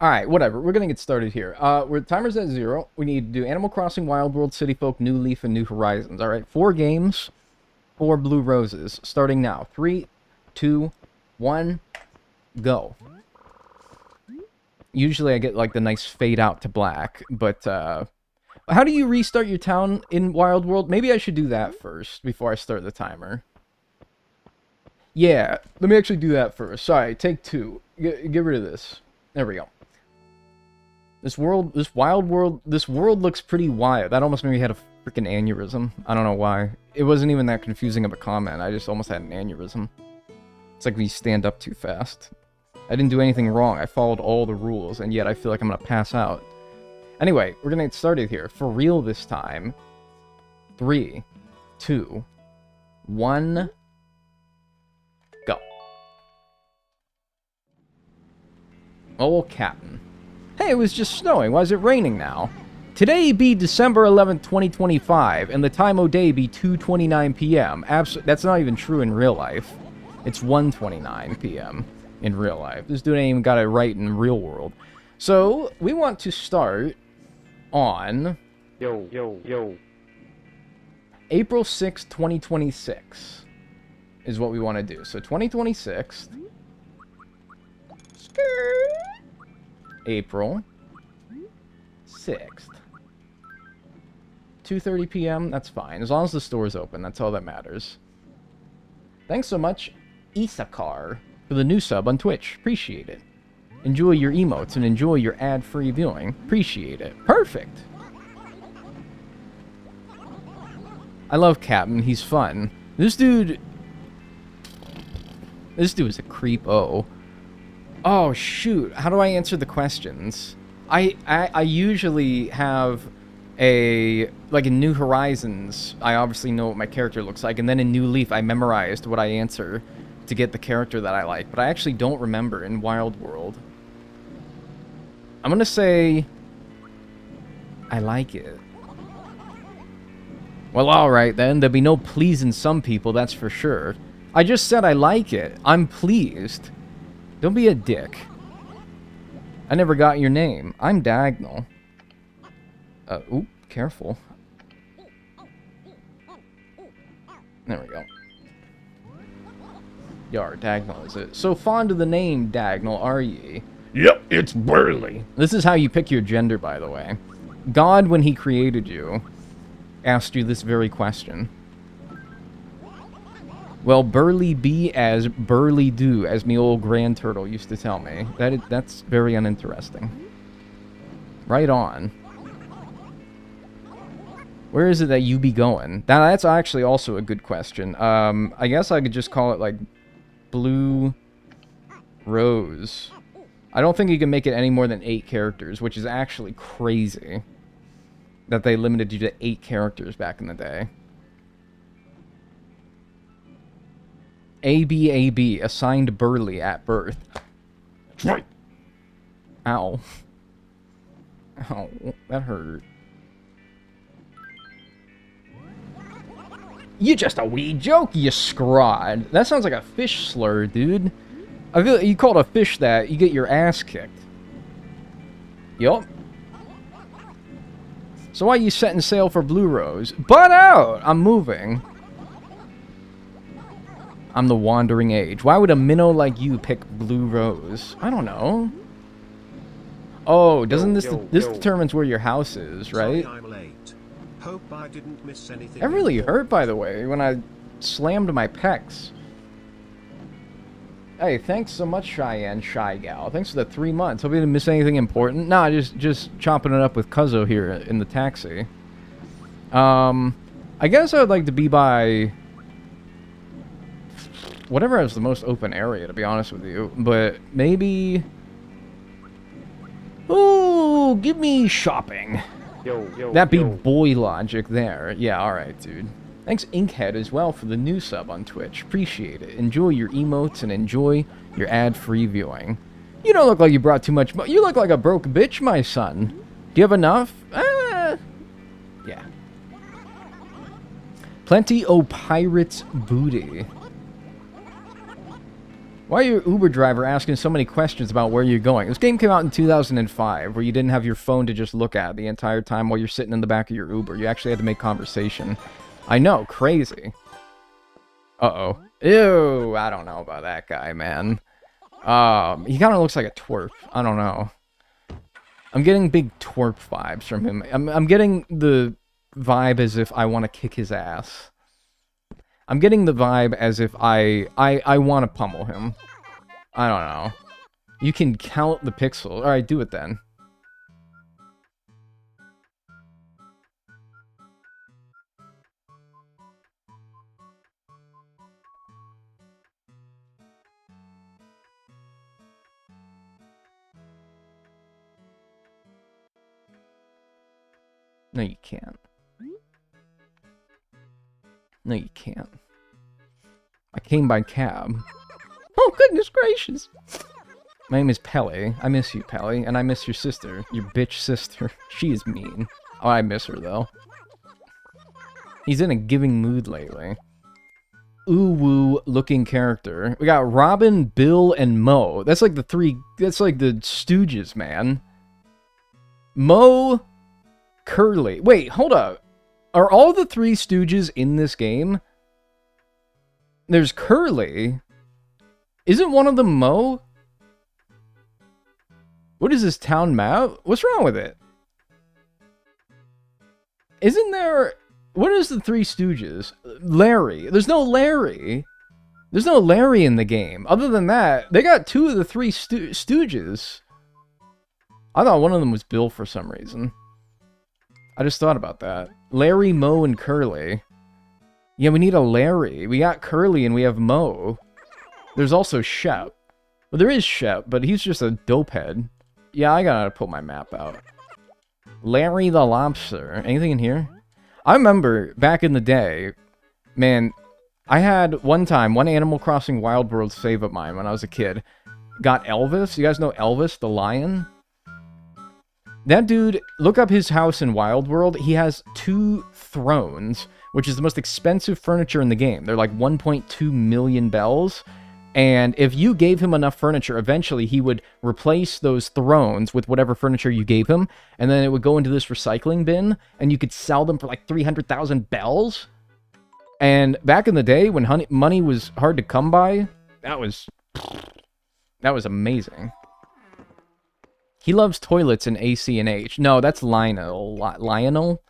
Alright, whatever. We're gonna get started here. Timer's at 0. We need to do Animal Crossing, Wild World, City Folk, New Leaf, and New Horizons. Alright, 4 games, 4 blue roses. Starting now. 3, 2, 1, go. Usually I get, like, the nice fade out to black, but, how do you restart your town in Wild World? Maybe I should do that first, before I start the timer. Yeah, let me actually do that first. Sorry, take 2. Get rid of this. There we go. This world looks pretty wild. That almost made me had a freaking aneurysm. I don't know why. It wasn't even that confusing of a comment. I just almost had an aneurysm. It's like when you stand up too fast. I didn't do anything wrong. I followed all the rules, and yet I feel like I'm gonna pass out. Anyway, we're gonna get started here. For real this time. 3, 2, 1, go. Oh, Captain. Hey, it was just snowing. Why is it raining now? Today be December 11th, 2025, and the time o' day be 2:29 p.m. That's not even true in real life. It's 1:29 p.m. in real life. This dude ain't even got it right in real world. So, we want to start on... April 6th, 2026 is what we want to do. So, 2026... April 6th. 2:30 p.m., that's fine. As long as the store's open, that's all that matters. Thanks so much, Isakar, for the new sub on Twitch. Appreciate it. Enjoy your emotes and enjoy your ad-free viewing. Appreciate it. Perfect! I love Captain. He's fun. This dude is a creep-o. Oh, shoot. How do I answer the questions? I usually have like in New Horizons, I obviously know what my character looks like, and then in New Leaf, I memorized what I answer to get the character that I like, but I actually don't remember in Wild World. I'm gonna say... I like it. Well, alright then. There'll be no pleasing some people, that's for sure. I just said I like it. I'm pleased. Don't be a dick. I never got your name. I'm Dagnel. Oop, careful. There we go. Yar, Dagnel is it. So fond of the name Dagnel, are ye? Yep, it's Burly. This is how you pick your gender, by the way. God, when he created you, asked you this very question. Well, Burly be as Burly do, as me old grand turtle used to tell me. That's very uninteresting. Right on. Where is it that you be going? That's actually also a good question. I guess I could just call it, like, Blue Rose. I don't think you can make it any more than 8 characters, which is actually crazy. That they limited you to 8 characters back in the day. ABAB, assigned Burly at birth. That's right. Ow. Ow, that hurt. You just a wee joke, you scrod. That sounds like a fish slur, dude. I feel like you called a fish that, you get your ass kicked. Yup. So why you setting sail for Blue Rose? Butt out! I'm moving. I'm the wandering age. Why would a minnow like you pick Blue Rose? I don't know. Oh, doesn't this determines where your house is, right? Sorry I'm late. Hope I didn't miss anything. That really hurt, by the way, when I slammed my pecs. Hey, thanks so much, Cheyenne Shy Gal. Thanks for the 3 months. Hope you didn't miss anything important. Nah, just chopping it up with Cuzzo here in the taxi. I guess I would like to be by... whatever has the most open area, to be honest with you. But maybe... ooh, give me shopping. That'd be boy logic there. Yeah, alright, dude. Thanks, Inkhead, as well, for the new sub on Twitch. Appreciate it. Enjoy your emotes and enjoy your ad-free viewing. You don't look like you brought too much you look like a broke bitch, my son. Do you have enough? Yeah. Plenty o' pirates' booty. Why are your Uber driver asking so many questions about where you're going? This game came out in 2005, where you didn't have your phone to just look at the entire time while you're sitting in the back of your Uber. You actually had to make conversation. I know, crazy. Uh-oh. Ew, I don't know about that guy, man. He kind of looks like a twerp. I don't know. I'm getting big twerp vibes from him. I'm getting the vibe as if I want to kick his ass. I'm getting the vibe as if I want to pummel him. I don't know. You can count the pixels. Alright, do it then. No, you can't. No, you can't. I came by cab. Oh, goodness gracious. My name is Pelly. I miss you, Pelly. And I miss your sister. Your bitch sister. She is mean. Oh, I miss her, though. He's in a giving mood lately. Ooh-woo looking character. We got Robin, Bill, and Mo. That's like the three... That's like the Stooges, man. Mo... Curly. Wait, hold up. Are all the three Stooges in this game? There's Curly. Isn't one of them Mo? What is this town map? What's wrong with it? Isn't there... What is the three Stooges? Larry. There's no Larry. There's no Larry in the game. Other than that, they got two of the three Stooges. I thought one of them was Bill for some reason. I just thought about that. Larry, Mo, and Curly. Yeah, we need a Larry. We got Curly and we have Mo. There's also Shep. Well, there is Shep, but he's just a dopehead. Yeah, I gotta pull my map out. Larry the Lobster. Anything in here? I remember back in the day, man, I had one time, one Animal Crossing Wild World save of mine when I was a kid. Got Elvis. You guys know Elvis the lion? That dude, look up his house in Wild World. He has 2 thrones, which is the most expensive furniture in the game. They're like 1.2 million bells. And if you gave him enough furniture, eventually he would replace those thrones with whatever furniture you gave him. And then it would go into this recycling bin, and you could sell them for like 300,000 bells. And back in the day when money was hard to come by, that was amazing. He loves toilets and AC and H. No, that's Lionel. Lionel?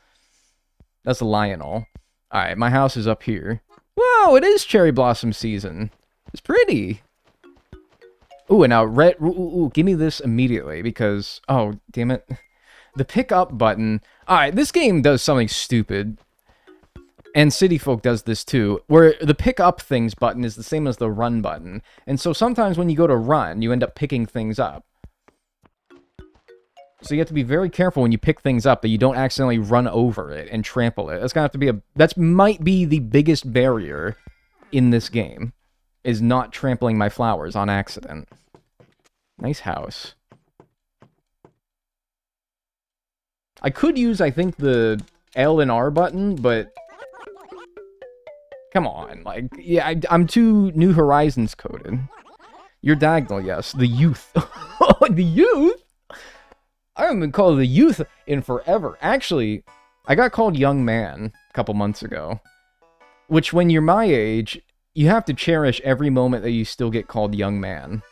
That's Lionel. Alright, my house is up here. Whoa, it is cherry blossom season. It's pretty. Ooh, and now red... Ooh, give me this immediately, because... Oh, damn it. The pick up button... Alright, this game does something stupid. And City Folk does this too, where the pick up things button is the same as the run button. And so sometimes when you go to run, you end up picking things up. So you have to be very careful when you pick things up that you don't accidentally run over it and trample it. That's gonna have to be that might be the biggest barrier in this game, is not trampling my flowers on accident. Nice house. I could use, I think, the L and R button, but... Come on, like, yeah, I'm too New Horizons coded. You're Dagnel, yes. The youth. The youth? I haven't been called the youth in forever. Actually, I got called young man a couple months ago. Which, when you're my age, you have to cherish every moment that you still get called young man.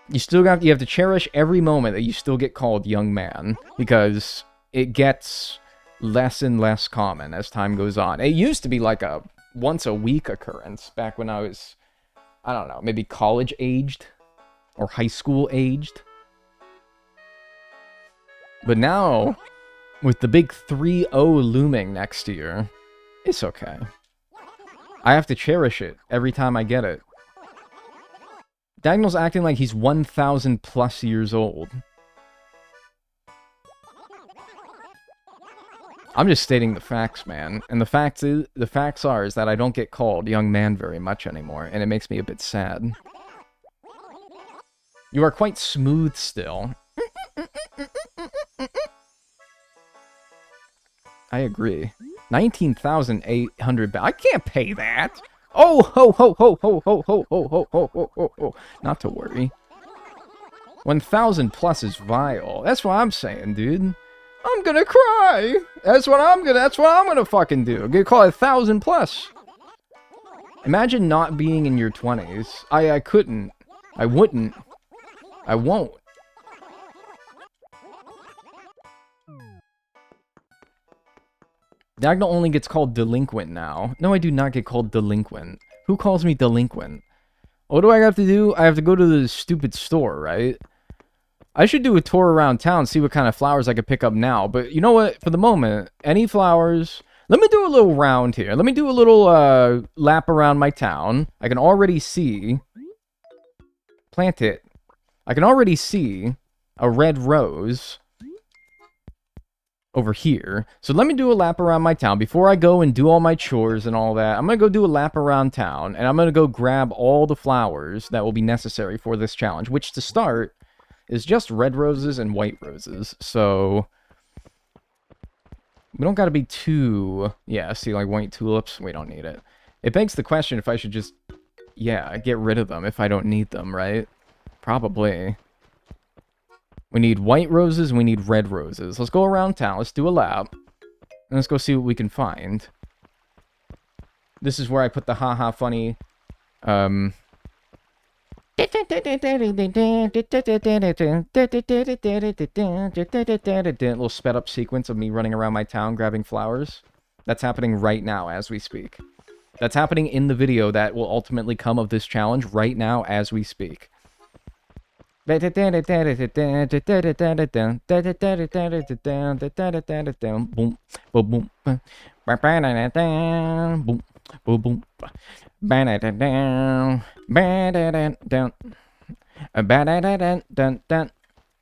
You have to cherish every moment that you still get called young man. Because it gets less and less common as time goes on. It used to be like a once-a-week occurrence back when I was, I don't know, maybe college-aged. Or high school aged. But now, with the big 3-0 looming next year, it's okay. I have to cherish it every time I get it. Dagnel's acting like he's 1,000 plus years old. I'm just stating the facts, man. And the facts are is that I don't get called young man very much anymore, and it makes me a bit sad. You are quite smooth still. I agree. 19,800 bells. I can't pay that. Oh, ho, ho, ho, ho, ho, ho, ho, ho, ho, ho, ho, ho. Not to worry. 1,000 plus is vile. That's what I'm saying, dude. I'm gonna cry. That's what I'm gonna fucking do. I'm gonna call it 1,000 plus. Imagine not being in your 20s. I couldn't. I wouldn't. I won't. Dagnel only gets called delinquent now. No, I do not get called delinquent. Who calls me delinquent? What do I have to do? I have to go to the stupid store, right? I should do a tour around town, see what kind of flowers I could pick up now. But you know what? For the moment, any flowers... Let me do a little round here. Let me do a little lap around my town. I can already see... Plant it. I can already see a red rose over here. So let me do a lap around my town. Before I go and do all my chores and all that, I'm going to go do a lap around town. And I'm going to go grab all the flowers that will be necessary for this challenge. Which, to start, is just red roses and white roses. So... we don't gotta be too... yeah, see, like white tulips? We don't need it. It begs the question if I should just... yeah, get rid of them if I don't need them, right? Probably. We need white roses, we need red roses. Let's go around town, let's do a lap. And let's go see what we can find. This is where I put the haha funny... little sped up sequence of me running around my town grabbing flowers. That's happening right now as we speak. That's happening in the video that will ultimately come of this challenge right now as we speak. Boom. Boom. Boom. Boom. Boom. Boom.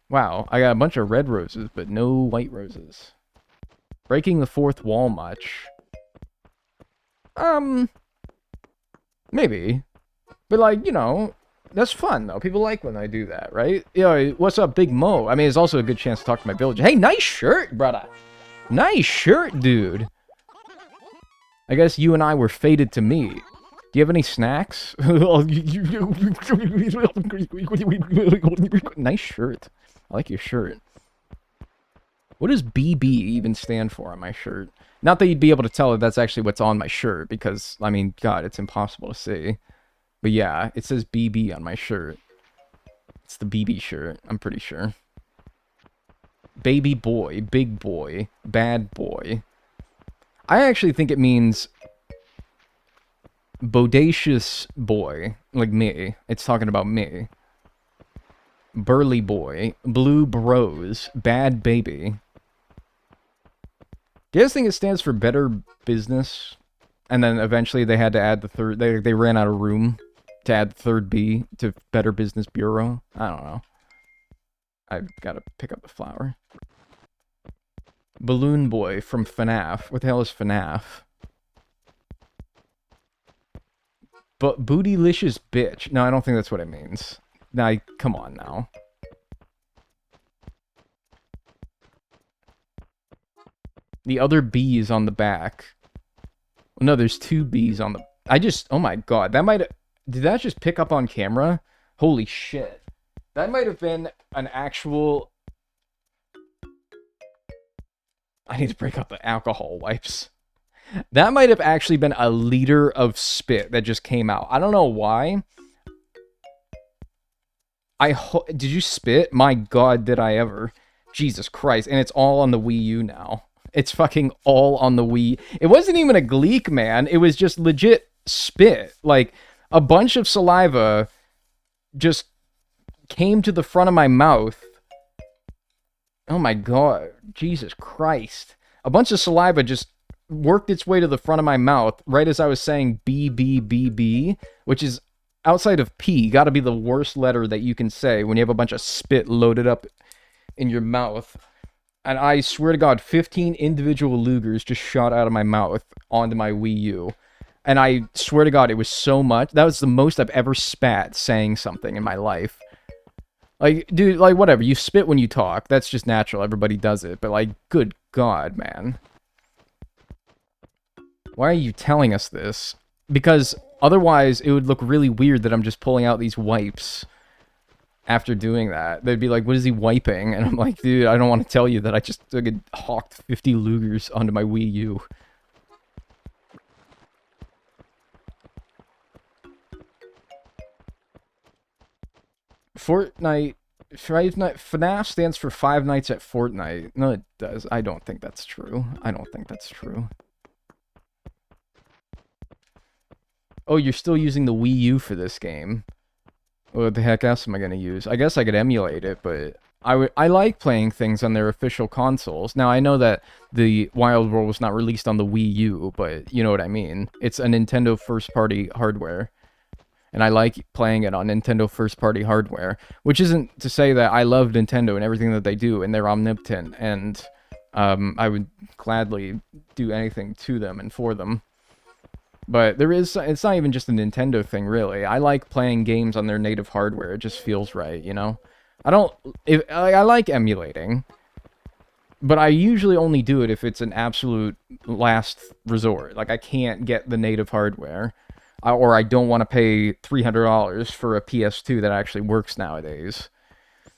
Wow, I got a bunch of red roses, but no white roses. Breaking the fourth wall much? Maybe. But like, you know, that's fun though. People like when I do that, right? Yo, what's up, Big Mo? I mean, it's also a good chance to talk to my villager. Hey, nice shirt, brother. Nice shirt, dude. I guess you and I were fated to meet. Do you have any snacks? Nice shirt. I like your shirt. What does BB even stand for on my shirt? Not that you'd be able to tell if that's actually what's on my shirt, because, I mean, God, it's impossible to see. But yeah, it says BB on my shirt. It's the BB shirt, I'm pretty sure. Baby boy, big boy, bad boy. I actually think it means bodacious boy, like me. It's talking about me. Burly boy, blue bros, bad baby. Do you guys think it stands for better business? And then eventually they had to add the third, they ran out of room to add the third B to Better Business Bureau? I don't know. I've got to pick up the flower. Balloon Boy from FNAF. What the hell is FNAF? But bootylicious bitch. No, I don't think that's what it means. Now, come on now. The other B is on the back. No, there's two B's on the... oh my god, that might... Did that just pick up on camera? Holy shit. That might have been an actual... I need to break up the alcohol wipes. That might have actually been a liter of spit that just came out. I don't know why. Did you spit? My god, did I ever. Jesus Christ. And it's all on the Wii U now. It's fucking all on the Wii. It wasn't even a gleek, man. It was just legit spit. Like, a bunch of saliva just came to the front of my mouth. Oh my god. Jesus Christ. A bunch of saliva just worked its way to the front of my mouth right as I was saying B, B, B, B, which is outside of P, gotta be the worst letter that you can say when you have a bunch of spit loaded up in your mouth. And I swear to God, 15 individual Lugers just shot out of my mouth onto my Wii U. And I swear to God, it was so much. That was the most I've ever spat saying something in my life. Like, dude, like, whatever. You spit when you talk. That's just natural. Everybody does it. But, like, good God, man. Why are you telling us this? Because Otherwise, it would look really weird that I'm just pulling out these wipes after doing that. They'd be like, what is he wiping? And I'm like, dude, I don't want to tell you that I just hawked 50 Lugers onto my Wii U. Fortnite... FNAF stands for Five Nights at Fortnite. No, it does. I don't think that's true. I don't think that's true. Oh, you're still using the Wii U for this game. What the heck else am I going to use? I guess I could emulate it, but I like playing things on their official consoles. Now, I know that the Wild World was not released on the Wii U, but you know what I mean. It's a Nintendo first-party hardware. And I like playing it on Nintendo first-party hardware, which isn't to say that I love Nintendo and everything that they do, and they're omnipotent, and I would gladly do anything to them and for them. But it's not even just a Nintendo thing, really. I like playing games on their native hardware. It just feels right, you know? I like emulating, but I usually only do it if it's an absolute last resort. Like, I can't get the native hardware. Or I don't want to pay $300 for a PS2 that actually works nowadays.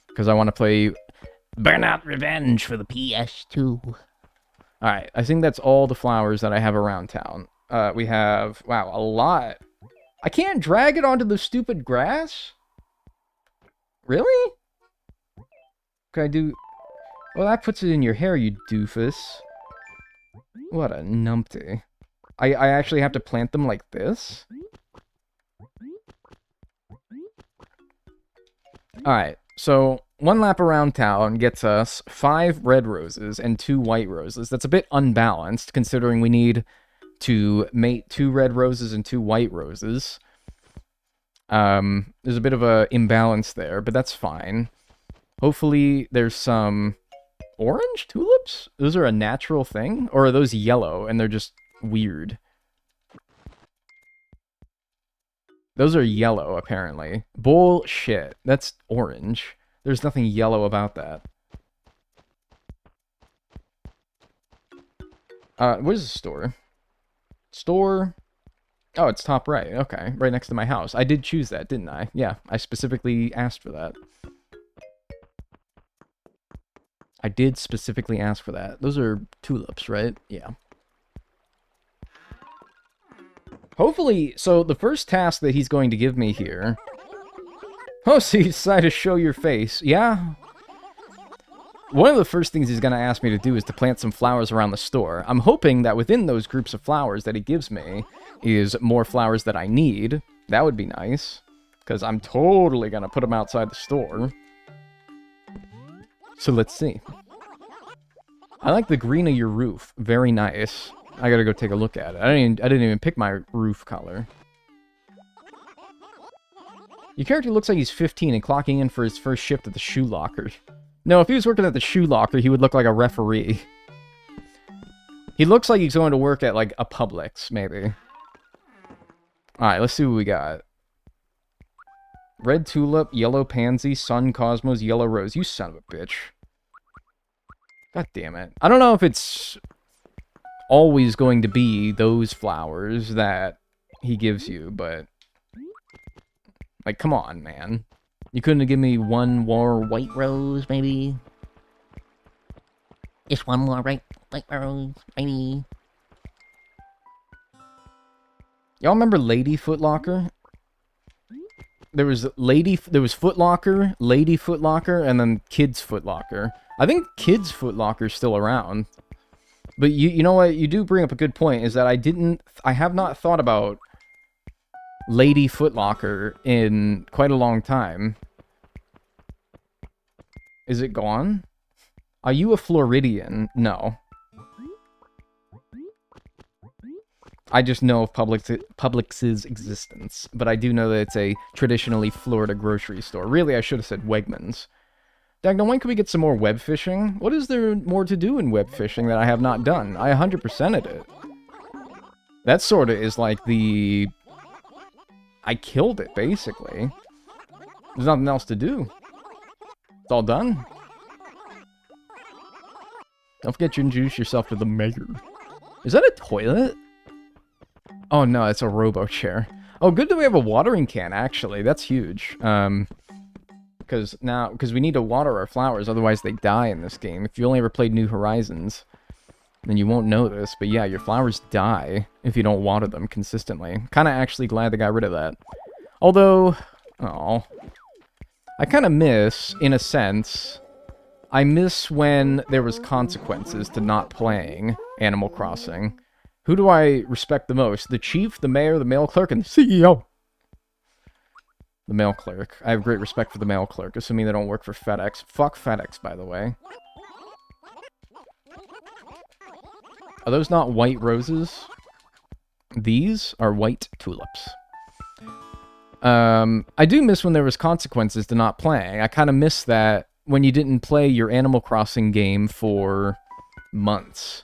Because I want to play Burnout Revenge for the PS2. Alright, I think that's all the flowers that I have around town. We have, wow, a lot. I can't drag it onto the stupid grass? Really? Can I do... Well, that puts it in your hair, you doofus. What a numpty. I actually have to plant them like this? Alright, so one lap around town gets us 5 red roses and 2 white roses. That's a bit unbalanced, considering we need to mate 2 red roses and 2 white roses. There's a bit of a imbalance there, but that's fine. Hopefully there's some orange tulips? Those are a natural thing? Or are those yellow and they're just weird? Those are yellow, apparently. Bullshit. That's orange. There's nothing yellow about that. Where's the store? Store? Oh, it's top right. Okay, right next to my house. I did choose that, didn't I? Yeah, I specifically asked for that. I did specifically ask for that. Those are tulips, right? Yeah. Hopefully, so the first task that he's going to give me here... Oh, so you decided to show your face. Yeah. One of the first things he's going to ask me to do is to plant some flowers around the store. I'm hoping that within those groups of flowers that he gives me is more flowers that I need. That would be nice. Because I'm totally going to put them outside the store. So let's see. I like the green of your roof. Very nice. I gotta go take a look at it. I didn't even pick my roof color. Your character looks like he's 15 and clocking in for his first shift at the shoe locker. No, if he was working at the shoe locker, he would look like a referee. He looks like he's going to work at, like, a Publix, maybe. Alright, let's see what we got. Red tulip, yellow pansy, sun cosmos, yellow rose. You son of a bitch. God damn it. I don't know if it's always going to be those flowers that he gives you, but... Like, come on, man. You couldn't have given me one more white rose, maybe? Just one more white rose, maybe? Y'all remember Lady Footlocker? There was Footlocker, Lady Footlocker, and then Kids Footlocker. I think Kids Footlocker is still around. But you know what? You do bring up a good point, is that I have not thought about Lady Footlocker in quite a long time. Is it gone? Are you a Floridian? No. I just know of Publix's existence, but I do know that it's a traditionally Florida grocery store. Really, I should have said Wegmans. Dagnel, when can we get some more web fishing? What is there more to do in web fishing that I have not done? I 100%'d it. That sort of is like the... I killed it, basically. There's nothing else to do. It's all done. Don't forget to introduce yourself to the mayor. Is that a toilet? Oh no, it's a robo chair. Oh, good that we have a watering can, actually. That's huge. Because we need to water our flowers, otherwise they die in this game. If you only ever played New Horizons, then you won't know this. But yeah, your flowers die if you don't water them consistently. Kind of actually glad they got rid of that. Although, oh, I kind of miss, in a sense, I miss when there was consequences to not playing Animal Crossing. Who do I respect the most? The chief, the mayor, the mail clerk, and the CEO? The mail clerk. I have great respect for the mail clerk, assuming they don't work for FedEx. Fuck FedEx, by the way. Are those not white roses? These are white tulips. I do miss when there was consequences to not playing. I kind of miss that when you didn't play your Animal Crossing game for months.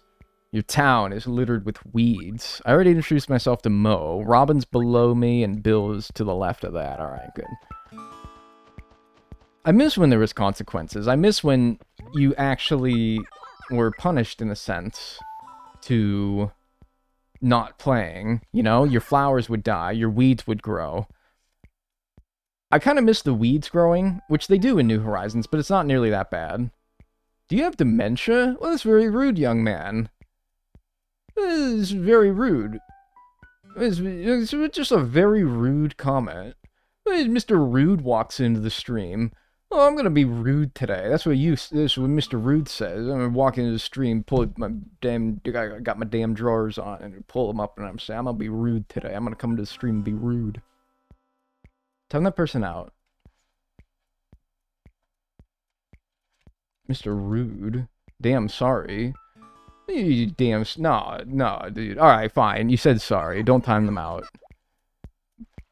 Your town is littered with weeds. I already introduced myself to Mo. Robin's below me and Bill is to the left of that. Alright, good. I miss when there was consequences. I miss when you actually were punished, in a sense, to not playing. You know, your flowers would die, your weeds would grow. I kind of miss the weeds growing, which they do in New Horizons, but it's not nearly that bad. Do you have dementia? Well, that's very rude, young man. It's very rude. It's just a very rude comment. Mr. Rude walks into the stream. Oh, I'm gonna be rude today. That's what Mr. Rude says. I'm gonna walk into the stream, pull my damn, I got my damn drawers on, and pull them up, and I'm saying, I'm gonna be rude today. I'm gonna come to the stream and be rude. Time that person out. Mr. Rude. Damn sorry. You damn... No, dude. Alright, fine. You said sorry. Don't time them out.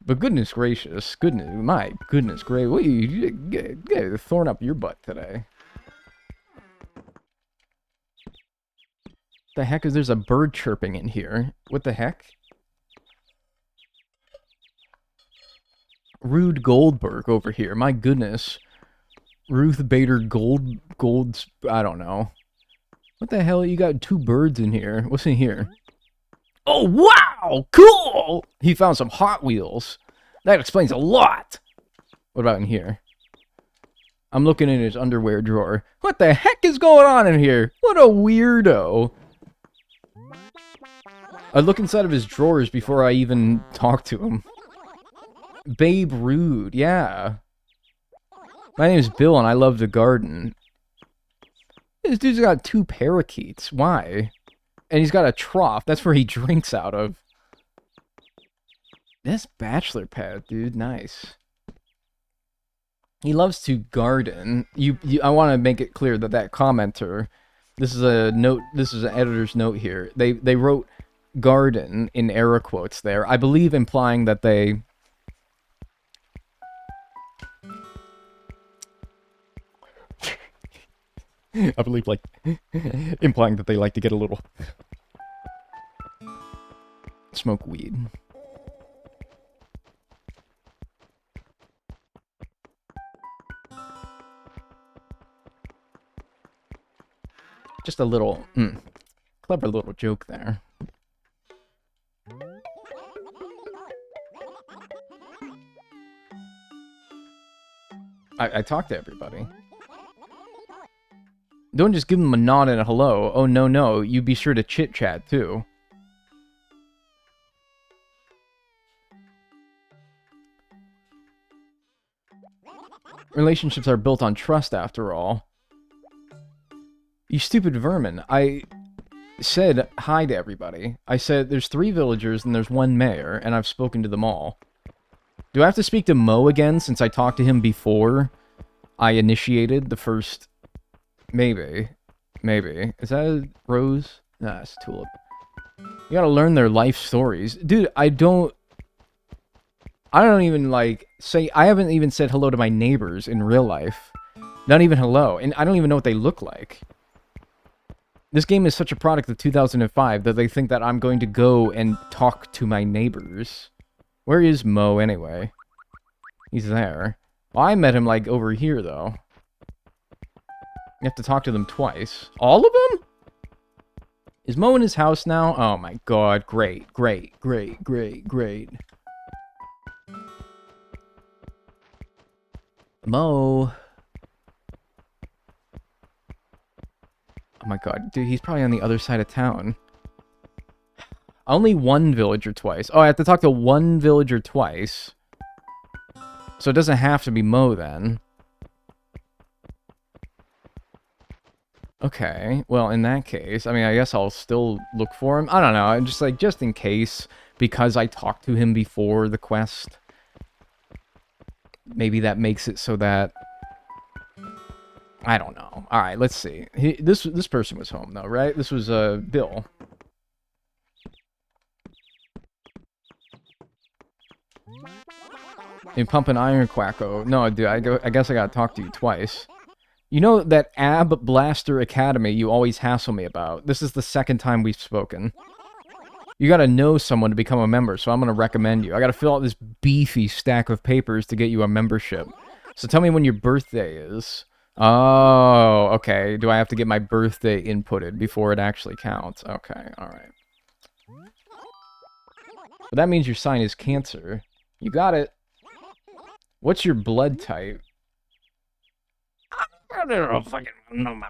But goodness gracious. My goodness gracious. What you get a thorn up your butt today. The heck is there's a bird chirping in here? What the heck? Rude Goldberg over here. My goodness. Ruth Bader Gold's... I don't know. What the hell? You got two birds in here. What's in here? Oh, wow! Cool! He found some Hot Wheels. That explains a lot. What about in here? I'm looking in his underwear drawer. What the heck is going on in here? What a weirdo. I look inside of his drawers before I even talk to him. Babe Rude, yeah. My name is Bill and I love the garden. This dude's got two parakeets. Why? And he's got a trough. That's where he drinks out of. This bachelor pad, dude. Nice. He loves to garden. I want to make it clear that commenter... This is a note... This is an editor's note here. They wrote garden in air quotes there. I believe implying that they... I believe, like, implying that they like to get a little... smoke weed. Just a little, clever little joke there. I talk to everybody. Don't just give them a nod and a hello. Oh, no, you be sure to chit-chat, too. Relationships are built on trust, after all. You stupid vermin. I said hi to everybody. I said there's 3 villagers and there's 1 mayor, and I've spoken to them all. Do I have to speak to Mo again since I talked to him before I initiated the first... Maybe. Is that a rose? Nah, it's a tulip. You gotta learn their life stories. Dude, I don't even, like, say... I haven't even said hello to my neighbors in real life. Not even hello. And I don't even know what they look like. This game is such a product of 2005 that they think that I'm going to go and talk to my neighbors. Where is Mo, anyway? He's there. Well, I met him, like, over here, though. You have to talk to them twice. All of them? Is Mo in his house now? Oh my god, great. Mo. Oh my god, dude, he's probably on the other side of town. Only one villager twice. Oh, I have to talk to one villager twice. So it doesn't have to be Mo then. Okay, well, in that case, I mean, I guess I'll still look for him. I don't know, I'm just like, just in case, because I talked to him before the quest. Maybe that makes it so that... I don't know. Alright, let's see. This person was home, though, right? This was, Bill. You pumping iron, Quacko. No, dude, I guess I gotta talk to you twice. You know that Ab Blaster Academy you always hassle me about? This is the second time we've spoken. You gotta know someone to become a member, so I'm gonna recommend you. I gotta fill out this beefy stack of papers to get you a membership. So tell me when your birthday is. Oh, okay. Do I have to get my birthday inputted before it actually counts? Okay, alright. But that means your sign is Cancer. You got it. What's your blood type? I don't fucking know my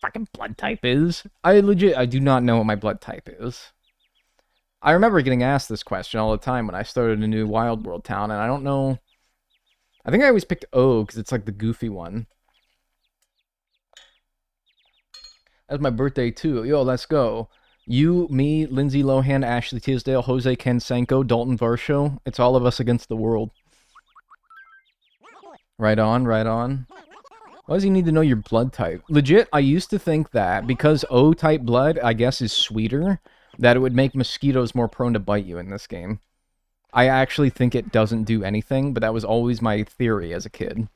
fucking blood type is. I do not know what my blood type is. I remember getting asked this question all the time when I started a new Wild World town, and I don't know... I think I always picked O, because it's like the goofy one. That's my birthday, too. Yo, let's go. You, me, Lindsay Lohan, Ashley Tisdale, Jose Canseco, Dalton Varsho. It's all of us against the world. Right on, right on. Why does he need to know your blood type? Legit, I used to think that because O-type blood, I guess, is sweeter, that it would make mosquitoes more prone to bite you in this game. I actually think it doesn't do anything, but that was always my theory as a kid.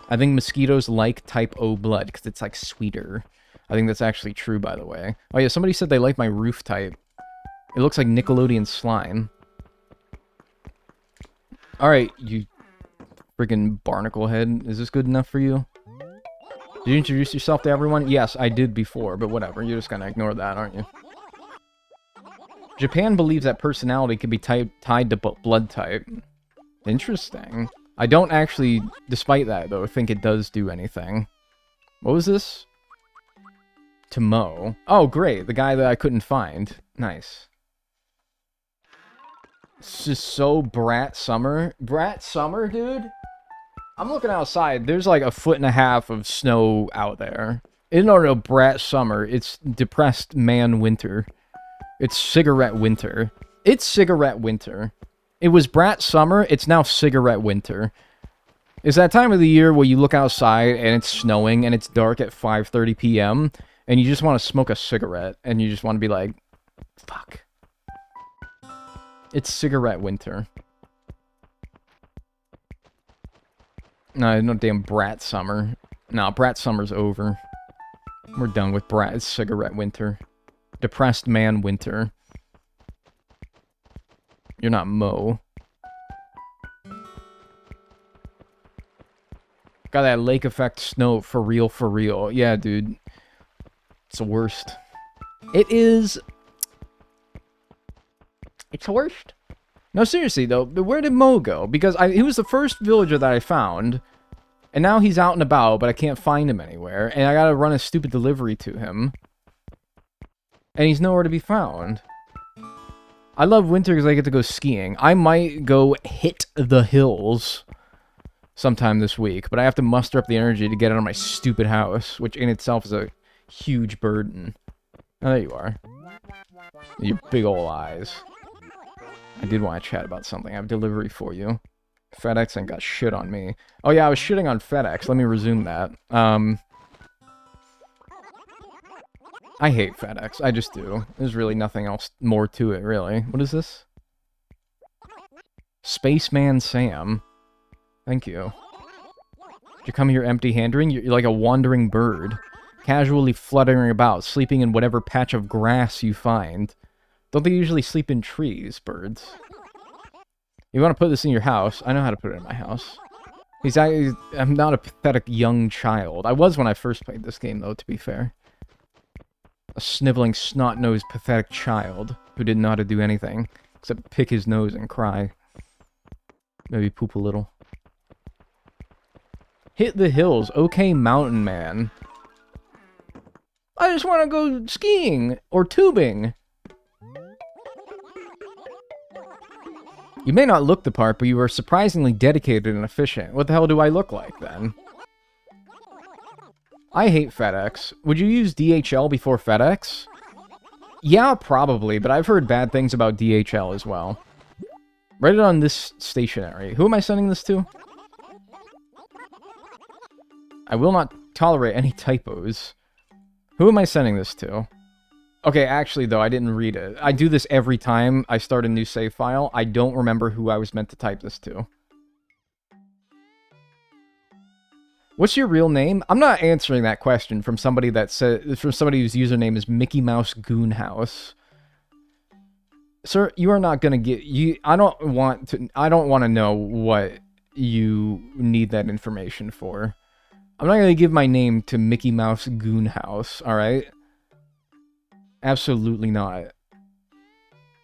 I think mosquitoes like type O blood, because it's, like, sweeter. I think that's actually true, by the way. Oh yeah, somebody said they like my roof type. It looks like Nickelodeon slime. Alright, you... friggin' barnacle head. Is this good enough for you? Did you introduce yourself to everyone? Yes, I did before, but whatever. You're just gonna ignore that, aren't you? Japan believes that personality can be tied to blood type. Interesting. I don't actually, despite that, though, think it does do anything. What was this? To Mo. Oh, great. The guy that I couldn't find. Nice. It's just so Brat Summer. Brat Summer, dude? I'm looking outside. There's like 1.5 feet of snow out there. It's not Brat Summer. It's Depressed Man Winter. It's Cigarette Winter. It's Cigarette Winter. It was Brat Summer. It's now Cigarette Winter. It's that time of the year where you look outside and it's snowing and it's dark at 5:30 p.m. and you just want to smoke a cigarette and you just want to be like, fuck. It's Cigarette Winter. No, no damn Brat Summer. No, Brat Summer's over. We're done with Brat. It's Cigarette Winter. Depressed Man Winter. You're not Mo. Got that lake effect snow for real, for real. Yeah, dude. It's the worst. It is... It's the worst. No, seriously, though, where did Mo go? Because he was the first villager that I found, and now he's out and about, but I can't find him anywhere, and I gotta run a stupid delivery to him. And he's nowhere to be found. I love winter because I get to go skiing. I might go hit the hills sometime this week, but I have to muster up the energy to get out of my stupid house, which in itself is a huge burden. Oh, there you are. Your big ol' eyes. I did want to chat about something. I have delivery for you. FedEx ain't got shit on me. Oh yeah, I was shitting on FedEx. Let me resume that. I hate FedEx. I just do. There's really nothing else more to it, really. What is this? Spaceman Sam. Thank you. Did you come here empty-handed? You're like a wandering bird. Casually fluttering about, sleeping in whatever patch of grass you find. Don't they usually sleep in trees, birds? You want to put this in your house? I know how to put it in my house. I'm not a pathetic young child. I was when I first played this game, though, to be fair. A sniveling, snot-nosed, pathetic child who didn't know how to do anything except pick his nose and cry. Maybe poop a little. Hit the hills. Okay, mountain man. I just want to go skiing or tubing. You may not look the part, but you are surprisingly dedicated and efficient. What the hell do I look like, then? I hate FedEx. Would you use DHL before FedEx? Yeah, probably, but I've heard bad things about DHL as well. Write it on this stationery. Who am I sending this to? I will not tolerate any typos. Who am I sending this to? Okay, actually, though, I didn't read it. I do this every time I start a new save file. I don't remember who I was meant to type this to. What's your real name? I'm not answering that question from somebody that said, from somebody whose username is Mickey Mouse Goonhouse. Sir, you are not gonna get I don't want to know what you need that information for. I'm not gonna give my name to Mickey Mouse Goonhouse, alright? Absolutely not.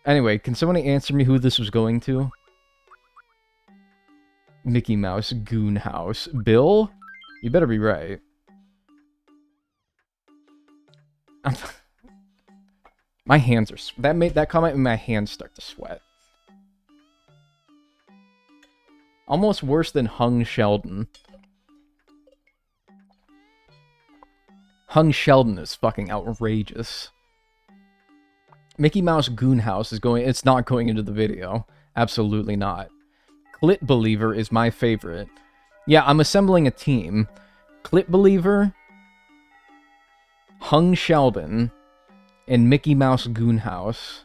Anyway, can somebody answer me who this was going to? Mickey Mouse Goonhouse. Bill? You better be right. My hands are... That comment made my hands start to sweat. Almost worse than Hung Sheldon. Hung Sheldon is fucking outrageous. Mickey Mouse Goonhouse is going... It's not going into the video. Absolutely not. Clit Believer is my favorite. Yeah, I'm assembling a team. Clit Believer, Hung Sheldon, and Mickey Mouse Goonhouse.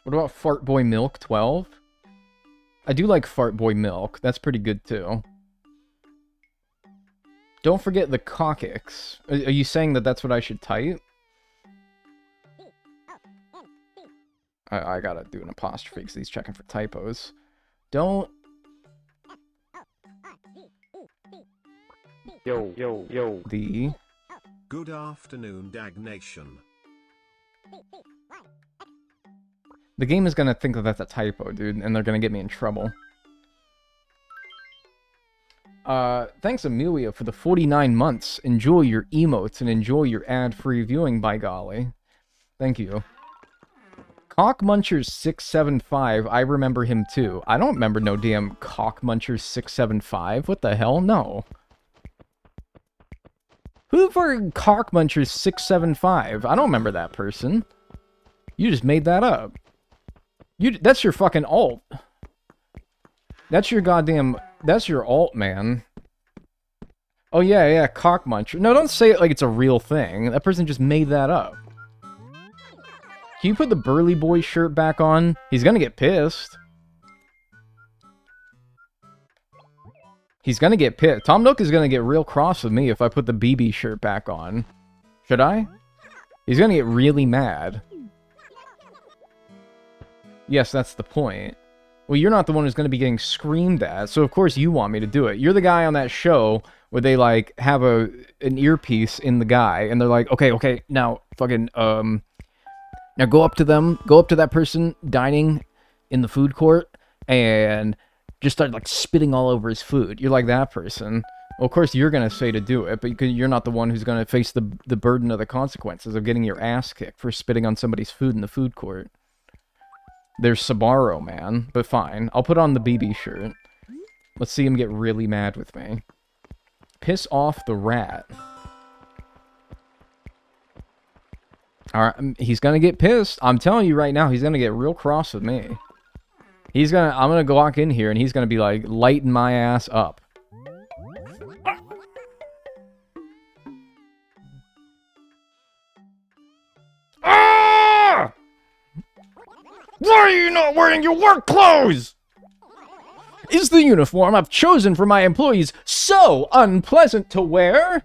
What about Fart Boy Milk 12? I do like Fart Boy Milk. That's pretty good too. Don't forget the Cockix. Are you saying that that's what I should type? I gotta do an apostrophe because he's checking for typos. Don't... Yo. The... Good afternoon, Dagnation. The game is gonna think that that's a typo, dude, and they're gonna get me in trouble. Thanks, Amelia, for the 49 months. Enjoy your emotes and enjoy your ad-free viewing, by golly. Thank you. Cockmunchers675, I remember him too. I don't remember no damn Cockmunchers675. What the hell? No. Who the fuck Cockmunchers675? I don't remember that person. You just made that up. That's your fucking alt. That's your goddamn... That's your alt, man. Oh, yeah, Cockmuncher. No, don't say it like it's a real thing. That person just made that up. Can you put the Burly Boy shirt back on? He's gonna get pissed. He's gonna get pissed. Tom Nook is gonna get real cross with me if I put the BB shirt back on. Should I? He's gonna get really mad. Yes, that's the point. Well, you're not the one who's going to be getting screamed at, so of course you want me to do it. You're the guy on that show where they, like, have an earpiece in the guy, and they're like, okay, now, fucking, now go up to them, go up to that person dining in the food court, and just start, like, spitting all over his food. You're like that person. Well, of course you're going to say to do it, but you're not the one who's going to face the burden of the consequences of getting your ass kicked for spitting on somebody's food in the food court. There's Sabaro, man. But fine. I'll put on the BB shirt. Let's see him get really mad with me. Piss off the rat. Alright, he's gonna get pissed. I'm telling you right now, he's gonna get real cross with me. I'm gonna go walk in here and he's gonna be like, lighting my ass up. Why are you not wearing your work clothes? Is the uniform I've chosen for my employees so unpleasant to wear?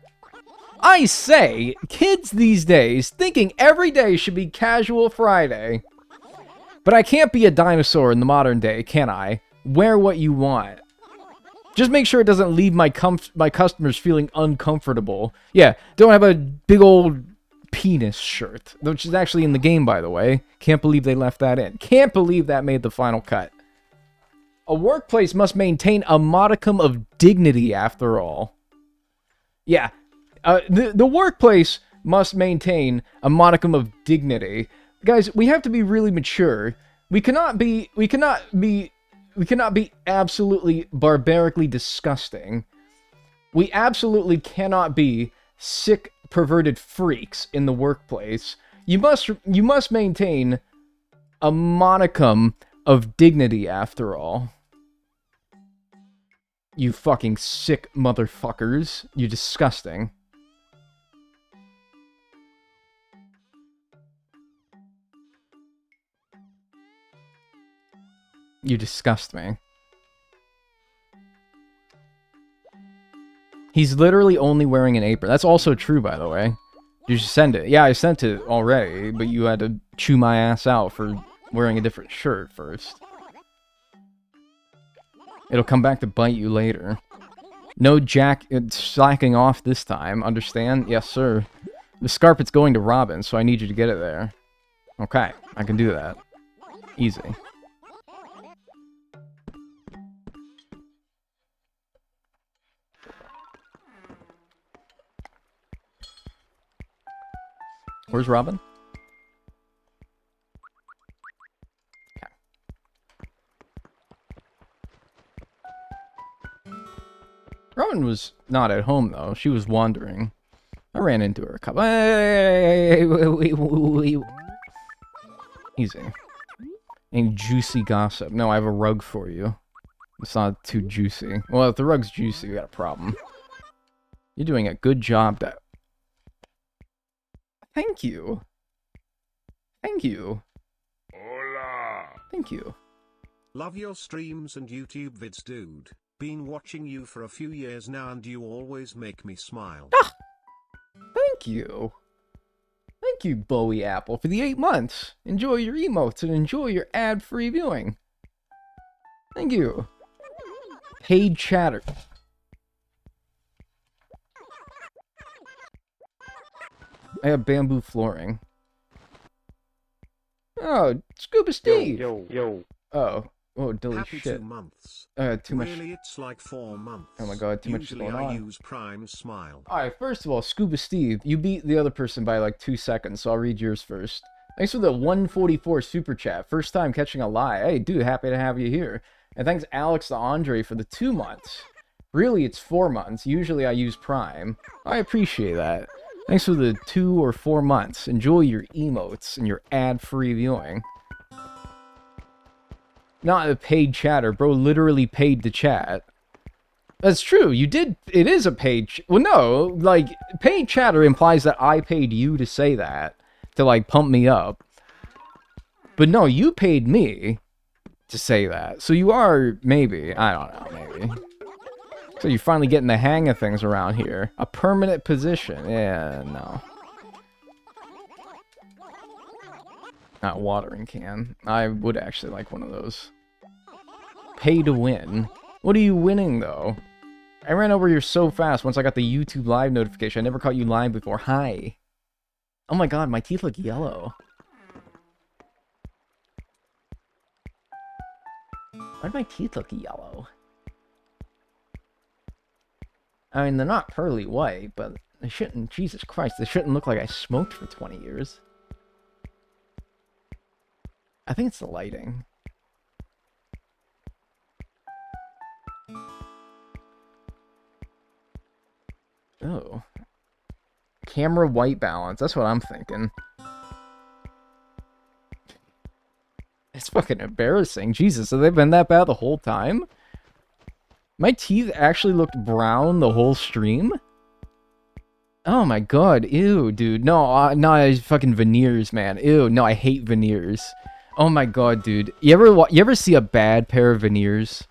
I say, kids these days thinking every day should be casual Friday. But I can't be a dinosaur in the modern day, can I? Wear what you want. Just make sure it doesn't leave my customers feeling uncomfortable. Yeah, don't have a big old penis shirt, which is actually in the game, by the way. Can't believe they left that in. Can't believe that made the final cut. A workplace must maintain a modicum of dignity, after all. Yeah, the workplace must maintain a modicum of dignity. Guys, we have to be really mature. We cannot be absolutely barbarically disgusting. We absolutely cannot be sick, perverted freaks in the workplace. You must maintain a modicum of dignity, after all. You fucking sick motherfuckers. You disgusting. You disgust me. He's literally only wearing an apron. That's also true, by the way. You should send it. Yeah, I sent it already, but you had to chew my ass out for wearing a different shirt first. It'll come back to bite you later. No slacking off this time, understand? Yes, sir. The scarpet's going to Robin, so I need you to get it there. Okay, I can do that. Easy. Where's Robin? Okay. Robin was not at home, though. She was wandering. I ran into her a couple... Easy. And juicy gossip. No, I have a rug for you. It's not too juicy. Well, if the rug's juicy, we got a problem. You're doing a good job, Dad. Thank you. Thank you. Hola. Thank you. Love your streams and YouTube vids, dude. Been watching you for a few years now and you always make me smile. Ah! Thank you. Thank you, Bowie Apple, for the 8 months. Enjoy your emotes and enjoy your ad-free viewing. Thank you. Paid chatter. I have bamboo flooring. Oh, Scuba Steve! Yo. Oh, holy Happy shit. 2 months. Too much. Really, it's like 4 months. Oh my god, too much Usually going on. I use Prime Smile. Alright, first of all, Scuba Steve, you beat the other person by like 2 seconds, so I'll read yours first. Thanks for the 144 super chat. First time catching a lie. Hey, dude, happy to have you here. And thanks Alex the Andre for the 2 months. Really, it's 4 months. Usually I use Prime. I appreciate that. Thanks for the 2 or 4 months. Enjoy your emotes and your ad-free viewing. Not a paid chatter. Bro literally paid to chat. That's true. You did. It is a paid... Well, no. Like, paid chatter implies that I paid you to say that. To, like, pump me up. But no, you paid me to say that. So you are, maybe. I don't know, maybe. So you're finally getting the hang of things around here. A permanent position. Yeah, no. Not watering can. I would actually like one of those. Pay to win. What are you winning, though? I ran over here so fast once I got the YouTube live notification. I never caught you live before. Hi. Oh my god, my teeth look yellow. Why do my teeth look yellow? I mean, they're not pearly white, but they shouldn't... Jesus Christ, they shouldn't look like I smoked for 20 years. I think it's the lighting. Oh. Camera white balance. That's what I'm thinking. It's fucking embarrassing. Jesus, have they been that bad the whole time? My teeth actually looked brown the whole stream? Oh my god. Ew, dude. No, no, fucking veneers, man. Ew, no, I hate veneers. Oh my god, dude. You ever see a bad pair of veneers?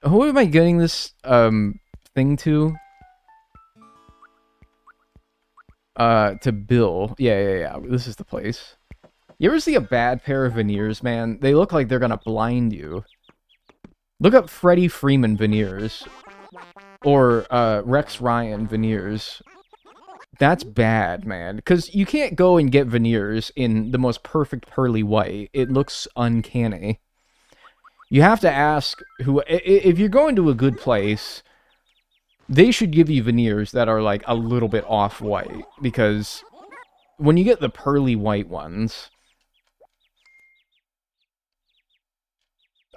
Who am I getting this, thing to? To Bill. Yeah. This is the place. You ever see a bad pair of veneers, man? They look like they're gonna blind you. Look up Freddie Freeman veneers. Or Rex Ryan veneers. That's bad, man. Because you can't go and get veneers in the most perfect pearly white. It looks uncanny. You have to ask who... If you're going to a good place, they should give you veneers that are, like, a little bit off-white. Because when you get the pearly white ones...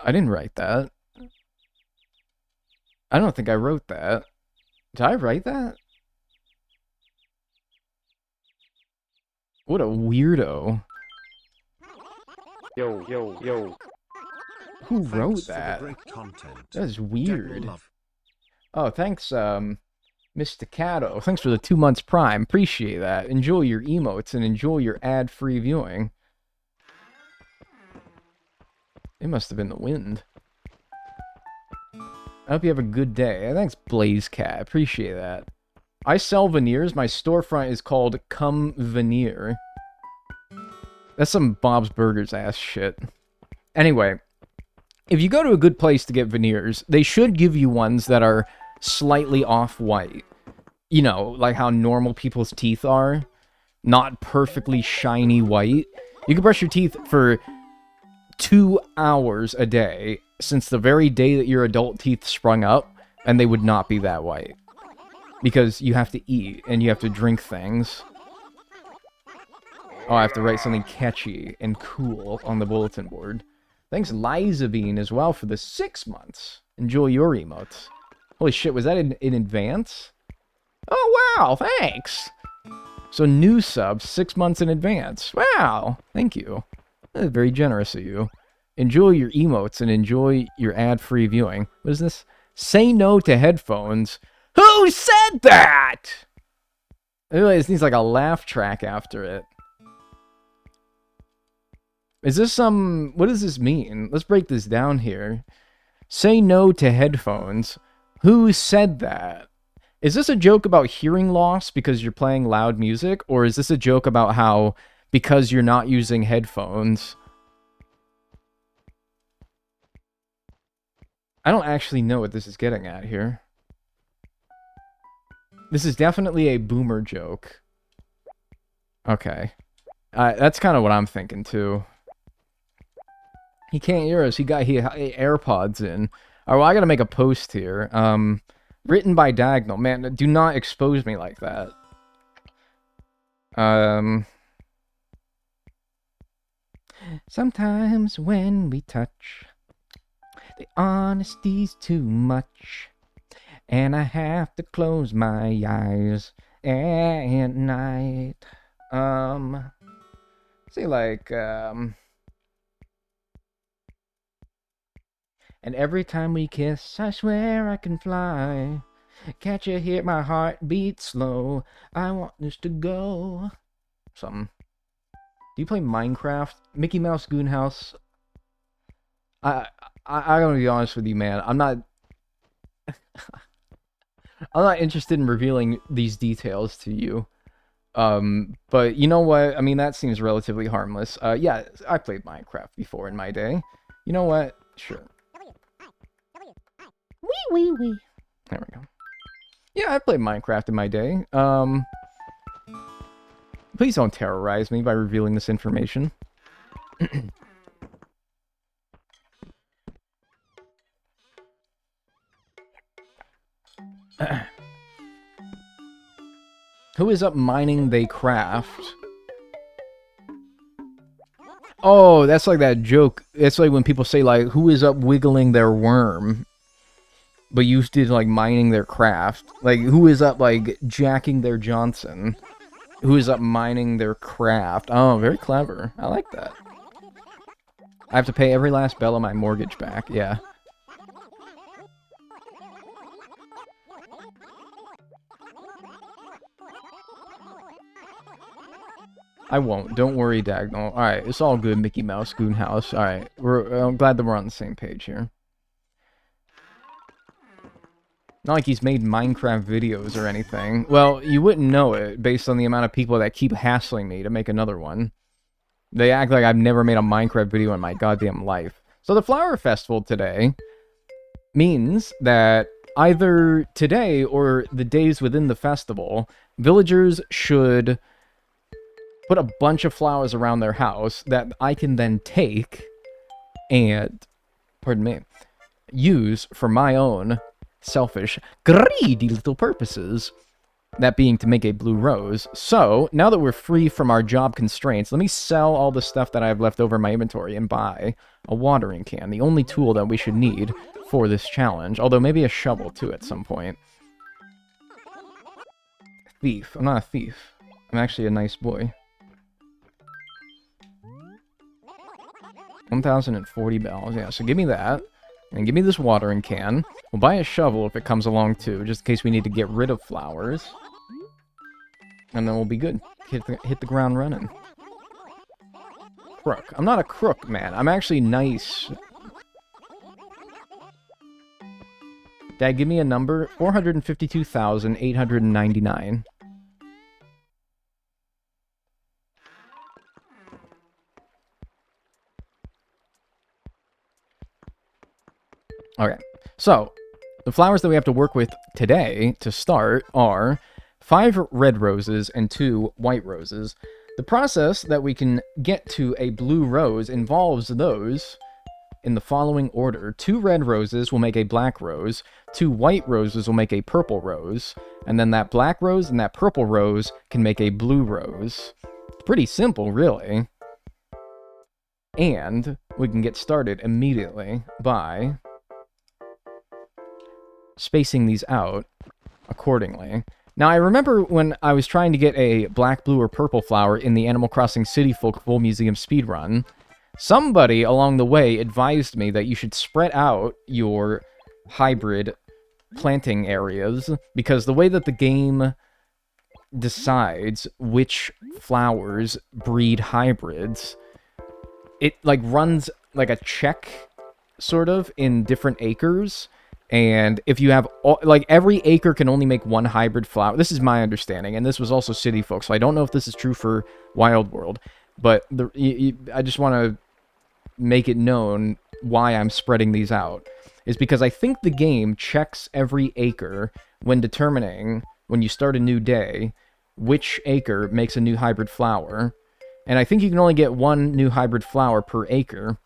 I didn't write that. I don't think I wrote that. Did I write that? What a weirdo. Yo. Who Thanks wrote for the that? great content. That's weird. Dagnel love. Oh, thanks, Mr. Cato. Thanks for the 2 months Prime. Appreciate that. Enjoy your emotes and enjoy your ad-free viewing. It must have been the wind. I hope you have a good day. Thanks, Blaze Cat. Appreciate that. I sell veneers. My storefront is called Come Veneer. That's some Bob's Burgers ass shit. Anyway, if you go to a good place to get veneers, they should give you ones that are slightly off-white. You know, like how normal people's teeth are. Not perfectly shiny white. You can brush your teeth for 2 hours a day since the very day that your adult teeth sprung up, and they would not be that white. Because you have to eat, and you have to drink things. Oh, I have to write something catchy and cool on the bulletin board. Thanks, Liza Bean, as well, for the 6 months. Enjoy your emotes. Holy shit, was that in advance? Oh, wow, thanks! So, new subs, 6 months in advance. Wow, thank you. That's very generous of you. Enjoy your emotes and enjoy your ad-free viewing. What is this? Say no to headphones. Who said that? Anyway, this needs like a laugh track after it. Is this some... What does this mean? Let's break this down here. Say no to headphones. Who said that? Is this a joke about hearing loss because you're playing loud music? Or is this a joke about how because you're not using headphones... I don't actually know what this is getting at here. This is definitely a boomer joke. Okay. That's kind of what I'm thinking, too. He can't hear us. He got AirPods in. Alright, well, I gotta make a post here. Written by Dagnel. Man, do not expose me like that. Sometimes when we touch... The honesty's too much, and I have to close my eyes at night. Say like, and every time we kiss, I swear I can fly. Can't you hear my heart beat slow? I want this to go. Something. Do you play Minecraft? Mickey Mouse Goonhouse? I'm gonna be honest with you, man. I'm not interested in revealing these details to you. But you know what? I mean, that seems relatively harmless. Yeah, I played Minecraft before in my day. You know what? Sure. Wee. There we go. Yeah, I played Minecraft in my day. Please don't terrorize me by revealing this information. Who is up mining they craft? Oh, that's like that joke. It's like when people say, like, who is up wiggling their worm? But you did, like, mining their craft. Like, who is up, like, jacking their Johnson? Who is up mining their craft? Oh, very clever. I like that. I have to pay every last bell of my mortgage back. Yeah. I won't. Don't worry, Dagnel. Alright, it's all good, Mickey Mouse Goonhouse. Alright, I'm glad that we're on the same page here. Not like he's made Minecraft videos or anything. Well, you wouldn't know it, based on the amount of people that keep hassling me to make another one. They act like I've never made a Minecraft video in my goddamn life. So the Flower Festival today means that either today or the days within the festival, villagers should put a bunch of flowers around their house that I can then take and, pardon me, use for my own selfish, greedy little purposes. That being to make a blue rose. So, now that we're free from our job constraints, let me sell all the stuff that I have left over in my inventory and buy a watering can. The only tool that we should need for this challenge. Although maybe a shovel too at some point. Thief. I'm not a thief. I'm actually a nice boy. 1,040 bells. Yeah, so give me that. And give me this watering can. We'll buy a shovel if it comes along too, just in case we need to get rid of flowers. And then we'll be good. Hit the ground running. Crook. I'm not a crook, man. I'm actually nice. Dad, give me a number. 452,899. Okay. So, the flowers that we have to work with today to start are 5 red roses and 2 white roses. The process that we can get to a blue rose involves those in the following order. 2 red roses will make a black rose, 2 white roses will make a purple rose, and then that black rose and that purple rose can make a blue rose. It's pretty simple, really. And we can get started immediately by spacing these out accordingly. Now, I remember when I was trying to get a black, blue, or purple flower in the Animal Crossing City Folk Full Museum speedrun, somebody along the way advised me that you should spread out your hybrid planting areas, because the way that the game decides which flowers breed hybrids, it, like, runs like a check, sort of, in different acres. And if you have, like, every acre can only make 1 hybrid flower. This is my understanding, and this was also City Folk, so I don't know if this is true for Wild World. But I just want to make it known why I'm spreading these out. Is because I think the game checks every acre when determining, when you start a new day, which acre makes a new hybrid flower. And I think you can only get 1 new hybrid flower per acre.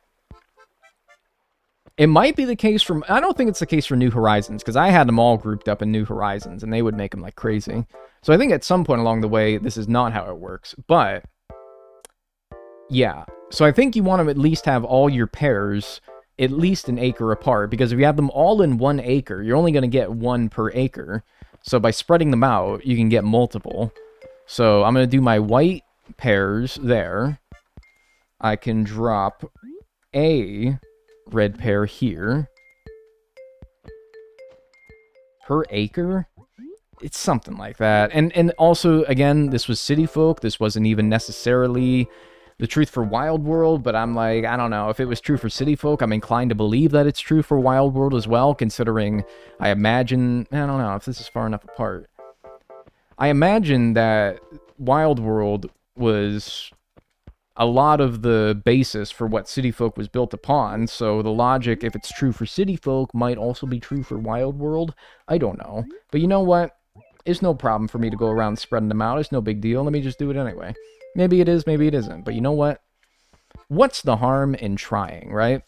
It might be the case from... I don't think it's the case for New Horizons, because I had them all grouped up in New Horizons, and they would make them like crazy. So I think at some point along the way, this is not how it works. But, yeah. So I think you want to at least have all your pairs at least an acre apart, because if you have them all in 1 acre, you're only going to get 1 per acre. So by spreading them out, you can get multiple. So I'm going to do my white pairs there. I can drop a red pair here. Per acre? It's something like that. And also, again, this was City Folk. This wasn't even necessarily the truth for Wild World, but I'm like, I don't know. If it was true for City Folk, I'm inclined to believe that it's true for Wild World as well, considering I imagine... I don't know if this is far enough apart. I imagine that Wild World was a lot of the basis for what City Folk was built upon, so the logic, if it's true for City Folk, might also be true for Wild World. I don't know. But you know what? It's no problem for me to go around spreading them out. It's no big deal. Let me just do it anyway. Maybe it is, maybe it isn't. But you know what? What's the harm in trying, right?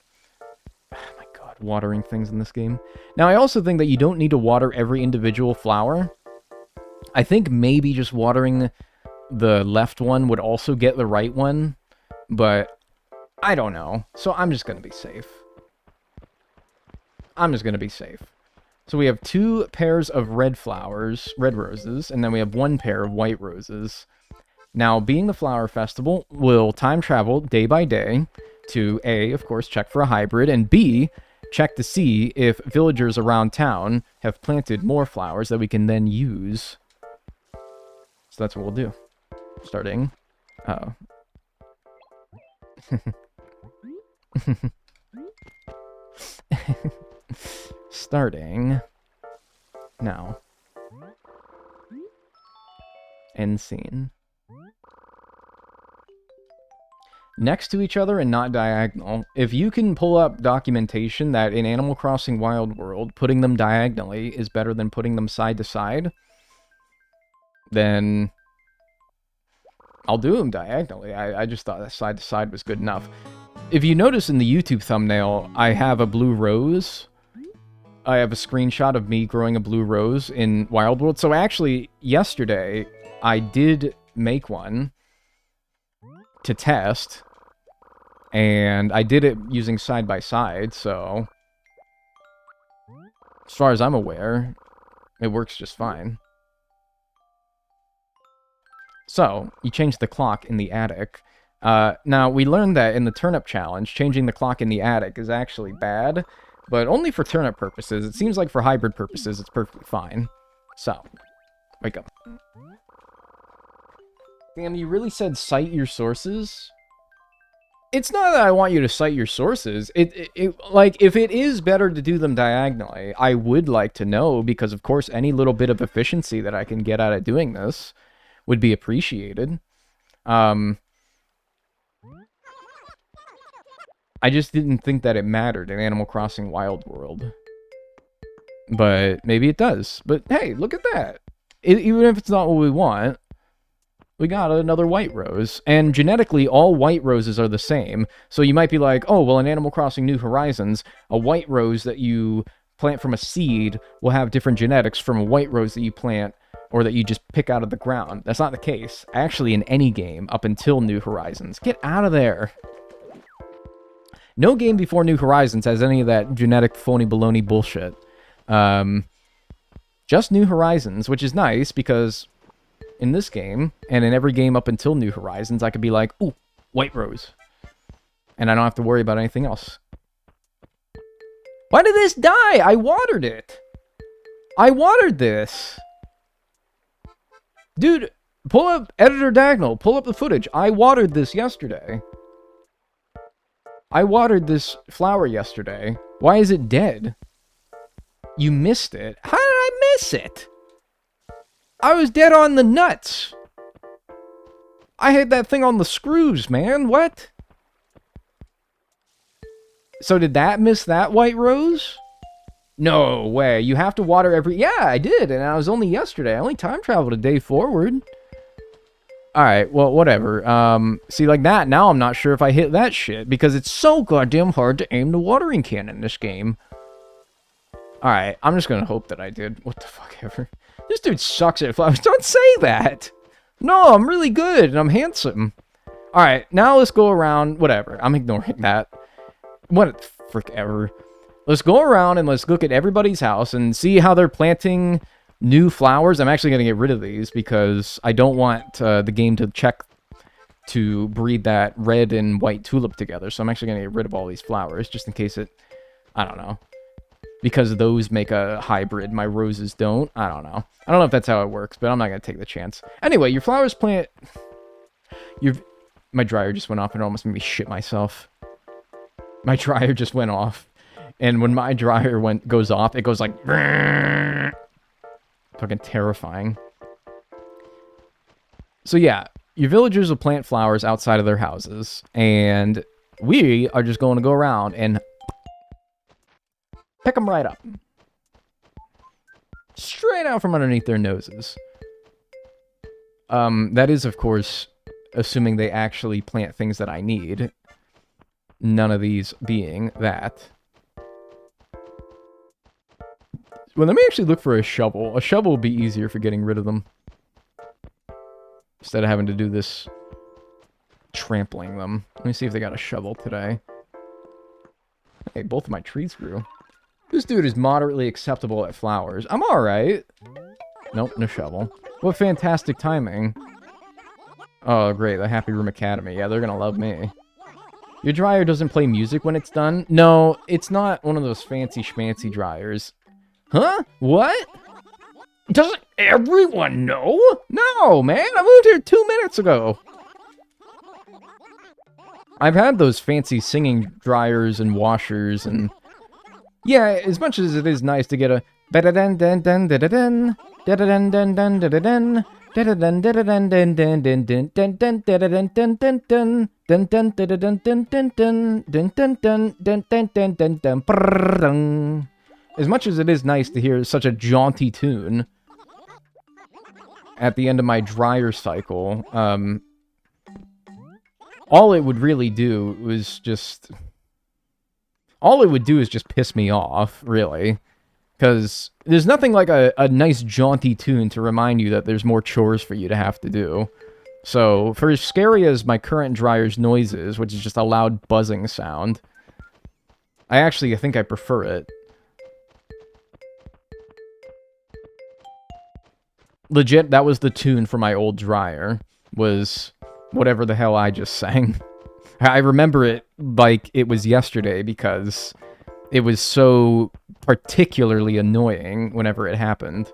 Oh my god, watering things in this game. Now, I also think that you don't need to water every individual flower. I think maybe just watering the left one would also get the right one. But I don't know. So I'm just going to be safe. I'm just going to be safe. So we have 2 pairs of red flowers, red roses, and then we have 1 pair of white roses. Now, being the flower festival, we'll time travel day by day to A, of course, check for a hybrid, and B, check to see if villagers around town have planted more flowers that we can then use. So that's what we'll do. Starting... Uh-oh. Starting now. End scene. next to each other and not diagonal. If you can pull up documentation that in Animal Crossing Wild World, putting them diagonally is better than putting them side to side, then I'll do them diagonally. I just thought that side to side was good enough. If you notice in the YouTube thumbnail, I have a blue rose. I have a screenshot of me growing a blue rose in Wild World. So actually, yesterday, I did make one to test. And I did it using side by side, so as far as I'm aware, it works just fine. So, you change the clock in the attic. Now, we learned that in the turnip challenge, changing the clock in the attic is actually bad, but only for turnip purposes. It seems like for hybrid purposes, it's perfectly fine. So, wake up. Damn, you really said cite your sources? It's not that I want you to cite your sources. Like, if it is better to do them diagonally, I would like to know, because of course any little bit of efficiency that I can get out of doing this would be appreciated. I just didn't think that it mattered in Animal Crossing Wild World. But maybe it does. But hey, look at that. Even if it's not what we want, we got another white rose. And genetically, all white roses are the same. So you might be like, oh, well, in Animal Crossing New Horizons, a white rose that you plant from a seed will have different genetics from a white rose that you plant or that you just pick out of the ground. That's not the case. Actually, in any game up until New Horizons. Get out of there. No game before New Horizons has any of that genetic phony baloney bullshit. Just New Horizons, which is nice because in this game, and in every game up until New Horizons, I could be like, ooh, white rose. And I don't have to worry about anything else. Why did this die? I watered it. I watered this. Dude, pull up Editor Dagnel. Pull up the footage. I watered this yesterday. I watered this flower yesterday. Why is it dead? You missed it. How did I miss it? I was dead on the nuts. I had that thing on the screws, man. What? So did that miss that white rose? No way. You have to water every... Yeah, I did. And I was only yesterday. I only time traveled a day forward. Alright, well, whatever. See, like that, now I'm not sure if I hit that shit. Because it's so goddamn hard to aim the watering can in this game. Alright, I'm just gonna hope that I did. What the fuck ever. This dude sucks at flowers. Don't say that! No, I'm really good, and I'm handsome. Alright, now let's go around... Whatever, I'm ignoring that. What frick ever. Let's go around and let's look at everybody's house and see how they're planting new flowers. I'm actually going to get rid of these because I don't want the game to check to breed that red and white tulip together. So I'm actually going to get rid of all these flowers just in case it... I don't know. Because those make a hybrid, my roses don't. I don't know. I don't know if that's how it works, but I'm not going to take the chance. Anyway, your flowers plant... My dryer just went off and it almost made me shit myself. My dryer just went off. And when my dryer goes off, it goes like... Fucking terrifying. So yeah, your villagers will plant flowers outside of their houses. And we are just going to go around and... pick them right up. Straight out from underneath their noses. That is, of course, assuming they actually plant things that I need. None of these being that. Well, let me actually look for a shovel. A shovel will be easier for getting rid of them. Instead of having to do this trampling them. Let me see if they got a shovel today. Hey, both of my trees grew. This dude is moderately acceptable at flowers. I'm alright. Nope, no shovel. What fantastic timing. Oh, great. The Happy Room Academy. Yeah, they're gonna love me. Your dryer doesn't play music when it's done? No, it's not one of those fancy schmancy dryers. Huh? What? Doesn't everyone know? No, man. I moved here 2 minutes ago. I've had those fancy singing dryers and washers and... Yeah, as much as it is nice to get a... As much as it is nice to hear such a jaunty tune at the end of my dryer cycle, all it would really do was just... All it would do is just piss me off, really. Because there's nothing like a nice jaunty tune to remind you that there's more chores for you to have to do. So, for as scary as my current dryer's noise is, which is just a loud buzzing sound, I think I prefer it. Legit, that was the tune for my old dryer, was whatever the hell I just sang. I remember it like it was yesterday because it was so particularly annoying whenever it happened.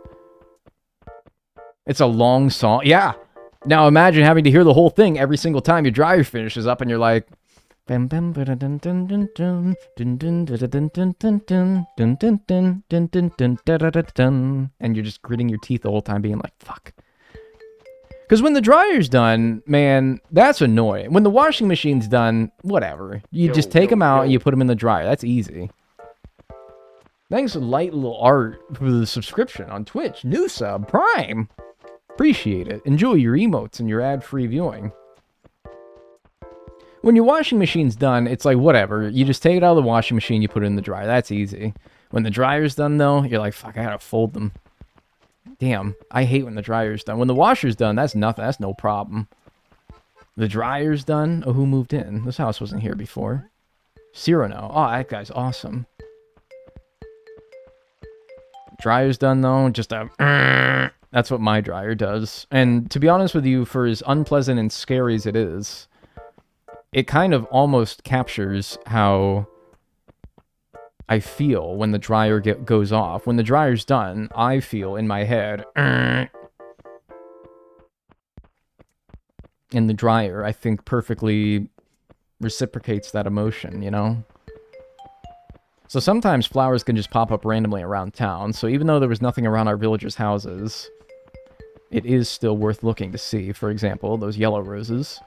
It's a long song. Yeah! Now imagine having to hear the whole thing every single time your dryer finishes up and you're like... And you're just gritting your teeth the whole time being like, fuck. Because when the dryer's done, man, that's annoying. When the washing machine's done, whatever. You just take them out and you put them in the dryer. That's easy. Thanks to Light Little Art for the subscription on Twitch. New sub, Prime. Appreciate it. Enjoy your emotes and your ad-free viewing. When your washing machine's done, it's like, whatever. You just take it out of the washing machine, you put it in the dryer. That's easy. When the dryer's done, though, you're like, fuck, I gotta fold them. Damn, I hate when the dryer's done. When the washer's done, that's nothing. That's no problem. The dryer's done? Oh, who moved in? This house wasn't here before. Cyrano. Oh, that guy's awesome. Dryer's done, though. Just a... That's what my dryer does. And to be honest with you, for as unpleasant and scary as it is, it kind of almost captures how I feel when the dryer goes off. When the dryer's done, I feel in my head... And the dryer, I think, perfectly reciprocates that emotion, you know? So sometimes flowers can just pop up randomly around town, so even though there was nothing around our villagers' houses, it is still worth looking to see. For example, those yellow roses.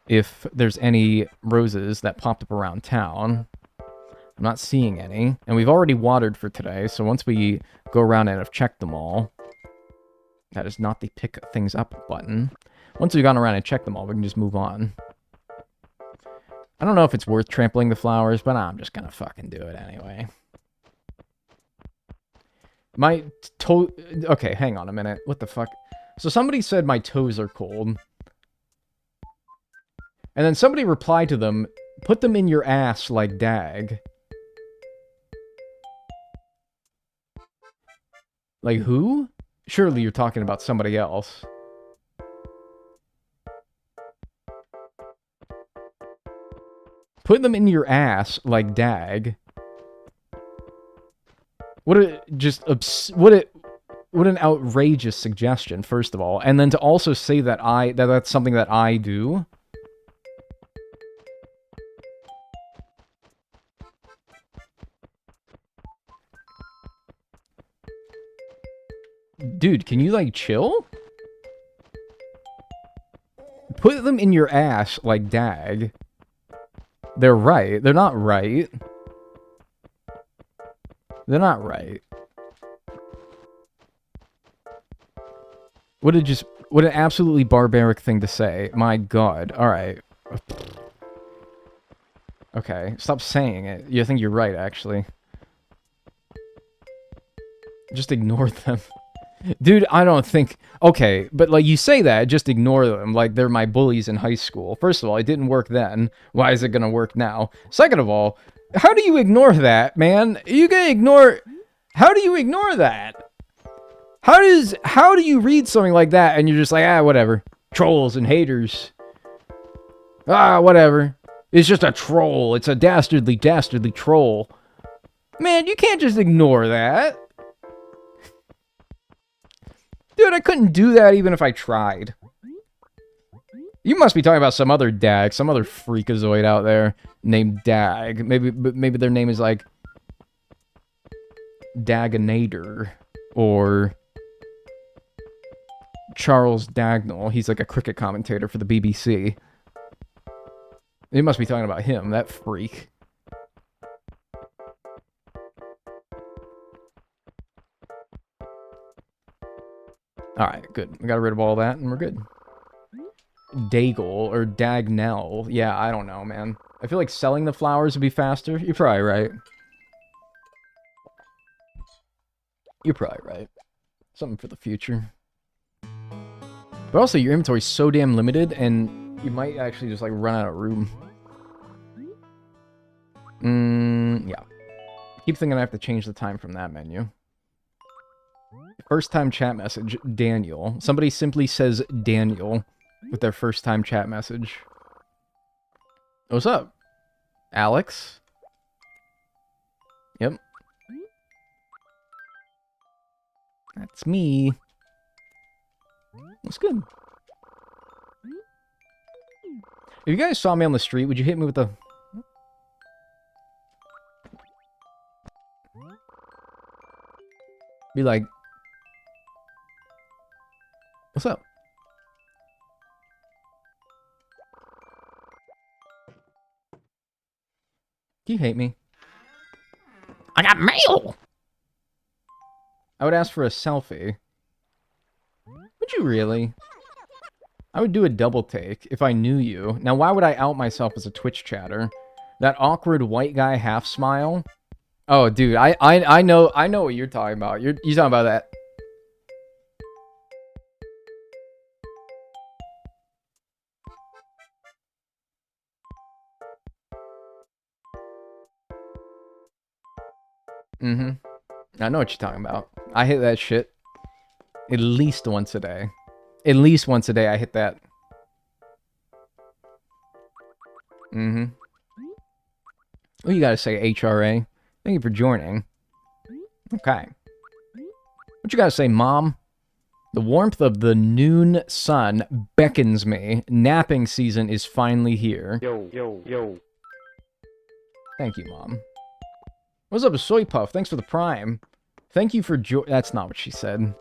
If there's any roses that popped up around town, I'm not seeing any. And we've already watered for today, so once we go around and have checked them all, that is not the pick things up button. Once we've gone around and checked them all, we can just move on. I don't know if it's worth trampling the flowers, but I'm just gonna fucking do it anyway. My toe... Okay, hang on a minute. What the fuck? So somebody said my toes are cold. And then somebody replied to them, put them in your ass like Dag. Like who? Surely you're talking about somebody else. Put them in your ass like Dag. What an outrageous suggestion, first of all. And then to also say that that's something that I do. Dude, can you, like, chill? Put them in your ass like Dag. They're right. They're not right. They're not right. What an absolutely barbaric thing to say. My god. Alright. Okay, stop saying it. I think you're right, actually. Just ignore them. Dude, I don't think... Okay, but, like, you say that, just ignore them, like they're my bullies in high school. First of all, it didn't work then. Why is it gonna work now? Second of all, how do you ignore that, man? You can ignore... How do you ignore that? How do you read something like that and you're just like, ah, whatever. Trolls and haters. Ah, whatever. It's just a troll. It's a dastardly troll. Man, you can't just ignore that. Dude, I couldn't do that even if I tried. You must be talking about some other Dag, some other freakazoid out there named Dag. Maybe their name is like Daganator or Charles Dagnel. He's like a cricket commentator for the BBC. They must be talking about him, that freak. Alright, good. We got rid of all that, and we're good. Daigle, or Dagnel. Yeah, I don't know, man. I feel like selling the flowers would be faster. You're probably right. You're probably right. Something for the future. But also, your inventory's so damn limited, and you might actually just, like, run out of room. Yeah. Keep thinking I have to change the time from that menu. First time chat message, Daniel. Somebody simply says Daniel with their first time chat message. What's up? Alex? Yep. That's me. What's good? If you guys saw me on the street, would you hit me with the... Be like... What's up? Do you hate me? I got mail! I would ask for a selfie. Would you really? I would do a double take if I knew you. Now, why would I out myself as a Twitch chatter? That awkward white guy half smile? Oh, dude, I know what you're talking about. You're talking about that. Mm-hmm. I know what you're talking about. I hit that shit at least once a day. At least once a day I hit that. Mm-hmm. What you gotta say, HRA? Thank you for joining. Okay. What you gotta say, Mom? The warmth of the noon sun beckons me. Napping season is finally here. Yo. Thank you, Mom. What's up, Soy Puff? Thanks for the prime. Thank you for That's not what she said.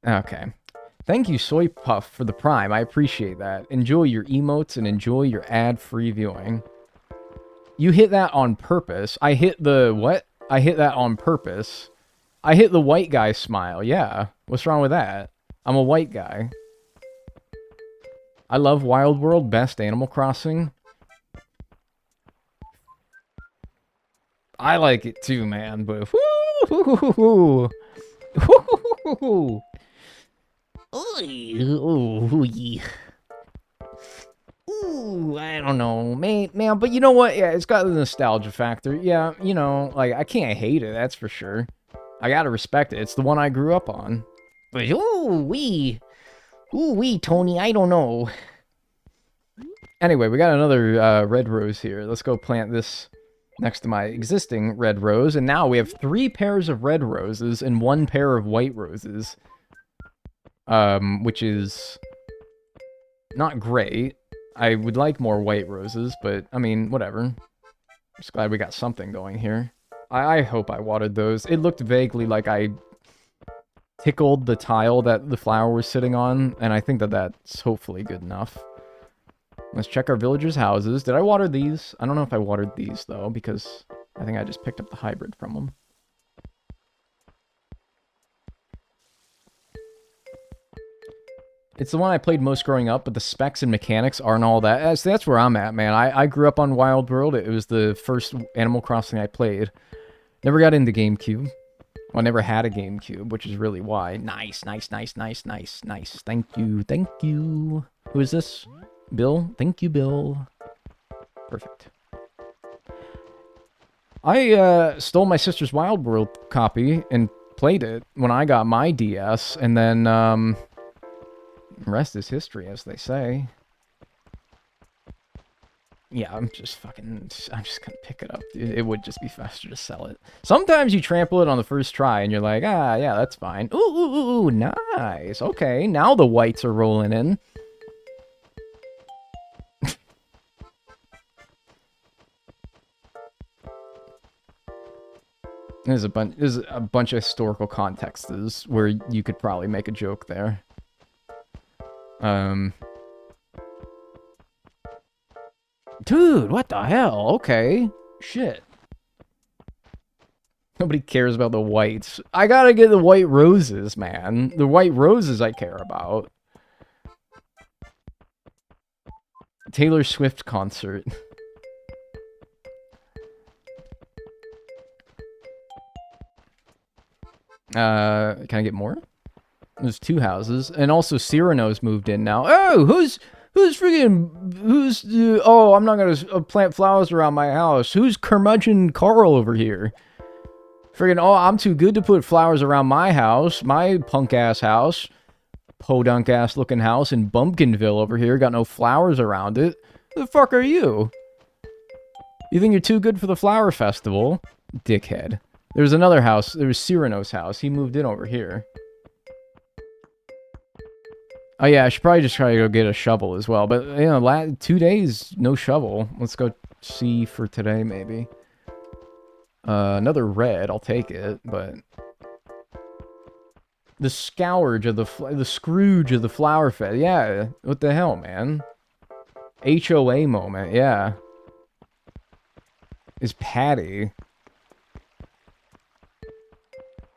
Okay. Thank you, Soy Puff, for the prime. I appreciate that. Enjoy your emotes and enjoy your ad-free viewing. You hit that on purpose. I hit the... What? I hit that on purpose. I hit the white guy smile. Yeah. What's wrong with that? I'm a white guy. I love Wild World. Best Animal Crossing. I like it too, man, but whoo, ooh, I don't know, man, but you know what? Yeah, it's got the nostalgia factor. Yeah, you know, like, I can't hate it, that's for sure. I gotta respect it. It's the one I grew up on. But ooh wee, Tony, I don't know. Anyway, we got another red rose here. Let's go plant this next to my existing red rose, and now we have 3 pairs of red roses and 1 pair of white roses. Which is not great. I would like more white roses, but, I mean, whatever. Just glad we got something going here. I hope I watered those. It looked vaguely like I tickled the tile that the flower was sitting on, and I think that that's hopefully good enough. Let's check our villagers' houses. Did I water these? I don't know if I watered these, though, because I think I just picked up the hybrid from them. It's the one I played most growing up, but the specs and mechanics aren't all that. That's where I'm at, man. I grew up on Wild World. It was the first Animal Crossing I played. Never got into GameCube. Well, I never had a GameCube, which is really why. Nice. Thank you. Who is this? Bill? Thank you, Bill. Perfect. I stole my sister's Wild World copy and played it when I got my DS, and then, rest is history, as they say. Yeah, I'm just gonna pick it up, dude. It would just be faster to sell it. Sometimes you trample it on the first try, and you're like, ah, yeah, that's fine. Ooh, nice. Okay, now the whites are rolling in. There's a bunch of historical contexts where you could probably make a joke there. Dude, what the hell? Okay. Shit. Nobody cares about the whites. I gotta get the white roses, man. The white roses I care about. Taylor Swift concert. Can I get more? There's 2 houses. And also Cyrano's moved in now. Oh, who's oh, I'm not gonna plant flowers around my house. Who's curmudgeon Carl over here? Friggin', oh, I'm too good to put flowers around my house. My punk-ass house. Podunk-ass looking house in Bumpkinville over here. Got no flowers around it. Who the fuck are you? You think you're too good for the flower festival? Dickhead. There was another house. There was Cyrano's house. He moved in over here. Oh yeah, I should probably just try to go get a shovel as well. But, you know, 2 days, no shovel. Let's go see for today, maybe. Another red, I'll take it, but... The Scourge of the Scrooge of the Flower Fest. Yeah, what the hell, man? HOA moment, yeah. Is Patty.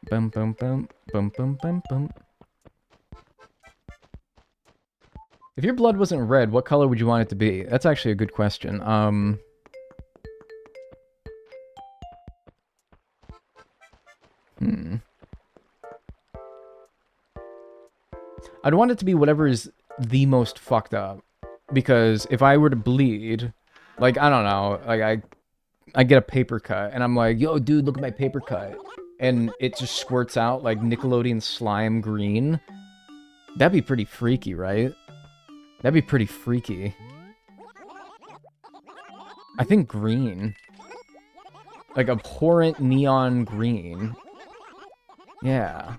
Bum bum bum bum bum bum bum. If your blood wasn't red, what color would you want it to be? That's actually a good question. I'd want it to be whatever is the most fucked up. Because if I were to bleed, like, I don't know, like, I get a paper cut, and I'm like, yo, dude, look at my paper cut. And it just squirts out, like, Nickelodeon slime green. That'd be pretty freaky, right? That'd be pretty freaky. I think green. Like, abhorrent neon green. Yeah.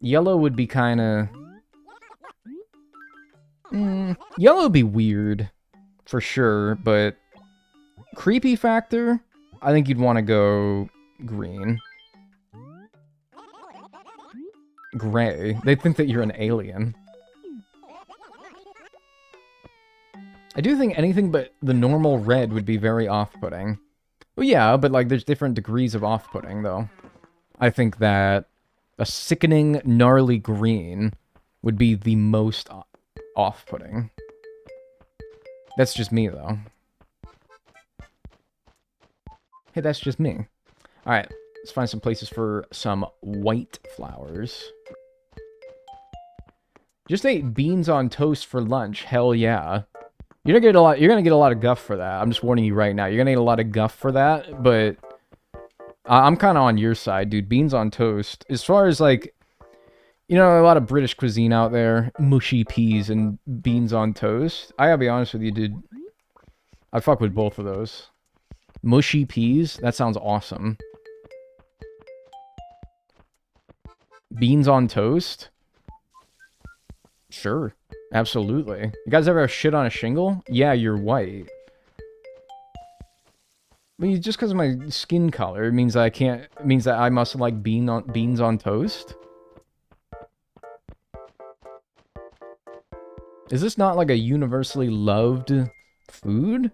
Yellow would be kinda... yellow would be weird. For sure, but... Creepy factor? I think you'd want to go... green. Gray. They think that you're an alien. I do think anything but the normal red would be very off-putting. Well, yeah, but, like, there's different degrees of off-putting, though. I think that a sickening, gnarly green would be the most off-putting. That's just me, though. Hey, that's just me. Alright, let's find some places for some white flowers. Just ate beans on toast for lunch. Hell yeah. You're gonna get a lot of guff for that. I'm just warning you right now. You're gonna get a lot of guff for that, but I'm kind of on your side, dude. Beans on toast. As far as, like, you know, a lot of British cuisine out there. Mushy peas and beans on toast. I gotta be honest with you, dude. I fuck with both of those. Mushy peas? That sounds awesome. Beans on toast? Sure. Absolutely. You guys ever have shit on a shingle? Yeah, you're white. I mean, just because of my skin color means that I can't... means that I must like beans on toast? Is this not like a universally loved food?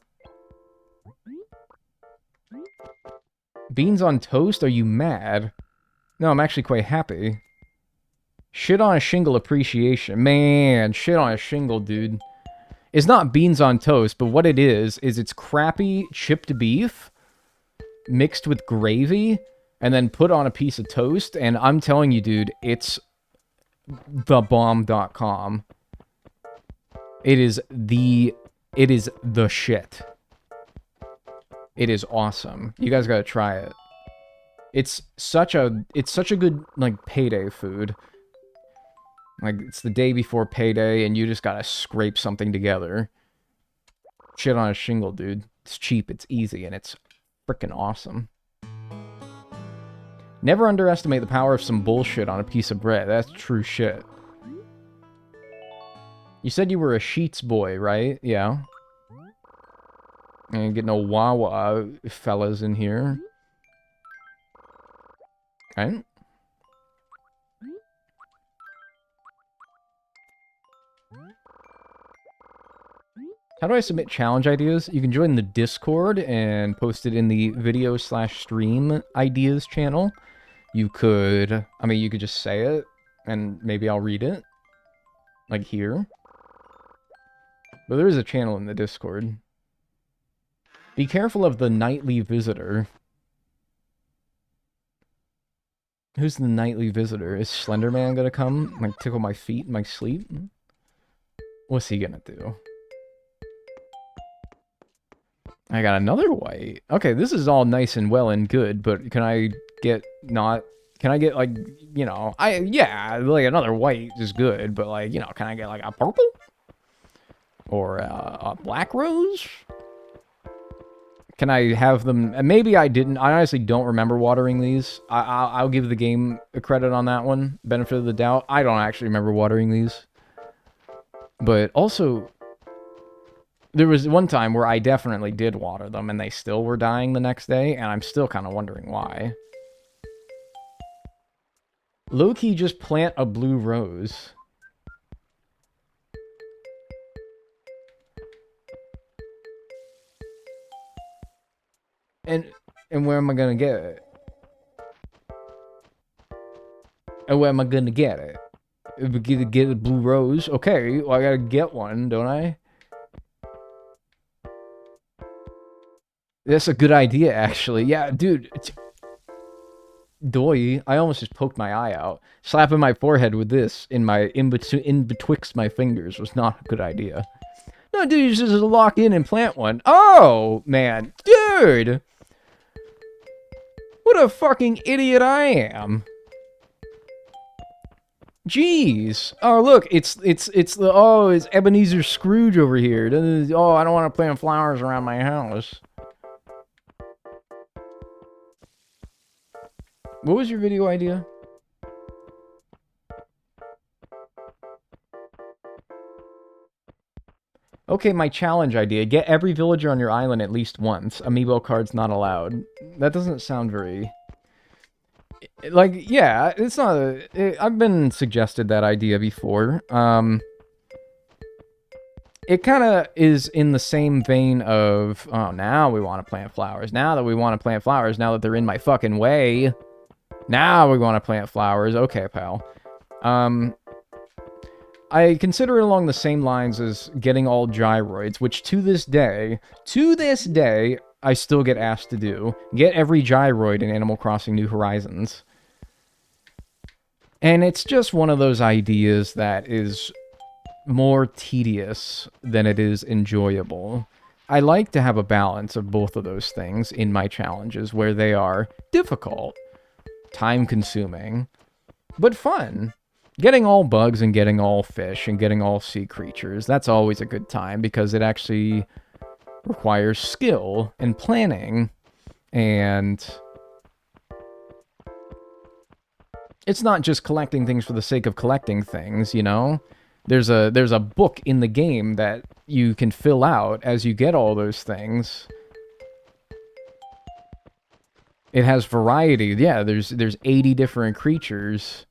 Beans on toast? Are you mad? No, I'm actually quite happy. Shit on a shingle appreciation. Man, shit on a shingle, dude. It's not beans on toast, but what it is it's crappy chipped beef mixed with gravy and then put on a piece of toast. And I'm telling you, dude, it's thebomb.com. It is the shit. It is awesome. You guys gotta try it. It's such a good, like, payday food. Like, it's the day before payday, and you just gotta scrape something together. Shit on a shingle, dude. It's cheap, it's easy, and it's freaking awesome. Never underestimate the power of some bullshit on a piece of bread. That's true shit. You said you were a Sheets boy, right? Yeah. And get no Wawa fellas in here. Okay. How do I submit challenge ideas? You can join the Discord and post it in the video/stream ideas channel. You could, I mean, you could just say it, and maybe I'll read it. Like here. But there is a channel in the Discord. Be careful of the nightly visitor. Who's the nightly visitor? Is Slenderman gonna come? Like, tickle my feet in my sleep? What's he gonna do? I got another white. Okay, this is all nice and well and good, but can I get not... Can I get, like, you know... Yeah, like, another white is good, but, like, you know, can I get, like, a purple? Or a black rose? Can I have them... Maybe I didn't. I honestly don't remember watering these. I'll give the game a credit on that one. Benefit of the doubt. I don't actually remember watering these. But also... There was one time where I definitely did water them, and they still were dying the next day, and I'm still kind of wondering why. Low-key, just plant a blue rose. And where am I gonna get it? And where am I gonna get it? If we get a blue rose, okay, well, I gotta get one, don't I? That's a good idea, actually. Yeah, dude. Doy, I almost just poked my eye out. Slapping my forehead with this in betwixt my fingers was not a good idea. No, dude, you just lock in and plant one. Oh, man. Dude! What a fucking idiot I am. Jeez. Oh, look, it's Ebenezer Scrooge over here. Oh, I don't want to plant flowers around my house. What was your video idea? Okay, my challenge idea. Get every villager on your island at least once. Amiibo cards not allowed. That doesn't sound very... Like, yeah, it's not... I've been suggested that idea before. It kind of is in the same vein of... Oh, now we want to plant flowers. Now that we want to plant flowers, now that they're in my fucking way... Now we want to plant flowers. Okay, pal. I consider it along the same lines as getting all gyroids, which to this day, I still get asked to do. Get every gyroid in Animal Crossing New Horizons. And it's just one of those ideas that is more tedious than it is enjoyable. I like to have a balance of both of those things in my challenges, where they are difficult, time-consuming, but fun. Getting all bugs and getting all fish and getting all sea creatures, that's always a good time because it actually requires skill and planning, and it's not just collecting things for the sake of collecting things, you know? There's a book in the game that you can fill out as you get all those things. It has variety. Yeah, there's 80 different creatures.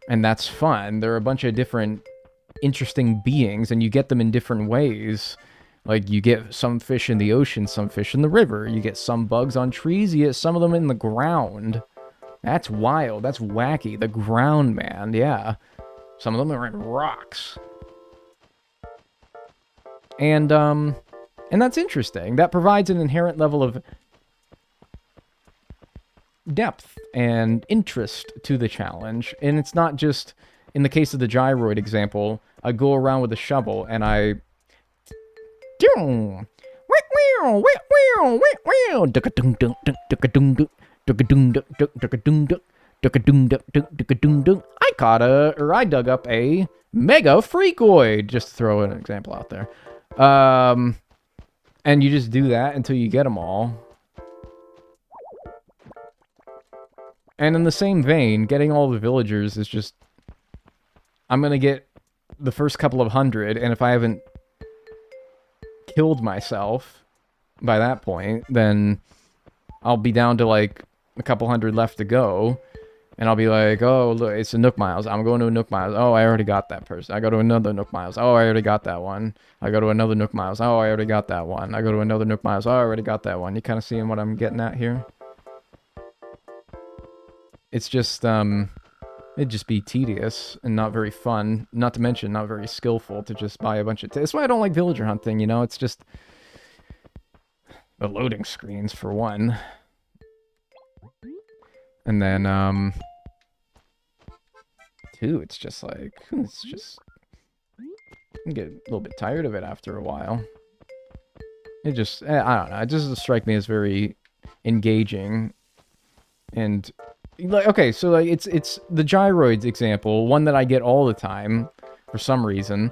And that's fun. There are a bunch of different interesting beings, and you get them in different ways. Like, you get some fish in the ocean, some fish in the river. You get some bugs on trees, you get some of them in the ground. That's wild. That's wacky. The ground, man. Yeah. Some of them are in rocks. And that's interesting. That provides an inherent level of depth and interest to the challenge, and it's not just, in the case of the gyroid example, I go around with a shovel and I I dug up a mega freakoid, just to throw an example out there, and you just do that until you get them all. And in the same vein, getting all the villagers is just... I'm gonna get the first couple of 100, and if I haven't killed myself by that point, then I'll be down to like a couple hundred left to go. And I'll be like, oh, look, it's a Nook Miles. I'm going to a Nook Miles. Oh, I already got that person. I go to another Nook Miles. Oh, I already got that one. I go to another Nook Miles. Oh, I already got that one. I go to another Nook Miles. Oh, I already got that one. You kind of seeing what I'm getting at here? It's just, it'd just be tedious and not very fun. Not to mention, not very skillful to just buy a bunch of... That's why I don't like villager hunting, you know? It's just... the loading screens, for one. And then, two, it's just like, it's just... you get a little bit tired of it after a while. It just, I don't know, it just doesn't strike me as very engaging. And, like, okay, so, like, it's the gyroids example, one that I get all the time, for some reason.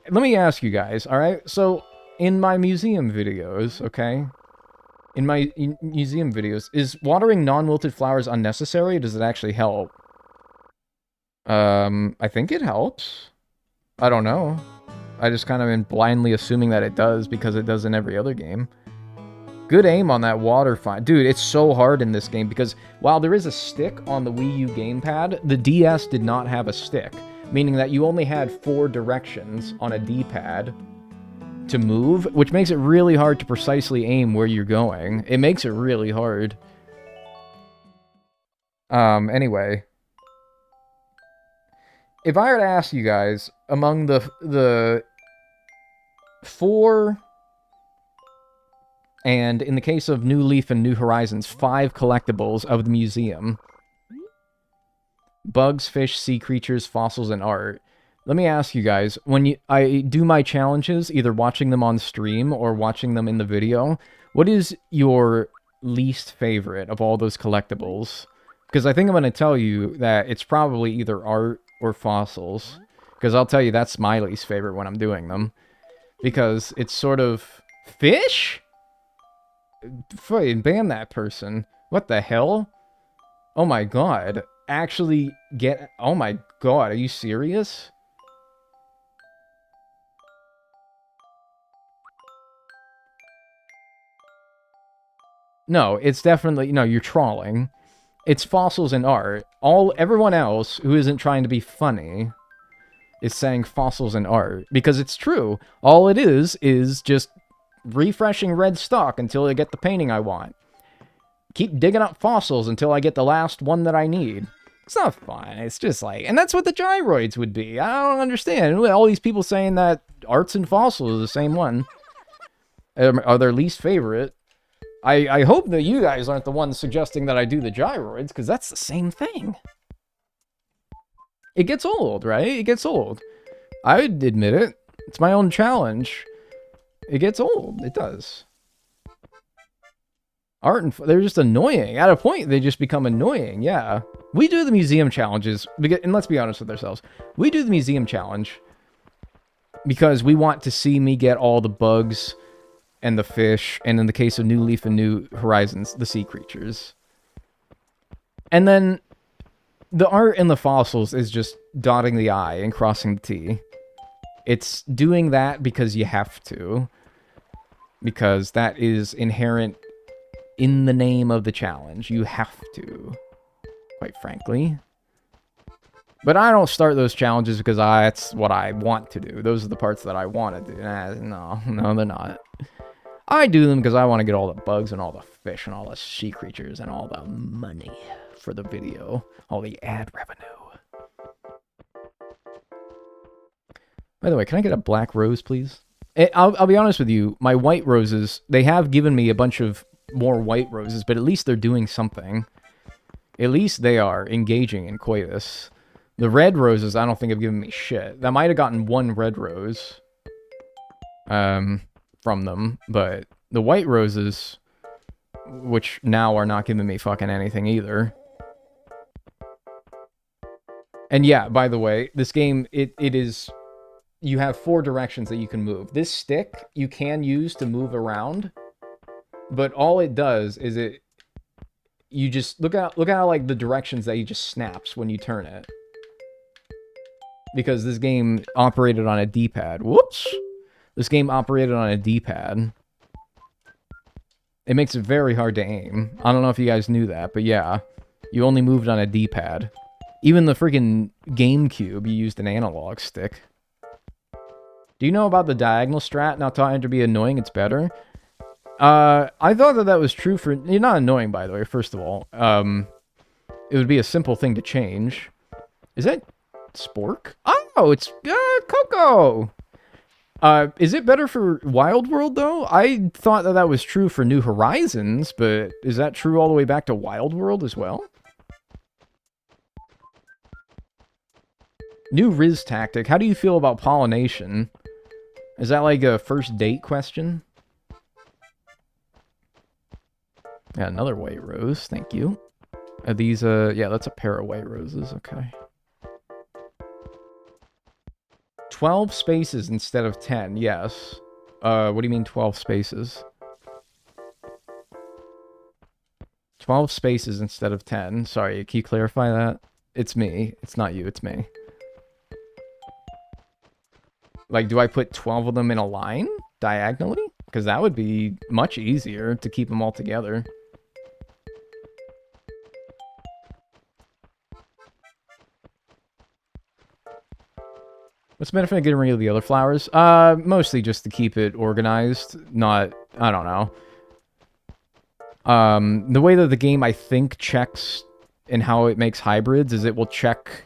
Let me ask you guys, alright? So, in my museum videos, okay? In my museum videos, is watering non-wilted flowers unnecessary, or does it actually help? I think it helps. I don't know. I just kind of am blindly assuming that it does, because it does in every other game. Good aim on that water fine. Dude, it's so hard in this game, because while there is a stick on the Wii U gamepad, the DS did not have a stick, meaning that you only had 4 directions on a D-pad to move, which makes it really hard to precisely aim where you're going. It makes it really hard. Anyway. If I were to ask you guys, among the 4, and in the case of New Leaf and New Horizons, 5 collectibles of the museum, bugs, fish, sea creatures, fossils, and art, let me ask you guys, when I do my challenges, either watching them on stream or watching them in the video, what is your least favorite of all those collectibles? Because I think I'm going to tell you that it's probably either art or fossils. Because I'll tell you that's my least favorite when I'm doing them. Because it's sort of... Fish? Fucking ban that person. What the hell? Oh my god. Actually get... Oh my god, are you serious? No, it's definitely... No, you're trawling. It's fossils and art. Everyone else who isn't trying to be funny is saying fossils and art. Because it's true. All it is just refreshing red stock until I get the painting I want. Keep digging up fossils until I get the last one that I need. It's not fun. It's just like... And that's what the gyroids would be. I don't understand. All these people saying that arts and fossils are the same one. Are their least favorite. I hope that you guys aren't the ones suggesting that I do the gyroids, because that's the same thing. It gets old, right? It gets old. I would admit it. It's my own challenge. It gets old. It does. Art and... They're just annoying. At a point, they just become annoying, yeah. We do the museum challenges, and let's be honest with ourselves. We do the museum challenge because we want to see me get all the bugs... and the fish, and in the case of New Leaf and New Horizons, the sea creatures. And then the art and the fossils is just dotting the I and crossing the T. It's doing that because you have to. Because that is inherent in the name of the challenge. You have to, quite frankly. But I don't start those challenges because that's what I want to do. Those are the parts that I want to do. No, they're not. I do them because I want to get all the bugs and all the fish and all the sea creatures and all the money for the video. All the ad revenue. By the way, can I get a black rose, please? I'll be honest with you. My white roses, they have given me a bunch of more white roses, but at least they're doing something. At least they are engaging in coitus. The red roses, I don't think have given me shit. I might have gotten 1 red rose. From them, but the white roses, which now are not giving me fucking anything either. And yeah, by the way, this game, it is, you have 4 directions that you can move. This stick you can use to move around, but all it does is you just, look at like the directions that he just snaps when you turn it. Because this game operated on a D-pad. Whoops! This game operated on a D-pad. It makes it very hard to aim. I don't know if you guys knew that, but yeah. You only moved on a D-pad. Even the freaking GameCube, you used an analog stick. Do you know about the diagonal strat? Not trying to be annoying, it's better. I thought that was true for... You're not annoying, by the way, first of all. It would be a simple thing to change. Is that Spork? Oh, it's Coco! Is it better for Wild World, though? I thought that was true for New Horizons, but is that true all the way back to Wild World as well? New Riz tactic. How do you feel about pollination? Is that like a first date question? Yeah, another white rose. Thank you. Are these, yeah, that's a pair of white roses. Okay. 12 spaces instead of 10. Yes. What do you mean 12 spaces? 12 spaces instead of 10. Sorry, can you clarify that? It's me. It's not you, it's me. Like, do I put 12 of them in a line? Diagonally? Because that would be much easier to keep them all together. What's the benefit of getting rid of the other flowers? Mostly just to keep it organized. Not, I don't know. The way that the game, I think, checks and how it makes hybrids is it will check...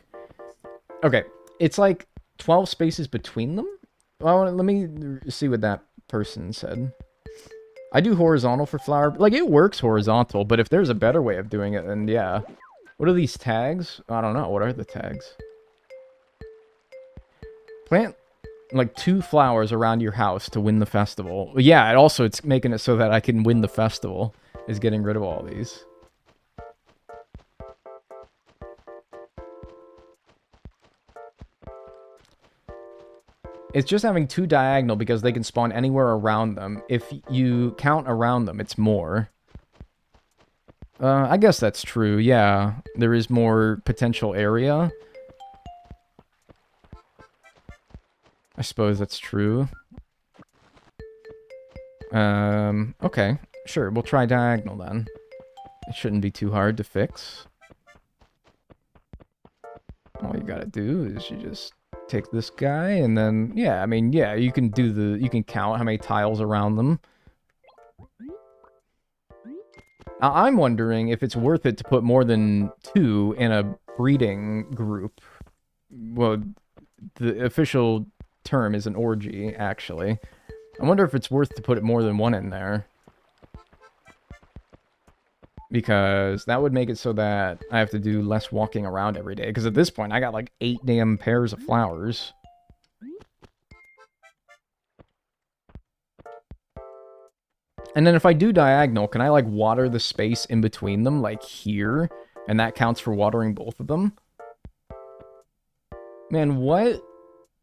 Okay, it's like 12 spaces between them? Well, let me see what that person said. I do horizontal for flower. Like, it works horizontal, but if there's a better way of doing it, then yeah. What are these tags? I don't know. What are the tags? Plant, like, 2 flowers around your house to win the festival. Yeah, it's making it so that I can win the festival, is getting rid of all these. It's just having 2 diagonal because they can spawn anywhere around them. If you count around them, it's more. I guess that's true, yeah. There is more potential area. I suppose that's true. Okay. Sure, we'll try diagonal then. It shouldn't be too hard to fix. All you gotta do is you just take this guy and then, yeah, I mean, yeah, you can count how many tiles around them. I'm wondering if it's worth it to put more than 2 in a breeding group. Well, the official term is an orgy, actually. I wonder if it's worth to put more than 1 in there. Because that would make it so that I have to do less walking around every day. Because at this point, I got like 8 damn pairs of flowers. And then if I do diagonal, can I like water the space in between them, like here? And that counts for watering both of them? Man, what?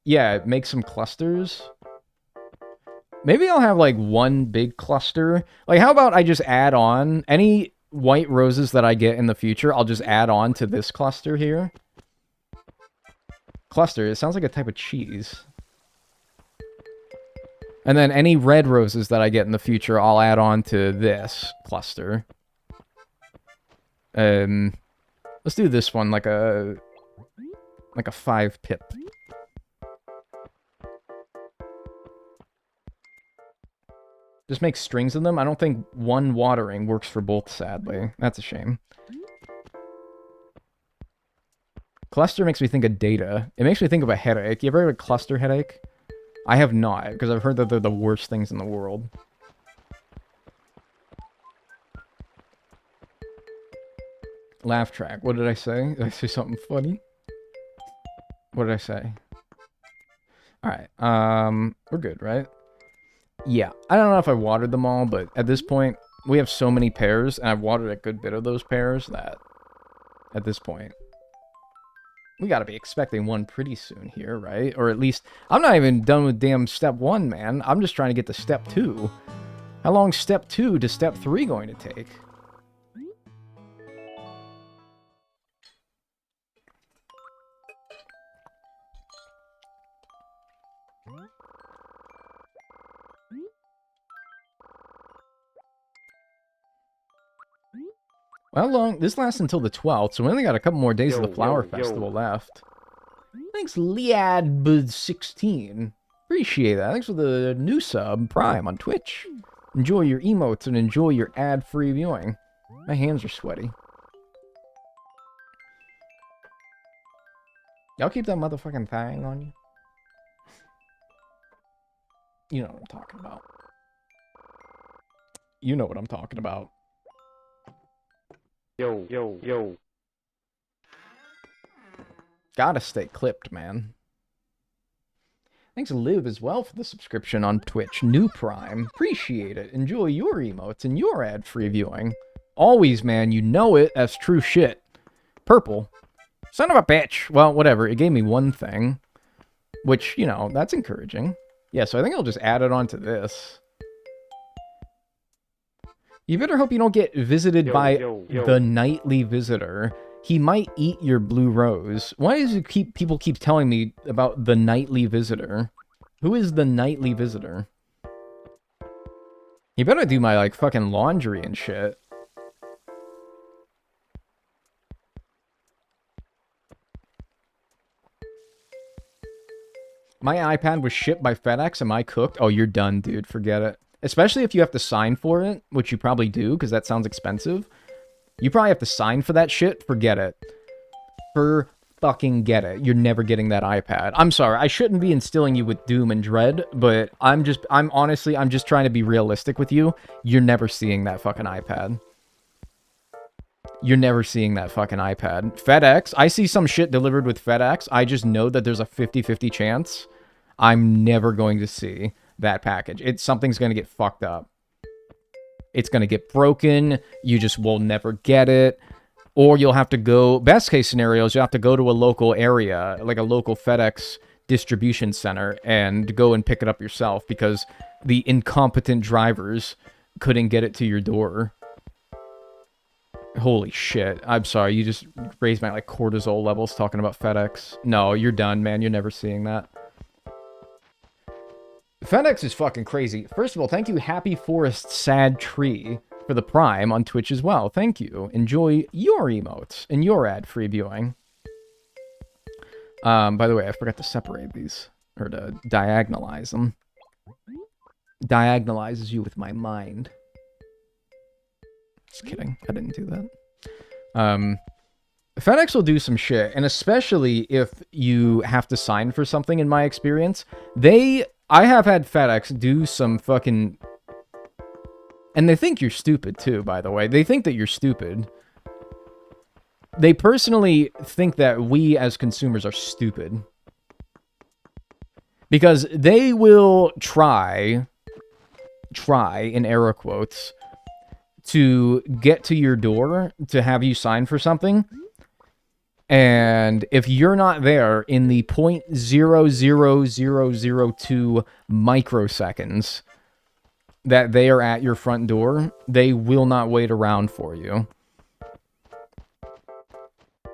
Yeah, make some clusters. Maybe I'll have like 1 big cluster. Like, how about I just add on any white roses that I get in the future, I'll just add on to this cluster here. Cluster, it sounds like a type of cheese. And then any red roses that I get in the future, I'll add on to this cluster. Let's do this one like a 5 pip. Just make strings of them. I don't think 1 watering works for both, sadly. That's a shame. Cluster makes me think of data. It makes me think of a headache. You ever heard of a cluster headache? I have not, because I've heard that they're the worst things in the world. Laugh track. What did I say? Did I say something funny? What did I say? Alright, we're good, right? Yeah, I don't know if I watered them all, but at this point, we have so many pairs, and I've watered a good bit of those pairs that, at this point, we gotta be expecting 1 pretty soon here, right? Or at least, I'm not even done with damn step 1, man. I'm just trying to get to step 2. How long is step 2 to step 3 going to take? How long? This lasts until the 12th, so we only got a couple more days of the Flower Festival left. Thanks, Liad16. Appreciate that. Thanks for the new sub, Prime, on Twitch. Enjoy your emotes and enjoy your ad-free viewing. My hands are sweaty. Y'all keep that motherfucking thing on you? You know what I'm talking about. You know what I'm talking about. Yo. Gotta stay clipped, man. Thanks, Liv, as well, for the subscription on Twitch. New Prime. Appreciate it. Enjoy your emotes and your ad-free viewing. Always, man. You know it. That's true shit. Purple. Son of a bitch. Well, whatever. It gave me one thing. Which, you know, that's encouraging. Yeah, so I think I'll just add it onto this. You better hope you don't get visited by the nightly visitor. He might eat your blue rose. Why does people keep telling me about the nightly visitor? Who is the nightly visitor? You better do my, like, fucking laundry and shit. My iPad was shipped by FedEx. Am I cooked? Oh, you're done, dude. Forget it. Especially if you have to sign for it, which you probably do, because that sounds expensive. You probably have to sign for that shit. Forget it. Fucking get it. You're never getting that iPad. I'm sorry. I shouldn't be instilling you with doom and dread, but I'm just trying to be realistic with you. You're never seeing that fucking iPad. You're never seeing that fucking iPad. FedEx. I see some shit delivered with FedEx. I just know that there's a 50-50 chance I'm never going to see that package. Something's going to get fucked up. It's going to get broken. You just will never get it. Or you'll have to go, best case scenarios, you'll have to go to a local area, like a local FedEx distribution center, and go and pick it up yourself because the incompetent drivers couldn't get it to your door. Holy shit. I'm sorry, you just raised my, like, cortisol levels talking about FedEx. No, you're done, man. You're never seeing that. FedEx is fucking crazy. First of all, thank you, Happy Forest Sad Tree, for the Prime on Twitch as well. Thank you. Enjoy your emotes and your ad-free viewing. By the way, I forgot to separate these, or to diagonalize them. Diagonalizes you with my mind. Just kidding. I didn't do that. FedEx will do some shit, and especially if you have to sign for something, in my experience. I have had FedEx do some fucking... And they think you're stupid, too, by the way. They think that you're stupid. They personally think that we, as consumers, are stupid. Because they will try, in air quotes, to get to your door to have you sign for something. And if you're not there in the 0.00002 microseconds that they are at your front door, they will not wait around for you.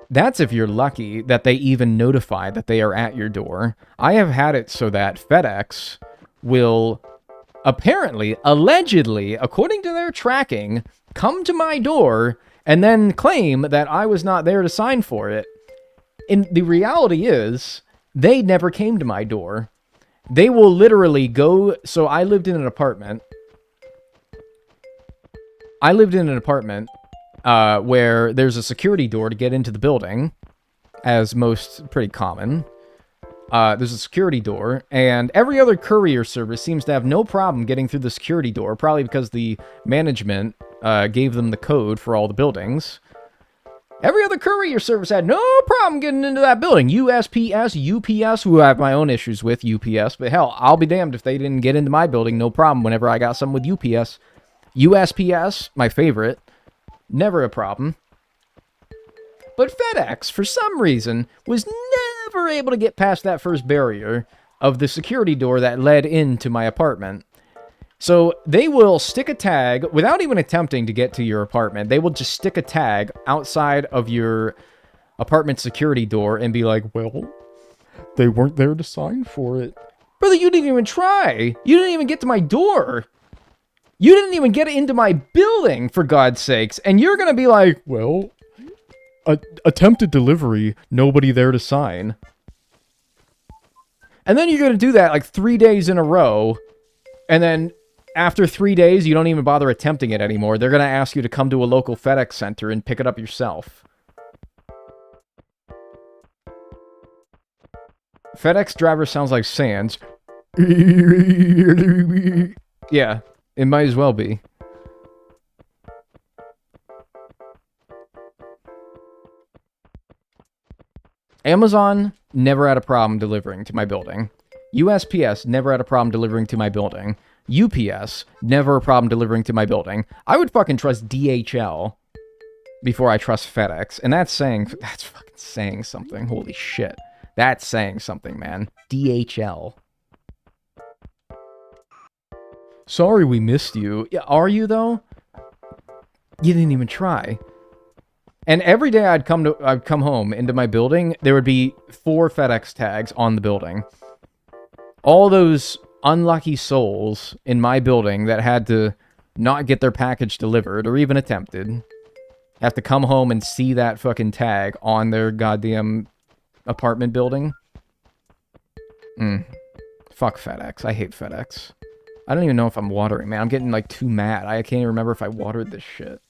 That's if you're lucky that they even notify that they are at your door. I have had it so that FedEx will apparently, allegedly, according to their tracking, come to my door and then claim that I was not there to sign for it. And the reality is, they never came to my door. They will literally go... So I lived in an apartment. Where there's a security door to get into the building, as pretty common. There's a security door, and every other courier service seems to have no problem getting through the security door, probably because the management gave them the code for all the buildings. Every other courier service had no problem getting into that building. USPS, UPS, who I have my own issues with, UPS, but hell, I'll be damned if they didn't get into my building, no problem, whenever I got something with UPS. USPS, my favorite, never a problem. But FedEx, for some reason, was never able to get past that first barrier of the security door that led into my apartment. So they will stick a tag, without even attempting to get to your apartment, they will just stick a tag outside of your apartment security door and be like, well, they weren't there to sign for it. Brother, you didn't even try. You didn't even get to my door. You didn't even get into my building, for God's sakes. And you're going to be like, well, attempted delivery, nobody there to sign. And then you're going to do that like 3 days in a row. And then after 3 days, you don't even bother attempting it anymore. They're going to ask you to come to a local FedEx center and pick it up yourself. FedEx driver sounds like Sans. Yeah, it might as well be. Amazon never had a problem delivering to my building. USPS never had a problem delivering to my building. UPS never a problem delivering to my building. I would fucking trust DHL before I trust FedEx, and that's fucking saying something. Holy shit. That's saying something, man. DHL. Sorry we missed you. Yeah, are you, though? You didn't even try. And every day I'd come home into my building, there would be 4 FedEx tags on the building. All those unlucky souls in my building that had to not get their package delivered, or even attempted, have to come home and see that fucking tag on their goddamn apartment building. Fuck FedEx. I hate FedEx. I don't even know if I'm watering, man. I'm getting, like, too mad. I can't even remember if I watered this shit.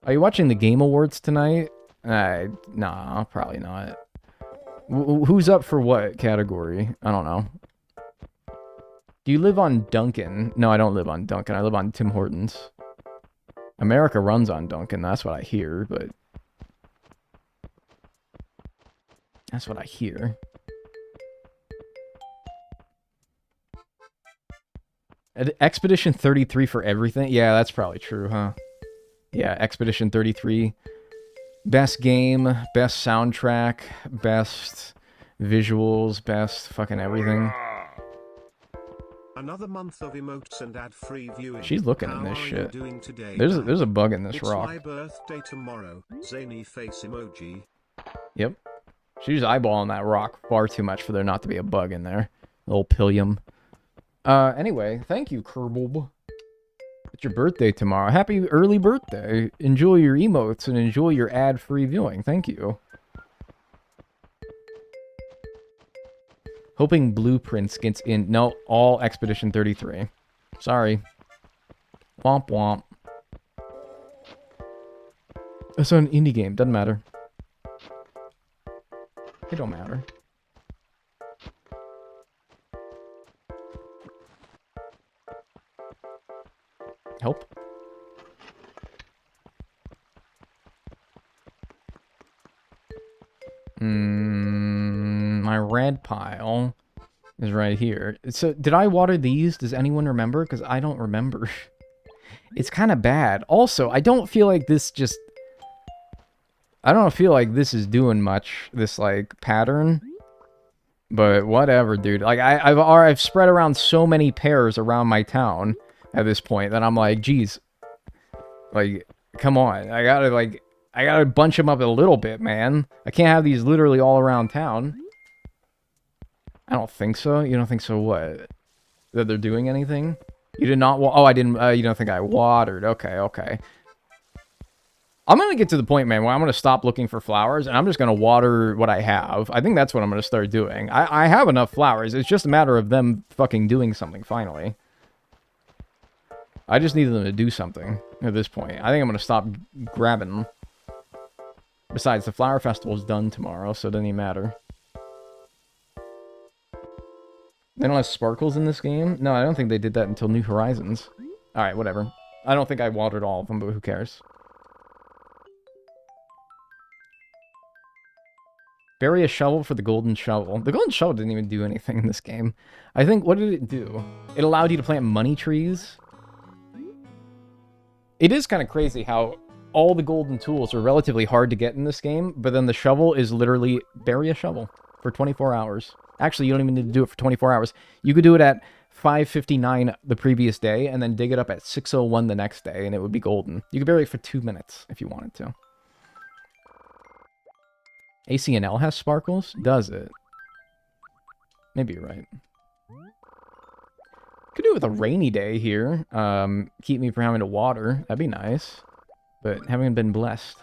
Are you watching the Game Awards tonight? Nah, probably not. Who's up for what category? I don't know. Do you live on Dunkin'? No, I don't live on Dunkin'. I live on Tim Hortons. America runs on Dunkin'. That's what I hear, but... That's what I hear. Expedition 33 for everything? Yeah, that's probably true, huh? Yeah, Expedition 33. Best game, best soundtrack, best visuals, best fucking everything. Another month of emotes and ad-free viewing. She's looking in How this are shit. you doing today, There's a bug in this it's rock. my birthday tomorrow. Zany face emoji. Yep. She's eyeballing that rock far too much for there not to be a bug in there. Little pillium. Anyway, thank you, Kerbal. It's your birthday tomorrow. Happy early birthday. Enjoy your emotes and enjoy your ad-free viewing. Thank you. Hoping Blueprints gets in. No, all Expedition 33. Sorry. Womp womp. It's an indie game. Doesn't matter. It don't matter. Help. My red pile is right here. So, did I water these? Does anyone remember? Because I don't remember. It's kind of bad. Also, I don't feel like this just... I don't feel like this is doing much, this, like, pattern. But whatever, dude. Like, I've spread around so many pairs around my town at this point that I'm like, geez. Like, come on. I gotta bunch them up a little bit, man. I can't have these literally all around town. I don't think so. You don't think so what? That they're doing anything? You did not oh, I didn't, you don't think I watered. Okay, okay. I'm gonna get to the point, man, where I'm gonna stop looking for flowers, and I'm just gonna water what I have. I think that's what I'm gonna start doing. I have enough flowers. It's just a matter of them fucking doing something, finally. I just need them to do something at this point. I think I'm gonna stop grabbing them. Besides, the flower festival's done tomorrow, so it doesn't even matter. They don't have sparkles in this game? No, I don't think they did that until New Horizons. Alright, whatever. I don't think I watered all of them, but who cares? Bury a shovel for the golden shovel. The golden shovel didn't even do anything in this game. I think, what did it do? It allowed you to plant money trees. It is kind of crazy how all the golden tools are relatively hard to get in this game, but then the shovel is literally bury a shovel for 24 hours. Actually, you don't even need to do it for 24 hours. You could do it at 5:59 the previous day, and then dig it up at 6:01 the next day, and it would be golden. You could bury it for 2 minutes if you wanted to. ACNL has sparkles? Does it? Maybe you're right. Could do it with a rainy day here. Keep me from having to water. That'd be nice. But haven't been blessed.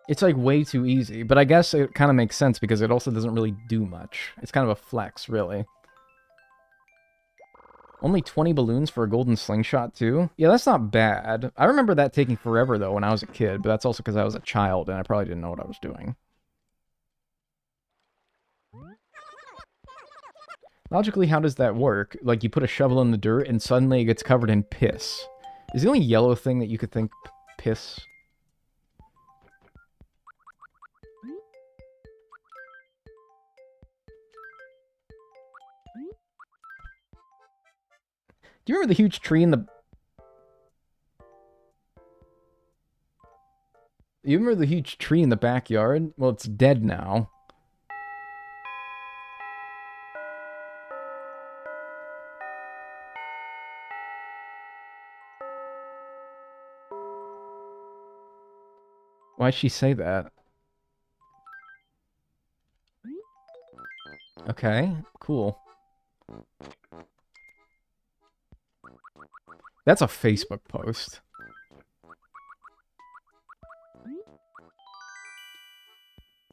It's like way too easy. But I guess it kind of makes sense because it also doesn't really do much. It's kind of a flex, really. Only 20 balloons for a golden slingshot, too? Yeah, that's not bad. I remember that taking forever, though, when I was a kid. But that's also because I was a child and I probably didn't know what I was doing. Logically, how does that work? Like, you put a shovel in the dirt and suddenly it gets covered in piss. Is the only yellow thing that you could think piss? Do you remember the huge tree in the... You remember the huge tree in the backyard? Well, it's dead now. Why'd she say that? Okay, cool. That's a Facebook post.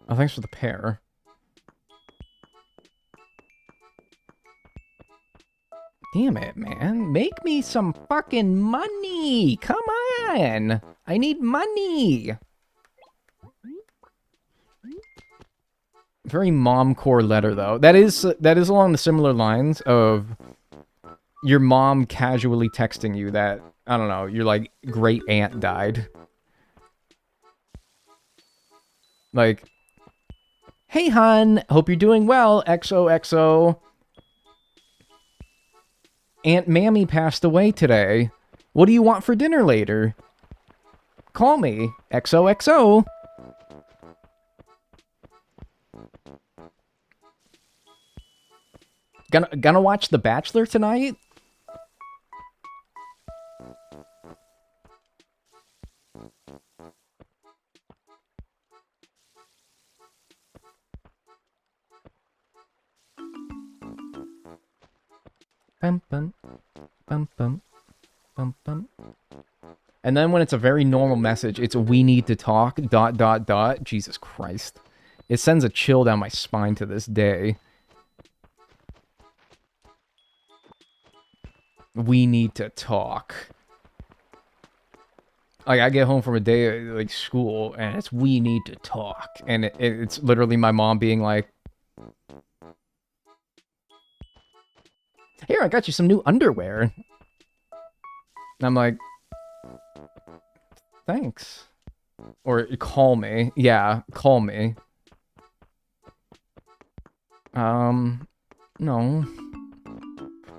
Oh, thanks for the pear. Damn it, man. Make me some fucking money! Come on! I need money! Very mom-core letter, though. That is along the similar lines of your mom casually texting you that, I don't know, your, like, great aunt died. Like, hey, hun, hope you're doing well, XOXO. Aunt Mammy passed away today. What do you want for dinner later? Call me, XOXO. Gonna watch The Bachelor tonight? Bum bum bum bum bum bum. And then when it's a very normal message, it's we need to talk, ... Jesus Christ. It sends a chill down my spine to this day. We need to talk. Like, I get home from a day of, like, school, and it's we need to talk. And it's literally my mom being like, here, I got you some new underwear. And I'm like, thanks. Or call me. Yeah, call me. No.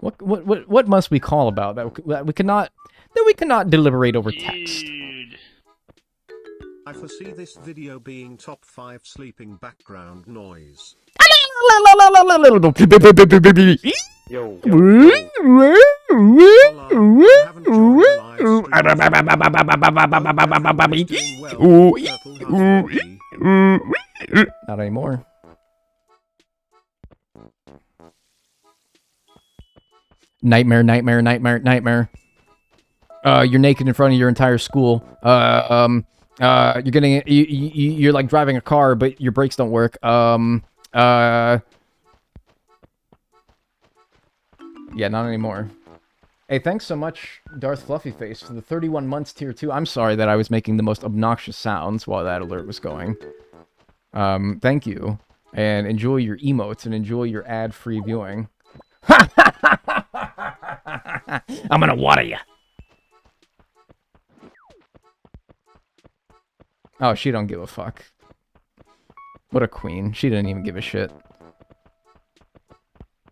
What must we call about that we cannot deliberate over text? Dude. I foresee this video being top 5 sleeping background noise. Yo. Holla, I haven't joined the live stream. Well, Purple has rookie. Not anymore. Nightmare, nightmare, nightmare, nightmare. You're naked in front of your entire school. You're getting you're like driving a car, but your brakes don't work. Yeah, not anymore. Hey, thanks so much, Darth Fluffyface, for the 31 months tier 2. I'm sorry that I was making the most obnoxious sounds while that alert was going. Thank you. And enjoy your emotes and enjoy your ad-free viewing. I'm gonna water you. Oh, she don't give a fuck. What a queen. She didn't even give a shit.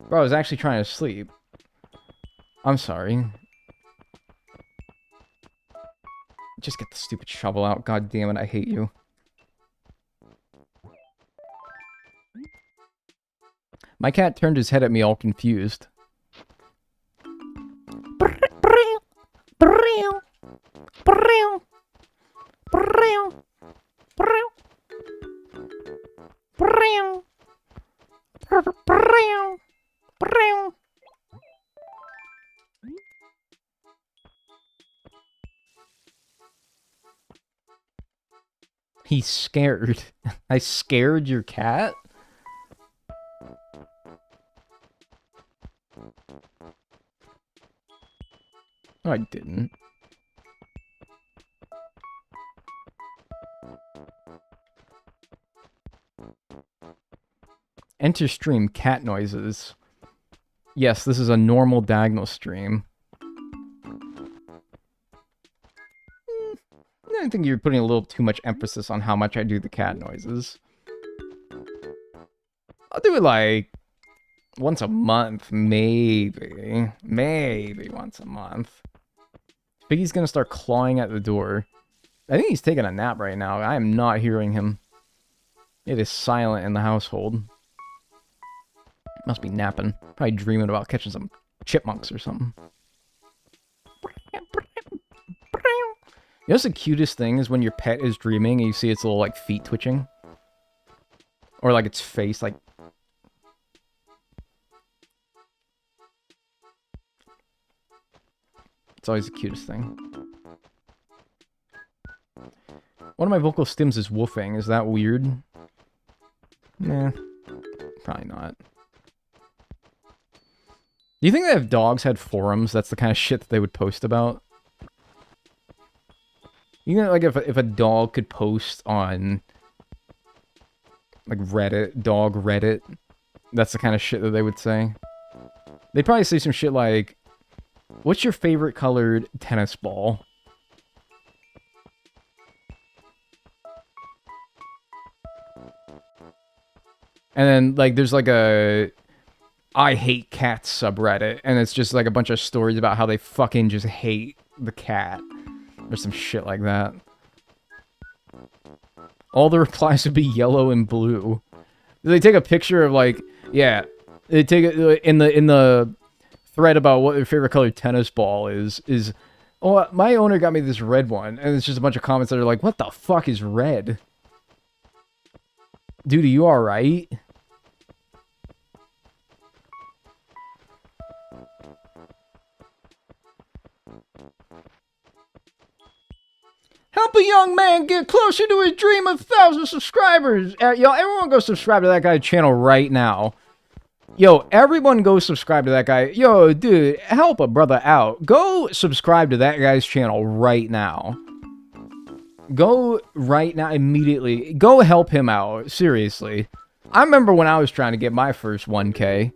Bro, I was actually trying to sleep. I'm sorry. Just get the stupid shovel out. God damn it, I hate you. My cat turned his head at me all confused. He's scared. I scared your cat? No, I didn't. Enter stream cat noises. Yes, this is a normal Dagnel stream. I think you're putting a little too much emphasis on how much I do the cat noises. I'll do it like once a month, maybe. Maybe once a month. Piggy's gonna start clawing at the door. I think he's taking a nap right now. I am not hearing him. It is silent in the household. Must be napping. Probably dreaming about catching some chipmunks or something. You know what's the cutest thing is when your pet is dreaming and you see its little, like, feet twitching? Or, like, its face, like... It's always the cutest thing. One of my vocal stims is woofing. Is that weird? Nah. Probably not. Do you think that if dogs had forums, that's the kind of shit that they would post about? You know, like, if a dog could post on, like, Reddit, dog Reddit, that's the kind of shit that they would say. They'd probably say some shit like, what's your favorite colored tennis ball? And then, like, there's, like, a I hate cats subreddit, and it's just, like, a bunch of stories about how they fucking just hate the cat. Or some shit like that. All the replies would be yellow and blue. They take a picture of, like, yeah, they take it in the thread about what their favorite colored tennis ball is, oh, my owner got me this red one, and it's just a bunch of comments that are like, what the fuck is red? Dude, are you alright? Help a young man get closer to his dream of 1,000 subscribers. Yo, everyone go subscribe to that guy's channel right now. Yo, everyone go subscribe to that guy. Yo, dude, help a brother out. Go subscribe to that guy's channel right now. Go right now, immediately. Go help him out. Seriously. I remember when I was trying to get my first 1K.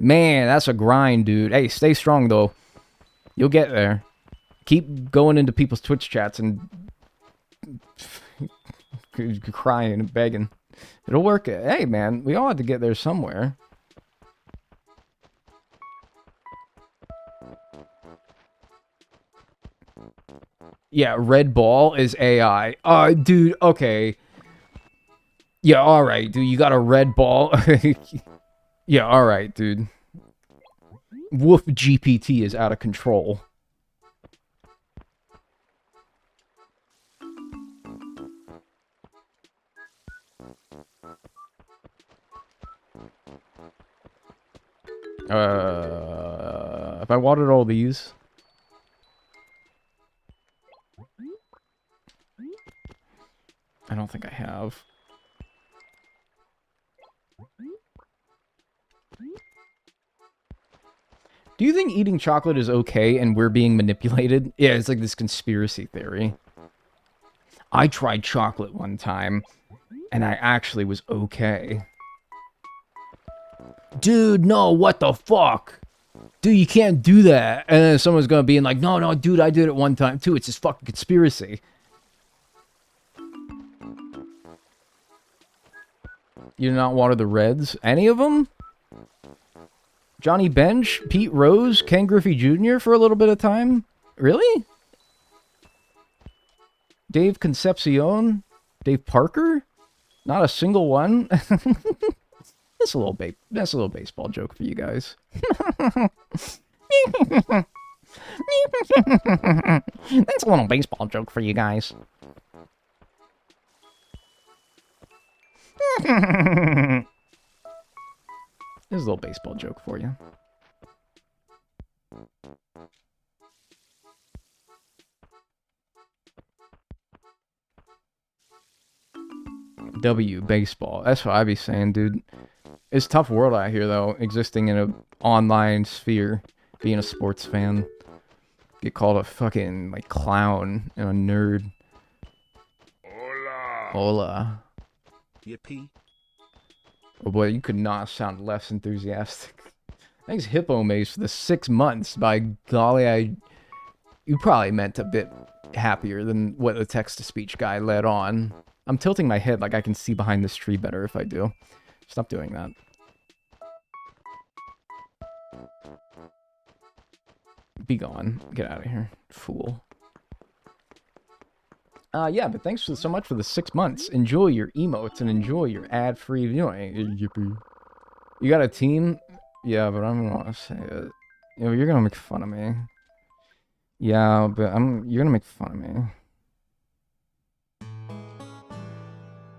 Man, that's a grind, dude. Hey, stay strong, though. You'll get there. Keep going into people's Twitch chats and crying and begging. It'll work. Hey, man, we all had to get there somewhere. Yeah, red ball is AI. Dude, okay. Yeah, alright, dude, you got a red ball. Yeah, alright, dude. Woof GPT is out of control. If I watered all these... I don't think I have. Do you think eating chocolate is okay and we're being manipulated? Yeah, it's like this conspiracy theory. I tried chocolate one time, and I actually was okay. Dude, no, what the fuck? Dude, you can't do that. And then someone's gonna be like, no, dude, I did it one time too. It's this fucking conspiracy. You did not water the Reds? Any of them? Johnny Bench, Pete Rose, Ken Griffey Jr. for a little bit of time? Really? Dave Concepcion? Dave Parker? Not a single one? That's a little baseball joke for you guys. That's a little baseball joke for you guys. There's a little baseball joke for you. W, baseball. That's what I be saying, dude. It's a tough world out here, though, existing in an online sphere, being a sports fan. Get called a fucking, like, clown and a nerd. Hola. Hola. Yippee. Oh boy, you could not sound less enthusiastic. Thanks, Hippo Maze, for the 6 months. By golly, you probably meant a bit happier than what the text-to-speech guy led on. I'm tilting my head like I can see behind this tree better if I do. Stop doing that. Be gone. Get out of here, fool. Yeah, but thanks so much for the 6 months. Enjoy your emotes and enjoy your ad-free viewing. Yippee. You got a team? Yeah, but I'm gonna say it. You know, you're gonna make fun of me. Yeah, but you're gonna make fun of me.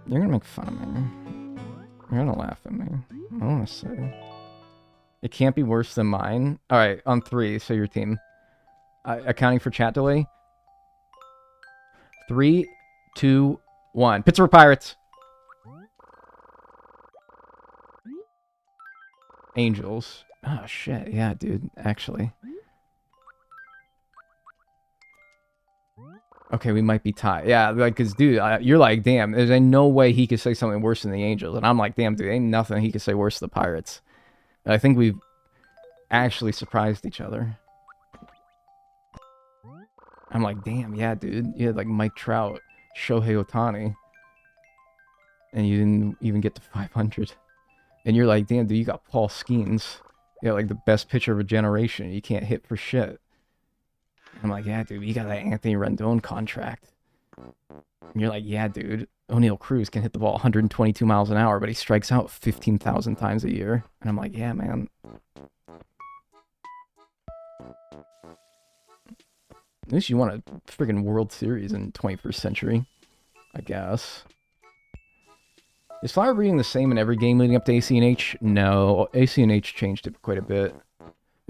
You're gonna make fun of me. You're gonna laugh at me. I wanna say. It can't be worse than mine. Alright, on 3, so your team. Accounting for chat delay. 3, 2, 1. Pittsburgh Pirates. Angels. Oh, shit. Yeah, dude. Actually. Okay, we might be tied. Yeah, like, because, dude, you're like, damn, there's no way he could say something worse than the Angels. And I'm like, damn, dude, ain't nothing he could say worse than the Pirates. And I think we've actually surprised each other. I'm like, damn, yeah, dude. You had, like, Mike Trout, Shohei Ohtani. And you didn't even get to 500. And you're like, damn, dude, you got Paul Skeens. You got, like, the best pitcher of a generation. You can't hit for shit. I'm like, yeah, dude, you got that Anthony Rendon contract. And you're like, yeah, dude, O'Neal Cruz can hit the ball 122 miles an hour, but he strikes out 15,000 times a year. And I'm like, yeah, man. At least you won a friggin' World Series in 21st century, I guess. Is flower breeding the same in every game leading up to ACNH? No, ACNH changed it quite a bit.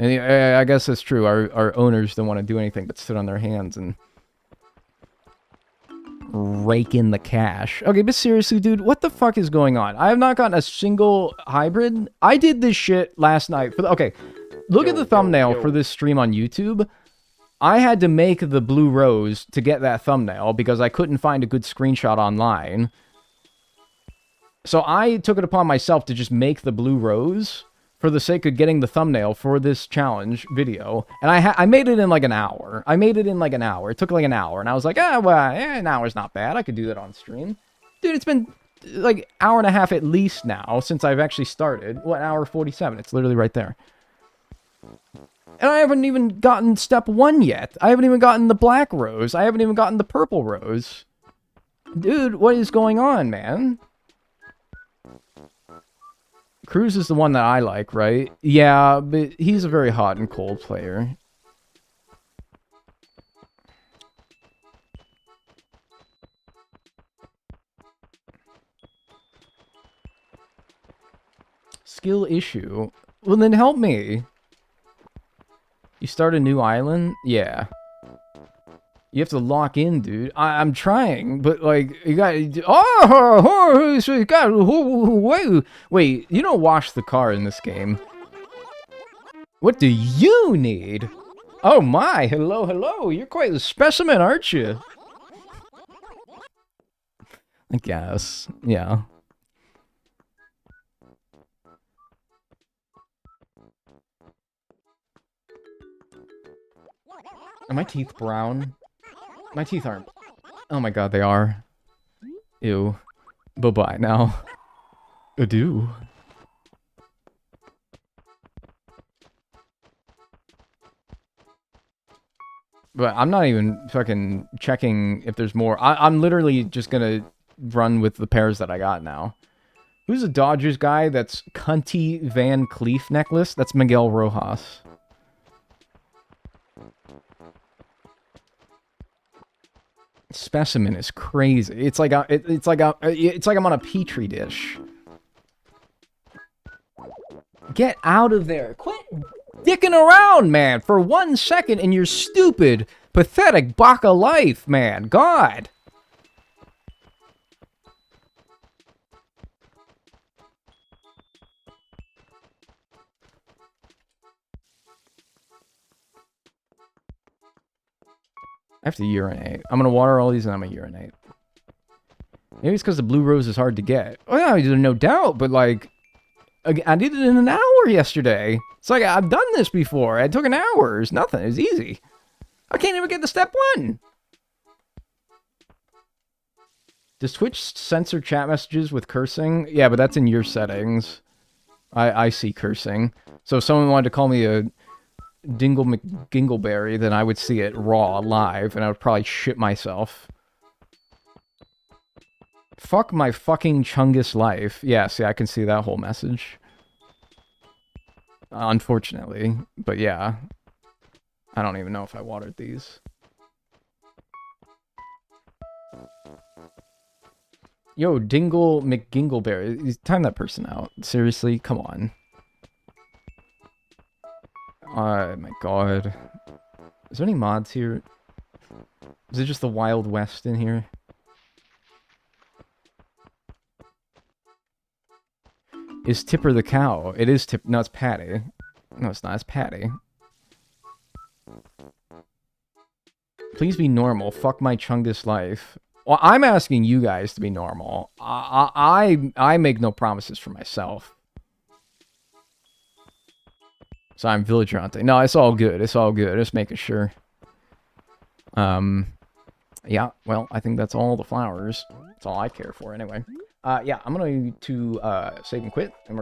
And I guess that's true. Our owners don't want to do anything but sit on their hands and rake in the cash. Okay, but seriously, dude, what the fuck is going on? I have not gotten a single hybrid. I did this shit last night. Okay, look at the thumbnail for this stream on YouTube. I had to make the blue rose to get that thumbnail because I couldn't find a good screenshot online. So I took it upon myself to just make the blue rose for the sake of getting the thumbnail for this challenge video. And I made it in like an hour. It took like an hour. And I was like, an hour's not bad. I could do that on stream. Dude, it's been like hour and a half at least now since I've actually started. What, hour 47? It's literally right there. And I haven't even gotten step 1 yet. I haven't even gotten the black rose. I haven't even gotten the purple rose. Dude, what is going on, man? Cruz is the one that I like, right? Yeah, but he's a very hot and cold player. Skill issue. Well, then help me. You start a new island? Yeah. You have to lock in, dude. I'm trying, but like, you got... Wait, you don't wash the car in this game. What do you need? Oh my, hello. You're quite a specimen, aren't you? I guess, yeah. Are my teeth brown? My teeth aren't. Oh my god, they are. Ew. Bye-bye now. Adieu. But I'm not even fucking checking if there's more. I'm literally just gonna run with the pairs that I got now. Who's a Dodgers guy that's Cunty Van Cleef necklace? That's Miguel Rojas. Specimen is crazy. It's like I'm on a petri dish. Get out of there. Quit dicking around, man, for 1 second in your stupid, pathetic baka life, man. God. I have to urinate. I'm gonna water all these and I'm gonna urinate. Maybe it's because the blue rose is hard to get. Oh yeah, no doubt, but like, I did it in an hour yesterday. It's like, I've done this before. It took an hour. It's nothing. It was easy. I can't even get to step 1. Does Twitch censor chat messages with cursing? Yeah, but that's in your settings. I see cursing. So if someone wanted to call me a Dingle McGingleberry, then I would see it raw, live, and I would probably shit myself. Fuck my fucking Chungus life. Yeah, see, I can see that whole message. Unfortunately. But yeah. I don't even know if I watered these. Yo, Dingle McGingleberry. Time that person out. Seriously? Come on. Oh my god. Is there any mods here? Is it just the Wild West in here? Is Tipper the cow? It is Tip. No, it's Patty. No, it's not. It's Patty. Please be normal. Fuck my Chungus life. Well, I'm asking you guys to be normal. I make no promises for myself. So I'm Villagerante. No, it's all good. It's all good. Just making sure. Yeah, well, I think that's all the flowers. That's all I care for anyway. Yeah, I'm going to save and quit, and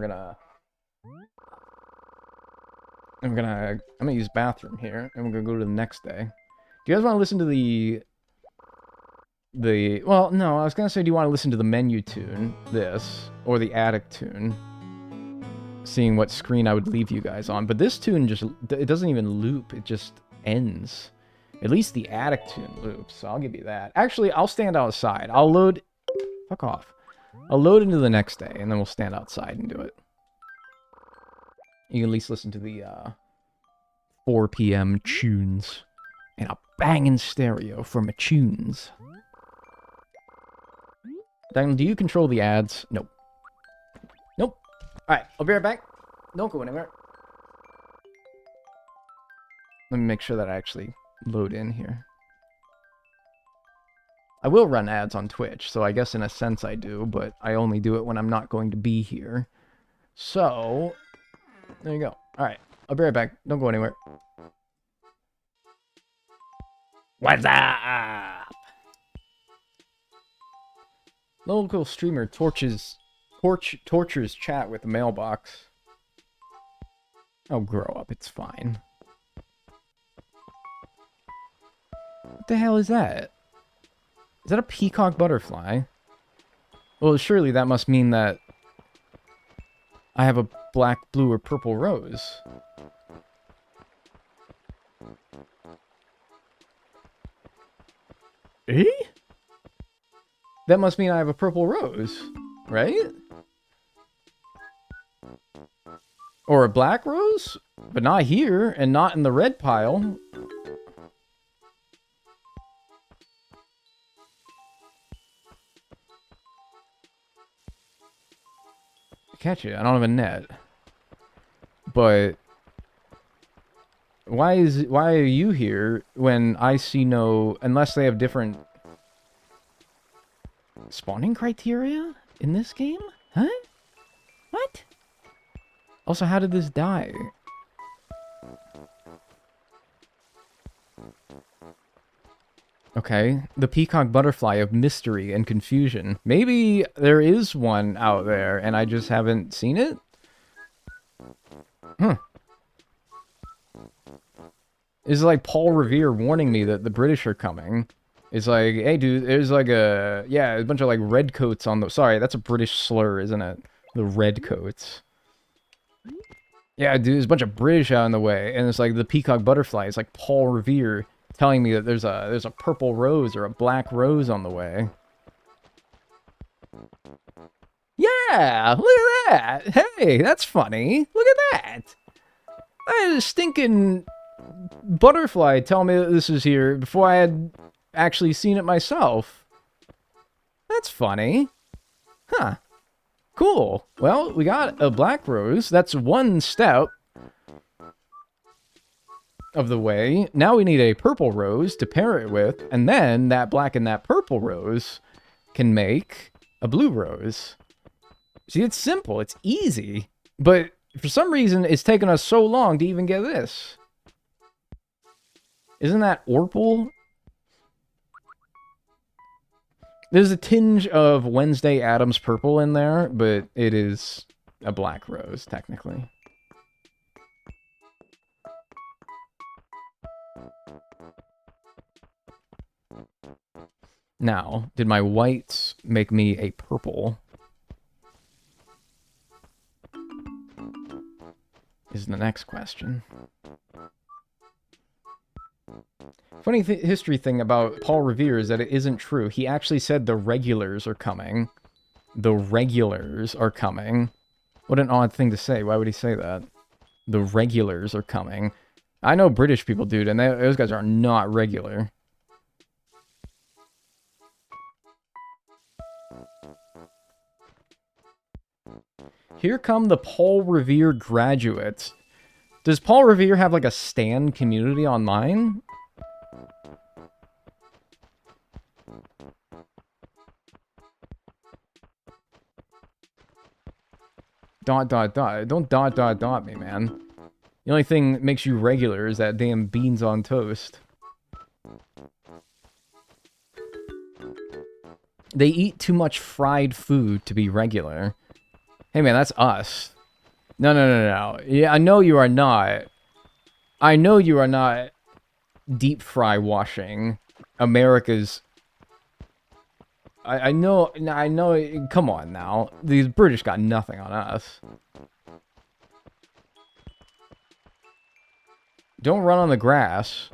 I'm gonna use bathroom here, and we're gonna go to the next day. Do you guys want to listen to well, no, I was gonna say, do you want to listen to the menu tune, this, or the attic tune? Seeing what screen I would leave you guys on, but this tune it doesn't even loop, it just ends. At least the attic tune loops, so I'll give you that. Actually, I'll stand outside. I'll load... Fuck off. I'll load into the next day, and then we'll stand outside and do it. You can at least listen to the 4 p.m. tunes. And a banging stereo for my tunes. Dagnel, do you control the ads? Nope. Nope. Alright, I'll be right back. Don't go anywhere. Let me make sure that I actually load in here. I will run ads on Twitch, so I guess in a sense I do, but I only do it when I'm not going to be here. So, there you go. Alright, I'll be right back. Don't go anywhere. What's up? Local streamer tortures chat with the mailbox. Oh, grow up. It's fine. What the hell is that? Is that a peacock butterfly? Well, surely that must mean that I have a black, blue, or purple rose. Eh? That must mean I have a purple rose, right? Or a black rose? But not here, and not in the red pile. Catch it. I don't have a net. But why are you here when I see no, unless they have different spawning criteria in this game? Huh? What? Also, how did this die? Okay, the peacock butterfly of mystery and confusion. Maybe there is one out there and I just haven't seen it? Huh. It's like Paul Revere warning me that the British are coming. It's like, hey dude, there's like a bunch of like redcoats on the... Sorry, that's a British slur, isn't it? The redcoats. Yeah, dude, there's a bunch of British out in the way, and it's like the peacock butterfly. It's like Paul Revere telling me that there's a purple rose or a black rose on the way. Yeah, look at that. Hey, that's funny. Look at that. I had a stinking butterfly tell me that this is here before I had actually seen it myself. That's funny. Huh. Cool. Well, we got a black rose. That's one step of the way. Now we need a purple rose to pair it with, and then that black and that purple rose can make a blue rose. See, it's simple. It's easy. But for some reason, it's taken us so long to even get this. Isn't that Orpal? There's a tinge of Wednesday Addams purple in there, but it is a black rose, technically. Now, did my whites make me a purple? Is the next question. Funny history thing about Paul Revere is that it isn't true. He actually said the regulars are coming. The regulars are coming. What an odd thing to say. Why would he say that? The regulars are coming. I know British people, dude, and those guys are not regular. Here come the Paul Revere graduates. Does Paul Revere have like a stan community online? Dot, dot, dot. Don't dot, dot, dot me, man. The only thing that makes you regular is that damn beans on toast. They eat too much fried food to be regular. Hey, man, that's us. No, no, no, no. Yeah, I know you are not. I know you are not deep fry washing America's... I know, come on now. These British got nothing on us. Don't run on the grass.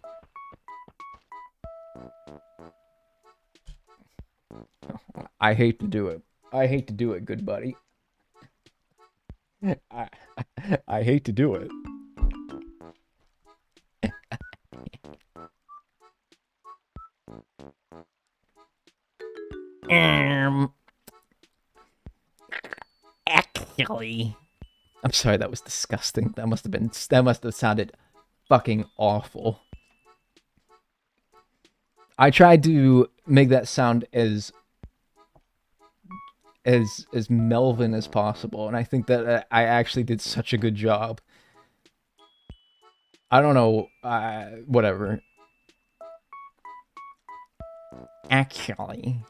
I hate to do it. I hate to do it, good buddy. I hate to do it. Actually, I'm sorry, that was disgusting. That must have sounded fucking awful. I tried to make that sound as Melvin as possible, and I think that I actually did such a good job. I don't know, whatever. actually,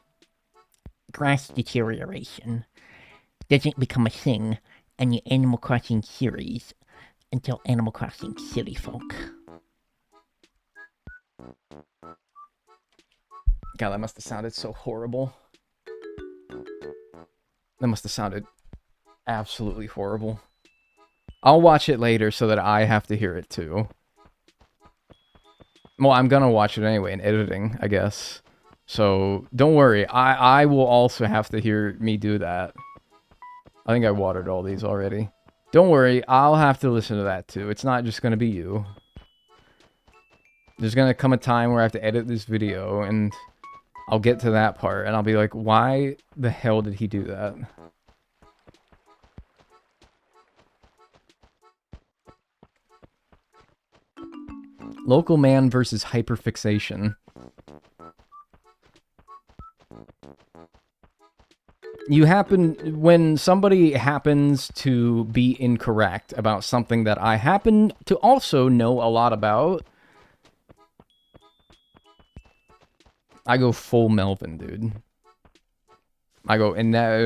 grass deterioration doesn't become a thing in the Animal Crossing series until Animal Crossing City Folk. God, that must have sounded so horrible. That must have sounded absolutely horrible. I'll watch it later so that I have to hear it too. Well, I'm gonna watch it anyway in editing, I guess. So, don't worry. I will also have to hear me do that. I think I watered all these already. Don't worry, I'll have to listen to that too. It's not just gonna be you. There's gonna come a time where I have to edit this video, and I'll get to that part, and I'll be like, why the hell did he do that? Local man versus hyperfixation. When somebody happens to be incorrect about something that I happen to also know a lot about, I go full Melvin, dude. I go, and that,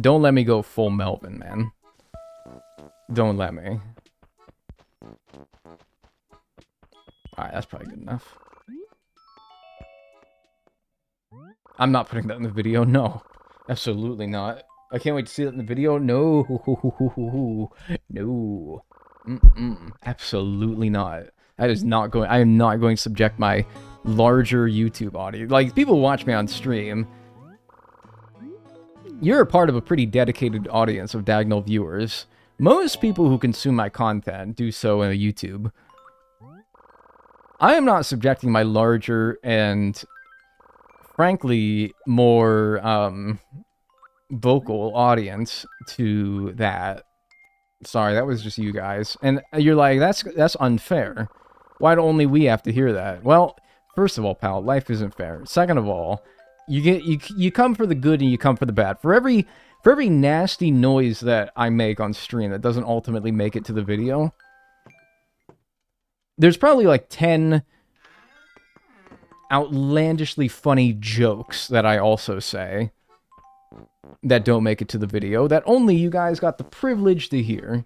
don't let me go full Melvin, man. Don't let me. Alright, that's probably good enough. I'm not putting that in the video, no. Absolutely not. I can't wait to see that in the video. No. No. Absolutely not. That is not going... I am not going to subject my larger YouTube audience. Like, people watch me on stream. you're a part of a pretty dedicated audience of Dagnel viewers. Most people who consume my content do so on YouTube. I am not subjecting my larger and, frankly, more, vocal audience to that. Sorry, that was just you guys. And you're like, that's unfair. Why do only we have to hear that? Well, first of all, pal, life isn't fair. Second of all, you come for the good and you come for the bad. For every nasty noise that I make on stream that doesn't ultimately make it to the video, there's probably like 10 outlandishly funny jokes that I also say that don't make it to the video that only you guys got the privilege to hear.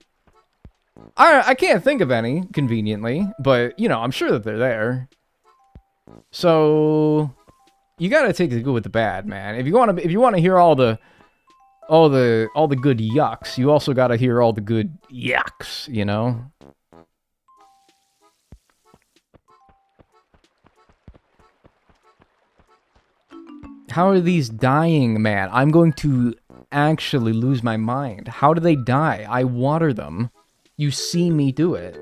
I can't think of any, conveniently, but, you know, I'm sure that they're there. So, you gotta take the good with the bad, man. If you want to hear all the good yucks, you also gotta hear all the good yucks, you know? How are these dying, man? I'm going to actually lose my mind. How do they die? I water them. You see me do it.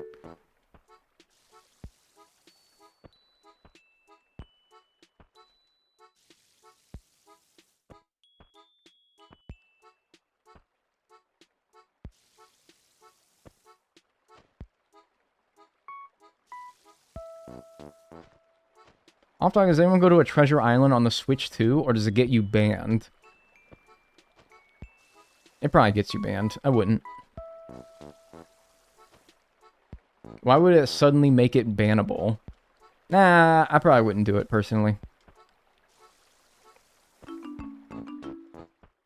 I'm talking, does anyone go to a treasure island on the Switch too, or does it get you banned? It probably gets you banned. I wouldn't. Why would it suddenly make it bannable? Nah, I probably wouldn't do it, personally.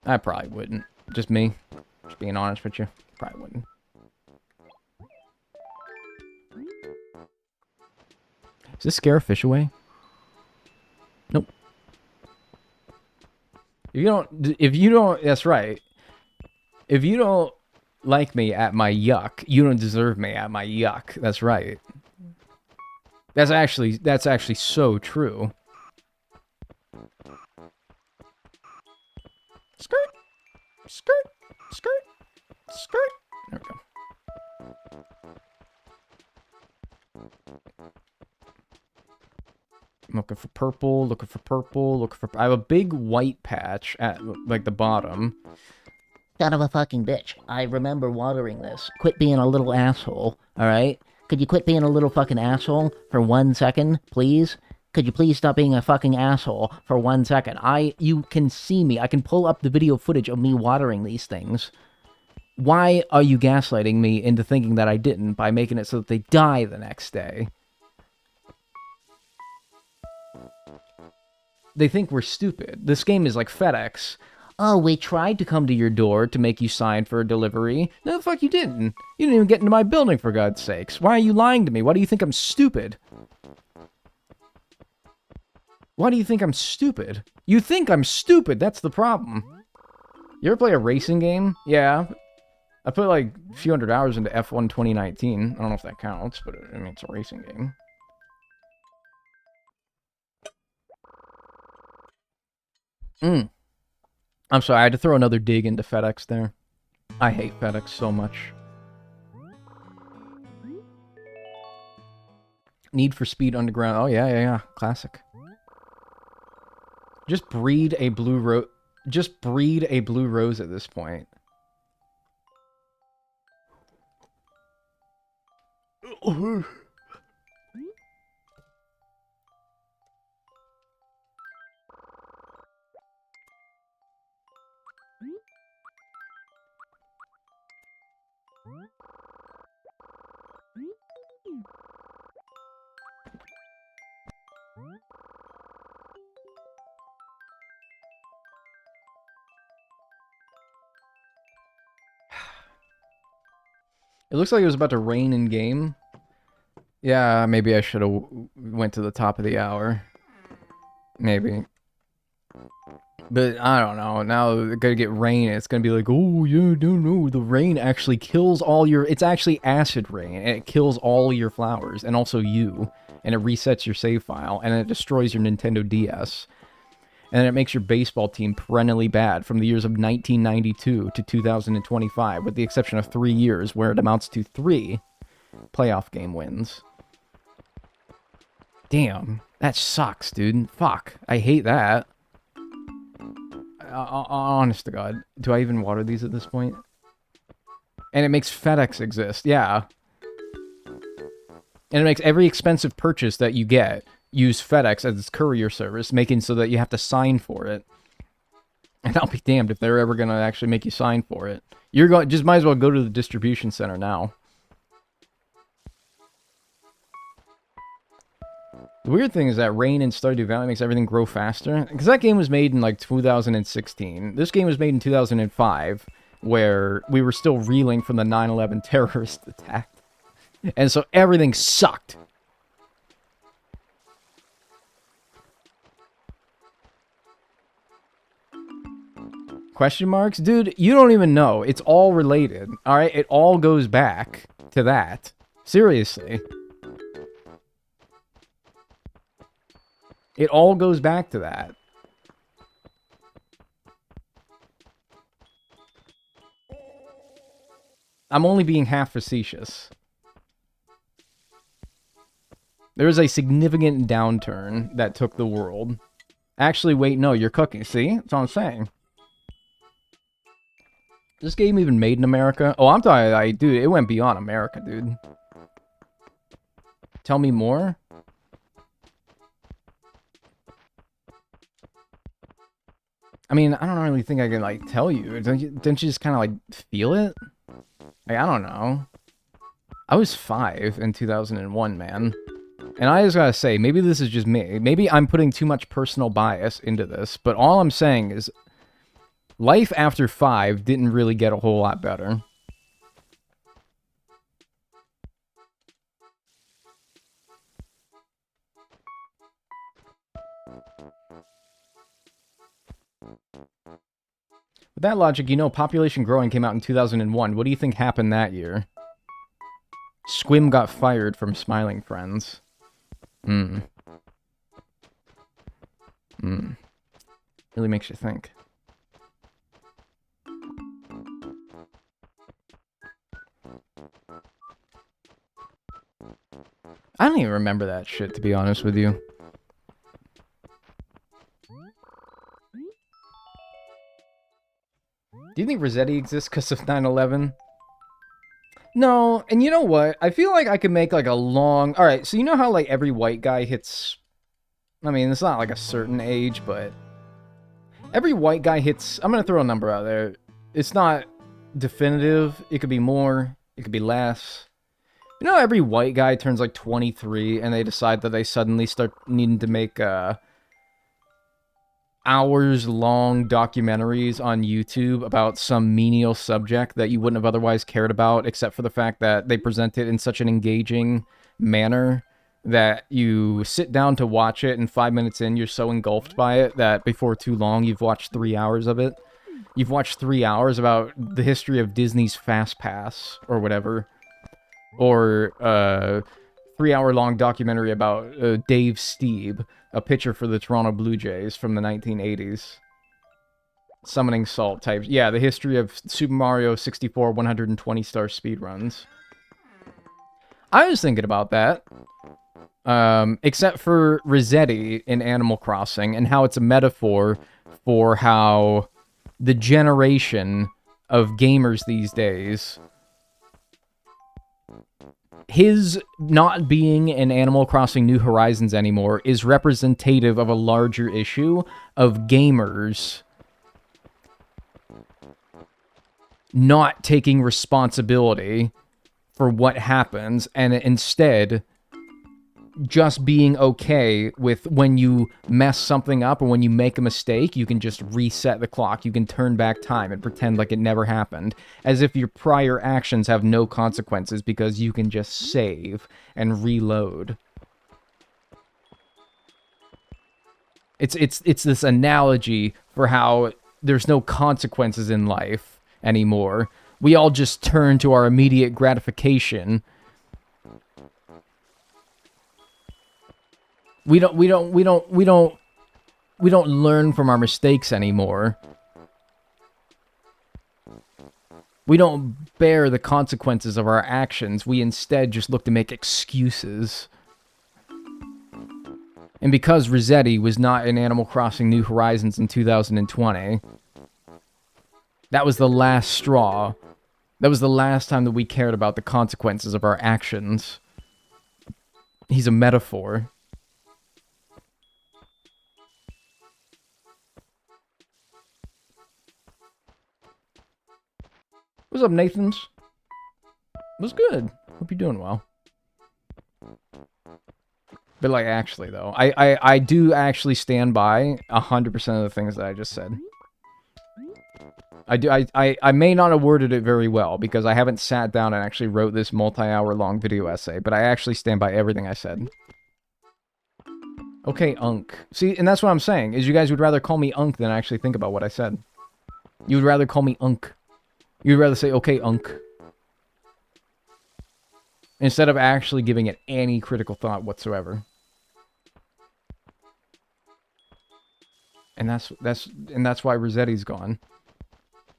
I probably wouldn't. Just me. Just being honest with you. Probably wouldn't. Does this scare a fish away? Nope. If you don't, that's right. If you don't like me at my yuck, you don't deserve me at my yuck. That's right. That's actually so true. Skirt, skirt, skirt, skirt. There we go. I'm looking for purple, looking for purple, looking for... I have a big white patch at, like, the bottom. Son of a fucking bitch. I remember watering this. Quit being a little asshole, alright? Could you quit being a little fucking asshole for 1 second, please? Could you please stop being a fucking asshole for 1 second? You can see me. I can pull up the video footage of me watering these things. Why are you gaslighting me into thinking that I didn't by making it so that they die the next day? They think we're stupid. This game is like FedEx. Oh, we tried to come to your door to make you sign for a delivery. No, the fuck you didn't. You didn't even get into my building, for God's sakes. Why are you lying to me? Why do you think I'm stupid? Why do you think I'm stupid? You think I'm stupid, that's the problem. You ever play a racing game? Yeah. I put like a few hundred hours into F1 2019. I don't know if that counts, but I mean, it's a racing game. I'm sorry, I had to throw another dig into FedEx there. I hate FedEx so much. Need for Speed Underground. Oh, yeah. Classic. Just breed a blue rose. Just breed a blue rose at this point. It looks like it was about to rain in game. Yeah, maybe I should have went to the top of the hour. Maybe. But I don't know. Now it's gonna get rain. It's gonna be like, oh yeah, no. The rain actually kills all your. It's actually acid rain, and it kills all your flowers, and also you, and it resets your save file, and it destroys your Nintendo DS. And it makes your baseball team perennially bad from the years of 1992 to 2025, with the exception of 3 years where it amounts to 3 playoff game wins. Damn, that sucks, dude. Fuck, I hate that. Honest to God, do I even water these at this point? And it makes FedEx exist, yeah. And it makes every expensive purchase that you get use FedEx as its courier service, making so that you have to sign for it. And I'll be damned if they're ever going to actually make you sign for it. You're going, just might as well go to the distribution center now. The weird thing is that rain in Stardew Valley makes everything grow faster. Because that game was made in like 2016. This game was made in 2005, where we were still reeling from the 9/11 terrorist attack. And so everything sucked. Question marks? Dude, you don't even know. It's all related. Alright? It all goes back to that. Seriously. It all goes back to that. I'm only being half facetious. There was a significant downturn that took the world. Actually, wait, no, you're cooking. See? That's what I'm saying. This game even made in America? Oh, I'm talking, dude, it went beyond America, dude. Tell me more? I mean, I don't really think I can, like, tell you. Didn't you just kind of, like, feel it? Like, I don't know. I was 5 in 2001, man. And I just gotta say, maybe this is just me. Maybe I'm putting too much personal bias into this. But all I'm saying is, life after 5 didn't really get a whole lot better. With that logic, you know Population Growing came out in 2001. What do you think happened that year? Squim got fired from Smiling Friends. Really makes you think. I don't even remember that shit, to be honest with you. Do you think Rossetti exists because of 9/11? No, and you know what? I feel like I could make like a long... Alright, so you know how like every white guy hits... I mean, it's not like a certain age, but... Every white guy hits... I'm gonna throw a number out there. It's not definitive. It could be more. It could be less. You know, every white guy turns like 23 and they decide that they suddenly start needing to make hours-long documentaries on YouTube about some menial subject that you wouldn't have otherwise cared about, except for the fact that they present it in such an engaging manner that you sit down to watch it, and 5 minutes in, you're so engulfed by it that before too long, you've watched 3 hours of it. You've watched 3 hours about the history of Disney's Fast Pass, or whatever. Or, 3-hour-long documentary about Dave Steeb, a pitcher for the Toronto Blue Jays from the 1980s. Summoning Salt types. Yeah, the history of Super Mario 64 120-star speedruns. I was thinking about that. Except for Rossetti in Animal Crossing, and how it's a metaphor for how the generation of gamers these days... His not being in Animal Crossing New Horizons anymore is representative of a larger issue of gamers not taking responsibility for what happens, and instead just being okay with when you mess something up or when you make a mistake, you can just reset the clock. You can turn back time and pretend like it never happened, as if your prior actions have no consequences because you can just save and reload. It's this analogy for how there's no consequences in life anymore. We all just turn to our immediate gratification. We don't We don't learn from our mistakes anymore. We don't bear the consequences of our actions. We instead just look to make excuses. And because Rossetti was not in Animal Crossing New Horizons in 2020, that was the last straw. That was the last time that we cared about the consequences of our actions. He's a metaphor. What's up, Nathans? What's good? Hope you're doing well. But, like, actually, though, I do actually stand by 100% of the things that I just said. I may not have worded it very well, because I haven't sat down and actually wrote this multi-hour-long video essay, but I actually stand by everything I said. Okay, Unk. See, and that's what I'm saying, is you guys would rather call me Unk than actually think about what I said. You would rather call me Unk. You'd rather say, okay, Unk. Instead of actually giving it any critical thought whatsoever. And that's why Rossetti's gone.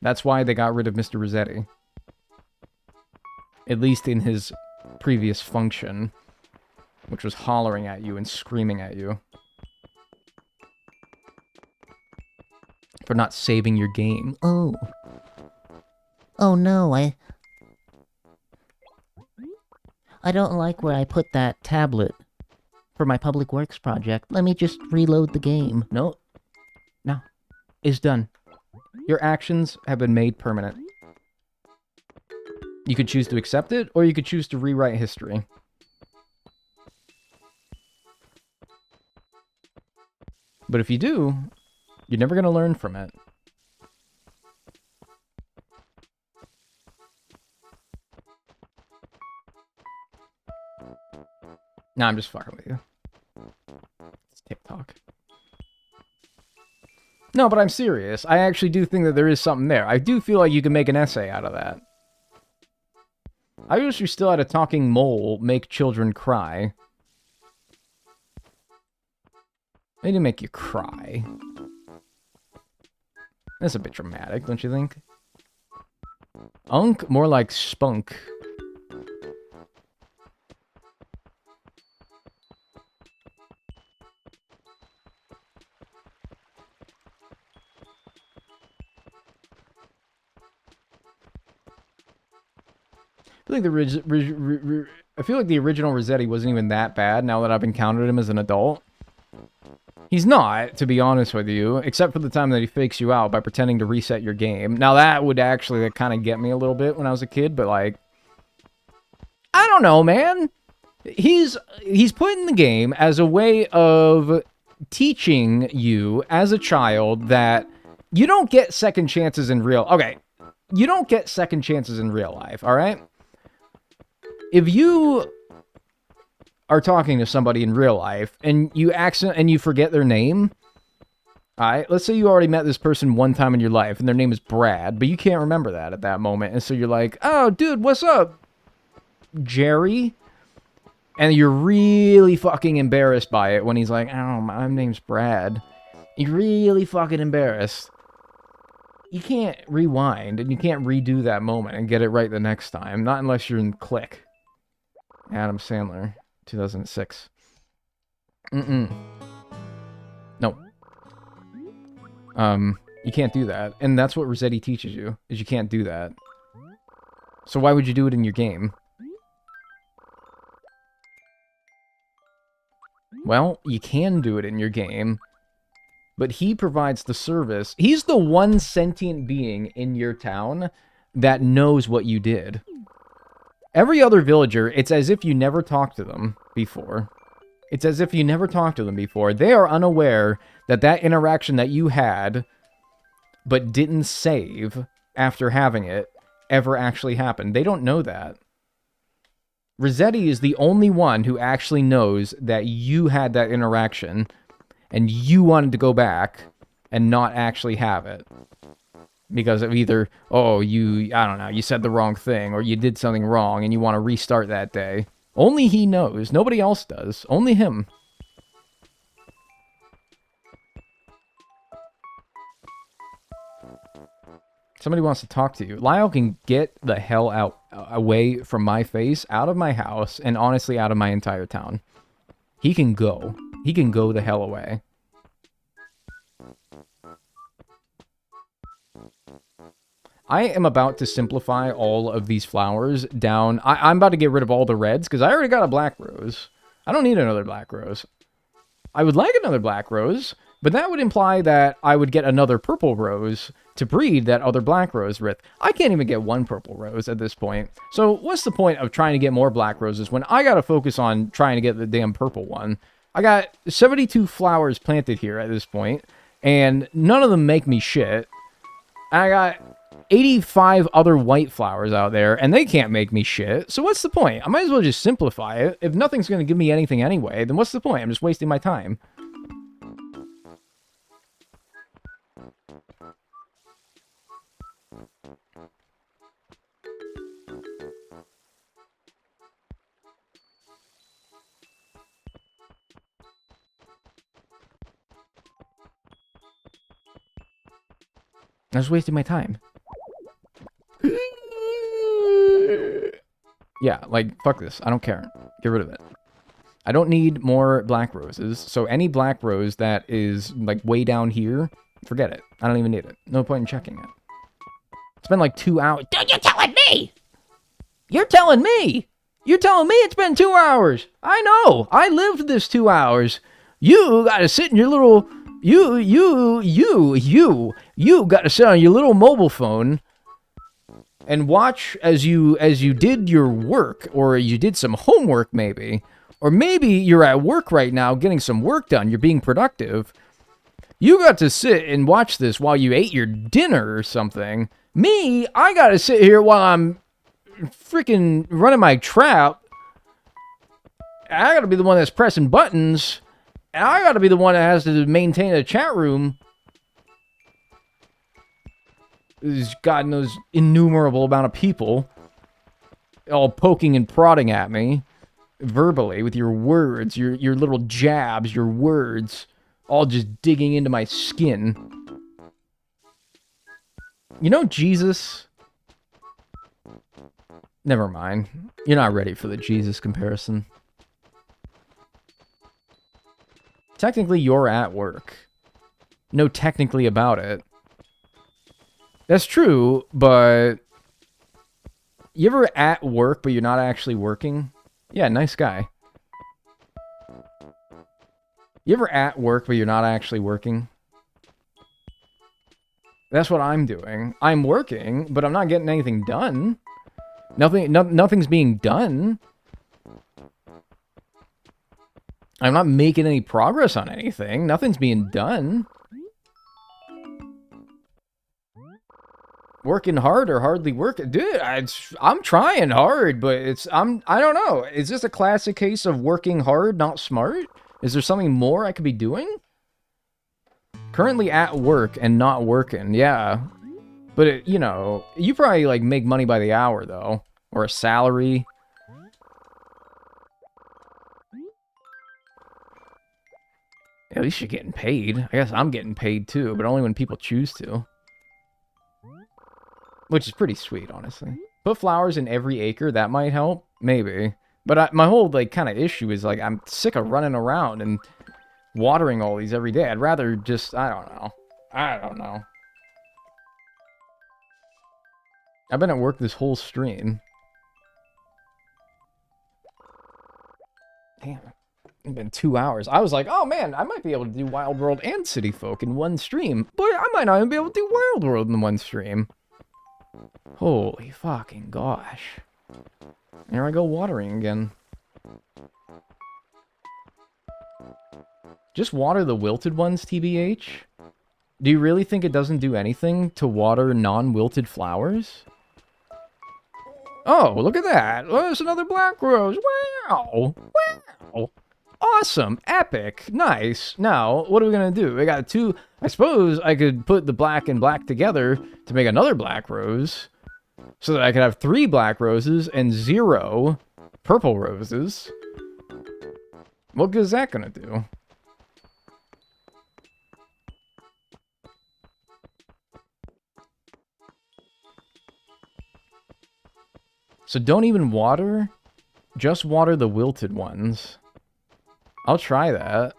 That's why they got rid of Mr. Rossetti. At least in his previous function, which was hollering at you and screaming at you for not saving your game. Oh. Oh no, I don't like where I put that tablet for my public works project. Let me just reload the game. No. No. It's done. Your actions have been made permanent. You could choose to accept it, or you could choose to rewrite history. But if you do, you're never going to learn from it. Nah, I'm just fucking with you. It's TikTok. No, but I'm serious. I actually do think that there is something there. I do feel like you can make an essay out of that. I wish you still had a talking mole make children cry. They didn't make you cry. That's a bit dramatic, don't you think? Unk, more like spunk. I feel like the original Rossetti wasn't even that bad now that I've encountered him as an adult. He's not, to be honest with you, except for the time that he fakes you out by pretending to reset your game. Now that would actually kind of get me a little bit when I was a kid, but like, I don't know, man. He's put in the game as a way of teaching you as a child that you don't get second chances in real... Okay, you don't get second chances in real life, all right? If you are talking to somebody in real life and you forget their name, all right, let's say you already met this person one time in your life and their name is Brad, but you can't remember that at that moment, and so you're like, oh, dude, what's up, Jerry? And you're really fucking embarrassed by it when he's like, oh, my name's Brad. You're really fucking embarrassed. You can't rewind, and you can't redo that moment and get it right the next time. Not unless you're in Click. Adam Sandler, 2006. No. You can't do that. And that's what Rossetti teaches you, is you can't do that. So why would you do it in your game? Well, you can do it in your game, but he provides the service. He's the one sentient being in your town that knows what you did. Every other villager, it's as if you never talked to them before. It's as if you never talked to them before. They are unaware that that interaction that you had, but didn't save after having it, ever actually happened. They don't know that. Rossetti is the only one who actually knows that you had that interaction, and you wanted to go back and not actually have it. Because of either, oh, I don't know, you said the wrong thing, or you did something wrong, and you want to restart that day. Only he knows. Nobody else does. Only him. Somebody wants to talk to you. Lyle can get the hell out, away from my face, out of my house, and honestly out of my entire town. He can go. He can go the hell away. I am about to simplify all of these flowers down. I'm about to get rid of all the reds, because I already got a black rose. I don't need another black rose. I would like another black rose, but that would imply that I would get another purple rose to breed that other black rose with. I can't even get one purple rose at this point. So what's the point of trying to get more black roses when I gotta focus on trying to get the damn purple one? I got 72 flowers planted here at this point, and none of them make me shit. I got 85 other white flowers out there, and they can't make me shit. So what's the point? I might as well just simplify it. If nothing's going to give me anything anyway, then what's the point? I'm just wasting my time. I was wasting my time. Yeah, like, fuck this. I don't care. Get rid of it. I don't need more black roses, so any black rose that is, like, way down here, forget it. I don't even need it. No point in checking it. It's been, like, 2 hours. Dude, you're telling me! You're telling me! You're telling me it's been 2 hours! I know! I lived this 2 hours! You gotta sit in your little... You gotta sit on your little mobile phone and watch as you did your work, or you did some homework maybe, or maybe you're at work right now getting some work done, you're being productive. You got to sit and watch this while you ate your dinner or something. Me, I gotta sit here while I'm freaking running my trap. I gotta be the one that's pressing buttons, and I gotta be the one that has to maintain a chat room. There's God knows innumerable amount of people all poking and prodding at me verbally with your words, your little jabs, your words, all just digging into my skin. You know Jesus? Never mind. You're not ready for the Jesus comparison. Technically, you're at work. No technically about it. That's true, but you ever at work, but you're not actually working? Yeah, nice guy. You ever at work, but you're not actually working? That's what I'm doing. I'm working, but I'm not getting anything done. Nothing's being done. I'm not making any progress on anything. Nothing's being done. Working hard or hardly working? Dude, I'm trying hard, but I don't know. Is this a classic case of working hard, not smart? Is there something more I could be doing? Currently at work and not working, yeah. But, you know, you probably, like, make money by the hour, though. Or a salary. At least you're getting paid. I guess I'm getting paid, too, but only when people choose to. Which is pretty sweet, honestly. Put flowers in every acre, that might help. Maybe. But my whole, like, kind of issue is, like, I'm sick of running around and watering all these every day. I'd rather just, I don't know. I've been at work this whole stream. Damn. It's been 2 hours. I was like, oh man, I might be able to do Wild World and City Folk in one stream. But I might not even be able to do Wild World in one stream. Holy fucking gosh. Here I go watering again. Just water the wilted ones, TBH? Do you really think it doesn't do anything to water non-wilted flowers? Oh, look at that. Oh, there's another black rose. Wow. Wow. Awesome. Epic. Nice. Now, what are we going to do? We got two. I suppose I could put the black and black together to make another black rose. So that I could have 3 black roses and 0 purple roses. What good is that going to do? So don't even water. Just water the wilted ones. I'll try that.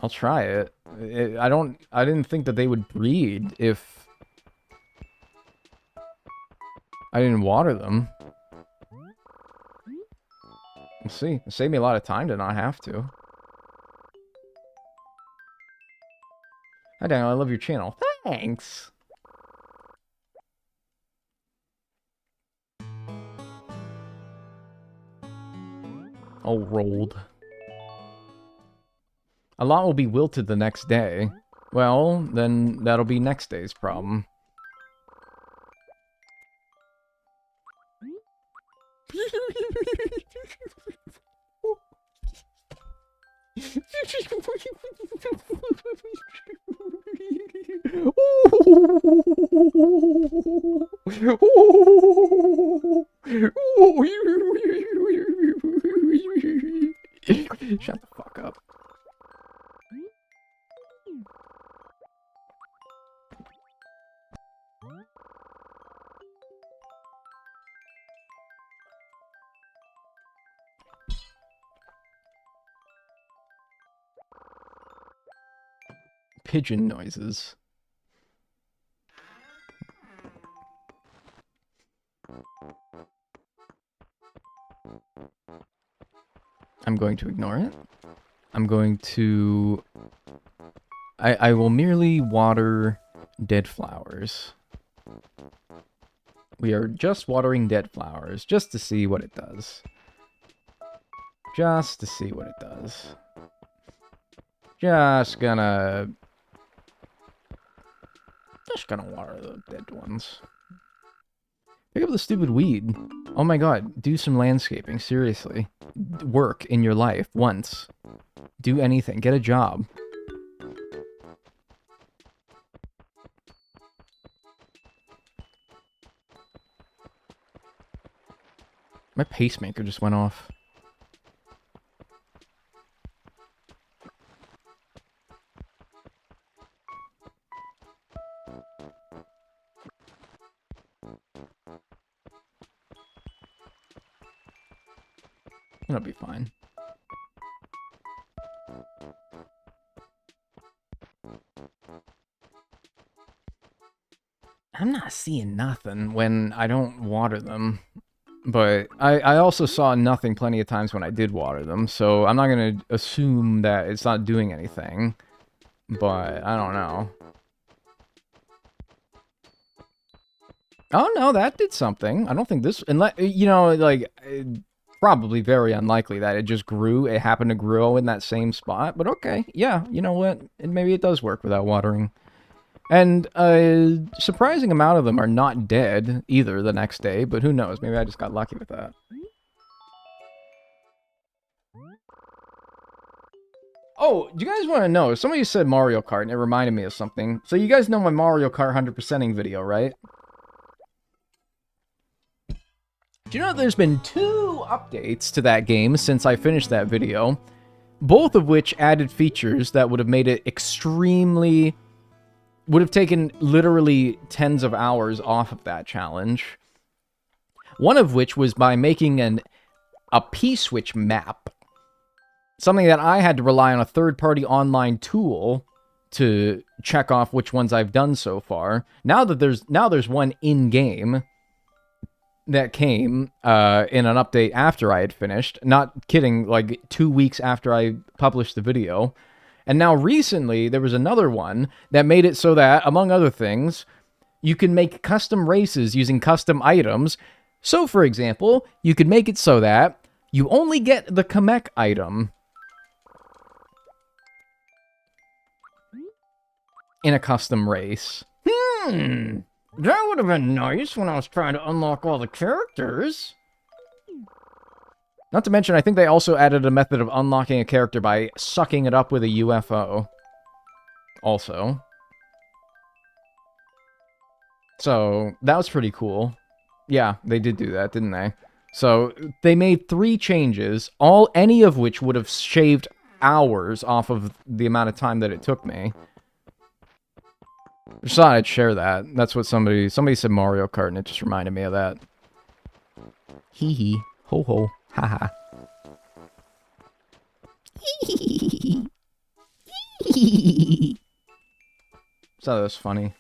I'll try it. I didn't think that they would breed if I didn't water them. Let's see. It saved me a lot of time to not have to. Hi, Daniel. I love your channel. Thanks. All rolled. A lot will be wilted the next day. Well, then that'll be next day's problem. Shut the fuck up. Pigeon noises. I'm going to ignore it. I'm going to... I will merely water dead flowers. We are just watering dead flowers, just to see what it does. Just to see what it does. Just gonna water the dead ones. Pick up the stupid weed. Oh my god, do some landscaping, seriously. Work in your life, once. Do anything, get a job. My pacemaker just went off. It'll be fine. I'm not seeing nothing when I don't water them. But I also saw nothing plenty of times when I did water them, so I'm not going to assume that it's not doing anything. But I don't know. Oh, no, that did something. I don't think this... Unless, you know, like... Probably very unlikely that it just grew. It happened to grow in that same spot. But okay, yeah, you know what? Maybe it does work without watering. And a surprising amount of them are not dead either the next day, but who knows? Maybe I just got lucky with that. Oh, do you guys want to know? Somebody said Mario Kart, and it reminded me of something. So you guys know my Mario Kart 100%ing video, right? Do you know there's been 2 updates to that game since I finished that video? Both of which added features that would have made it extremely... would have taken literally tens of hours off of that challenge. One of which was by making a P-switch map. Something that I had to rely on a third-party online tool to check off which ones I've done so far. Now there's one in-game that came in an update after I had finished. Not kidding, like 2 weeks after I published the video. And now recently, there was another one that made it so that, among other things, you can make custom races using custom items. So, for example, you could make it so that you only get the Kamek item in a custom race. That would have been nice when I was trying to unlock all the characters. Not to mention, I think they also added a method of unlocking a character by sucking it up with a UFO. Also. So, that was pretty cool. Yeah, they did do that, didn't they? So, they made 3 changes, any of which would have shaved hours off of the amount of time that it took me. Just thought I'd share that. That's what somebody said Mario Kart, and it just reminded me of that. Hee hee. Ho ho. Ha ha. So that was funny.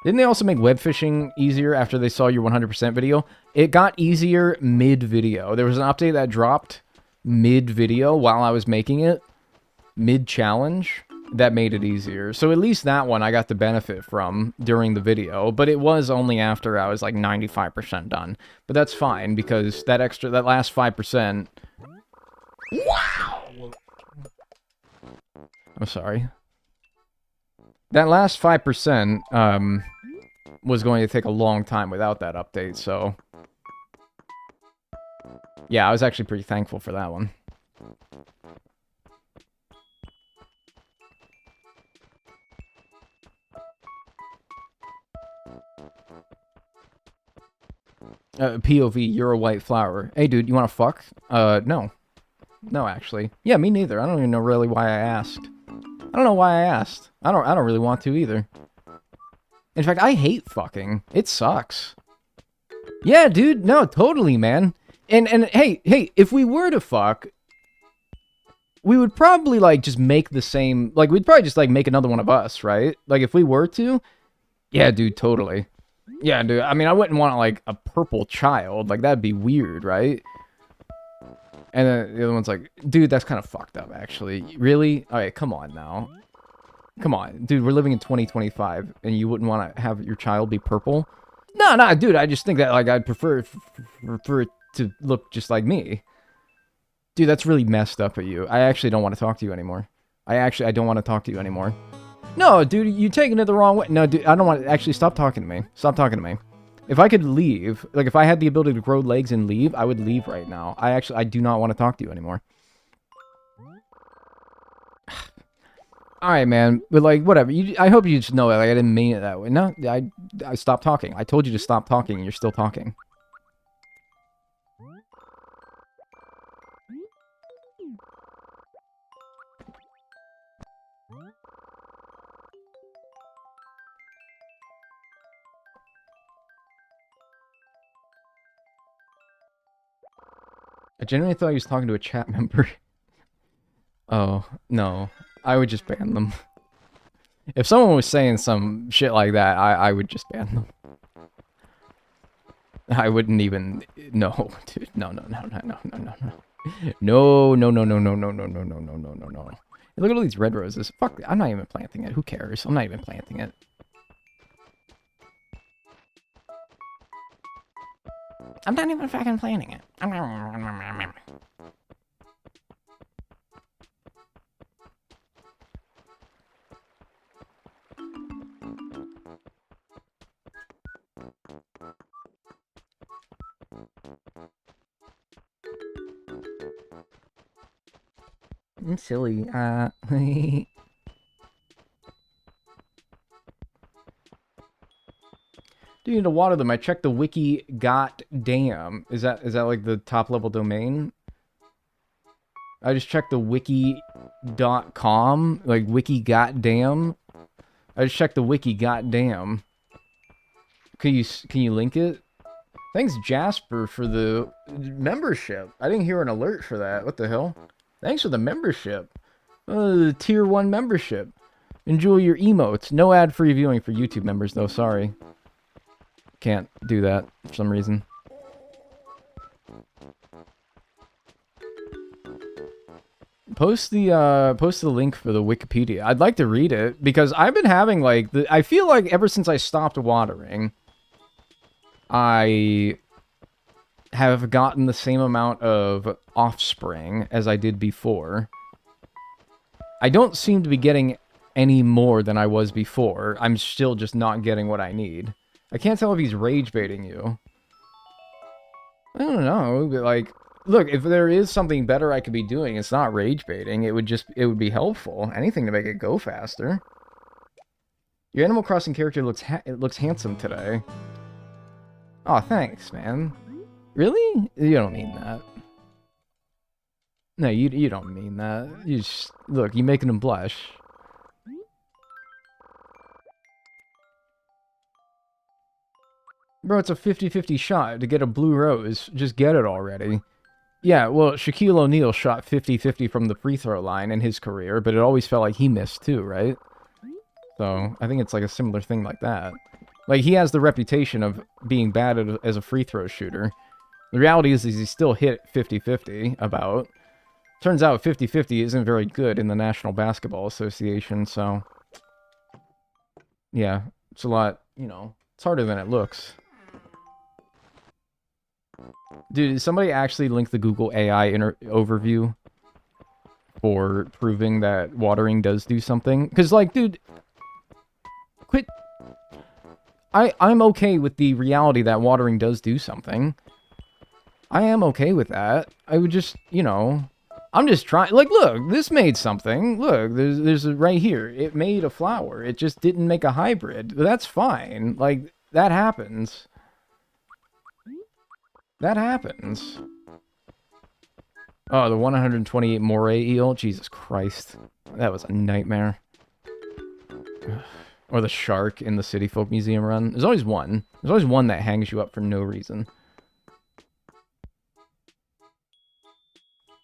Didn't they also make web fishing easier after they saw your 100% video? It got easier mid-video. There was an update that dropped mid-video while I was making it. Mid-challenge. That made it easier. So at least that one I got the benefit from during the video. But it was only after I was like 95% done. But that's fine because that last 5%... Wow! I'm sorry. That last 5%, was going to take a long time without that update, so... Yeah, I was actually pretty thankful for that one. POV, you're a white flower. Hey, dude, you wanna fuck? No. No, actually. Yeah, me neither. I don't even know really why I asked. I don't know why I asked. I don't really want to either. In fact, I hate fucking. It sucks. Yeah, dude. No, totally, man. And hey, if we were to fuck, we would probably, like, just make the same... Like, we'd probably just, like, make another one of us, right? Like, if we were to... Yeah, dude, totally. Yeah, dude. I mean, I wouldn't want, like, a purple child. Like, that'd be weird, right? And then the other one's like, dude, that's kind of fucked up, actually. Really? Alright, come on now. Come on. Dude, we're living in 2025, and you wouldn't want to have your child be purple? No, dude, I just think that, like, I'd prefer it to look just like me. Dude, that's really messed up at you. I actually don't want to talk to you anymore. I don't want to talk to you anymore. No, dude, you're taking it the wrong way. No, dude, I don't want to... Actually, stop talking to me. Stop talking to me. If I could leave, like, if I had the ability to grow legs and leave, I would leave right now. I do not want to talk to you anymore. Alright, man. But, like, whatever. I hope you just know that, like, I didn't mean it that way. No, I stopped talking. I told you to stop talking, and you're still talking. I genuinely thought he was talking to a chat member. Oh, no. I would just ban them. If someone was saying some shit like that, I would just ban them. I wouldn't even... No, dude. No. No. Look at all these red roses. Fuck, I'm not even planting it. Who cares? I'm not even planting it. I'm not even fucking planning it. I'm silly. Do you need to water them? I checked the wiki. Goddamn, is that like the top level domain? I just checked the wiki.com, like wiki. Goddamn. I just checked the wiki. Goddamn. Can you link it? Thanks, Jasper, for the membership. I didn't hear an alert for that. What the hell? Thanks for the membership. The tier 1 membership. Enjoy your emotes. No ad-free viewing for YouTube members, though. Sorry. Can't do that for some reason. Post the link for the Wikipedia. I'd like to read it because I've been having like I feel like ever since I stopped watering, I have gotten the same amount of offspring as I did before. I don't seem to be getting any more than I was before. I'm still just not getting what I need. I can't tell if he's rage baiting you. I don't know, but like, look, if there is something better I could be doing, it's not rage baiting. It would be helpful. Anything to make it go faster. Your Animal Crossing character looks handsome today. Oh, thanks, man. Really? You don't mean that. No, you don't mean that. You just... Look, you're making him blush. Bro, it's a 50-50 shot to get a blue rose. Just get it already. Yeah, well, Shaquille O'Neal shot 50-50 from the free throw line in his career, but it always felt like he missed too, right? So, I think it's like a similar thing like that. Like, he has the reputation of being bad as a free throw shooter. The reality is he still hit 50-50 about. Turns out 50-50 isn't very good in the National Basketball Association, so... Yeah, it's a lot, you know, it's harder than it looks. Dude, did somebody actually link the Google AI overview for proving that watering does do something? Because, like, dude, quit... I'm okay with the reality that watering does do something. I am okay with that. I would just, you know... I'm just trying... Like, look, this made something. Look, there's right here. It made a flower. It just didn't make a hybrid. That's fine. Like, that happens. That happens. Oh, the 128 moray eel? Jesus Christ. That was a nightmare. Or the shark in the City Folk Museum run. There's always one. There's always one that hangs you up for no reason.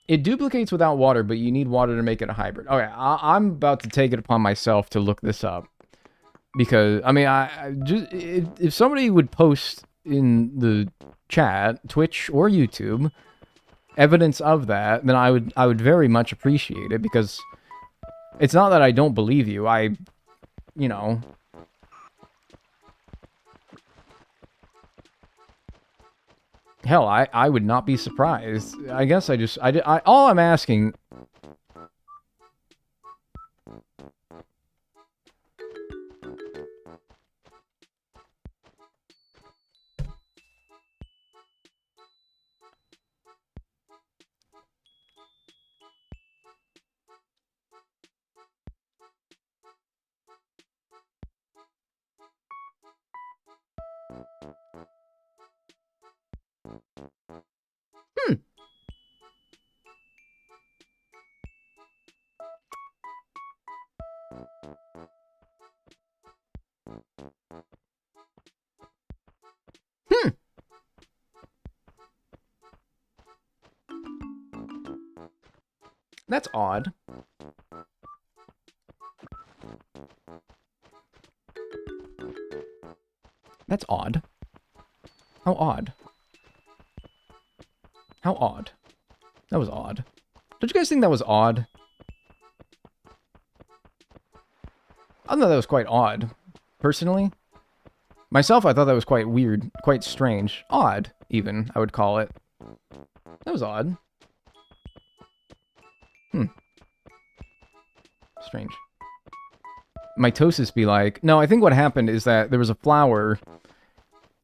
It duplicates without water, but you need water to make it a hybrid. Okay, I'm about to take it upon myself to look this up. Because, I mean, if somebody would post in the chat, Twitch or YouTube, evidence of that, then I would very much appreciate it, because it's not that I don't believe you. You know... Hell, I would not be surprised. I guess all I'm asking... That's odd. That's odd. How odd. How odd. That was odd. Don't you guys think that was odd? I thought that was quite odd. Personally. Myself, I thought that was quite weird. Quite strange. Odd, even, I would call it. That was odd. Strange. Mitosis be like... No, I think what happened is that there was a flower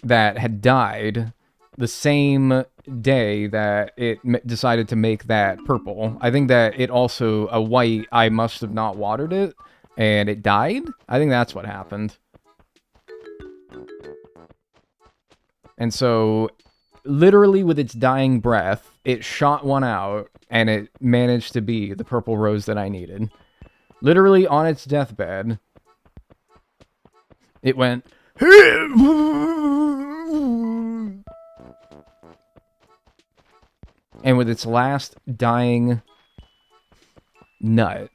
that had died the same day that it decided to make that purple. I think that it also... A white, I must have not watered it, and it died? I think that's what happened. And so, literally with its dying breath, it shot one out, and it managed to be the purple rose that I needed. Literally on its deathbed, it went... And with its last dying nut,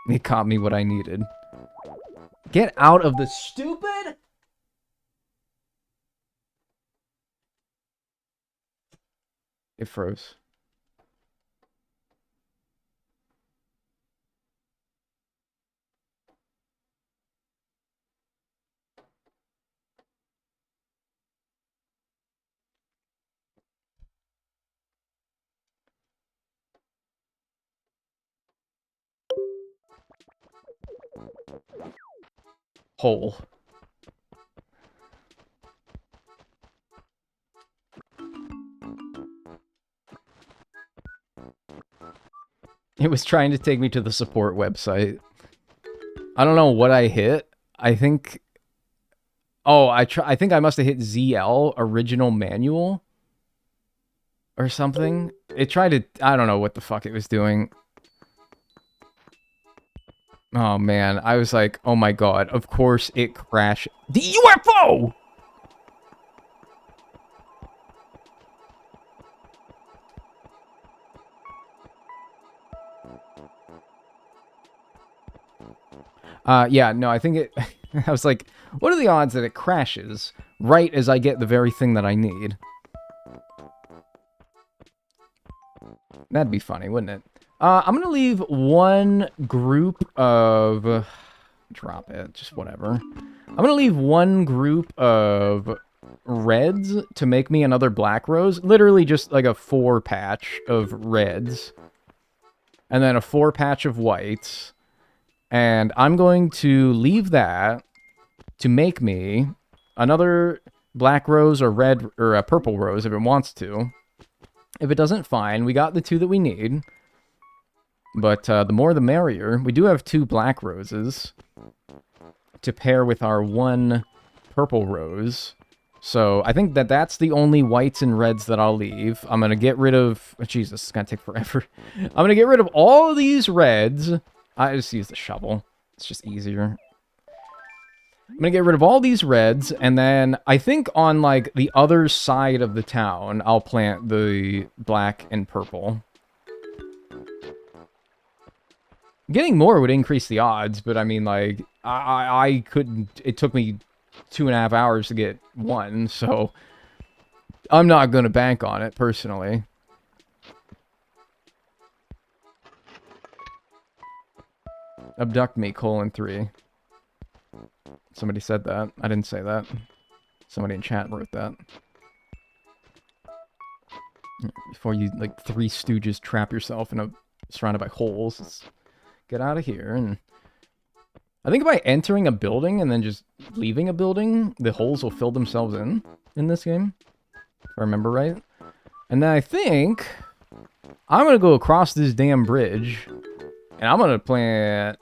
it caught me what I needed. Get out of the stupid... It froze. Hole. It was trying to take me to the support website. I don't know what I hit. I think... Oh, I think I must have hit ZL, original manual. Or something. It tried to... I don't know what the fuck it was doing. Oh, man. I was like, oh, my God. Of course it crashed. The UFO! Yeah, no, I think it... I was like, what are the odds that it crashes right as I get the very thing that I need? That'd be funny, wouldn't it? I'm gonna leave one group of... drop it, just whatever. I'm gonna leave one group of reds to make me another black rose. Literally just like a 4 patch of reds. And then a 4 patch of whites. And I'm going to leave that to make me another black rose or red or a purple rose if it wants to. If it doesn't, fine. We got the 2 that we need. But the more the merrier. We do have 2 black roses to pair with our 1 purple rose. So I think that that's the only whites and reds that I'll leave. I'm going to get rid of... Oh, Jesus, it's going to take forever. I'm going to get rid of all of these reds. I just use the shovel. It's just easier. I'm going to get rid of all these reds, and then I think on, like, the other side of the town, I'll plant the black and purple. Getting more would increase the odds, but I mean, like, I couldn't... It took me 2.5 hours to get 1, so I'm not going to bank on it, personally. Abduct me, :3. Somebody said that. I didn't say that. Somebody in chat wrote that. Before you, like, Three Stooges trap yourself in a... surrounded by holes. Let's get out of here. And I think by entering a building and then just leaving a building, the holes will fill themselves in this game. If I remember right. And then I think I'm going to go across this damn bridge. And I'm going to plant...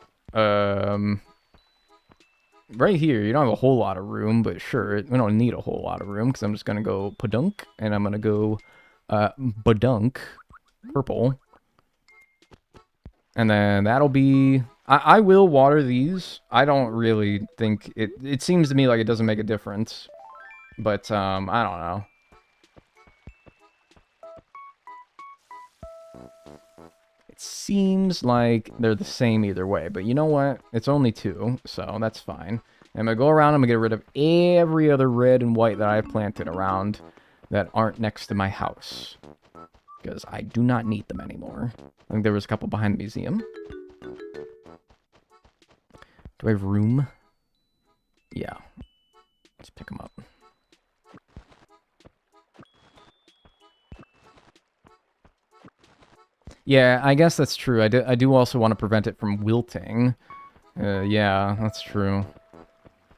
right here, you don't have a whole lot of room, but sure, we don't need a whole lot of room, because I'm just going to go padunk, and I'm going to go badunk, purple. And then that'll be... I will water these. I don't really think... It seems to me like it doesn't make a difference. But, I don't know. It seems like they're the same either way, but you know what? It's only 2, so that's fine. I'm going to go around, I'm going to get rid of every other red and white that I've planted around that aren't next to my house. Because I do not need them anymore. I think there was a couple behind the museum. Do I have room? Yeah. Let's pick them up. Yeah, I guess that's true. I do also want to prevent it from wilting. Yeah, that's true.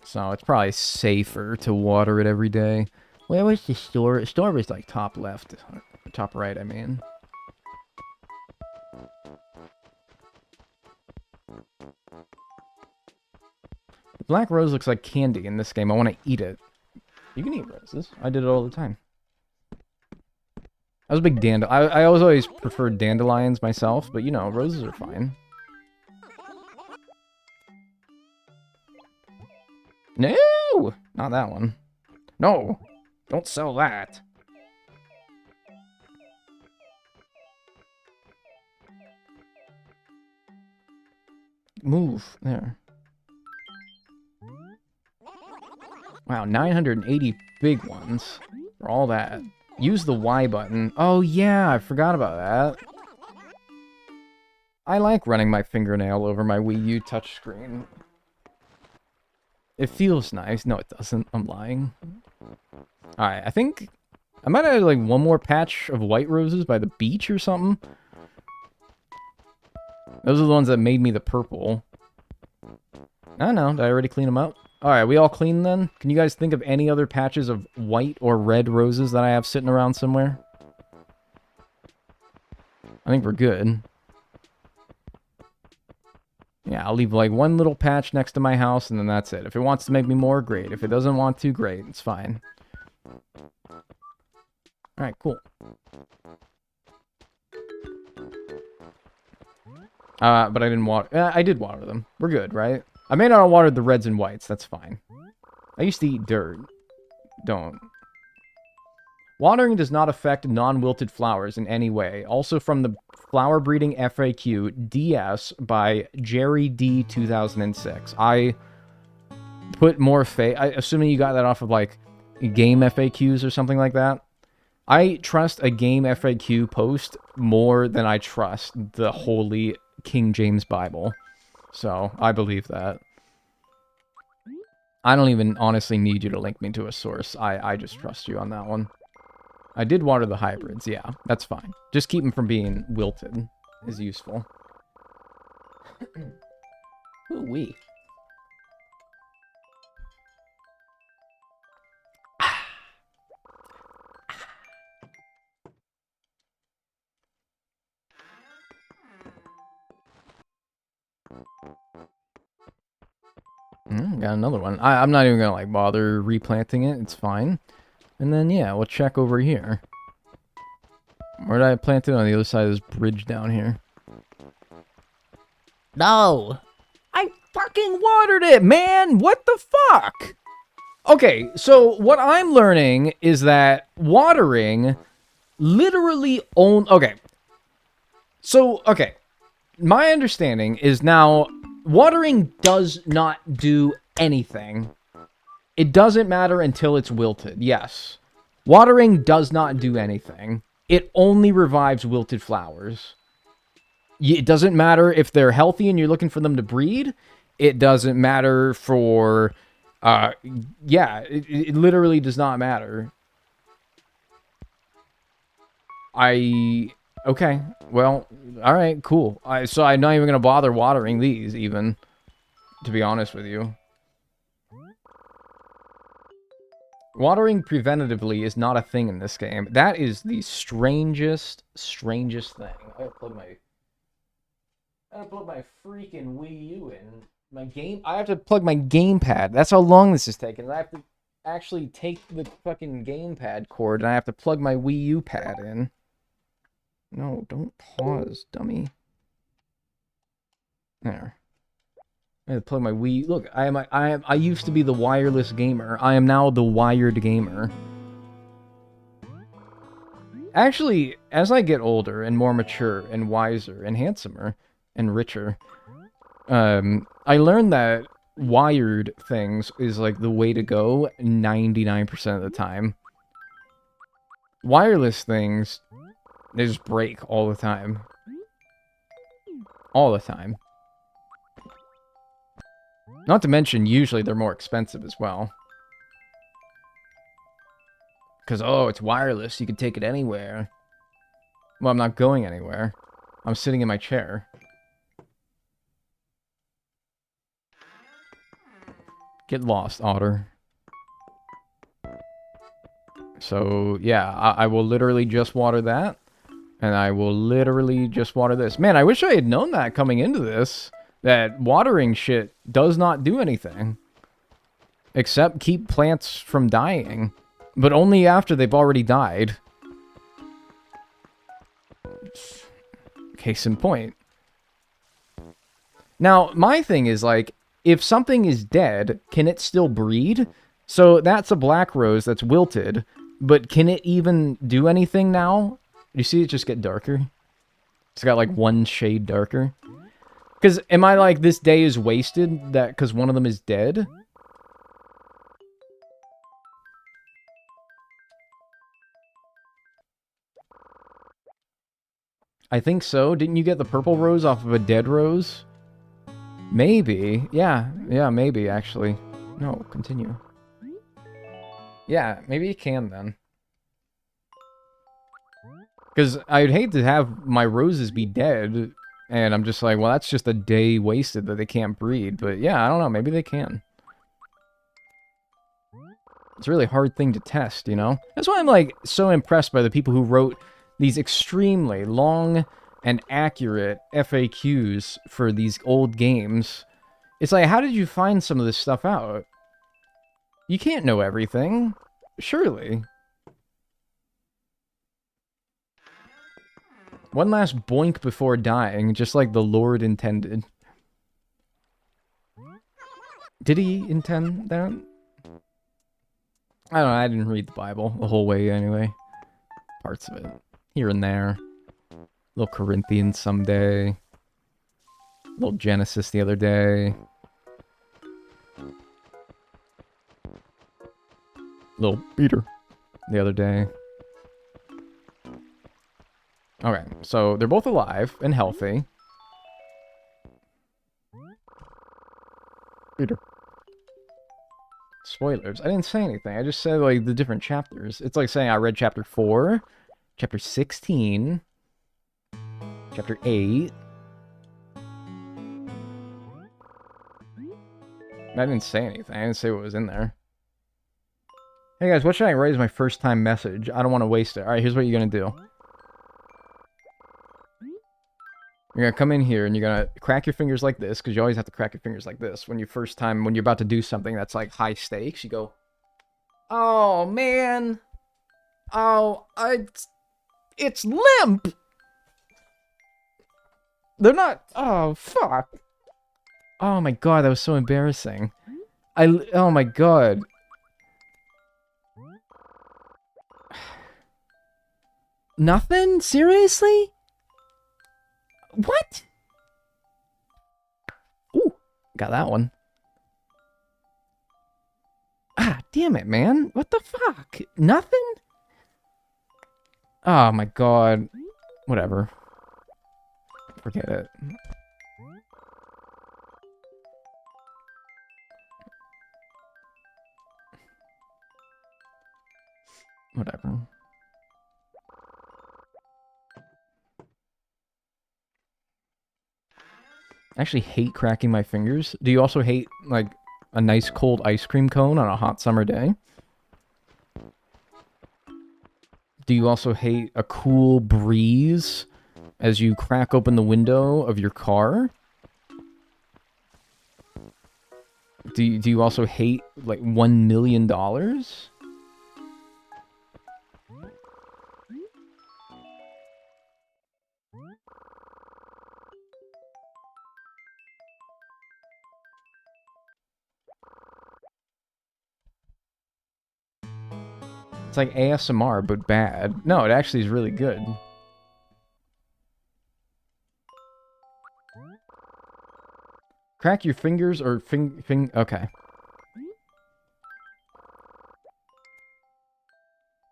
So it's probably safer to water it every day. Where was the store? Store was like top left. Top right, I mean. The black rose looks like candy in this game. I want to eat it. You can eat roses. I did it all the time. I was a big I always preferred dandelions myself, but you know, roses are fine. No! Not that one. No! Don't sell that. Move. There. Wow, 980 big ones. For all that. Use the Y button. Oh yeah, I forgot about that. I like running my fingernail over my Wii U touchscreen. It feels nice. No, it doesn't. I'm lying. Alright, I think I might have like one more patch of white roses by the beach or something. Those are the ones that made me the purple. I don't know. Did I already clean them up? Alright, we all clean then? Can you guys think of any other patches of white or red roses that I have sitting around somewhere? I think we're good. Yeah, I'll leave like one little patch next to my house and then that's it. If it wants to make me more, great. If it doesn't want to, great. It's fine. Alright, cool. But I didn't water... I did water them. We're good, right? I may not have watered the reds and whites. That's fine. I used to eat dirt. Don't. Watering does not affect non-wilted flowers in any way. Also from the Flower Breeding FAQ DS by Jerry D 2006. I put more faith... Assuming you got that off of, like, game FAQs or something like that. I trust a game FAQ post more than I trust the holy King James Bible. So, I believe that. I don't even honestly need you to link me to a source. I just trust you on that one. I did water the hybrids, yeah. That's fine. Just keep them from being wilted is useful. Ooh-wee. Got another one. I'm not even gonna, like, bother replanting it. It's fine. And then, yeah, we'll check over here. Where did I plant it? On the other side of this bridge down here. No! I fucking watered it, man! What the fuck? Okay, so what I'm learning is that watering literally okay. So, okay. My understanding is now watering does not do anything. It doesn't matter until it's wilted, yes. Watering does not do anything. It only revives wilted flowers. It doesn't matter if they're healthy and you're looking for them to breed. It doesn't matter for... yeah, it literally does not matter. Okay, well, alright, cool. So I'm not even going to bother watering these, even, to be honest with you. Watering preventatively is not a thing in this game. That is the strangest thing. I gotta plug my freaking Wii U in. I have to plug my gamepad. That's how long this is taking. I have to actually take the fucking gamepad cord and I have to plug my Wii U pad in. No, don't pause, dummy. There. I have to plug my Wii. Look, I used to be the wireless gamer. I am now the wired gamer. Actually, as I get older and more mature and wiser and handsomer and richer, I learned that wired things is like the way to go 99% of the time. Wireless things, they just break all the time. All the time. Not to mention, usually they're more expensive as well. Because, oh, it's wireless, you can take it anywhere. Well, I'm not going anywhere. I'm sitting in my chair. Get lost, Otter. So, yeah, I will literally just water that. And I will literally just water this. Man, I wish I had known that coming into this. That watering shit does not do anything. Except keep plants from dying. But only after they've already died. Case in point. Now, my thing is, like, if something is dead, can it still breed? So that's a black rose that's wilted. But can it even do anything now? You see it just get darker? It's got, like, one shade darker. Because, am I like, this day is wasted that because one of them is dead? I think so. Didn't you get the purple rose off of a dead rose? Maybe. Yeah, maybe, actually. No, continue. Yeah, maybe you can, then. Because I'd hate to have my roses be dead... And I'm just like, well, that's just a day wasted that they can't breed. But yeah, I don't know. Maybe they can. It's a really hard thing to test, you know? That's why I'm, like, so impressed by the people who wrote these extremely long and accurate FAQs for these old games. It's like, how did you find some of this stuff out? You can't know everything. Surely. One last boink before dying, just like the Lord intended. Did he intend that? I don't know, I didn't read the Bible the whole way anyway. Parts of it. Here and there. Little Corinthians someday. Little Genesis the other day. Little Peter the other day. Okay, so they're both alive and healthy. Peter. Spoilers. I didn't say anything. I just said, like, the different chapters. It's like saying I read chapter 4, chapter 16, chapter 8. I didn't say anything. I didn't say what was in there. Hey guys, what should I write as my first time message? I don't want to waste it. Alright, here's what you're going to do. You're going to come in here and you're going to crack your fingers like this, because you always have to crack your fingers like this when you're about to do something that's like high stakes. You go, oh man, oh, it's limp. They're not, oh fuck. Oh my god, that was so embarrassing. Oh my god. Nothing? Seriously? What? Ooh, got that one. Ah, damn it, man. What the fuck? Nothing? Oh my god. Whatever. Forget it. Whatever. I actually hate cracking my fingers. Do you also hate, like, a nice cold ice cream cone on a hot summer day? Do you also hate a cool breeze as you crack open the window of your car? Do you also hate, like, $1 million? It's like ASMR, but bad. No, it actually is really good. Crack your fingers or okay.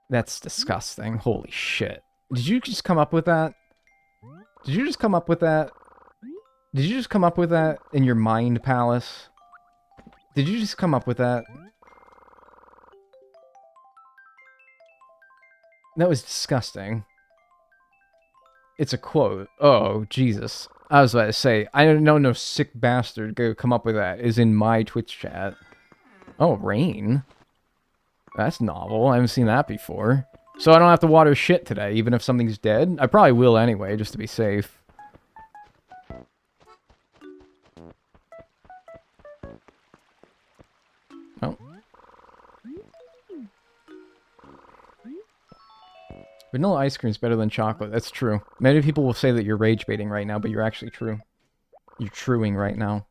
That's disgusting. Holy shit. Did you just come up with that? Did you just come up with that? Did you just come up with that in your mind palace? Did you just come up with that? That was disgusting. It's a quote. Oh, Jesus. I was about to say, I don't know no sick bastard go come up with that is in my Twitch chat. Oh, rain. That's novel. I haven't seen that before. So I don't have to water shit today, even if something's dead? I probably will anyway, just to be safe. Oh. Vanilla ice cream is better than chocolate. That's true. Many people will say that you're rage baiting right now, but you're actually true. You're truing right now.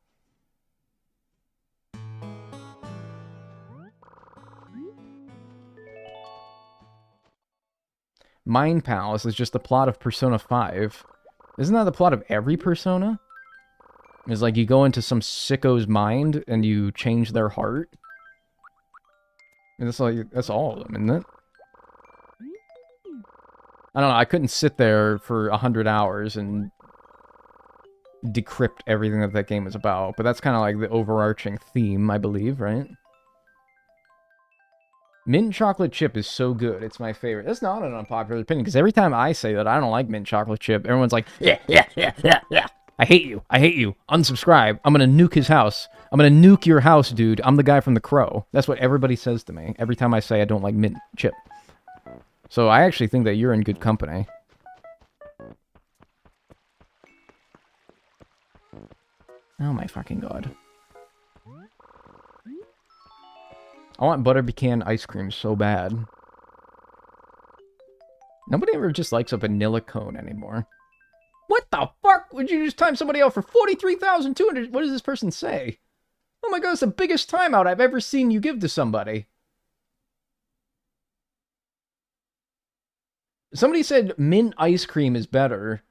Mind Palace is just the plot of Persona 5. Isn't that the plot of every Persona? It's like you go into some sicko's mind and you change their heart. And that's all of them, isn't it? I don't know, I couldn't sit there for 100 hours and decrypt everything that that game is about, but that's kind of like the overarching theme, I believe, right? Mint chocolate chip is so good, it's my favorite. That's not an unpopular opinion, because every time I say that I don't like mint chocolate chip, everyone's like, yeah, I hate you, unsubscribe, I'm gonna nuke his house, I'm gonna nuke your house, dude, I'm the guy from The Crow. That's what everybody says to me, every time I say I don't like mint chip. So I actually think that you're in good company. Oh my fucking god. I want butter pecan ice cream so bad. Nobody ever just likes a vanilla cone anymore. What the fuck? Would you just time somebody out for 43,200? What does this person say? Oh my god, it's the biggest timeout I've ever seen you give to somebody. Somebody said mint ice cream is better,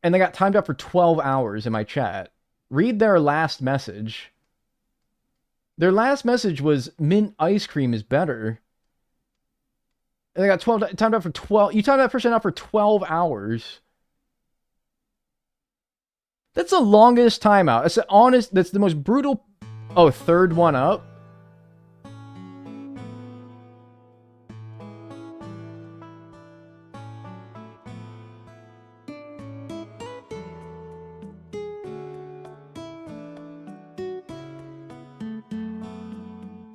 and they got timed out for 12 hours in my chat. Read their last message. Their last message was mint ice cream is better. And they got timed out for 12. You timed that person out for 12 hours. That's the longest timeout. That's the honest. That's the most brutal. Oh, third one up.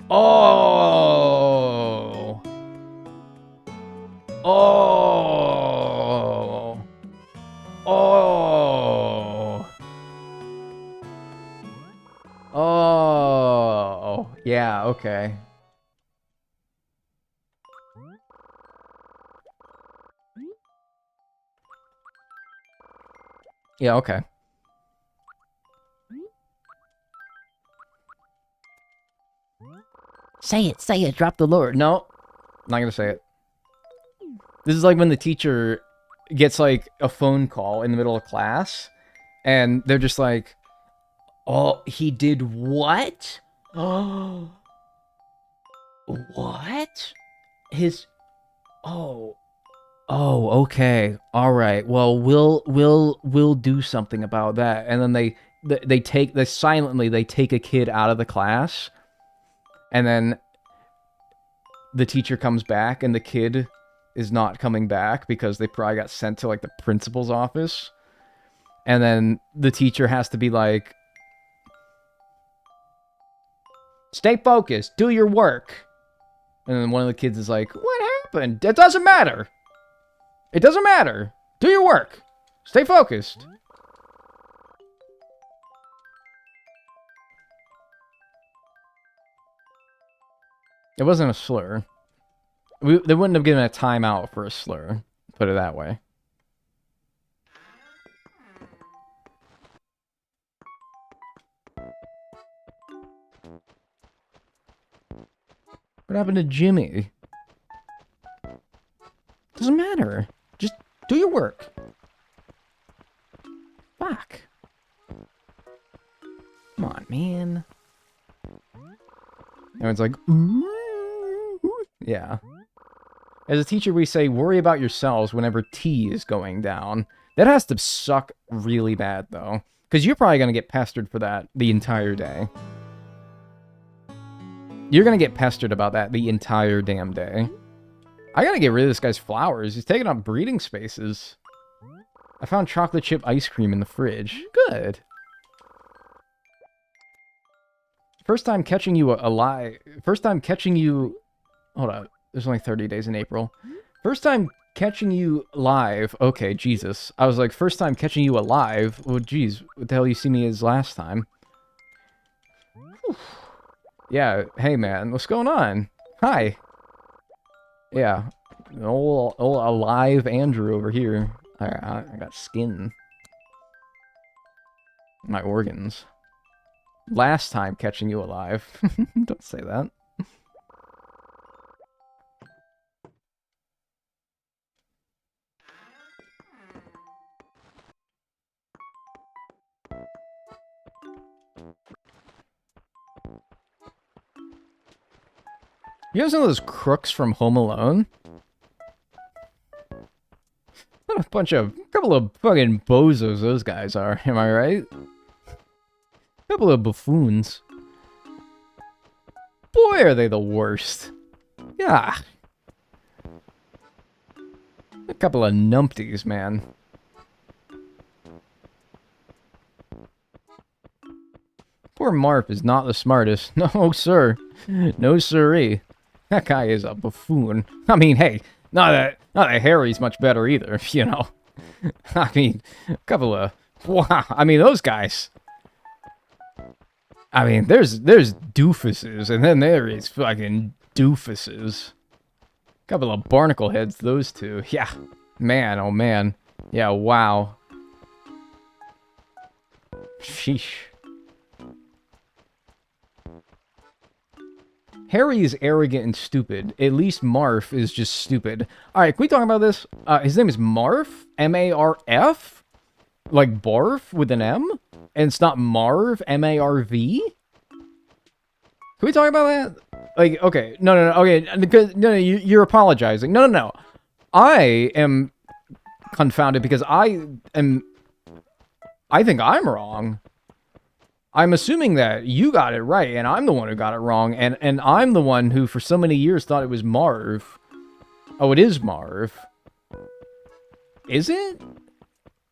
Oh. Oh. Oh. Oh. Yeah, okay. Yeah, okay. Say it, drop the Lord. No, not gonna say it. This is like when the teacher gets like a phone call in the middle of class, and they're just like, "Oh, he did what? Oh, what? His? Oh, okay, all right. Well, we'll do something about that." And then they silently take a kid out of the class. And then the teacher comes back, and the kid is not coming back because they probably got sent to, like, the principal's office. And then the teacher has to be like, "Stay focused, do your work." And then one of the kids is like, "What happened? It doesn't matter. It doesn't matter. Do your work. Stay focused." It wasn't a slur. They wouldn't have given a timeout for a slur. Put it that way. What happened to Jimmy? Doesn't matter. Just do your work. Fuck. Come on, man. Everyone's like, ooh. Yeah. As a teacher, we say, worry about yourselves whenever tea is going down. That has to suck really bad, though. Because you're probably going to get pestered for that the entire day. You're going to get pestered about that the entire damn day. I got to get rid of this guy's flowers. He's taking up breeding spaces. I found chocolate chip ice cream in the fridge. Good. First time catching you alive. First time catching you... Hold on. There's only 30 days in April. First time catching you live. Okay, Jesus. I was like, first time catching you alive. Well, geez. What the hell you see me as last time? Whew. Yeah. Hey, man. What's going on? Hi. Yeah. Old alive Andrew over here. I got skin. My organs. Last time catching you alive. Don't say that. You guys know those crooks from Home Alone? What a couple of fucking bozos those guys are, am I right? Couple of buffoons. Boy, are they the worst. Yeah. A couple of numpties, man. Poor Marp is not the smartest. No, sir. No, siree. That guy is a buffoon. I mean, hey, not that Harry's much better either, you know. I mean, a couple of... Wow, I mean, those guys... I mean, there's doofuses, and then there is fucking doofuses. Couple of barnacle heads, those two. Yeah. Man, oh man. Yeah, wow. Sheesh. Harry is arrogant and stupid. At least Marf is just stupid. Alright, can we talk about this? His name is Marf? M-A-R-F? Like barf with an M? And it's not Marv? M-A-R-V? Can we talk about that? Like, okay. No, okay. Because, no, you're apologizing. No. I am confounded because I think I'm wrong. I'm assuming that you got it right, and I'm the one who got it wrong, and I'm the one who, for so many years, thought it was Marv. Oh, it is Marv. Is it?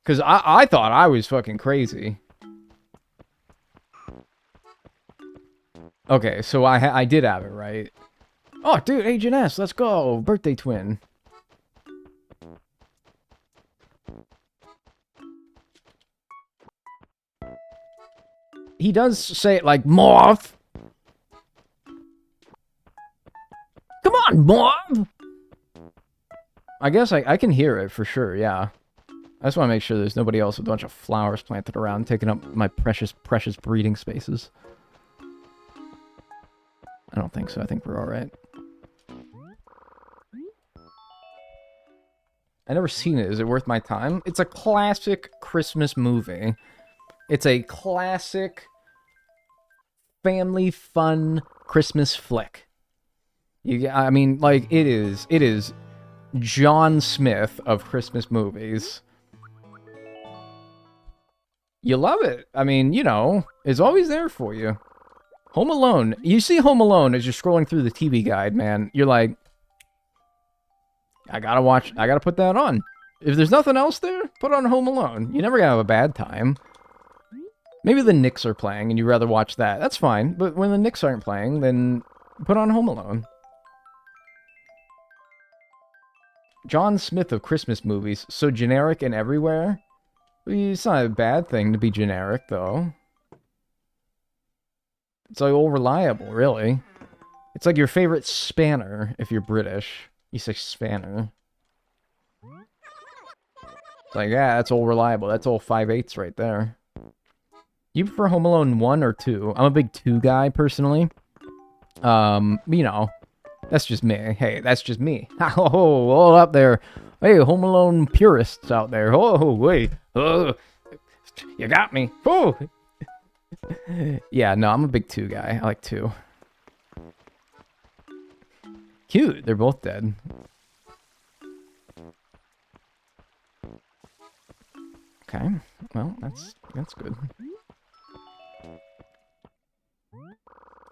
Because I thought I was fucking crazy. Okay, so I did have it right. Oh, dude, Agent S, let's go. Birthday twin. He does say it like, Morph! Come on, Morph! I guess I can hear it for sure, yeah. I just want to make sure there's nobody else with a bunch of flowers planted around, taking up my precious, precious breeding spaces. I don't think so. I think we're alright. I never seen it. Is it worth my time? It's a classic Christmas movie. It's a classic family fun Christmas flick. I mean, like, it is John Smith of Christmas movies. You love it. I mean, you know, it's always there for you. Home Alone. You see Home Alone as you're scrolling through the TV guide, man. You're like, I gotta put that on. If there's nothing else there, put on Home Alone. You're never gonna have a bad time. Maybe the Knicks are playing and you'd rather watch that. That's fine. But when the Knicks aren't playing, then put on Home Alone. John Smith of Christmas movies. So generic and everywhere. It's not a bad thing to be generic, though. It's like all reliable, really. It's like your favorite spanner, if you're British. You say spanner. It's like, yeah, that's all reliable. That's all 5/8 right there. You prefer Home Alone 1 or 2? I'm a big 2 guy, personally. You know, that's just me. Hey, that's just me. Oh, all up there. Hey, Home Alone purists out there. Oh, wait. Oh, you got me. Oh. Yeah, no, I'm a big 2 guy. I like 2. Cute. They're both dead. Okay. Well, that's good.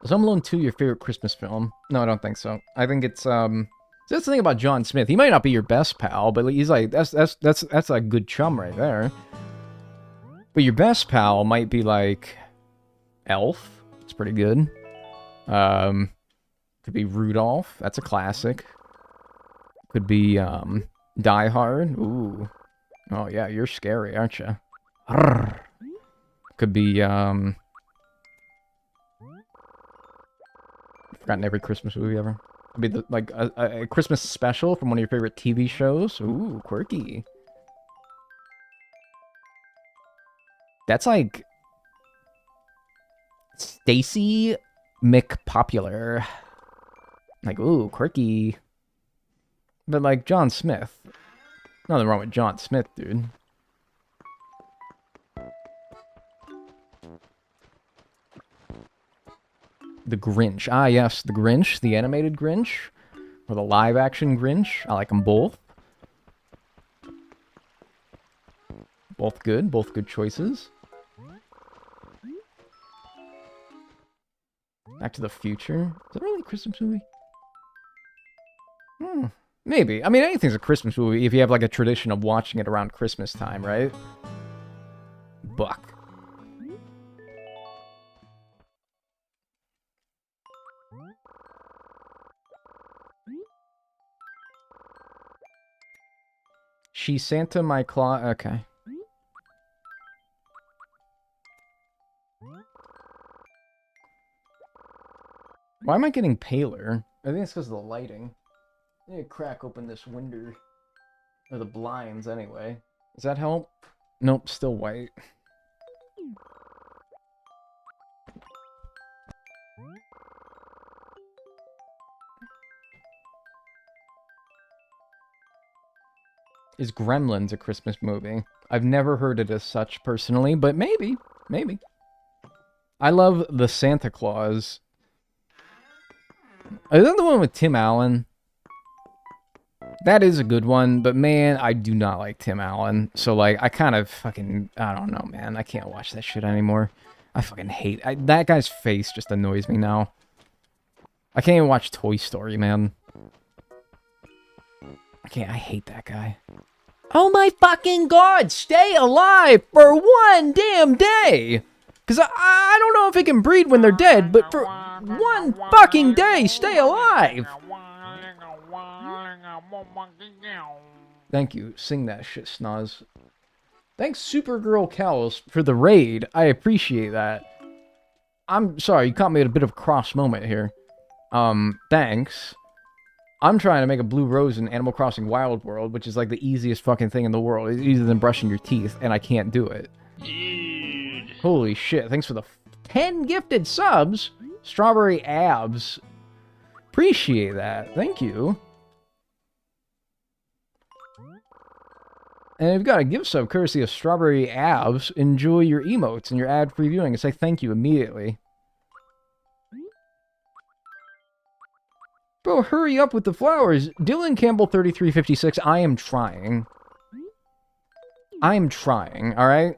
Is Home Alone 2 your favorite Christmas film? No, I don't think so. I think it's that's the thing about John Smith. He might not be your best pal, but he's like that's a good chum right there. But your best pal might be like Elf. It's pretty good. Could be Rudolph. That's a classic. Could be Die Hard. Ooh. Oh yeah, you're scary, aren't you? Could be I've forgotten every Christmas movie ever. Could be like a Christmas special from one of your favorite TV shows. Ooh, quirky. That's like Stacy McPopular. Like, ooh, quirky. But like John Smith. Nothing wrong with John Smith, dude. The Grinch. Ah, yes, the Grinch. The animated Grinch. Or the live-action Grinch. I like them both. Both good. Both good choices. Back to the Future. Is that really a Christmas movie? Maybe. I mean, anything's a Christmas movie if you have, like, a tradition of watching it around Christmas time, right? Buck. She's Santa, my Claus. Okay. Why am I getting paler? I think it's because of the lighting. I need to crack open this window. Or the blinds, anyway. Does that help? Nope, still white. Is Gremlins a Christmas movie? I've never heard it as such personally, but maybe. Maybe. I love the Santa Claus. Is that the one with Tim Allen? That is a good one, but man, I do not like Tim Allen. So, like, I kind of fucking... I don't know, man. I can't watch that shit anymore. I fucking hate... that guy's face just annoys me now. I can't even watch Toy Story, man. I hate that guy. Oh my fucking god, stay alive for one damn day! Because I don't know if it can breed when they're dead, but for one fucking day, stay alive! Thank you. Sing that shit, Snoz. Thanks, Supergirl Cows, for the raid. I appreciate that. I'm sorry, you caught me at a bit of a cross moment here. Thanks. I'm trying to make a blue rose in Animal Crossing Wild World, which is like the easiest fucking thing in the world. It's easier than brushing your teeth, and I can't do it. Dude. Holy shit, thanks for the 10 gifted subs. Strawberry abs. Appreciate that. Thank you. And if you've got a gift sub courtesy of Strawberry Abs, enjoy your emotes and your ad-free viewing and say thank you immediately. Bro, hurry up with the flowers. Dylan Campbell 3356, I am trying. I am trying, alright?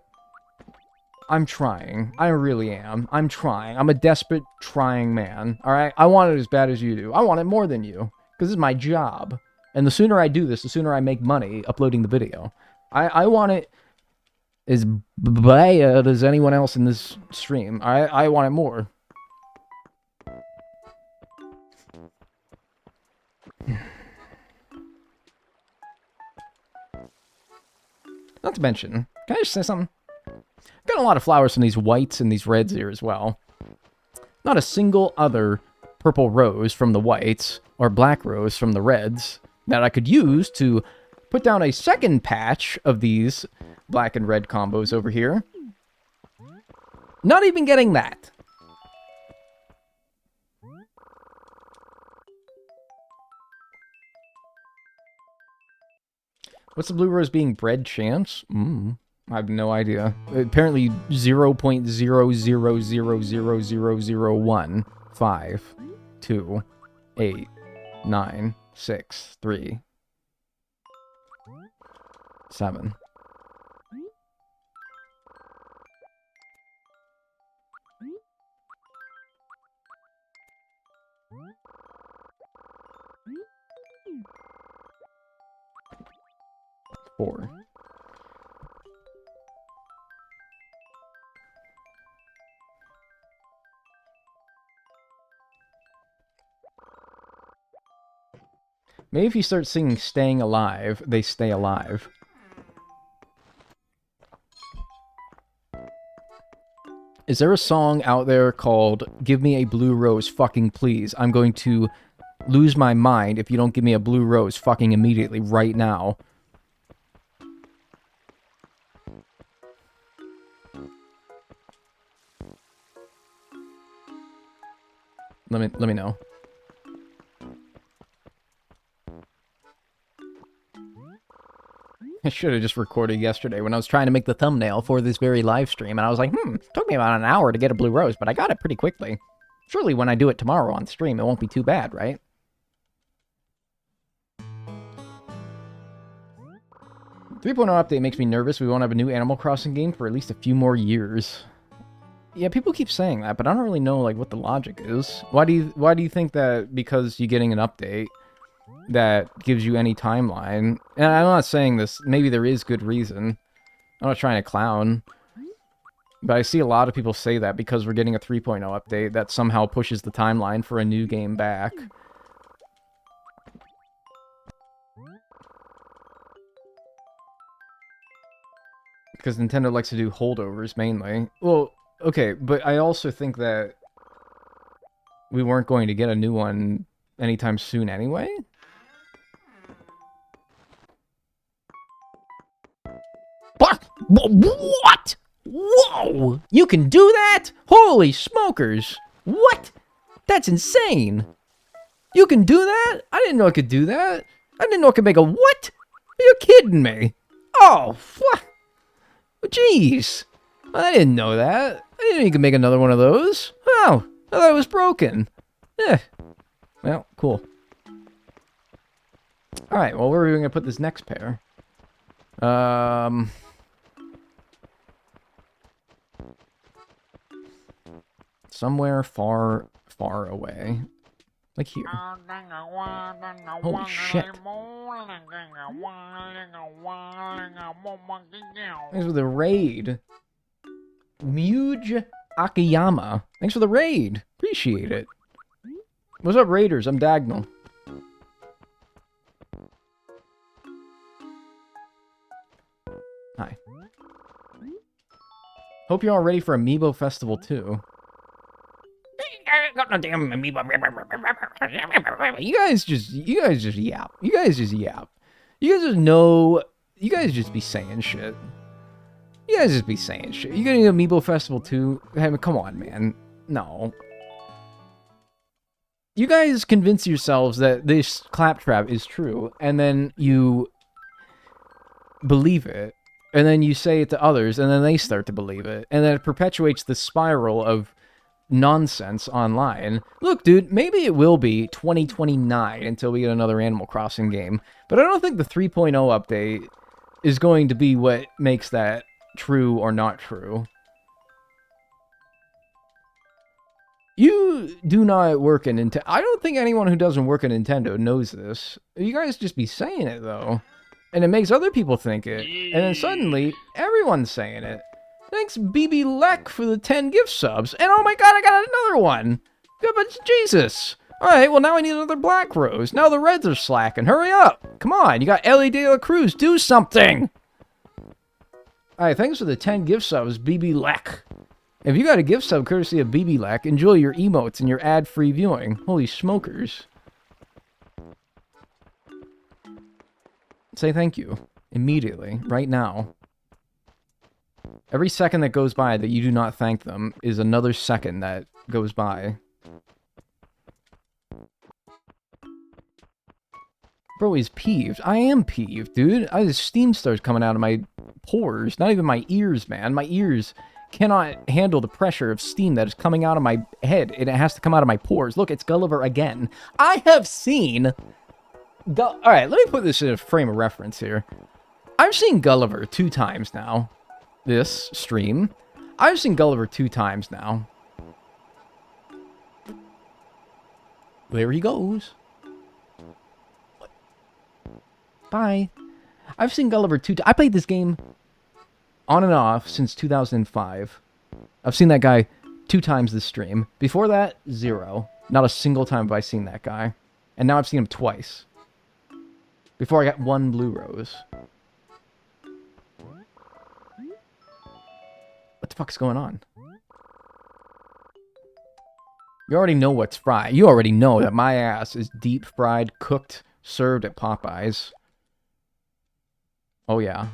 I'm trying. I really am. I'm trying. I'm a desperate, trying man, alright? I want it as bad as you do. I want it more than you. Because this is my job. And the sooner I do this, the sooner I make money uploading the video. I want it as bad as anyone else in this stream. I want it more. Not to mention, can I just say something? Got a lot of flowers from these whites and these reds here as well. Not a single other purple rose from the whites or black rose from the reds that I could use to put down a second patch of these black and red combos over here. Not even getting that. What's the blue rose being bred chance? I have no idea. Apparently 0.0000001 5 2 8 9 6 3 7. Four. Maybe if you start singing Staying Alive, they stay alive. Is there a song out there called Give Me a Blue Rose Fucking Please? I'm going to lose my mind if you don't give me a blue rose fucking immediately right now. Let me know. I should have just recorded yesterday when I was trying to make the thumbnail for this very live stream, and I was like, took me about an hour to get a blue rose, but I got it pretty quickly. Surely when I do it tomorrow on stream, it won't be too bad, right? The 3.0 update makes me nervous. We won't have a new Animal Crossing game for at least a few more years. Yeah, people keep saying that, but I don't really know like what the logic is. Why do you think that because you're getting an update that gives you any timeline? And I'm not saying this, maybe there is good reason. I'm not trying to clown. But I see a lot of people say that because we're getting a 3.0 update that somehow pushes the timeline for a new game back. Because Nintendo likes to do holdovers mainly. Well, okay, but I also think that we weren't going to get a new one anytime soon anyway. What? Whoa! You can do that? Holy smokers! What? That's insane! You can do that? I didn't know I could do that. I didn't know I could make a what? Are you kidding me? Oh, what? Jeez. I didn't know that. I didn't know you could make another one of those. Oh, I thought it was broken. Eh. Well, cool. Alright, well, where are we going to put this next pair? Somewhere far, far away. Like here. Holy shit. Thanks for the raid. Muge Akiyama. Thanks for the raid. Appreciate it. What's up, Raiders? I'm Dagnel. Hi. Hope you're all ready for Amiibo Festival too. Got no damn Amiibo. You guys just yap. You guys just yap. You guys just know. You guys just be saying shit. You guys just be saying shit. You getting Amiibo Festival too? I mean, come on, man. No. You guys convince yourselves that this claptrap is true, and then you believe it, and then you say it to others, and then they start to believe it, and then it perpetuates the spiral of nonsense online. Look, dude, maybe it will be 2029 until we get another Animal Crossing game, but I don't think the 3.0 update is going to be what makes that true or not true. You do not work in Nintendo. I don't think anyone who doesn't work at Nintendo knows this. You guys just be saying it, though. And it makes other people think it. And then suddenly, everyone's saying it. Thanks, BB Leck, for the 10 gift subs. And oh my god, I got another one! Good, but Jesus! Alright, well now I need another Black Rose. Now the Reds are slacking. Hurry up! Come on, you got Ellie De La Cruz. Do something! Alright, thanks for the 10 gift subs, BB Leck. If you got a gift sub courtesy of BB Leck, enjoy your emotes and your ad-free viewing. Holy smokers. Say thank you. Immediately. Right now. Every second that goes by that you do not thank them is another second that goes by. Bro is peeved. I am peeved, dude. Steam starts coming out of my pores. Not even my ears, man. My ears cannot handle the pressure of steam that is coming out of my head, and it has to come out of my pores. Look, it's Gulliver again. I have seen... Alright, let me put this in a frame of reference here. I've seen Gulliver 2 times now. This stream. I've seen Gulliver 2 times now. There he goes. Bye. I've seen Gulliver 2 times. I played this game on and off since 2005. I've seen that guy 2 times this stream. Before that, 0. Not a single time have I seen that guy. And now I've seen him twice. Before I got 1 blue rose. What the fuck is going on? You already know what's fried. You already know that my ass is deep fried, cooked, served at Popeyes. Oh yeah.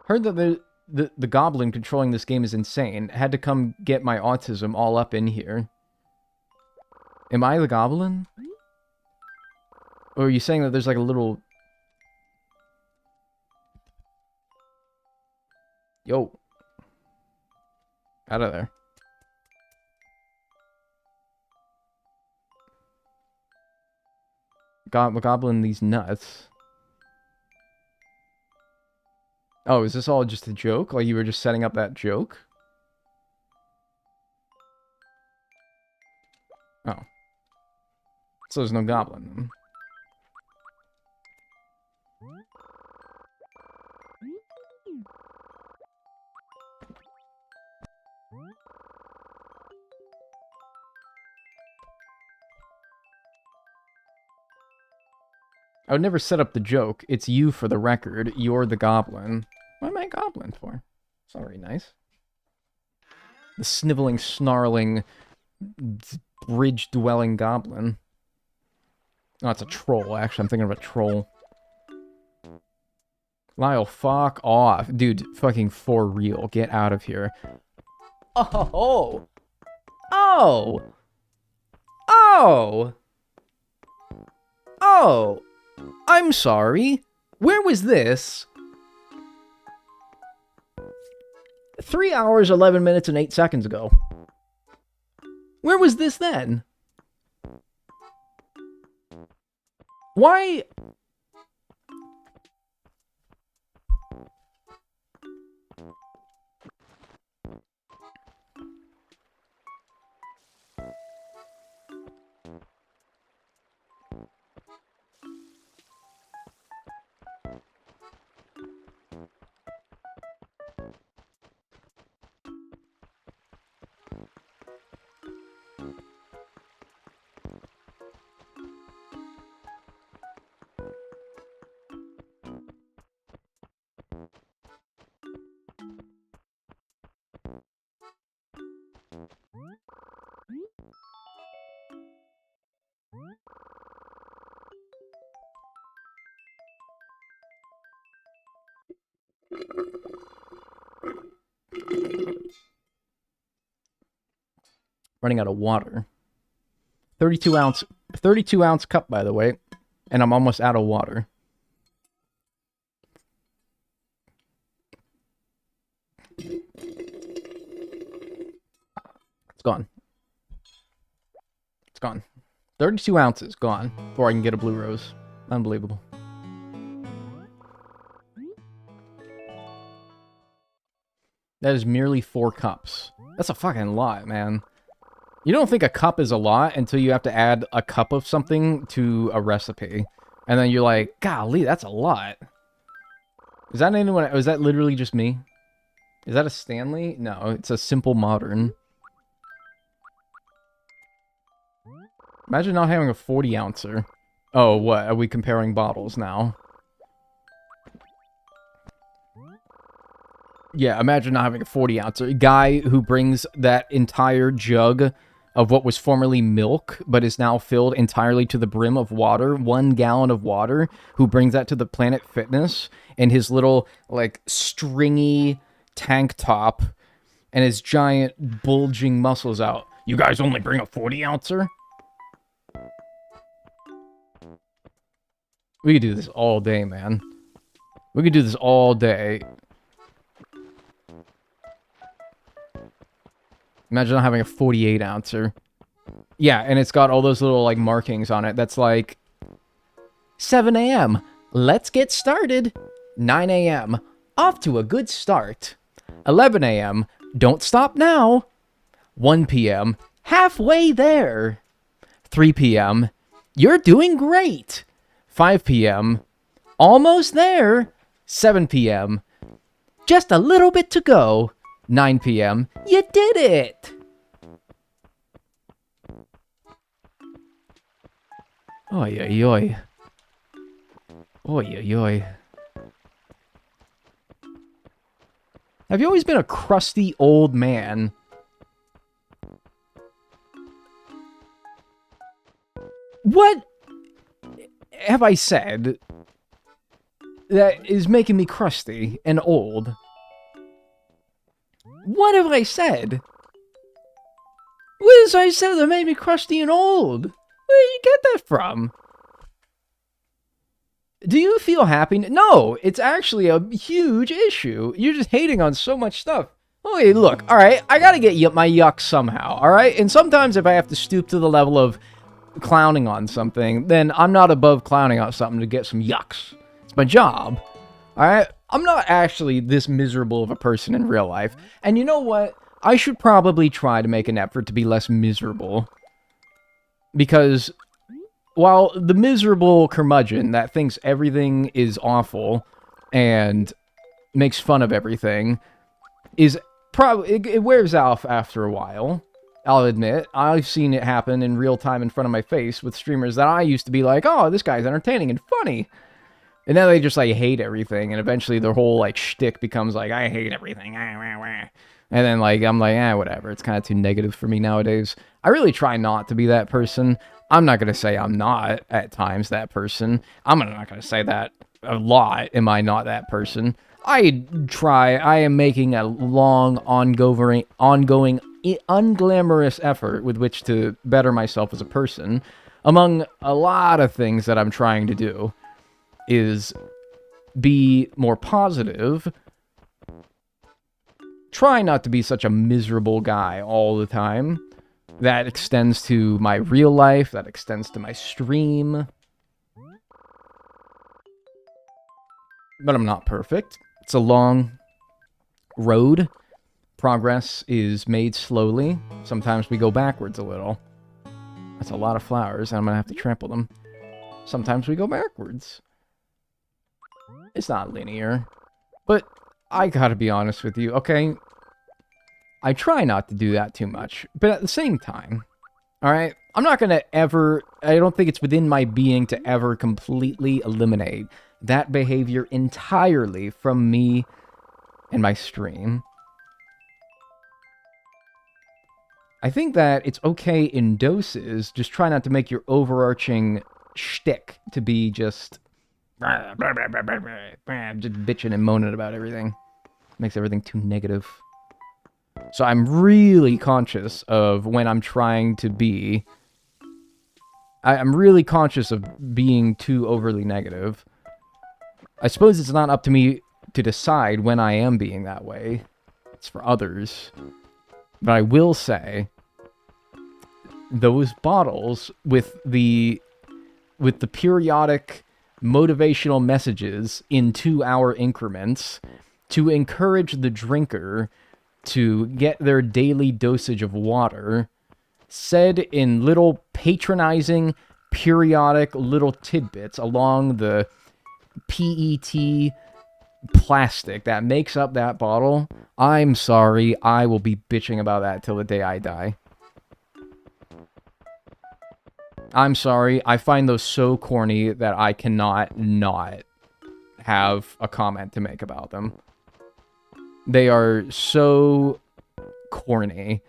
Heard that the goblin controlling this game is insane. Had to come get my autism all up in here. Am I the goblin? Or are you saying that there's like a little... Yo. Out of there. Goblin these nuts. Oh, is this all just a joke? Like you were just setting up that joke? Oh. So there's no goblin. I would never set up the joke. It's you for the record. You're the goblin. What am I a goblin for? It's not very nice. The sniveling, snarling, bridge-dwelling goblin. Oh, it's a troll, actually. I'm thinking of a troll. Lyle, fuck off. Dude, fucking for real. Get out of here. Oh! Oh! Oh! Oh! I'm sorry. Where was this? 3 hours, 11 minutes, and 8 seconds ago. Where was this then? Why? Running out of water. 32 ounce cup, by the way, and I'm almost out of water. It's gone. It's gone. 32 ounces gone before I can get a blue rose. Unbelievable. That is merely 4 cups. That's a fucking lot, man. You don't think a cup is a lot until you have to add a cup of something to a recipe. And then you're like, golly, that's a lot. Is that anyone? Is that literally just me? Is that a Stanley? No, it's a Simple Modern. Imagine not having a 40 ouncer. Oh, what? Are we comparing bottles now? Yeah, imagine not having a 40 ouncer. A guy who brings that entire jug of what was formerly milk, but is now filled entirely to the brim of water, 1 gallon of water, who brings that to the Planet Fitness in his little, like, stringy tank top and his giant bulging muscles out. You guys only bring a 40 ouncer? We could do this all day, man. We could do this all day. Imagine not having a 48 ouncer. Yeah, and it's got all those little, like, markings on it. That's like 7 a.m. Let's get started. 9 a.m. Off to a good start. 11 a.m. Don't stop now. 1 p.m. Halfway there. 3 p.m. You're doing great. 5 p.m. Almost there. 7 p.m. Just a little bit to go. 9 p.m. You did it! Oy, oy, oy. Oy, oy, oy. Have you always been a crusty old man? What have I said that is making me crusty and old? What have I said? What has I said that made me crusty and old? Where did you get that from? Do you feel happy? No, it's actually a huge issue. You're just hating on so much stuff. Okay, look, alright, I gotta get my yuck somehow, alright? And sometimes if I have to stoop to the level of clowning on something, then I'm not above clowning on something to get some yucks. It's my job, alright? I'm not actually this miserable of a person in real life. And you know what? I should probably try to make an effort to be less miserable. Because while the miserable curmudgeon that thinks everything is awful and makes fun of everything is probably... It wears off after a while. I'll admit. I've seen it happen in real time in front of my face with streamers that I used to be like, oh, this guy's entertaining and funny. And now they just, like, hate everything, and eventually their whole, like, shtick becomes, like, I hate everything, and then, like, I'm like, whatever, it's kind of too negative for me nowadays. I really try not to be that person. I'm not gonna say I'm not, at times, that person. I'm not gonna say that a lot am I not that person. I am making a long, ongoing, unglamorous effort with which to better myself as a person. Among a lot of things that I'm trying to do is be more positive, try not to be such a miserable guy all the time. That extends to my real life, that extends to my stream. But I'm not perfect. It's a long road. Progress is made slowly. Sometimes we go backwards a little. That's a lot of flowers, and I'm going to have to trample them. Sometimes we go backwards. It's not linear. But I gotta be honest with you, okay? I try not to do that too much. But at the same time, alright? I'm not gonna ever... I don't think it's within my being to ever completely eliminate that behavior entirely from me and my stream. I think that it's okay in doses, just try not to make your overarching shtick to be just bitching and moaning about everything. Makes everything too negative. So I'm really conscious of when I'm trying to be... I'm really conscious of being too overly negative. I suppose it's not up to me to decide when I am being that way. It's for others. But I will say, those bottles with the periodic motivational messages in 2-hour increments to encourage the drinker to get their daily dosage of water, said in little patronizing, periodic little tidbits along the PET plastic that makes up that bottle. I'm sorry, I will be bitching about that till the day I die. I'm sorry, I find those so corny that I cannot not have a comment to make about them. They are so corny.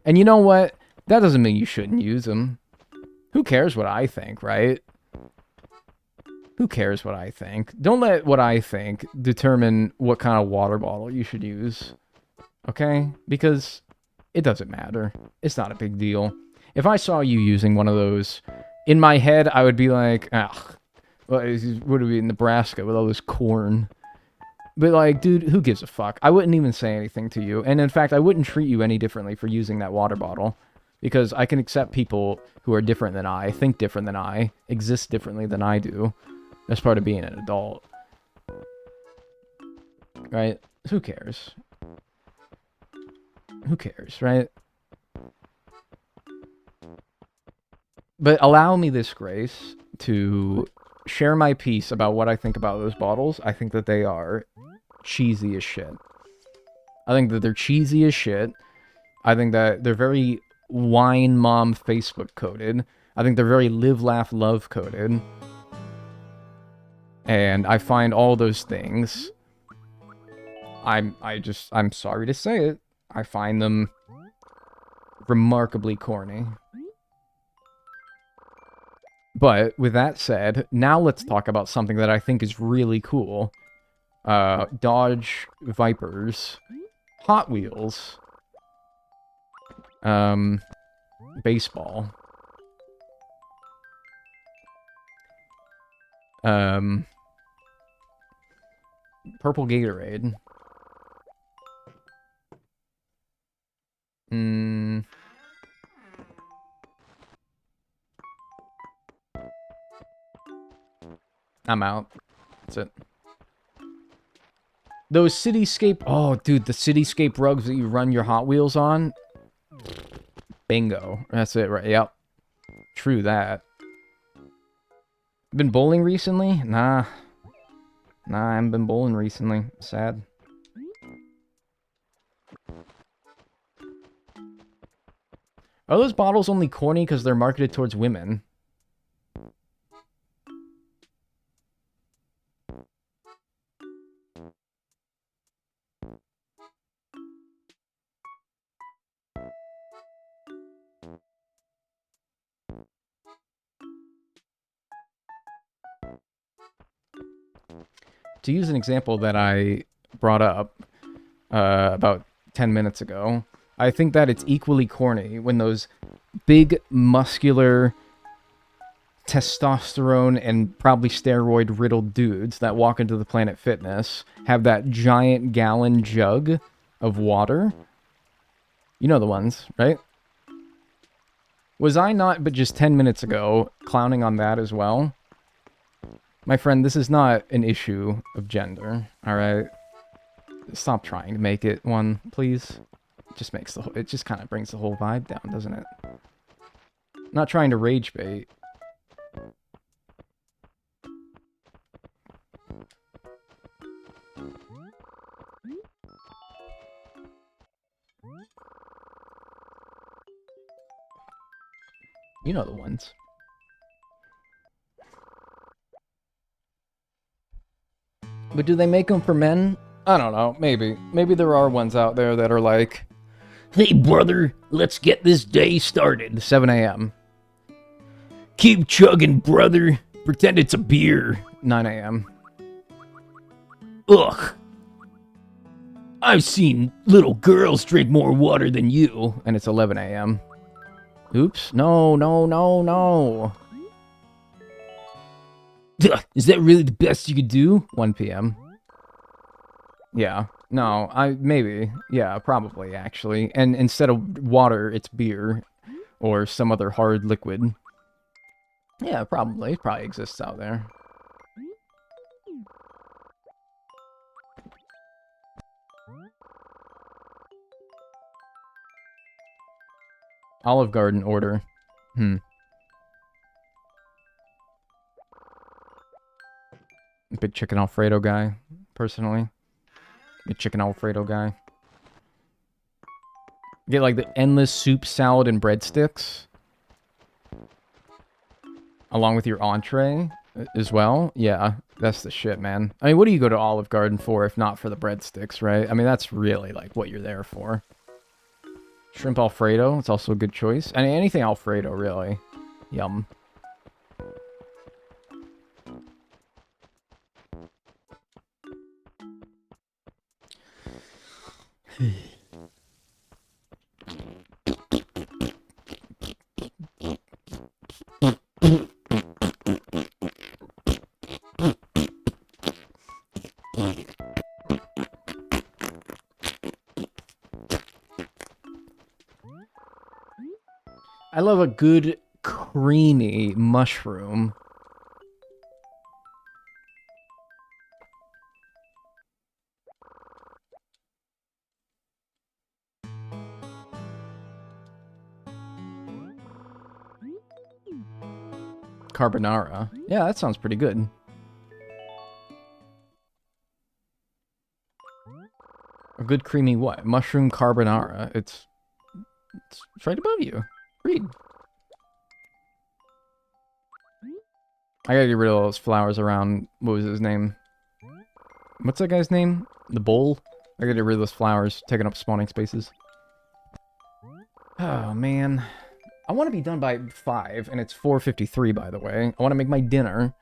And you know what? That doesn't mean you shouldn't use them. Who cares what I think, right? Who cares what I think? Don't let what I think determine what kind of water bottle you should use. Okay? Because it doesn't matter. It's not a big deal. If I saw you using one of those, in my head, I would be like, ugh, what would it be in Nebraska with all this corn? But, like, dude, who gives a fuck? I wouldn't even say anything to you. And, in fact, I wouldn't treat you any differently for using that water bottle. Because I can accept people who are different than I, think different than I, exist differently than I do. That's part of being an adult. Right? Who cares? Who cares, right? But allow me this grace to share my piece about what I think about those bottles. I think that they are cheesy as shit. I think that they're cheesy as shit. I think that they're very wine mom Facebook coded. I think they're very live, laugh, love coded. And I find all those things, I'm sorry to say it, I find them remarkably corny. But, with that said, now let's talk about something that I think is really cool. Dodge Vipers. Hot Wheels. Baseball. Purple Gatorade. I'm out. That's it. Those cityscape... Oh, dude, the cityscape rugs that you run your Hot Wheels on? Bingo. That's it, right? Yep. True that. Been bowling recently? Nah. Nah, I haven't been bowling recently. Sad. Are those bottles only corny because they're marketed towards women? to use an example that I brought up about 10 minutes ago, I think that it's equally corny when those big, muscular, testosterone and probably steroid-riddled dudes that walk into the Planet Fitness have that giant gallon jug of water. You know the ones, right? Was I not, but just 10 minutes ago, clowning on that as well? My friend, this is not an issue of gender, alright? Stop trying to make it one, please. It just kind of brings the whole vibe down, doesn't it? I'm not trying to rage bait. You know the ones. But do they make them for men? I don't know, maybe. Maybe there are ones out there that are like, Hey, brother, let's get this day started. 7 a.m. Keep chugging, brother. Pretend it's a beer. 9 a.m. Ugh. I've seen little girls drink more water than you. And it's 11 a.m. Oops. No, no, no, no. Is that really the best you could do? 1 p.m. Yeah. No, maybe. Yeah, probably, actually. And instead of water, it's beer. Or some other hard liquid. Yeah, probably. It probably exists out there. Olive Garden order. Big chicken Alfredo guy, personally. Big chicken Alfredo guy. Get like the endless soup, salad, and breadsticks. Along with your entree as well. Yeah, that's the shit, man. I mean, what do you go to Olive Garden for if not for the breadsticks, right? I mean, that's really like what you're there for. Shrimp Alfredo, it's also a good choice. I mean, anything Alfredo, really. Yum. I love a good, creamy mushroom. Carbonara. Yeah, that sounds pretty good. A good creamy what? Mushroom carbonara. It's right above you. Read. I gotta get rid of those flowers around, what was his name? What's that guy's name? The bowl? I gotta get rid of those flowers, taking up spawning spaces. Oh, man. I want to be done by 5, and it's 4:53, by the way. I want to make my dinner.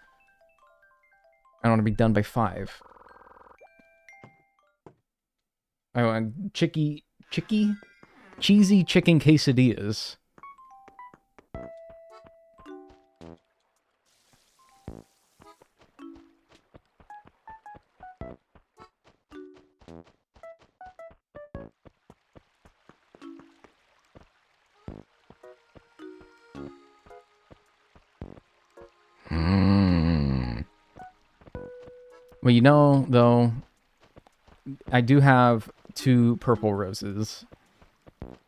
I want to be done by 5. I want cheesy chicken quesadillas. Well, you know, though, I do have 2 purple roses.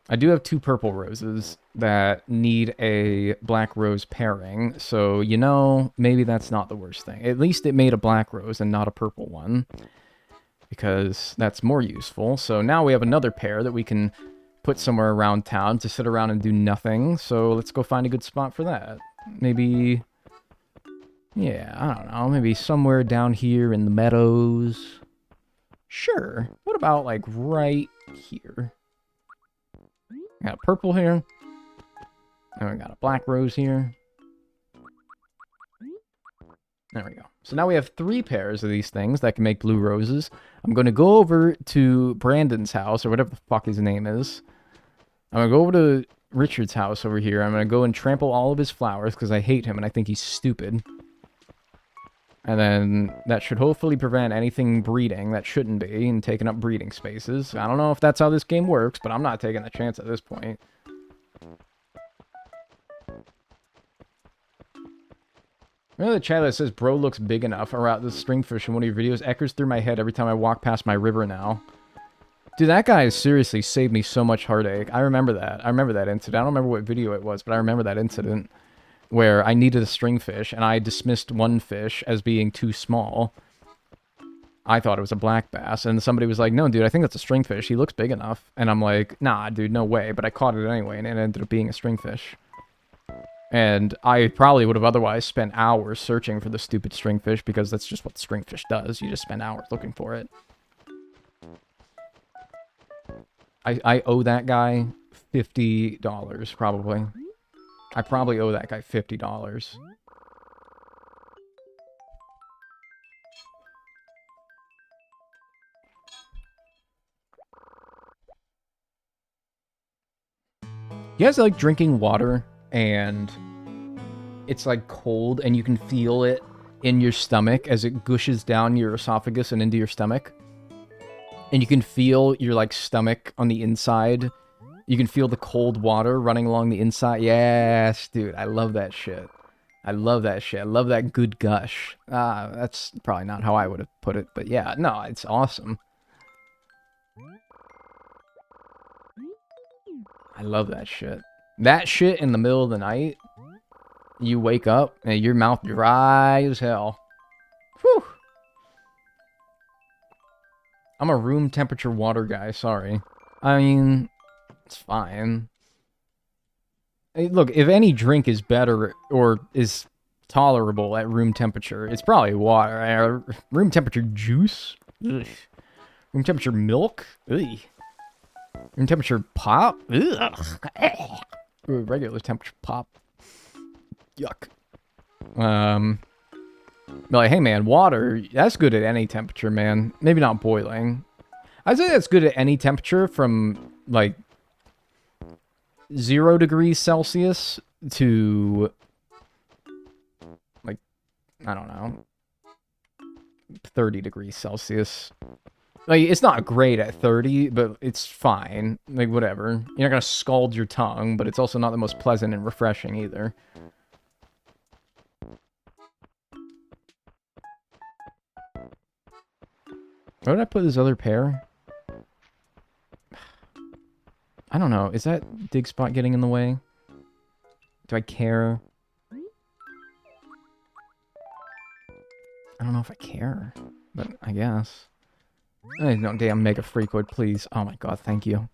I do have 2 purple roses that need a black rose pairing, so, you know, maybe that's not the worst thing. At least it made a black rose and not a purple one, because that's more useful. So now we have another pair that we can put somewhere around town to sit around and do nothing, so let's go find a good spot for that. Maybe... yeah, I don't know, maybe somewhere down here in the meadows. Sure. What about, like, right here? Got a purple here. And we got a black rose here. There we go. So now we have 3 pairs of these things that can make blue roses. I'm going to go over to Brandon's house, or whatever the fuck his name is. I'm going to go over to Richard's house over here. I'm going to go and trample all of his flowers, because I hate him and I think he's stupid. And then that should hopefully prevent anything breeding that shouldn't be, and taking up breeding spaces. I don't know if that's how this game works, but I'm not taking a chance at this point. Remember the chat that says, bro looks big enough, or out the stringfish in one of your videos echoes through my head every time I walk past my river now. Dude, that guy has seriously saved me so much heartache. I remember that. I remember that incident. I don't remember what video it was, but I remember that incident where I needed a stringfish, and I dismissed one fish as being too small. I thought it was a black bass, and somebody was like, no, dude, I think that's a stringfish. He looks big enough. And I'm like, nah, dude, no way. But I caught it anyway, and it ended up being a stringfish. And I probably would have otherwise spent hours searching for the stupid stringfish, because that's just what the stringfish does. You just spend hours looking for it. I owe that guy $50, probably. I probably owe that guy $50. You guys like drinking water and it's like cold and you can feel it in your stomach as it gushes down your esophagus and into your stomach? And you can feel your like stomach on the inside. You can feel the cold water running along the inside. Yes, dude, I love that shit. I love that shit. I love that good gush. That's probably not how I would have put it, but yeah, no, it's awesome. I love that shit. That shit in the middle of the night, you wake up and your mouth dry as hell. Whew. I'm a room temperature water guy, sorry. I mean, it's fine. Hey, look, if any drink is better or is tolerable at room temperature, it's probably water. Room temperature juice? Ugh. Room temperature milk? Ugh. Room temperature pop? Ugh. Ooh, regular temperature pop. Yuck. Like, hey man, water, that's good at any temperature, man. Maybe not boiling. I'd say that's good at any temperature from, like, 0 degrees Celsius to, like, I don't know, 30 degrees Celsius. Like, it's not great at 30, but it's fine. Like, whatever. You're not gonna scald your tongue, but it's also not the most pleasant and refreshing either. Where did I put this other pair? I don't know. Is that dig spot getting in the way? Do I care? I don't know if I care, but I guess. Hey, no, damn Mega Freakoid, please. Oh my god, thank you.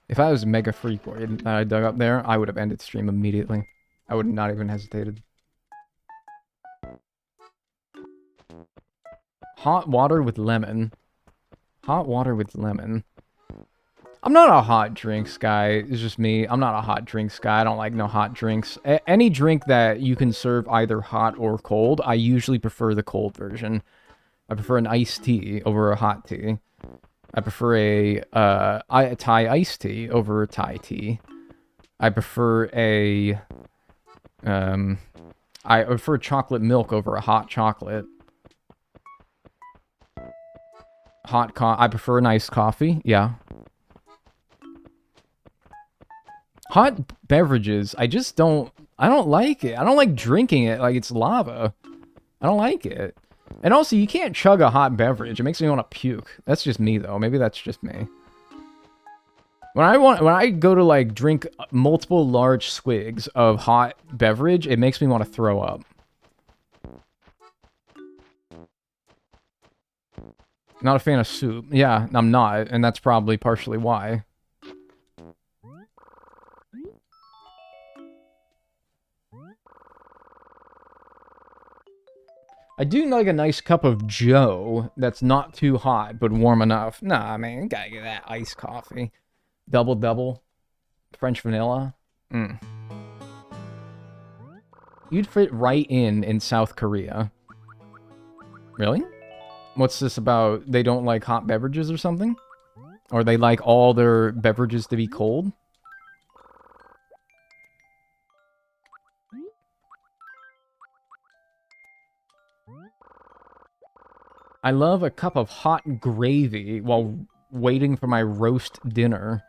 If I was Mega Freakoid that I dug up there, I would have ended stream immediately. I would not even hesitated. Hot water with lemon. Hot water with lemon. I'm not a hot drinks guy. It's just me. I'm not a hot drinks guy. I don't like no hot drinks. Any drink that you can serve either hot or cold, I usually prefer the cold version. I prefer an iced tea over a hot tea. I prefer a Thai iced tea over a Thai tea. I prefer I prefer chocolate milk over a hot chocolate. I prefer an iced coffee. Yeah. Hot beverages, I don't like it. I don't like drinking it like it's lava. I don't like it. And also, you can't chug a hot beverage. It makes me want to puke. That's just me, though. Maybe that's just me. When I go to, like, drink multiple large swigs of hot beverage, it makes me want to throw up. Not a fan of soup. Yeah, I'm not, and that's probably partially why. I do like a nice cup of Joe that's not too hot, but warm enough. Nah, man, gotta get that iced coffee. Double. French vanilla. You'd fit right in South Korea. Really? What's this about? They don't like hot beverages or something? Or they like all their beverages to be cold? I love a cup of hot gravy while waiting for my roast dinner.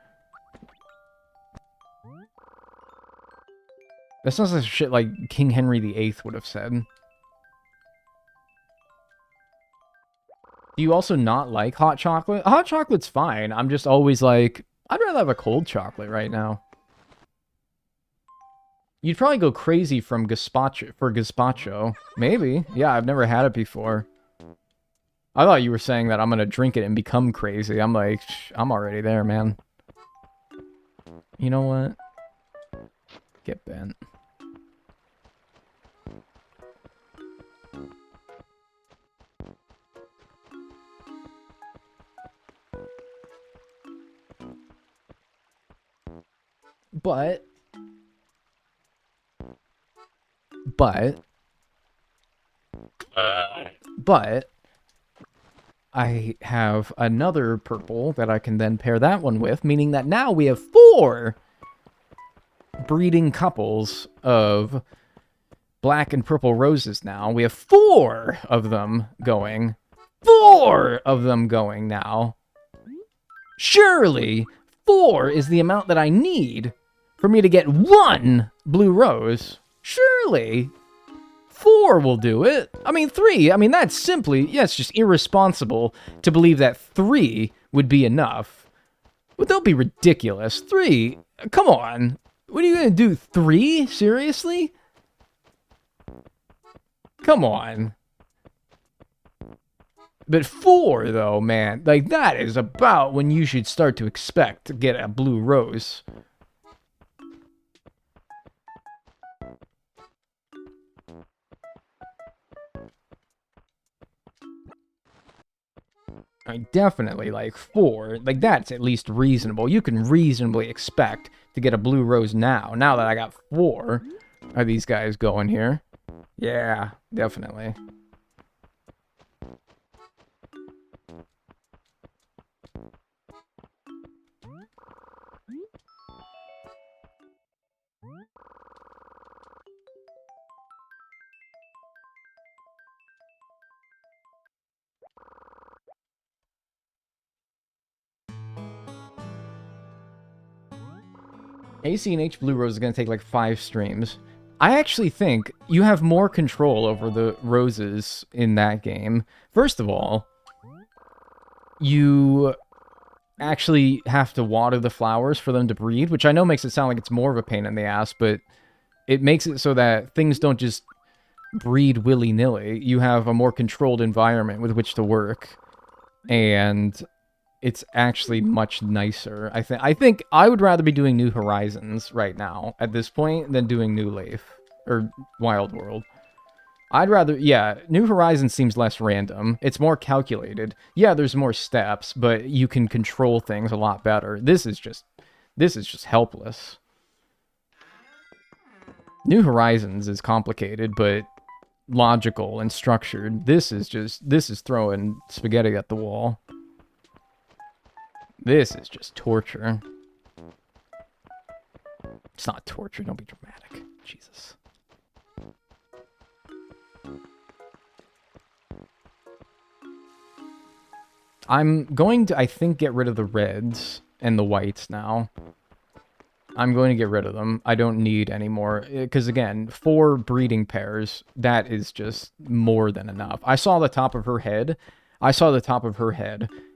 That sounds like shit like King Henry VIII would have said. Do you also not like hot chocolate? Hot chocolate's fine. I'm just always like, I'd rather have a cold chocolate right now. You'd probably go crazy for gazpacho. Maybe. Yeah, I've never had it before. I thought you were saying that I'm gonna drink it and become crazy. I'm like, I'm already there, man. You know what? Get bent. But I have another purple that I can then pair that one with, meaning that now we have 4 breeding couples of black and purple roses now. We have 4 of them going. 4 of them going now. Surely 4 is the amount that I need for me to get 1 blue rose. Surely 4 will do it. I mean, 3. I mean, that's simply, yeah, it's just irresponsible to believe that 3 would be enough. Well, don't be ridiculous. 3? Come on. What are you going to do? 3? Seriously? Come on. But 4, though, man, like, that is about when you should start to expect to get a blue rose. I mean, definitely, like, 4, like, that's at least reasonable. You can reasonably expect to get a blue rose now. Now that I got 4 of these guys going here. Yeah, definitely. AC and H Blue Rose is going to take like 5 streams. I actually think you have more control over the roses in that game. First of all, you actually have to water the flowers for them to breed, which I know makes it sound like it's more of a pain in the ass, but it makes it so that things don't just breed willy-nilly. You have a more controlled environment with which to work, and it's actually much nicer. I think I would rather be doing New Horizons right now at this point than doing New Leaf or Wild World. I'd rather, yeah, New Horizons seems less random. It's more calculated. Yeah, there's more steps, but you can control things a lot better. This is just helpless. New Horizons is complicated, but logical and structured. This is throwing spaghetti at the wall. This is just torture. It's not torture, don't be dramatic. Jesus. I'm going to, I think, get rid of the reds and the whites now. I'm going to get rid of them. I don't need any more. Because, again, 4 breeding pairs, that is just more than enough. I saw the top of her head.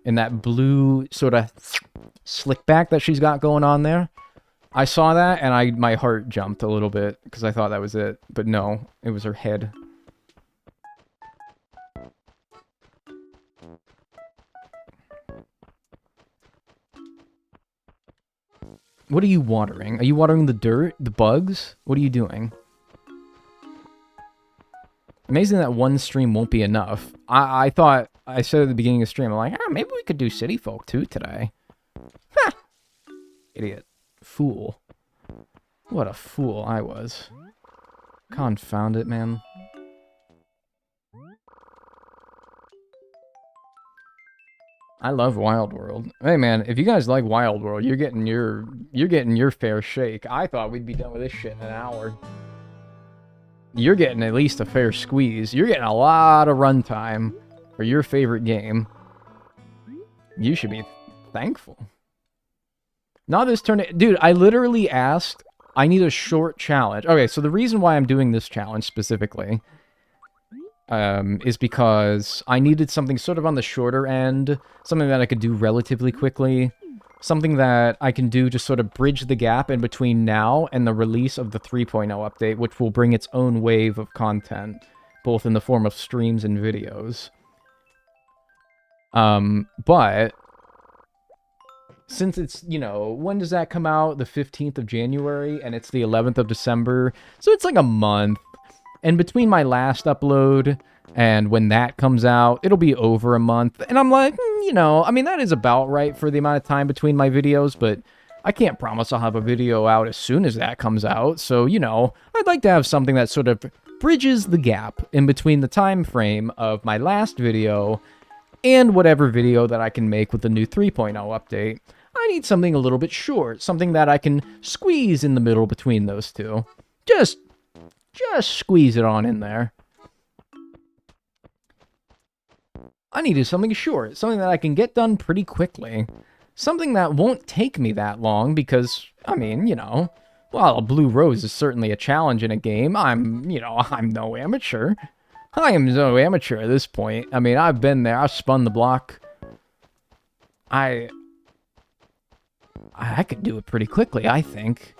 In that blue sort of slick back that she's got going on there. I saw that, and my heart jumped a little bit, because I thought that was it. But no, it was her head. What are you watering? Are you watering the dirt? The bugs? What are you doing? Amazing that 1 stream won't be enough. I thought, I said at the beginning of the stream, I'm like, maybe we could do City Folk too today. Ha! Idiot. Fool. What a fool I was. Confound it, man. I love Wild World. Hey man, if you guys like Wild World, you're getting your fair shake. I thought we'd be done with this shit in an hour. You're getting at least a fair squeeze. You're getting a lot of runtime for your favorite game. You should be thankful. Not this turn. Dude, I literally asked, I need a short challenge. Okay, so the reason why I'm doing this challenge specifically is because I needed something sort of on the shorter end, something that I could do relatively quickly, something that I can do to sort of bridge the gap in between now and the release of the 3.0 update, which will bring its own wave of content, both in the form of streams and videos. But since it's, you know, when does that come out? The 15th of January, and it's the 11th of December, so it's like a month. And between my last upload and when that comes out, it'll be over a month. And I'm like, you know, I mean, that is about right for the amount of time between my videos, but I can't promise I'll have a video out as soon as that comes out. So, you know, I'd like to have something that sort of bridges the gap in between the time frame of my last video and whatever video that I can make with the new 3.0 update. I need something a little bit short, something that I can squeeze in the middle between those two. Just squeeze it on in there. I needed something short, something that I can get done pretty quickly. Something that won't take me that long because, I mean, you know, while a blue rose is certainly a challenge in a game, I'm no amateur. I am no amateur at this point. I mean, I've been there, I've spun the block. I could do it pretty quickly, I think.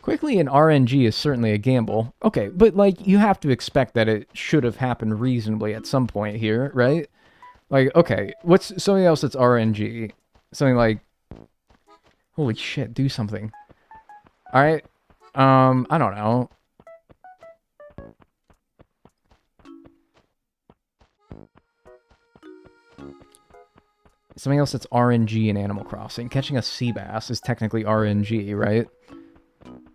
Quickly in RNG is certainly a gamble. Okay, but, like, you have to expect that it should have happened reasonably at some point here, right? Like, okay, what's something else that's RNG? Something like... Holy shit, do something. Alright, I don't know. Something else that's RNG in Animal Crossing. Catching a sea bass is technically RNG, right?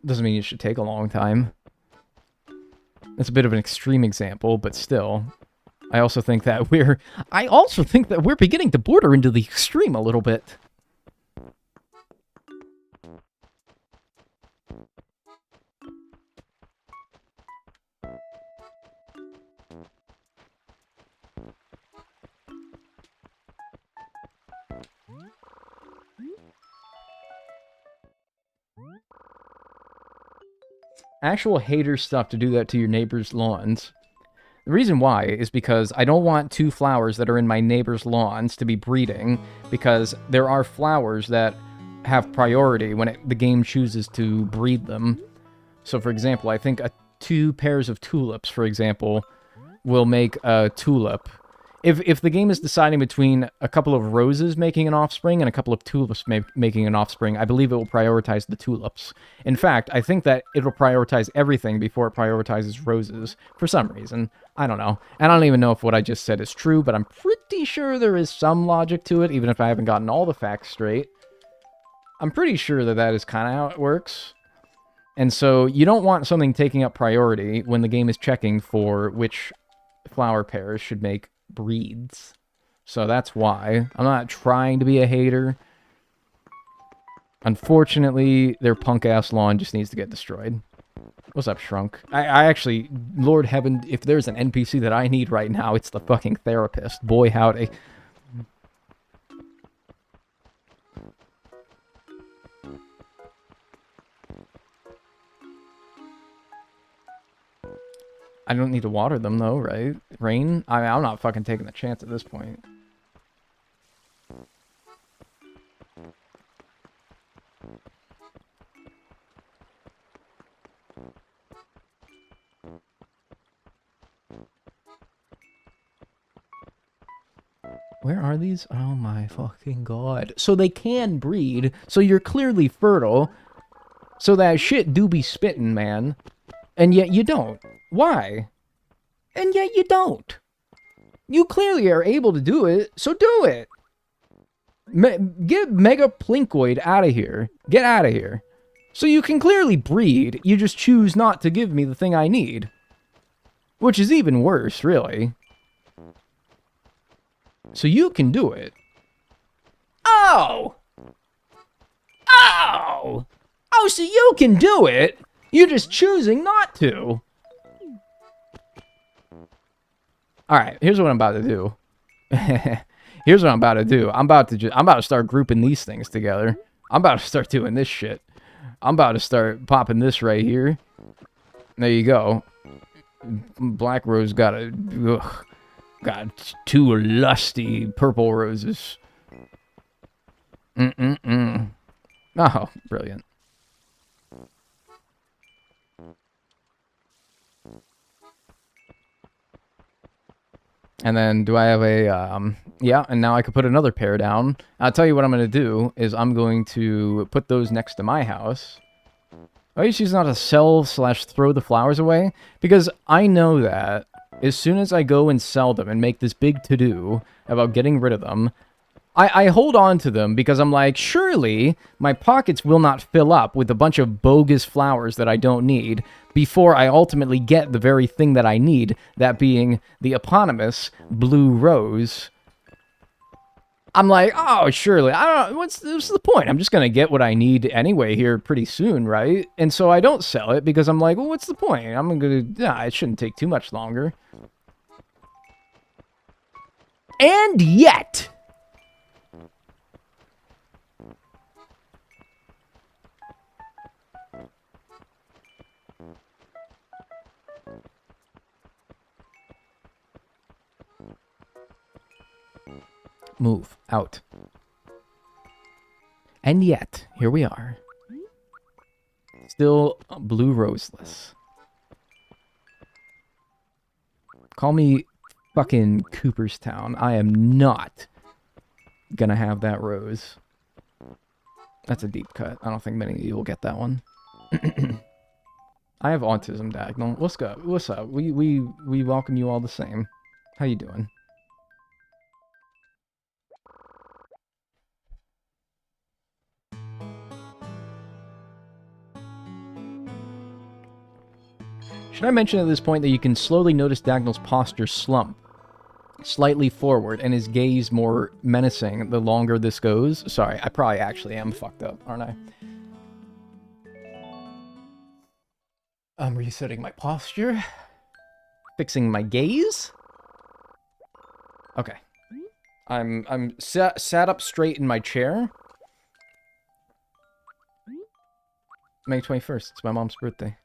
Doesn't mean it should take a long time. That's a bit of an extreme example, but still. I also think that we're beginning to border into the extreme a little bit. Actual hater stuff to do that to your neighbor's lawns. The reason why is because I don't want two flowers that are in my neighbor's lawns to be breeding, because there are flowers that have priority when the game chooses to breed them. So, for example, I think two pairs of tulips, for example, will make a tulip. If the game is deciding between a couple of roses making an offspring and a couple of tulips making an offspring, I believe it will prioritize the tulips. In fact, I think that it'll prioritize everything before it prioritizes roses, for some reason. I don't know. And I don't even know if what I just said is true, but I'm pretty sure there is some logic to it, even if I haven't gotten all the facts straight. I'm pretty sure that that is kind of how it works. And so you don't want something taking up priority when the game is checking for which flower pairs should make breeds. So that's why. I'm not trying to be a hater. Unfortunately, their punk-ass lawn just needs to get destroyed. What's up, Shrunk? I actually, Lord Heaven, if there's an NPC that I need right now, it's the fucking therapist. Boy, howdy. I don't need to water them, though, right? Rain? I'm not fucking taking the chance at this point. Where are these? Oh my fucking god. So they can breed, so you're clearly fertile, so that shit do be spittin', man. And yet you don't. Why? And yet you don't. You clearly are able to do it, so do it. Get Mega Plinkoid out of here. Get out of here. So you can clearly breed, you just choose not to give me the thing I need. Which is even worse, really. So you can do it. Oh! Oh! Oh, so you can do it! You're just choosing not to. Alright, here's what I'm about to do. Here's what I'm about to do. I'm about to start grouping these things together. I'm about to start doing this shit. I'm about to start popping this right here. There you go. Black Rose got two lusty purple roses. Oh, brilliant. And then do I have a, yeah, and now I could put another pair down. I'll tell you what I'm going to do is I'm going to put those next to my house. I used to choose not to sell / throw the flowers away because I know that as soon as I go and sell them and make this big to-do about getting rid of them, I hold on to them because I'm like, surely my pockets will not fill up with a bunch of bogus flowers that I don't need before I ultimately get the very thing that I need, that being the eponymous blue rose. I'm like, oh, surely, I don't know, what's the point? I'm just going to get what I need anyway here pretty soon, right? And so I don't sell it because I'm like, well, what's the point? I'm going to, it shouldn't take too much longer. And yet... Move out. And yet, here we are. Still blue roseless. Call me fucking Cooperstown. I am not gonna have that rose. That's a deep cut. I don't think many of you will get that one. I have autism, Dagnel. What's up? What's up? We welcome you all the same. How you doing? Should I mention at this point that you can slowly notice Dagnel's posture slump slightly forward and his gaze more menacing the longer this goes? Sorry, I probably actually am fucked up, aren't I? I'm resetting my posture. Fixing my gaze. Okay. I'm sat up straight in my chair. May 21st, it's my mom's birthday.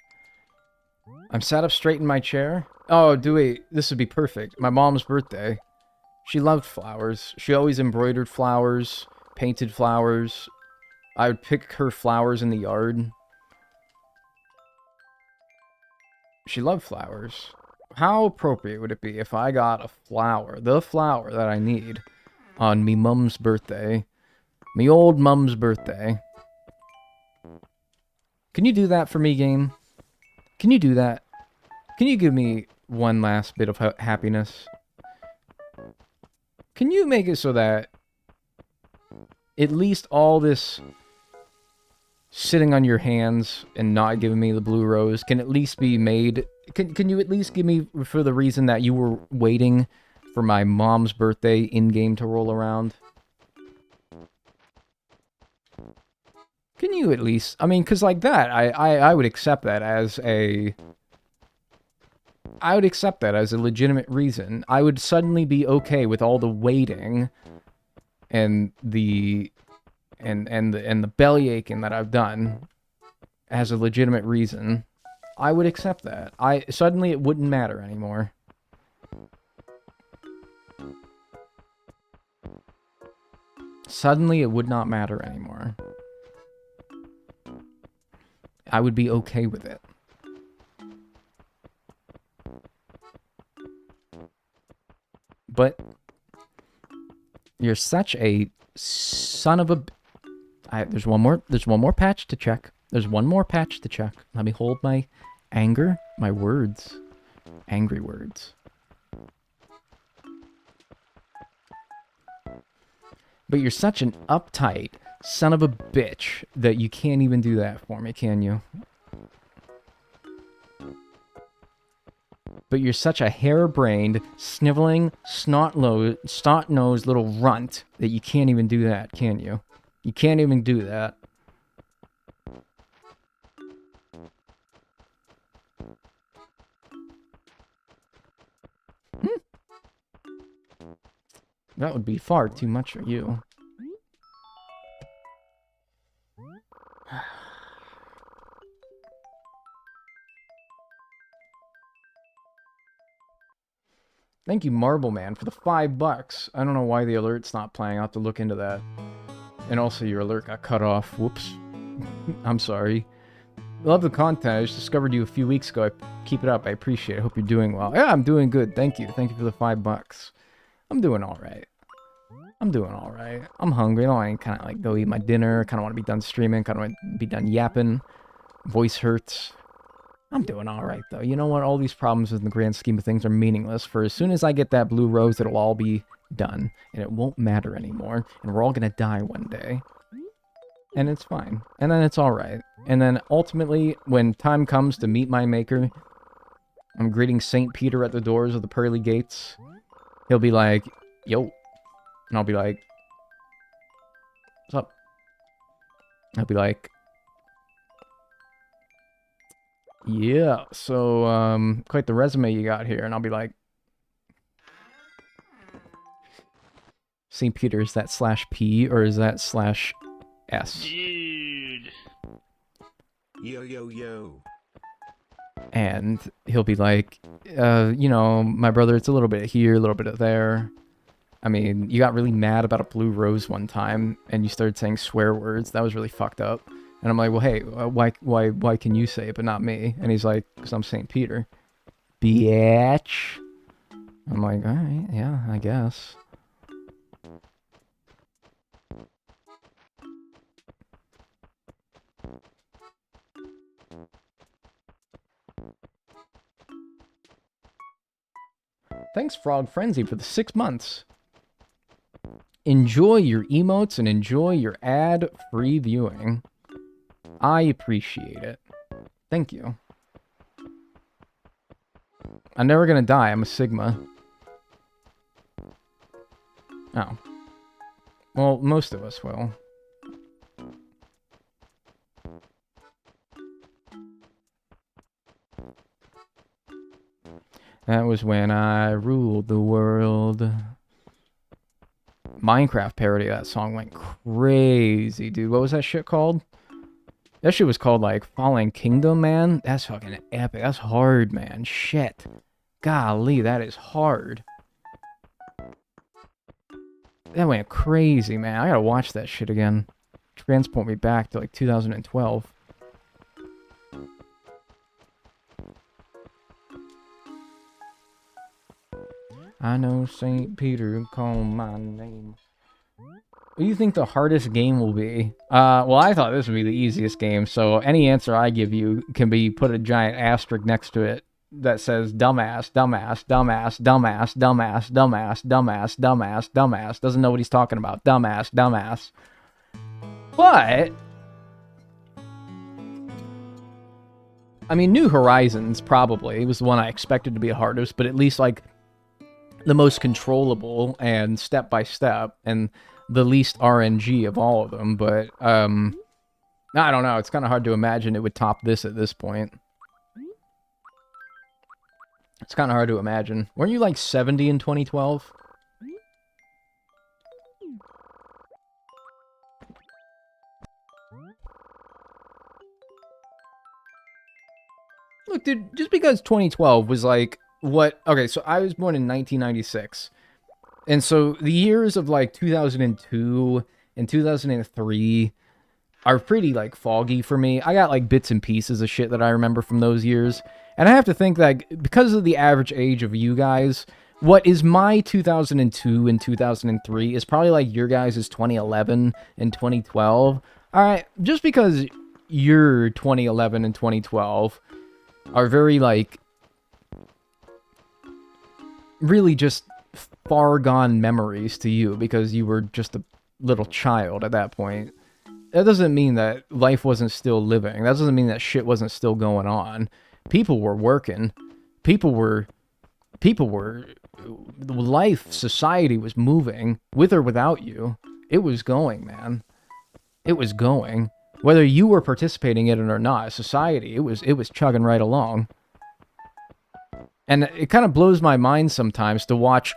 I'm sat up straight in my chair. Oh, this would be perfect. My mom's birthday. She loved flowers. She always embroidered flowers, painted flowers. I would pick her flowers in the yard. She loved flowers. How appropriate would it be if I got a flower, the flower that I need, on me mum's birthday? Me old mum's birthday. Can you do that for me, game? Can you do that? Can you give me one last bit of happiness? Can you make it so that at least all this sitting on your hands and not giving me the blue rose can at least be made? Can you at least give me for the reason that you were waiting for my mom's birthday in-game to roll around? Can you at least... I mean, because like that, I would accept that as a... I would accept that as a legitimate reason. I would suddenly be okay with all the waiting and the... and the belly aching that I've done as a legitimate reason. I would accept that. Suddenly it wouldn't matter anymore. Suddenly it would not matter anymore. I would be okay with it. But you're such a son of a... there's one more patch to check. There's one more patch to check. Let me hold my anger, my words. Angry words. But you're such an uptight son of a bitch that you can't even do that for me, can you? But you're such a harebrained, sniveling, snot-nosed little runt that you can't even do that, can you? You can't even do that. That would be far too much for you. Thank you, Marble Man, for the $5. I don't know why the alert's not playing. I'll have to look into that. And also, your alert got cut off. Whoops. I'm sorry. Love the content. I just discovered you a few weeks ago. Keep it up. I appreciate it. I hope you're doing well. Yeah, I'm doing good. Thank you. Thank you for the $5. I'm doing all right. I'm doing all right. I'm hungry. I want to kind of like go eat my dinner. Kind of want to be done streaming. Kind of want to be done yapping. Voice hurts. I'm doing all right, though. You know what? All these problems in the grand scheme of things are meaningless. For as soon as I get that blue rose, it'll all be done. And it won't matter anymore. And we're all going to die one day. And it's fine. And then it's all right. And then ultimately, when time comes to meet my maker, I'm greeting St. Peter at the doors of the pearly gates. He'll be like, yo. And I'll be like, what's up? I'll be like, yeah, so, quite the resume you got here. And I'll be like, St. Peter, is that /P or is that /S? Dude. Yo, yo, yo. And he'll be like, you know, my brother, it's a little bit here, a little bit of there. I mean, you got really mad about a blue rose one time, and you started saying swear words. That was really fucked up. And I'm like, well, hey, why can you say it but not me? And he's like, because I'm St. Peter. Bitch. I'm like, all right, yeah, I guess. Thanks, Frog Frenzy, for the 6 months. Enjoy your emotes and enjoy your ad-free viewing. I appreciate it. Thank you. I'm never gonna die. I'm a Sigma. Oh. Well, most of us will. That was when I ruled the world. Minecraft parody of that song went crazy, dude. What was that shit called? That shit was called, like, Fallen Kingdom, man. That's fucking epic. That's hard, man. Shit. Golly, that is hard. That went crazy, man. I gotta watch that shit again. Transport me back to, like, 2012. I know St. Peter called my name. What do you think the hardest game will be? Well, I thought this would be the easiest game, so any answer I give you can be put a giant asterisk next to it that says dumbass, dumbass, dumbass, dumbass, dumbass, dumbass, dumbass, dumbass, dumbass. Doesn't know what he's talking about. Dumbass, dumbass. But I mean, New Horizons probably was the one I expected to be the hardest, but at least, like, the most controllable and step-by-step and the least RNG of all of them. But I don't know, it's kind of hard to imagine it would top this at this point. It's kind of hard to imagine. Weren't you like 70 in 2012? Look, dude, just because 2012 was like what... Okay, so I was born in 1996. And so the years of like 2002 and 2003 are pretty like foggy for me. I got like bits and pieces of shit that I remember from those years. And I have to think that because of the average age of you guys, what is my 2002 and 2003 is probably like your guys' 2011 and 2012. All right, just because your 2011 and 2012 are very like really just far gone memories to you because you were just a little child at that point. That doesn't mean that life wasn't still living. That doesn't mean that shit wasn't still going on. People were working. People were life, society was moving with or without you. It was going, man. It was going. Whether you were participating in it or not, society, it was chugging right along. And it kind of blows my mind sometimes to watch.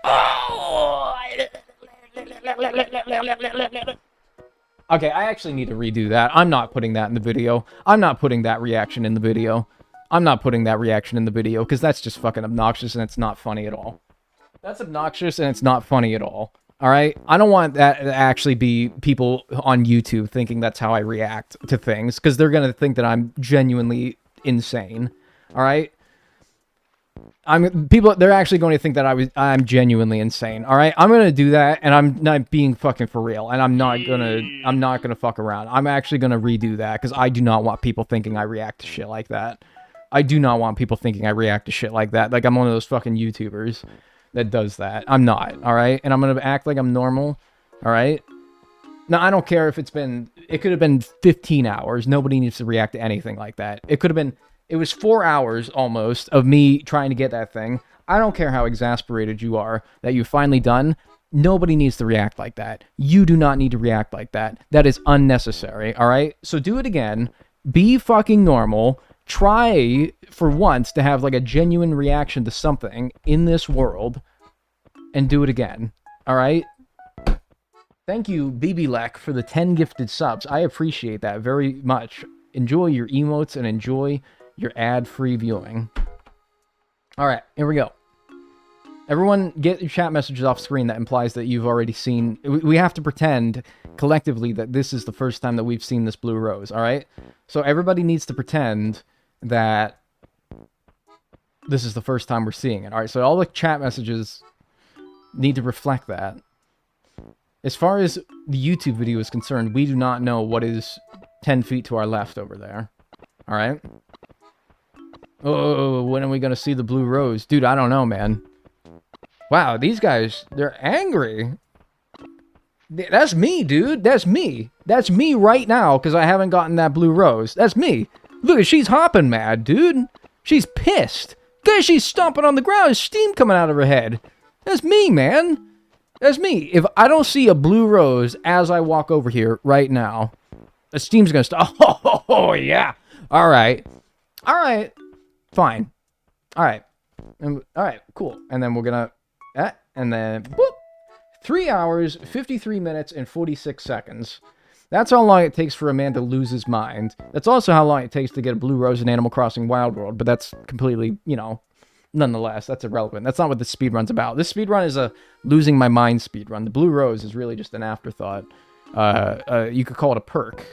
Okay, I actually need to redo that. I'm not putting that in the video. I'm not putting that reaction in the video. I'm not putting that reaction in the video because that's just fucking obnoxious and it's not funny at all. That's obnoxious and it's not funny at all. All right? I don't want that to actually be people on YouTube thinking that's how I react to things because they're going to think that I'm genuinely insane. All right? They're actually going to think that I'm genuinely insane. All right, I'm gonna do that, and I'm not being fucking for real, and I'm not gonna fuck around. I'm actually gonna redo that because I do not want people thinking I react to shit like that. I do not want people thinking I react to shit like that. Like I'm one of those fucking YouTubers that does that. I'm not. All right, and I'm gonna act like I'm normal. All right. Now I don't care if it could have been 15 hours. Nobody needs to react to anything like that. It was 4 hours almost of me trying to get that thing. I don't care how exasperated you are that you've finally done. Nobody needs to react like that. You do not need to react like that. That is unnecessary, all right? So do it again. Be fucking normal. Try for once to have like a genuine reaction to something in this world and do it again, all right? Thank you, BBLek, for the 10 gifted subs. I appreciate that very much. Enjoy your emotes and enjoy your ad-free viewing. All right, here we go. Everyone get your chat messages off screen. That implies that you've already seen... We have to pretend collectively that this is the first time that we've seen this blue rose, all right? So everybody needs to pretend that this is the first time we're seeing it, all right? So all the chat messages need to reflect that. As far as the YouTube video is concerned, we do not know what is 10 feet to our left over there, all right? Oh, when are we going to see the blue rose? Dude, I don't know, man. Wow, these guys, they're angry. That's me, dude. That's me. That's me right now because I haven't gotten that blue rose. That's me. Look, she's hopping mad, dude. She's pissed. Because she's stomping on the ground. There's steam coming out of her head. That's me, man. That's me. If I don't see a blue rose as I walk over here right now, the steam's going to stop. Oh, yeah. All right. All right. Fine. All right. All right, cool. And then we're going to... and then... Whoop, 3 hours, 53 minutes, and 46 seconds. That's how long it takes for a man to lose his mind. That's also how long it takes to get a blue rose in Animal Crossing Wild World, but that's completely, you know... Nonetheless, that's irrelevant. That's not what this speedrun's about. This speedrun is a losing my mind speedrun. The blue rose is really just an afterthought. You could call it a perk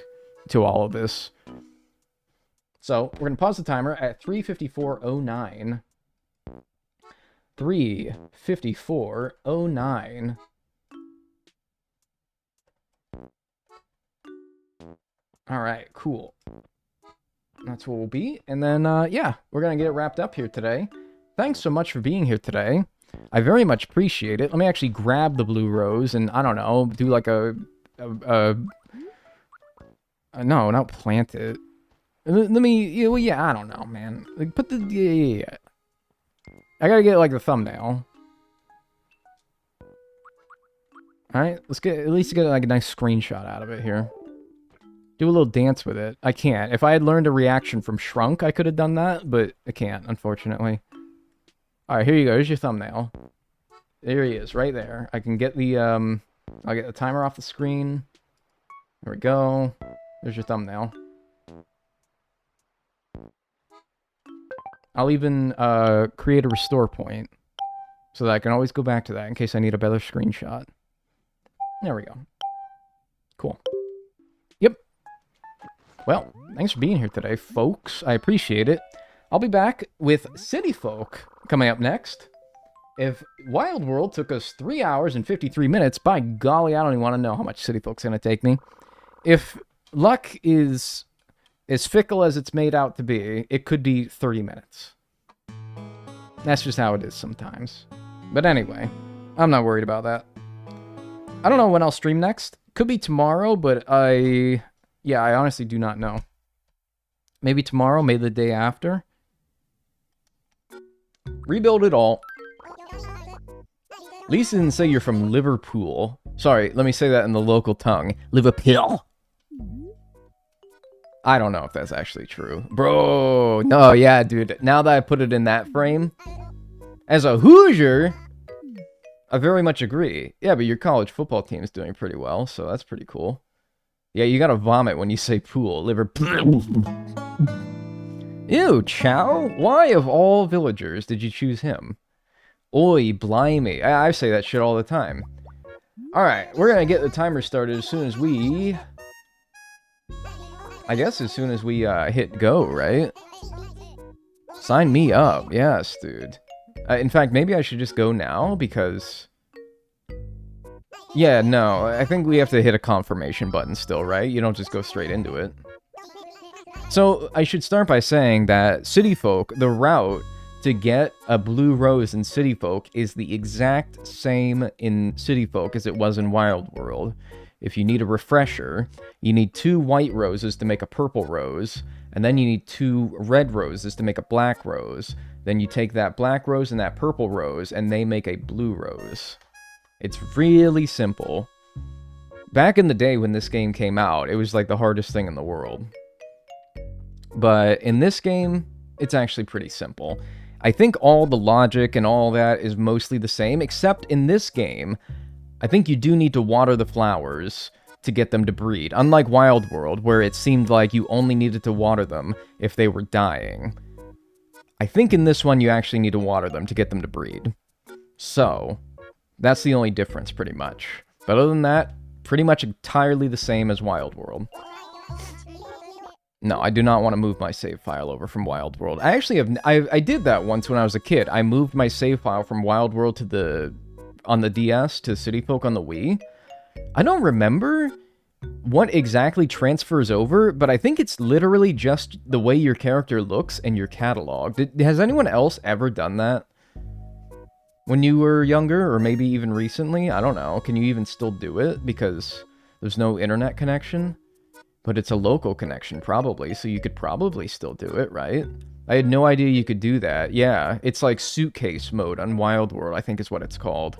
to all of this. So, we're going to pause the timer at 3:54:09. 3:54:09. Alright, cool. That's what we'll be. And then, yeah, we're going to get it wrapped up here today. Thanks so much for being here today. I very much appreciate it. Let me actually grab the blue rose and, I don't know, do like no, not plant it. Let me, well, yeah, I don't know, man. Like, put the, yeah. I gotta get, like, the thumbnail. Alright, let's at least get, like, a nice screenshot out of it here. Do a little dance with it. I can't. If I had learned a reaction from Shrunk, I could have done that, but I can't, unfortunately. Alright, here you go. Here's your thumbnail. There he is, right there. I can get the, I'll get the timer off the screen. There we go. There's your thumbnail. I'll even, create a restore point. So that I can always go back to that in case I need a better screenshot. There we go. Cool. Yep. Well, thanks for being here today, folks. I appreciate it. I'll be back with City Folk coming up next. If Wild World took us 3 hours and 53 minutes, by golly, I don't even want to know how much City Folk's going to take me. If luck is as fickle as it's made out to be, it could be 30 minutes. That's just how it is sometimes. But anyway, I'm not worried about that. I don't know when I'll stream next. Could be tomorrow, but I honestly do not know. Maybe tomorrow, maybe the day after. Rebuild it all. Lisa didn't say you're from Liverpool. Sorry, let me say that in the local tongue. Liverpool. I don't know if that's actually true. Bro, no, yeah, dude. Now that I put it in that frame, as a Hoosier, I very much agree. Yeah, but your college football team is doing pretty well, so that's pretty cool. Yeah, you gotta vomit when you say pool. Liverpool. Ew, Chow? Why, of all villagers, did you choose him? Oi, blimey. I say that shit all the time. Alright, we're gonna get the timer started as soon as we... I guess as soon as we hit go, right? Sign me up. Yes, dude. In fact, maybe I should just go now, because... Yeah, no, I think we have to hit a confirmation button still, right? You don't just go straight into it. So, I should start by saying that City Folk, the route to get a blue rose in City Folk is the exact same in City Folk as it was in Wild World. If you need a refresher, you need 2 white roses to make a purple rose, and then you need 2 red roses to make a black rose. Then you take that black rose and that purple rose, and they make a blue rose. It's really simple. Back in the day when this game came out, it was like the hardest thing in the world. But in this game, it's actually pretty simple. I think all the logic and all that is mostly the same, except in this game, I think you do need to water the flowers to get them to breed. Unlike Wild World, where it seemed like you only needed to water them if they were dying. I think in this one you actually need to water them to get them to breed. So, that's the only difference, pretty much. But other than that, pretty much entirely the same as Wild World. No, I do not want to move my save file over from Wild World. I actually have... I did that once when I was a kid. I moved my save file from Wild World to the... on the DS to City Folk on the Wii. I don't remember what exactly transfers over, but I think it's literally just the way your character looks and your catalog. Has anyone else ever done that? When you were younger, or maybe even recently? I don't know. Can you even still do it? Because there's no internet connection? But it's a local connection, probably, so you could probably still do it, right? I had no idea you could do that. Yeah, it's like suitcase mode on Wild World, I think is what it's called.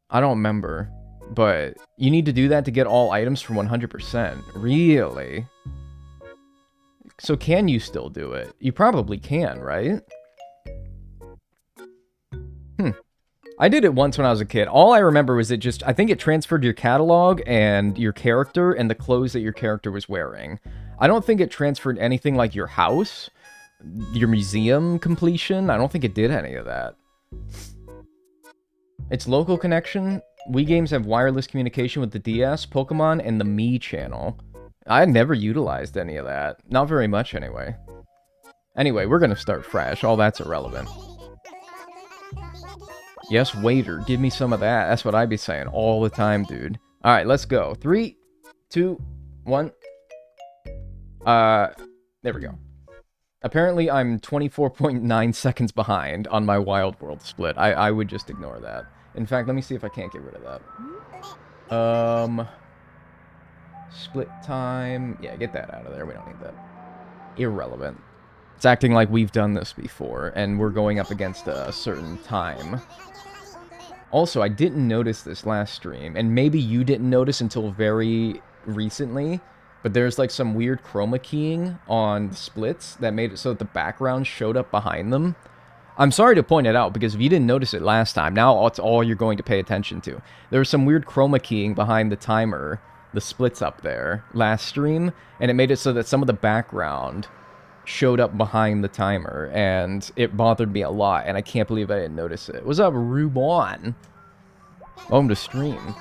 I don't remember, but you need to do that to get all items from 100%. Really? So can you still do it? You probably can, right? I did it once when I was a kid. All I remember was it just... I think it transferred your catalog and your character and the clothes that your character was wearing. I don't think it transferred anything like your house, your museum completion. I don't think it did any of that. It's local connection. Wii games have wireless communication with the DS, Pokemon, and the Mii channel. I never utilized any of that. Not very much, anyway. Anyway, we're gonna start fresh. All that's irrelevant. Yes, waiter, give me some of that. That's what I'd be saying all the time, dude. Alright, let's go. 3, 2, 1. There we go. Apparently, I'm 24.9 seconds behind on my Wild World split. I would just ignore that. In fact, let me see if I can't get rid of that. Split time. Yeah, get that out of there. We don't need that. Irrelevant. It's acting like we've done this before, and we're going up against a certain time. Also, I didn't notice this last stream, and maybe you didn't notice until very recently, but there's like some weird chroma keying on the splits that made it so that the background showed up behind them. I'm sorry to point it out, because if you didn't notice it last time, now it's all you're going to pay attention to. There was some weird chroma keying behind the timer, the splits up there, last stream, and it made it so that some of the background showed up behind the timer, and it bothered me a lot, and I can't believe I didn't notice it. What's up, Rubon? Welcome to stream.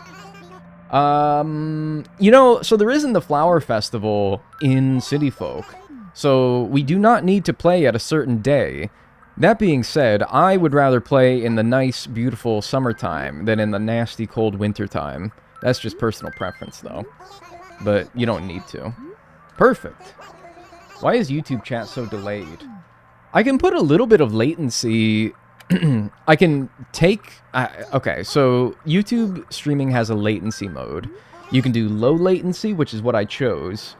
You know, so there isn't the Flower Festival in City Folk, so we do not need to play at a certain day. That being said, I would rather play in the nice, beautiful summertime than in the nasty, cold wintertime. That's just personal preference, though. But you don't need to. Perfect. Why is YouTube chat so delayed? I can put a little bit of latency I can take... okay, so YouTube streaming has a latency mode. You can do low latency, which is what I chose.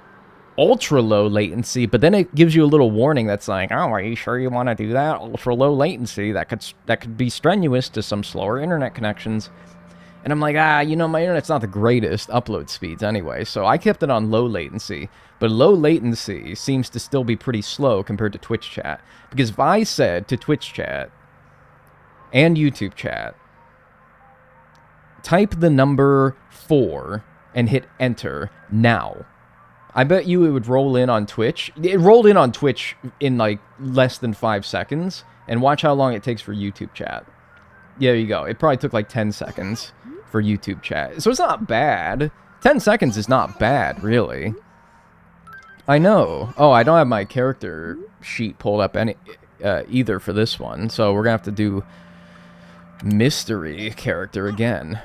Ultra low latency, but then it gives you a little warning that's like, oh, are you sure you want to do that? Ultra low latency, that could be strenuous to some slower internet connections. And I'm like, you know, my internet's not the greatest upload speeds anyway, so I kept it on low latency. But low latency seems to still be pretty slow compared to Twitch chat. Because if I said to Twitch chat and YouTube chat, type the number 4 and hit enter now, I bet you it would roll in on Twitch. It rolled in on Twitch in like less than 5 seconds. And watch how long it takes for YouTube chat. Yeah, there you go. It probably took like 10 seconds for YouTube chat. So it's not bad. 10 seconds is not bad, really. I know. Oh, I don't have my character sheet pulled up either for this one. So we're going to have to do mystery character again.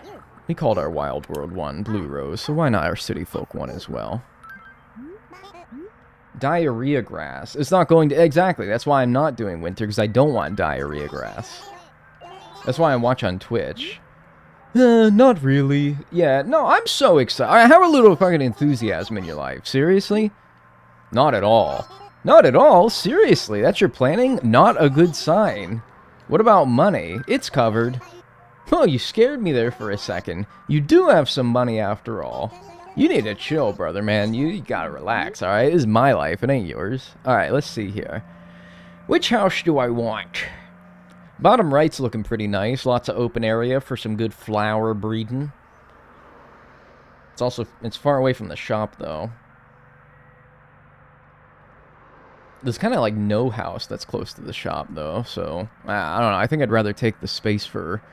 We called our Wild World one Blue Rose, so why not our City Folk one as well? Diarrhea grass. It's not going to... Exactly. That's why I'm not doing winter, because I don't want diarrhea grass. That's why I watch on Twitch. Not really. Yeah, no, I'm so excited. Have a little fucking enthusiasm in your life. Seriously? Not at all. Not at all? Seriously? That's your planning? Not a good sign. What about money? It's covered. Oh, you scared me there for a second. You do have some money after all. You need to chill, brother, man. You gotta relax, alright? This is my life, it ain't yours. Alright, let's see here. Which house do I want? Bottom right's looking pretty nice. Lots of open area for some good flower breeding. It's far away from the shop, though. There's kind of like no house that's close to the shop, though. So, I don't know. I think I'd rather take the space for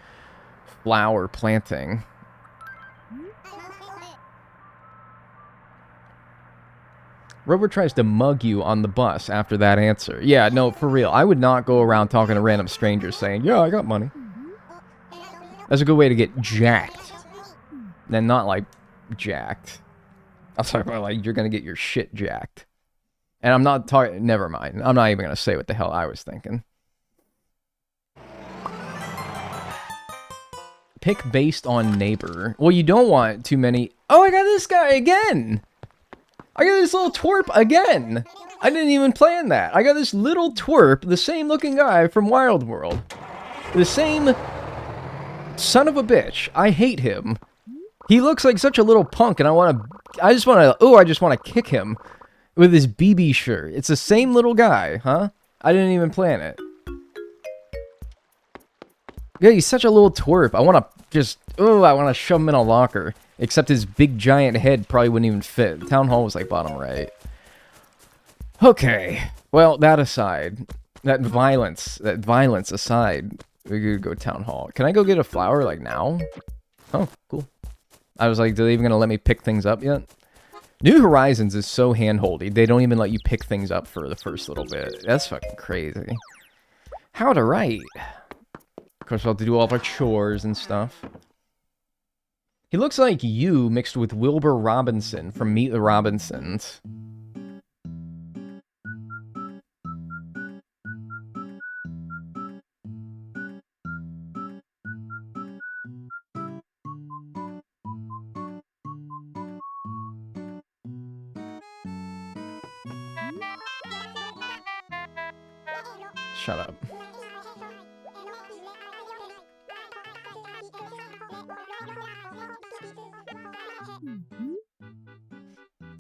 flower planting. Rover tries to mug you on the bus after that answer. Yeah, no, for real. I would not go around talking to random strangers saying, yeah, I got money. That's a good way to get jacked. Then not, like, jacked. I'm talking about, like, you're going to get your shit jacked. And I'm not talking... Never mind. I'm not even going to say what the hell I was thinking. Pick based on neighbor. Well, you don't want too many... Oh, I got this guy again! I got this little twerp again! I didn't even plan that. I got this little twerp, the same looking guy from Wild World. The same son of a bitch. I hate him. He looks like such a little punk, and I just want to kick him with his BB shirt. It's the same little guy, huh? I didn't even plan it. Yeah, he's such a little twerp. I want to shove him in a locker. Except his big giant head probably wouldn't even fit. Town Hall was like bottom right. Okay. Well, that aside. That violence aside. We could go Town Hall. Can I go get a flower like now? Oh, cool. I was like, are they even going to let me pick things up yet? New Horizons is so hand-holdy. They don't even let you pick things up for the first little bit. That's fucking crazy. How to write. Of course, we'll have to do all of our chores and stuff. He looks like you mixed with Wilbur Robinson from Meet the Robinsons. Shut up.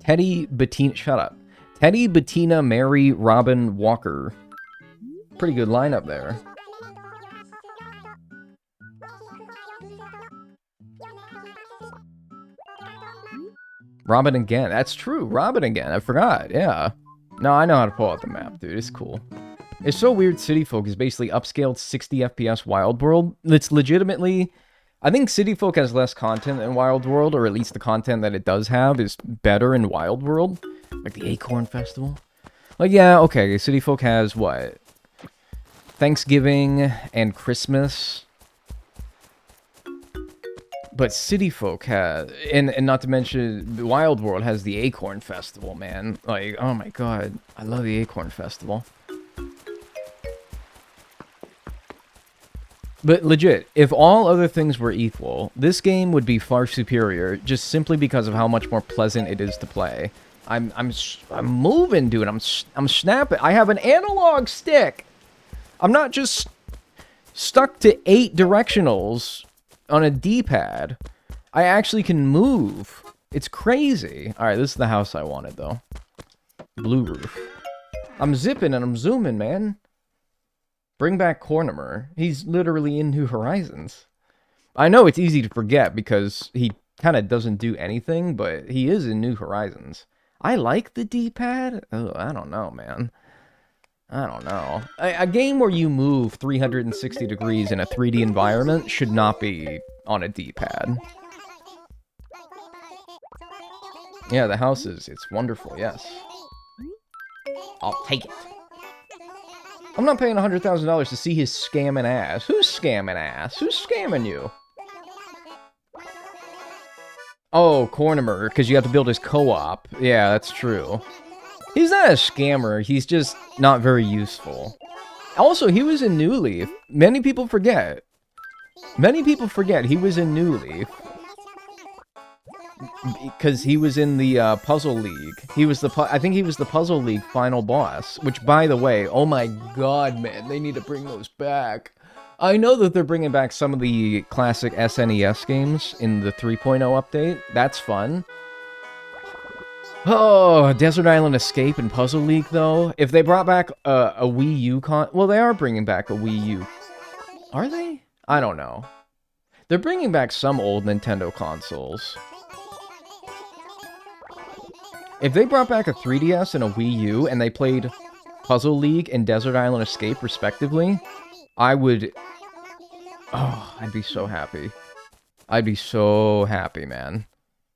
Teddy Bettina, shut up. Teddy, Bettina, Mary, Robin, Walker. Pretty good lineup there. Robin again. That's true. Robin again. I forgot. Yeah. No, I know how to pull out the map, dude. It's cool. It's so weird. City Folk is basically upscaled 60 FPS Wild World. It's legitimately... I think City Folk has less content than Wild World, or at least the content that it does have is better in Wild World. Like the Acorn Festival. Like, yeah, okay, City Folk has, what? Thanksgiving and Christmas. But City Folk has... And not to mention, Wild World has the Acorn Festival, man. Like, oh my god. I love the Acorn Festival. But legit, if all other things were equal, this game would be far superior just simply because of how much more pleasant it is to play. I'm moving, dude. I'm snapping. I have an analog stick. I'm not just stuck to 8 directionals on a D-pad. I actually can move. It's crazy. All right, this is the house I wanted, though. Blue roof. I'm zipping and I'm zooming, man. Bring back Cornimer. He's literally in New Horizons. I know it's easy to forget because he kind of doesn't do anything, but he is in New Horizons. I like the D-pad. Oh, I don't know, man. I don't know. A game where you move 360 degrees in a 3D environment should not be on a D-pad. Yeah, the house it's wonderful, yes. I'll take it. I'm not paying $100,000 to see his scamming ass. Who's scamming ass? Who's scamming you? Oh, Cornimer, because you have to build his co-op. Yeah, that's true. He's not a scammer. He's just not very useful. Also, he was in New Leaf. Many people forget. Many people forget he was in New Leaf. Because he was in the Puzzle League. He was I think he was the Puzzle League final boss. Which, by the way, oh my god, man, they need to bring those back. I know that they're bringing back some of the classic SNES games in the 3.0 update. That's fun. Oh, Desert Island Escape and Puzzle League, though. If they brought back a Wii U well, they are bringing back a Wii U. Are they? I don't know. They're bringing back some old Nintendo consoles. If they brought back a 3DS and a Wii U and they played Puzzle League and Desert Island Escape respectively, I would... Oh, I'd be so happy. I'd be so happy, man.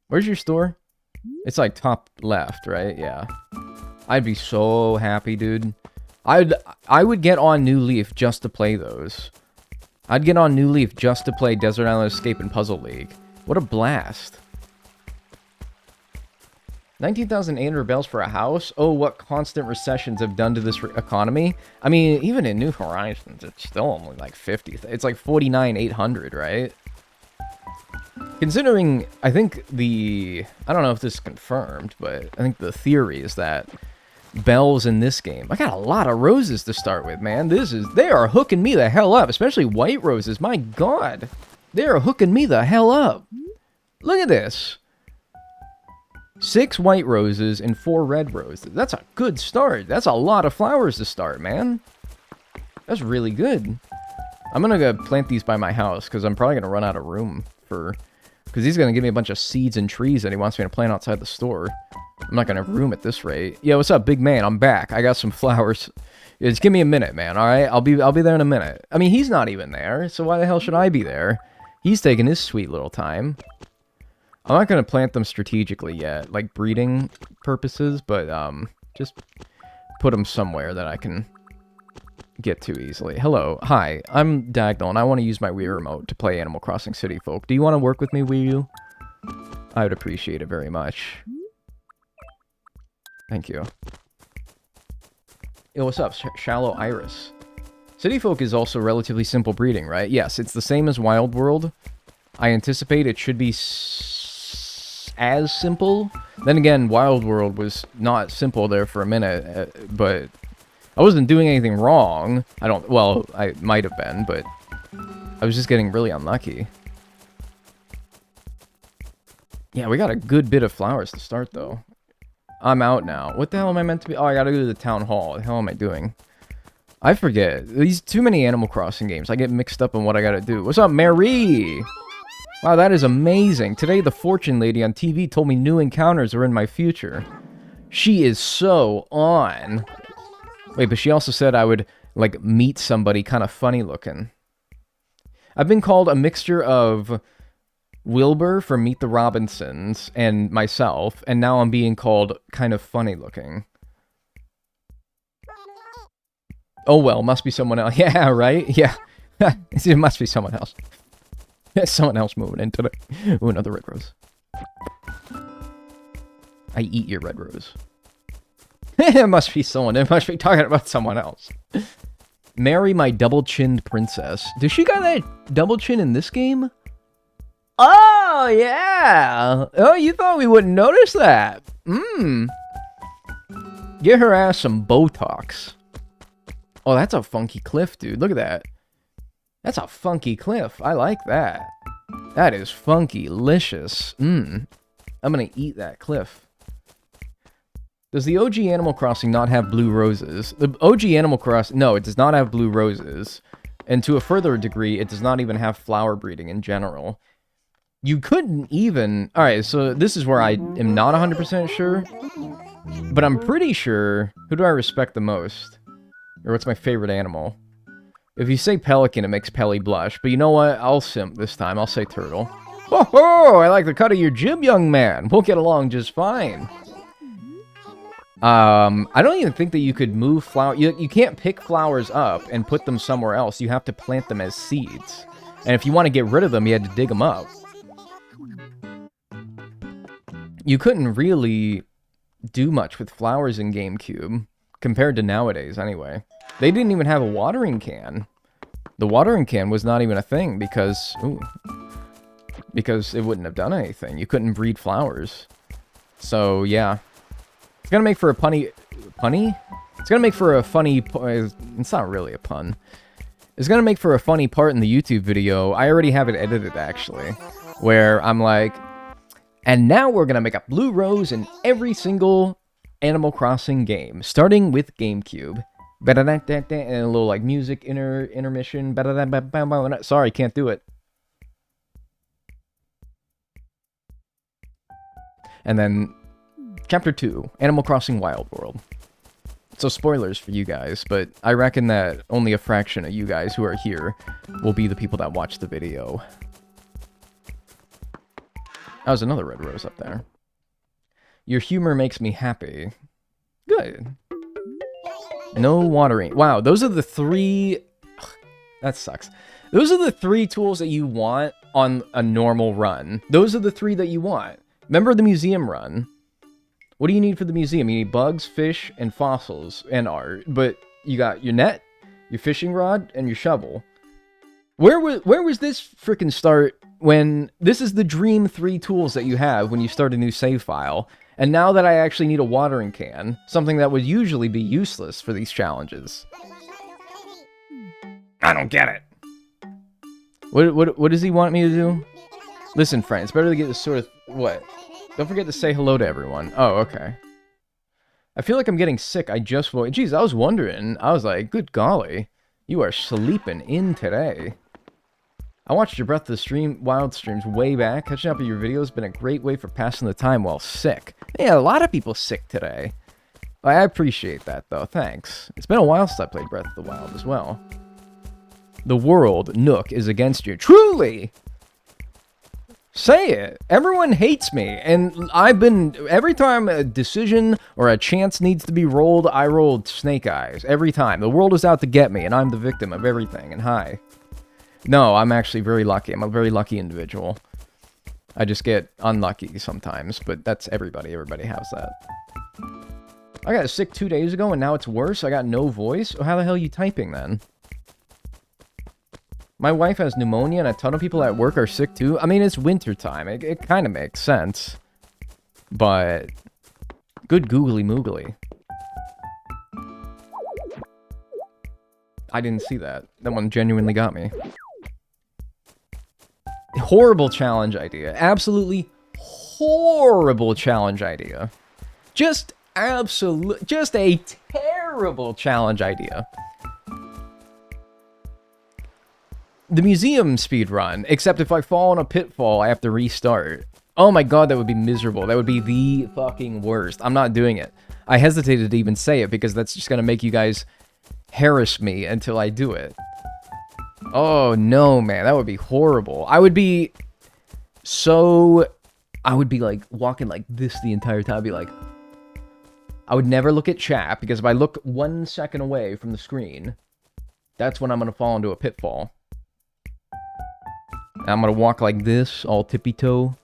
Where's your store? It's like top left, right? Yeah. I'd be so happy, dude. I would get on New Leaf just to play those. I'd get on New Leaf just to play Desert Island Escape and Puzzle League. What a blast. 19,800 bells for a house? Oh, what constant recessions have done to this economy. I mean, even in New Horizons, it's still only like 50. It's like 49,800, right? Considering, I think I don't know if this is confirmed, but I think the theory is that bells in this game, I got a lot of roses to start with, man. They are hooking me the hell up, especially white roses. My god. They are hooking me the hell up. Look at this. 6 white roses and 4 red roses. That's a good start. That's a lot of flowers to start, man. That's really good. I'm gonna go plant these by my house, because I'm probably gonna run out of room for... Because he's gonna give me a bunch of seeds and trees that he wants me to plant outside the store. I'm not gonna have room at this rate. Yo, what's up, big man? I'm back. I got some flowers. Just give me a minute, man, alright? I'll be there in a minute. I mean, he's not even there, so why the hell should I be there? He's taking his sweet little time. I'm not going to plant them strategically yet, like breeding purposes, but just put them somewhere that I can get to easily. Hello, hi, I'm Dagnel, and I want to use my Wii Remote to play Animal Crossing City Folk. Do you want to work with me, Wii U? I would appreciate it very much. Thank you. Yo, what's up, Shallow Iris? City Folk is also relatively simple breeding, right? Yes, it's the same as Wild World. I anticipate it should be as simple. Then again, Wild World was not simple there for a minute, but I wasn't doing anything wrong. Well, I might have been, but I was just getting really unlucky. Yeah, we got a good bit of flowers to start, though. I'm out now. What the hell am I meant to be? Oh, I gotta go to the town hall. What the hell am I doing? I forget. These too many Animal Crossing games. I get mixed up in what I gotta do. What's up, Mary? Wow, that is amazing. Today, the fortune lady on TV told me new encounters are in my future. She is so on. Wait, but she also said I would, like, meet somebody kind of funny looking. I've been called a mixture of Wilbur from Meet the Robinsons and myself, and now I'm being called kind of funny looking. Oh well, must be someone else. Yeah, right? Yeah. It must be someone else. There's someone else moving in today. Ooh, another red rose. I eat your red rose. It must be someone. It must be talking about someone else. Marry my double-chinned princess. Does she got that double chin in this game? Oh, yeah. Oh, you thought we wouldn't notice that. Get her ass some Botox. Oh, that's a funky cliff, dude. Look at that. That's a funky cliff. I like that. That is funky-licious. I'm gonna eat that cliff. Does the OG Animal Crossing not have blue roses? The OG Animal Crossing... No, it does not have blue roses. And to a further degree, it does not even have flower breeding in general. You couldn't even... Alright, so this is where I am not 100% sure. But I'm pretty sure... Who do I respect the most? Or what's my favorite animal? If you say pelican, it makes Pelly blush. But you know what? I'll simp this time. I'll say turtle. Ho ho! I like the cut of your jib, young man. We'll get along just fine. I don't even think that you could move flower... You can't pick flowers up and put them somewhere else. You have to plant them as seeds. And if you want to get rid of them, you had to dig them up. You couldn't really do much with flowers in GameCube. Compared to nowadays, anyway. They didn't even have a watering can. The watering can was not even a thing because... Ooh, because it wouldn't have done anything. You couldn't breed flowers. So, yeah. It's gonna make for a punny... Punny? It's gonna make for a funny... It's not really a pun. It's gonna make for a funny part in the YouTube video. I already have it edited, actually. Where I'm like... And now we're gonna make a blue rose in every single Animal Crossing game. Starting with GameCube. And a little, like, music intermission. Sorry, can't do it. And then... Chapter 2, Animal Crossing Wild World. So spoilers for you guys, but I reckon that only a fraction of you guys who are here will be the people that watch the video. That was another red rose up there. Your humor makes me happy. Good. No watering. Wow, those are the 3... Ugh, that sucks. Those are the 3 tools that you want on a normal run. Those are the 3 that you want. Remember the museum run? What do you need for the museum? You need bugs, fish, and fossils, and art. But you got your net, your fishing rod, and your shovel. Where was this frickin' start when... This is the dream 3 tools that you have when you start a new save file. And now that I actually need a watering can, something that would usually be useless for these challenges. I don't get it. What does he want me to do? Listen, friend, it's better to get this sort of... What? Don't forget to say hello to everyone. Oh, okay. I feel like I'm getting sick. I just woke... Jeez, I was wondering. I was like, good golly. You are sleeping in today. I watched your Breath of the Wild streams way back. Catching up with your videos has been a great way for passing the time while sick. Yeah, a lot of people sick today. I appreciate that, though. Thanks. It's been a while since I played Breath of the Wild as well. The world, Nook, is against you. Truly! Say it. Everyone hates me, and I've been... Every time a decision or a chance needs to be rolled, I rolled snake eyes. Every time. The world is out to get me, and I'm the victim of everything, and hi. No, I'm actually very lucky. I'm a very lucky individual. I just get unlucky sometimes, but that's everybody. Everybody has that. I got sick 2 days ago, and now it's worse? I got no voice? How the hell are you typing, then? My wife has pneumonia, and a ton of people at work are sick, too. I mean, it's winter time. It kind of makes sense. But... Good googly moogly. I didn't see that. That one genuinely got me. Horrible challenge idea. Absolutely horrible challenge idea. Just a terrible challenge idea. The museum speedrun, except if I fall in a pitfall, I have to restart. Oh my god, that would be miserable. That would be the fucking worst. I'm not doing it. I hesitated to even say it because that's just gonna make you guys harass me until I do it. Oh no, man, that would be horrible. I would be like walking like this the entire time. I'd be like, I would never look at chat because if I look 1 second away from the screen, that's when I'm gonna fall into a pitfall. And I'm gonna walk like this, all tippy-toe.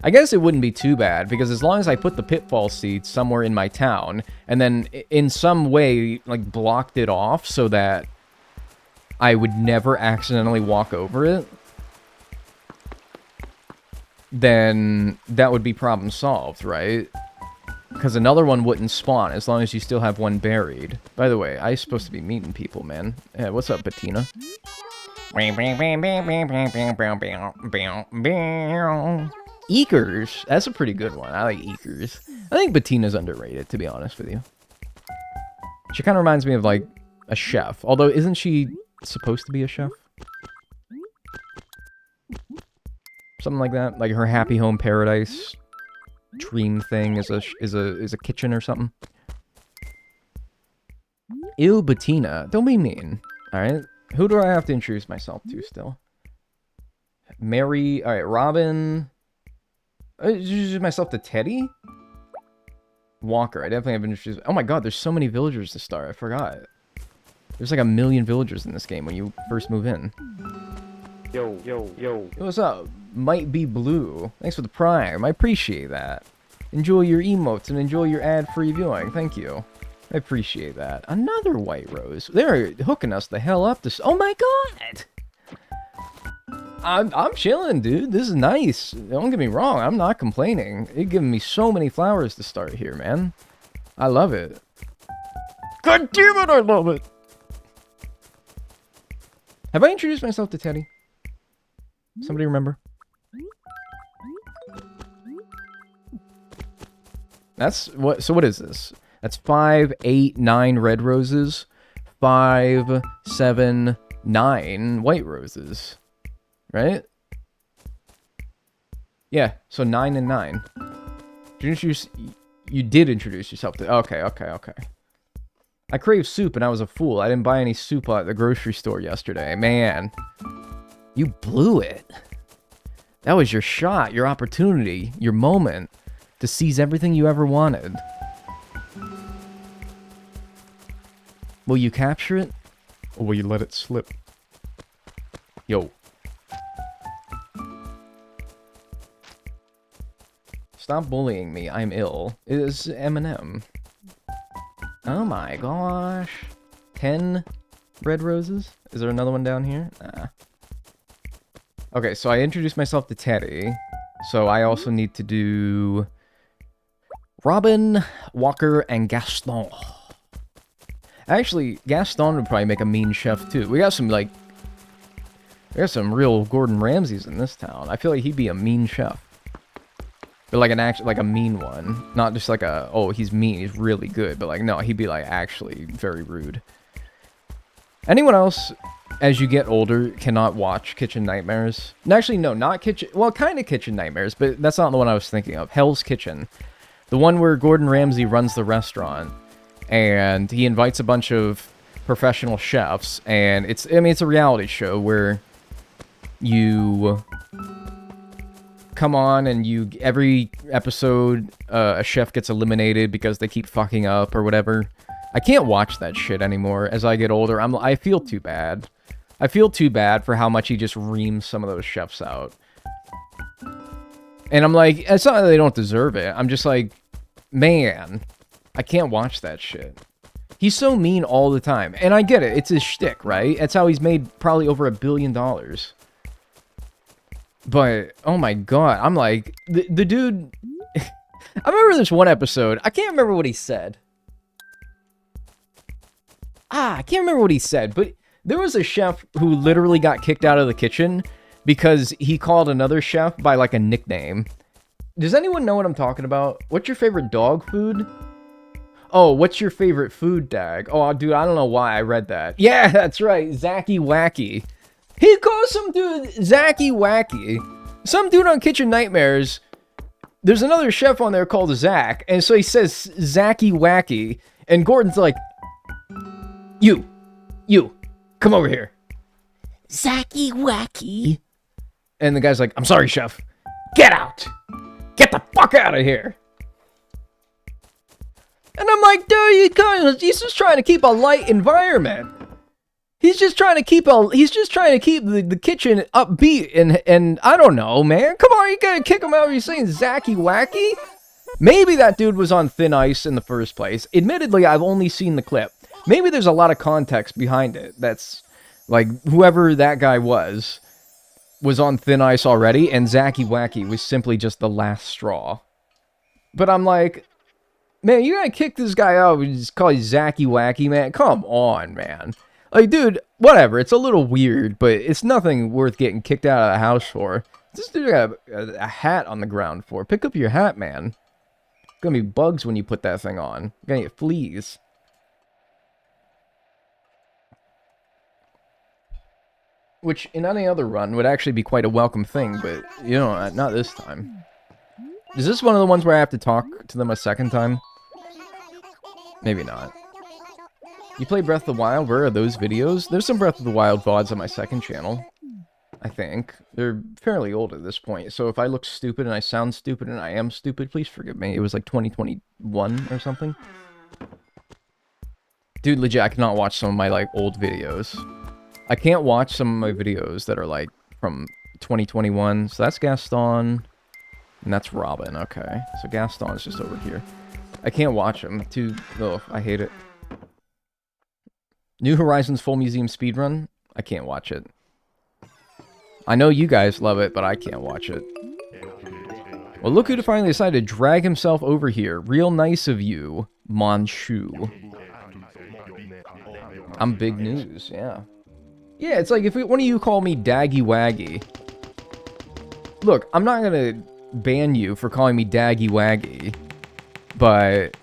I guess it wouldn't be too bad, because as long as I put the pitfall seeds somewhere in my town, and then in some way, like, blocked it off so that I would never accidentally walk over it, then that would be problem solved, right? Because another one wouldn't spawn as long as you still have one buried. By the way, I'm supposed to be meeting people, man. Yeah, what's up, Bettina? Eekers. That's a pretty good one. I like Eekers. I think Bettina's underrated, to be honest with you. She kind of reminds me of, like, a chef. Although, isn't she supposed to be a chef? Something like that. Like her Happy Home Paradise dream thing is a kitchen or something. Ew, Bettina. Don't be mean. Alright. Who do I have to introduce myself to still? Mary. Alright, Robin. Introduce myself to Teddy? Walker. I definitely have introduced. Oh my god, there's so many villagers to start. I forgot. There's like 1 million villagers in this game when you first move in. Yo. Yo, what's up? Might be blue. Thanks for the prime. I appreciate that. Enjoy your emotes and enjoy your ad-free viewing. Thank you. I appreciate that. Another white rose. They're hooking us the hell up this. Oh my god! I'm chilling, dude. This is nice. Don't get me wrong. I'm not complaining. It's giving me so many flowers to start here, man. I love it. God damn it, I love it. Have I introduced myself to Teddy? Somebody remember? That's what. So what is this? That's 5, 8, 9 red roses, 5, 7, 9 white roses, right? Yeah. So 9 and 9. You did introduce yourself to. Okay. I crave soup and I was a fool. I didn't buy any soup at the grocery store yesterday. Man, you blew it. That was your shot, your opportunity, your moment to seize everything you ever wanted. Will you capture it? Or will you let it slip? Yo. Stop bullying me. I'm ill. It is Eminem. Oh my gosh. 10 red roses? Is there another one down here? Nah. Okay, so I introduced myself to Teddy. So I also need to do Robin, Walker, and Gaston. Actually, Gaston would probably make a mean chef too. We got some real Gordon Ramsays in this town. I feel like he'd be a mean chef. But like a mean one. Not just like a, oh, he's mean, he's really good. But like, no, he'd be like actually very rude. Anyone else, as you get older, cannot watch Kitchen Nightmares? Actually, no, not Kitchen... Well, kind of Kitchen Nightmares, but that's not the one I was thinking of. Hell's Kitchen. The one where Gordon Ramsay runs the restaurant. And he invites a bunch of professional chefs. And it's a reality show where you come on and every episode, a chef gets eliminated because they keep fucking up or whatever. I can't watch that shit anymore. As I get older, I feel too bad. I feel too bad for how much he just reams some of those chefs out. And I'm like, it's not that they don't deserve it. I'm just like, man, I can't watch that shit. He's so mean all the time. And I get it. It's his shtick, right? That's how he's made probably over $1 billion. But, oh my god, I'm like, the dude... I remember this one episode. I can't remember what he said. I can't remember what he said, but there was a chef who literally got kicked out of the kitchen because he called another chef by, like, a nickname. Does anyone know what I'm talking about? What's your favorite dog food? Oh, what's your favorite food, Dag? Oh, dude, I don't know why I read that. Yeah, that's right, Zacky Wacky. He calls some dude Zacky Wacky. Some dude on Kitchen Nightmares, there's another chef on there called Zach, and so he says Zacky Wacky, and Gordon's like, You, come over here. Zacky Wacky. And the guy's like, I'm sorry, chef. Get out. Get the fuck out of here. And I'm like, dude, he's just trying to keep a light environment. He's just trying to keep the kitchen upbeat, and I don't know, man. Come on, you gotta kick him out. You're saying Zacky Wacky? Maybe that dude was on thin ice in the first place. Admittedly, I've only seen the clip. Maybe there's a lot of context behind it. That's like whoever that guy was on thin ice already, and Zacky Wacky was simply just the last straw. But I'm like, man, you gotta kick this guy out and just call you Zacky Wacky, man? Come on, man. Like, dude, whatever. It's a little weird, but it's nothing worth getting kicked out of the house for. This dude got a hat on the ground for. Pick up your hat, man. Gonna be bugs when you put that thing on. You're gonna get fleas. Which, in any other run, would actually be quite a welcome thing, but, you know, not this time. Is this one of the ones where I have to talk to them a second time? Maybe not. You play Breath of the Wild? Where are those videos? There's some Breath of the Wild VODs on my second channel. I think. They're fairly old at this point, so if I look stupid and I sound stupid and I am stupid, please forgive me. It was like 2021 or something. Dude, legit, I cannot watch some of my, like, old videos. I can't watch some of my videos that are, like, from 2021. So that's Gaston, and that's Robin. Okay, so Gaston's just over here. I can't watch them. I hate it. New Horizons Full Museum Speedrun? I can't watch it. I know you guys love it, but I can't watch it. Well, look who finally decided to drag himself over here. Real nice of you, Monshu. I'm big news, yeah. Yeah, it's like if one of you call me Daggy Waggy. Look, I'm not gonna ban you for calling me Daggy Waggy, but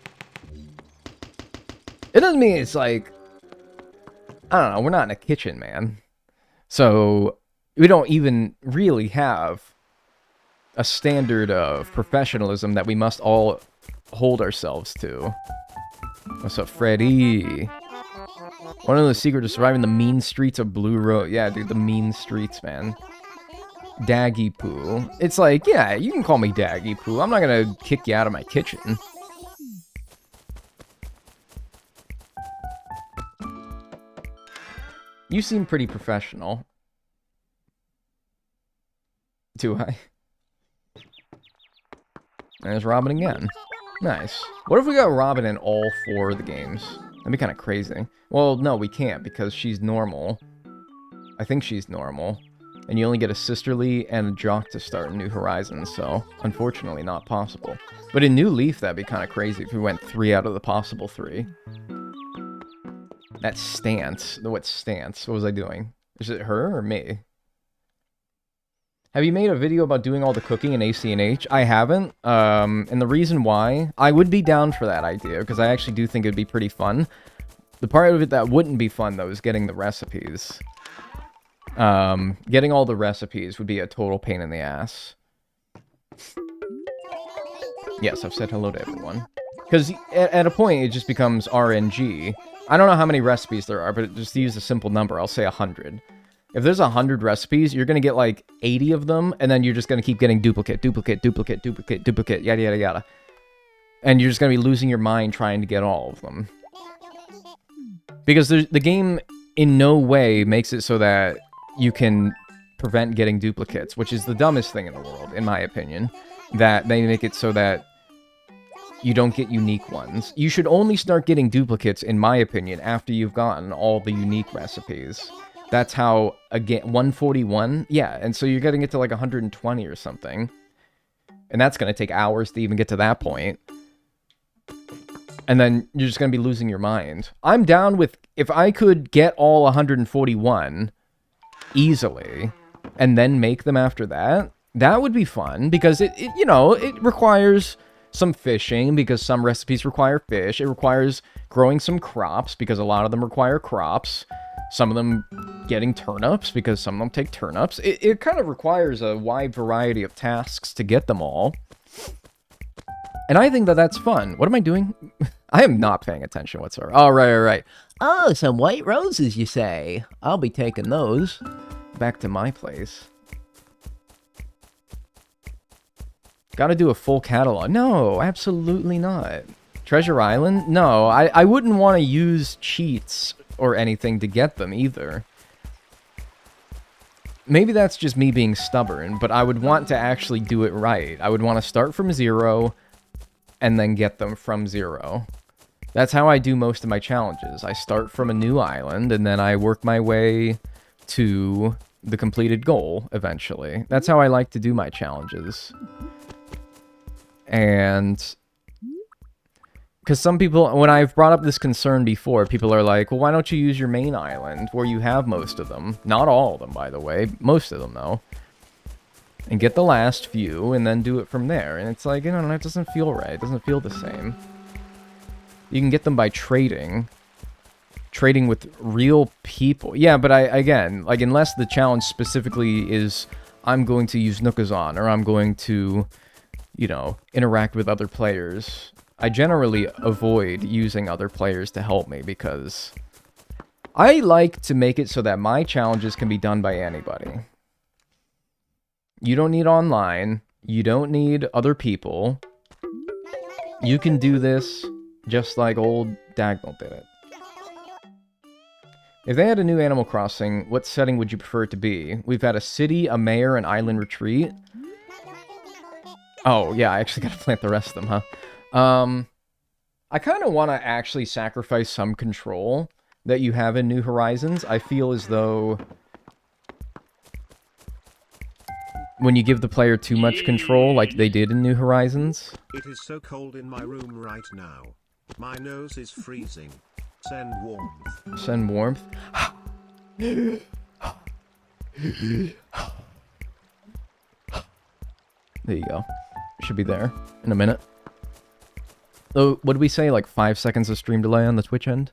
it doesn't mean it's like, I don't know, we're not in a kitchen, man. So, we don't even really have a standard of professionalism that we must all hold ourselves to. What's up, Freddy? One of the secrets of surviving the mean streets of Blue Road. Yeah, dude, the mean streets, man. Daggy Poo. It's like, yeah, you can call me Daggy Poo. I'm not gonna kick you out of my kitchen. You seem pretty professional. Do I? There's Robin again. Nice. What if we got Robin in all 4 of the games? That'd be kind of crazy. Well, no, we can't because she's normal. I think she's normal. And you only get a Sisterly and a Jock to start in New Horizons, so unfortunately not possible. But in New Leaf, that'd be kind of crazy if we went 3 out of the possible 3. That stance. What stance? What was I doing? Is it her or me? Have you made a video about doing all the cooking in AC&H? I haven't. And the reason why, I would be down for that idea, because I actually do think it'd be pretty fun. The part of it that wouldn't be fun, though, is getting the recipes. Getting all the recipes would be a total pain in the ass. Yes, I've said hello to everyone. Because at a point, it just becomes RNG. I don't know how many recipes there are, but just to use a simple number, I'll say 100. If there's 100 recipes, you're going to get like 80 of them, and then you're just going to keep getting duplicate, yada, yada, yada. And you're just going to be losing your mind trying to get all of them. Because the game in no way makes it so that you can prevent getting duplicates, which is the dumbest thing in the world, in my opinion. That they make it so that you don't get unique ones. You should only start getting duplicates, in my opinion, after you've gotten all the unique recipes. That's how, again, 141? Yeah, and so you're getting it to like 120 or something. And that's going to take hours to even get to that point. And then you're just going to be losing your mind. I'm down with, if I could get all 141 easily, and then make them after that, that would be fun, because it you know, it requires some fishing, because some recipes require fish. It requires growing some crops, because a lot of them require crops. Some of them getting turnips, because some of them take turnips. It kind of requires a wide variety of tasks to get them all. And I think that that's fun. What am I doing? I am not paying attention whatsoever. Oh, right. Oh, some white roses, you say? I'll be taking those back to my place. Gotta do a full catalog. No, absolutely not. Treasure Island? No, I wouldn't want to use cheats or anything to get them either. Maybe that's just me being stubborn, but I would want to actually do it right. I would want to start from 0 and then get them from 0. That's how I do most of my challenges. I start from a new island, and then I work my way to the completed goal, eventually. That's how I like to do my challenges. And... because some people, when I've brought up this concern before, people are like, well, why don't you use your main island, where you have most of them? Not all of them, by the way. Most of them, though. And get the last few, and then do it from there. And it's like, you know, it doesn't feel right. It doesn't feel the same. You can get them by trading. Trading with real people. Yeah, but again, like, unless the challenge specifically is, I'm going to use Nookazon, or I'm going to, you know, interact with other players, I generally avoid using other players to help me, because I like to make it so that my challenges can be done by anybody. You don't need online. You don't need other people. You can do this just like old Dagnel did it. If they had a new Animal Crossing, what setting would you prefer it to be? We've had a city, a mayor, an island retreat. Oh, yeah, I actually gotta plant the rest of them, huh? I kind of want to actually sacrifice some control that you have in New Horizons. I feel as though when you give the player too much control, like they did in New Horizons. It is so cold in my room right now. My nose is freezing. Send warmth. Send warmth. There you go. Should be there in a minute. Oh, what did we say? Like 5 seconds of stream delay on the Twitch end?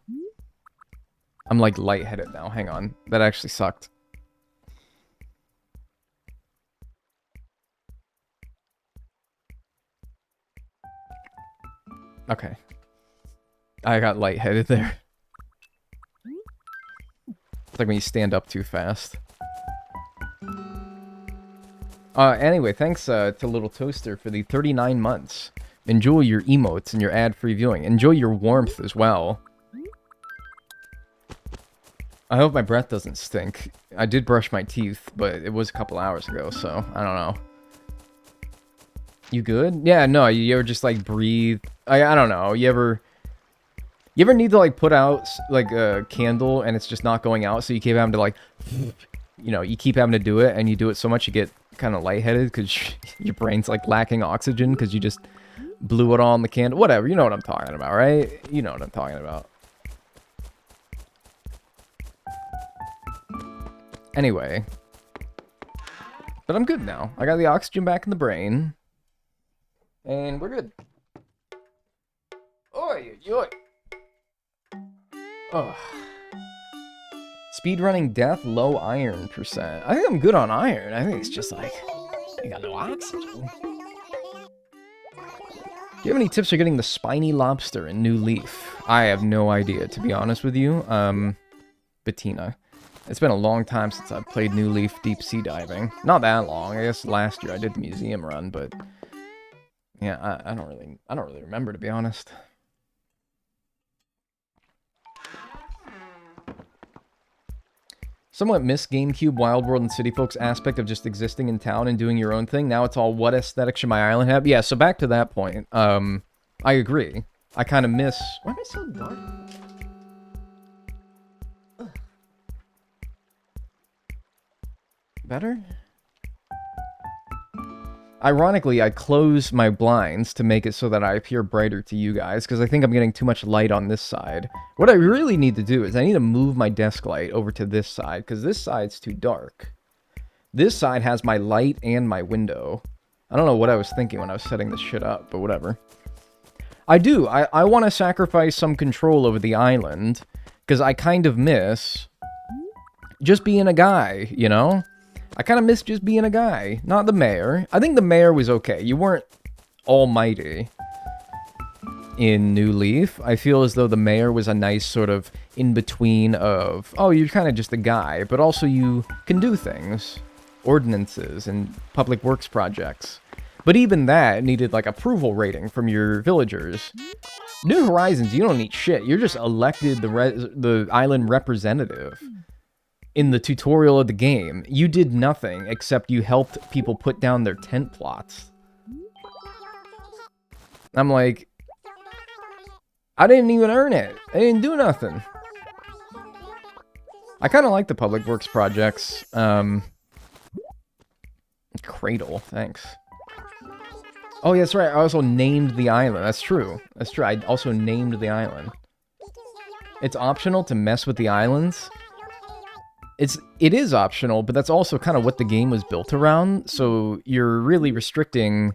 I'm like lightheaded now. Hang on. That actually sucked. Okay. I got lightheaded there. It's like when you stand up too fast. Anyway, thanks to Little Toaster for the 39 months. Enjoy your emotes and your ad-free viewing. Enjoy your warmth as well. I hope my breath doesn't stink. I did brush my teeth, but it was a couple hours ago, so I don't know. You good? Yeah, no, you ever just like breathe? I don't know. You ever need to like put out like a candle and it's just not going out, so you keep having to like, you know, you keep having to do it, and you do it so much you get kind of lightheaded because your brain's like lacking oxygen because you just blew it all on the candle. Whatever, you know what I'm talking about, right? You know what I'm talking about. Anyway. But I'm good now. I got the oxygen back in the brain. And we're good. Oi, oi. Oh. Speedrunning death, low iron percent. I think I'm good on iron. I think it's just like, I got no oxygen. Do you have any tips for getting the spiny lobster in New Leaf? I have no idea, to be honest with you. Bettina. It's been a long time since I've played New Leaf deep sea diving. Not that long. I guess last year I did the museum run, but yeah, I don't really remember, to be honest. Somewhat missed GameCube Wild World and City Folks aspect of just existing in town and doing your own thing. Now it's all, what aesthetic should my island have? Yeah, so back to that point. I agree. I kind of miss... Why am I so dark? Ugh. Better? Ironically, I close my blinds to make it so that I appear brighter to you guys, because I think I'm getting too much light on this side. What I really need to do is I need to move my desk light over to this side, because this side's too dark. This side has my light and my window. I don't know what I was thinking when I was setting this shit up, but whatever. I do. I want to sacrifice some control over the island, because I kind of miss just being a guy, you know? I kind of miss just being a guy, not the mayor. I think the mayor was okay. You weren't almighty in New Leaf. I feel as though the mayor was a nice sort of in-between of, oh, you're kind of just a guy, but also you can do things. Ordinances and public works projects. But even that needed like approval rating from your villagers. New Horizons, you don't need shit. You're just elected the island representative in the tutorial of the game. You did nothing except you helped people put down their tent plots. I'm like, I didn't even earn it. I didn't do nothing. I kind of like the public works projects. Cradle, thanks. Oh, yeah, that's right. I also named the island. That's true. That's true. I also named the island. It's optional to mess with the islands. It is optional, but that's also kind of what the game was built around. So you're really restricting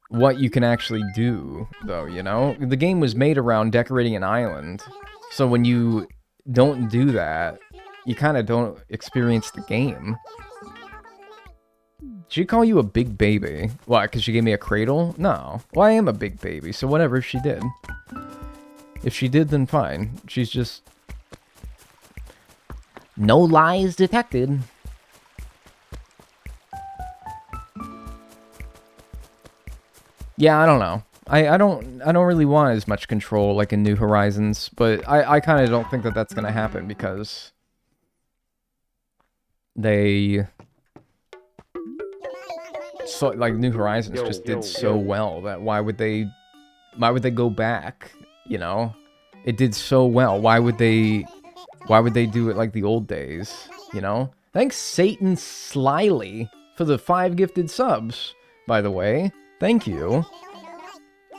what you can actually do, though, you know? The game was made around decorating an island. So when you don't do that, you kind of don't experience the game. She call you a big baby? Why, because she gave me a cradle? No. Well, I am a big baby, so whatever she did. If she did, then fine. She's just... No lies detected. Yeah, I don't know. I don't really want as much control like in New Horizons, but I kind of don't think that that's gonna happen because they like New Horizons just did so well that why would they go back, you know? It did so well. Why would they do it like the old days, you know? Thanks Satan Slyly for the 5 gifted subs, by the way. Thank you.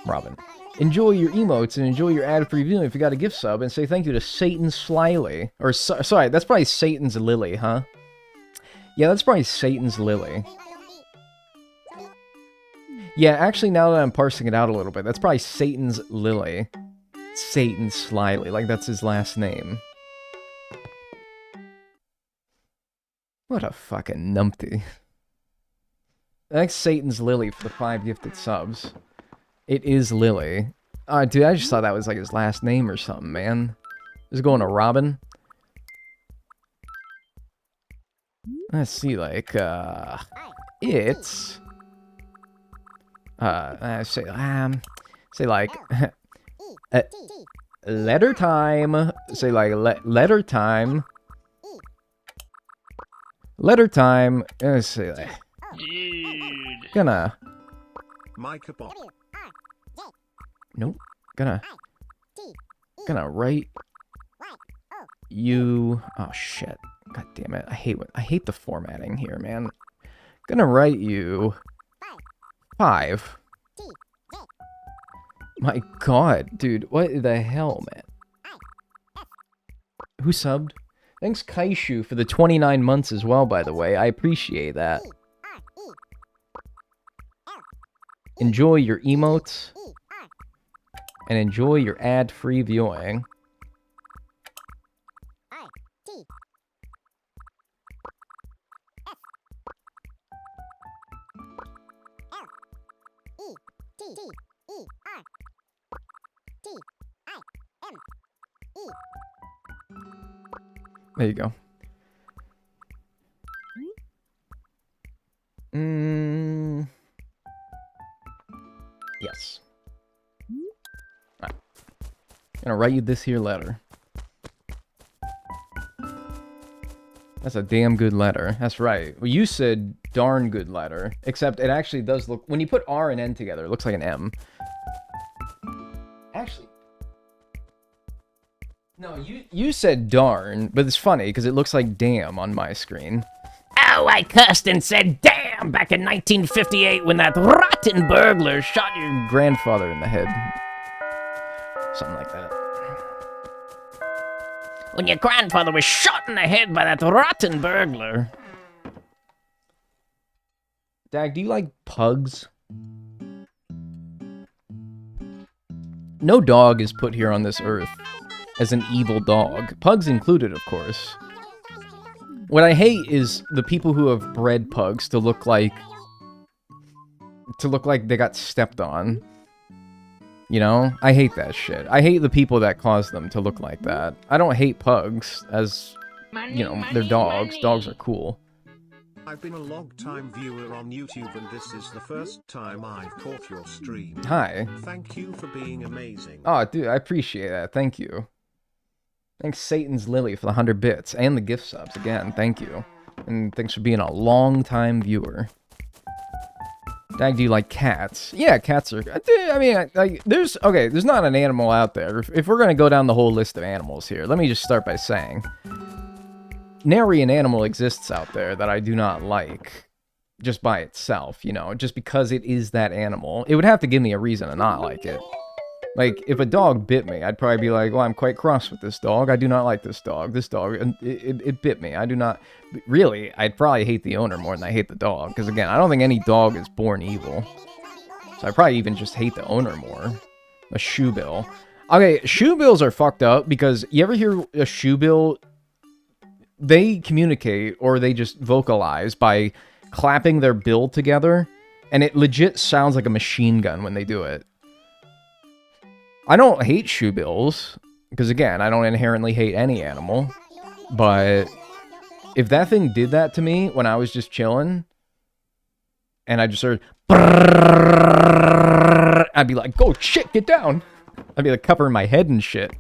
Robin. Enjoy your emotes and enjoy your ad-free viewing if you got a gift sub, and say thank you to Satan Slyly. Or, sorry, that's probably Satan's Lily, huh? Yeah, that's probably Satan's Lily. Yeah, actually, now that I'm parsing it out a little bit, that's probably Satan's Lily. Satan Slyly, like that's his last name. What a fucking numpty. Thanks Satan's Lily for the 5 gifted subs. It is Lily. Dude, I just thought that was like his last name or something, man. Is it going to Robin? Let's see, like, it's... say like... letter time. Say like, letter time. Letter time. Let's see, like... Dude. Gonna... Micah Bot. Nope. Gonna write you... Oh, shit. God damn it. I hate the formatting here, man. Gonna write you 5. My god, dude. What the hell, man? Who subbed? Thanks, Kaishu, for the 29 months as well, by the way. I appreciate that. Enjoy your emotes. And enjoy your ad-free viewing. There you go. Yes. Right. Gonna write you this here letter. That's a damn good letter. That's right. Well, you said darn good letter. Except it actually does look... When you put R and N together, it looks like an M. Actually... No, you said darn, but it's funny because it looks like damn on my screen. Oh, I cussed and said damn back in 1958 when that rotten burglar shot your... Grandfather in the head. Something like that. When your grandfather was shot in the head by that rotten burglar. Dag, do you like pugs? No dog is put here on this earth as an evil dog. Pugs included, of course. What I hate is the people who have bred pugs to look like they got stepped on. You know? I hate that shit. I hate the people that cause them to look like that. I don't hate pugs as, you know, they're dogs. Dogs are cool. I've been a long-time viewer on YouTube and this is the first time I've caught your stream. Hi. Thank you for being amazing. Oh, dude, I appreciate that. Thank you. Thanks, Satan's Lily, for the 100 bits and the gift subs again. Thank you. And thanks for being a long-time viewer. Dag, do you like cats? Yeah, cats are... I mean, like, there's not an animal out there. If we're going to go down the whole list of animals here, let me just start by saying... Nary an animal exists out there that I do not like just by itself, you know, just because it is that animal. It would have to give me a reason to not like it. Like, if a dog bit me, I'd probably be like, well, I'm quite cross with this dog. I do not like this dog. This dog, it bit me. I do not... Really, I'd probably hate the owner more than I hate the dog. Because, again, I don't think any dog is born evil. So I probably even just hate the owner more. A shoebill. Okay, shoebills are fucked up because you ever hear a shoebill... They communicate, or they just vocalize, by clapping their bill together, and it legit sounds like a machine gun when they do it. I don't hate shoebills, because again, I don't inherently hate any animal, but if that thing did that to me when I was just chilling, and I just heard, I'd be like, go shit, get down! I'd be like covering my head and shit.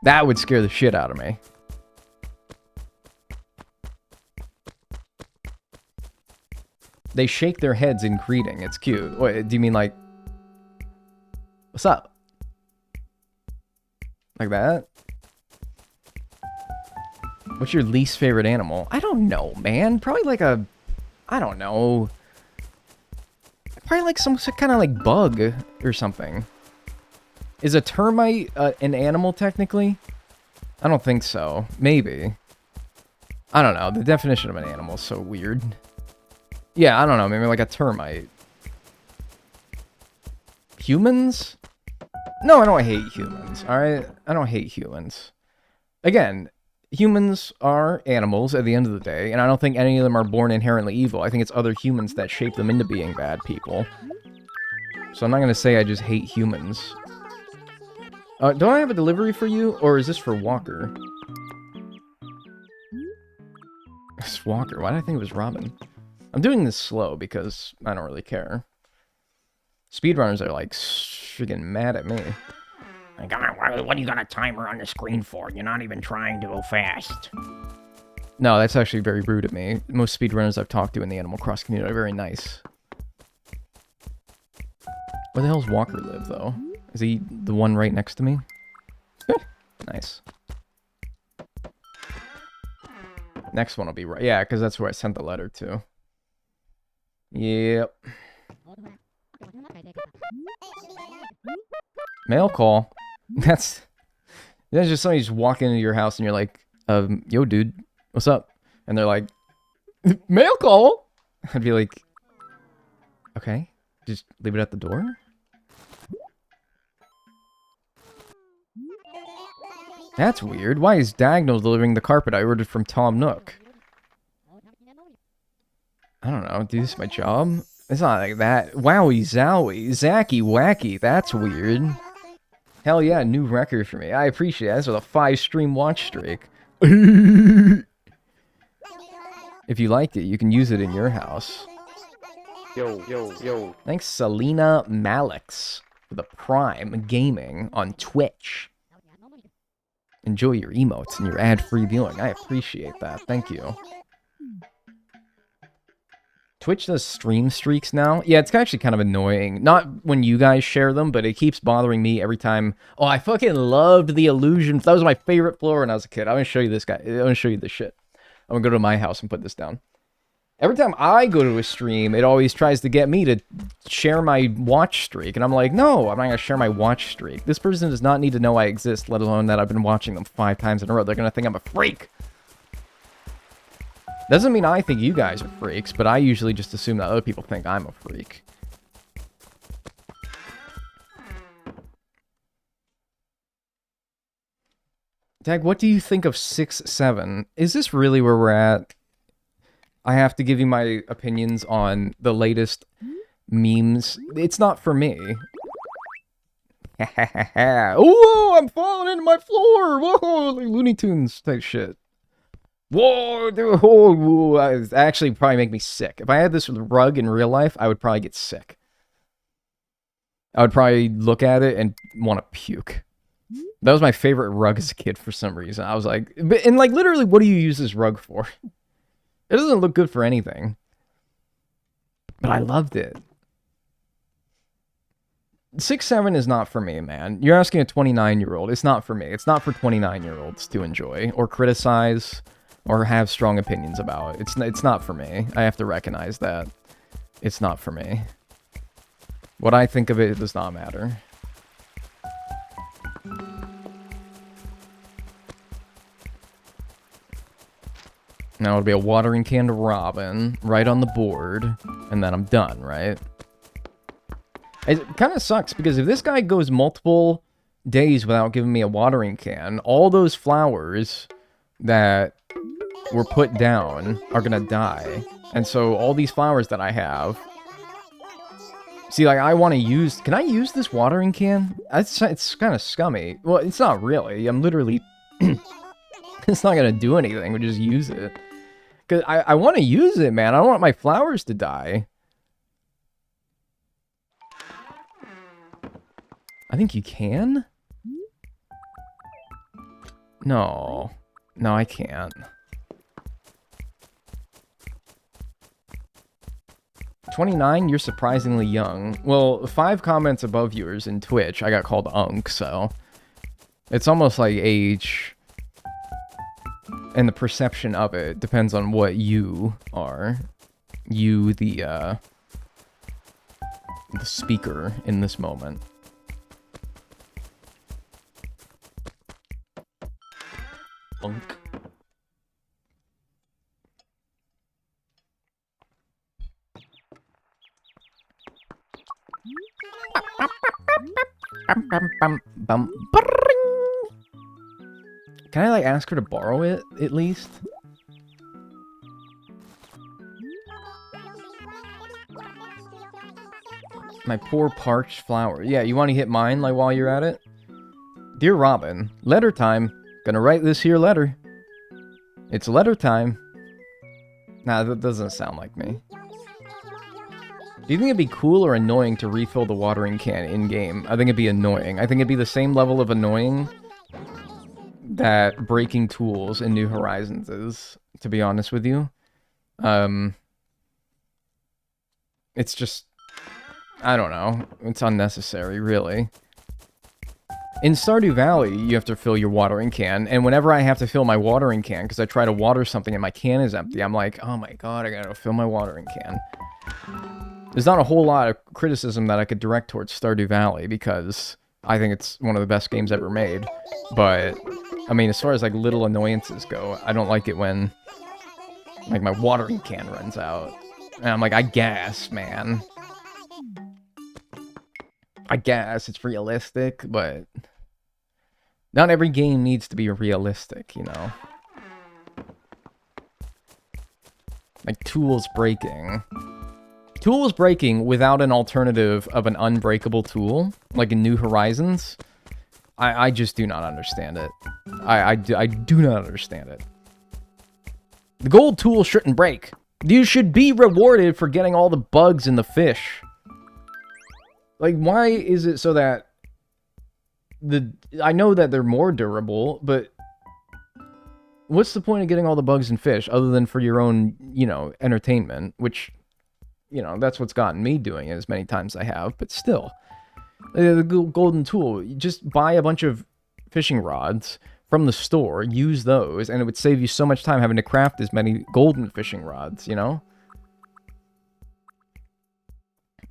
That would scare the shit out of me. They shake their heads in greeting. It's cute. Wait, do you mean like... What's up? Like that? What's your least favorite animal? I don't know, man. Probably like a... I don't know. Probably like some kind of like bug or something. Is a termite an animal technically? I don't think so. Maybe. I don't know. The definition of an animal is so weird. Yeah, I don't know. Maybe like a termite. Humans? No, I don't hate humans. Alright? I don't hate humans. Again, humans are animals at the end of the day, and I don't think any of them are born inherently evil. I think it's other humans that shape them into being bad people. So I'm not going to say I just hate humans. Don't I have a delivery for you, or is this for Walker? It's Walker. Why did I think it was Robin? I'm doing this slow because I don't really care. Speedrunners are like freaking mad at me. What do you got a timer on the screen for? You're not even trying to go fast. No, that's actually very rude of me. Most speedrunners I've talked to in the Animal Cross community are very nice. Where the hell's Walker live, though? Is he the one right next to me? Nice. Next one will be right. Yeah, because that's where I sent the letter to. Yep. Mail call. That's just somebody just walking into your house and you're like, yo, dude, what's up? And they're like, mail call? I'd be like, okay, just leave it at the door? That's weird. Why is Dagnel delivering the carpet I ordered from Tom Nook? I don't know, dude, this is my job? It's not like that. Wowie zowie. Zacky wacky. That's weird. Hell yeah, new record for me. I appreciate it. That's with a 5-stream watch streak. If you liked it, you can use it in your house. Yo. Thanks, Selena Malix, for the Prime Gaming on Twitch. Enjoy your emotes and your ad-free viewing. I appreciate that. Thank you. Twitch does stream streaks now. Yeah, it's actually kind of annoying. Not when you guys share them, but it keeps bothering me every time. Oh, I fucking loved the illusion. That was my favorite floor when I was a kid. I'm going to show you this guy. I'm going to show you this shit. I'm going to go to my house and put this down. Every time I go to a stream, it always tries to get me to share my watch streak. And I'm like, no, I'm not going to share my watch streak. This person does not need to know I exist, let alone that I've been watching them 5 times in a row. They're going to think I'm a freak. Doesn't mean I think you guys are freaks, but I usually just assume that other people think I'm a freak. Dag, what do you think of 6-7? Is this really where we're at? I have to give you my opinions on the latest memes. It's not for me. Oh, I'm falling into my floor! Whoa, like Looney Tunes type shit. Whoa, dude, oh, that actually probably make me sick. If I had this rug in real life, I would probably get sick. I would probably look at it and want to puke. That was my favorite rug as a kid for some reason. I was like, and like literally, what do you use this rug for? It doesn't look good for anything. But I loved it. 6-7 is not for me, man. You're asking a 29-year-old. It's not for me. It's not for 29-year-olds to enjoy or criticize or have strong opinions about. It's not for me. I have to recognize that. It's not for me. What I think of it does not matter. Now it'll be a watering can to Robin, right on the board, and then I'm done, right? It kind of sucks, because if this guy goes multiple days without giving me a watering can, all those flowers that were put down are gonna die. And so all these flowers that I have... See, like, I want to use... Can I use this watering can? It's kind of scummy. Well, it's not really. I'm literally... It's not gonna do anything. We just use it. Because I want to use it, man. I don't want my flowers to die. I think you can? No. No, I can't. 29, you're surprisingly young. Well, 5 comments above yours in Twitch, I got called Unk, so... It's almost like age... And the perception of it depends on what you are. You, the speaker in this moment. Unk. Can I, like, ask her to borrow it, at least? My poor parched flower. Yeah, you want to hit mine, like, while you're at it? Dear Robin, letter time. Gonna write this here letter. It's letter time. Nah, that doesn't sound like me. Do you think it'd be cool or annoying to refill the watering can in-game? I think it'd be annoying. I think it'd be the same level of annoying that breaking tools in New Horizons is, to be honest with you. It's just... I don't know. It's unnecessary, really. In Stardew Valley, you have to fill your watering can, and whenever I have to fill my watering can, because I try to water something and my can is empty, I'm like, oh my god, I gotta fill my watering can. There's not a whole lot of criticism that I could direct towards Stardew Valley, because I think it's one of the best games ever made, but... I mean, as far as, like, little annoyances go, I don't like it when, like, my watering can runs out. And I'm like, I guess, man. I guess it's realistic, but... Not every game needs to be realistic, you know? Like, tools breaking. Tools breaking without an alternative of an unbreakable tool, like in New Horizons... I just do not understand it. I do not understand it. The gold tool shouldn't break. You should be rewarded for getting all the bugs in the fish. Like, why is it so that... I know that they're more durable, but... What's the point of getting all the bugs in fish, other than for your own, you know, entertainment? Which, you know, that's what's gotten me doing it as many times as I have, but still... The golden tool, you just buy a bunch of fishing rods from the store, use those, and it would save you so much time having to craft as many golden fishing rods, you know?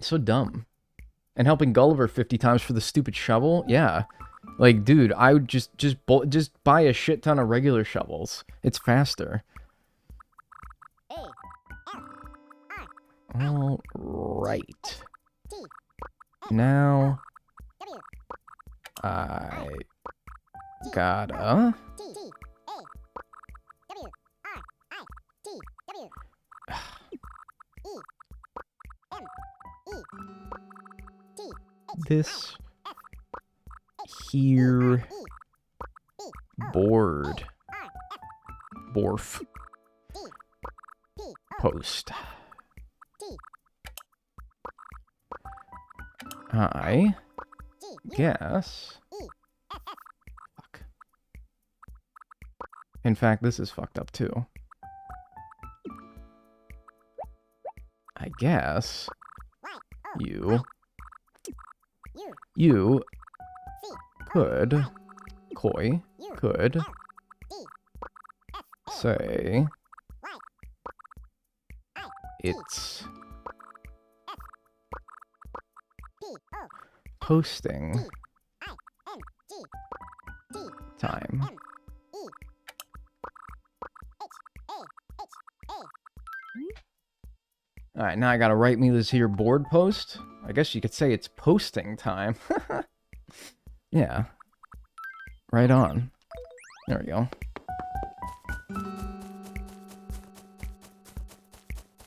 So dumb. And helping Gulliver 50 times for the stupid shovel? Yeah. Like, dude, I would just buy a shit ton of regular shovels. It's faster. All right. Now, I gotta... This here board. Borf. Post. I guess. Fuck. In fact, this is fucked up too. I guess you could say it's posting time. Alright, now I gotta write me this here board post. I guess you could say it's posting time. Yeah. Right on. There we go.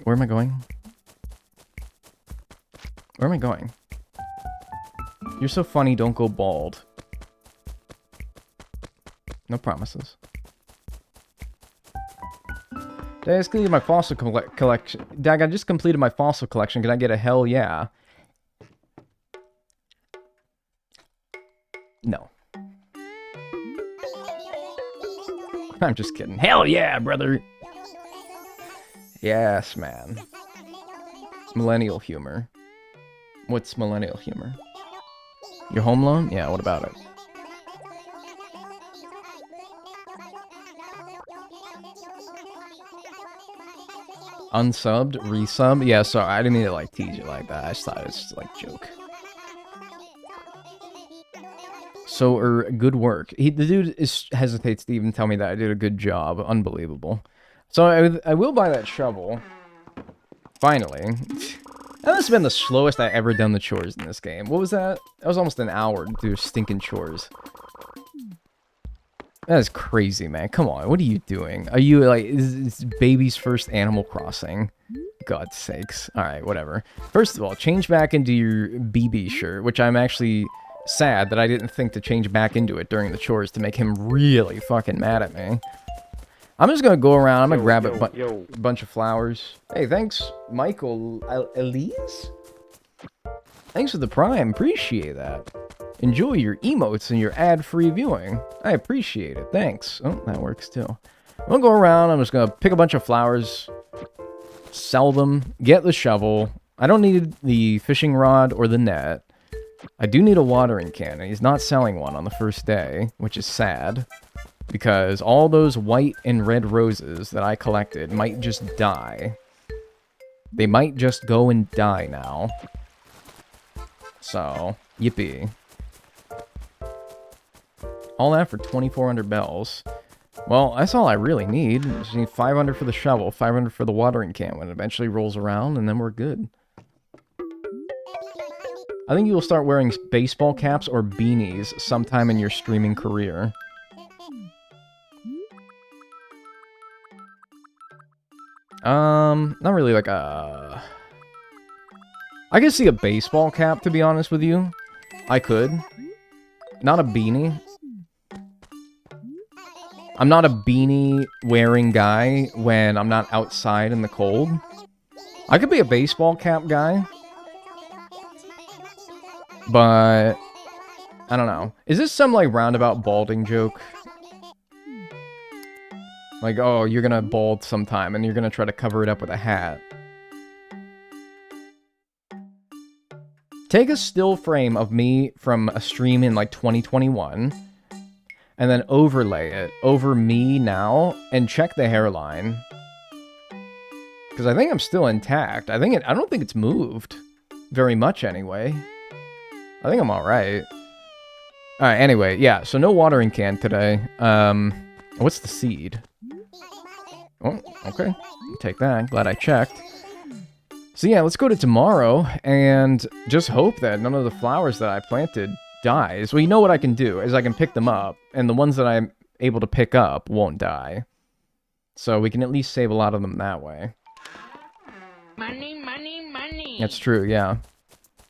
Where am I going? Where am I going? You're so funny, don't go bald. No promises. Did I just complete my fossil collection? Dag, I just completed my fossil collection. Can I get a hell yeah? No. I'm just kidding. Hell yeah, brother! Yes, man. Millennial humor. What's millennial humor? Your home loan? Yeah, what about it? Unsubbed? Resub? Yeah, sorry, I didn't mean to, like, tease you like that. I just thought it was just, like, joke. So, good work. The dude hesitates to even tell me that I did a good job. Unbelievable. So, I will buy that shovel. Finally. That must have been the slowest I ever done the chores in this game. What was that? That was almost an hour to do stinking chores. That is crazy, man. Come on, what are you doing? Are you, like, is baby's first Animal Crossing? God's sakes. Alright, whatever. First of all, change back into your BB shirt, which I'm actually sad that I didn't think to change back into it during the chores to make him really fucking mad at me. I'm just gonna go around, I'm gonna grab a bunch of flowers. Hey, thanks, Michael Elise? Thanks for the Prime, appreciate that. Enjoy your emotes and your ad-free viewing. I appreciate it, thanks. Oh, that works too. I'm gonna go around, I'm just gonna pick a bunch of flowers, sell them, get the shovel. I don't need the fishing rod or the net. I do need a watering can, and he's not selling one on the first day, which is sad. Because all those white and red roses that I collected might just die. They might just go and die now. So, yippee. All that for 2,400 bells. Well, that's all I really need. I just need 500 for the shovel, 500 for the watering can when it eventually rolls around, and then we're good. I think you will start wearing baseball caps or beanies sometime in your streaming career. Not really like a... I could see a baseball cap, to be honest with you. I could. Not a beanie. I'm not a beanie-wearing guy when I'm not outside in the cold. I could be a baseball cap guy. But... I don't know. Is this some, like, roundabout balding joke? Like, oh, you're gonna bald sometime, and you're gonna try to cover it up with a hat. Take a still frame of me from a stream in, like, 2021, and then overlay it over me now, and check the hairline. Because I think I'm still intact. I don't think it's moved very much, anyway. I think I'm alright. Alright, anyway, yeah, so no watering can today. What's the seed? Oh, okay. Take that. Glad I checked. So yeah, let's go to tomorrow and just hope that none of the flowers that I planted dies. Well, you know what I can do is I can pick them up, and the ones that I'm able to pick up won't die. So we can at least save a lot of them that way. Money, money, money. That's true, yeah.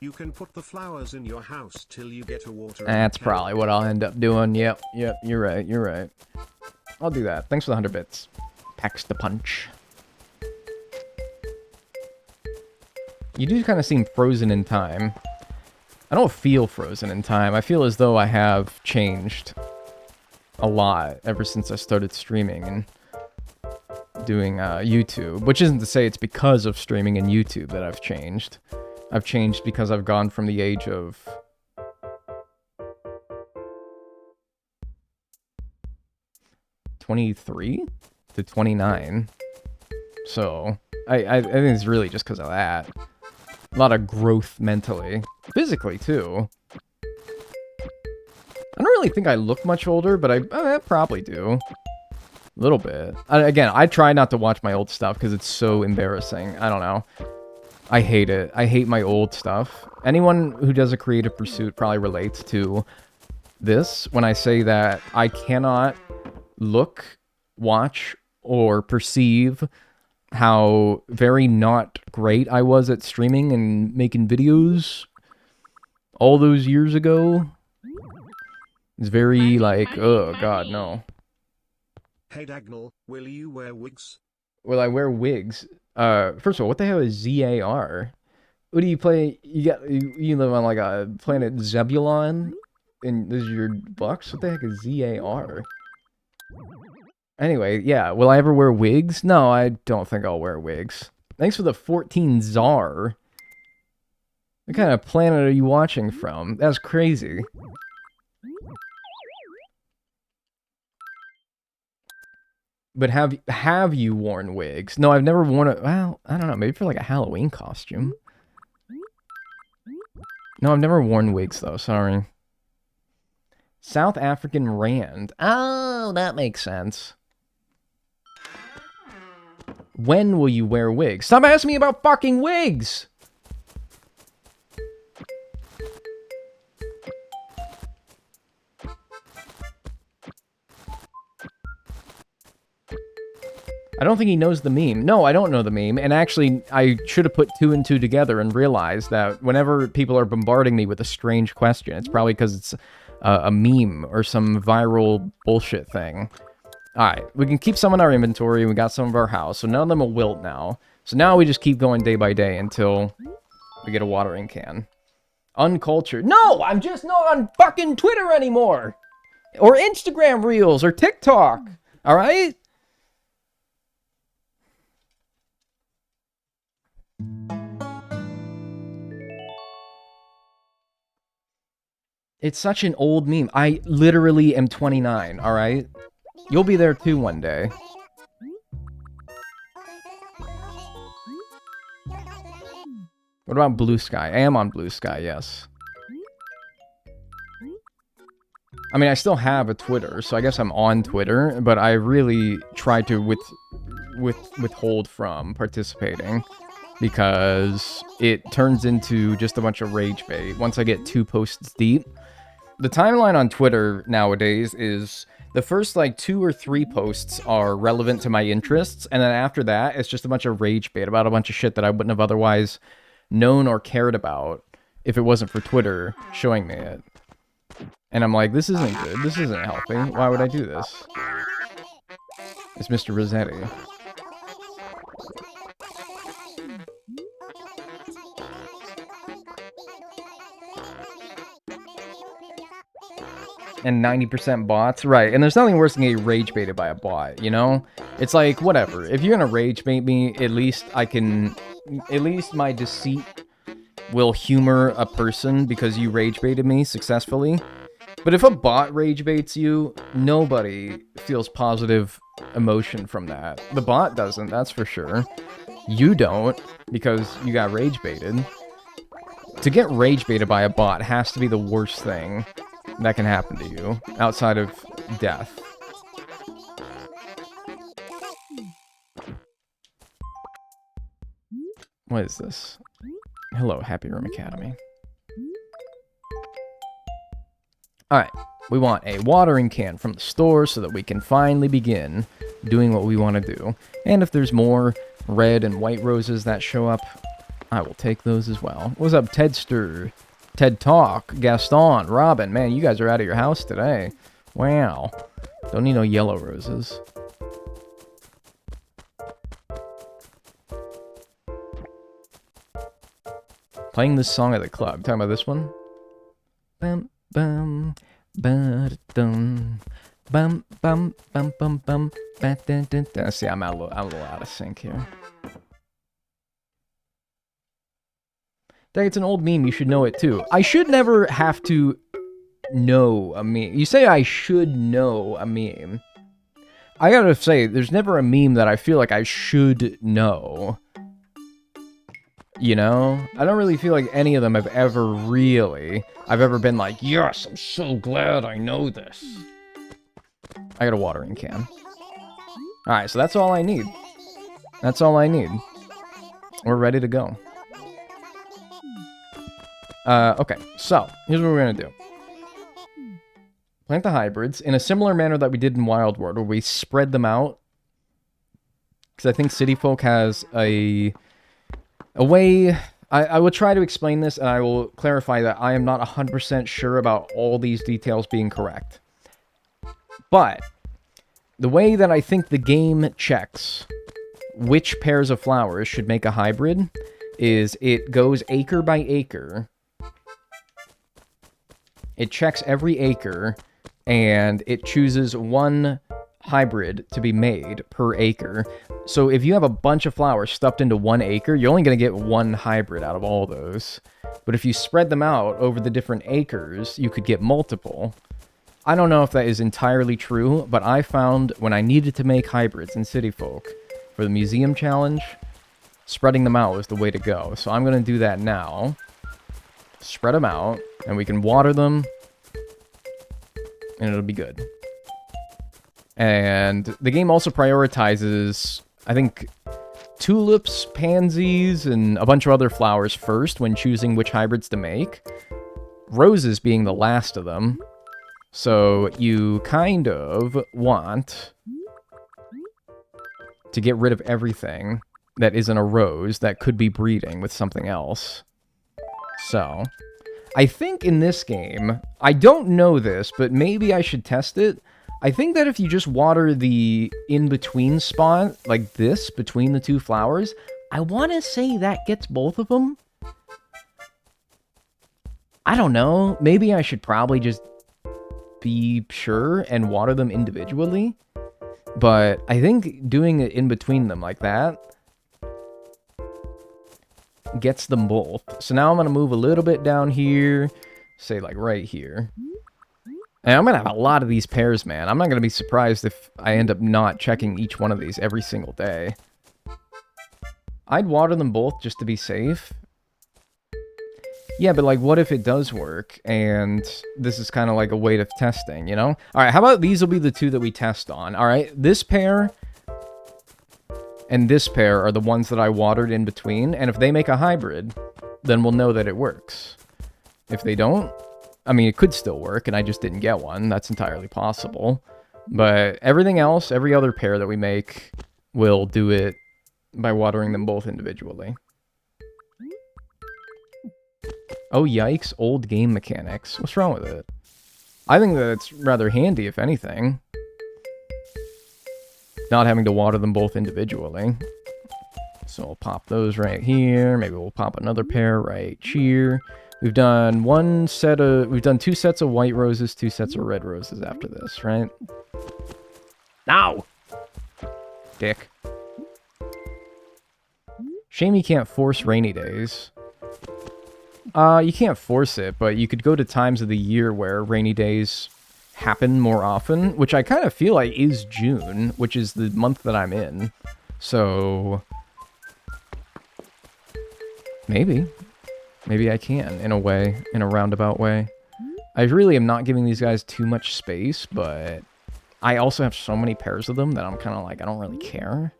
You can put the flowers in your house till you get a water. That's probably what I'll end up doing. Yep, you're right. I'll do that. Thanks for the 100 bits. Packs the punch. You do kind of seem frozen in time. I don't feel frozen in time. I feel as though I have changed a lot ever since I started streaming and doing YouTube. Which isn't to say it's because of streaming and YouTube that I've changed. I've changed because I've gone from the age of 23 to 29. So, I think it's really just because of that. A lot of growth mentally. Physically, too. I don't really think I look much older, but I probably do. A little bit. Again, I try not to watch my old stuff because it's so embarrassing. I don't know. I hate it. I hate my old stuff. Anyone who does a creative pursuit probably relates to this when I say that I cannot look, watch, or perceive how very not great I was at streaming and making videos all those years ago. It's very like, oh god, no. Hey Dagnel, will you wear wigs? Will I wear wigs? First of all, what the hell is ZAR? What do you play? You live on like a planet Zebulon? And those are your bucks? What the heck is ZAR? Anyway, yeah, will I ever wear wigs? No, I don't think I'll wear wigs. Thanks for the 14 Czar. What kind of planet are you watching from? That's crazy. But have you worn wigs? No, I've never worn it. Well, I don't know. Maybe for like a Halloween costume. No, I've never worn wigs though. Sorry. South African Rand. Oh, that makes sense. When will you wear wigs? Stop asking me about fucking wigs! I don't think he knows the meme. No, I don't know the meme. And actually, I should have put 2 and 2 together and realized that whenever people are bombarding me with a strange question, it's probably because it's a meme or some viral bullshit thing. Alright, we can keep some in our inventory. We got some of our house, so none of them will wilt now. So now we just keep going day by day until we get a watering can. Uncultured. No! I'm just not on fucking Twitter anymore! Or Instagram Reels, or TikTok! Alright? It's such an old meme. I literally am 29, alright? You'll be there too one day. What about Blue Sky? I am on Blue Sky, yes. I mean, I still have a Twitter, so I guess I'm on Twitter, but I really try to withhold from participating because it turns into just a bunch of rage bait once I get 2 posts deep. The timeline on Twitter nowadays is the first like 2 or 3 posts are relevant to my interests, and then after that, it's just a bunch of rage bait about a bunch of shit that I wouldn't have otherwise known or cared about if it wasn't for Twitter showing me it. And I'm like, this isn't good. This isn't healthy. Why would I do this? It's Mr. Rossetti. And 90% bots, right? And there's nothing worse than getting rage baited by a bot, you know? It's like, whatever. If you're gonna rage bait me, at least my deceit will humor a person because you rage baited me successfully. But if a bot rage baits you, nobody feels positive emotion from that. The bot doesn't, that's for sure. You don't, because you got rage baited. To get rage baited by a bot has to be the worst thing that can happen to you, outside of death. What is this? Hello, Happy Room Academy. Alright, we want a watering can from the store so that we can finally begin doing what we want to do. And if there's more red and white roses that show up, I will take those as well. What's up, Tedster? Ted Talk, Gaston, Robin. Man, you guys are out of your house today. Wow. Don't need no yellow roses. Playing this song at the club. Talking about this one? Bum, bum, ba-da-dum. Bum, bum, bum, bum, bum, ba-da-da-da. See, I'm a little out of sync here. Dang, it's an old meme. You should know it, too. I should never have to know a meme. You say I should know a meme. I gotta say, there's never a meme that I feel like I should know. You know? I don't really feel like any of them have ever really... I've ever been like, yes, I'm so glad I know this. I got a watering can. Alright, so that's all I need. That's all I need. We're ready to go. Okay, so, here's what we're gonna do. Plant the hybrids in a similar manner that we did in Wild World, where we spread them out. Because I think City Folk has a way... I will try to explain this, and I will clarify that I am not 100% sure about all these details being correct. But, the way that I think the game checks which pairs of flowers should make a hybrid is it goes acre by acre. It checks every acre, and it chooses one hybrid to be made per acre. So if you have a bunch of flowers stuffed into 1 acre, you're only going to get 1 hybrid out of all those. But if you spread them out over the different acres, you could get multiple. I don't know if that is entirely true, but I found when I needed to make hybrids in City Folk for the museum challenge, spreading them out was the way to go. So I'm going to do that now. Spread them out, and we can water them, and it'll be good. And the game also prioritizes, I think, tulips, pansies, and a bunch of other flowers first when choosing which hybrids to make. Roses being the last of them. So you kind of want to get rid of everything that isn't a rose that could be breeding with something else. So, I think in this game, I don't know this, but maybe I should test it. I think that if you just water the in-between spot, like this, between the 2 flowers, I want to say that gets both of them. I don't know. Maybe I should probably just be sure and water them individually. But I think doing it in between them like that gets them both. So now I'm going to move a little bit down here, say like right here. And I'm going to have a lot of these pairs, man. I'm not going to be surprised if I end up not checking each one of these every single day. I'd water them both just to be safe. Yeah, but like, what if it does work? And this is kind of like a way of testing, you know? All right, how about these will be the 2 that we test on? All right, this pair and this pair are the ones that I watered in between. And if they make a hybrid, then we'll know that it works. If they don't, I mean, it could still work, and I just didn't get one. That's entirely possible. But everything else, every other pair that we make, will do it by watering them both individually. Oh, yikes. Old game mechanics. What's wrong with it? I think that it's rather handy, if anything. Not having to water them both individually. So we'll pop those right here. Maybe we'll pop another pair right here. We've done 2 sets of white roses, 2 sets of red roses after this, right? Now! Dick. Shame you can't force rainy days. You can't force it, but you could go to times of the year where rainy days happen more often, which I kind of feel like is June, which is the month that I'm in. So, maybe I can, in a way, in a roundabout way. I really am not giving these guys too much space, but I also have so many pairs of them that I'm kind of like, I don't really care.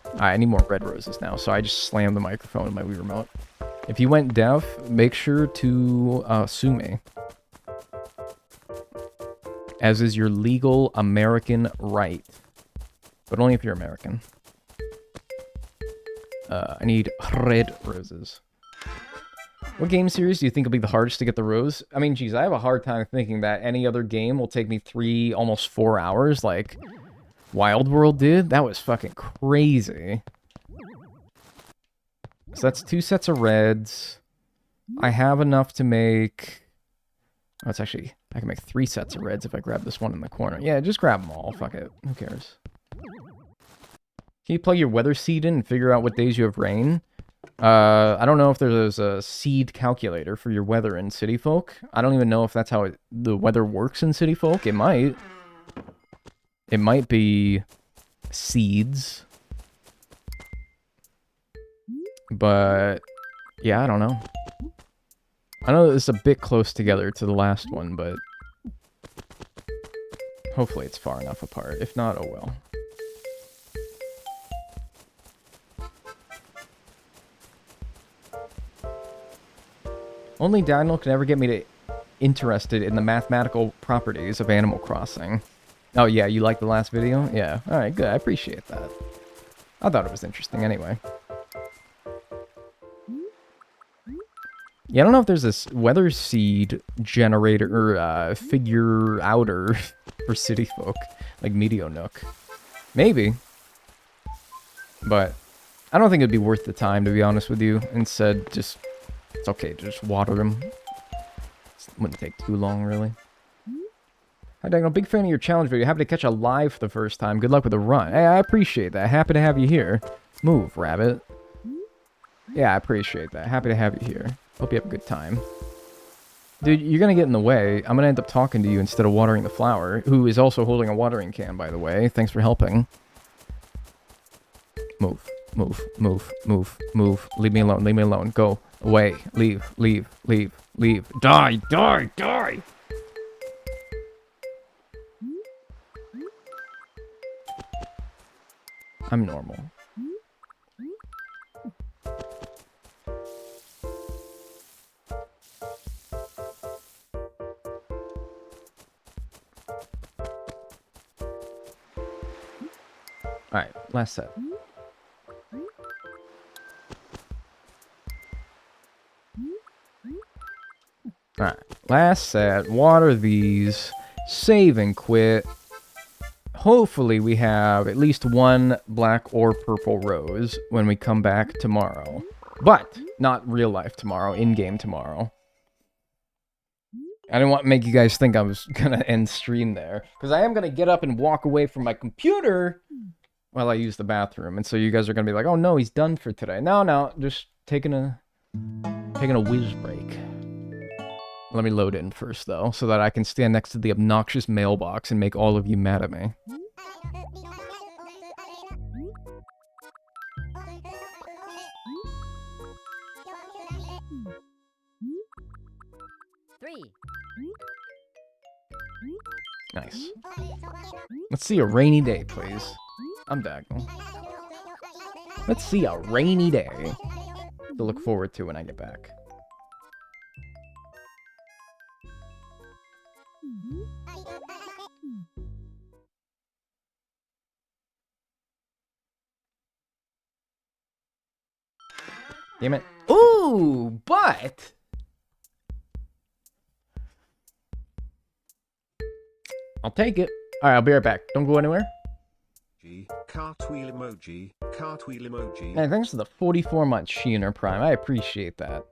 Alright, I need more red roses now, so I just slammed the microphone in my Wii Remote. If you went deaf, make sure to sue me. As is your legal American right. But only if you're American. I need red roses. What game series do you think will be the hardest to get the rose? I mean, geez, I have a hard time thinking that any other game will take me 3, almost 4 hours, like Wild World did. That was fucking crazy. So that's 2 sets of reds. I have enough to make... Oh, it's actually... I can make 3 sets of reds if I grab this one in the corner. Yeah, just grab them all. Fuck it. Who cares? Can you plug your weather seed in and figure out what days you have rain? I don't know if there's a seed calculator for your weather in City Folk. I don't even know if that's how the weather works in City Folk. It might. It might be seeds. But, yeah, I don't know. I know it's a bit close together to the last one, but hopefully it's far enough apart. If not, oh well. Only Dagnel can ever get me interested in the mathematical properties of Animal Crossing. Oh yeah, you liked the last video? Yeah, alright, good, I appreciate that. I thought it was interesting anyway. Yeah, I don't know if there's this weather seed generator, or figure outer for City Folk, like Meteor Nook. Maybe. But I don't think it'd be worth the time, to be honest with you. Instead, just... It's okay to just water them. It wouldn't take too long, really. Hi, Dagnel. Big fan of your challenge video. Happy to catch a live for the first time. Good luck with the run. Hey, I appreciate that. Happy to have you here. Move, rabbit. Yeah, I appreciate that. Happy to have you here. Hope you have a good time. Dude, you're gonna get in the way. I'm gonna end up talking to you instead of watering the flower, who is also holding a watering can, by the way. Thanks for helping. Move. Move. Move. Move. Move. Leave me alone. Leave me alone. Go. Away. Leave. Leave. Leave. Leave. Die. Die. Die! I'm normal. Alright, last set. Alright, last set. Water these. Save and quit. Hopefully we have at least one black or purple rose when we come back tomorrow. But, not real life tomorrow, in-game tomorrow. I didn't want to make you guys think I was going to end stream there. Because I am going to get up and walk away from my computer while I use the bathroom. And so you guys are going to be like, oh no, he's done for today. No, just taking a whiz break. Let me load in first, though, so that I can stand next to the obnoxious mailbox and make all of you mad at me. Nice. Let's see a rainy day, please. I'm Dagnel. Let's see a rainy day to look forward to when I get back. Damn it. Ooh, but... I'll take it. Alright, I'll be right back. Don't go anywhere. Cartwheel emoji, cartwheel emoji. Hey, thanks for the 44-month Sheener Prime. I appreciate that.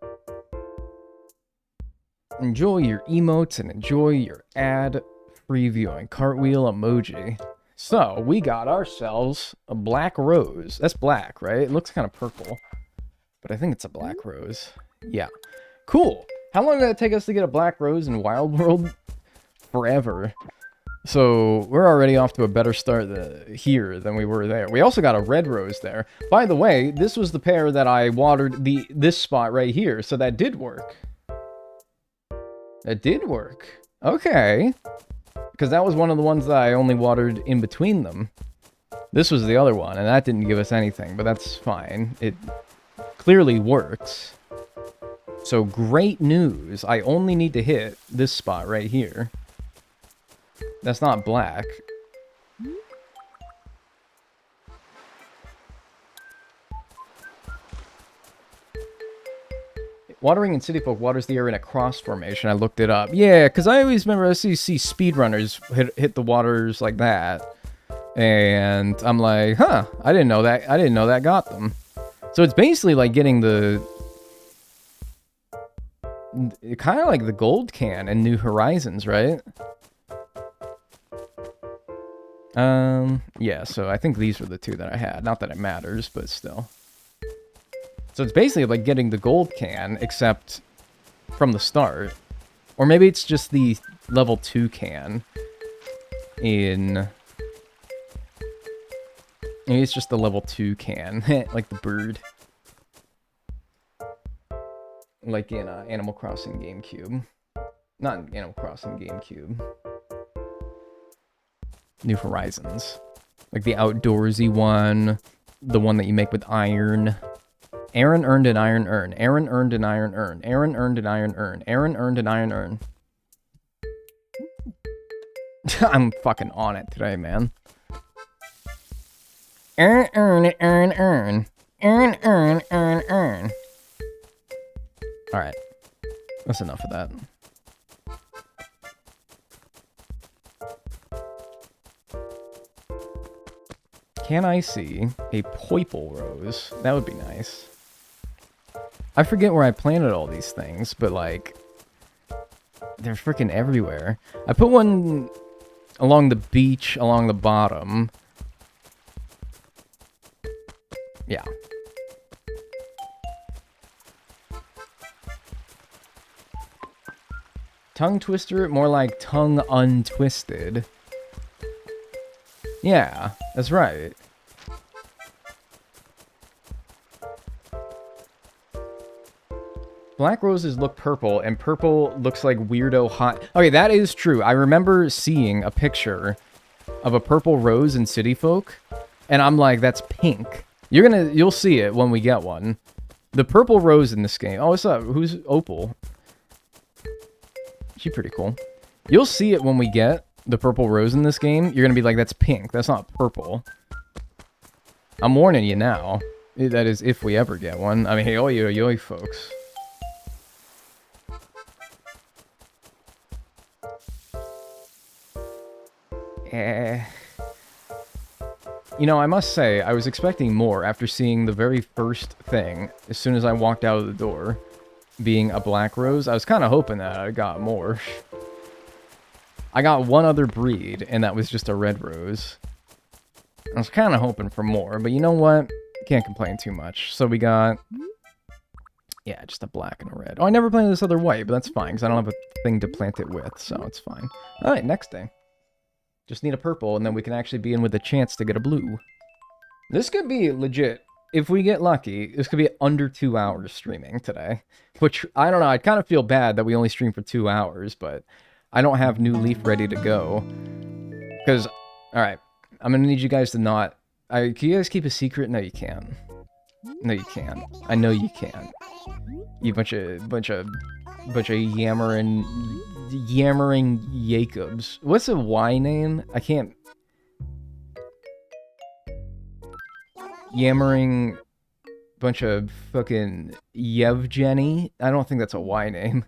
Enjoy your emotes and enjoy your ad-free viewing. Cartwheel emoji. So, we got ourselves a black rose. That's black, right? It looks kind of purple. But I think it's a black rose. Yeah. Cool. How long did it take us to get a black rose in Wild World? Forever. So, we're already off to a better start here than we were there. We also got a red rose there. By the way, this was the pair that I watered this spot right here, so that did work. That did work. Okay. Because that was one of the ones that I only watered in between them. This was the other one, and that didn't give us anything, but that's fine. It clearly works. So, great news. I only need to hit this spot right here. That's not black. Watering in City Folk waters the area in a cross formation. I looked it up. Yeah, because I always remember I see speedrunners hit the waters like that. And I'm like, huh, I didn't know that. I didn't know that got them. So it's basically like getting the... kind of like the gold can in New Horizons, right? Yeah, so I think these were the two that I had. Not that it matters, but still. So it's basically like getting the gold can, except from the start. Or maybe it's just the level 2 can in... Maybe it's just the level 2 can, like the bird. Like in Animal Crossing GameCube. Not in Animal Crossing GameCube. New Horizons. Like the outdoorsy one. The one that you make with iron. Aaron earned an iron urn. Aaron earned an iron urn. Aaron earned an iron urn. Aaron earned an iron urn. I'm fucking on it today, man. Earn, earn, earn, earn. Earn, earn, earn, earn. Alright. That's enough of that. Can I see a purple rose? That would be nice. I forget where I planted all these things, but like... they're freaking everywhere. I put one along the beach, along the bottom. Yeah. Tongue twister? More like tongue untwisted. Yeah, that's right. Black roses look purple, and purple looks like weirdo hot... Okay, that is true. I remember seeing a picture of a purple rose in City Folk, and I'm like, that's pink. You'll see it when we get one. The purple rose in this game... Oh, what's up? Who's Opal? She's pretty cool. You'll see it when we get the purple rose in this game. You're gonna be like, that's pink. That's not purple. I'm warning you now. That is, if we ever get one. I mean, hey, oi, oi, oi, folks. You know, I must say, I was expecting more after seeing the very first thing as soon as I walked out of the door, being a black rose. I was kind of hoping that I got more. I got one other breed, and that was just a red rose. I was kind of hoping for more, but you know what? Can't complain too much. So we got... yeah, just a black and a red. Oh, I never planted this other white, but that's fine, because I don't have a thing to plant it with, so it's fine. Alright, next day. Just need a purple, and then we can actually be in with a chance to get a blue. This could be legit. If we get lucky, this could be under 2 hours streaming today. Which, I don't know, I kind of feel bad that we only stream for 2 hours, but I don't have New Leaf ready to go. Because, alright, I'm going to need you guys to not... can you guys keep a secret? No, you can't. No, you can't. I know you can't. You bunch of yammering Jacobs. What's a Y name? I can't... Yammering bunch of fucking Yevgeny? I don't think that's a Y name.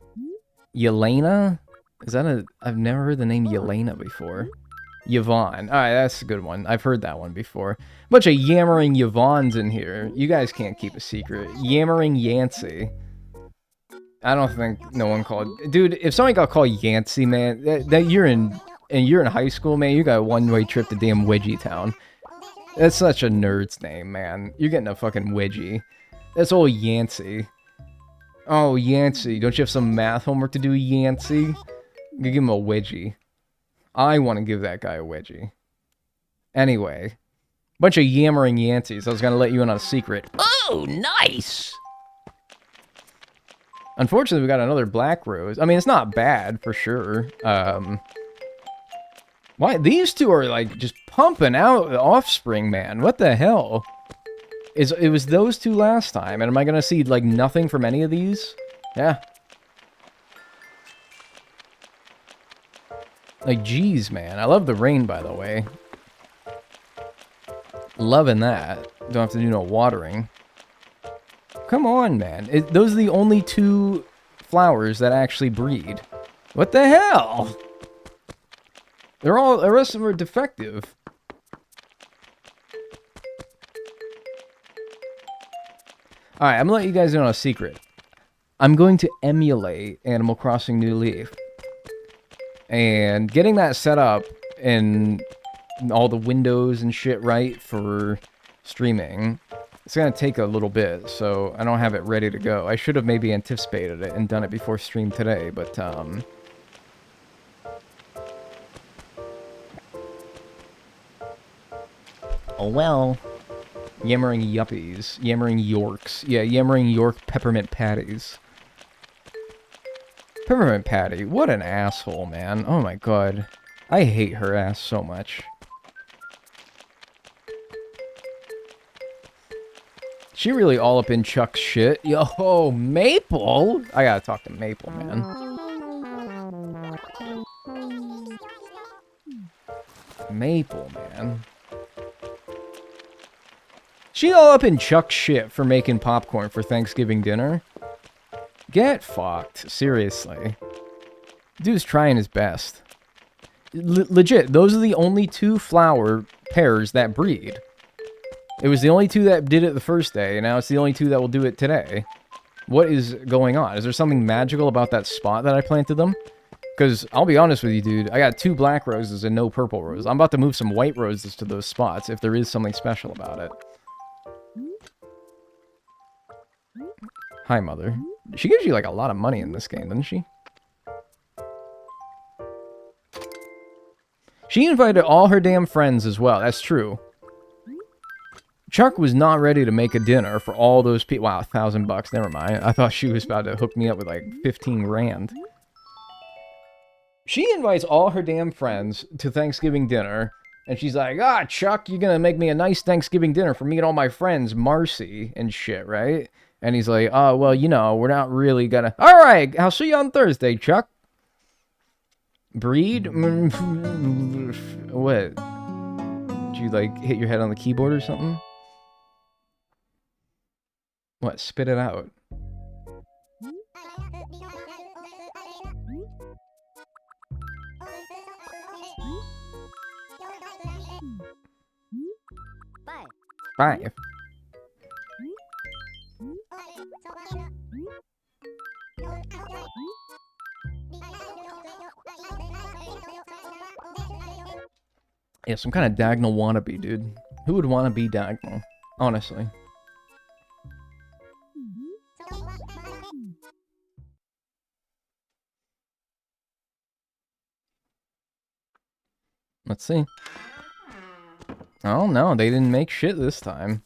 Yelena? Is that a... I've never heard the name Yelena before. Yvonne. Alright, that's a good one. I've heard that one before. Bunch of yammering Yvonnes in here. You guys can't keep a secret. Yammering Yancey. I don't think no one called... Dude, if somebody got called Yancey, man, that you're in high school, man, you got a one-way trip to damn Wedgie Town. That's such a nerd's name, man. You're getting a fucking wedgie. That's old Yancey. Oh, Yancey. Don't you have some math homework to do, Yancey? Give him a wedgie. I want to give that guy a wedgie. Anyway. Bunch of yammering Yanceys. I was going to let you in on a secret. Oh, nice! Unfortunately, we got another black rose. I mean, it's not bad, for sure. Why? These two are, like, just pumping out offspring, man. What the hell? It was those two last time, and am I going to see, like, nothing from any of these? Yeah. Like, geez, man. I love the rain, by the way. Loving that. Don't have to do no watering. Come on, man. Those are the only two flowers that actually breed. What the hell? The rest of them are defective. Alright, I'm gonna let you guys in on a secret. I'm going to emulate Animal Crossing New Leaf. And getting that set up and all the windows and shit right for streaming, it's gonna take a little bit, so I don't have it ready to go. I should have maybe anticipated it and done it before stream today, but oh well. Yammering yuppies. Yammering Yorks. Yeah, yammering York peppermint patties. Peppermint Patty, what an asshole, man. Oh my god. I hate her ass so much. She really all up in Chuck's shit. Yo, Maple? I gotta talk to Maple, man. Maple, man. She all up in Chuck's shit for making popcorn for Thanksgiving dinner. Get fucked. Seriously. Dude's trying his best. Legit, those are the only 2 flower pairs that breed. It was the only 2 that did it the first day, and now it's the only 2 that will do it today. What is going on? Is there something magical about that spot that I planted them? Because, I'll be honest with you, dude, I got 2 black roses and no purple roses. I'm about to move some white roses to those spots if there is something special about it. Hi, Mother. She gives you, like, a lot of money in this game, doesn't she? She invited all her damn friends as well. That's true. Chuck was not ready to make a dinner for all those people. Wow, $1,000. Never mind. I thought she was about to hook me up with, like, 15 grand. She invites all her damn friends to Thanksgiving dinner. And she's like, ah, Chuck, you're gonna make me a nice Thanksgiving dinner for me and all my friends, Marcy and shit, right? And he's like, oh, well, you know, we're not really gonna... Alright, I'll see you on Thursday, Chuck. Breed? What? Did you, like, hit your head on the keyboard or something? What? Spit it out. Five. Yeah, some kind of Dagnel wannabe, dude. Who would want to be Dagnel? Honestly. Let's see. Oh, no, they didn't make shit this time.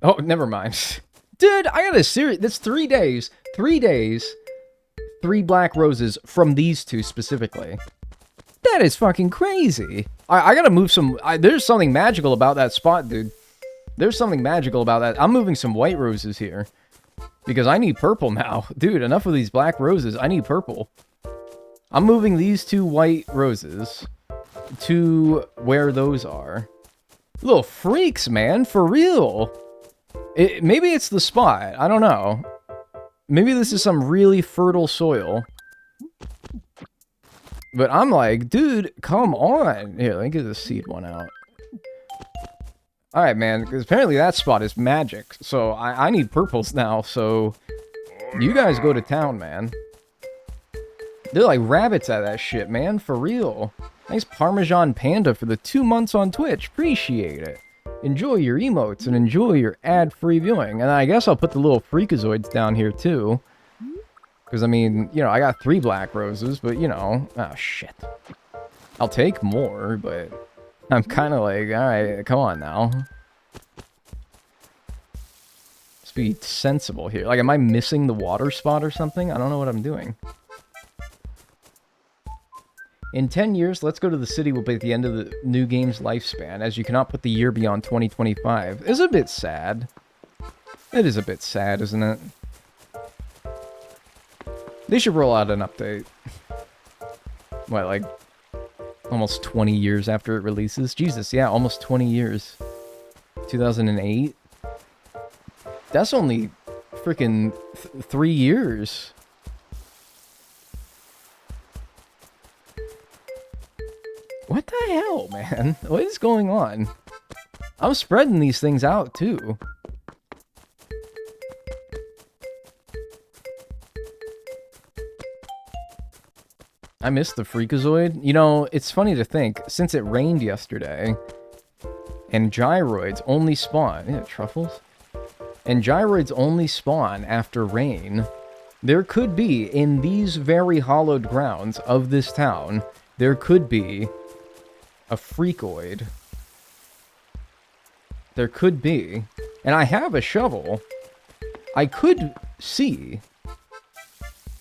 Oh, never mind. Dude, I got a serious... That's 3 days. 3 days. 3 black roses from these 2 specifically. That is fucking crazy. I gotta move some... there's something magical about that spot, dude. There's something magical about that. I'm moving some white roses here. Because I need purple now. Dude, enough of these black roses. I need purple. I'm moving these 2 white roses to where those are. Little freaks, man. For real. Maybe it's the spot. I don't know. Maybe this is some really fertile soil. But I'm like, dude, come on. Here, let me get the seed one out. Alright, man. Because apparently that spot is magic. So I need purples now. So you guys go to town, man. They're like rabbits at that shit, man. For real. Nice Parmesan Panda for the 2 months on Twitch. Appreciate it. Enjoy your emotes and enjoy your ad-free viewing. And I guess I'll put the little freakazoids down here, too. Because, I mean, you know, I got 3 black roses, but, you know... Oh, shit. I'll take more, but... I'm kind of like, alright, come on now. Let's be sensible here. Like, am I missing the water spot or something? I don't know what I'm doing. In 10 years, Let's Go to the City will be at the end of the new game's lifespan, as you cannot put the year beyond 2025. It's a bit sad. It is a bit sad, isn't it? They should roll out an update. What, like, almost 20 years after it releases? Jesus, yeah, almost 20 years. 2008? That's only freaking 3 years. What the hell, man? What is going on? I'm spreading these things out, too. I missed the Freakazoid. You know, it's funny to think, since it rained yesterday, and gyroids only spawn... Yeah, truffles? And gyroids only spawn after rain. There could be, in these very hollowed grounds of this town, there could be a freakoid. There could be. And I have a shovel. I could see.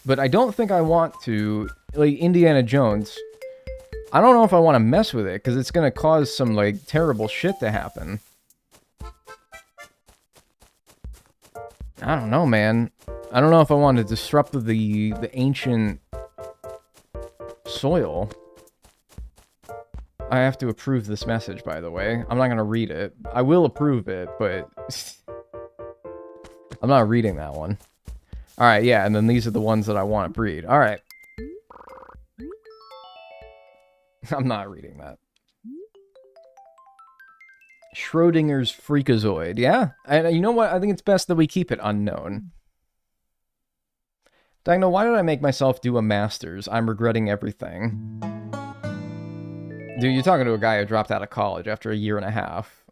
But I don't think I want to... Like, Indiana Jones... I don't know if I want to mess with it, because it's going to cause some, like, terrible shit to happen. I don't know, man. I don't know if I want to disrupt the ancient soil. I have to approve this message, by the way. I'm not going to read it. I will approve it, but... I'm not reading that one. Alright, yeah, and then these are the ones that I want to breed. Alright. I'm not reading that. Schrodinger's Freakazoid. Yeah, and you know what? I think it's best that we keep it unknown. Dagnel, why did I make myself do a master's? I'm regretting everything. Dude, you're talking to a guy who dropped out of college after a year and a half.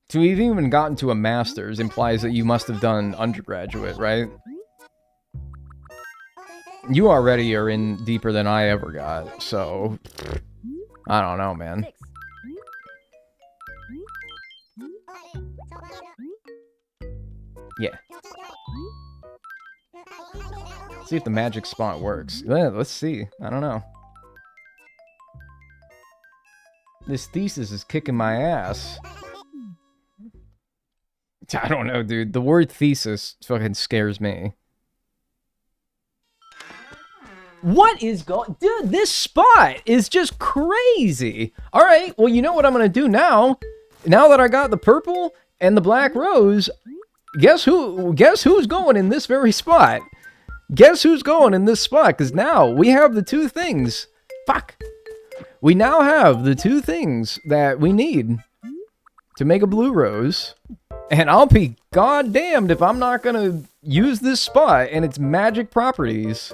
To have even gotten to a master's implies that you must have done undergraduate, right? You already are in deeper than I ever got, so... I don't know, man. Yeah. See if the magic spot works. Yeah, let's see. I don't know. This thesis is kicking my ass. I don't know, dude. The word thesis fucking scares me. What is going... Dude, this spot is just crazy. Alright, well, you know what I'm gonna do now? Now that I got the purple and the black rose, guess who's going in this very spot? Guess who's going in this spot? Because now we have the two things. Fuck. We now have the two things that we need to make a blue rose. And I'll be goddamned if I'm not gonna use this spot and its magic properties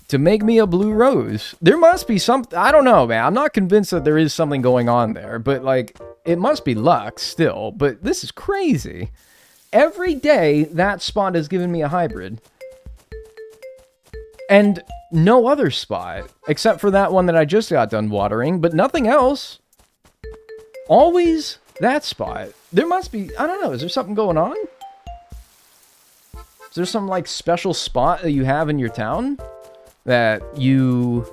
to make me a blue rose. There must be something... I don't know, man. I'm not convinced that there is something going on there. But, like, it must be luck still. But this is crazy. Every day, that spot has given me a hybrid. And no other spot. Except for that one that I just got done watering. But nothing else. Always that spot. There must be... I don't know. Is there something going on? Is there some, like, special spot that you have in your town? That you...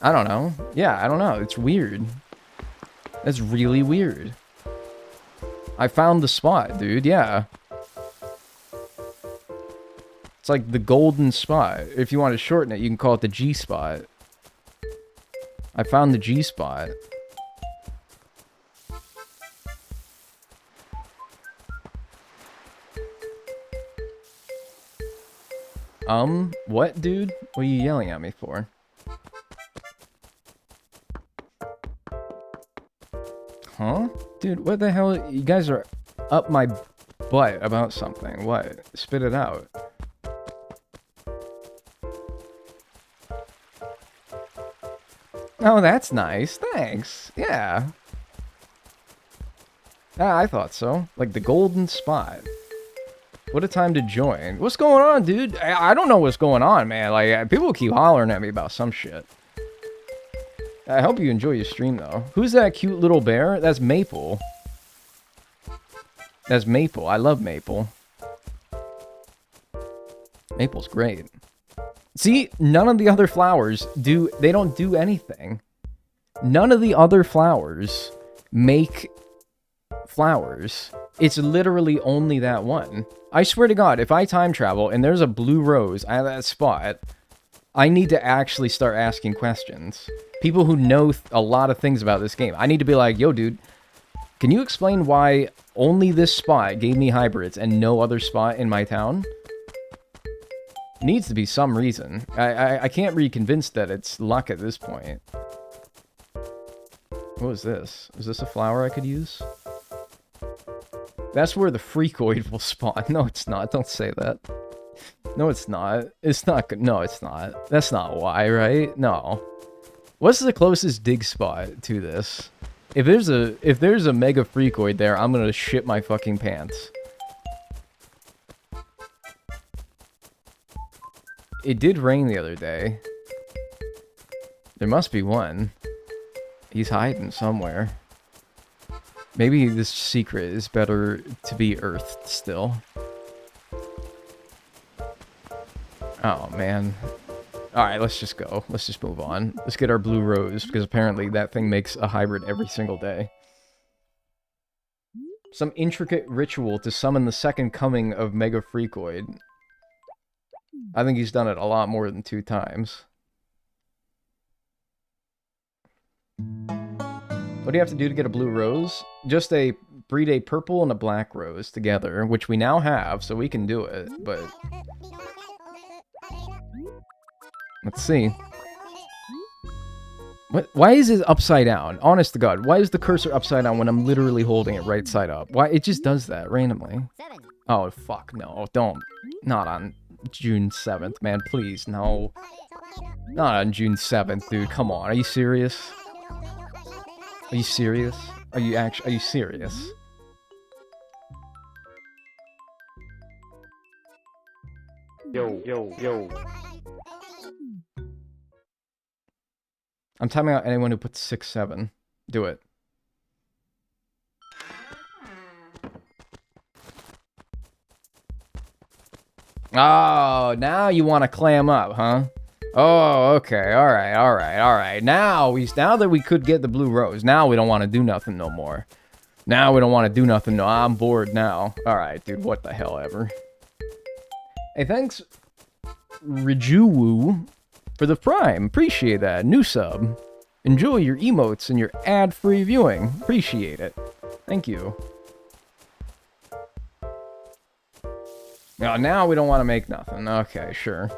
I don't know. Yeah, I don't know. It's weird. That's really weird. I found the spot, dude. Yeah. It's like the golden spot. If you want to shorten it, you can call it the G spot. I found the G spot. What, dude? What are you yelling at me for? Huh? Dude, what the hell? You guys are up my butt about something. What? Spit it out. Oh, that's nice. Thanks. Yeah. Ah, I thought so. Like the golden spot. What a time to join. What's going on, dude? I don't know what's going on, man. Like, people keep hollering at me about some shit. I hope you enjoy your stream, though. Who's that cute little bear? That's Maple. That's Maple. I love Maple. Maple's great. See, none of the other flowers do... They don't do anything. None of the other flowers make flowers. It's literally only that one. I swear to God, if I time travel and there's a blue rose at that spot, I need to actually start asking questions. People who know a lot of things about this game. I need to be like, yo, dude, can you explain why only this spot gave me hybrids and no other spot in my town? Needs to be some reason. I can't be convinced that it's luck at this point. What was this? Is this a flower I could use? That's where the freakoid will spawn. No, it's not. Don't say that. No, it's not. It's not good. No, it's not. That's not why, right? No. What's the closest dig spot to this? If there's a mega freakoid there, I'm gonna shit my fucking pants. It did rain the other day. There must be one. He's hiding somewhere. Maybe this secret is better to be earthed still. Oh, man. Alright, let's just go. Let's just move on. Let's get our blue rose, because apparently that thing makes a hybrid every single day. Some intricate ritual to summon the second coming of Mega Freakoid. I think he's done it a lot more than 2 times. What do you have to do to get a blue rose? Just breed a purple and a black rose together, which we now have, so we can do it, but... Let's see. What? Why is it upside down? Honest to God, why is the cursor upside down when I'm literally holding it right side up? Why? It just does that randomly. Oh, fuck, no. Don't. Not on June 7th, man. Please, no. Not on June 7th, dude. Come on. Are you serious? Are you serious? Are you serious? Yo. I'm timing out anyone who puts 6-7. Do it. Oh, now you want to clam up, huh? Oh, okay. All right. Now that we could get the blue rose, now we don't want to do nothing no more. Now we don't want to do nothing. No, I'm bored now. All right, dude. What the hell ever. Hey, thanks, Rijuwu, for the Prime. Appreciate that. New sub. Enjoy your emotes and your ad-free viewing. Appreciate it. Thank you. Now we don't want to make nothing. Okay, sure.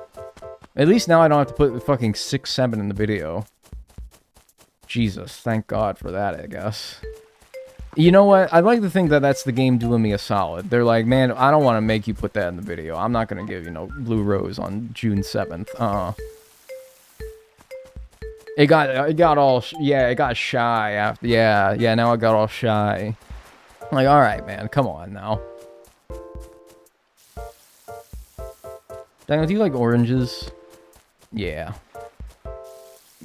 At least now I don't have to put the fucking 6-7 in the video. Jesus, thank God for that, I guess. You know what? I'd like to think that that's the game doing me a solid. They're like, man, I don't want to make you put that in the video. I'm not going to give, blue rose on June 7th. It got all, it got shy after, yeah, now it got all shy. I'm like, alright, man, come on now. Dagnel, do you like oranges? Yeah.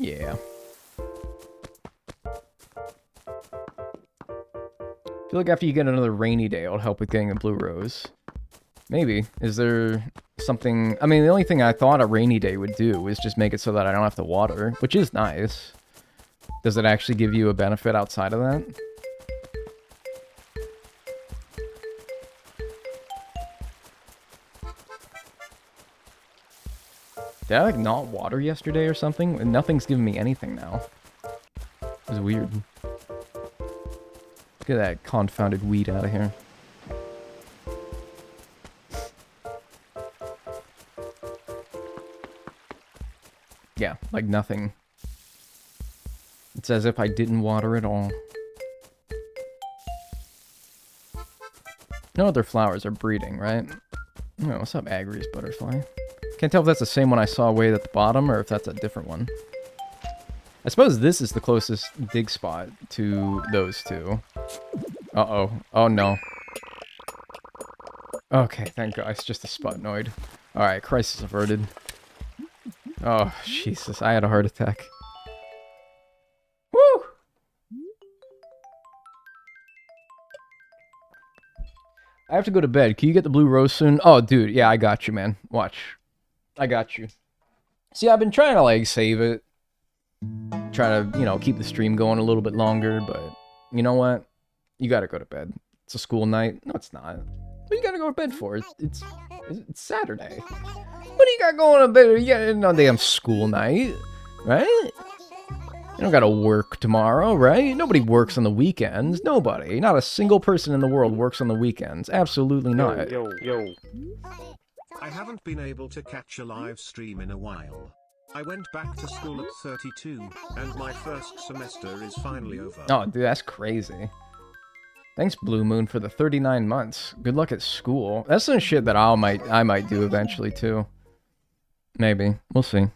I feel like after you get another rainy day, it'll help with getting a blue rose. Maybe. Is there something... I mean, the only thing I thought a rainy day would do is just make it so that I don't have to water, which is nice. Does it actually give you a benefit outside of that? Did I, not water yesterday or something? And nothing's giving me anything now. It was weird. Get that confounded weed out of here. Yeah, like nothing. It's as if I didn't water at all. No other flowers are breeding, right? Oh, what's up, Agri's butterfly? Can't tell if that's the same one I saw way at the bottom or if that's a different one. I suppose this is the closest dig spot to those two. Uh-oh. Oh, no. Okay, thank God. It's just a Sputnoid. Alright, crisis averted. Oh, Jesus. I had a heart attack. Woo! I have to go to bed. Can you get the blue rose soon? Oh, dude. Yeah, I got you, man. Watch. I got you. See, I've been trying to, like, save it. Try to, keep the stream going a little bit longer, but you know what? You gotta go to bed. It's a school night. No, it's not. What do you gotta go to bed for? It's Saturday. What do you got going to bed? You got no damn school night, right? You don't gotta work tomorrow, right? Nobody works on the weekends. Nobody. Not a single person in the world works on the weekends. Absolutely not. Yo. I haven't been able to catch a live stream in a while. I went back to school at 32, and my first semester is finally over. Oh, dude, that's crazy. Thanks, Blue Moon, for the 39 months. Good luck at school. That's some shit that I might do eventually, too. Maybe. We'll see.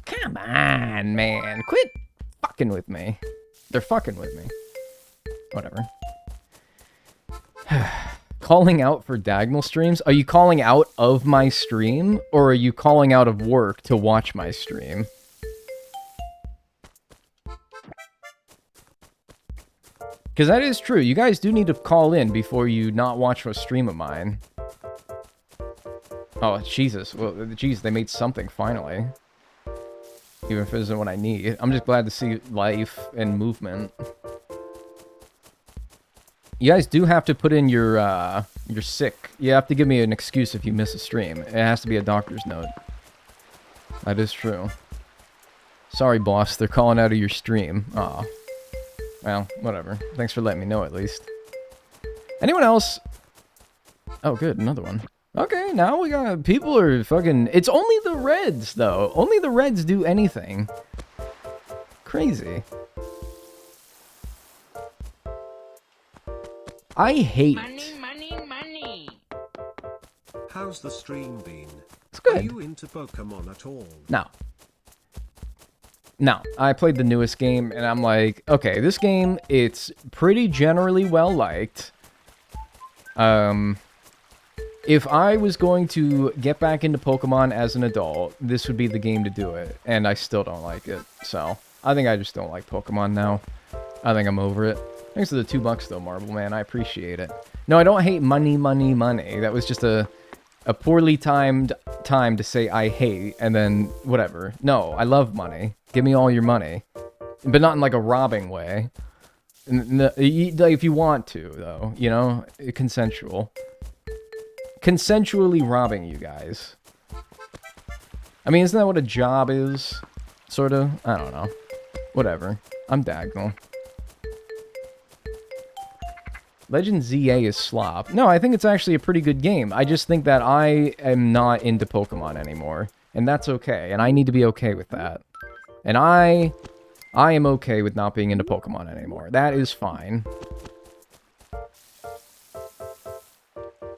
Come on, man. Quit fucking with me. They're fucking with me. Whatever. Calling out for Dagnel streams? Are you calling out of my stream? Or are you calling out of work to watch my stream? Because that is true. You guys do need to call in before you not watch a stream of mine. Oh, Jesus. Well, geez, they made something finally. Even if it isn't what I need. I'm just glad to see life and movement. You guys do have to put in you're sick. You have to give me an excuse if you miss a stream. It has to be a doctor's note. That is true. Sorry, boss. They're calling out of your stream. Aw. Well, whatever. Thanks for letting me know, at least. Anyone else? Oh, good. Another one. Okay, now we got... People are fucking... It's only the Reds, though. Only the Reds do anything. Crazy. I hate... Money. How's the stream been? It's good. Are you into Pokemon at all? No. No. I played the newest game, and I'm like, okay, this game, it's pretty generally well-liked. If I was going to get back into Pokemon as an adult, this would be the game to do it, and I still don't like it. So, I think I just don't like Pokemon now. I think I'm over it. Thanks for the $2 though, Marble Man. I appreciate it. No, I don't hate money. That was just a poorly timed time to say I hate, and then whatever. No, I love money. Give me all your money. But not in like a robbing way. Like if you want to, though, you know? Consensual. Consensually robbing you guys. I mean, isn't that what a job is? Sort of? I don't know. Whatever. I'm Dagnel. Legend ZA is slop. No, I think it's actually a pretty good game. I just think that I am not into Pokemon anymore. And that's okay. And I need to be okay with that. And I am okay with not being into Pokemon anymore. That is fine.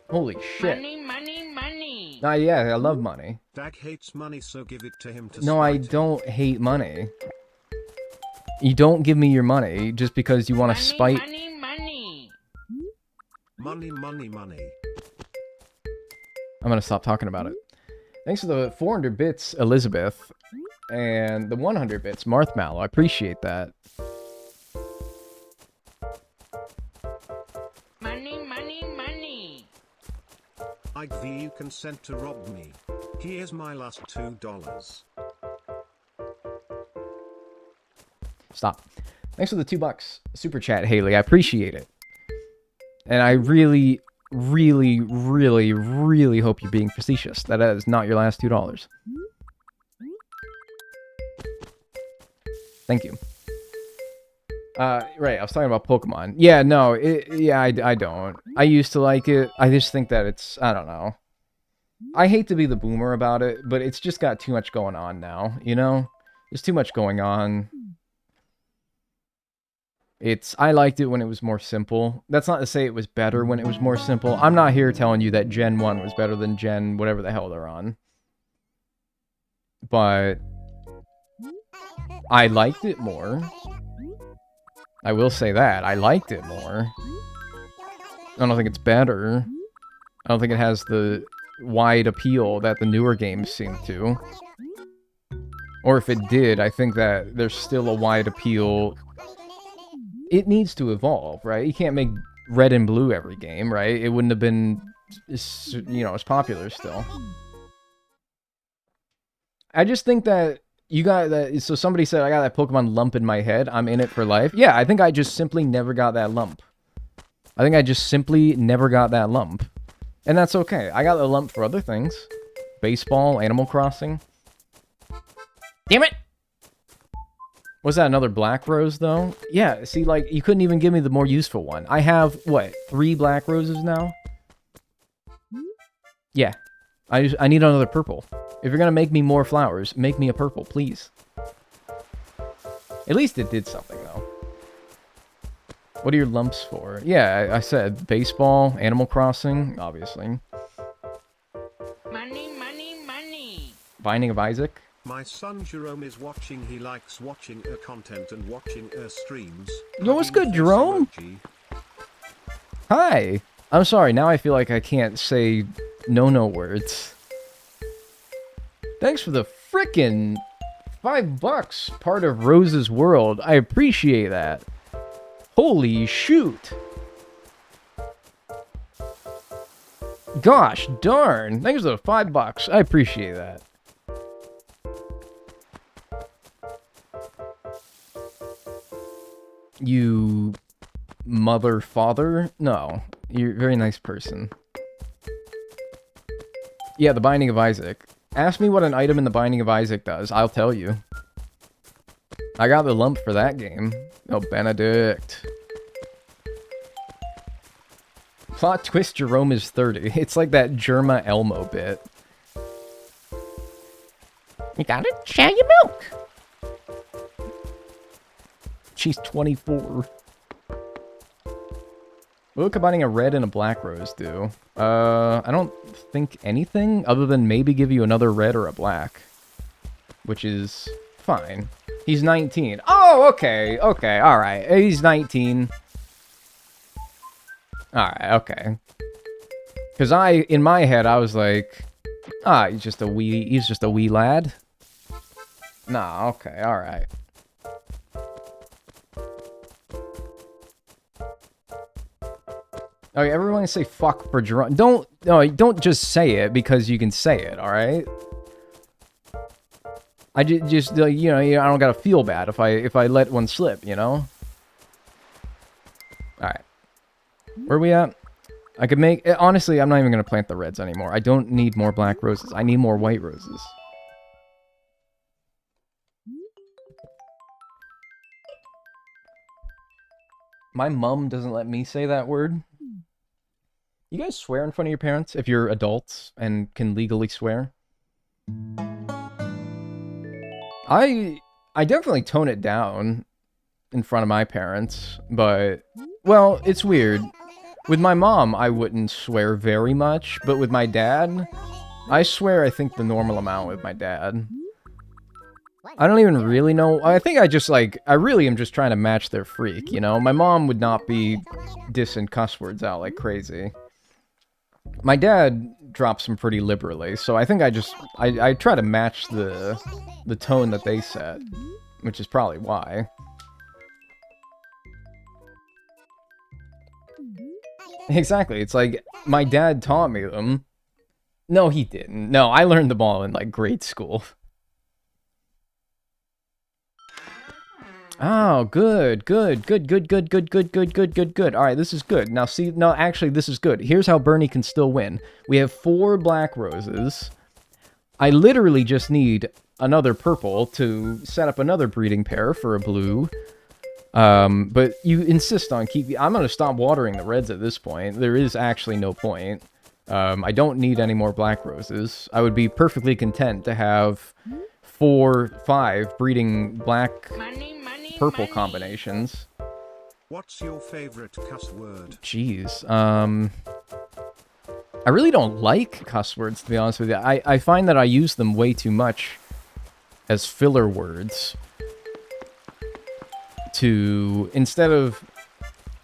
Holy shit. Money. Yeah, I love money. Dag hates money, so give it to him to No, I spite him. don't hate money. You don't give me your money just because you want to spite... Money. I'm gonna stop talking about it. Thanks for the 400 bits, Elizabeth. And the 100 bits, Marth Mallow. I appreciate that. Money. I give you consent to rob me. Here's my last $2. Stop. Thanks for the $2. Super chat, Haley. I appreciate it. And I really, really, really, really hope you're being facetious. That is not your last $2. Thank you. Right, I was talking about Pokemon. Yeah, no, I don't. I used to like it. I just think that it's, I don't know. I hate to be the boomer about it, but it's just got too much going on now, you know? There's too much going on. I liked it when it was more simple. That's not to say it was better when it was more simple. I'm not here telling you that Gen 1 was better than Gen whatever the hell they're on. But I liked it more. I will say that. I liked it more. I don't think it's better. I don't think it has the wide appeal that the newer games seem to. Or if it did, I think that there's still a wide appeal. It needs to evolve, right? You can't make red and blue every game, right? It wouldn't have been, you know, as popular still. I just think that you got that. So somebody said, I got that Pokemon lump in my head. I'm in it for life. Yeah, I think I just simply never got that lump. I think I just simply never got that lump. And that's okay. I got the lump for other things. Baseball, Animal Crossing. Damn it! Was that another black rose, though? Yeah, see, like, you couldn't even give me the more useful one. I have, what, 3 black roses now? Yeah. I need another purple. If you're gonna make me more flowers, make me a purple, please. At least it did something, though. What are your lumps for? Yeah, I said baseball, Animal Crossing, obviously. Money, money, money. Binding of Isaac. My son Jerome is watching. He likes watching content and watching streams. Yo, what's good, Jerome? Hi. I'm sorry, now I feel like I can't say no words. Thanks for the frickin' $5, part of Rose's world. I appreciate that. Holy shoot. Gosh darn. Thanks for the $5. I appreciate that. You mother father? No. You're a very nice person. Yeah, the Binding of Isaac. Ask me what an item in the Binding of Isaac does. I'll tell you. I got the lump for that game. Oh, Benedict. Plot twist, Jerome is 30. It's like that Germa Elmo bit. You gotta share your milk. She's 24. What would combining a red and a black rose do? I don't think anything other than maybe give you another red or a black. Which is fine. He's 19. Oh, okay, alright. He's 19. Alright, okay. Because in my head, I was like, he's just a wee lad. Nah, okay, alright. Okay, everyone say fuck for Jerome. Don't just say it because you can say it, alright? I just you know, I don't gotta feel bad if I let one slip, you know? Alright. Where are we at? I could make... Honestly, I'm not even gonna plant the reds anymore. I don't need more black roses. I need more white roses. My mom doesn't let me say that word. You guys swear in front of your parents if you're adults and can legally swear? I definitely tone it down in front of my parents, but, well, it's weird. With my mom, I wouldn't swear very much, but with my dad, I swear I think the normal amount with my dad. I don't even really know. I think I really am just trying to match their freak, you know? My mom would not be dissing cuss words out like crazy. My dad drops them pretty liberally, so I think I try to match the tone that they set, which is probably why. Exactly, it's like, my dad taught me them. No, he didn't. No, I learned them all in, like, grade school. Oh, good. Alright, this is good. Now, see, no, actually, this is good. Here's how Bernie can still win. We have 4 black roses. I literally just need another purple to set up another breeding pair for a blue. But you insist on I'm gonna stop watering the reds at this point. There is actually no point. I don't need any more black roses. I would be perfectly content to have 4, 5 breeding black... purple combinations. What's your favorite cuss word? Jeez, I really don't like cuss words, to be honest with you. I find that I use them way too much as filler words instead of,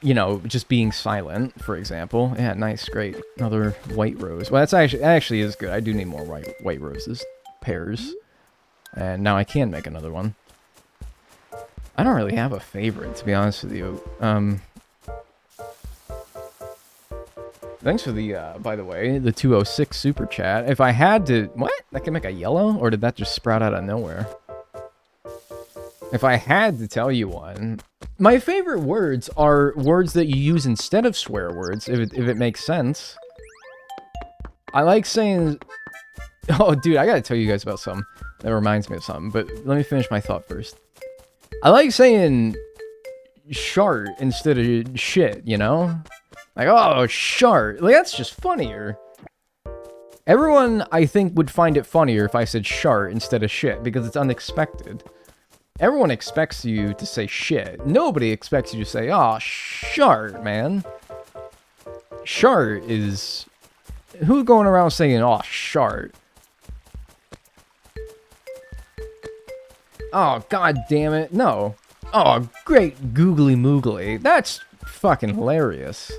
you know, just being silent, for example. Yeah, nice, great. Another white rose. Well, that actually is good. I do need more white roses. Pairs. And now I can make another one. I don't really have a favorite, to be honest with you. Thanks for the, by the way, the 206 super chat. If I had to... What? That can make a yellow? Or did that just sprout out of nowhere? If I had to tell you one... My favorite words are words that you use instead of swear words, if it makes sense. I like saying... Oh, dude, I gotta tell you guys about something. That reminds me of something, but let me finish my thought first. I like saying shart instead of shit, you know? Like, oh, shart. Like, that's just funnier. Everyone, I think, would find it funnier if I said shart instead of shit, because it's unexpected. Everyone expects you to say shit. Nobody expects you to say, "Aw, shart, man." Shart is... Who's going around saying, "Aw, shart"? Oh, god damn it. No. Oh, great googly moogly. That's fucking hilarious.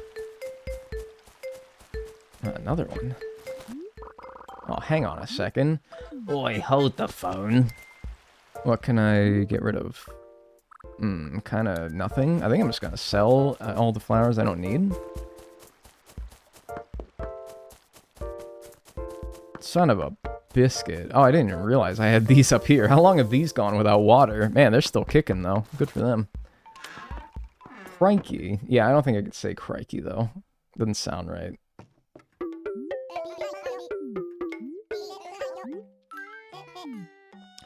Another one. Oh, hang on a second. Oi, hold the phone. What can I get rid of? Kind of nothing. I think I'm just gonna sell all the flowers I don't need. Son of a biscuit. Oh, I didn't even realize I had these up here. How long have these gone without water? Man, they're still kicking, though. Good for them. Crikey. Yeah, I don't think I could say crikey, though. Doesn't sound right.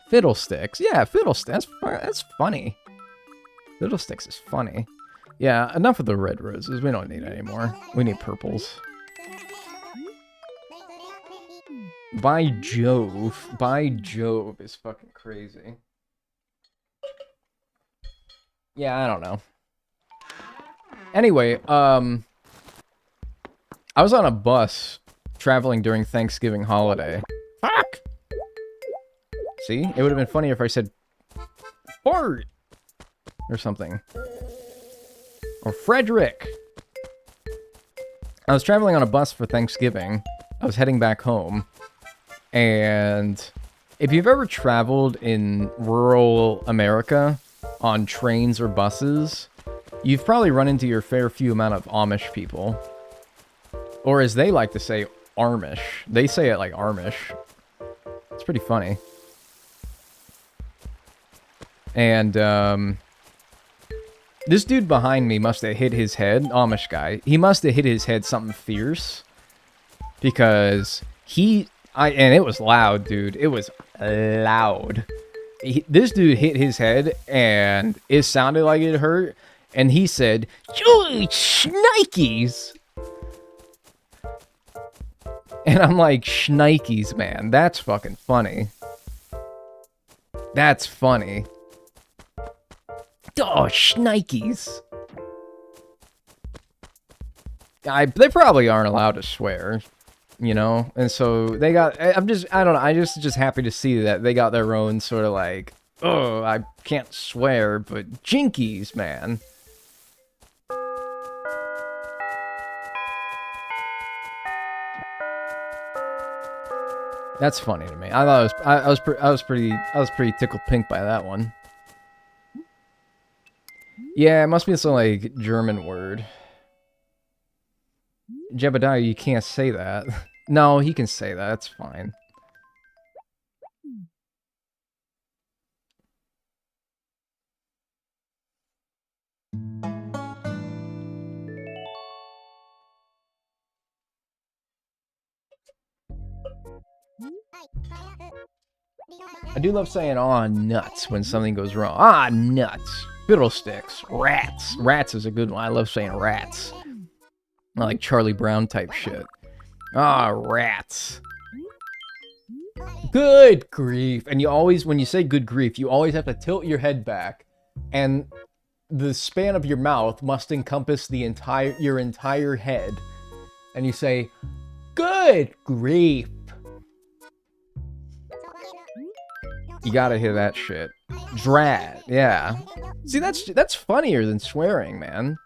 Fiddlesticks. Yeah, fiddlesticks. That's funny. Fiddlesticks is funny. Yeah, enough of the red roses. We don't need any more. We need purples. By Jove. By Jove is fucking crazy. Yeah, I don't know. Anyway, I was on a bus traveling during Thanksgiving holiday. Fuck! See? It would have been funnier if I said fart or something. Or Frederick. I was traveling on a bus for Thanksgiving. I was heading back home. And if you've ever traveled in rural America on trains or buses, you've probably run into your fair few amount of Amish people. Or as they like to say, Armish. They say it like Armish. It's pretty funny. And, this dude behind me must have hit his head, Amish guy. He must have hit his head something fierce. Because and it was loud, dude. It was loud. This dude hit his head, and it sounded like it hurt. And he said, "Joey, shnikes!" And I'm like, shnikes, man. That's fucking funny. That's funny. Oh, shnikes. They probably aren't allowed to swear, you know? And so they got, I don't know, I'm just happy to see that they got their own sort of like, oh, I can't swear, but jinkies, man. That's funny to me. I thought I was pretty tickled pink by that one. Yeah, it must be some like German word. Jebediah, you can't say that. No, he can say that. That's fine. I do love saying "aw, nuts" when something goes wrong. Ah, nuts. Fiddlesticks. Rats. Rats is a good one. I love saying rats. I like Charlie Brown type shit. Ah, rats. Good grief. And you always, when you say good grief, you always have to tilt your head back. And the span of your mouth must encompass your entire head. And you say, good grief. You gotta hear that shit. Drat, yeah. See, that's funnier than swearing, man.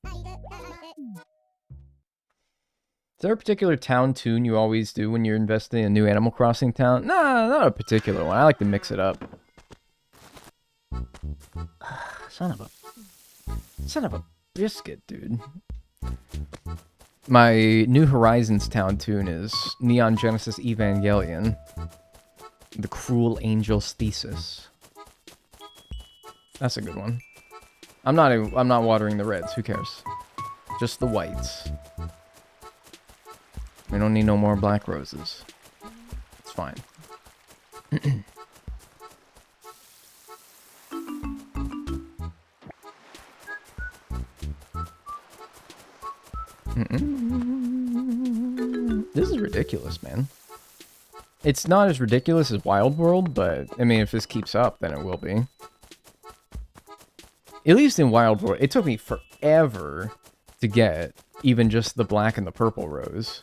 Is there a particular town tune you always do when you're investing in a new Animal Crossing town? Nah, not a particular one. I like to mix it up. Son of a biscuit, dude. My New Horizons town tune is Neon Genesis Evangelion. The Cruel Angel's Thesis. That's a good one. I'm not watering the reds. Who cares? Just the whites. We don't need no more black roses. It's fine. This is ridiculous, man. It's not as ridiculous as Wild World, but, I mean, if this keeps up, then it will be. At least in Wild World, it took me forever to get even just the black and the purple rose.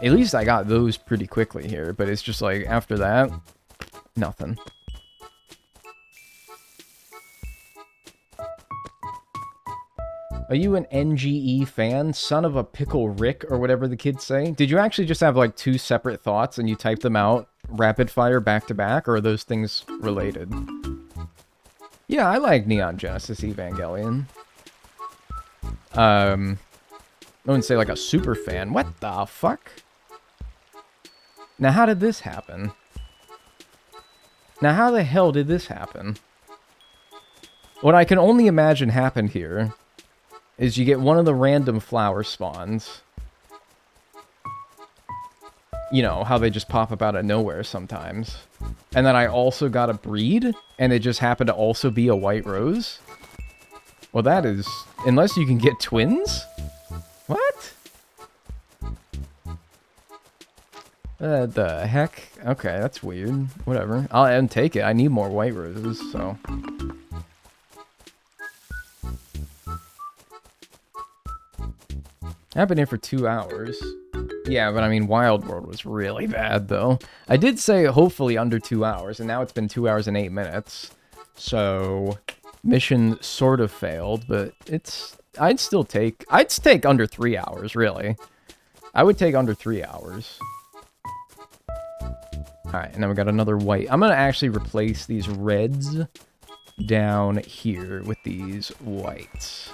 At least I got those pretty quickly here, but it's just like, after that, nothing. Are you an NGE fan? Son of a pickle Rick, or whatever the kids say? Did you actually just have like 2 separate thoughts and you type them out rapid fire back to back, or are those things related? Yeah, I like Neon Genesis Evangelion. I wouldn't say like a super fan. What the fuck? Now, how did this happen? Now, how the hell did this happen? What I can only imagine happened here is you get one of the random flower spawns. You know, how they just pop up out of nowhere sometimes. And then I also got a breed, and it just happened to also be a white rose? Well, that is... Unless you can get twins? What? The heck? Okay, that's weird. Whatever. I'll take it. I need more white roses, so... I've been here for 2 hours. Yeah, but I mean, Wild World was really bad, though. I did say hopefully under 2 hours, and now it's been 2 hours and 8 minutes. So, mission sort of failed, but it's... I'd take under 3 hours, really. I would take under 3 hours. Alright, and then we got another white. I'm gonna actually replace these reds down here with these whites.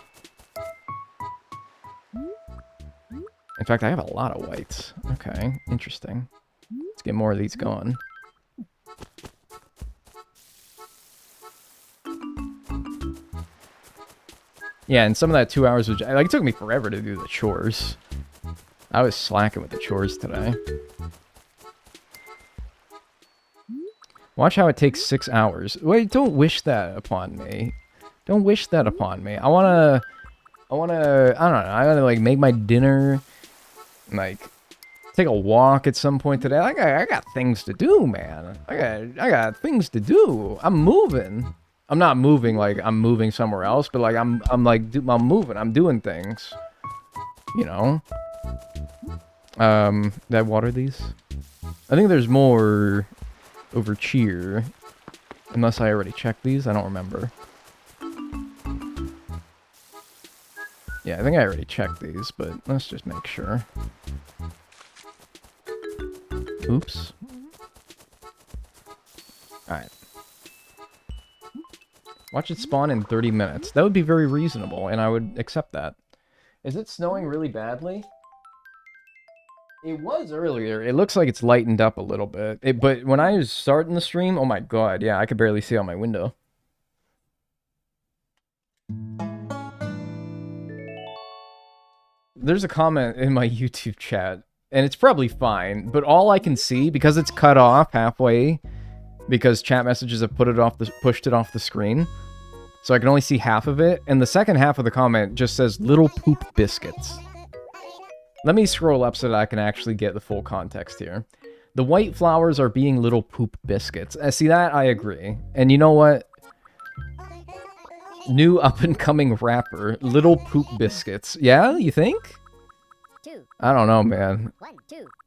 In fact, I have a lot of whites. Okay, interesting. Let's get more of these going. Yeah, and some of that 2 hours was... Like, it took me forever to do the chores. I was slacking with the chores today. Watch how it takes 6 hours. Wait, don't wish that upon me. Don't wish that upon me. I wanna, I don't know, I gotta, like, make my dinner... Like, take a walk at some point today. I got things to do, man. I got things to do. I'm moving. I'm not moving like I'm moving somewhere else, but like I'm moving. I'm doing things. You know. Did I water these? I think there's more over cheer. Unless I already checked these, I don't remember. Yeah, I think I already checked these, but let's just make sure. Oops. Alright. Watch it spawn in 30 minutes. That would be very reasonable, and I would accept that. Is it snowing really badly? It was earlier. It looks like it's lightened up a little bit. But when I was starting the stream, oh my god, yeah, I could barely see out my window. There's a comment in my YouTube chat, and it's probably fine, but all I can see, because it's cut off halfway, because chat messages have pushed it off the screen, so I can only see half of it, and the second half of the comment just says, little poop biscuits. Let me scroll up so that I can actually get the full context here. The white flowers are being little poop biscuits. See, that I agree. And you know what? New up-and-coming rapper, Little Poop Biscuits. Yeah, you think? I don't know, man.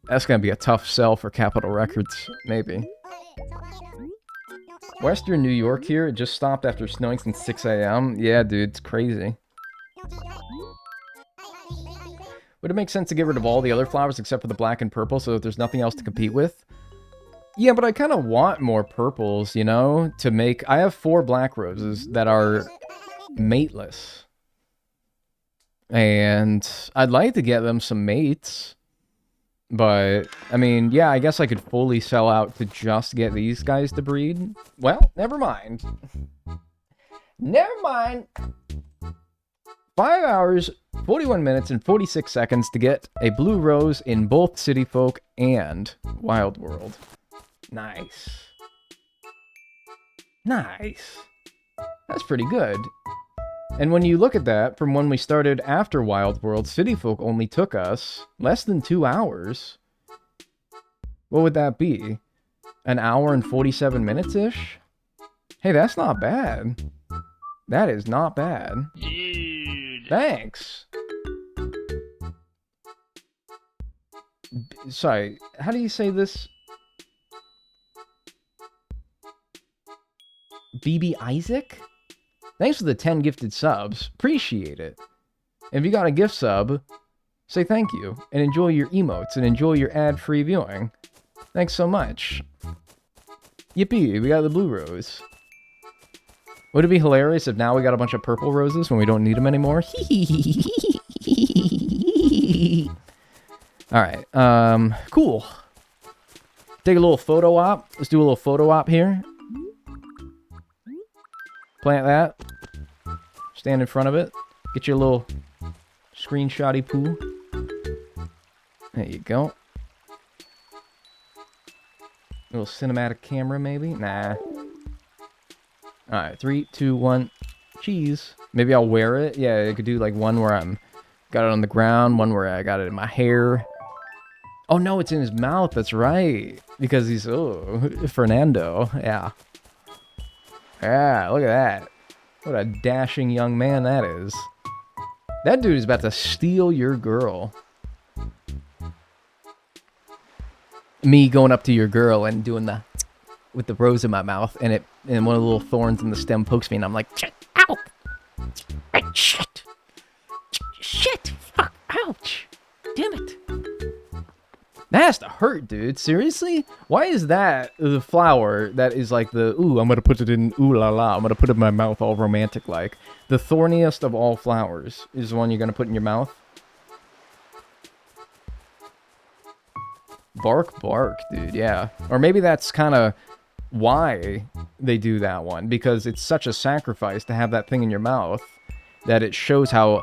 That's gonna be a tough sell for Capitol Records, maybe. Western New York here, it just stopped after snowing since 6 a.m. Yeah, dude, it's crazy. Would it make sense to get rid of all the other flowers except for the black and purple so that there's nothing else to compete with? Yeah, but I kind of want more purples, you know, to make... I have 4 black roses that are mateless. And I'd like to get them some mates. But, I mean, yeah, I guess I could fully sell out to just get these guys to breed. Well, never mind. Never mind. 5 hours, 41 minutes, and 46 seconds to get a blue rose in both City Folk and Wild World. Nice. Nice. That's pretty good. And when you look at that, from when we started after Wild World, City Folk only took us less than 2 hours. What would that be? An hour and 47 minutes-ish? Hey, that's not bad. That is not bad. Dude. Thanks. Sorry, how do you say this? BB Isaac? Thanks for the 10 gifted subs. Appreciate it. And if you got a gift sub, say thank you. And enjoy your emotes and enjoy your ad-free viewing. Thanks so much. Yippee, we got the blue rose. Would it be hilarious if now we got a bunch of purple roses when we don't need them anymore? Alright, cool. Take a little photo op. Let's do a little photo op here. Plant that. Stand in front of it. Get you a little screenshotty poo. There you go. A little cinematic camera, maybe? Nah. Alright, 3, 2, 1. Cheese. Maybe I'll wear it. Yeah, I could do like one where I'm got it on the ground, one where I got it in my hair. Oh no, it's in his mouth. That's right. Because he's Fernando. Yeah. Yeah, look at that. What a dashing young man that is. That dude is about to steal your girl. Me going up to your girl and doing the with the rose in my mouth, and one of the little thorns in the stem pokes me, and I'm like, shit, ow, shit, shit, fuck, ouch, damn it. That has to hurt, dude. Seriously? Why is that the flower that is like the, ooh, I'm gonna put it in, ooh la la, I'm gonna put it in my mouth all romantic like. The thorniest of all flowers is the one you're gonna put in your mouth? Bark, bark, dude, yeah. Or maybe that's kind of why they do that one. Because it's such a sacrifice to have that thing in your mouth that it shows how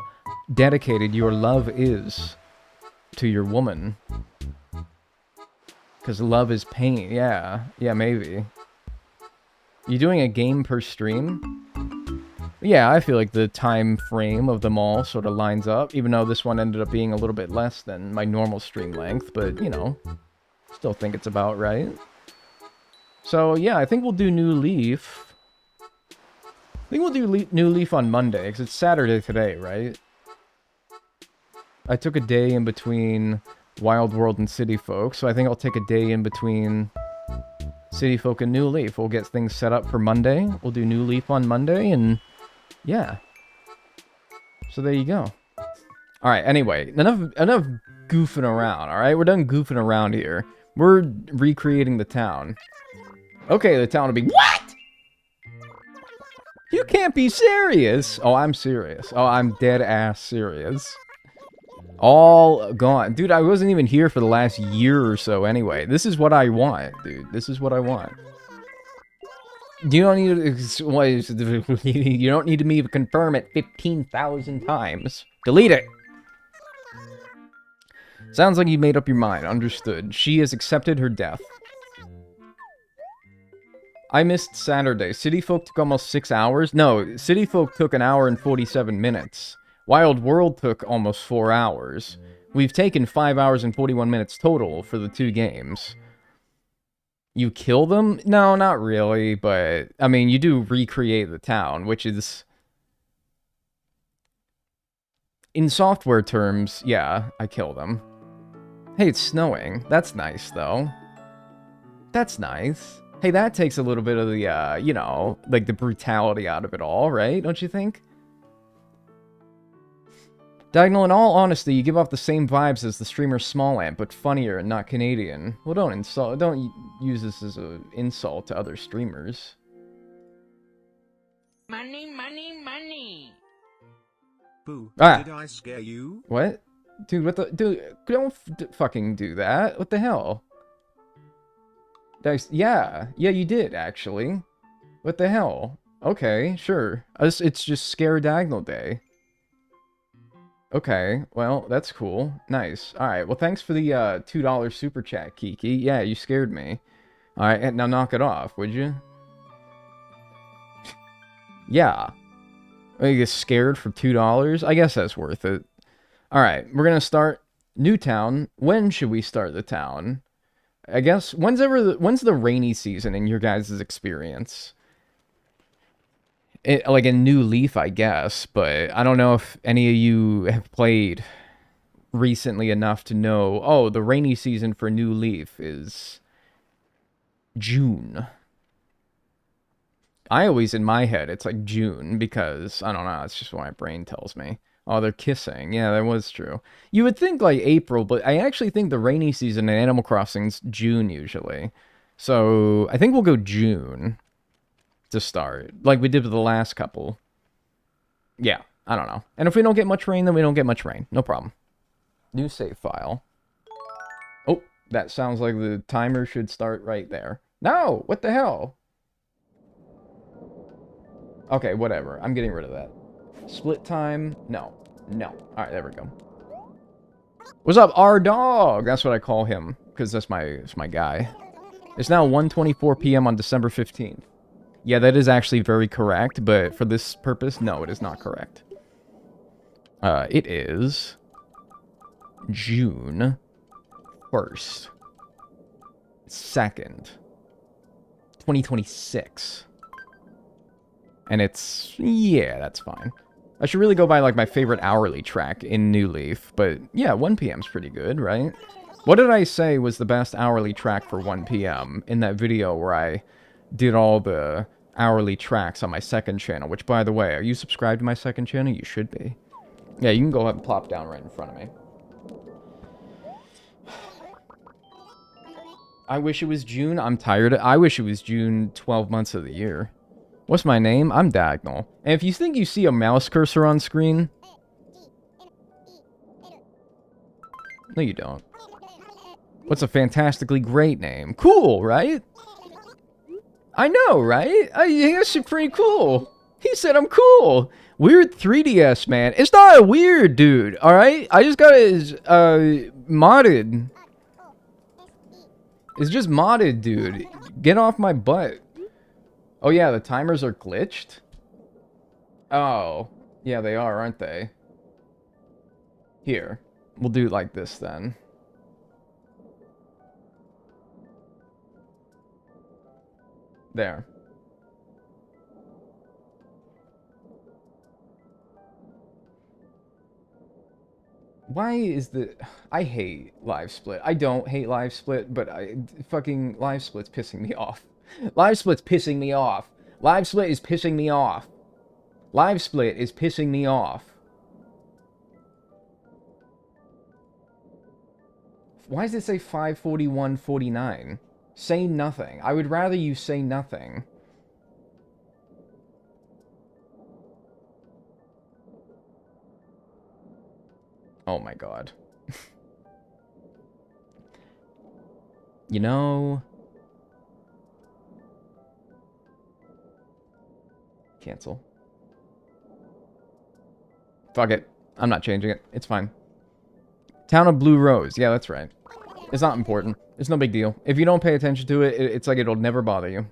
dedicated your love is to your woman. Because love is pain. Yeah. Yeah, maybe. You doing a game per stream? Yeah, I feel like the time frame of them all sort of lines up. Even though this one ended up being a little bit less than my normal stream length. But, you know, still think it's about right. So, yeah, I think we'll do New Leaf. I think we'll do New Leaf on Monday. Because it's Saturday today, right? I took a day in between Wild World and City Folk, so I think I'll take a day in between City Folk and New Leaf. We'll get things set up for Monday. We'll do New Leaf on Monday, and yeah. So there you go. Alright, anyway, enough goofing around, alright? We're done goofing around here. We're recreating the town. Okay, the town will be... What?! You can't be serious! Oh, I'm serious. Oh, I'm dead-ass serious. All gone. Dude, I wasn't even here for the last year or so anyway. This is what I want, dude. This is what I want. You don't need to... You don't need me to confirm it 15,000 times. Delete it! Sounds like you made up your mind. Understood. She has accepted her death. I missed Saturday. City Folk took almost 6 hours. No, City Folk took an hour and 47 minutes. Wild World took almost 4 hours. We've taken 5 hours and 41 minutes total for the 2 games. You kill them? No, not really, but... I mean, you do recreate the town, which is... In software terms, yeah, I kill them. Hey, it's snowing. That's nice, though. That's nice. Hey, that takes a little bit of the, you know, like the brutality out of it all, right? Don't you think? Dagnel, in all honesty, you give off the same vibes as the streamer Small Ant, but funnier and not Canadian. Well, don't use this as an insult to other streamers. Money, money, money. Boo, Ah. did I scare you? What? Dude, what the... Dude, don't fucking do that. What the hell? Yeah, you did, actually. What the hell? Okay, sure. It's just Scare Dagnel Day. Okay, well, that's cool. Nice. Alright, well, thanks for the $2 super chat, Kiki. Yeah, you scared me. Alright, now knock it off, would you? Yeah. I get scared for $2. I guess that's worth it. All right, we're gonna start new town. When should we start the town? I guess when's the rainy season in your guys' experience? Like in New Leaf, I guess, but I don't know if any of you have played recently enough to know, oh, the rainy season for New Leaf is June. I always, in my head, it's like June because, I don't know, it's just what my brain tells me. Oh, they're kissing. Yeah, that was true. You would think like April, but I actually think the rainy season in Animal Crossing's June usually. So I think we'll go June to start, like we did with the last couple. Yeah, I don't know. And if we don't get much rain, then we don't get much rain. No problem. New save file. Oh, that sounds like the timer should start right there. No, what the hell? Okay, whatever. I'm getting rid of that. Split time. No. No. Alright, there we go. What's up, R-Dog? That's what I call him, because that's my guy. It's now 1:24 p.m. on December 15th. Yeah, that is actually very correct, but for this purpose, no, it is not correct. It is June 1st. 2nd. 2026. And it's... yeah, that's fine. I should really go by, like, my favorite hourly track in New Leaf. But, yeah, 1 p.m.'s pretty good, right? What did I say was the best hourly track for 1 p.m. in that video where I did all the hourly tracks on my second channel? Which, by the way, are you subscribed to my second channel? You should be. Yeah, you can go ahead and plop down right in front of me. I wish it was June. I'm tired. I wish it was June 12 months of the year. What's my name? I'm Dagnel. And if you think you see a mouse cursor on screen... no, you don't. What's a fantastically great name? Cool, right? I know, right? I think that's pretty cool. He said I'm cool. Weird 3DS, man. It's not a weird, dude, alright? I just got it modded. It's just modded, dude. Get off my butt. Oh, yeah, the timers are glitched? Oh. Yeah, they are, aren't they? Here. We'll do it like this, then. There. Why is the... I hate live split. I don't hate live split, but fucking live split's pissing me off. Live split's pissing me off. Live split is pissing me off. Live split is pissing me off. Why does it say 5:41:49? Say nothing. I would rather you say nothing. Oh my god. You know... cancel. Fuck it. I'm not changing it. It's fine. Town of Blue Rose. Yeah, that's right. It's not important. It's no big deal. If you don't pay attention to it, it's like it'll never bother you.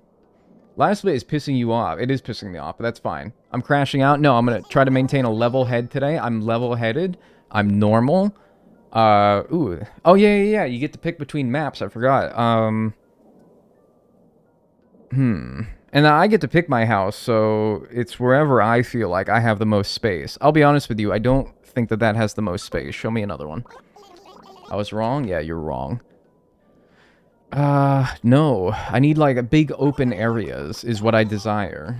Live split is pissing you off. It is pissing me off, but that's fine. I'm crashing out. No, I'm gonna try to maintain a level head today. I'm level-headed. I'm normal. Ooh. Oh, yeah. You get to pick between maps. I forgot. And I get to pick my house, so it's wherever I feel like I have the most space. I'll be honest with you, I don't think that has the most space. Show me another one. I was wrong? Yeah, you're wrong. No. I need, like, a big open areas is what I desire.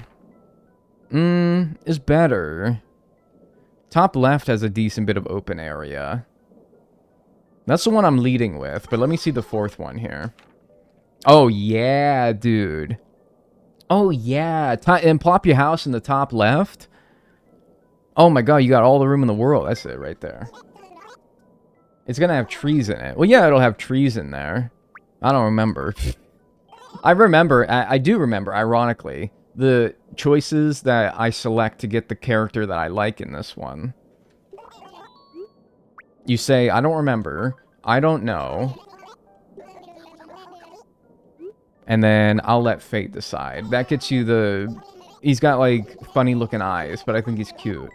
Is better. Top left has a decent bit of open area. That's the one I'm leading with, but let me see the fourth one here. Oh, yeah, dude. Oh, yeah. And plop your house in the top left. Oh, my God. You got all the room in the world. That's it right there. It's going to have trees in it. Well, yeah, it'll have trees in there. I don't remember. I do remember, ironically, the choices that I select to get the character that I like in this one. You say, I don't remember. I don't know. And then I'll let fate decide. That gets you the He's got, like, funny-looking eyes, but I think he's cute.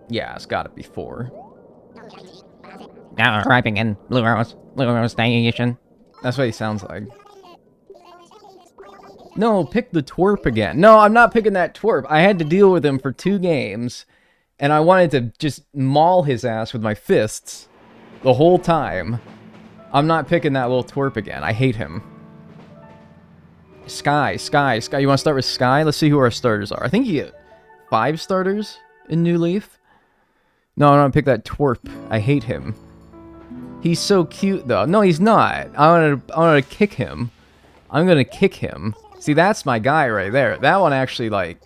Yeah, it's gotta be 4. Now arriving in Blue Rose Station. That's what he sounds like. No, pick the twerp again. No, I'm not picking that twerp. I had to deal with him for 2 games, and I wanted to just maul his ass with my fists the whole time. I'm not picking that little twerp again. I hate him. Sky. You want to start with Sky? Let's see who our starters are. I think you get 5 starters in New Leaf. No, I'm not pick that twerp. I hate him. He's so cute, though. No, he's not. I want to kick him. I'm gonna kick him. See, that's my guy right there. That one actually, like...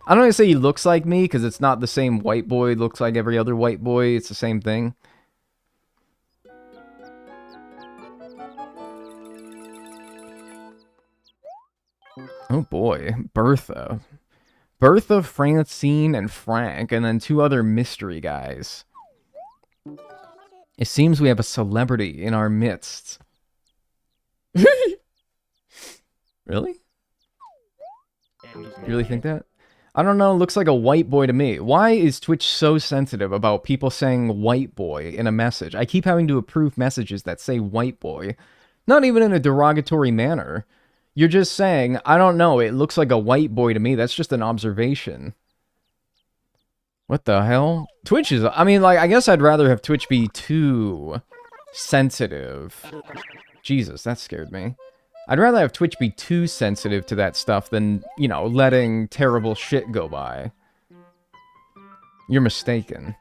I don't want to say he looks like me, because it's not the same white boy. It looks like every other white boy. It's the same thing. Oh boy, Bertha. Bertha, Francine, and Frank, and then 2 other mystery guys. It seems we have a celebrity in our midst. Really? You really think that? I don't know, looks like a white boy to me. Why is Twitch so sensitive about people saying white boy in a message? I keep having to approve messages that say white boy. Not even in a derogatory manner. You're just saying, I don't know, it looks like a white boy to me. That's just an observation. What the hell? Twitch is... I mean, like, I guess I'd rather have Twitch be too sensitive. Jesus, that scared me. I'd rather have Twitch be too sensitive to that stuff than, you know, letting terrible shit go by. You're mistaken.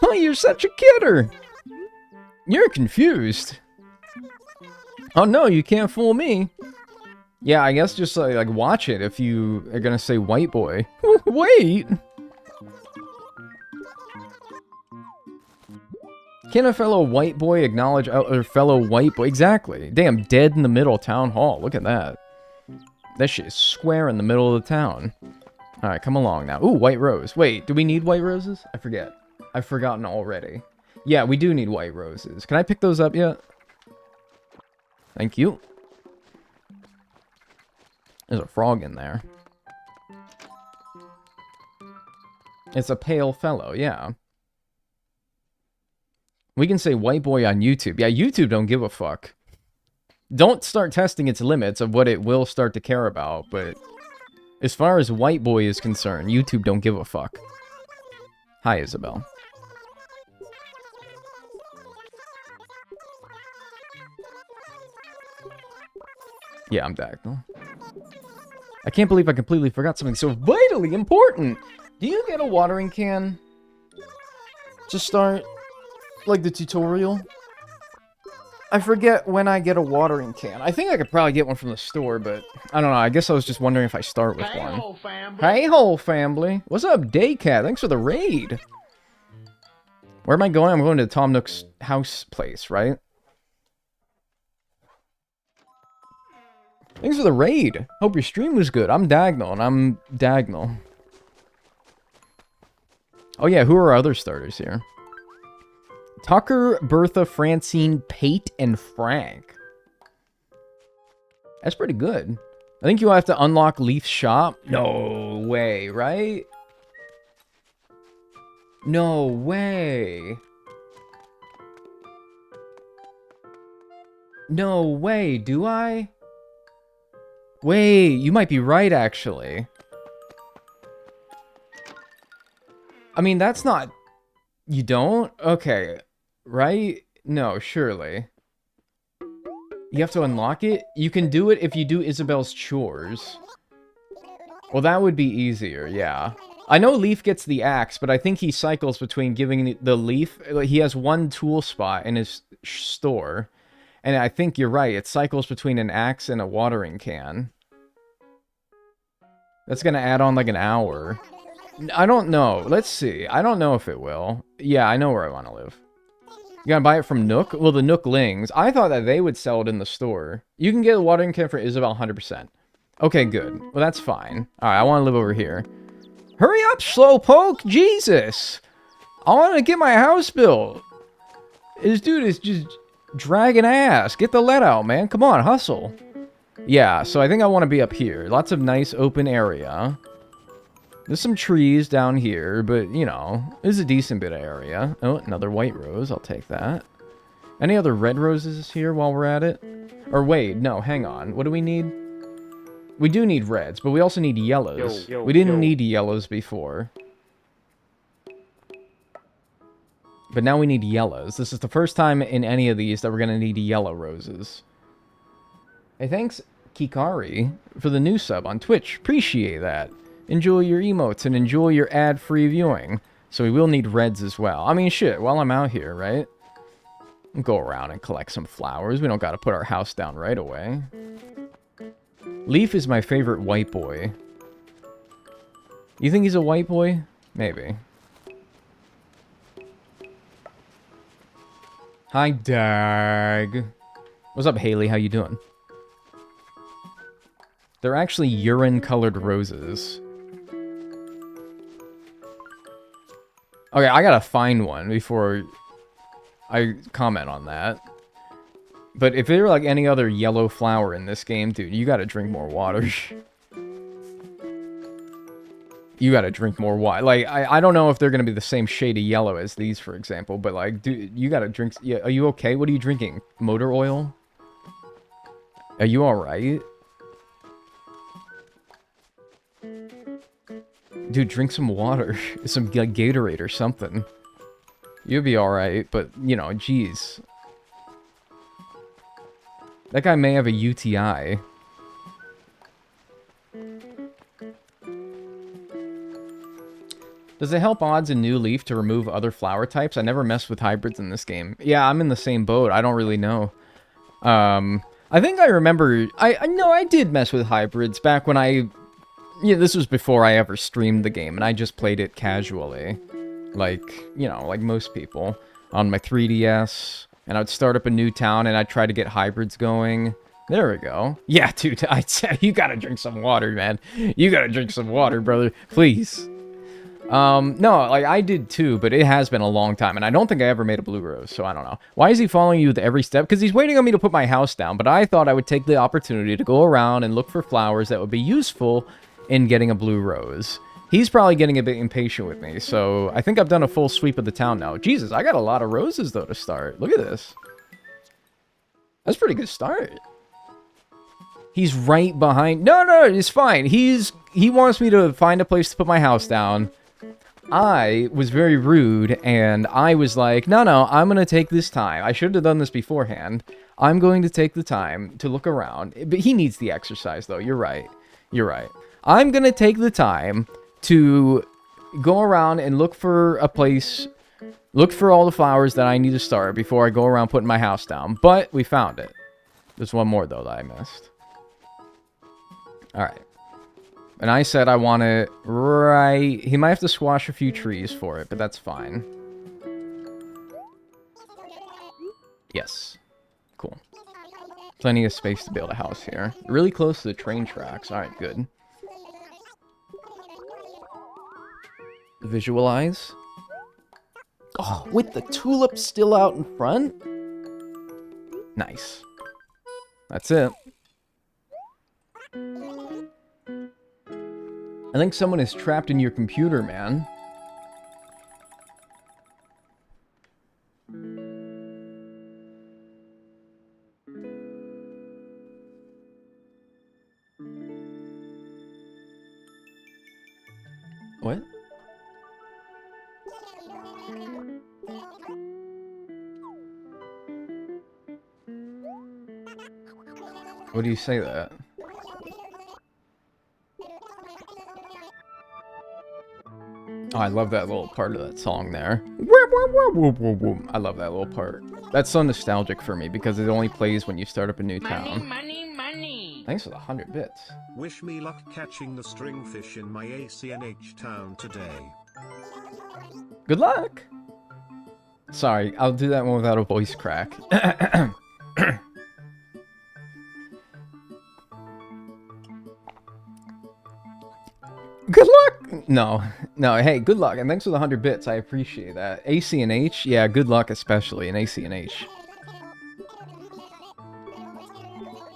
Oh, you're such a kidder! You're confused. Oh no, you can't fool me. Yeah, I guess just like watch it if you are gonna say white boy. Wait! Can a fellow white boy acknowledge other fellow white boy? Exactly. Damn, dead in the middle town hall. Look at that. That shit is square in the middle of the town. Alright, come along now. Ooh, white rose. Wait, do we need white roses? I forget. I've forgotten already. Yeah, we do need white roses. Can I pick those up yet? Thank you. There's a frog in there. It's a pale fellow, yeah. We can say white boy on YouTube. Yeah, YouTube don't give a fuck. Don't start testing its limits of what it will start to care about, but as far as white boy is concerned, YouTube don't give a fuck. Hi, Isabel. Yeah, I'm Dagnel. I can't believe I completely forgot something so vitally important. Do you get a watering can to start, like, the tutorial? I forget when I get a watering can. I think I could probably get one from the store, but I don't know. I guess I was just wondering if I start with one. Hey-ho, family. Hey-ho, family. What's up, Daycat? Thanks for the raid. Where am I going? I'm going to Tom Nook's house place, right? Thanks for the raid. Hope your stream was good. I'm Dagnel, and I'm Dagnel. Oh yeah, who are our other starters here? Tucker, Bertha, Francine, Pate, and Frank. That's pretty good. I think you'll have to unlock Leaf's shop. No way, right? No way. No way, do I? Wait, you might be right, actually. I mean, that's not... You don't? Okay. Right? No, surely. You have to unlock it? You can do it if you do Isabel's chores. Well, that would be easier, yeah. I know Leaf gets the axe, but I think he cycles between giving the Leaf... He has one tool spot in his store. And I think you're right. It cycles between an axe and a watering can. That's gonna add on like an hour. I don't know. Let's see. I don't know if it will. Yeah, I know where I want to live. You gotta buy it from Nook? Well, the Nooklings. I thought that they would sell it in the store. You can get a watering can for Isabel 100%. Okay, good. Well, that's fine. Alright, I want to live over here. Hurry up, Slowpoke! Jesus! I want to get my house built. This dude is just... dragging ass. Get the lead out, man. Come on, hustle. Yeah, so I think I want to be up here. Lots of nice open area. There's some trees down here, but, you know, there's a decent bit of area. Oh, another white rose. I'll take that. Any other red roses here while we're at it? Or wait, no, hang on. What do we need? We do need reds, but we also need yellows. We didn't need yellows before. But now we need yellows. This is the first time in any of these that we're going to need yellow roses. Hey, thanks, Kikari, for the new sub on Twitch. Appreciate that. Enjoy your emotes and enjoy your ad-free viewing. So we will need reds as well. I mean, shit, while I'm out here, right? Go around and collect some flowers. We don't got to put our house down right away. Leaf is my favorite white boy. You think he's a white boy? Maybe. Hi, Dag. What's up, Haley? How you doing? They're actually urine-colored roses. Okay, I gotta find one before I comment on that. But if they're like any other yellow flower in this game, dude, you gotta drink more water. You gotta drink more water. Like, I don't know if they're gonna be the same shade of yellow as these, for example, but like, dude, you gotta drink... Yeah, are you okay? What are you drinking? Motor oil? Are you alright? Dude, drink some water. Some like, Gatorade or something. You'll be alright, but, you know, jeez. That guy may have a UTI. Does it help odds in New Leaf to remove other flower types? I never messed with hybrids in this game. Yeah, I'm in the same boat. I don't really know. I think I remember... I did mess with hybrids back when I... Yeah, this was before I ever streamed the game, and I just played it casually. Like, you know, like most people. On my 3DS, and I'd start up a new town, and I'd try to get hybrids going. There we go. Yeah, dude, you gotta drink some water, man. You gotta drink some water, brother. Please. No, like, I did too, but it has been a long time, and I don't think I ever made a blue rose, so I don't know. Why is he following you with every step? Because he's waiting on me to put my house down, but I thought I would take the opportunity to go around and look for flowers that would be useful in getting a blue rose. He's probably getting a bit impatient with me, so I think I've done a full sweep of the town now. Jesus, I got a lot of roses, though, to start. Look at this. That's a pretty good start. He's right behind... No, it's fine. He wants me to find a place to put my house down. I was very rude, and I was like, no, I'm going to take this time. I should have done this beforehand. I'm going to take the time to look around. But he needs the exercise, though. You're right. You're right. I'm going to take the time to go around and look for a place, look for all the flowers that I need to start before I go around putting my house down. But we found it. There's one more, though, that I missed. Alright. And I said I want it right... He might have to squash a few trees for it, but that's fine. Yes. Cool. Plenty of space to build a house here. Really close to the train tracks. Alright, good. Visualize. Oh, with the tulips still out in front? Nice. That's it. I think someone is trapped in your computer, man. What? What do you say that? Oh, I love that little part of that song there. I love that little part. That's so nostalgic for me because it only plays when you start up a new town. Money. Thanks for the 100 bits. Wish me luck catching the stringfish in my ACNH town today. Good luck! Sorry, I'll do that one without a voice crack. Good luck! No, hey, good luck, and thanks for the 100 bits, I appreciate that. ACNH? Yeah, good luck especially in ACNH.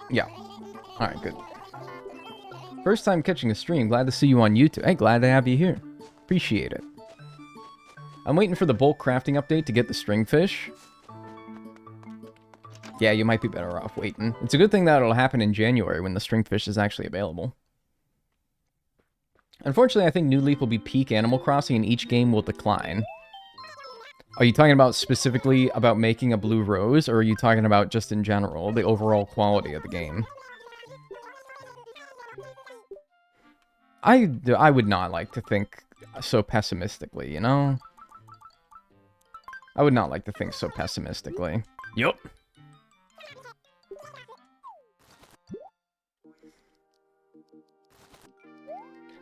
Yeah. Alright, good. First time catching a stream. Glad to see you on YouTube. Hey, glad to have you here. Appreciate it. I'm waiting for the bulk crafting update to get the stringfish. Yeah, you might be better off waiting. It's a good thing that it'll happen in January when the stringfish is actually available. Unfortunately, I think New Leaf will be peak Animal Crossing and each game will decline. Are you talking about specifically about making a blue rose, or are you talking about just in general, the overall quality of the game? I would not like to think so pessimistically, you know? I would not like to think so pessimistically. Yup.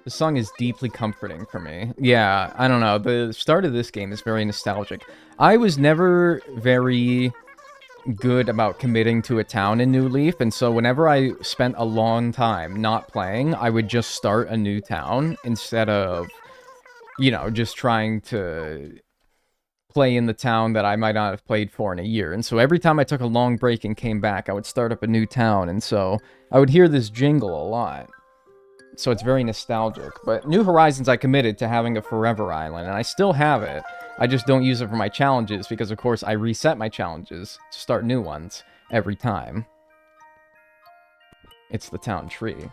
The song is deeply comforting for me. Yeah, I don't know. The start of this game is very nostalgic. I was never very good about committing to a town in New Leaf, and so whenever I spent a long time not playing, I would just start a new town instead of, you know, just trying to play in the town that I might not have played for in a year. And so every time I took a long break and came back, I would start up a new town, and so I would hear this jingle a lot. So it's very nostalgic. But New Horizons, I committed to having a forever island, and I still have it. I just don't use it for my challenges, because of course I reset my challenges to start new ones every time. It's the town tree.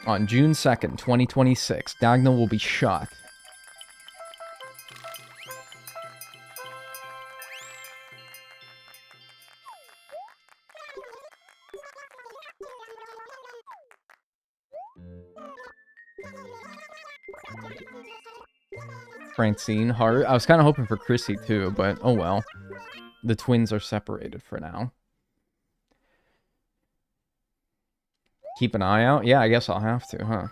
On June 2nd, 2026, Dagnel will be shot. Francine, Hart. I was kind of hoping for Chrissy too, but oh well. The twins are separated for now. Keep an eye out? Yeah, I guess I'll have to, huh?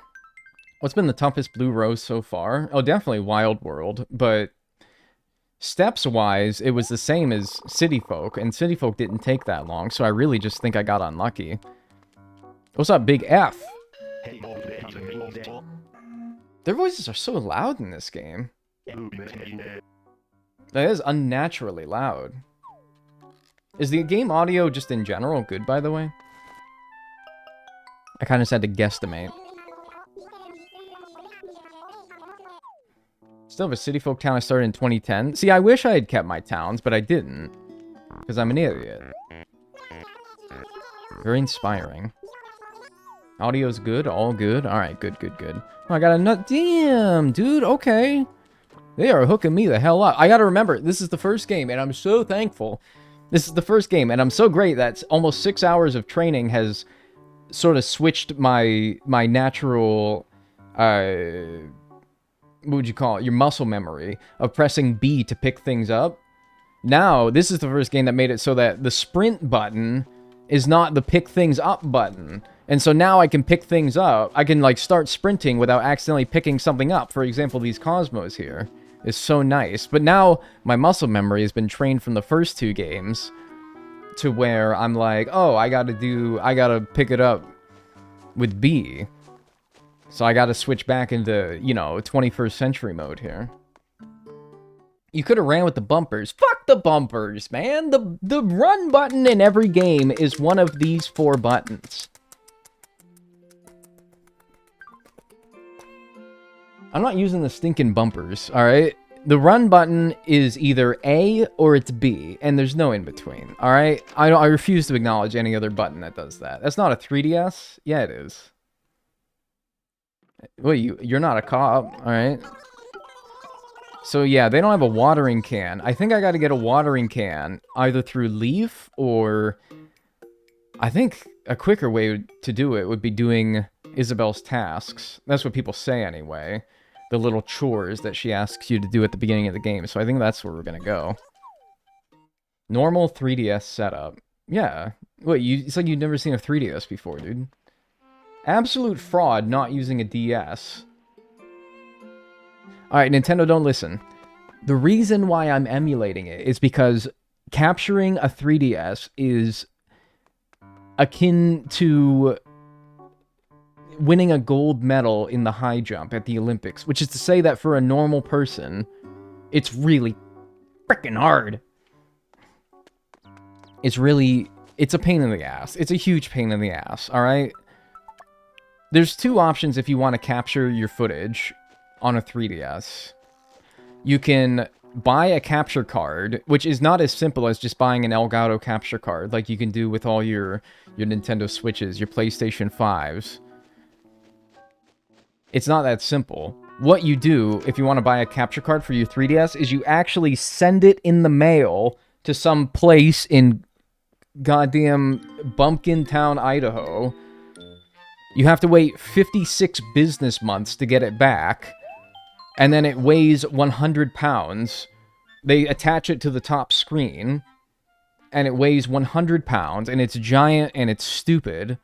What's been the toughest blue rose so far? Oh, definitely Wild World, but steps-wise, it was the same as City Folk, and City Folk didn't take that long, so I really just think I got unlucky. What's up, Big F? Their voices are so loud in this game. That is unnaturally loud. Is the game audio just in general good, by the way? I kind of just had to guesstimate. Still have a City Folk town I started in 2010. See, I wish I had kept my towns, but I didn't. Because I'm an idiot. Very inspiring. Audio's good, all good. Alright, good, good, good. Oh, I got a nut. Damn, dude, okay. They are hooking me the hell up. I gotta remember, this is the first game, and I'm so thankful. This is the first game, and I'm so great that almost 6 hours of training has sort of switched my natural, what would you call it? Your muscle memory of pressing B to pick things up. Now, this is the first game that made it so that the sprint button is not the pick things up button. And so now I can pick things up. I can, like, start sprinting without accidentally picking something up. For example, these Cosmos here is so nice. But now my muscle memory has been trained from the first two games to where I'm like, oh, I gotta pick it up with B. So I gotta switch back into, you know, 21st century mode here. You could have ran with the bumpers. Fuck the bumpers, man! The run button in every game is one of these 4 buttons. I'm not using the stinking bumpers, alright? The run button is either A or it's B, and there's no in between, alright? I refuse to acknowledge any other button that does that. That's not a 3DS? Yeah, it is. Wait, you're not a cop, alright? So yeah, they don't have a watering can. I think I gotta get a watering can, either through Leaf, or I think a quicker way to do it would be doing Isabel's tasks. That's what people say anyway. The little chores that she asks you to do at the beginning of the game. So I think that's where we're gonna go. Normal 3DS setup. Yeah. Wait, it's like you've never seen a 3DS before, dude. Absolute fraud not using a DS. Alright, Nintendo, don't listen. The reason why I'm emulating it is because capturing a 3DS is akin to winning a gold medal in the high jump at the Olympics, which is to say that for a normal person, it's really freaking hard. It's really, it's a pain in the ass. It's a huge pain in the ass, alright? There's two options if you want to capture your footage on a 3DS. You can buy a capture card, which is not as simple as just buying an Elgato capture card, like you can do with all your Nintendo Switches, your PlayStation 5s. It's not that simple. What you do, if you want to buy a capture card for your 3DS, is you actually send it in the mail to some place in goddamn Bumpkin Town, Idaho. You have to wait 56 business months to get it back. And then it weighs 100 pounds. They attach it to the top screen. And it weighs 100 pounds. And it's giant and it's stupid.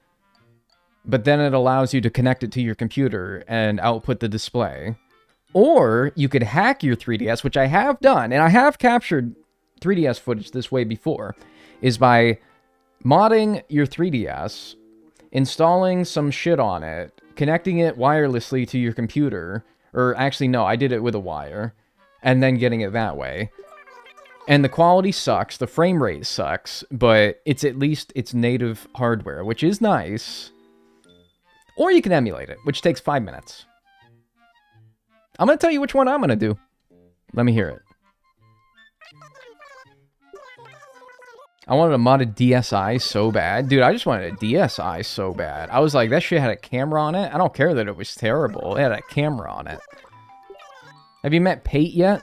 But then it allows you to connect it to your computer and output the display. Or you could hack your 3DS, which I have done. And I have captured 3DS footage this way before. Is by modding your 3DS, installing some shit on it, connecting it wirelessly to your computer. Or actually, no, I did it with a wire. And then getting it that way. And the quality sucks, the frame rate sucks, but it's at least its native hardware, which is nice. Or you can emulate it, which takes 5 minutes. I'm going to tell you which one I'm going to do. Let me hear it. I wanted a modded DSi so bad. Dude, I just wanted a DSi so bad. I was like, that shit had a camera on it. I don't care that it was terrible. It had a camera on it. Have you met Pate yet?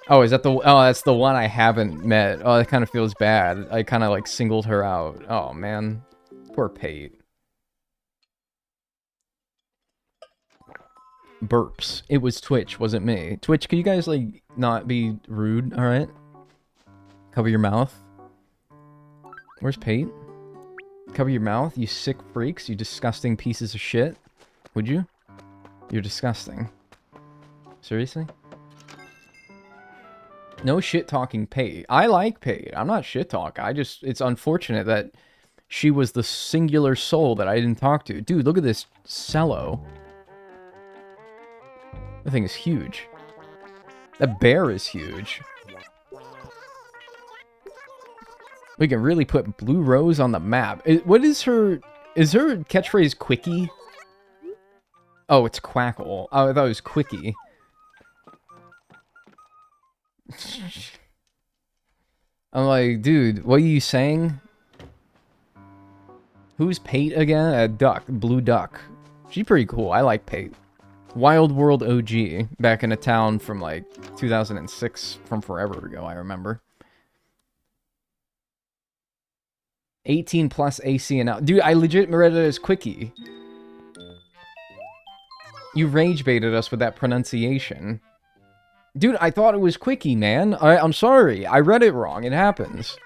Oh, is that the... Oh, that's the one I haven't met. Oh, that kind of feels bad. I kind of, like, singled her out. Oh, man. Poor Pate. Burps. It was Twitch, wasn't me. Twitch, can you guys, like, not be rude, alright? Cover your mouth. Where's Pate? Cover your mouth, you sick freaks, you disgusting pieces of shit. Would you? You're disgusting. Seriously? No shit-talking Pate. I like Pate. I'm not shit-talk. It's unfortunate that she was the singular soul that I didn't talk to. Dude, look at this cello. That thing is huge. That bear is huge. We can really put Blue Rose on the map. What is her... Is her catchphrase Quickie? Oh, it's Quackle. Oh, I thought it was Quickie. I'm like, dude, what are you saying? Who's Pate again? A duck. Blue Duck. She's pretty cool. I like Pate. Wild World OG. Back in a town from, like, 2006. From forever ago, I remember. 18 plus AC and out. Dude, I legit read it as Quickie. You rage baited us with that pronunciation. Dude, I thought it was Quickie, man. I'm sorry. I read it wrong. It happens.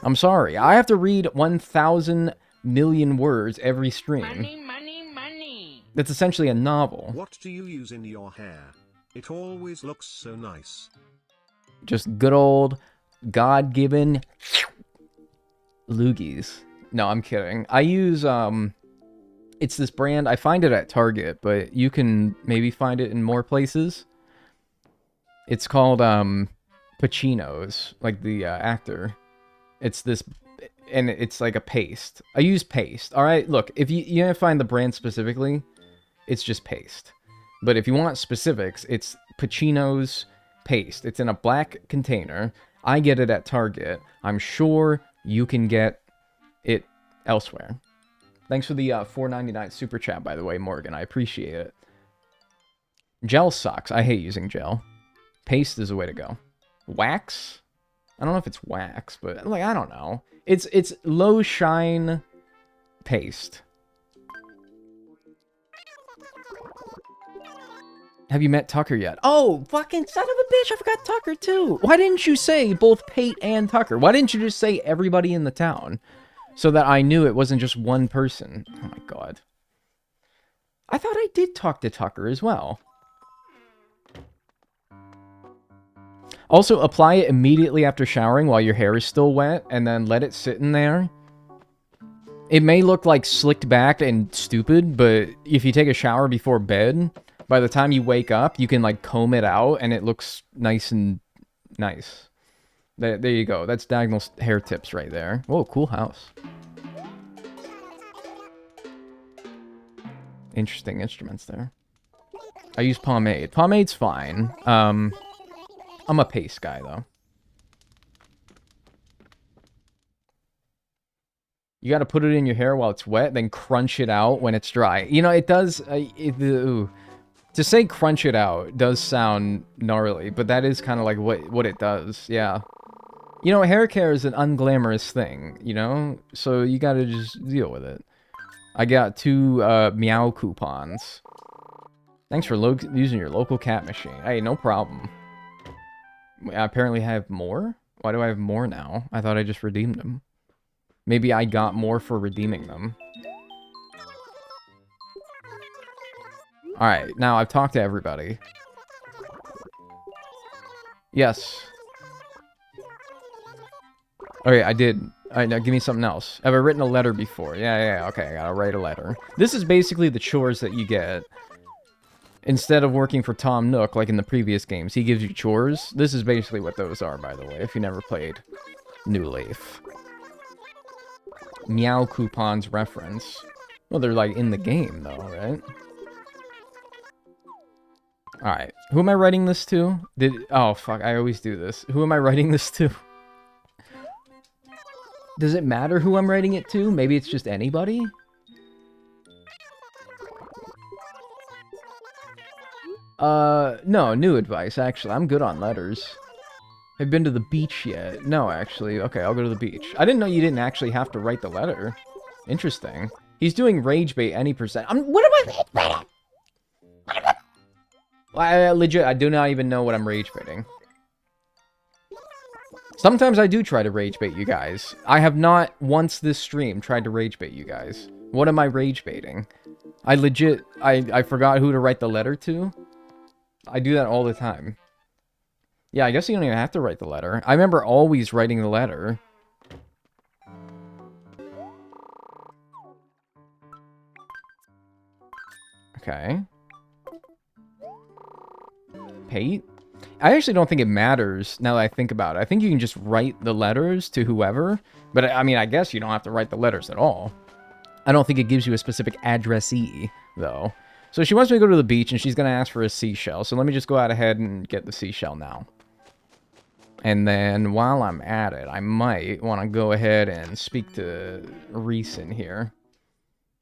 I'm sorry. I have to read 1,000 million words every stream. Money, money, money. That's essentially a novel. What do you use in your hair? It always looks so nice. Just good old God-given loogies. No, I'm kidding. I use, it's this brand. I find it at Target, but you can maybe find it in more places. It's called, Pacino's, like the, actor. It's this, and it's like a paste. I use paste, alright? Look, if you can't find the brand specifically, it's just paste. But if you want specifics, it's Pacino's paste. It's in a black container. I get it at Target. I'm sure you can get it elsewhere. Thanks for the $4.99 super chat, by the way, Morgan. I appreciate it. Gel sucks. I hate using gel. Paste is the way to go. Wax? I don't know if it's wax, but like I don't know. It's low shine paste. Have you met Tucker yet? Oh, fucking son of a bitch, I forgot Tucker too. Why didn't you say both Pate and Tucker? Why didn't you just say everybody in the town? So that I knew it wasn't just one person. Oh my god. I thought I did talk to Tucker as well. Also, apply it immediately after showering while your hair is still wet, and then let it sit in there. It may look like slicked back and stupid, but if you take a shower before bed, by the time you wake up, you can like comb it out, and it looks nice and nice. There you go. That's Dagnel's hair tips right there. Whoa, cool house. Interesting instruments there. I use pomade. Pomade's fine. I'm a paste guy, though. You gotta put it in your hair while it's wet, then crunch it out when it's dry. You know, it does... to say crunch it out does sound gnarly, but that is kind of like what it does, yeah. You know, hair care is an unglamorous thing, you know? So you gotta just deal with it. I got 2 meow coupons. Thanks for using your local cat machine. Hey, no problem. I apparently have more? Why do I have more now? I thought I just redeemed them. Maybe I got more for redeeming them. Alright, now I've talked to everybody. Yes. Okay, I did. Alright, now give me something else. Have I written a letter before? Yeah, okay, I gotta write a letter. This is basically the chores that you get. Instead of working for Tom Nook, like in the previous games, he gives you chores. This is basically what those are, by the way, if you never played New Leaf. Meow coupons reference. Well, they're like in the game, though, right? Alright, who am I writing this to? Oh, fuck, I always do this. Who am I writing this to? Does it matter who I'm writing it to? Maybe it's just anybody? No, new advice, actually. I'm good on letters. Have you been to the beach yet? No, actually. Okay, I'll go to the beach. I didn't know you didn't actually have to write the letter. Interesting. He's doing rage bait any percent. What am I... Legit, I do not even know what I'm rage baiting. Sometimes I do try to rage bait you guys. I have not once this stream tried to rage bait you guys. What am I rage baiting? I legit... I forgot who to write the letter to. I do that all the time. Yeah, I guess you don't even have to write the letter. I remember always writing the letter. Okay. Pate? I actually don't think it matters now that I think about it. I think you can just write the letters to whoever. But, I mean, I guess you don't have to write the letters at all. I don't think it gives you a specific addressee, though. So she wants me to go to the beach, and she's going to ask for a seashell. So let me just go out ahead and get the seashell now. And then while I'm at it, I might want to go ahead and speak to Reese in here.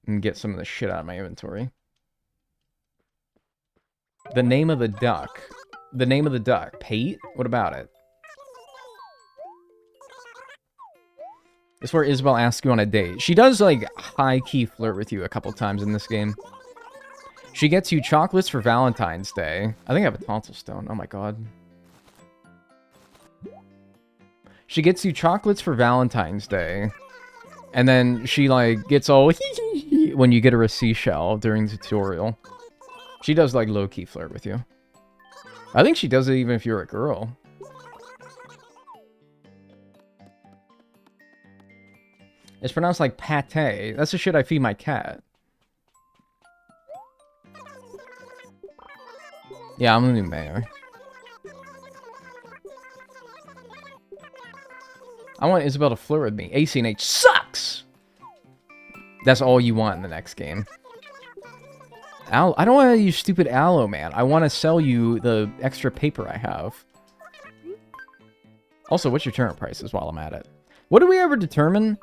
And get some of the shit out of my inventory. The name of the duck. The name of the duck. Pate? What about it? This is where Isabel asks you on a date. She does, like, high-key flirt with you a couple times in this game. She gets you chocolates for Valentine's Day. I think I have a tonsil stone. Oh my god. She gets you chocolates for Valentine's Day. And then she, like, gets all when you get her a seashell during the tutorial. She does, like, low-key flirt with you. I think she does it even if you're a girl. It's pronounced like pate. That's the shit I feed my cat. Yeah, I'm the new mayor. I want Isabel to flirt with me. ACNH sucks! That's all you want in the next game. I don't want to use stupid aloe, man. I want to sell you the extra paper I have. Also, what's your turnip prices while I'm at it? What did we ever determine?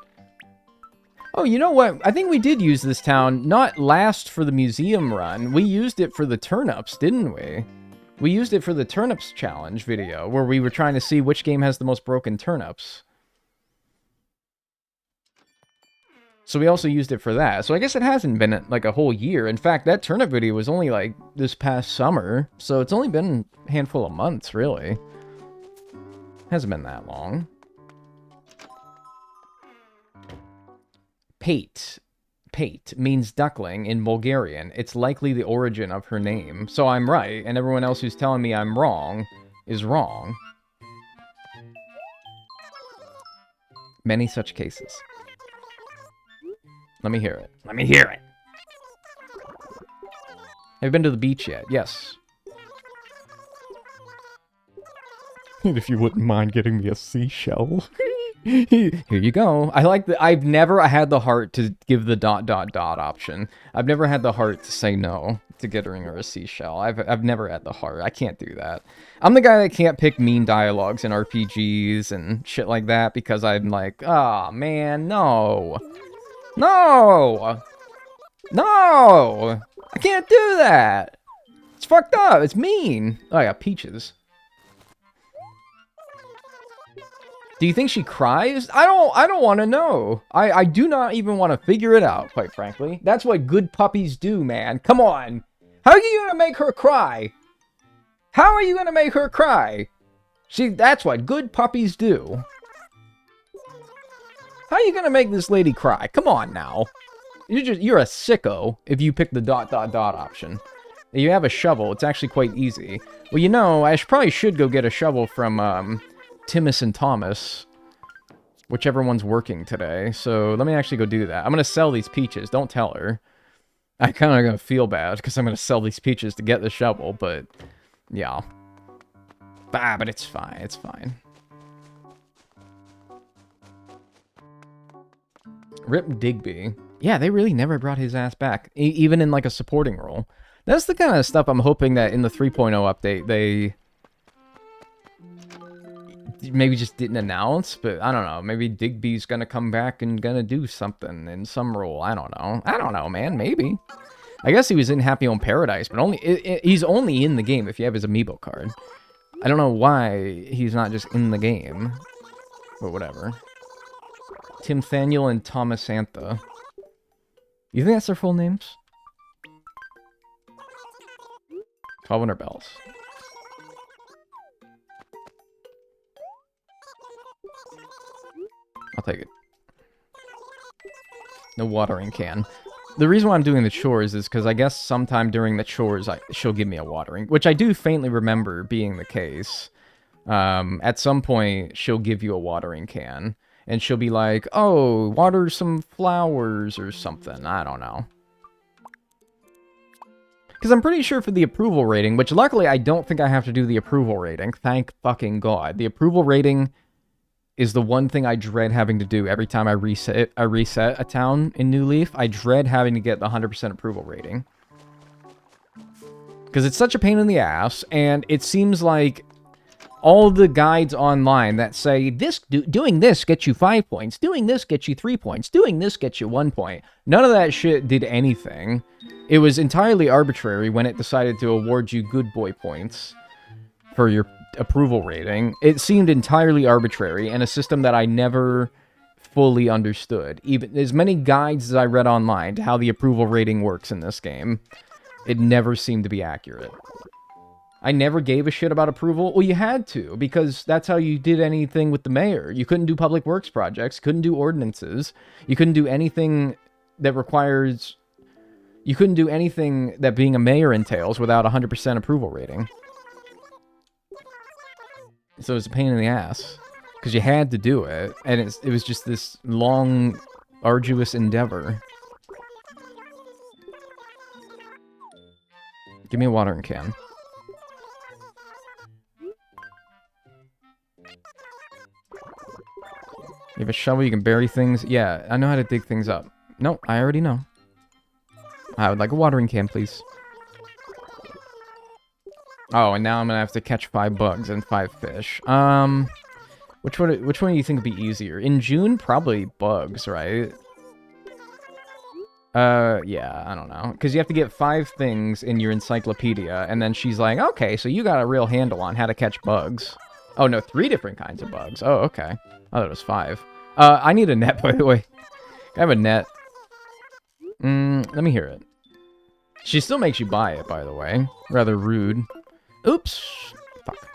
Oh, you know what? I think we did use this town, not last for the museum run. We used it for the turnips, didn't we? We used it for the turnips challenge video, where we were trying to see which game has the most broken turnips. So we also used it for that. So I guess it hasn't been, like, a whole year. In fact, that turnip video was only, like, this past summer. So it's only been a handful of months, really. Hasn't been that long. Pate. Pate means duckling in Bulgarian. It's likely the origin of her name. So I'm right, and everyone else who's telling me I'm wrong is wrong. Many such cases. Let me hear it. Let me hear it. Have you been to the beach yet? Yes. If you wouldn't mind getting me a seashell. Here you go. I like that. I've never had the heart to give the ... option. I've never had the heart to say no to getting her a seashell. I've never had the heart. I can't do that. I'm the guy that can't pick mean dialogues in RPGs and shit like that because I'm like, oh man, no. No! No! I can't do that! It's fucked up. It's mean. Oh, I got peaches. Do you think she cries? I don't want to know. I do not even want to figure it out, quite frankly. That's what good puppies do, man. Come on. How are you gonna make her cry? How are you gonna make her cry? See, that's what good puppies do. How are you gonna make this lady cry? Come on now. You're a sicko if you pick the ... option. You have a shovel. It's actually quite easy. Well, you know, I probably should go get a shovel from, Timus and Thomas. Whichever one's working today. So, let me actually go do that. I'm gonna sell these peaches. Don't tell her. I kind of gonna feel bad, because I'm gonna sell these peaches to get the shovel, but... yeah. But it's fine. It's fine. Rip Digby. Yeah, they really never brought his ass back. Even in, like, a supporting role. That's the kind of stuff I'm hoping that in the 3.0 update, they... maybe just didn't announce, but I don't know. Maybe Digby's gonna come back and gonna do something in some role. I don't know. I don't know, man. Maybe. I guess he was in Happy Home Paradise, but he's only in the game if you have his amiibo card. I don't know why he's not just in the game. But whatever. Tim Thaniel and Thomas Santha. You think that's their full names? 1200 bells. I'll take it. No watering can. The reason why I'm doing the chores is because I guess sometime during the chores she'll give me a watering, which I do faintly remember being the case. At some point, she'll give you a watering can, and she'll be like, oh, water some flowers or something. I don't know. Because I'm pretty sure for the approval rating, which luckily I don't think I have to do the approval rating. Thank fucking God. The approval rating is the one thing I dread having to do every time I reset a town in New Leaf. I dread having to get the 100% approval rating. Because it's such a pain in the ass, and it seems like all the guides online that say, doing this gets you 5 points, doing this gets you 3 points, doing this gets you 1 point. None of that shit did anything. It was entirely arbitrary when it decided to award you good boy points for your approval rating. It seemed entirely arbitrary and a system that I never fully understood. Even as many guides as I read online to how the approval rating works in this game, it never seemed to be accurate. I never gave a shit about approval. Well, you had to, because that's how you did anything with the mayor. You couldn't do public works projects, couldn't do ordinances, you couldn't do anything that requires... You couldn't do anything that being a mayor entails without a 100% approval rating. So it's a pain in the ass. Because you had to do it, and it was just this long, arduous endeavor. Give me a watering can. You have a shovel, you can bury things. Yeah, I know how to dig things up. No, I already know. I would like a watering can, please. Oh, and now I'm gonna have to catch 5 bugs and 5 fish. Which one do you think would be easier? In June, probably bugs, right? Yeah, I don't know. Because you have to get 5 things in your encyclopedia, and then she's like, okay, so you got a real handle on how to catch bugs. Oh, no, 3 different kinds of bugs. Oh, okay. I thought it was 5. I need a net, by the way. I have a net. Let me hear it. She still makes you buy it, by the way. Rather rude. Oops. Fuck.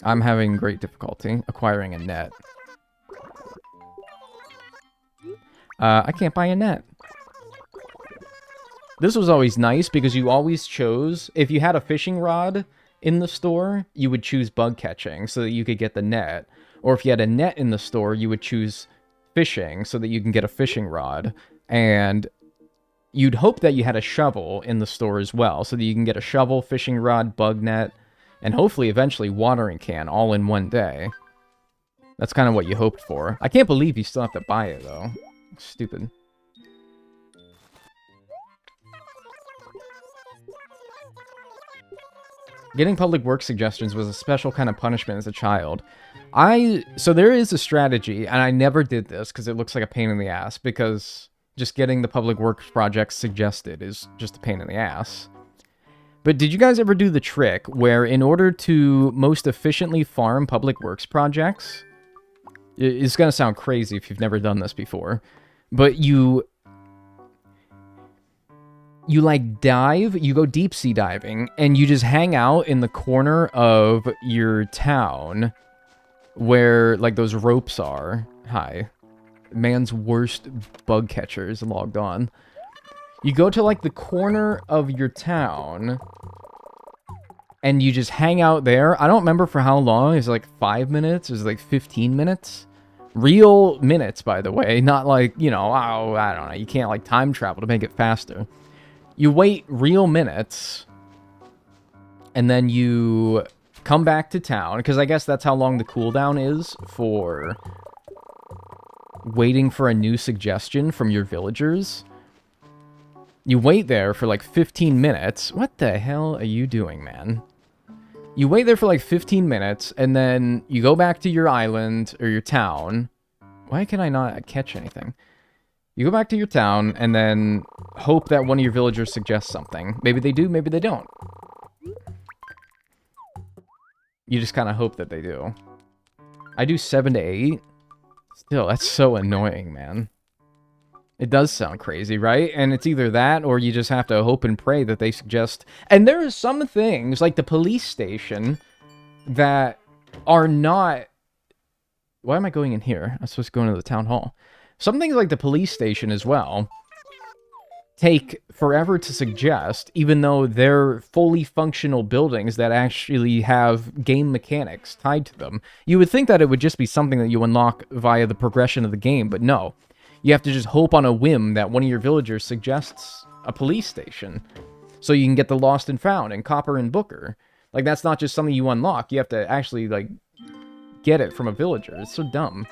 I'm having great difficulty acquiring a net. I can't buy a net. This was always nice because you always chose... If you had a fishing rod in the store, you would choose bug catching so that you could get the net. Or if you had a net in the store, you would choose fishing so that you can get a fishing rod. And you'd hope that you had a shovel in the store as well, so that you can get a shovel, fishing rod, bug net, and hopefully eventually watering can all in one day. That's kind of what you hoped for. I can't believe you still have to buy it, though. Stupid. Getting public work suggestions was a special kind of punishment as a child. So there is a strategy, and I never did this because it looks like a pain in the ass, because just getting the public works projects suggested is just a pain in the ass. But did you guys ever do the trick where in order to most efficiently farm public works projects, it's going to sound crazy if you've never done this before, but you like dive, you go deep sea diving, and you just hang out in the corner of your town where, like, those ropes are. Hi. Man's worst bug catchers logged on. You go to, like, the corner of your town, and you just hang out there. I don't remember for how long. Is it like 5 minutes? Is it like 15 minutes? Real minutes, by the way. Not like, you know, oh, I don't know. You can't, like, time travel to make it faster. You wait real minutes, and then you come back to town, because I guess that's how long the cooldown is for waiting for a new suggestion from your villagers. You wait there for like 15 minutes. What the hell are you doing, man? You wait there for like 15 minutes, and then you go back to your island, or your town. Why can I not catch anything? You go back to your town, and then hope that one of your villagers suggests something. Maybe they do, maybe they don't. You just kind of hope that they do. I do 7 to 8. Still, that's so annoying, man. It does sound crazy, right? And it's either that, or you just have to hope and pray that they suggest... And there are some things, like the police station, that are not... Why am I going in here? I'm supposed to go into the town hall. Some things like the police station as well take forever to suggest, even though they're fully functional buildings that actually have game mechanics tied to them. You would think that it would just be something that you unlock via the progression of the game, but no. You have to just hope on a whim that one of your villagers suggests a police station, so you can get the Lost and Found and Copper and Booker. Like, that's not just something you unlock. You have to actually, like, get it from a villager. It's so dumb.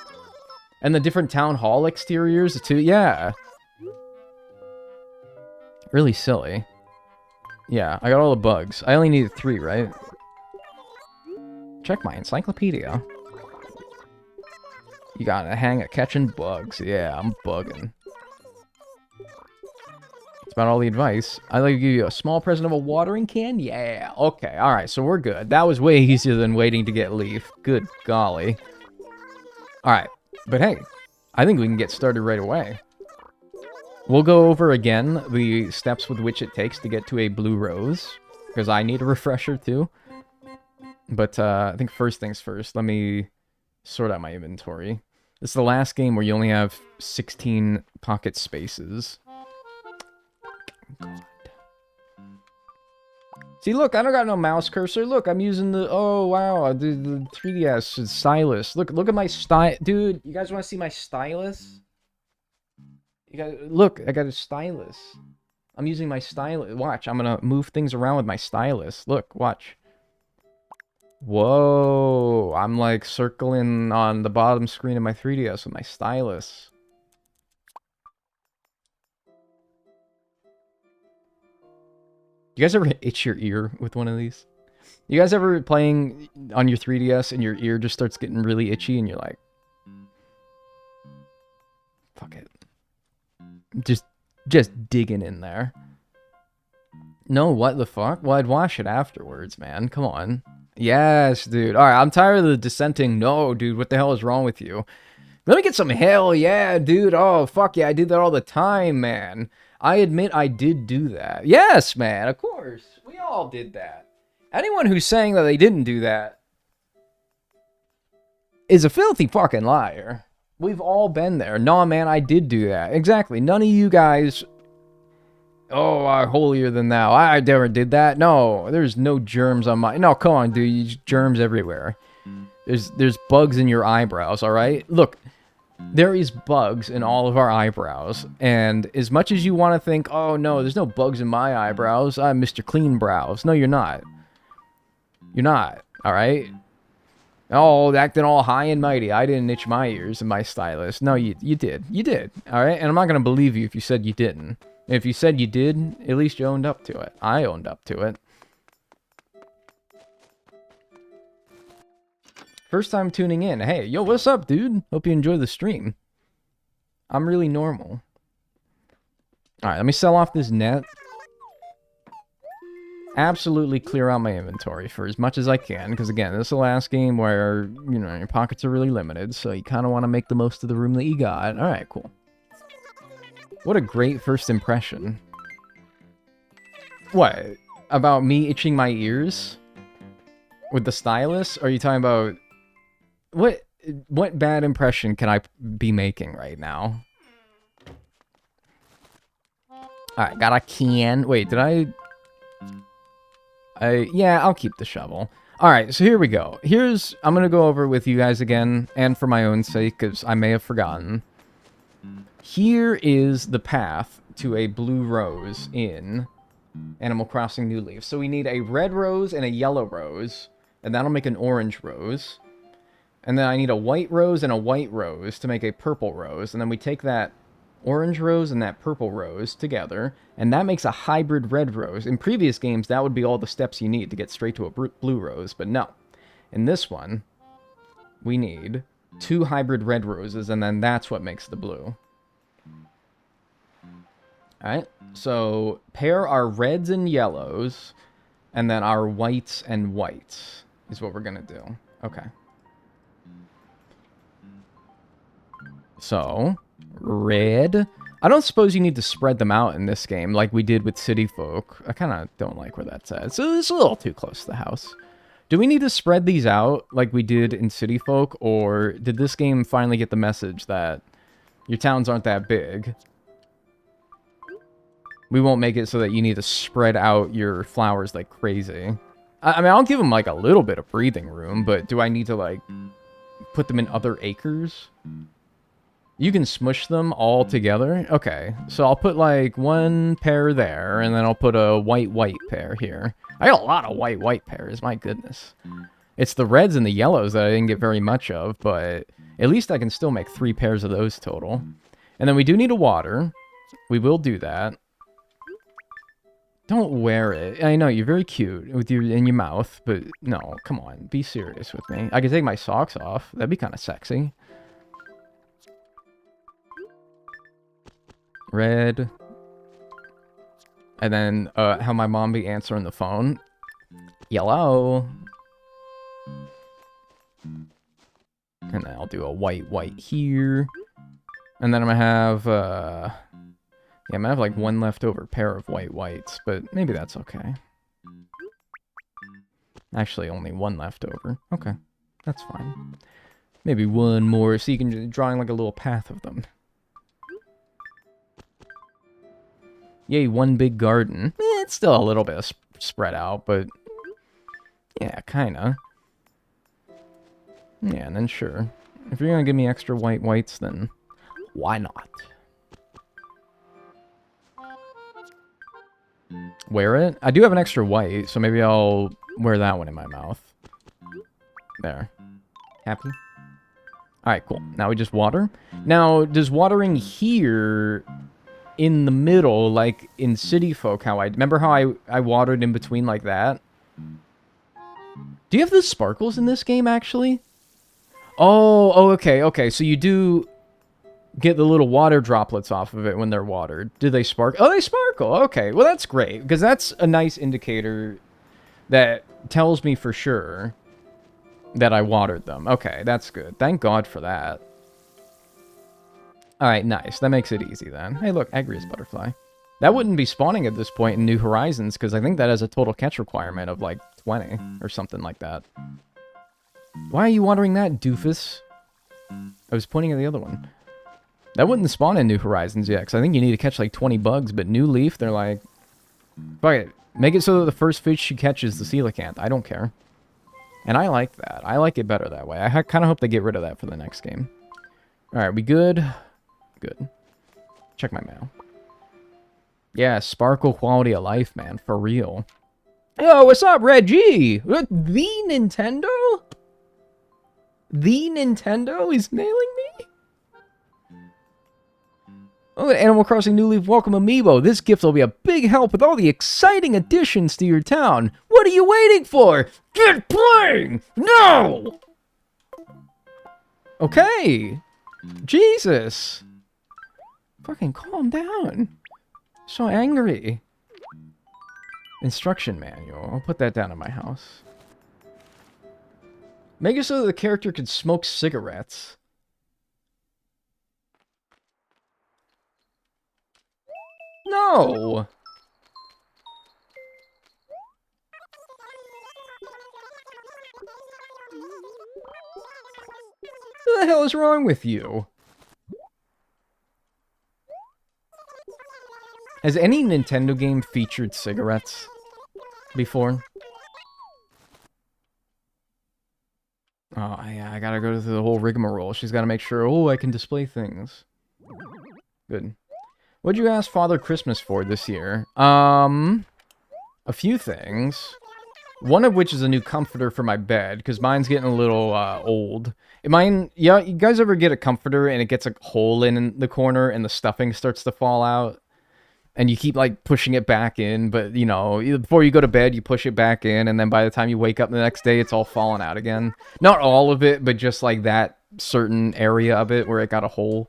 And the different town hall exteriors, too. Yeah. Really silly. Yeah, I got all the bugs. I only needed 3, right? Check my encyclopedia. You gotta hang at catching bugs. Yeah, I'm bugging. That's about all the advice. I'd like to give you a small present of a watering can. Yeah, okay, alright, so we're good. That was way easier than waiting to get leaf. Good golly. Alright. But hey, I think we can get started right away. We'll go over again the steps with which it takes to get to a blue rose, because I need a refresher too. But I think first things first, let me sort out my inventory. This is the last game where you only have 16 pocket spaces. God. See, look, I don't got no mouse cursor. Look, I'm using the... Oh, wow, the 3DS stylus. Look at my style... Dude, you guys want to see my stylus? You guys... Look, I got a stylus. I'm using my stylus. Watch, I'm going to move things around with my stylus. Look, watch. Whoa, I'm, like, circling on the bottom screen of my 3DS with my stylus. You guys ever itch your ear with one of these? You guys ever playing on your 3DS and your ear just starts getting really itchy and you're like, fuck it. Just digging in there. No, what the fuck? Well, I'd wash it afterwards, man. Come on. Yes, dude. Alright, I'm tired of the dissenting. No, dude, what the hell is wrong with you? Let me get some hell yeah, dude. Oh, fuck yeah, I do that all the time, man. I admit I did do that. Yes, man, of course. We all did that. Anyone who's saying that they didn't do that is a filthy fucking liar. We've all been there. Nah, man, I did do that. Exactly. None of you guys... Oh, are holier than thou. I never did that. No, there's no germs on my... No, come on, dude. Germs everywhere. There's bugs in your eyebrows, alright? Look, there is bugs in all of our eyebrows. And as much as you want to think, oh no, there's no bugs in my eyebrows, I'm Mr. Clean Brows. No, you're not. You're not, alright? Oh, acting all high and mighty. I didn't itch my ears in my stylist. No, you did. You did, alright? And I'm not going to believe you if you said you didn't. If you said you did, at least you owned up to it. I owned up to it. First time tuning in. Hey, yo, what's up, dude? Hope you enjoy the stream. I'm really normal. Alright, let me sell off this net. Absolutely clear out my inventory for as much as I can. Because, again, this is the last game where, you know, your pockets are really limited. So you kind of want to make the most of the room that you got. Alright, cool. What a great first impression. What? About me itching my ears? With the stylus? Or are you talking about... What bad impression can I be making right now? Alright, got a can. Wait, did I... Yeah, I'll keep the shovel. Alright, so here we go. I'm gonna go over with you guys again, and for my own sake, because I may have forgotten. Here is the path to a blue rose in Animal Crossing New Leaf. So we need a red rose and a yellow rose, and that'll make an orange rose. And then I need a white rose and a white rose to make a purple rose. And then we take that orange rose and that purple rose together, and that makes a hybrid red rose. In previous games, that would be all the steps you need to get straight to a blue rose, but no. In this one, we need 2 hybrid red roses, and then that's what makes the blue. Alright, so pair our reds and yellows, and then our whites and whites is what we're gonna do. Okay. So, red. I don't suppose you need to spread them out in this game like we did with City Folk. I kind of don't like where that's at. So it's a little too close to the house. Do we need to spread these out like we did in City Folk? Or did this game finally get the message that your towns aren't that big? We won't make it so that you need to spread out your flowers like crazy. I mean, I'll give them like a little bit of breathing room, but do I need to like put them in other acres? You can smush them all together? Okay, so I'll put like 1 pair there, and then I'll put a white pair here. I got a lot of white pairs, my goodness. It's the reds and the yellows that I didn't get very much of, but at least I can still make 3 pairs of those total. And then we do need a water. We will do that. Don't wear it. I know, you're very cute with in your mouth, but no, come on, be serious with me. I can take my socks off. That'd be kind of sexy. Red. And then, how my mom be answering the phone. Yellow. And then I'll do a white here. And then I'm gonna have, yeah, I'm gonna have like 1 leftover pair of whites, but maybe that's okay. Actually, only 1 leftover. Okay, that's fine. Maybe 1 more, so you can draw like a little path of them. Yay, 1 big garden. It's still a little bit spread out, but yeah, kinda. Yeah, and then sure. If you're gonna give me extra whites, then why not? Wear it? I do have an extra white, so maybe I'll wear that one in my mouth. There. Happy? Alright, cool. Now we just water. Now, does watering here in the middle, like in City Folk, remember how I watered in between like that? Do you have the sparkles in this game, actually? Oh, okay. So you do get the little water droplets off of it when they're watered. Do they sparkle? Oh, they sparkle. Okay, well, that's great, because that's a nice indicator that tells me for sure that I watered them. Okay, that's good. Thank God for that. Alright, nice. That makes it easy then. Hey, look, Agrius butterfly. That wouldn't be spawning at this point in New Horizons, because I think that has a total catch requirement of like 20 or something like that. Why are you watering that, doofus? I was pointing at the other one. That wouldn't spawn in New Horizons yet, because I think you need to catch like 20 bugs, but New Leaf, they're like, fuck it. Make it so that the first fish you catch is the coelacanth. I don't care. And I like that. I like it better that way. I kind of hope they get rid of that for the next game. Alright, we good? Good. Check my mail. Yeah, sparkle quality of life, man. For real. Yo, what's up, Reggie? The Nintendo? The Nintendo is mailing me? Oh, Animal Crossing New Leaf Welcome Amiibo. This gift will be a big help with all the exciting additions to your town. What are you waiting for? Get playing! No! Okay. Jesus. Fucking calm down. So angry. Instruction manual. I'll put that down in my house. Make it so that the character can smoke cigarettes. No! What the hell is wrong with you? Has any Nintendo game featured cigarettes before? Oh, yeah, I gotta go through the whole rigmarole. She's gotta make sure, oh, I can display things. Good. What'd you ask Father Christmas for this year? A few things. One of which is a new comforter for my bed, because mine's getting a little, old. Mine, yeah, you guys ever get a comforter and it gets a hole in the corner and the stuffing starts to fall out? And you keep, like, pushing it back in, but, you know, before you go to bed, you push it back in, and then by the time you wake up the next day, it's all falling out again. Not all of it, but just, like, that certain area of it where it got a hole.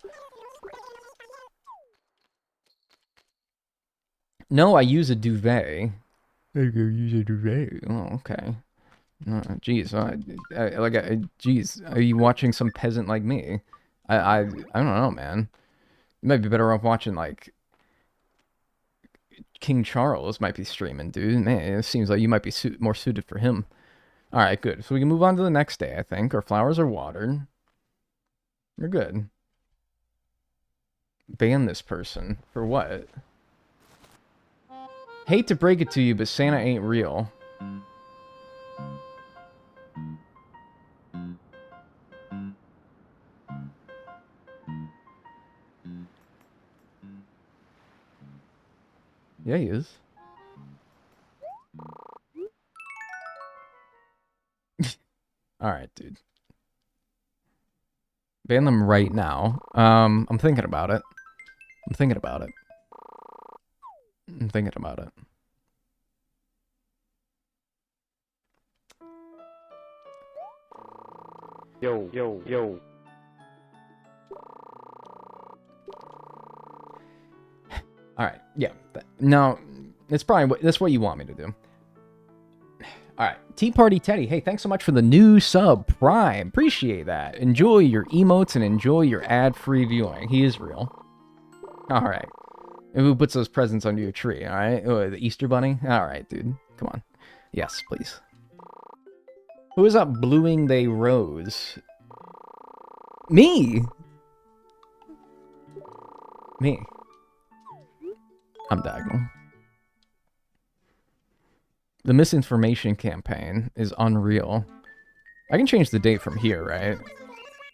No, I use a duvet. I use a duvet. Oh, okay. Jeez, jeez, are you watching some peasant like me? I don't know, man. You might be better off watching, like, King Charles might be streaming, dude. Man, it seems like you might be more suited for him. Alright, good. So we can move on to the next day, I think. Our flowers are watered. We're good. Ban this person. For what? Hate to break it to you, but Santa ain't real. Yeah, he is. Alright, dude. Ban them right now. I'm thinking about it. I'm thinking about it. I'm thinking about it. Yo. Alright, yeah. No, it's probably that's what you want me to do. Alright, Tea Party Teddy. Hey, thanks so much for the new sub, Prime. Appreciate that. Enjoy your emotes and enjoy your ad-free viewing. He is real. Alright. Who puts those presents under your tree, alright? Oh, the Easter Bunny? Alright, dude. Come on. Yes, please. Who is up bluing they rose? Me! Me. I'm Dagnel. The misinformation campaign is unreal. I can change the date from here, right?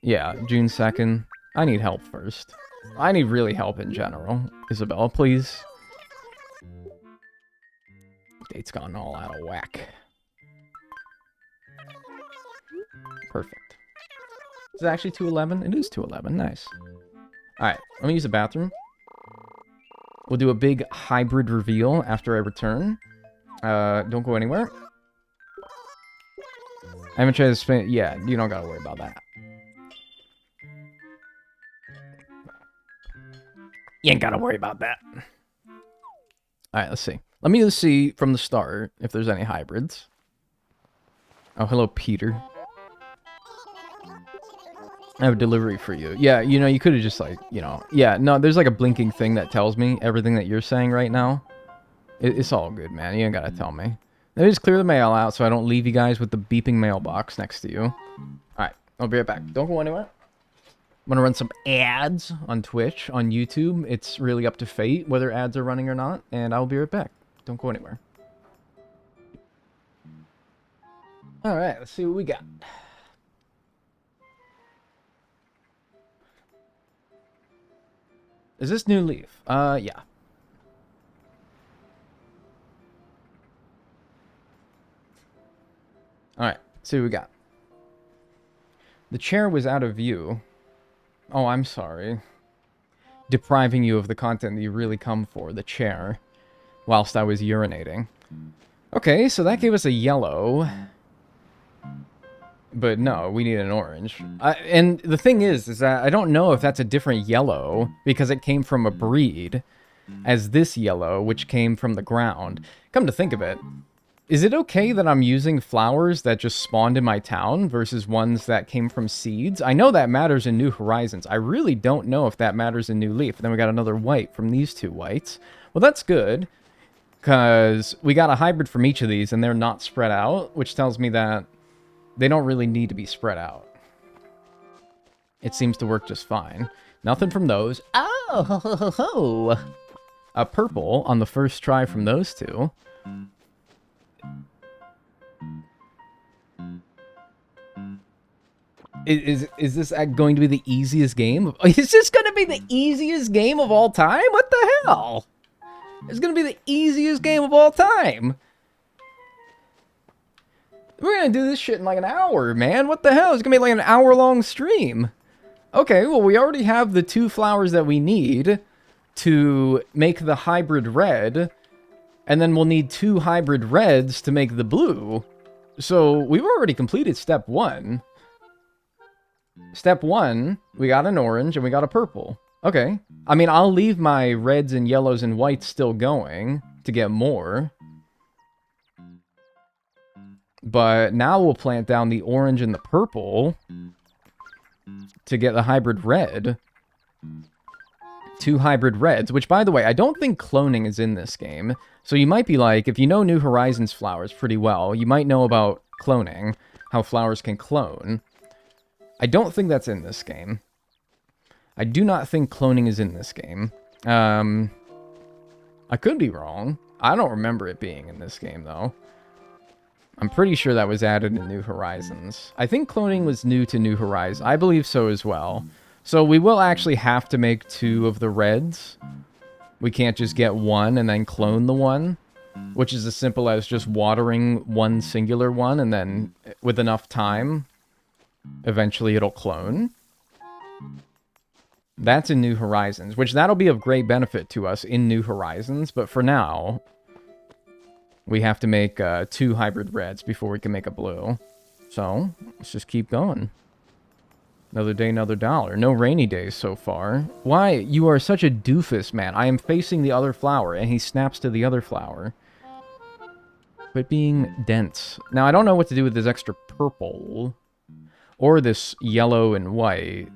Yeah, June 2nd. I need help first. I need really help in general. Isabella, please. Date's gone all out of whack. Perfect. Is it actually 2:11? It is 2:11. Nice. Alright, let me use the bathroom. We'll do a big hybrid reveal after I return. Don't go anywhere. I haven't tried to spend... Yeah, you don't gotta worry about that. You ain't gotta worry about that. Alright, let's see. Let me just see from the start if there's any hybrids. Oh, hello, Peter. I have a delivery for you. Yeah, you know, you could have just, like, you know... Yeah, no, there's, like, a blinking thing that tells me everything that you're saying right now. It's all good, man. You ain't gotta tell me. Let me just clear the mail out so I don't leave you guys with the beeping mailbox next to you. Alright, I'll be right back. Don't go anywhere. I'm gonna run some ads on Twitch, on YouTube. It's really up to fate whether ads are running or not, and I'll be right back. Don't go anywhere. Alright, let's see what we got. Is this new leaf? Yeah. Alright, see what we got. The chair was out of view. Oh, I'm sorry. Depriving you of the content that you really come for, the chair, whilst I was urinating. Okay, so that gave us a yellow. But no, we need an orange. And the thing is that I don't know if that's a different yellow, because it came from a breed, as this yellow, which came from the ground. Come to think of it, is it okay that I'm using flowers that just spawned in my town versus ones that came from seeds? I know that matters in New Horizons. I really don't know if that matters in New Leaf. And then we got another white from these two whites. Well, that's good, because we got a hybrid from each of these, and they're not spread out, which tells me that they don't really need to be spread out. It seems to work just fine. Nothing from those. Oh, ho, ho, ho, ho. A purple on the first try from those two. Is this going to be the easiest game? Is this going to be the easiest game of all time? What the hell? It's going to be the easiest game of all time. We're going to do this shit in like an hour, man. What the hell? It's going to be like an hour-long stream. Okay, well, we already have the 2 flowers that we need to make the hybrid red. And then we'll need 2 hybrid reds to make the blue. So we've already completed step 1. Step 1, we got an orange and we got a purple. Okay. I mean, I'll leave my reds and yellows and whites still going to get more. But now we'll plant down the orange and the purple to get the hybrid red. 2 hybrid reds, which, by the way, I don't think cloning is in this game. So you might be like, if you know New Horizons flowers pretty well, you might know about cloning, how flowers can clone. I don't think that's in this game. I do not think cloning is in this game. I could be wrong. I don't remember it being in this game, though. I'm pretty sure that was added in New Horizons. I think cloning was new to New Horizons. I believe so as well. So we will actually have to make 2 of the reds. We can't just get 1 and then clone the one, which is as simple as just watering one singular one, and then with enough time, eventually it'll clone. That's in New Horizons, which that'll be of great benefit to us in New Horizons, but for now, we have to make 2 hybrid reds before we can make a blue. So, let's just keep going. Another day, another dollar. No rainy days so far. Why? You are such a doofus, man. I am facing the other flower, and he snaps to the other flower. Quit being dense. Now, I don't know what to do with this extra purple. Or this yellow and white.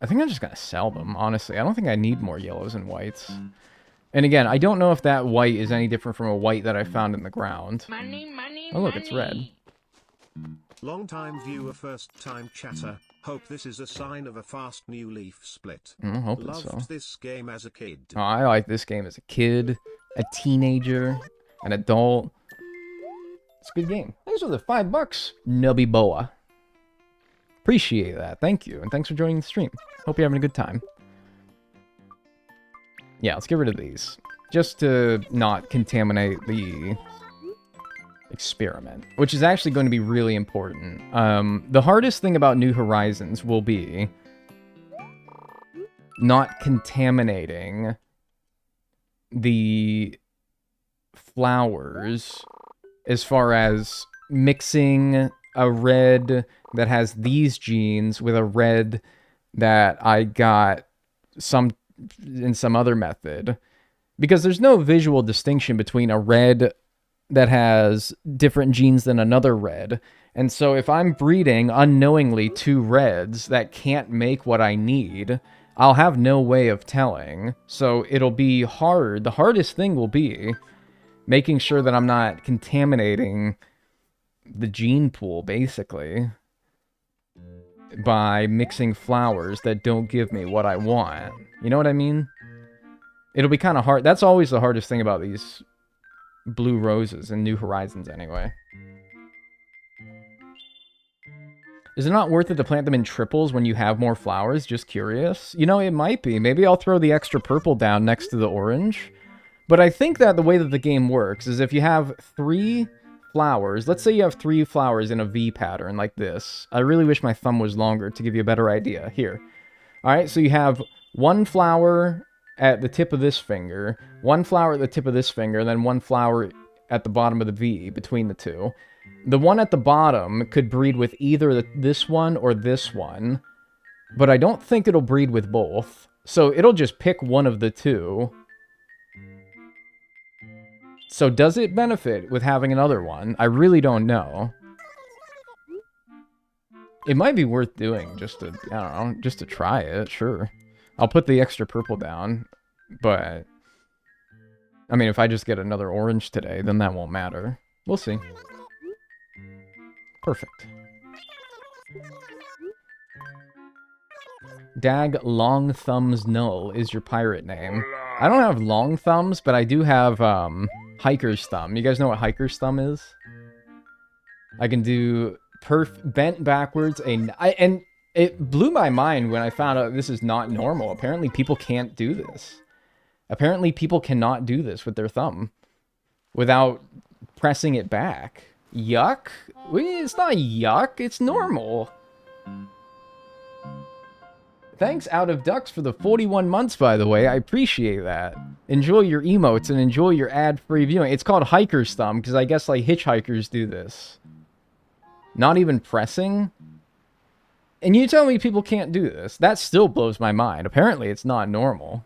I think I'm just going to sell them, honestly. I don't think I need more yellows and whites. And again, I don't know if that white is any different from a white that I found in the ground. Money, money, Oh, look, it's red. Long time viewer, first time chatter. Hope this is a sign of a fast New Leaf split. I'm hoping Loved so. this game as a kid. Oh, I like this game as a kid, a teenager, an adult. It's a good game. Thanks for the $5, Nubby Boa. Appreciate that. Thank you. And thanks for joining the stream. Hope you're having a good time. Yeah, let's get rid of these. Just to not contaminate the experiment. Which is actually going to be really important. The hardest thing about New Horizons will be not contaminating the flowers as far as mixing a red that has these genes with a red that I got in some other method. Because there's no visual distinction between a red that has different genes than another red. And so if I'm breeding unknowingly 2 reds that can't make what I need, I'll have no way of telling. So it'll be hard. The hardest thing will be making sure that I'm not contaminating the gene pool, basically, by mixing flowers that don't give me what I want. You know what I mean? It'll be kind of hard. That's always the hardest thing about these blue roses in New Horizons, anyway. Is it not worth it to plant them in triples when you have more flowers? Just curious. You know, it might be. Maybe I'll throw the extra purple down next to the orange. But I think that the way that the game works is if you have 3 flowers, let's say you have 3 flowers in a V pattern like this. I really wish my thumb was longer to give you a better idea. Here. Alright, so you have 1 flower at the tip of this finger, 1 flower at the tip of this finger, and then 1 flower at the bottom of the V between the two. The one at the bottom could breed with either this one or this one, but I don't think it'll breed with both. So it'll just pick one of the two. So does it benefit with having another one? I really don't know. It might be worth doing just to, I don't know, just to try it, sure. I'll put the extra purple down, but... I mean, if I just get another orange today, then that won't matter. We'll see. Perfect. Dag Long Thumbs Null is your pirate name. I don't have long thumbs, but I do have, hiker's thumb. You guys know what hiker's thumb is? I can do bent backwards, and it blew my mind when I found out this is not normal. Apparently people can't do this. Apparently people cannot do this with their thumb without pressing it back. Yuck? It's not yuck, it's normal. Thanks, Out of Ducks, for the 41 months, by the way. I appreciate that. Enjoy your emotes and enjoy your ad-free viewing. It's called hiker's thumb, because I guess, like, hitchhikers do this. Not even pressing? And you tell me people can't do this. That still blows my mind. Apparently, it's not normal.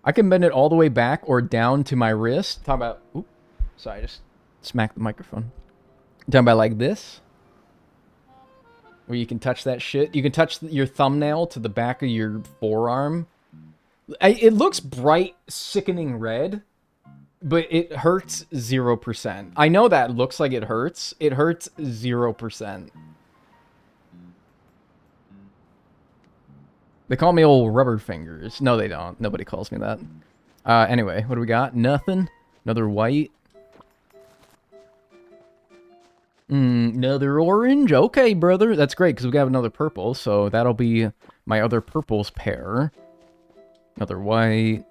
I can bend it all the way back or down to my wrist. Talk about... Oop, sorry, I just smacked the microphone. Talking about like this. Where you can touch that shit. You can touch your thumbnail to the back of your forearm. It looks bright, sickening red, but it hurts 0%. I know that looks like it hurts. It hurts 0%. They call me old rubber fingers. No, they don't. Nobody calls me that. Anyway, what do we got? Nothing. Another white. Another orange. Okay, brother. That's great, because we got another purple, so that'll be my other purples pair. Another white.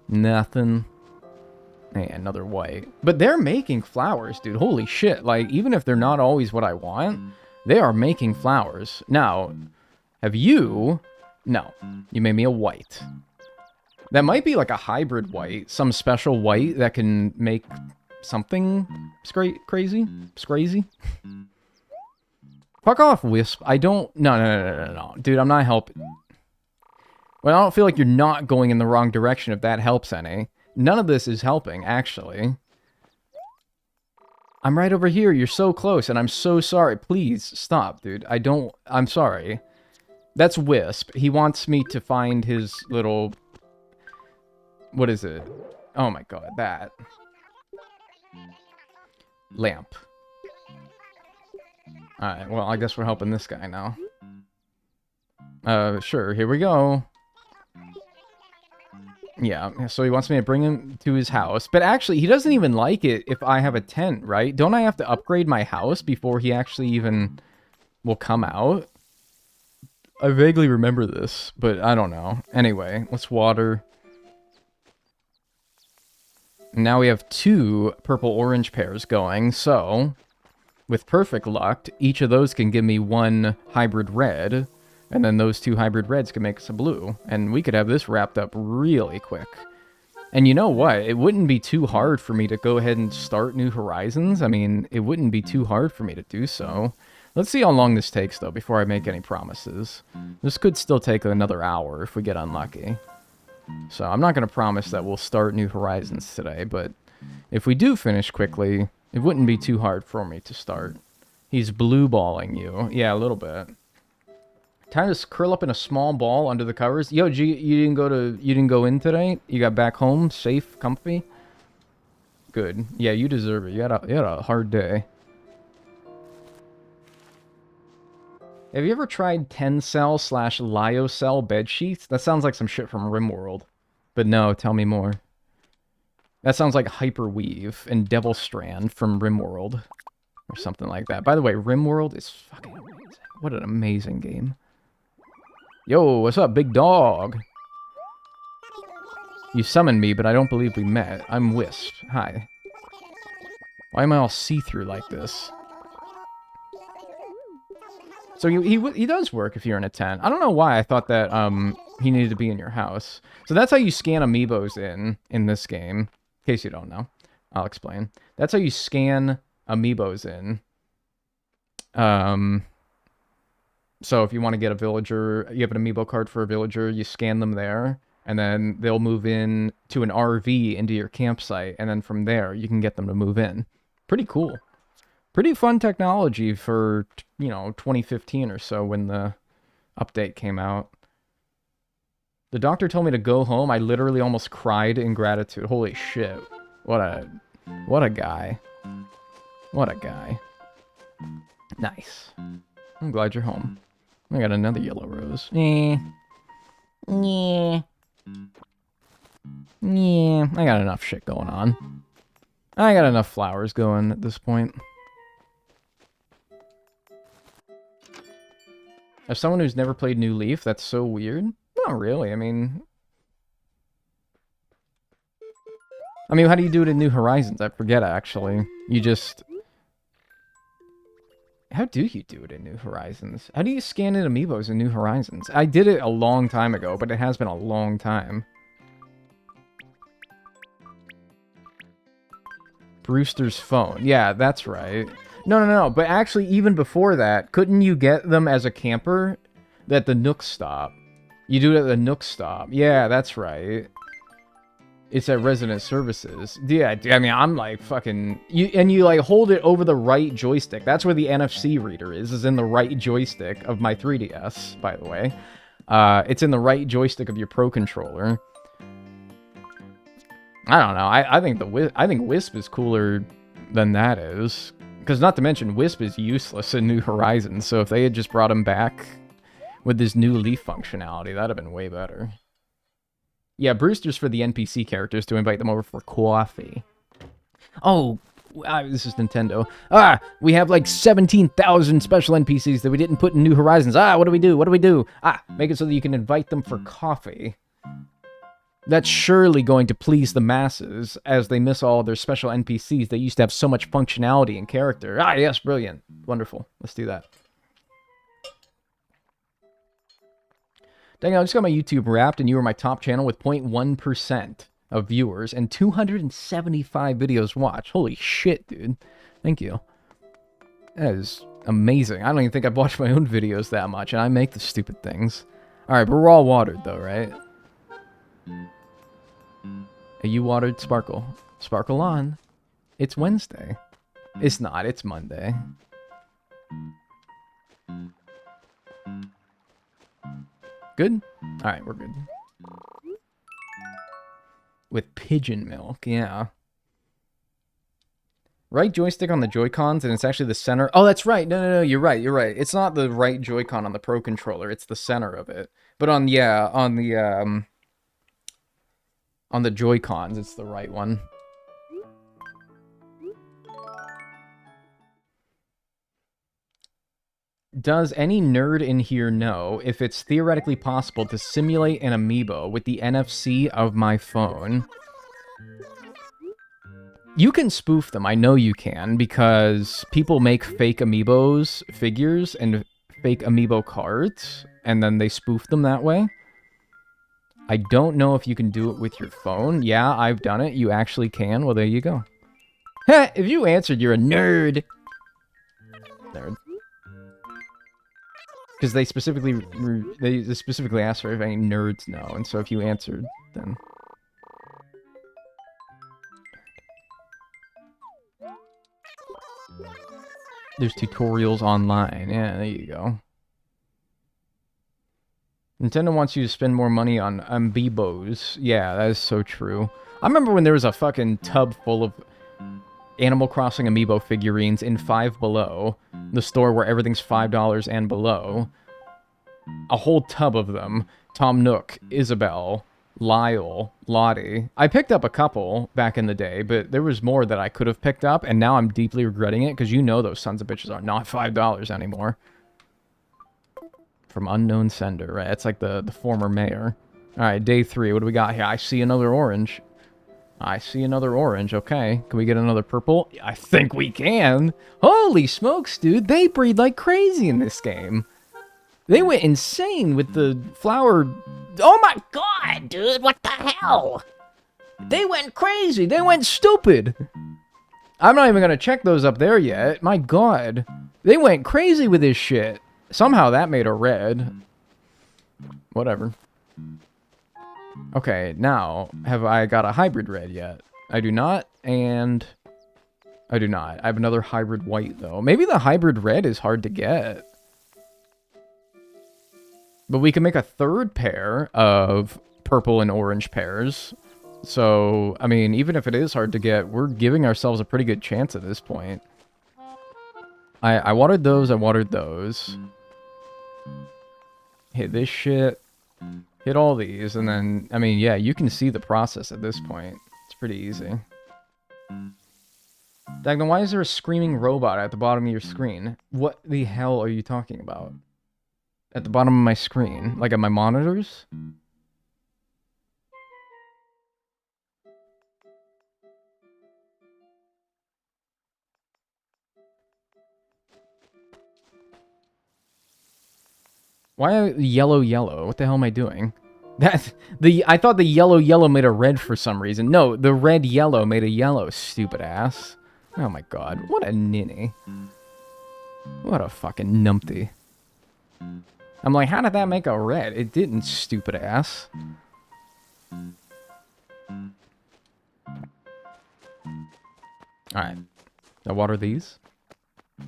Nothing. And another white. But they're making flowers, dude. Holy shit. Like, even if they're not always what I want, they are making flowers. Now... Have you... No. You made me a white. That might be like a hybrid white. Some special white that can make something crazy. Scrazy. Fuck off, Wisp. I don't... No. Dude, I'm not helping. Well, I don't feel like you're not going in the wrong direction if that helps any. None of this is helping, actually. I'm right over here. You're so close, and I'm so sorry. Please, stop, dude. I'm sorry. That's Wisp. He wants me to find his little... What is it? Oh my god, that. Lamp. Alright, well, I guess we're helping this guy now. Sure, here we go. Yeah, so he wants me to bring him to his house. But actually, he doesn't even like it if I have a tent, right? Don't I have to upgrade my house before he actually even will come out? I vaguely remember this, but I don't know. Anyway, let's water. Now we have 2 purple-orange pairs going, so... With perfect luck, each of those can give me 1 hybrid red, and then those 2 hybrid reds can make us a blue. And we could have this wrapped up really quick. And you know what? It wouldn't be too hard for me to go ahead and start New Horizons. I mean, it wouldn't be too hard for me to do so. Let's see how long this takes, though, before I make any promises. This could still take another hour if we get unlucky. So I'm not going to promise that we'll start New Horizons today, but if we do finish quickly, it wouldn't be too hard for me to start. He's blue-balling you. Yeah, a little bit. Time to curl up in a small ball under the covers. Yo, G, you didn't go in today? You got back home, safe, comfy? Good. Yeah, you deserve it. You had a hard day. Have you ever tried Tencel/Lyocell bed sheets? That sounds like some shit from RimWorld. But no, tell me more. That sounds like Hyperweave and Devil Strand from RimWorld. Or something like that. By the way, RimWorld is fucking amazing. What an amazing game. Yo, what's up, big dog? You summoned me, but I don't believe we met. I'm Wisp. Hi. Why am I all see-through like this? So he does work if you're in a tent. I don't know why I thought that he needed to be in your house. So that's how you scan amiibos in this game. In case you don't know, I'll explain. That's how you scan amiibos in. So if you want to get a villager, you have an amiibo card for a villager, you scan them there, and then they'll move in to an RV into your campsite, and then from there you can get them to move in. Pretty cool. Pretty fun technology for, 2015 or so when the update came out. The doctor told me to go home. I literally almost cried in gratitude. Holy shit. What a guy. What a guy. Nice. I'm glad you're home. I got another yellow rose. Yeah. I got enough shit going on. I got enough flowers going at this point. As someone who's never played New Leaf, that's so weird. Not really, I mean, how do you do it in New Horizons? I forget, actually. You just... How do you do it in New Horizons? How do you scan in amiibos in New Horizons? I did it a long time ago, but it has been a long time. Brewster's phone. Yeah, that's right. No. But actually, even before that, couldn't you get them as a camper at the Nook stop? You do it at the Nook stop. Yeah, that's right. It's at Resident Services. Yeah, I mean, I'm like fucking... You like hold it over the right joystick. That's where the NFC reader is in the right joystick of my 3DS, by the way. It's in the right joystick of your Pro Controller. I don't know. I think Wisp is cooler than that is. Because not to mention, Wisp is useless in New Horizons, so if they had just brought him back with this new Leaf functionality, that'd have been way better. Yeah, Brewster's for the NPC characters to invite them over for coffee. Oh, this is Nintendo. We have like 17,000 special NPCs that we didn't put in New Horizons. What do we do? What do we do? Make it so that you can invite them for coffee. That's surely going to please the masses, as they miss all their special NPCs that used to have so much functionality and character. Yes, brilliant. Wonderful. Let's do that. Dang, I just got my YouTube wrapped, and you were my top channel with 0.1% of viewers and 275 videos watched. Holy shit, dude. Thank you. That is amazing. I don't even think I've watched my own videos that much, and I make the stupid things. Alright, but we're all watered, though, right? You watered Sparkle. Sparkle on. It's Wednesday. It's not. It's Monday. Good? Alright, we're good. With pigeon milk, yeah. Right joystick on the Joy-Cons, and it's actually the center. Oh, that's right. No, you're right. It's not the right Joy-Con on the Pro Controller. It's the center of it. But on the Joy-Cons, it's the right one. Does any nerd in here know if it's theoretically possible to simulate an amiibo with the NFC of my phone? You can spoof them, I know you can, because people make fake amiibos figures and fake amiibo cards, and then they spoof them that way. I don't know if you can do it with your phone. Yeah, I've done it. You actually can. Well, there you go. Heh, if you answered, you're a nerd. Nerd. Because they specifically asked for if any nerds know, and so if you answered, then... There's tutorials online. Yeah, there you go. Nintendo wants you to spend more money on amiibos. Yeah, that is so true. I remember when there was a fucking tub full of Animal Crossing amiibo figurines in Five Below, the store where everything's $5 and below. A whole tub of them. Tom Nook, Isabelle, Lyle, Lottie. I picked up a couple back in the day, but there was more that I could have picked up, and now I'm deeply regretting it, because you know those sons of bitches are not $5 anymore. From unknown sender, right? It's like the former mayor. Alright, day 3. What do we got here? I see another orange. I see another orange. Okay. Can we get another purple? I think we can. Holy smokes, dude. They breed like crazy in this game. They went insane with the flower. Oh my god, dude. What the hell? They went crazy. They went stupid. I'm not even going to check those up there yet. My god. They went crazy with this shit. Somehow that made a red. Whatever. Okay, now, have I got a hybrid red yet? I do not, and I do not. I have another hybrid white, though. Maybe the hybrid red is hard to get. But we can make a third pair of purple and orange pairs. So, I mean, even if it is hard to get, we're giving ourselves a pretty good chance at this point. I watered those, I watered those. Hit this shit. Hit all these, and then, I mean, yeah, you can see the process at this point. It's pretty easy. Dagnel, why is there a screaming robot at the bottom of your screen? What the hell are you talking about? At the bottom of my screen? Like at my monitors? Why yellow yellow? What the hell am I doing? I thought the yellow yellow made a red for some reason. No, the red yellow made a yellow, stupid ass. Oh my god, what a ninny. What a fucking numpty. I'm like, how did that make a red? It didn't, stupid ass. Alright. I water these.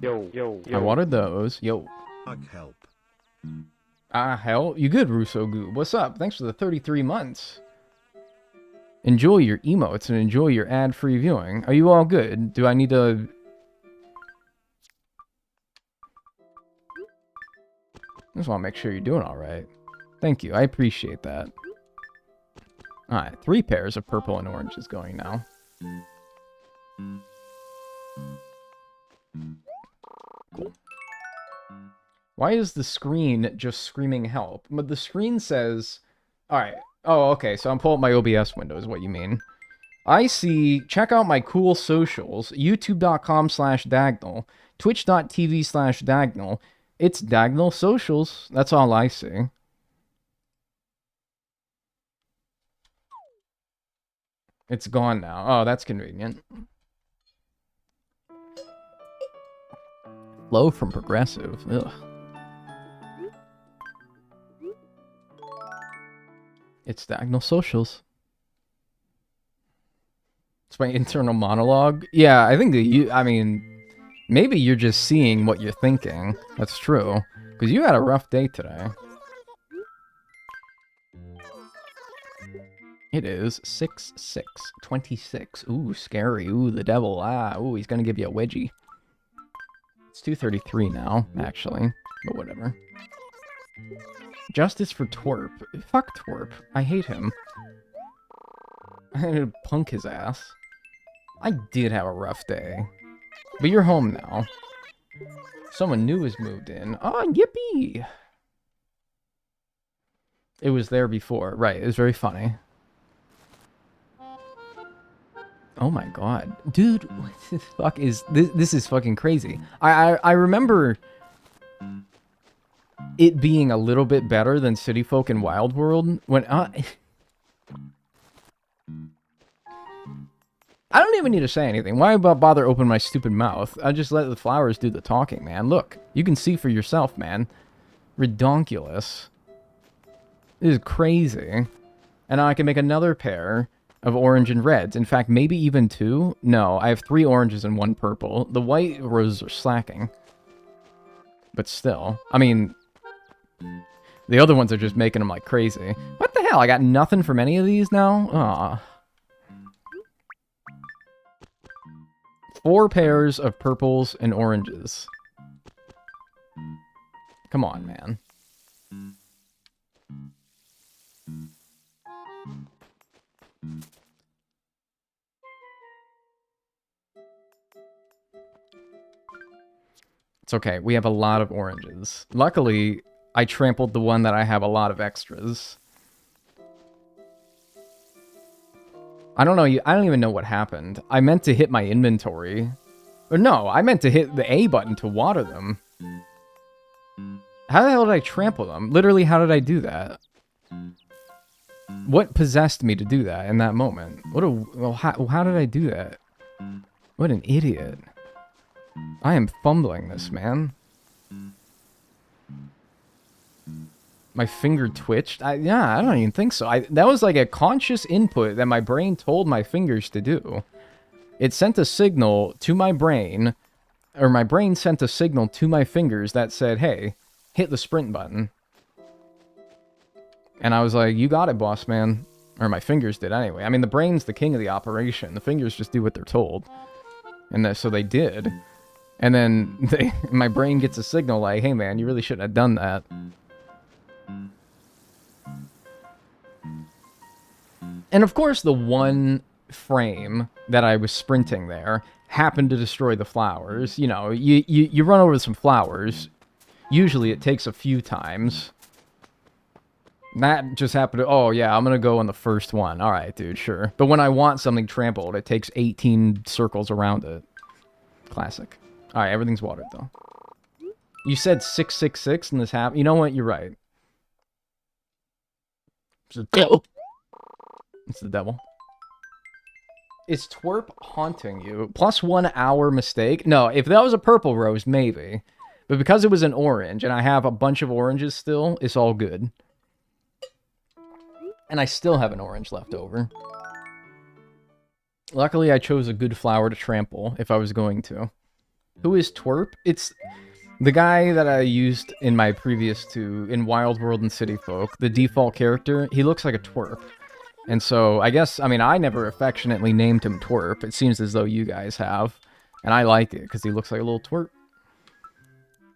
Yo, yo, I yo. watered those. Yo. Help. Hell, you good, Russo Goob? What's up? Thanks for the 33 months. Enjoy your emotes and enjoy your ad-free viewing. Are you all good? Do I need to... Just want to make sure you're doing alright. Thank you, I appreciate that. Alright, 3 pairs of purple and orange is going now. Cool. Why is the screen just screaming help? But the screen says... Alright. Oh, okay, so I'm pulling up my OBS window is what you mean. I see, check out my cool socials, youtube.com/Dagnel, twitch.tv/Dagnel. It's Dagnel socials. That's all I see. It's gone now. Oh, that's convenient. Low from Progressive. Ugh. It's Dagnel socials. It's my internal monologue. Yeah, I think that I mean, maybe you're just seeing what you're thinking. That's true. Because you had a rough day today. It is 6/6/26. Ooh, scary. Ooh, the devil. Ah, ooh, he's gonna give you a wedgie. It's 2:33 now, actually. But whatever. Justice for Twerp. Fuck Twerp. I hate him. I'm gonna punk his ass. I did have a rough day. But you're home now. Someone new has moved in. Oh, yippee! It was there before. Right, it was very funny. Oh my god. Dude, what the fuck is... This is fucking crazy. I remember... it being a little bit better than City Folk and Wild World when I don't even need to say anything. Why bother open my stupid mouth? I just let the flowers do the talking, man. Look, you can see for yourself, man. Redonkulous. This is crazy. And now I can make another pair of orange and reds. In fact, maybe even 2. No, I have 3 oranges and 1 purple. The white roses are slacking. But still, I mean... the other ones are just making them like crazy. What the hell? I got nothing from any of these now? Aw. 4 pairs of purples and oranges. Come on, man. It's okay. We have a lot of oranges. Luckily, I trampled the one that I have a lot of extras. I don't know. I don't even know what happened. I meant to hit my inventory. Or no, I meant to hit the A button to water them. How the hell did I trample them? Literally, how did I do that? What possessed me to do that in that moment? How did I do that? What an idiot. I am fumbling this, man. My finger twitched? Yeah, I don't even think so. That was like a conscious input that my brain told my fingers to do. It sent a signal to my brain, or my brain sent a signal to my fingers that said, hey, hit the sprint button. And I was like, you got it, boss man. Or my fingers did anyway. I mean, the brain's the king of the operation. The fingers just do what they're told. And so they did. And then my brain gets a signal like, hey man, you really shouldn't have done that. And of course, the one frame that I was sprinting there happened to destroy the flowers. You know, you run over some flowers. Usually it takes a few times. That just happened to... Oh, yeah, I'm going to go on the first one. All right, dude, sure. But when I want something trampled, it takes 18 circles around it. Classic. All right, everything's watered, though. You said 666 and this happened. You know what? You're right. It's the devil. It's the devil. Is twerp haunting you? Plus 1 hour mistake? No, if that was a purple rose, maybe. But because it was an orange, and I have a bunch of oranges still, it's all good. And I still have an orange left over. Luckily, I chose a good flower to trample, if I was going to. Who is twerp? It's the guy that I used in my previous two, in Wild World and City Folk. The default character, he looks like a twerp. And so, I guess, I mean, I never affectionately named him twerp. It seems as though you guys have. And I like it, because he looks like a little twerp.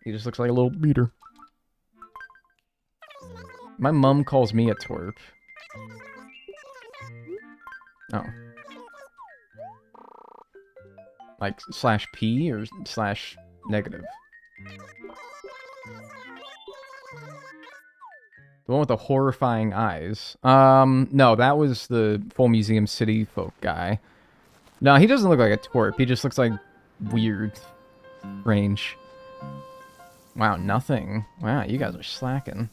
He just looks like a little beater. My mom calls me a twerp. Oh. Like, /P or /negative? The one with the horrifying eyes. No, that was the Full Museum City Folk guy. No, he doesn't look like a twerp. He just looks like weird. Strange. Wow, nothing. Wow, you guys are slacking.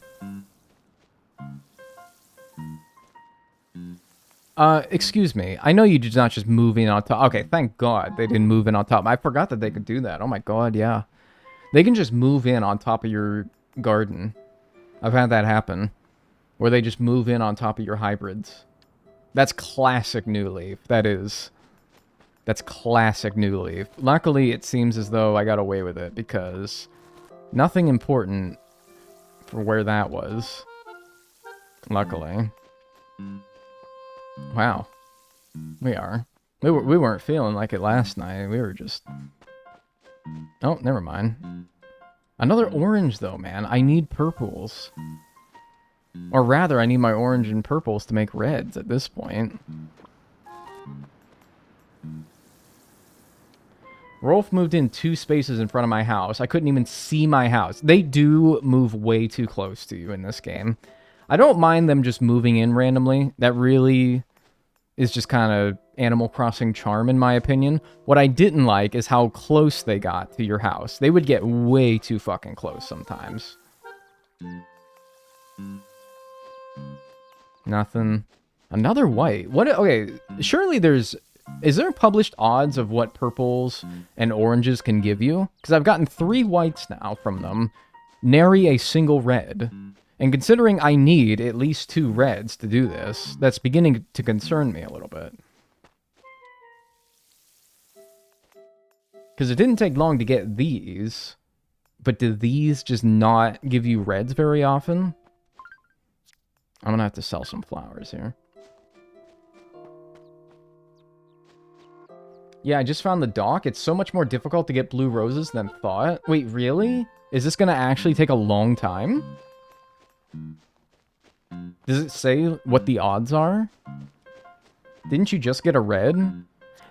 Excuse me. I know you did not just move in on top. Okay, thank God they didn't move in on top. I forgot that they could do that. Oh my God, yeah. They can just move in on top of your garden. I've had that happen. Where they just move in on top of your hybrids. That's classic New Leaf. That is. That's classic New Leaf. Luckily, it seems as though I got away with it because nothing important for where that was. Luckily. Wow. We are. We weren't feeling like it last night. We were just... Oh, never mind. Another orange, though, man. I need purples. Or rather, I need my orange and purples to make reds at this point. Rolf moved in 2 spaces in front of my house. I couldn't even see my house. They do move way too close to you in this game. I don't mind them just moving in randomly. That really is just kind of Animal Crossing charm, in my opinion. What I didn't like is how close they got to your house. They would get way too fucking close sometimes. Nothing. Another white. What? Okay, surely there's... Is there published odds of what purples and oranges can give you? Because I've gotten 3 whites now from them. Nary a single red. And considering I need at least 2 reds to do this, that's beginning to concern me a little bit. Because it didn't take long to get these. But do these just not give you reds very often? I'm gonna have to sell some flowers here. Yeah, I just found the dock. It's so much more difficult to get blue roses than thought. Wait, really? Is this gonna actually take a long time? Does it say what the odds are? Didn't you just get a red?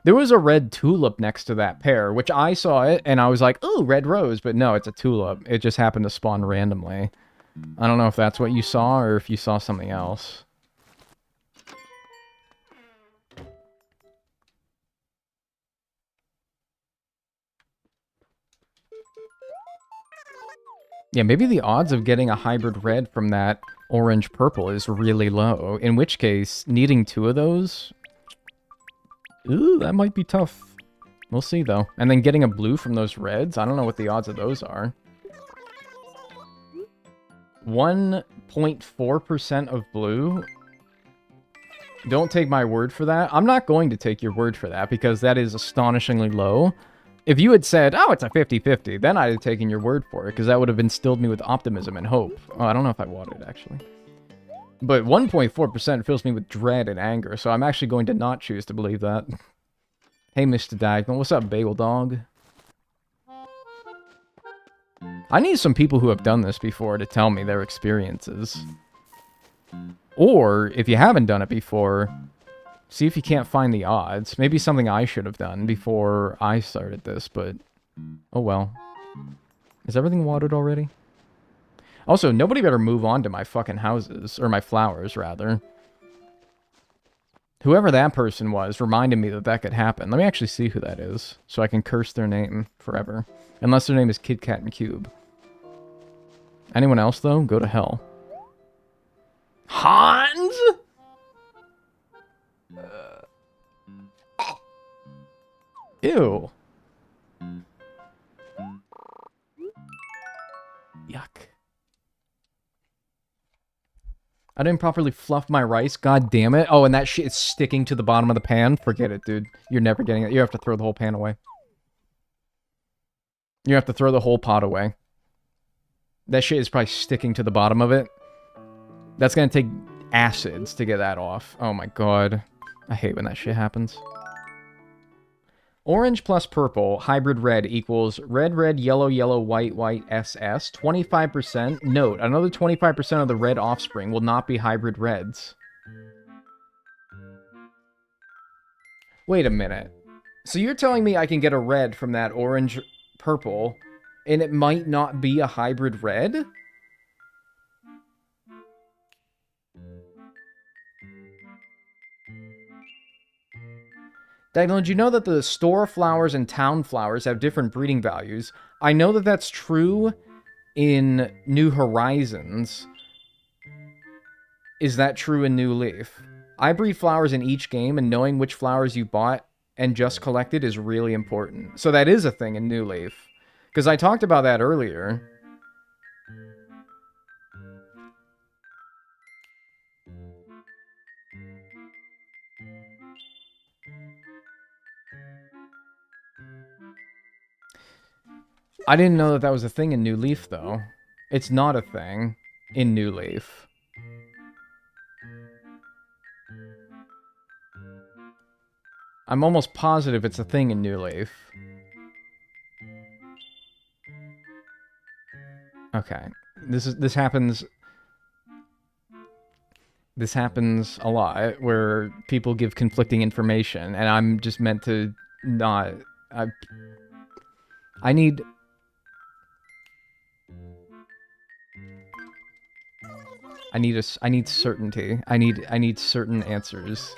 There was a red tulip next to that pear, which I saw it, and I was like, ooh, red rose. But no, it's a tulip. It just happened to spawn randomly. I don't know if that's what you saw, or if you saw something else. Yeah, maybe the odds of getting a hybrid red from that orange purple is really low. In which case, needing 2 of those... Ooh, that might be tough. We'll see, though. And then getting a blue from those reds, I don't know what the odds of those are. 1.4% of blue? Don't take my word for that. I'm not going to take your word for that, because that is astonishingly low. If you had said, oh, it's a 50-50, then I'd have taken your word for it, because that would have instilled me with optimism and hope. Oh, I don't know if I watered, actually. But 1.4% fills me with dread and anger, so I'm actually going to not choose to believe that. Hey, Mr. Dagnel, what's up, bagel dog? I need some people who have done this before to tell me their experiences. Or, if you haven't done it before, see if you can't find the odds. Maybe something I should have done before I started this, but... Oh well. Is everything watered already? Also, nobody better move on to my fucking houses. Or my flowers, rather. Whoever that person was reminded me that that could happen. Let me actually see who that is, so I can curse their name forever. Unless their name is Kit Kat and Cube. Anyone else, though? Go to hell. Hans? Ew. Yuck. I didn't properly fluff my rice. God damn it. Oh, and that shit is sticking to the bottom of the pan. Forget it, dude. You're never getting it. You have to throw the whole pan away. You have to throw the whole pot away. That shit is probably sticking to the bottom of it. That's gonna take acids to get that off. Oh my god. I hate when that shit happens. Orange plus purple, hybrid red equals red, red, yellow, yellow, white, white, SS. 25%. Note, another 25% of the red offspring will not be hybrid reds. Wait a minute. So you're telling me I can get a red from that orange purple, and it might not be a hybrid red? Dagnel, did you know that the store flowers and town flowers have different breeding values? I know that that's true in New Horizons. Is that true in New Leaf? I breed flowers in each game, and knowing which flowers you bought and just collected is really important. So that is a thing in New Leaf. Because I talked about that earlier. I didn't know that that was a thing in New Leaf, though. It's not a thing in New Leaf. I'm almost positive it's a thing in New Leaf. Okay. This happens a lot, where people give conflicting information, and I'm just meant to not... I need... I need certainty. I need certain answers.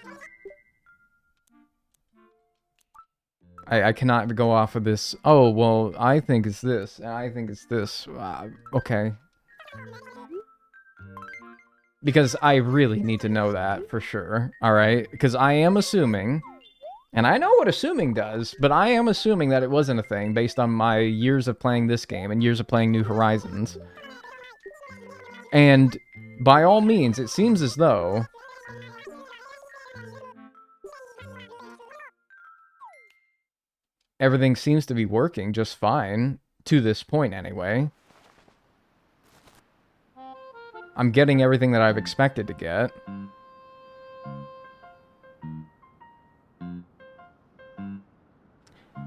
I cannot go off of this, oh, well, I think it's this, and I think it's this. Okay. Because I really need to know that, for sure, alright? Because I am assuming, and I know what assuming does, but I am assuming that it wasn't a thing based on my years of playing this game and years of playing New Horizons. And by all means, it seems as though everything seems to be working just fine, to this point anyway. I'm getting everything that I've expected to get.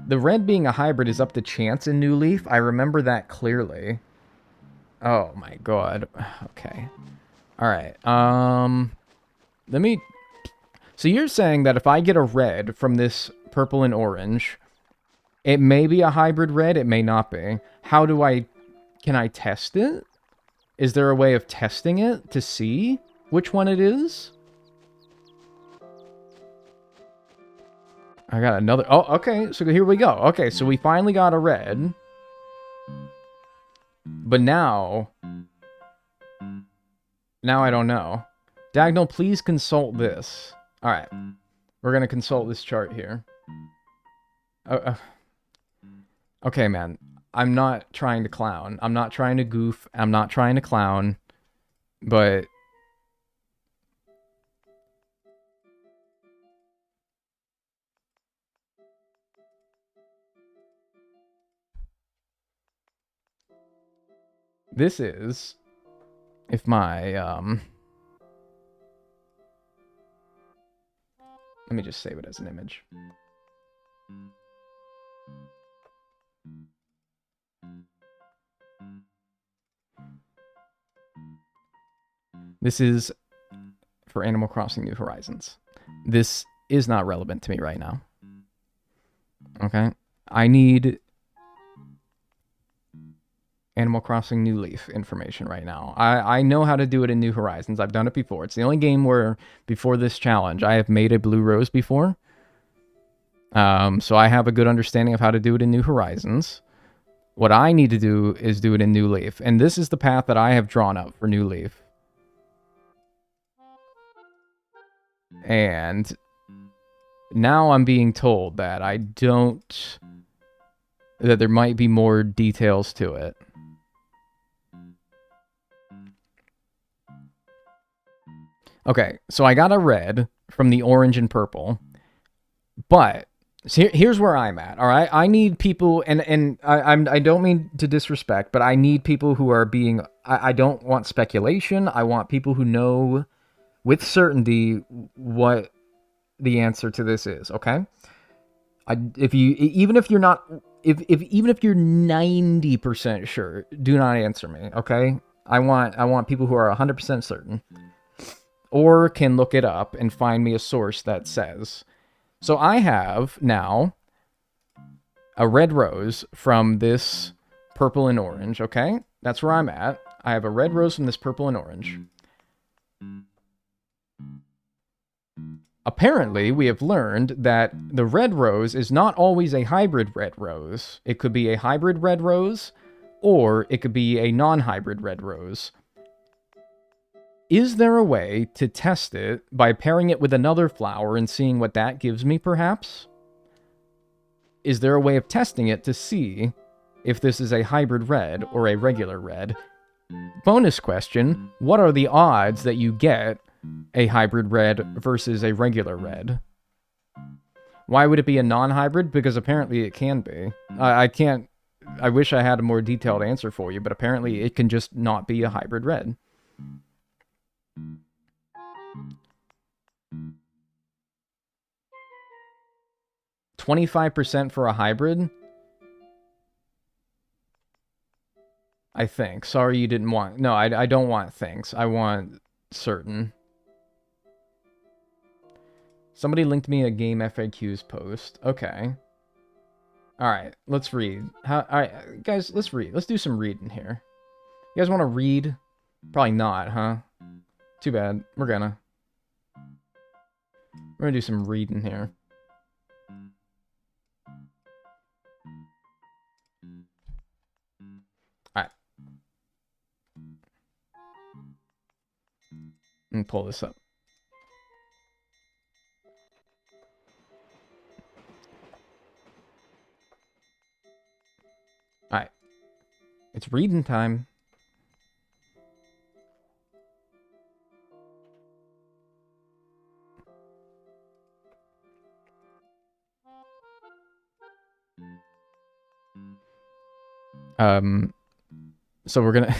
The red being a hybrid is up to chance in New Leaf. I remember that clearly. Oh my god. Okay. Alright, let me... So you're saying that if I get a red from this purple and orange, it may be a hybrid red, it may not be. Can I test it? Is there a way of testing it to see which one it is? I got another. Oh, okay. So here we go. Okay, so we finally got a red. But now I don't know. Dagnel, please consult this. All right. We're going to consult this chart here. Okay, man. I'm not trying to clown. I'm not trying to goof. I'm not trying to clown. But this is, if my, let me just save it as an image. This is for Animal Crossing New Horizons. This is not relevant to me right now. Okay? I need Animal Crossing New Leaf information right now. I know how to do it in New Horizons. I've done it before. It's the only game where, before this challenge, I have made a blue rose before. So I have a good understanding of how to do it in New Horizons. What I need to do is do it in New Leaf. And this is the path that I have drawn up for New Leaf. And now I'm being told that that there might be more details to it. Okay, so I got a red from the orange and purple, but here's where I'm at, all right? I need people, and I don't mean to disrespect, but I need people who are being, I don't want speculation. I want people who know with certainty what the answer to this is, okay? Even if you're not, even if you're 90% sure, do not answer me, okay? I want people who are 100% certain, or can look it up and find me a source that says. So I have now a red rose from this purple and orange, okay? That's where I'm at. I have a red rose from this purple and orange. Apparently, we have learned that the red rose is not always a hybrid red rose. It could be a hybrid red rose, or it could be a non-hybrid red rose. Is there a way to test it by pairing it with another flower and seeing what that gives me, perhaps? Is there a way of testing it to see if this is a hybrid red or a regular red? Bonus question, what are the odds that you get a hybrid red versus a regular red? Why would it be a non-hybrid? Because apparently it can be. I wish I had a more detailed answer for you, but apparently it can just not be a hybrid red. 25% for a hybrid? I think. Sorry you didn't want... No, I don't want things. I want certain. Somebody linked me a game FAQs post. Okay. Alright, let's read. Alright, guys, let's read. Let's do some reading here. You guys want to read? Probably not, huh? Too bad. We're gonna do some reading here. Alright. Let me pull this up. Alright. It's reading time. So we're gonna...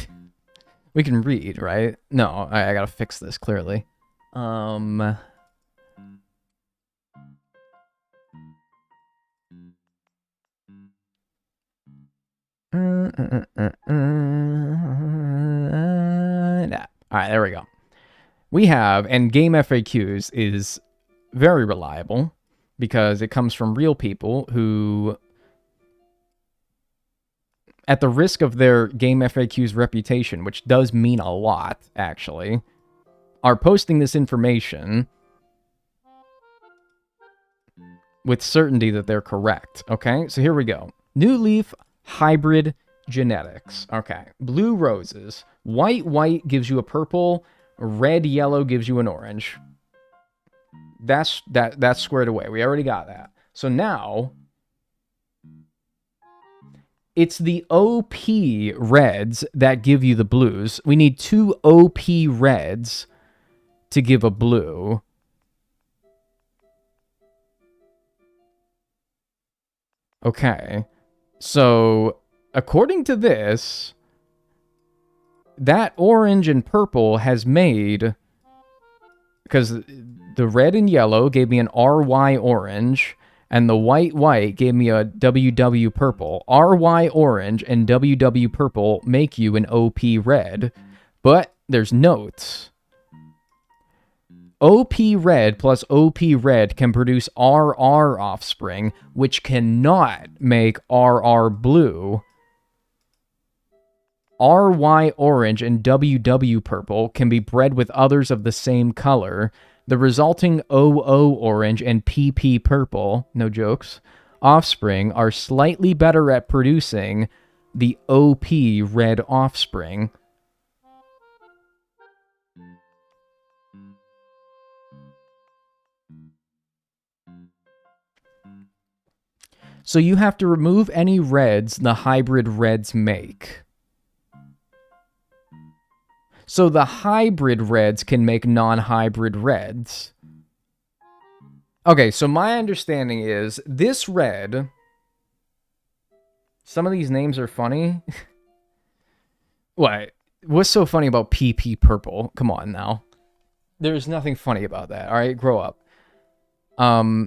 we can read, right? No, I gotta fix this, clearly. Alright, there we go. We have, and game FAQs is very reliable because it comes from real people who, at the risk of their Game FAQ's reputation, which does mean a lot, actually, are posting this information with certainty that they're correct. Okay, so here we go. New Leaf Hybrid Genetics. Okay, blue roses. White gives you a purple. Red yellow gives you an orange. That's squared away. We already got that. So now it's the OP reds that give you the blues. We need 2 OP reds to give a blue. Okay. So, according to this, that orange and purple has made... Because the red and yellow gave me an RY orange, and the white gave me a WW purple. RY orange and WW purple make you an OP red, but there's notes. OP red plus OP red can produce RR offspring, which cannot make RR blue. RY orange and WW purple can be bred with others of the same color. The resulting OO orange and PP purple, no jokes, offspring are slightly better at producing the OP red offspring. So you have to remove any reds the hybrid reds make. So the hybrid reds can make non-hybrid reds. Okay, so my understanding is this red... Some of these names are funny. What? What's so funny about PP purple? Come on now. There's nothing funny about that, alright? Grow up. Alright.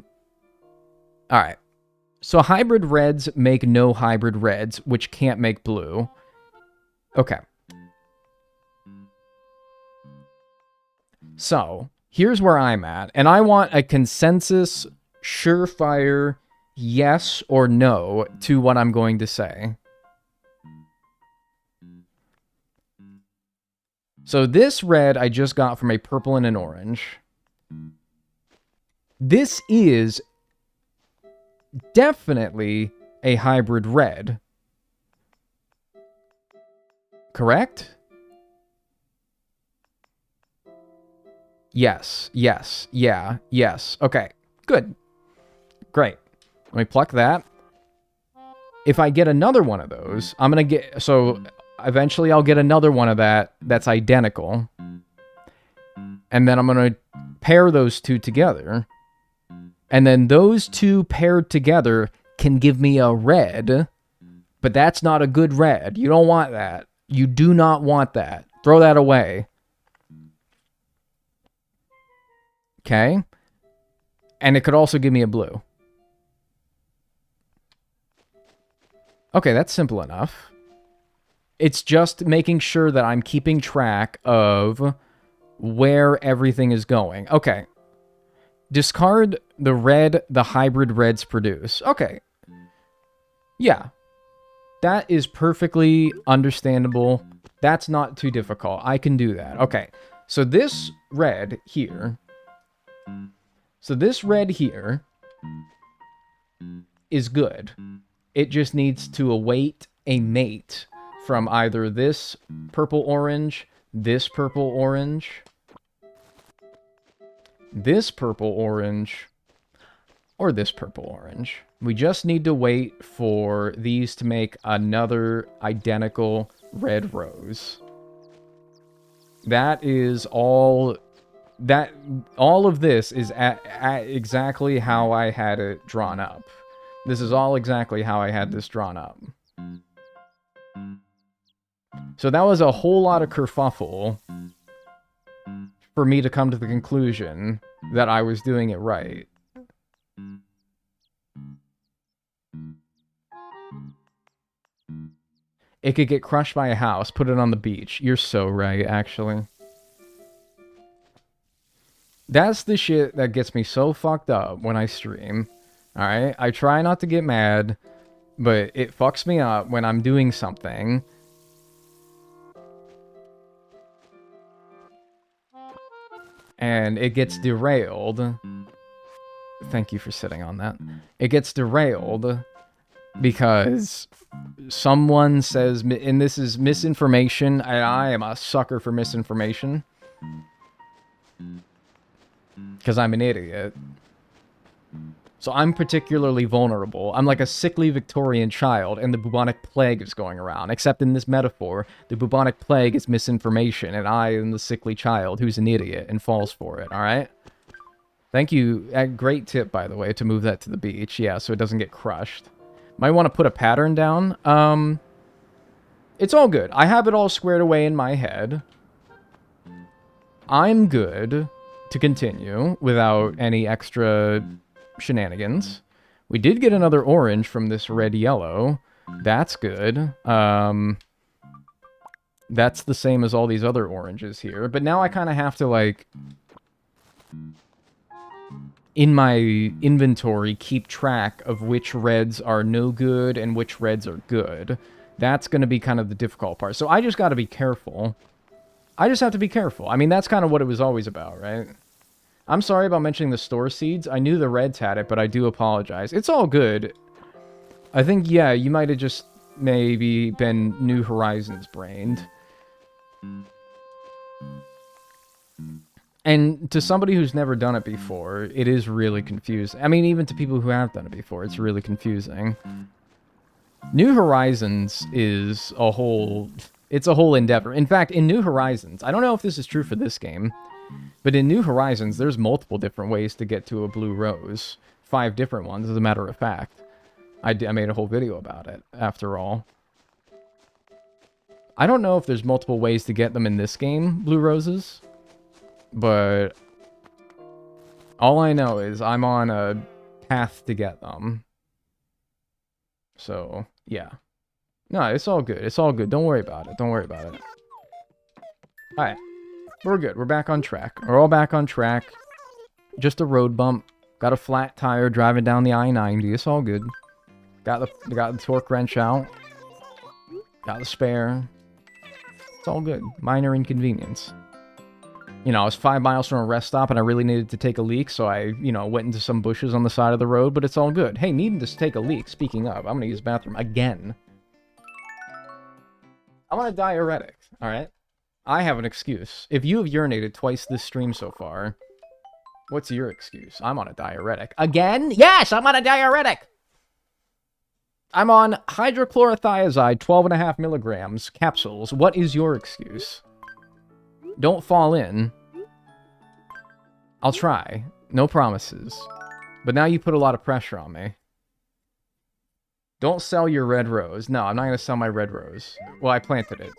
So hybrid reds make no hybrid reds, which can't make blue. Okay. So, here's where I'm at, and I want a consensus, surefire, yes or no to what I'm going to say. So this red I just got from a purple and an orange. This is definitely a hybrid red. Correct? Yes, yes, yeah, yes. Okay, good. Great. Let me pluck that. If I get another one of those, I'm going to get... So, eventually I'll get another one of that's identical. And then I'm going to pair those two together. And then those two paired together can give me a red. But that's not a good red. You don't want that. You do not want that. Throw that away. Okay? And it could also give me a blue. Okay, that's simple enough. It's just making sure that I'm keeping track of where everything is going. Okay. Discard the red the hybrid reds produce. Okay. Yeah. That is perfectly understandable. That's not too difficult. I can do that. Okay. So this red here... So this red here is good. It just needs to await a mate from either this purple-orange, this purple-orange, this purple-orange, or this purple-orange. We just need to wait for these to make another identical red rose. That is all... all of this is at exactly how I had it drawn up. This is all exactly how I had this drawn up. So that was a whole lot of kerfuffle for me to come to the conclusion that I was doing it right. It could get crushed by a house, put it on the beach. You're so right, actually. That's the shit that gets me so fucked up when I stream. Alright? I try not to get mad, but it fucks me up when I'm doing something. And it gets derailed. Thank you for sitting on that. It gets derailed because someone says, and this is misinformation, and I am a sucker for misinformation. Because I'm an idiot. So I'm particularly vulnerable. I'm like a sickly Victorian child, and the bubonic plague is going around. Except in this metaphor, the bubonic plague is misinformation, and I am the sickly child who's an idiot and falls for it, alright? Thank you. Great tip, by the way, to move that to the beach. Yeah, so it doesn't get crushed. Might want to put a pattern down. It's all good. I have it all squared away in my head. I'm good to continue without any extra shenanigans. We did get another orange from this red-yellow. That's good. That's the same as all these other oranges here. But now I kind of have to, like, in my inventory, keep track of which reds are no good and which reds are good. That's going to be kind of the difficult part. So I just got to be careful. I just have to be careful. I mean, that's kind of what it was always about, right? I'm sorry about mentioning the store seeds. I knew the Reds had it, but I do apologize. It's all good. I think, yeah, you might have just maybe been New Horizons brained. And to somebody who's never done it before, it is really confusing. I mean, even to people who have done it before, it's really confusing. New Horizons is a whole... It's a whole endeavor. In fact, in New Horizons, I don't know if this is true for this game, but in New Horizons, there's multiple different ways to get to a blue rose. 5 different ones, as a matter of fact. I made a whole video about it, after all. I don't know if there's multiple ways to get them in this game, blue roses, but all I know is I'm on a path to get them. So, yeah. No, it's all good. It's all good. Don't worry about it. Don't worry about it. Alright. We're good. We're back on track. We're all back on track. Just a road bump. Got a flat tire driving down the I-90. It's all good. Got the torque wrench out. Got the spare. It's all good. Minor inconvenience. You know, I was 5 miles from a rest stop and I really needed to take a leak, so I, you know, went into some bushes on the side of the road, but it's all good. Hey, needing to take a leak, speaking of, I'm gonna use the bathroom again. I'm on a diuretic, alright? I have an excuse. If you have urinated twice this stream so far, what's your excuse? I'm on a diuretic. Again? Yes, I'm on a diuretic! I'm on hydrochlorothiazide, 12.5 milligrams, capsules. What is your excuse? Don't fall in. I'll try. No promises. But now you put a lot of pressure on me. Don't sell your red rose. No, I'm not going to sell my red rose. Well, I planted it.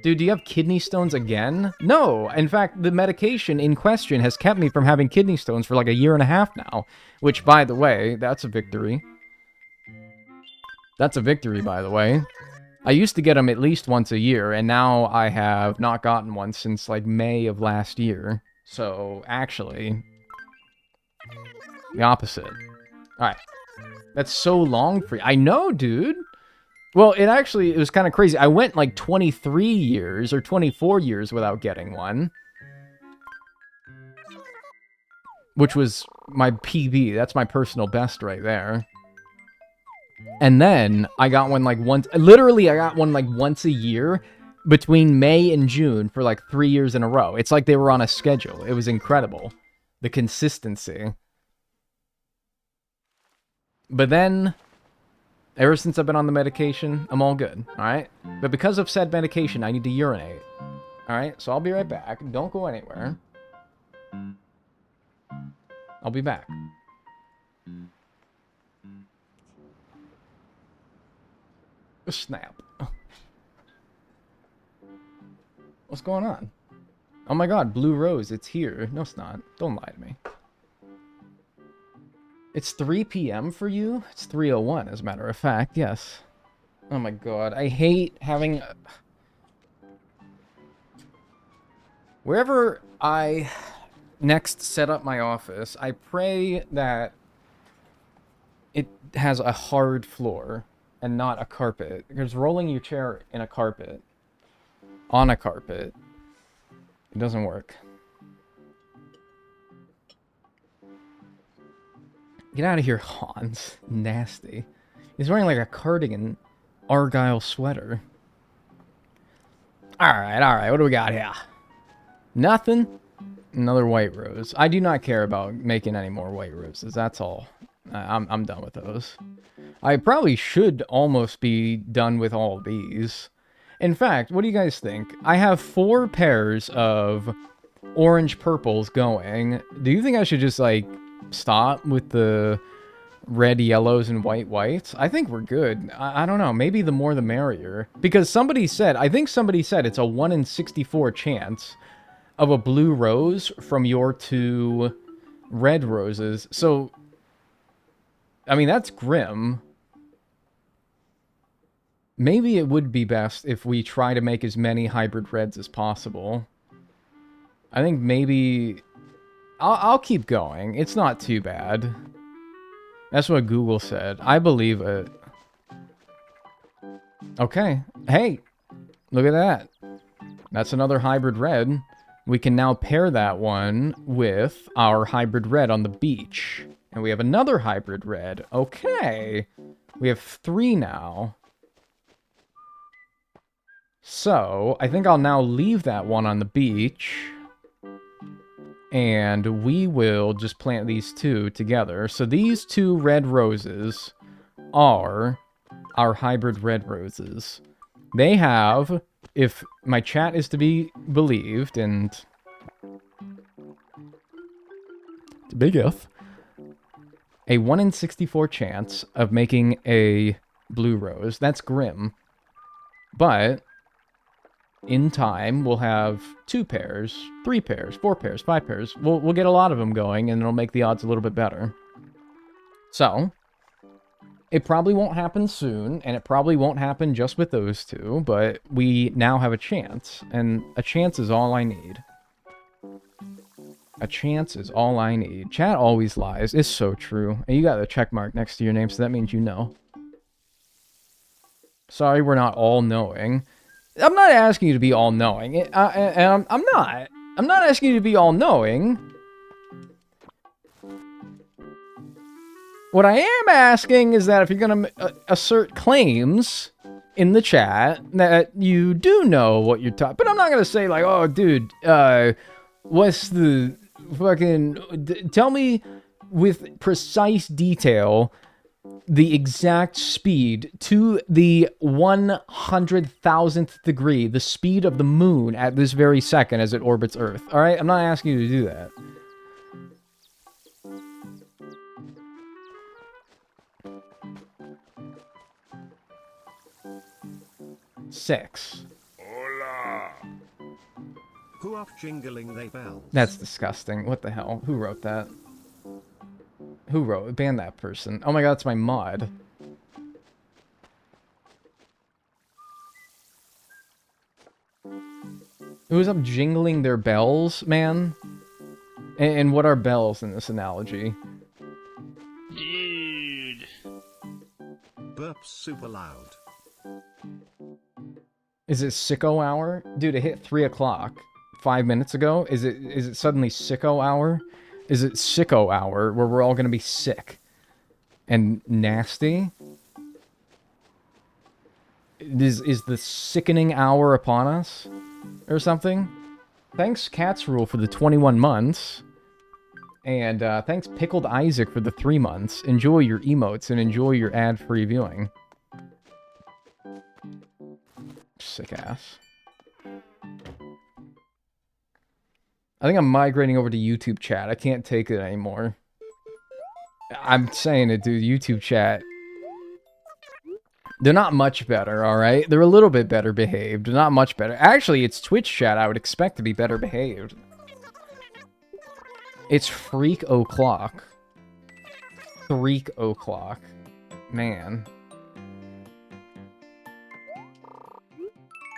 Dude, do you have kidney stones again? No. In fact, the medication in question has kept me from having kidney stones for like a year and a half now. Which, by the way, that's a victory. That's a victory, by the way. I used to get them at least once a year, and now I have not gotten one since, like, May of last year. So, actually, the opposite. Alright. That's so long for you. I know, dude! Well, it was kind of crazy. I went, like, 23 years, or 24 years without getting one. Which was my PB. That's my personal best right there. And then, I got one, like, once... Literally, I got one, like, once a year between May and June for, like, 3 years in a row. It's like they were on a schedule. It was incredible. The consistency. But then, ever since I've been on the medication, I'm all good, alright? But because of said medication, I need to urinate. Alright, so I'll be right back. Don't go anywhere. I'll be back. Snap. What's going on? Oh my god, Blue Rose, it's here. No, it's not. Don't lie to me. It's 3 p.m. for you? It's 3:01, as a matter of fact, yes. Oh my god, I hate having... Wherever I next set up my office, I pray that it has a hard floor and not a carpet. Because rolling your chair in a carpet, on a carpet, it doesn't work. Get out of here, Hans. Nasty. He's wearing like a cardigan, Argyle sweater. Alright, what do we got here? Nothing? Another white rose. I do not care about making any more white roses, that's all. I'm done with those. I probably should almost be done with all of these. In fact, what do you guys think? I have 4 pairs of orange purples going. Do you think I should just, like, stop with the red yellows and white whites? I think we're good. I don't know. Maybe the more the merrier. Because somebody said, I think somebody said it's a 1 in 64 chance of a blue rose from your 2 red roses. So, I mean, that's grim. Maybe it would be best if we try to make as many hybrid reds as possible. I think maybe... I'll keep going. It's not too bad. That's what Google said. I believe it. Okay. Hey! Look at that. That's another hybrid red. We can now pair that one with our hybrid red on the beach. And we have another hybrid red. Okay. We have 3 now. So, I think I'll now leave that one on the beach. And we will just plant these 2 together. So these 2 red roses are our hybrid red roses. They have, if my chat is to be believed, and it's a big if, a 1 in 64 chance of making a blue rose. That's grim. But in time, we'll have 2 pairs, 3 pairs, 4 pairs, 5 pairs. We'll get a lot of them going, and it'll make the odds a little bit better. So, it probably won't happen soon, and it probably won't happen just with those 2, but we now have a chance, and a chance is all I need. A chance is all I need. Chat always lies. It's so true. And you got a check mark next to your name, so that means you know. Sorry we're not all-knowing. I'm not asking you to be all-knowing. I'm not. I'm not asking you to be all-knowing. What I am asking is that if you're going to assert claims in the chat, that you do know what you're talking... But I'm not going to say, like, oh, dude, what's the fucking... Tell me with precise detail the exact speed to the 100,000th degree, the speed of the moon at this very second as it orbits Earth. Alright? I'm not asking you to do that. Six. Hola. Who off jingling they bells? That's disgusting. What the hell? Who wrote that? Who wrote? Ban that person. Oh my god, it's my mod. Who's up jingling their bells, man? And what are bells in this analogy? Dude. Burps super loud. Is it sicko hour? Dude, it hit 3 o'clock 5 minutes ago. Is it suddenly sicko hour? Is it sicko hour where we're all gonna be sick and nasty? Is the sickening hour upon us or something? Thanks Cat's Rule for the 21 months. And thanks Pickled Isaac for the 3 months. Enjoy your emotes and enjoy your ad-free viewing. Sick ass. I think I'm migrating over to YouTube chat. I can't take it anymore. I'm saying it, dude. YouTube chat. They're not much better, alright? They're a little bit better behaved. Not much better. Actually, it's Twitch chat I would expect to be better behaved. It's freak o'clock. Freak o'clock. Man.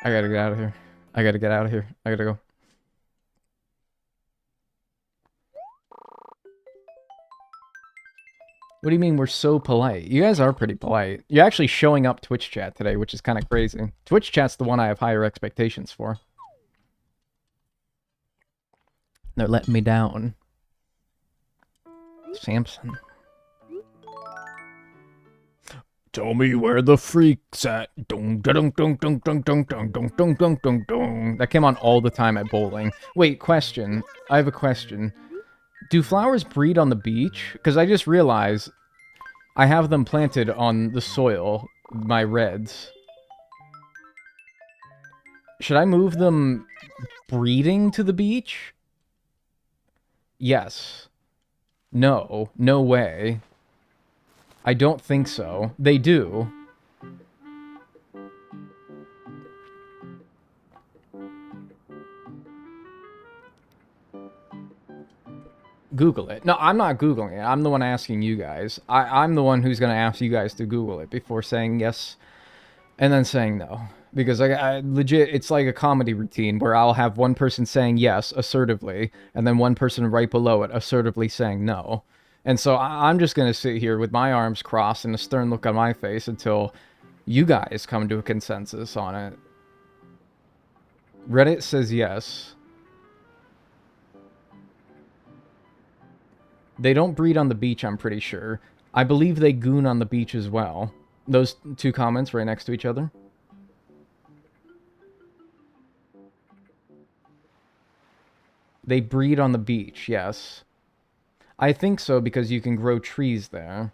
I gotta get out of here. I gotta get out of here. I gotta go. What do you mean we're so polite? You guys are pretty polite. You're actually showing up Twitch chat today, which is kind of crazy. Twitch chat's the one I have higher expectations for. They're letting me down. Samson. Tell me where the freak's at. Dong, dong, dong, dong, dong, dong, dong, dong, dong, dong, dong, dong. That came on all the time at bowling. Wait, question. I have a question. Do flowers breed on the beach? Because I just realized I have them planted on the soil, my reds. Should I move them breeding to the beach? Yes. No. No way. I don't think so. They do. Google it. No, I'm not Googling it. I'm the one asking you guys. I'm the one who's going to ask you guys to Google it before saying yes and then saying no. Because I legit, it's like a comedy routine where I'll have one person saying yes assertively and then one person right below it assertively saying no. And so I'm just going to sit here with my arms crossed and a stern look on my face until you guys come to a consensus on it. Reddit says yes. They don't breed on the beach, I'm pretty sure. I believe they goon on the beach as well. Those two comments right next to each other. They breed on the beach, yes. I think so because you can grow trees there.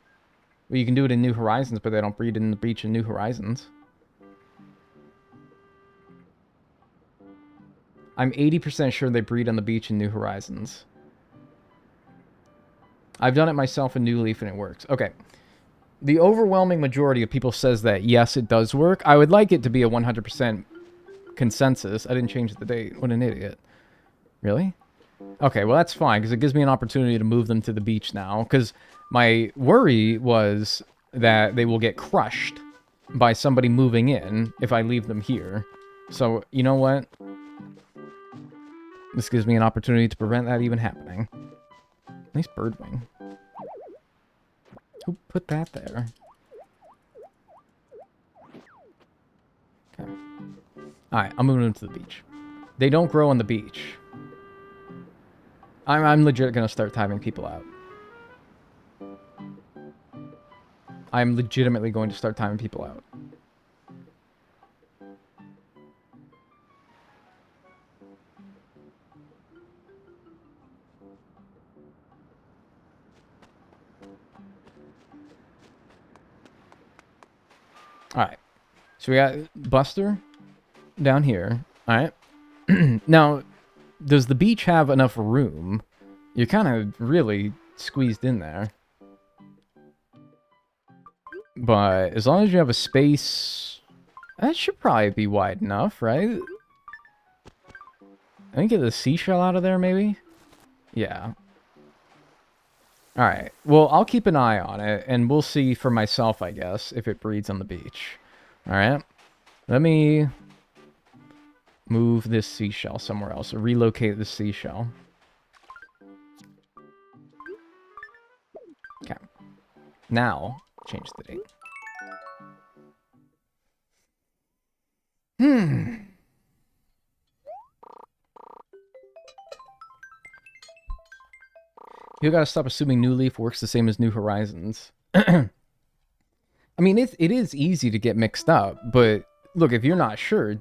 Well, you can do it in New Horizons, but they don't breed in the beach in New Horizons. I'm 80% sure they breed on the beach in New Horizons. I've done it myself in New Leaf and it works. Okay. The overwhelming majority of people says that, yes, it does work. I would like it to be a 100% consensus. I didn't change the date. What an idiot. Really? Okay, well, that's fine, because it gives me an opportunity to move them to the beach now. Because my worry was that they will get crushed by somebody moving in if I leave them here. So, you know what? This gives me an opportunity to prevent that even happening. Nice bird wing. Who put that there? Okay. Alright, I'm moving them to the beach. They don't grow on the beach. I'm legit gonna start timing people out. I'm legitimately going to start timing people out. Alright. So we got Buster down here. Alright. Now, does the beach have enough room? You're kind of really squeezed in there. But as long as you have a space, that should probably be wide enough, right? I think get the seashell out of there, maybe? Yeah. Alright. Well, I'll keep an eye on it, and we'll see for myself, I guess, if it breeds on the beach. Alright. Let me move this seashell somewhere else, or relocate the seashell. Okay. Now, change the date. You gotta stop assuming New Leaf works the same as New Horizons. I mean, it is easy to get mixed up, but look, if you're not sure,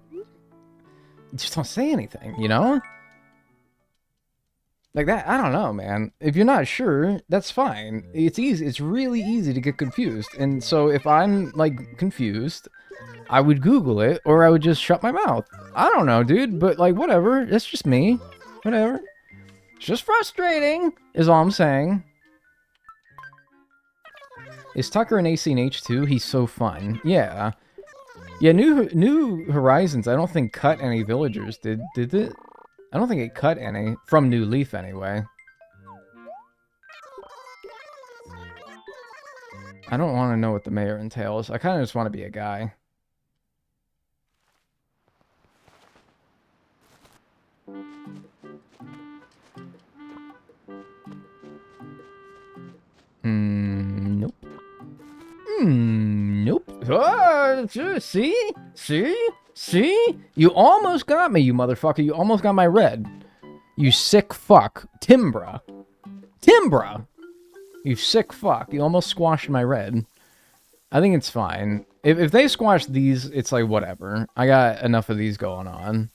just don't say anything, you know? Like that, I don't know, man. If you're not sure, that's fine. It's easy. It's really easy to get confused. And so if I'm, like, confused, I would Google it, or I would just shut my mouth. I don't know, dude, but, like, whatever. That's just me. Whatever. It's just frustrating, is all I'm saying. Is Tucker in AC and H2? He's so fun. Yeah. Yeah, New Horizons, I don't think cut any villagers, did it? I don't think it cut any. From New Leaf, anyway. I don't want to know what the mayor entails. I kind of just want to be a guy. Nope. sure. See? See? See? You almost got me, you motherfucker. You almost got my red. You sick fuck. Timbra. Timbra! You sick fuck. You almost squashed my red. I think it's fine. If they squash these, it's like, whatever. I got enough of these going on.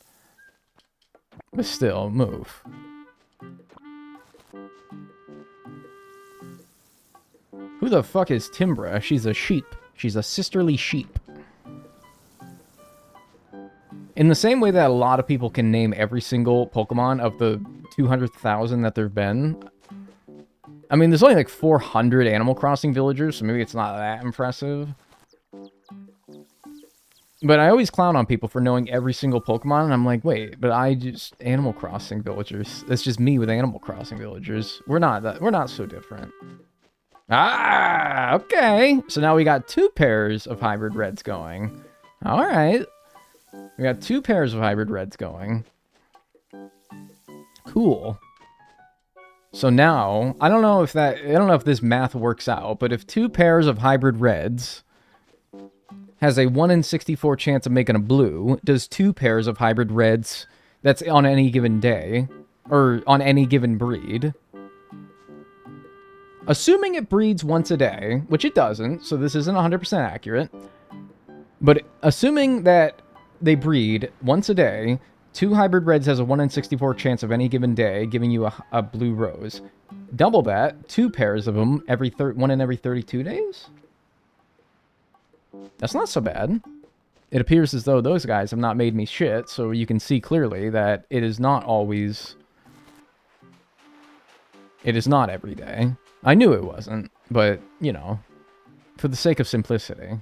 But still, move. Who the fuck is Timbra? She's a sheep. She's a sisterly sheep. In the same way that a lot of people can name every single Pokemon of the 200,000 that there have been. I mean, there's only like 400 Animal Crossing villagers, so maybe it's not that impressive. But I always clown on people for knowing every single Pokemon, and I'm like, wait, but I just... Animal Crossing villagers. That's just me with Animal Crossing villagers. We're not so different. Ah, okay. So now we got 2 pairs of hybrid reds going. All right. We got 2 pairs of hybrid reds going. Cool. So now, I don't know if this math works out, but if 2 pairs of hybrid reds has a 1 in 64 chance of making a blue, does 2 pairs of hybrid reds that's on any given day, or on any given breed, assuming it breeds once a day, which it doesn't, so this isn't 100% accurate, but assuming that they breed once a day, 2 hybrid reds has a 1 in 64 chance of any given day, giving you a blue rose. Double that, 2 pairs of them, 1 in every 32 days? That's not so bad. It appears as though those guys have not made me shit, so you can see clearly that it is not always... It is not every day. I knew it wasn't, but, you know, for the sake of simplicity.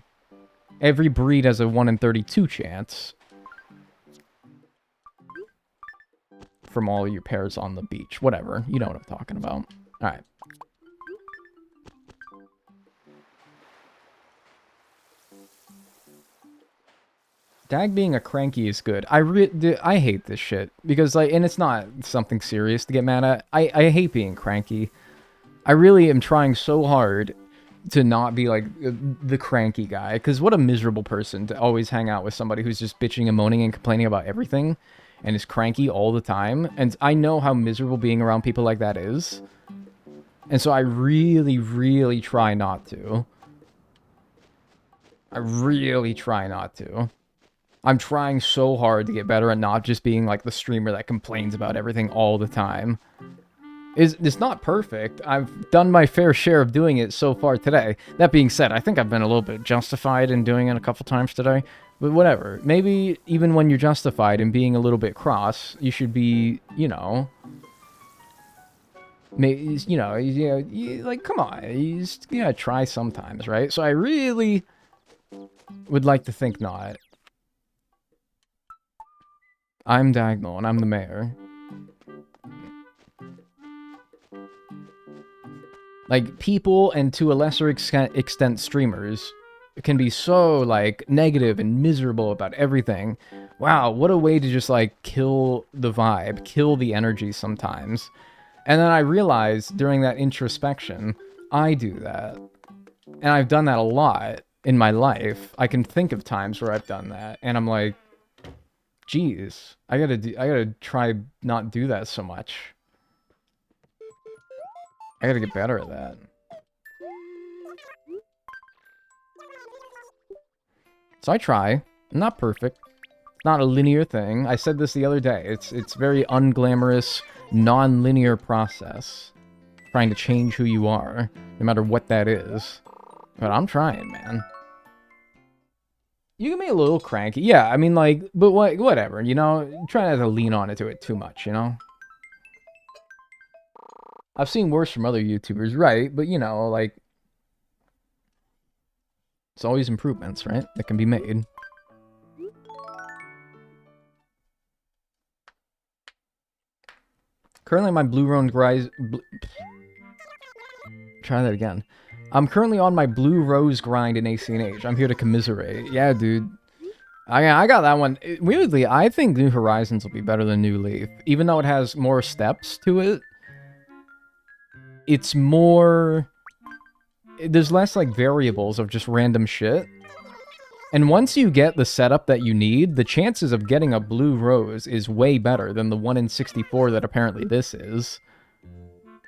Every breed has a 1 in 32 chance. From all your pairs on the beach. Whatever. You know what I'm talking about. Alright. Dag being a cranky is good. I hate this shit. Because, like, and it's not something serious to get mad at. I hate being cranky. I really am trying so hard to not be, like, the cranky guy. Because what a miserable person to always hang out with somebody who's just bitching and moaning and complaining about everything. And is cranky all the time. And I know how miserable being around people like that is. And so I really, really try not to. I really try not to. I'm trying so hard to get better at not just being like the streamer that complains about everything all the time. It's not perfect. I've done my fair share of doing it so far today. That being said, I think I've been a little bit justified in doing it a couple times today. But whatever. Maybe even when you're justified in being a little bit cross, you should be, you know... Maybe, you know, like, come on. You gotta try sometimes, right? So I really would like to think not. I'm Dagnel, and I'm the mayor. Like, people, and to a lesser extent streamers, can be so, like, negative and miserable about everything. Wow, what a way to just, like, kill the vibe, kill the energy sometimes. And then I realized during that introspection, I do that. And I've done that a lot in my life. I can think of times where I've done that, and I'm like, geez, I gotta try not do that so much. I gotta get better at that. So I try. I'm not perfect. It's not a linear thing. I said this the other day. It's very unglamorous, non-linear process. Trying to change who you are, no matter what that is. But I'm trying, man. You can be a little cranky. Yeah, I mean, like, but whatever, you know? Try not to lean onto it too much, you know? I've seen worse from other YouTubers, right? But, you know, like... It's always improvements, right? That can be made. Currently, my Blue Rose grind... Try that again. I'm currently on my Blue Rose grind in ACNH. I'm here to commiserate. Yeah, dude. I got that one. Weirdly, I think New Horizons will be better than New Leaf. Even though it has more steps to it. It's more... There's less, like, variables of just random shit. And once you get the setup that you need, the chances of getting a blue rose is way better than the 1 in 64 that apparently this is.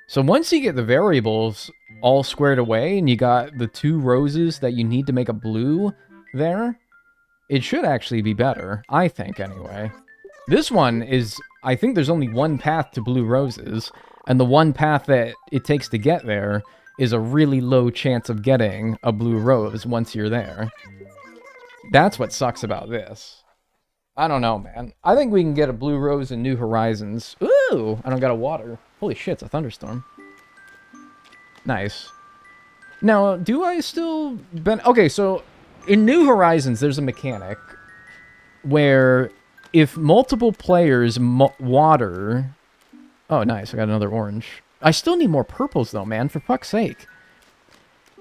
So once you get the variables all squared away and you got the 2 roses that you need to make a blue there, it should actually be better, I think anyway. This one is, I think there's only one path to blue roses, and the one path that it takes to get there is a really low chance of getting a blue rose once you're there. That's what sucks about this. I don't know, man. I think we can get a blue rose in New Horizons. Ooh, I don't got a water. Holy shit, it's a thunderstorm. Nice. Now, do I still... Okay, so in New Horizons, there's a mechanic where if multiple players water... Oh, nice. I got another orange. I still need more purples, though, man. For fuck's sake.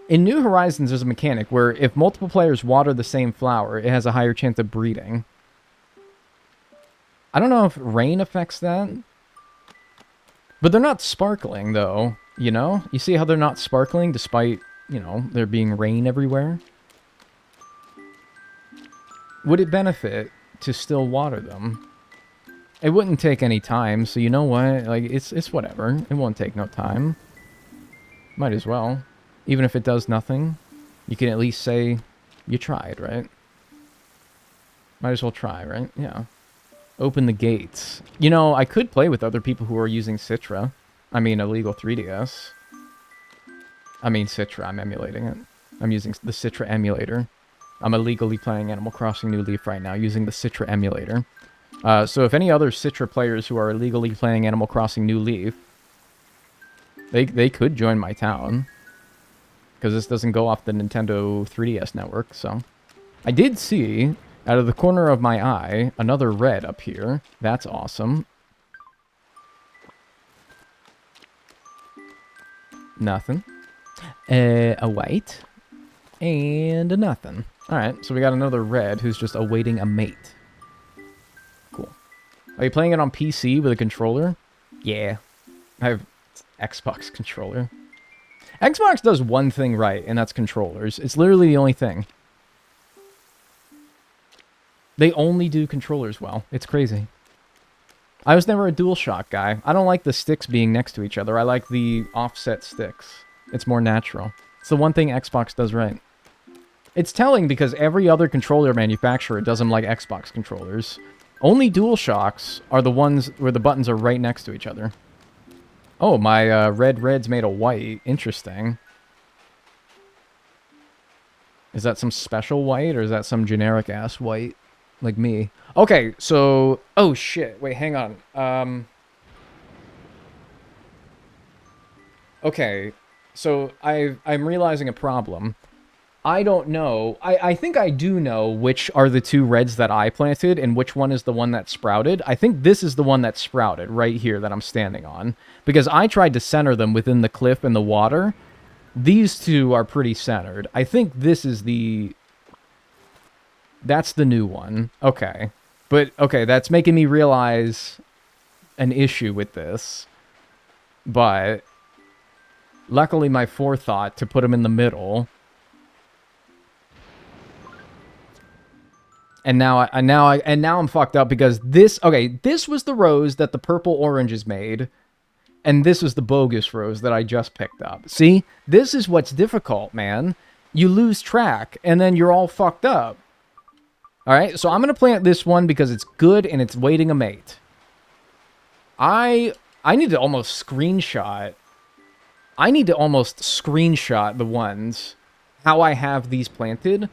In New Horizons, there's a mechanic where if multiple players water the same flower, it has a higher chance of breeding. I don't know if rain affects that. But they're not sparkling, though. You know? You see how they're not sparkling despite, you know, there being rain everywhere? Would it benefit to still water them? It wouldn't take any time, so you know what? Like, it's whatever. It won't take no time. Might as well. Even if it does nothing, you can at least say you tried, right? Might as well try, right? Yeah. Open the gates. You know, I could play with other people who are using Citra. I mean, illegal 3DS. I mean, Citra. I'm emulating it. I'm using the Citra emulator. I'm illegally playing Animal Crossing New Leaf right now using the Citra emulator. So if any other Citra players who are illegally playing Animal Crossing New Leaf, they could join my town. Because this doesn't go off the Nintendo 3DS network, so... I did see, out of the corner of my eye, another red up here. That's awesome. Nothing. A white. And a nothing. Alright, so we got another red who's just awaiting a mate. Cool. Are you playing it on PC with a controller? Yeah. I have Xbox controller. Xbox does one thing right, and that's controllers. It's literally the only thing. They only do controllers well. It's crazy. I was never a DualShock guy. I don't like the sticks being next to each other. I like the offset sticks. It's more natural. It's the one thing Xbox does right. It's telling because every other controller manufacturer does them like Xbox controllers. Only DualShocks are the ones where the buttons are right next to each other. Oh, my red's made a white. Interesting. Is that some special white, or is that some generic-ass white? Like me. Okay, so... Oh, shit. Wait, hang on. Okay, so I'm realizing a problem. I don't know. I think I do know which are the 2 reds that I planted and which one is the one that sprouted. I think this is the one that sprouted right here that I'm standing on. Because I tried to center them within the cliff and the water. These 2 are pretty centered. I think this is the... That's the new one. Okay. But, okay, that's making me realize an issue with this. But, luckily my forethought to put them in the middle... And now I'm fucked up because this... Okay, this was the rose that the purple oranges made. And this was the bogus rose that I just picked up. See? This is what's difficult, man. You lose track, and then you're all fucked up. Alright, so I'm going to plant this one because it's good and it's waiting a mate. I need to almost screenshot... I need to almost screenshot the ones, how I have these planted...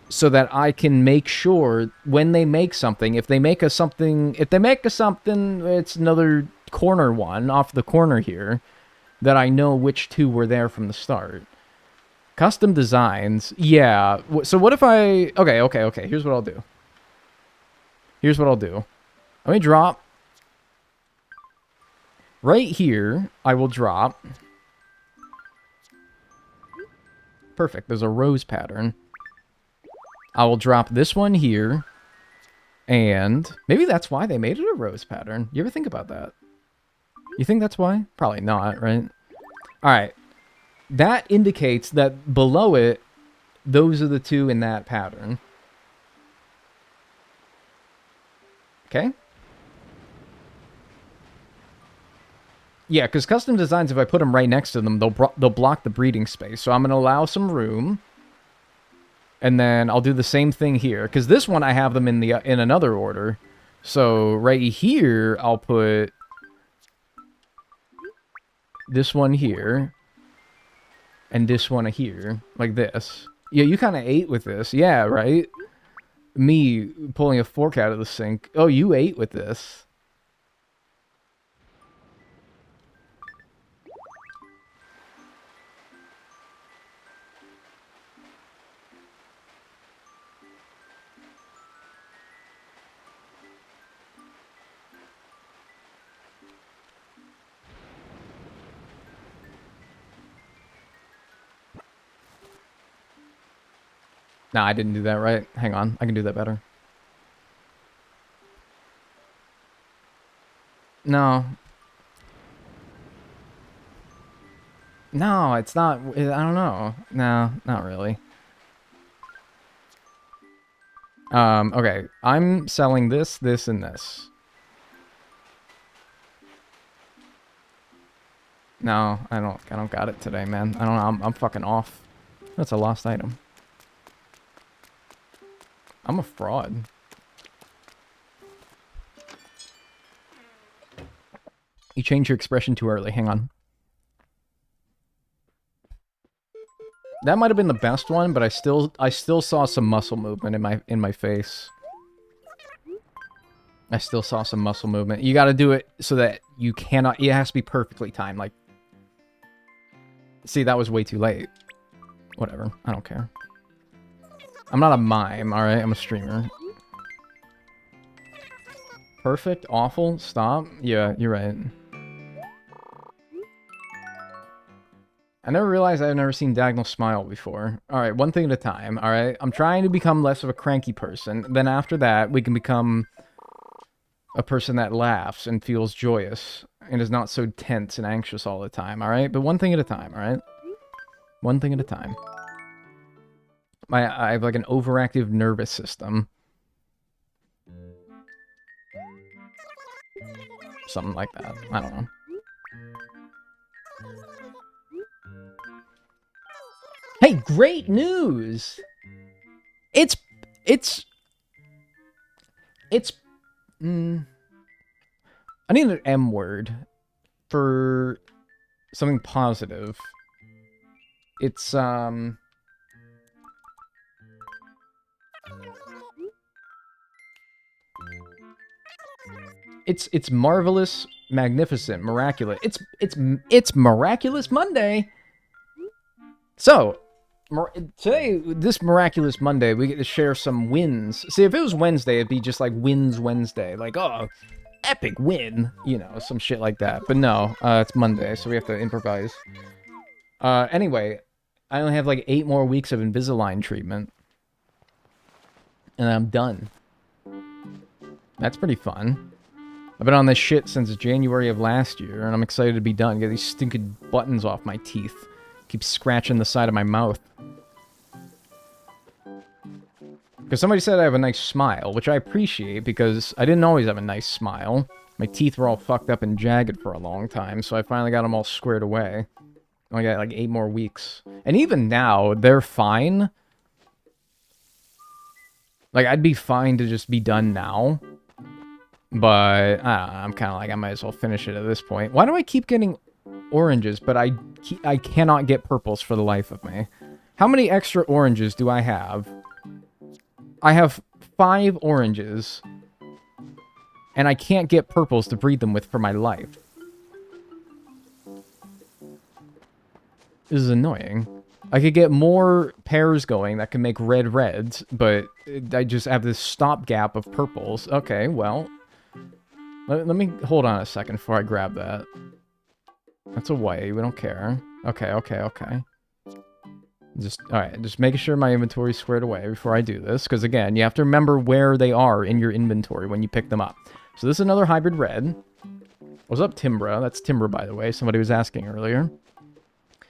So that I can make sure when they make something, if they make a something, it's another corner one off the corner here, that I know which 2 were there from the start. Custom designs, yeah. So what if I, okay, here's what I'll do. Let me drop. Right here, I will drop. Perfect, there's a rose pattern. I will drop this one here, and maybe that's why they made it a rose pattern. You ever think about that? You think that's why? Probably not, right? Alright. That indicates that below it, those are the 2 in that pattern. Okay. Yeah, because custom designs, if I put them right next to them, they'll block the breeding space. So I'm going to allow some room. And then I'll do the same thing here. Because this one, I have them in another order. So right here, I'll put this one here. And this one here. Like this. Yeah, you kind of ate with this. Yeah, right? Me pulling a fork out of the sink. Oh, you ate with this. Nah, I didn't do that right. Hang on. I can do that better. No. No, it's not. I don't know. No, not really. Okay. I'm selling this, this, and this. No, I don't got it today, man. I don't know. I'm fucking off. That's a lost item. I'm a fraud. You changed your expression too early. Hang on. That might have been the best one, but I still saw some muscle movement in my face. I still saw some muscle movement. You got to do it so that you cannot. It has to be perfectly timed. Like, see, that was way too late. Whatever. I don't care. I'm not a mime. All right, I'm a streamer. Perfect. Awful. Stop. Yeah, you're right. I never realized I've never seen Dagnel smile before. Alright, one thing at a time, alright? I'm trying to become less of a cranky person. Then after that, we can become a person that laughs and feels joyous and is not so tense and anxious all the time, alright? But one thing at a time, alright? One thing at a time. I have like an overactive nervous system. Something like that. I don't know. Hey, great news! I need an M word for something positive. It's marvelous, magnificent, miraculous. It's Miraculous Monday. So, today, this Miraculous Monday, we get to share some wins. See, if it was Wednesday, it'd be just like Wins Wednesday. Like, oh, epic win. You know, some shit like that. But no, it's Monday, so we have to improvise. Anyway, I only have like 8 more weeks of Invisalign treatment. And I'm done. That's pretty fun. I've been on this shit since January of last year, and I'm excited to be done. Get these stinking buttons off my teeth. Keep scratching the side of my mouth. Because somebody said I have a nice smile, which I appreciate because I didn't always have a nice smile. My teeth were all fucked up and jagged for a long time, so I finally got them all squared away. I got like 8 more weeks. And even now, they're fine. Like, I'd be fine to just be done now. But, I'm kind of like, I might as well finish it at this point. Why do I keep getting oranges, but I cannot get purples for the life of me? How many extra oranges do I have? I have 5 oranges. And I can't get purples to breed them with for my life. This is annoying. I could get more pairs going that can make red reds, but I just have this stopgap of purples. Okay, well... Let me hold on a second before I grab that. That's a white. We don't care. Okay. Alright, just making sure my inventory's squared away before I do this. Because again, you have to remember where they are in your inventory when you pick them up. So this is another hybrid red. What's up, Timbra? That's Timbra, by the way. Somebody was asking earlier.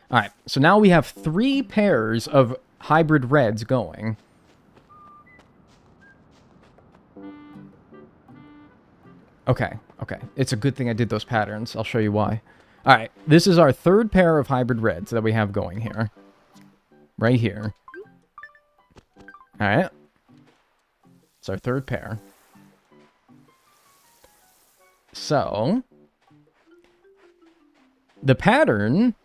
Alright, so now we have 3 pairs of hybrid reds going. Okay, okay. It's a good thing I did those patterns. I'll show you why. Alright, this is our third pair of hybrid reds that we have going here. Right here. Alright. It's our third pair. So, the pattern,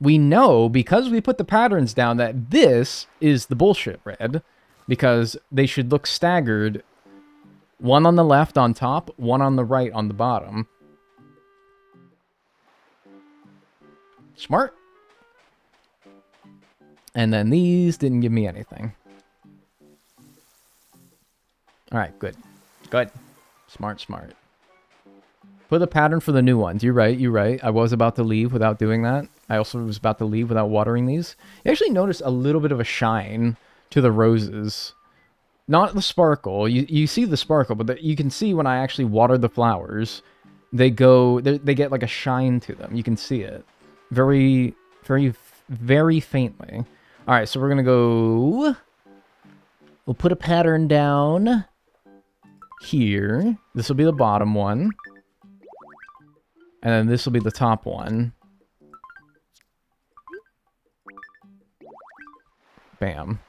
we know, because we put the patterns down, that this is the bullshit red. Because they should look staggered. One on the left on top, one on the right on the bottom. Smart. And then these didn't give me anything. Alright, good. Good. Smart, smart. Put a pattern for the new ones. You're right, you're right. I was about to leave without doing that. I also was about to leave without watering these. You actually notice a little bit of a shine to the roses. Not the sparkle. You see the sparkle, but you can see when I actually water the flowers, they get like a shine to them. You can see it. Very, very, very faintly. Alright, so we're going to go... We'll put a pattern down here. This will be the bottom one. And then this will be the top one. Bam.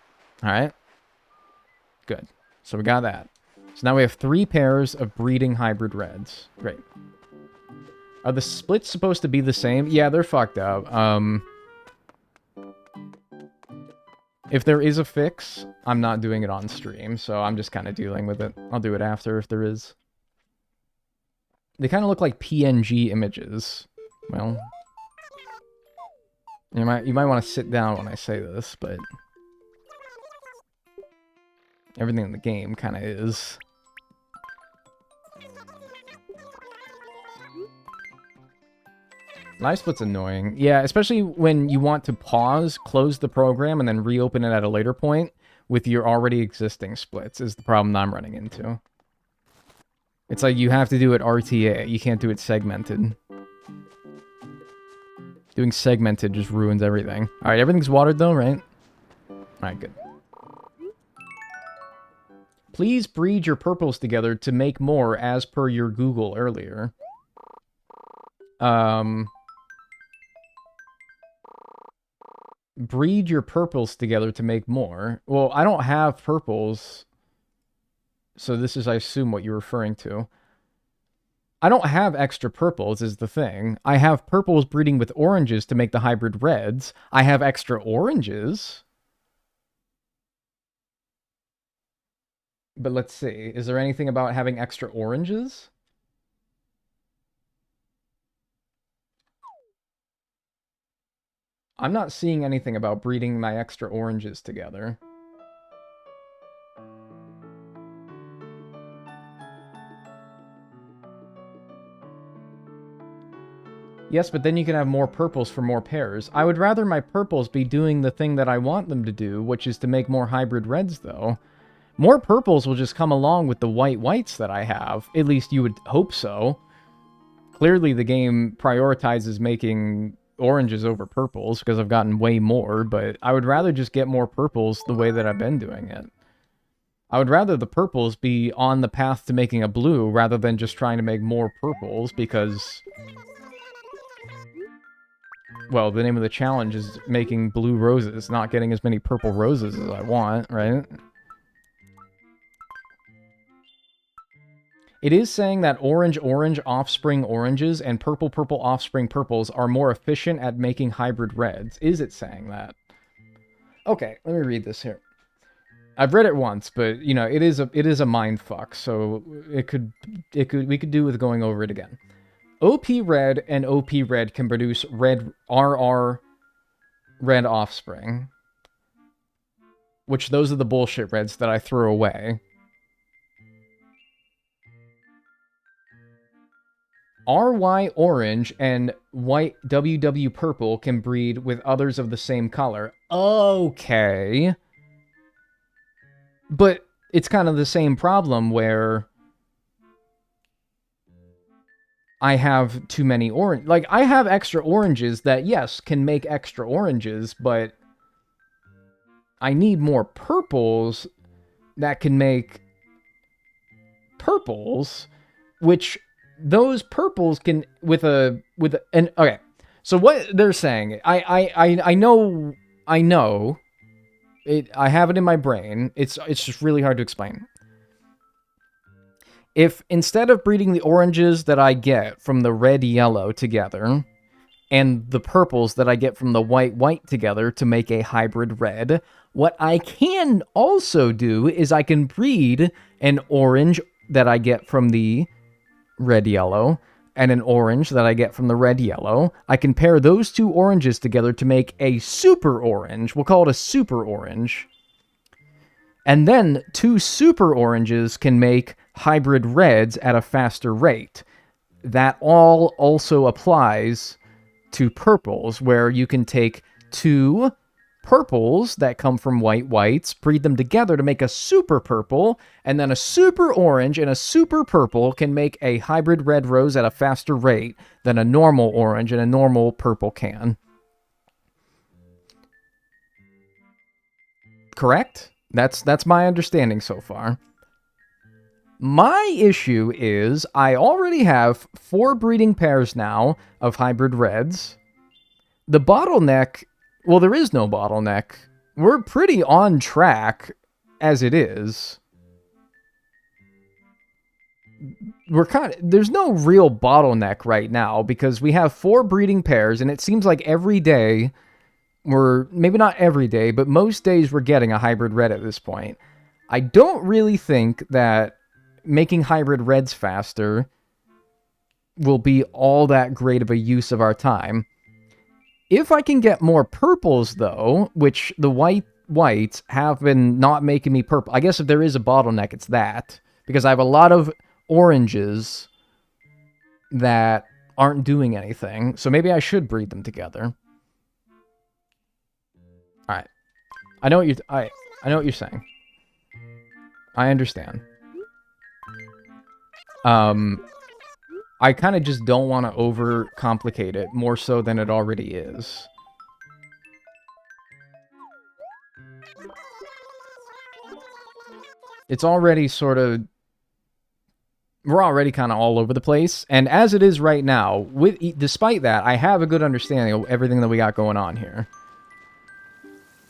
Alright. Good. So we got that. So now we have 3 pairs of breeding hybrid reds. Great. Are the splits supposed to be the same? Yeah, they're fucked up. If there is a fix, I'm not doing it on stream, so I'm just kind of dealing with it. I'll do it after if there is. They kind of look like PNG images. Well, you might want to sit down when I say this, but everything in the game kind of is. Live split's annoying. Yeah, especially when you want to pause, close the program, and then reopen it at a later point with your already existing splits is the problem I'm running into. It's like you have to do it RTA. You can't do it segmented. Doing segmented just ruins everything. Alright, everything's watered though, right? Alright, good. Please breed your purples together to make more as per your Google earlier. Breed your purples together to make more. Well, I don't have purples. So this is, I assume, what you're referring to. I don't have extra purples, is the thing. I have purples breeding with oranges to make the hybrid reds. I have extra oranges. But let's see. Is there anything about having extra oranges? I'm not seeing anything about breeding my extra oranges together. Yes, but then you can have more purples for more pairs. I would rather my purples be doing the thing that I want them to do, which is to make more hybrid reds, though. More purples will just come along with the whites that I have. At least you would hope so. Clearly, the game prioritizes making oranges over purples, because I've gotten way more, but I would rather just get more purples the way that I've been doing it. I would rather the purples be on the path to making a blue, rather than just trying to make more purples, because... well, the name of the challenge is making blue roses, not getting as many purple roses as I want, right? It is saying that orange offspring oranges and purple offspring purples are more efficient at making hybrid reds. Is it saying that? Okay, let me read this here. I've read it once, but you know, it is a mind fuck, so we could do with going over it again. OP red and OP red can produce red RR red offspring, which those are the bullshit reds that I threw away. RY orange and white WW purple can breed with others of the same color. Okay. But it's kind of the same problem where I have too many orange. Like, I have extra oranges that, yes, can make extra oranges, but I need more purples that can make purples. which those purples can okay. So what they're saying, I know it. I have it in my brain. It's just really hard to explain. If instead of breeding the oranges that I get from the red yellow together and the purples that I get from the white together to make a hybrid red, what I can also do is I can breed an orange that I get from the red yellow and an orange that I get from the red yellow. I can pair those two oranges together to make a super orange. We'll call it a super orange. And then two super oranges can make hybrid reds at a faster rate. That all also applies to purples, where you can take two purples that come from whites, breed them together to make a super purple, and then a super orange and a super purple can make a hybrid red rose at a faster rate than a normal orange and a normal purple can. Correct? That's my understanding so far. My issue is I already have 4 breeding pairs now of hybrid reds. The bottleneck, well, there is no bottleneck. We're pretty on track as it is. There's no real bottleneck right now because we have 4 breeding pairs and it seems like every day maybe not every day, but most days we're getting a hybrid red at this point. I don't really think that making hybrid reds faster will be all that great of a use of our time. If I can get more purples, though, which the whites have been not making me purple. I guess if there is a bottleneck, it's that. Because I have a lot of oranges that aren't doing anything. So maybe I should breed them together. Alright. I know what you're saying. I understand. I kind of just don't want to overcomplicate it more so than it already is. It's already sort of... We're already kind of all over the place, and as it is right now, despite that, I have a good understanding of everything that we got going on here.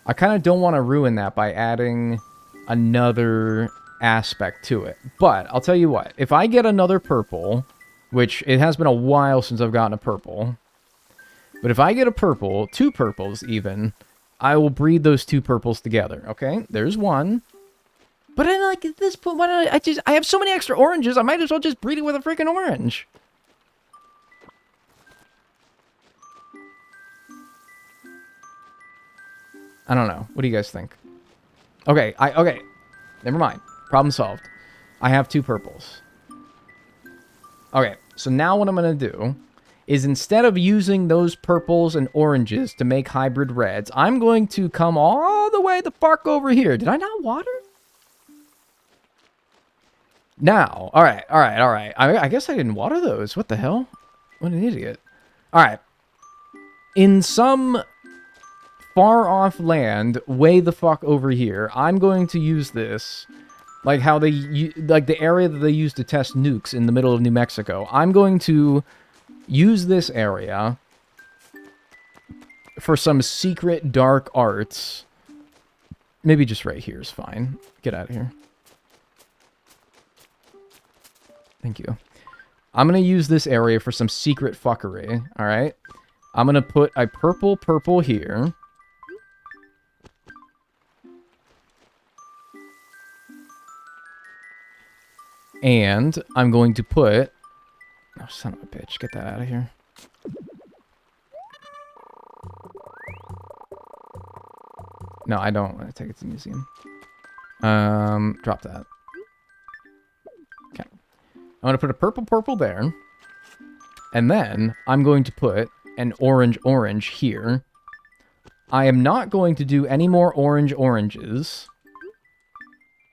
I kind of don't want to ruin that by adding another aspect to it. But, I'll tell you what, if I get another purple, which it has been a while since I've gotten a purple, but if I get a purple, 2 purples even, I will breed those 2 purples together, okay? There's one. But then, like, at this point, why don't I have so many extra oranges, I might as well just breed it with a freaking orange. I don't know. What do you guys think? Okay, okay. Never mind. Problem solved. I have 2 purples. Okay, so now what I'm going to do is instead of using those purples and oranges to make hybrid reds, I'm going to come all the way the fuck over here. Did I not water? Now, alright. I guess I didn't water those. What the hell? What an idiot. Alright. In some far-off land, way the fuck over here, I'm going to use this, like how like the area that they use to test nukes in the middle of New Mexico. I'm going to use this area for some secret dark arts. Maybe just right here is fine. Get out of here. Thank you. I'm going to use this area for some secret fuckery, alright? I'm going to put a purple here. And I'm going to put... Oh, son of a bitch. Get that out of here. No, I don't want to take it to the museum. Drop that. Okay. I'm going to put a purple there. And then I'm going to put an orange here. I am not going to do any more oranges.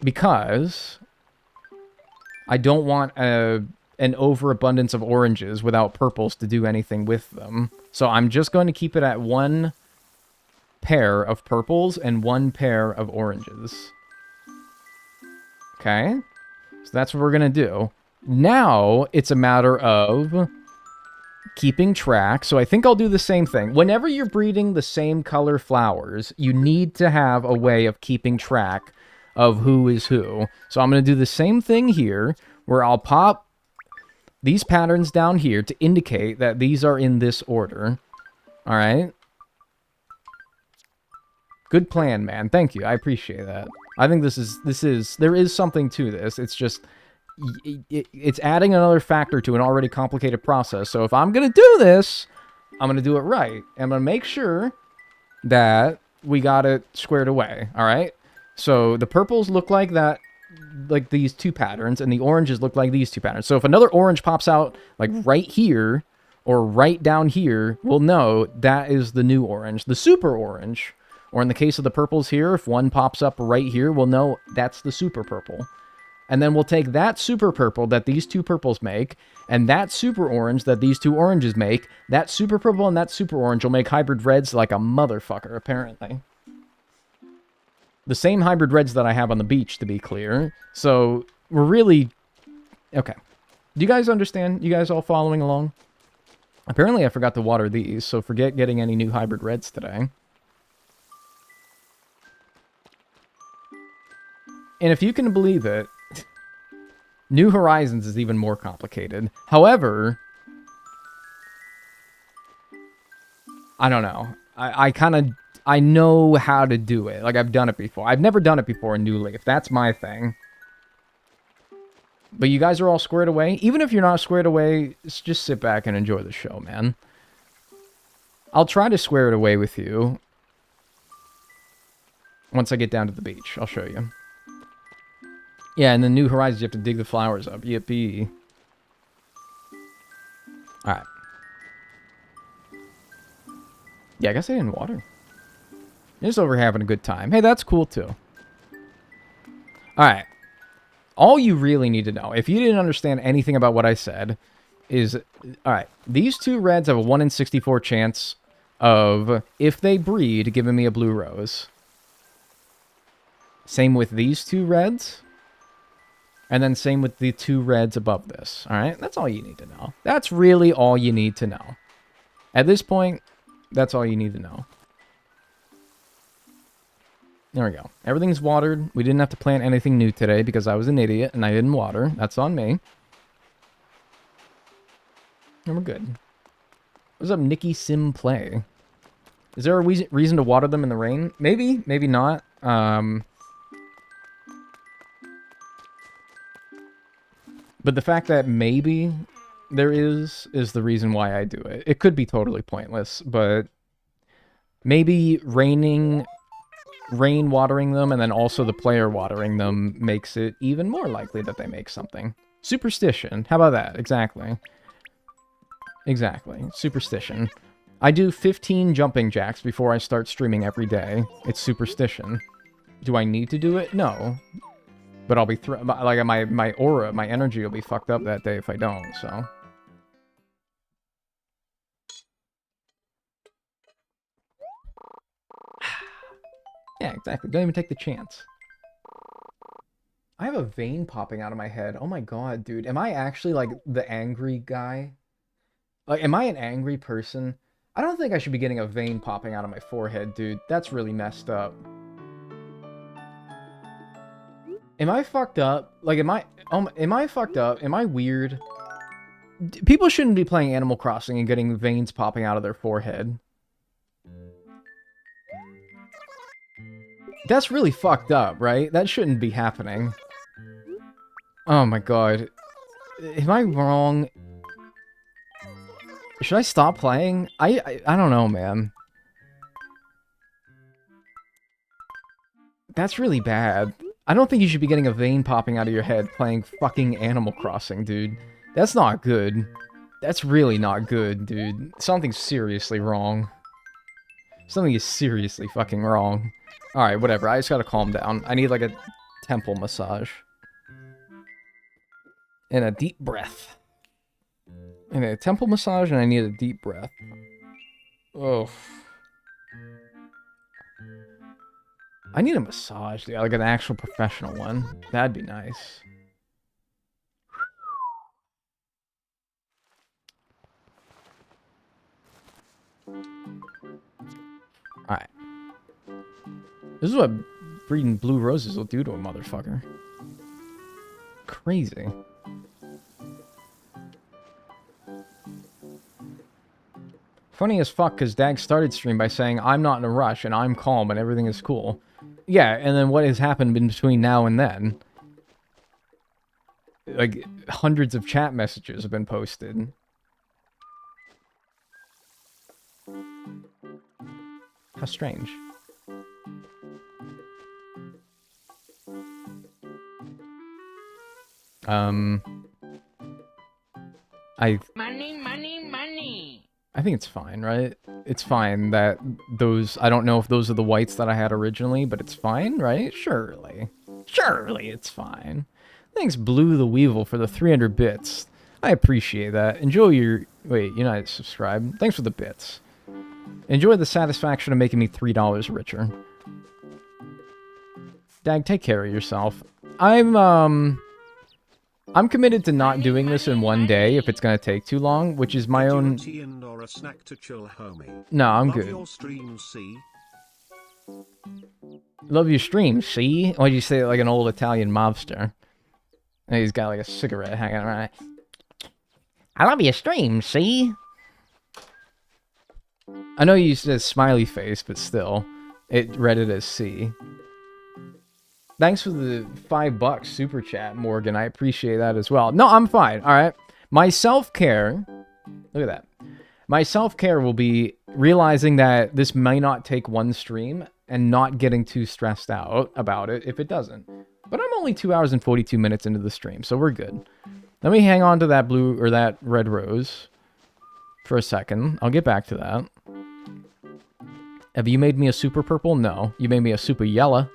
Because I don't want an overabundance of oranges without purples to do anything with them. So I'm just going to keep it at 1 pair of purples and 1 pair of oranges. Okay? So that's what we're going to do. Now, it's a matter of keeping track. So I think I'll do the same thing. Whenever you're breeding the same color flowers, you need to have a way of keeping track of who is who. So I'm going to do the same thing here, where I'll pop these patterns down here to indicate that these are in this order. All right? Good plan, man. Thank you. I appreciate that. I think there is something to this. It's just, it's adding another factor to an already complicated process. So if I'm going to do this, I'm going to do it right. I'm going to make sure that we got it squared away. All right? So the purples look like that, like these two patterns, and the oranges look like these two patterns. So if another orange pops out like right here or right down here, we'll know that is the new orange. The super orange, or in the case of the purples here, if one pops up right here, we'll know that's the super purple. And then we'll take that super purple that these two purples make, and that super orange that these two oranges make. That super purple and that super orange will make hybrid reds like a motherfucker, apparently. The same hybrid reds that I have on the beach, to be clear. So, we're really... Okay. Do you guys understand? You guys all following along? Apparently I forgot to water these, so forget getting any new hybrid reds today. And if you can believe it, New Horizons is even more complicated. However, I don't know. I know how to do it. Like, I've done it before. I've never done it before in New Leaf. That's my thing. But you guys are all squared away? Even if you're not squared away, just sit back and enjoy the show, man. I'll try to square it away with you. Once I get down to the beach, I'll show you. Yeah, and the New Horizons, you have to dig the flowers up. Yippee. Alright. Yeah, I guess I didn't water. You're just over having a good time. Hey, that's cool, too. Alright. All you really need to know, if you didn't understand anything about what I said, is... Alright, these two reds have a 1 in 64 chance of, if they breed, giving me a blue rose. Same with these two reds. And then same with the two reds above this. Alright, that's all you need to know. That's really all you need to know. At this point, that's all you need to know. There we go. Everything's watered. We didn't have to plant anything new today because I was an idiot and I didn't water. That's on me. And we're good. What's up, Nikki Sim Play? Is there a reason to water them in the rain? Maybe, maybe not. But the fact that maybe there is the reason why I do it. It could be totally pointless, but maybe rain watering them and then also the player watering them makes it even more likely that they make something. Superstition. How about that? Exactly. Exactly. Superstition. I do 15 jumping jacks before I start streaming every day. It's superstition. Do I need to do it? No. But I'll be like my aura, my energy will be fucked up that day if I don't, so. Yeah, exactly. Don't even take the chance. I have a vein popping out of my head. Oh my god, dude. Am I actually like the angry guy? Like, am I an angry person? I don't think I should be getting a vein popping out of my forehead, dude. That's really messed up. Am I fucked up? Like, am I fucked up? Am I weird? People shouldn't be playing Animal Crossing and getting veins popping out of their forehead. That's really fucked up, right? That shouldn't be happening. Oh my god. Am I wrong? Should I stop playing? I don't know, man. That's really bad. I don't think you should be getting a vein popping out of your head playing fucking Animal Crossing, dude. That's not good. That's really not good, dude. Something's seriously wrong. Something is seriously fucking wrong. Alright, whatever. I just gotta calm down. I need, like, a temple massage. And a deep breath. And a temple massage, and I need a deep breath. Oh. I need a massage, dude. Like an actual professional one. That'd be nice. Alright. This is what breeding blue roses will do to a motherfucker. Crazy. Funny as fuck, because Dag started stream by saying, I'm not in a rush, and I'm calm, and everything is cool. Yeah, and then what has happened in between now and then? Like, hundreds of chat messages have been posted. How strange. Money. I think it's fine, right? It's fine that those... I don't know if those are the whites that I had originally, but it's fine, right? Surely. Surely it's fine. Thanks, Blue the Weevil, for the 300 bits. I appreciate that. Enjoy your... Wait, you're not subscribed. Thanks for the bits. Enjoy the satisfaction of making me $3 richer. Dag, take care of yourself. I'm committed to not doing this in one day if it's gonna take too long, which is my own... Or a snack to chill, homie. No, I'm Love good. Your stream, see? Love your stream, see? Why'd you say it like an old Italian mobster? And he's got like a cigarette hanging around. I love your stream, see? I know you said smiley face, but still. It read it as C. Thanks for the $5 super chat, Morgan. I appreciate that as well. No, I'm fine. All right. My self-care... Look at that. My self-care will be realizing that this may not take one stream and not getting too stressed out about it if it doesn't. But I'm only 2 hours and 42 minutes into the stream, so we're good. Let me hang on to that blue or that red rose for a second. I'll get back to that. Have you made me a super purple? No. You made me a super yellow.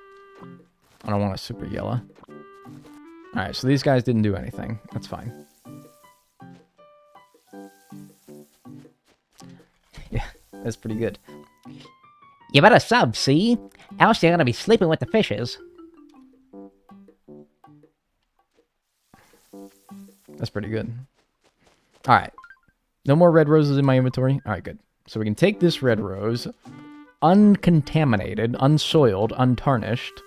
I don't want a super yellow. Alright, so these guys didn't do anything. That's fine. Yeah, that's pretty good. You better sub, see? Else you're gonna be sleeping with the fishes. That's pretty good. Alright. No more red roses in my inventory? Alright, good. So we can take this red rose, uncontaminated, unsoiled, untarnished,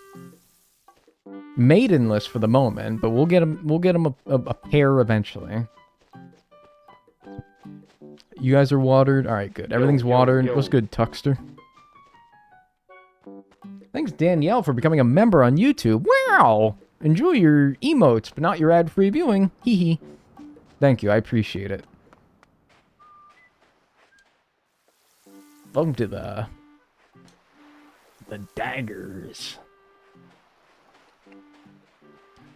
maidenless for the moment, but we'll get him a pair eventually. You guys are watered? Alright, good. Everything's watered. What's good, Tuxter? Thanks, Danielle, for becoming a member on YouTube. Wow! Enjoy your emotes, but not your ad-free viewing. Hee hee. Thank you, I appreciate it. Welcome to the daggers.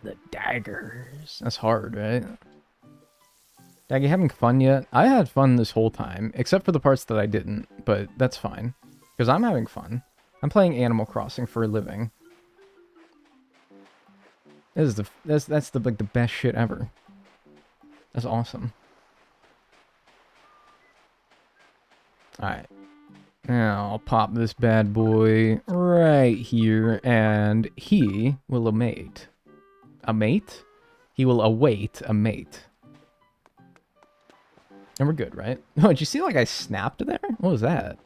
The daggers. That's hard, right? Dag, you having fun yet? I had fun this whole time, except for the parts that I didn't, but that's fine. Because I'm having fun. I'm playing Animal Crossing for a living. This is that's the like the best shit ever. That's awesome. Alright. Now I'll pop this bad boy right here, and he will mate. A mate? He will await a mate. And we're good, right? Oh, did you see like I snapped there? What was that?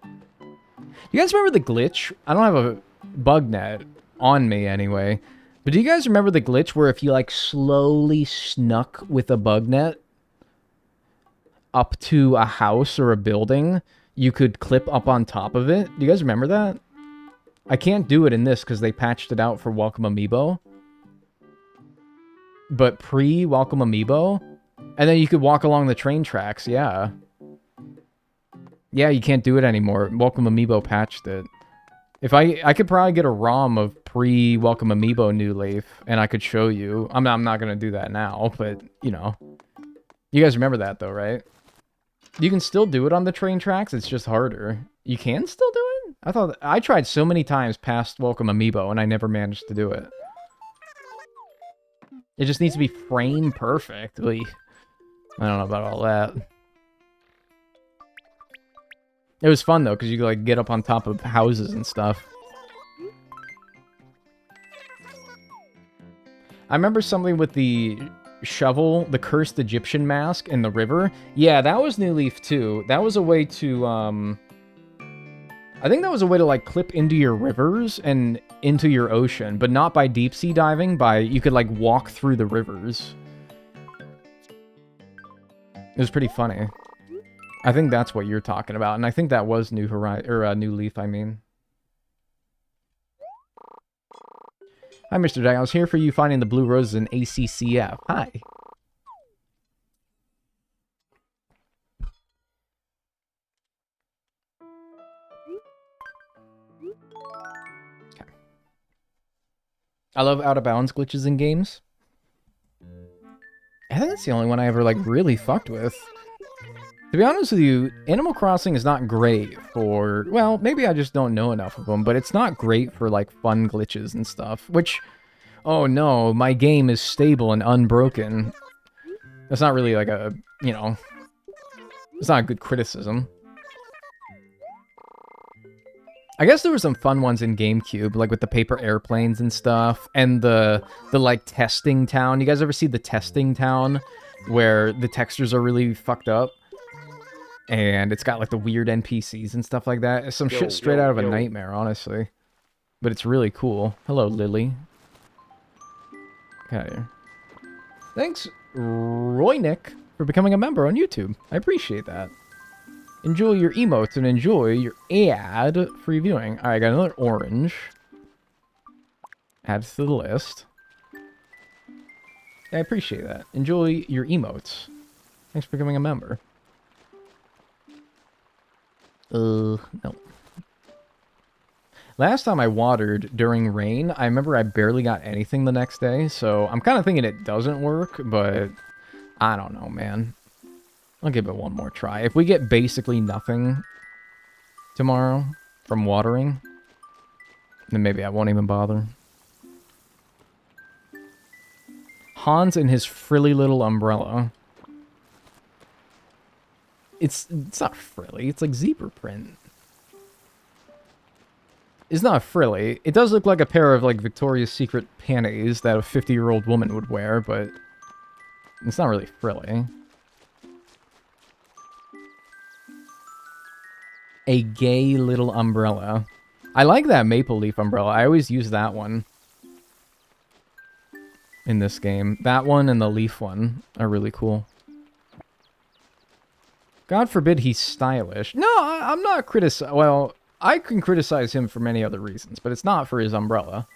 You guys remember the glitch? I don't have a bug net on me anyway. But do you guys remember the glitch where if you like slowly snuck with a bug net up to a house or a building, you could clip up on top of it? Do you guys remember that? I can't do it in this because they patched it out for Welcome Amiibo. But pre-Welcome Amiibo, and then you could walk along the train tracks, yeah. Yeah, you can't do it anymore. Welcome Amiibo patched it. If I could probably get a ROM of pre-Welcome Amiibo New Leaf, and I could show you. I'm not gonna do that now, but, you know. You guys remember that, though, right? You can still do it on the train tracks, it's just harder. You can still do it? I tried so many times past Welcome Amiibo, and I never managed to do it. It just needs to be frame perfectly. I don't know about all that. It was fun, though, because you could, like, get up on top of houses and stuff. I remember something with the shovel, the cursed Egyptian mask in the river. Yeah, that was New Leaf, too. That was a way to, I think that was a way to like clip into your rivers and into your ocean, but not by deep sea diving. You could like walk through the rivers. It was pretty funny. I think that's what you're talking about, and I think that was New Horizon or New Leaf. I mean. Hi, Mr. Dagnel. I was here for you finding the blue roses in ACCF. Hi. Okay. I love out-of-bounds glitches in games. I think that's the only one I ever, like, really fucked with. To be honest with you, Animal Crossing is not great for... Well, maybe I just don't know enough of them, but it's not great for, like, fun glitches and stuff, which... Oh no, my game is stable and unbroken. That's not really like a, you know... It's not a good criticism. I guess there were some fun ones in GameCube, like with the paper airplanes and stuff, and the like, testing town. You guys ever see the testing town, where the textures are really fucked up? And it's got, like, the weird NPCs and stuff like that. It's some shit straight out of a nightmare, honestly. But it's really cool. Hello, Lily. Get out of here. Thanks, Roynick, for becoming a member on YouTube. I appreciate that. Enjoy your emotes and enjoy your ad-free viewing. Alright, I got another orange. Add to the list. I appreciate that. Enjoy your emotes. Thanks for becoming a member. No. Last time I watered during rain, I remember I barely got anything the next day, so I'm kind of thinking it doesn't work, but I don't know, man. I'll give it one more try. If we get basically nothing tomorrow from watering, then maybe I won't even bother. Hans and his frilly little umbrella. It's not frilly, it's like zebra print. It's not frilly. It does look like a pair of, like, Victoria's Secret panties that a 50-year-old woman would wear, but it's not really frilly. A gay little umbrella. I like that maple leaf umbrella. I always use that one in this game. That one and the leaf one are really cool. God forbid he's stylish. No, I'm not criticizing... Well, I can criticize him for many other reasons, but it's not for his umbrella.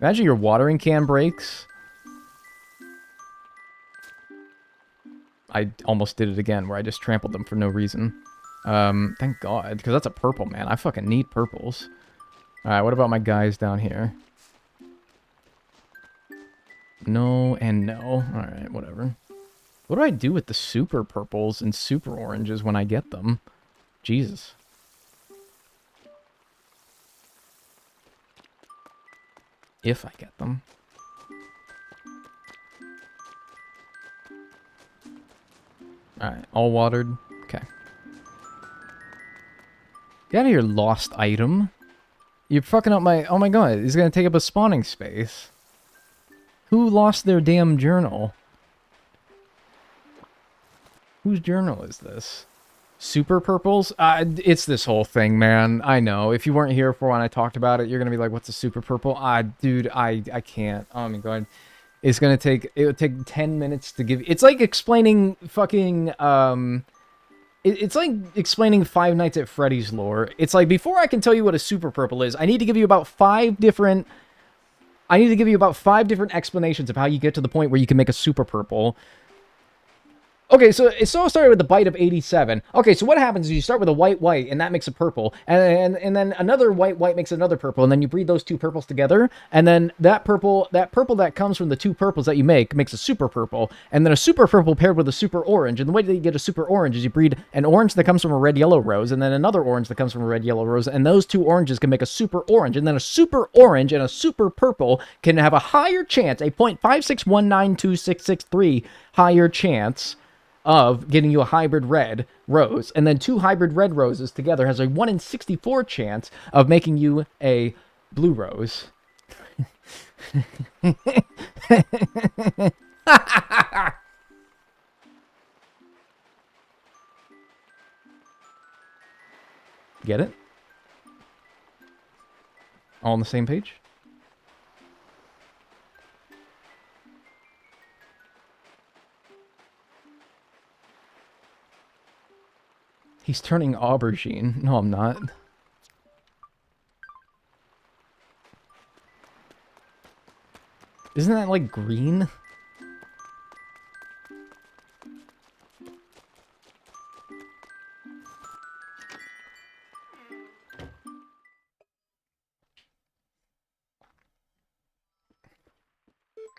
Imagine your watering can breaks. I almost did it again, where I just trampled them for no reason. Thank God, because that's a purple, man. I fucking need purples. Alright, what about my guys down here? No and no. Alright, whatever. What do I do with the super purples and super oranges when I get them? Jesus. If I get them. Alright, all watered. Okay. Get out of here, lost item. You're fucking up my... Oh my god, he's gonna take up a spawning space. Who lost their damn journal? Whose journal is this? Super purples? It's this whole thing, man. I know. If you weren't here for when I talked about it, you're gonna be like, what's a super purple? Dude, I can't. Oh my god. It's gonna take... It would take 10 minutes to give... It's like explaining fucking... It's like explaining Five Nights at Freddy's lore. It's like, before I can tell you what a super purple is, I need to give you about 5 different... I need to give you about 5 different explanations of how you get to the point where you can make a super purple. Okay, so it all started with the bite of 87. Okay, so what happens is you start with a white, and that makes a purple. And then another white makes another purple. And then you breed those 2 purples together. And then that purple that comes from the 2 purples that you make makes a super purple. And then a super purple paired with a super orange. And the way that you get a super orange is you breed an orange that comes from a red-yellow rose. And then another orange that comes from a red-yellow rose. And those 2 oranges can make a super orange. And then a super orange and a super purple can have a higher chance, a 0.561926663 higher chance of getting you a hybrid red rose. And then 2 hybrid red roses together has a 1 in 64 chance of making you a blue rose. Get it? All on the same page? He's turning aubergine. No, I'm not. Isn't that like green?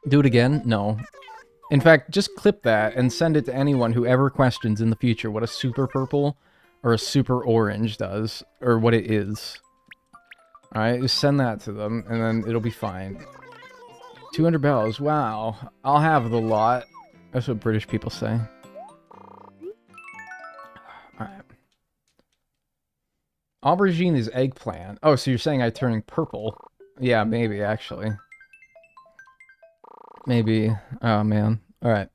Do it again? No. In fact, just clip that and send it to anyone who ever questions in the future what a super purple or a super orange does, or what it is. Alright, just send that to them, and then it'll be fine. 200 bells, wow. I'll have the lot. That's what British people say. Alright. Aubergine is eggplant. Oh, so you're saying I turn purple? Yeah, maybe, actually. Maybe. Oh, man. Alright.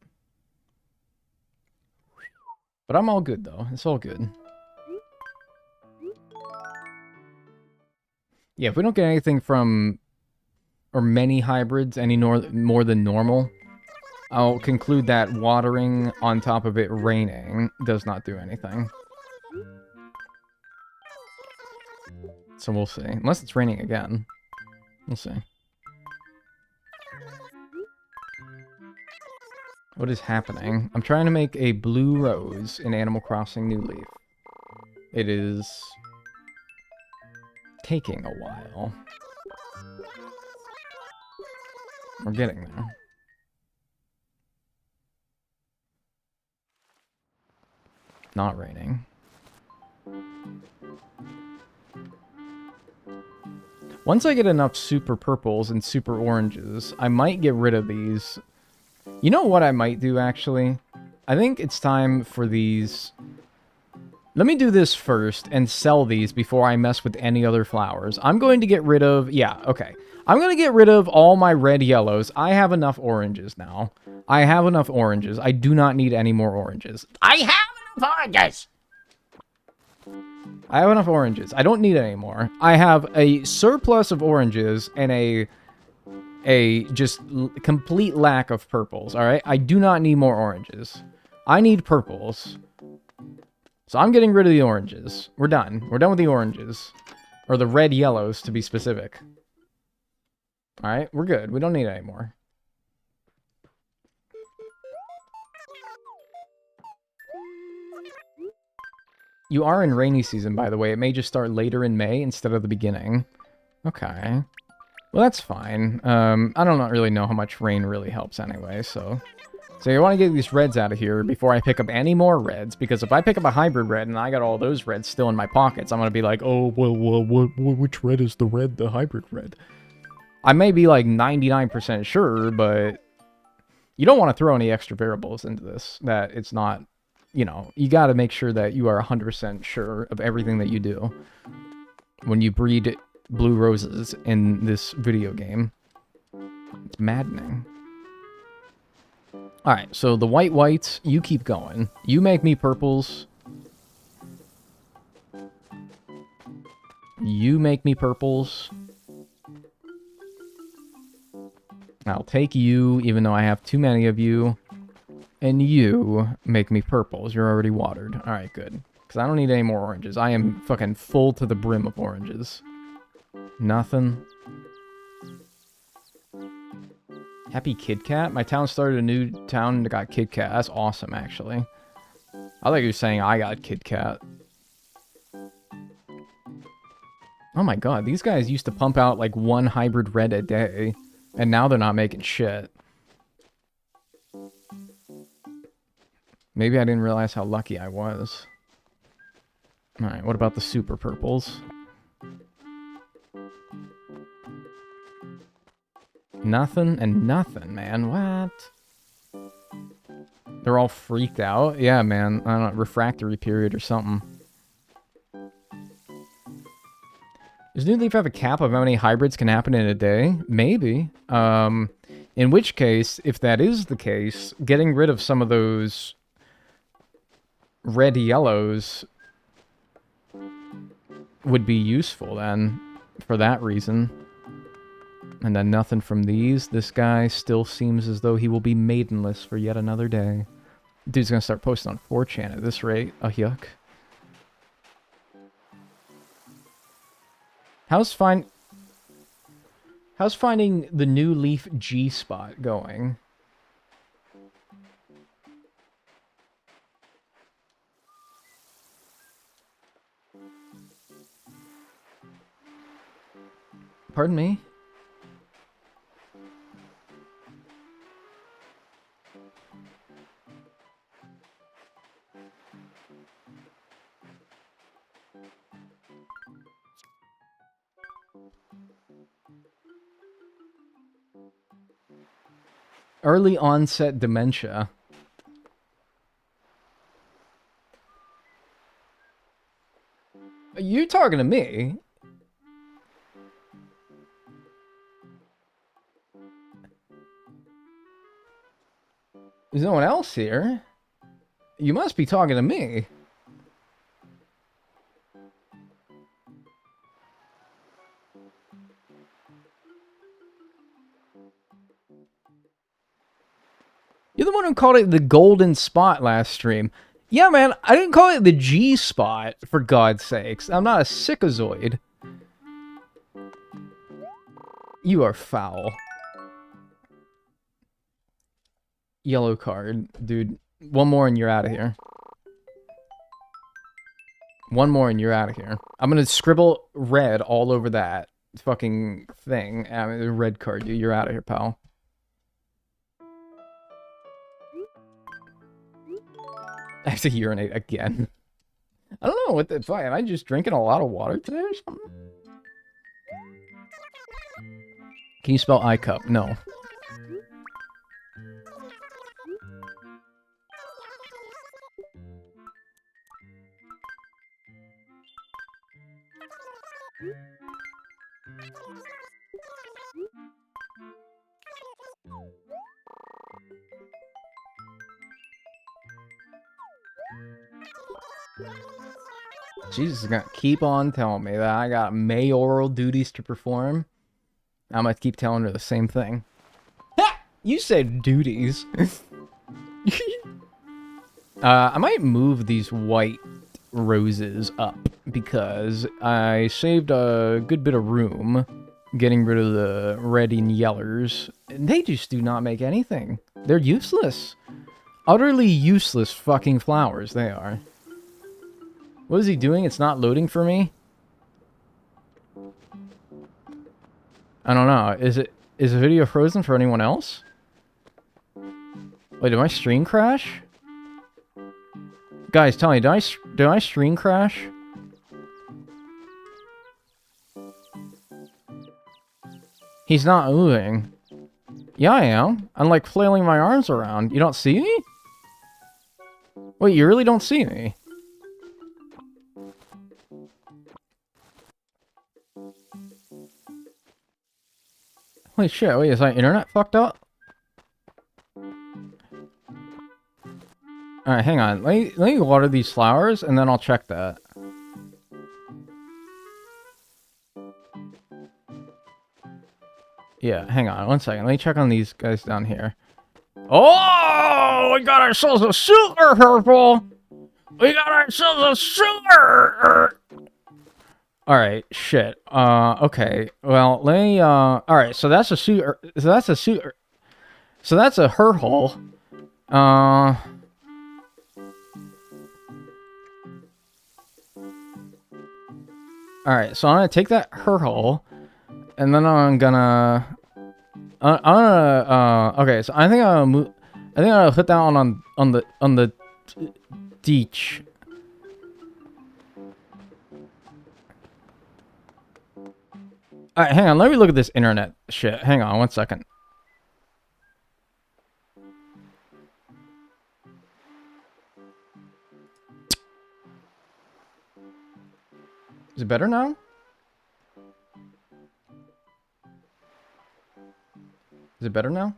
But I'm all good, though. It's all good. Yeah, if we don't get anything from... or many hybrids any more than normal, I'll conclude that watering on top of it raining does not do anything. So we'll see. Unless it's raining again. We'll see. What is happening? I'm trying to make a blue rose in Animal Crossing New Leaf. It is taking a while. We're getting there. Not raining. Once I get enough super purples and super oranges, I might get rid of these. You know what I might do, actually? I think it's time for these... Let me do this first and sell these before I mess with any other flowers. I'm going to get rid of... Yeah, okay. I'm going to get rid of all my red yellows. I have enough oranges now. I have enough oranges. I do not need any more oranges. I have enough oranges! I have enough oranges. I don't need any more. I have a surplus of oranges and a just complete lack of purples, all right? I do not need more oranges. I need purples. So I'm getting rid of the oranges. We're done. We're done with the oranges. Or the red yellows, to be specific. All right, we're good. We don't need any more. You are in rainy season, by the way. It may just start later in May instead of the beginning. Okay. Well, that's fine. I don't really know how much rain really helps anyway, so... So you want to get these reds out of here before I pick up any more reds, because if I pick up a hybrid red and I got all those reds still in my pockets, I'm going to be like, oh, well, which red is the hybrid red? I may be like 99% sure, but you don't want to throw any extra variables into this that it's not, you know, you got to make sure that you are 100% sure of everything that you do when you breed blue roses in this video game. It's maddening. Alright, so the whites, you keep going. You make me purples. You make me purples. I'll take you, even though I have too many of you. And you make me purples. You're already watered. Alright, good. Because I don't need any more oranges. I am fucking full to the brim of oranges. Nothing. Happy Kid Kat? My town started a new town and got Kid Kat. That's awesome, actually. I thought you were saying I got Kid Kat. Oh my god, these guys used to pump out like one hybrid red a day. And now they're not making shit. Maybe I didn't realize how lucky I was. Alright, what about the super purples? Nothing and nothing, man. What? They're all freaked out? Yeah, man. I don't know, refractory period or something. Does New Leaf have a cap of how many hybrids can happen in a day? Maybe. In which case, if that is the case, getting rid of some of those red yellows would be useful then, for that reason. And then nothing from these. This guy still seems as though he will be maidenless for yet another day. Dude's gonna start posting on 4chan at this rate. Oh, yuck. How's finding the new Leaf G spot going? Pardon me? Early onset dementia. You talking to me? There's no one else here. You must be talking to me. You're the one who called it the golden spot last stream. Yeah, man, I didn't call it the G spot, for God's sakes. I'm not a sickozoid. You are foul. Yellow card, dude. One more and you're out of here. One more and you're out of here. I'm gonna scribble red all over that fucking thing. I mean, the red card, dude. You're out of here, pal. I have to urinate again. I don't know what the fuck. Am I just drinking a lot of water today or something? Can you spell iCup? No. Jesus is gonna keep on telling me that I got mayoral duties to perform. I'm gonna keep telling her the same thing. Ha! You said duties. I might move these white roses up because I saved a good bit of room getting rid of the red and yellers. They just do not make anything. They're useless. Utterly useless fucking flowers they are. What is he doing? It's not loading for me? I don't know. Is the video frozen for anyone else? Wait, did my stream crash? Guys, tell me, did I stream crash? He's not moving. Yeah, I am. I'm like flailing my arms around. You don't see me? Wait, you really don't see me? Holy shit, wait, is my internet fucked up? Alright, hang on. Let me water these flowers, and then I'll check that. Yeah, hang on, one second. Let me check on these guys down here. Oh! We got ourselves a super purple! We got ourselves a super! Alright, shit. Okay. Well, let me, alright, so that's a suit, so that's a suit, so that's a her hole. Alright, so I'm gonna take that her hole, and then I'm gonna, okay, so I think I'll move, I think I'll put that on the ditch. Alright, hang on, let me look at this internet shit. Hang on, one second. Is it better now? Is it better now?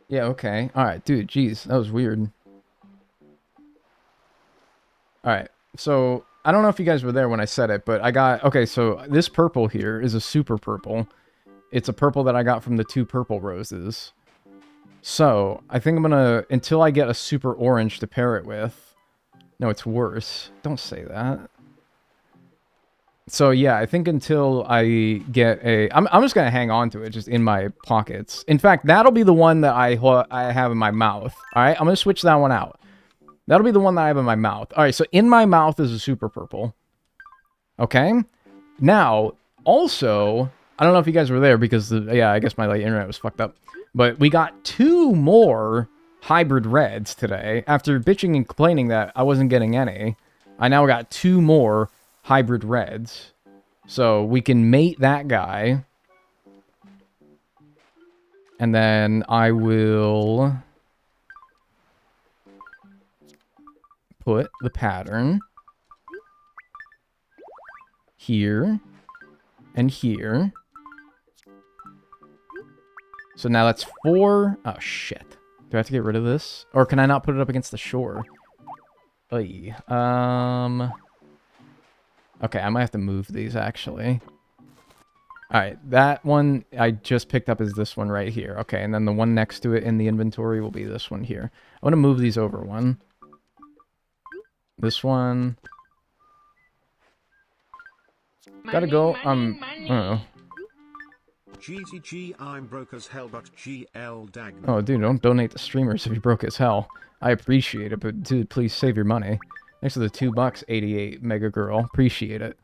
Yeah, okay. Alright, dude, jeez, that was weird. Alright, so I don't know if you guys were there when I said it, but I got... Okay, so this purple here is a super purple. It's a purple that I got from the 2 purple roses. So, I think I'm gonna... Until I get a super orange to pair it with... No, it's worse. Don't say that. So, yeah, I think until I get a... I'm just gonna hang on to it, just in my pockets. In fact, that'll be the one that I have in my mouth. Alright, I'm gonna switch that one out. That'll be the one that I have in my mouth. Alright, so in my mouth is a super purple. Okay? Now, also, I don't know if you guys were there because, yeah, I guess my internet was fucked up. But we got 2 more hybrid reds today. After bitching and complaining that I wasn't getting any, I now got 2 more hybrid reds. So we can mate that guy. And then I will... put the pattern here and here. So now that's 4. Oh, shit. Do I have to get rid of this? Or can I not put it up against the shore? Oy. Okay, I might have to move these, actually. Alright, that one I just picked up is this one right here. Okay, and then the one next to it in the inventory will be this one here. I want to move these over one. This one. Gotta go. I don't know. GTG, I'm broke as hell, but GL Dagnel. Oh, dude, don't donate to streamers if you're broke as hell. I appreciate it, but dude, please save your money. Thanks for the $2.88, Mega Girl. Appreciate it.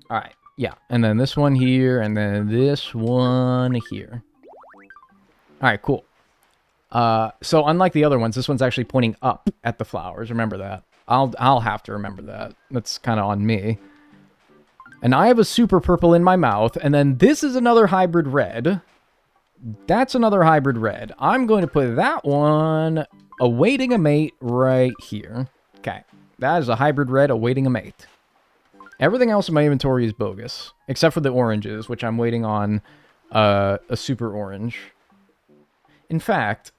Alright, yeah. And then this one here, and then this one here. Alright, cool. So unlike the other ones, this one's actually pointing up at the flowers. Remember that. I'll have to remember that. That's kind of on me. And I have a super purple in my mouth, and then this is another hybrid red. That's another hybrid red. I'm going to put that one awaiting a mate right here. Okay. That is a hybrid red awaiting a mate. Everything else in my inventory is bogus, except for the oranges, which I'm waiting on a super orange. In fact,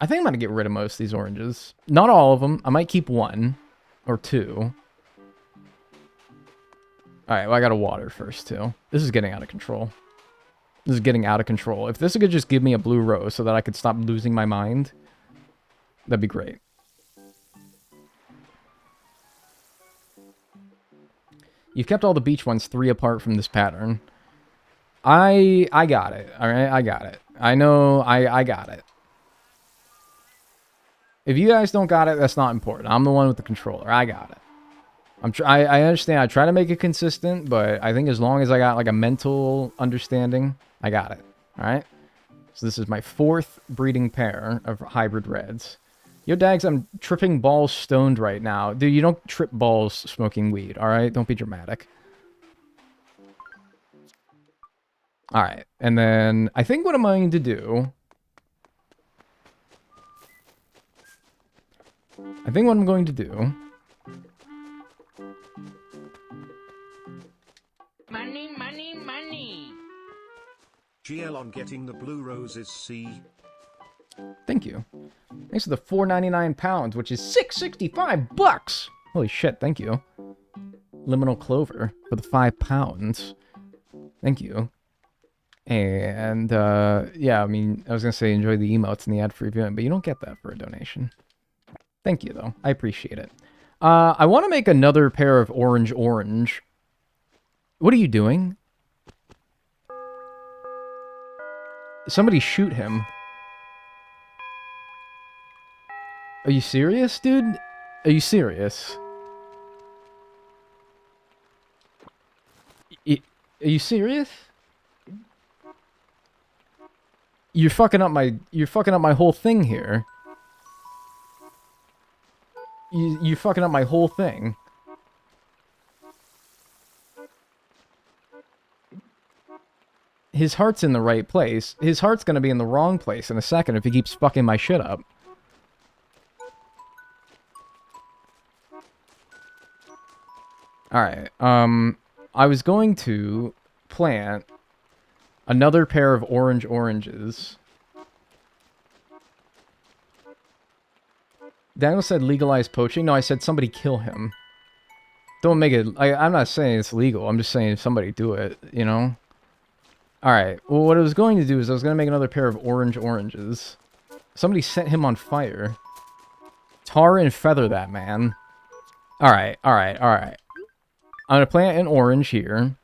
I think I'm going to get rid of most of these oranges. Not all of them. I might keep 1 or 2. Alright, well, I got to water first, too. This is getting out of control. This is getting out of control. If this could just give me a blue rose so that I could stop losing my mind, that'd be great. You've kept all the beach ones 3 apart from this pattern. I got it, alright? I got it. I know, I got it. If you guys don't got it, that's not important. I'm the one with the controller. I got it. I understand. I try to make it consistent, but I think as long as I got like a mental understanding, I got it. All right? So this is my 4th breeding pair of hybrid reds. Yo, Dags, I'm tripping balls stoned right now. Dude, you don't trip balls smoking weed, all right? Don't be dramatic. All right. And then I think what I'm going to do... Money, money, money. GL on getting the blue roses, see? Thank you. Thanks for the £4.99, which is $6.65. Holy shit, thank you. Liminal Clover for the £5. Thank you. And, yeah, I mean, I was going to say enjoy the emotes and the ad-free viewing, but you don't get that for a donation. Thank you, though. I appreciate it. I want to make another pair of orange. What are you doing? Somebody shoot him. Are you serious, dude? Are you serious? Are you serious? You're fucking up my whole thing here. You're fucking up my whole thing. His heart's in the right place. His heart's gonna be in the wrong place in a second if he keeps fucking my shit up. Alright, I was going to plant another pair of oranges Daniel said legalize poaching. No, I said somebody kill him. Don't make it... I'm not saying it's legal. I'm just saying somebody do it, you know? Alright. Well, what I was going to do is I was going to make another pair of oranges. Somebody set him on fire. Tar and feather that man. Alright. I'm going to plant an orange here.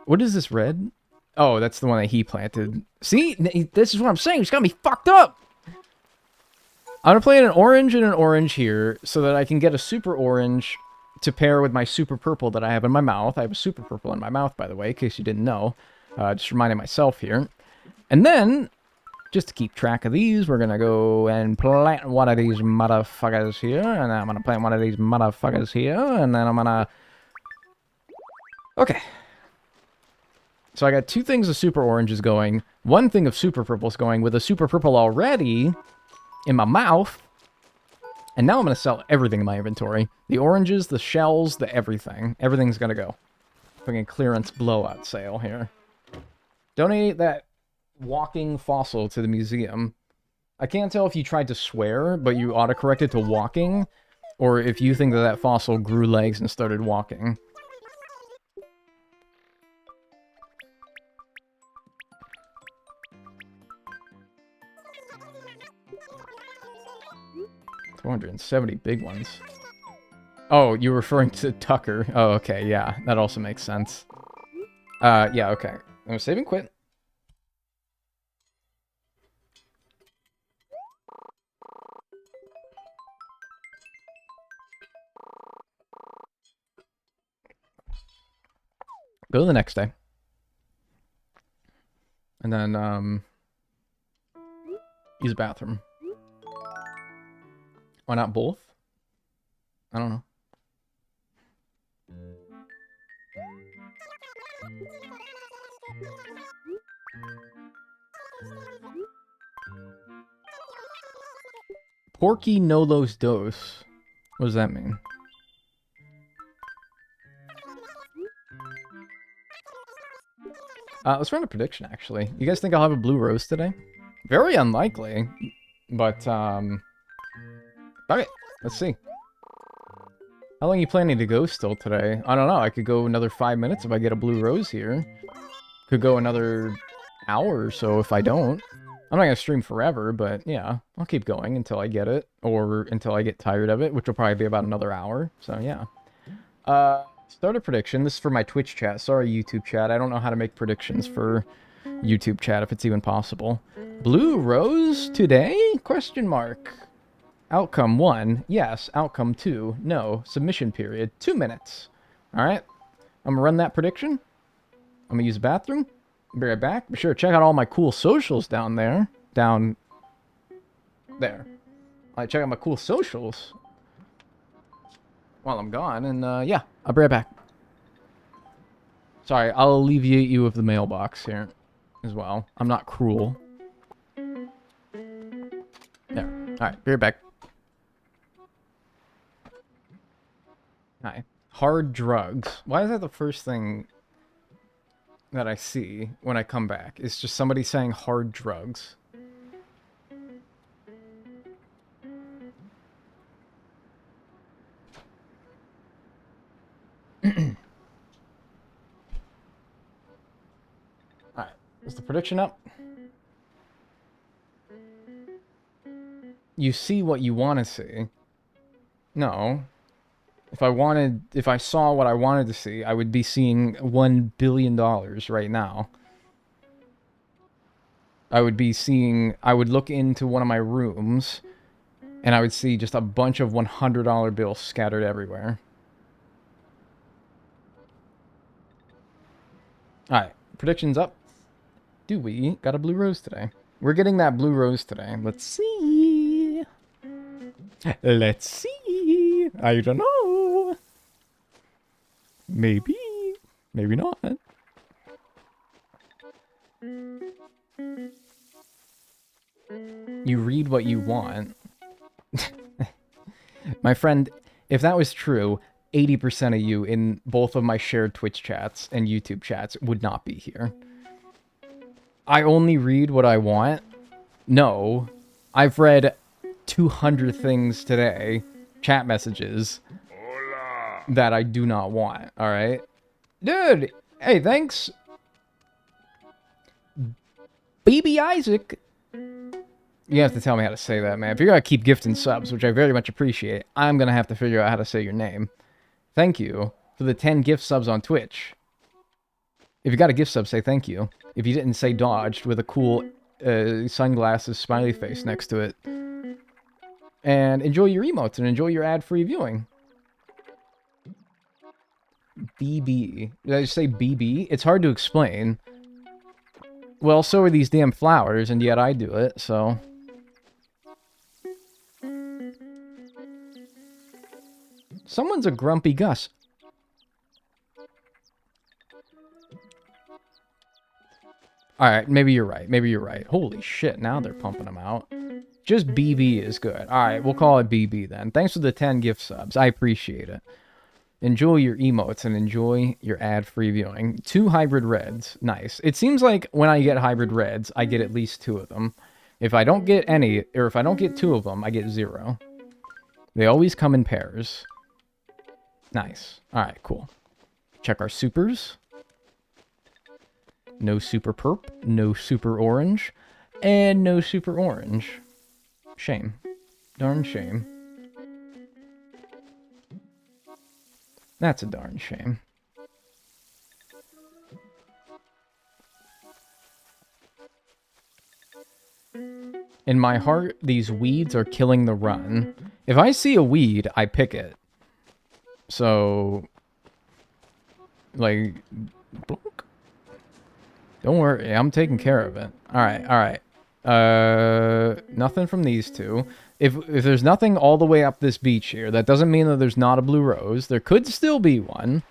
What is this red? Oh, that's the one that he planted. See? This is what I'm saying. It's got me fucked up. I'm going to plant an orange and an orange here so that I can get a super orange to pair with my super purple that I have in my mouth. I have a super purple in my mouth, by the way, in case you didn't know. Just reminding myself here. And then, just to keep track of these, we're going to go and plant one of these motherfuckers here. And then I'm going to plant one of these motherfuckers here. And then I'm going to... Okay. So I got 2 things of super oranges going. 1 thing of super purples going with a super purple already in my mouth. And now I'm going to sell everything in my inventory. The oranges, the shells, the everything. Everything's going to go. Fucking clearance blowout sale here. Donate that walking fossil to the museum. I can't tell if you tried to swear, but you autocorrected to walking, or if you think that that fossil grew legs and started walking. $470 big ones. Oh, you're referring to Tucker. Oh, okay, yeah. That also makes sense. Yeah, okay. I'm gonna save and quit. Go to the next day. And then, use a bathroom. Why not both? I don't know. Porky no los dos. What does that mean? Let's run a prediction, actually. You guys think I'll have a blue rose today? Very unlikely. But, okay, let's see. How long are you planning to go still today? I don't know. I could go another 5 minutes if I get a blue rose here. Could go another hour or so if I don't. I'm not going to stream forever, but yeah. I'll keep going until I get it. Or until I get tired of it, which will probably be about another hour. So, yeah. Start a prediction. This is for my Twitch chat. Sorry, YouTube chat. I don't know how to make predictions for YouTube chat, if it's even possible. Blue rose today? Question mark. Outcome 1, yes. Outcome 2, no. Submission period, 2 minutes. Alright. I'm gonna run that prediction. I'm gonna use the bathroom. Be right back. Be sure to check out all my cool socials down there. Down there. Alright, check out my cool socials while I'm gone. And, yeah. I'll be right back. Sorry, I'll alleviate you of the mailbox here as well. I'm not cruel. There. Alright, be right back. Hi. Hard drugs. Why is that the first thing that I see when I come back? It's just somebody saying hard drugs. Alright. Is the prediction up? You see what you want to see. No. If I saw what I wanted to see, I would be seeing $1 billion right now. I would look into one of my rooms, and I would see just a bunch of $100 bills scattered everywhere. Alright, predictions up. Do we got a blue rose today? We're getting that blue rose today. Let's see. Let's see. I don't know. Maybe. Maybe not. You read what you want. My friend, if that was true, 80% of you in both of my shared Twitch chats and YouTube chats would not be here. I only read what I want? No. I've read 200 things today, chat messages, that I do not want, alright? Dude, hey, thanks. BB Isaac. You have to tell me how to say that, man. If you're gonna keep gifting subs, which I very much appreciate, I'm gonna have to figure out how to say your name. Thank you for the 10 gift subs on Twitch. If you got a gift sub, say thank you. If you didn't, say dodged with a cool sunglasses smiley face next to it. And enjoy your emotes and enjoy your ad-free viewing. BB. Did I just say BB? It's hard to explain. Well, so are these damn flowers, and yet I do it, so... Someone's a grumpy Gus. Alright, maybe you're right. Maybe you're right. Holy shit, now they're pumping them out. Just BB is good. Alright, we'll call it BB then. Thanks for the 10 gift subs. I appreciate it. Enjoy your emotes and enjoy your ad-free viewing. 2 hybrid reds. Nice. It seems like when I get hybrid reds, I get at least 2 of them. If I don't get any, or if I don't get 2 of them, I get 0. They always come in pairs. Nice. Alright, cool. Check our supers. No super perp, no super orange, and no super orange. Shame. Darn shame. That's a darn shame. In my heart, these weeds are killing the run. If I see a weed, I pick it. So, like, don't worry, I'm taking care of it. Alright, alright. Nothing from these 2. If there's nothing all the way up this beach here, that doesn't mean that there's not a blue rose. There could still be one.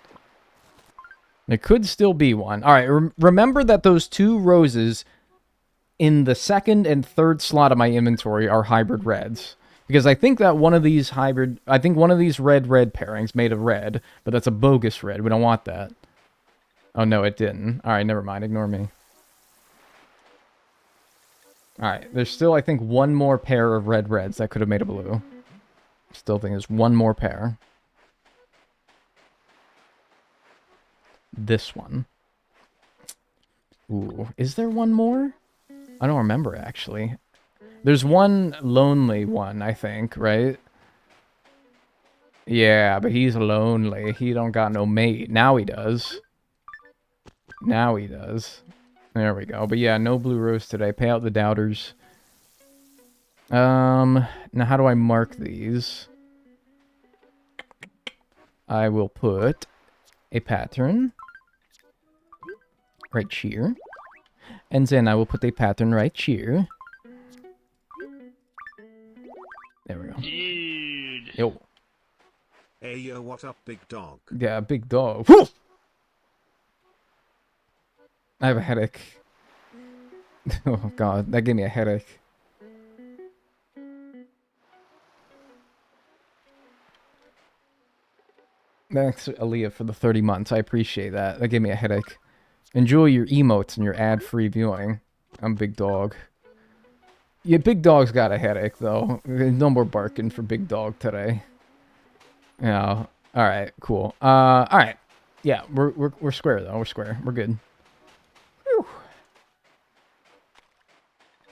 There could still be one. Alright, remember that those 2 roses in the 2nd and 3rd slot of my inventory are hybrid reds. Because I think that one of these hybrid... I think one of these red-red pairings made of red, but that's a bogus red. We don't want that. Oh, no, it didn't. Alright, never mind. Ignore me. Alright, there's still, I think, 1 more pair of red reds that could have made a blue. Still think there's 1 more pair. This one. Ooh, is there 1 more? I don't remember, actually. There's 1 lonely one, I think, right? Yeah, but he's lonely. He don't got no mate. Now he does. Now he does. There we go. But yeah, no blue rose today. Pay out the doubters. Now how do I mark these? I will put a pattern right here. And then I will put a pattern right here. There we go. Dude. Yo. Hey yo, what up, big dog? Yeah, big dog. Woo! I have a headache. Oh god, that gave me a headache. Thanks, Aaliyah, for the 30 months. I appreciate that. That gave me a headache. Enjoy your emotes and your ad-free viewing. I'm Big Dog. Yeah, Big Dog's got a headache, though. No more barking for Big Dog today. Yeah. Alright, cool. Alright. Yeah, we're square, though. We're square. We're good. Whew.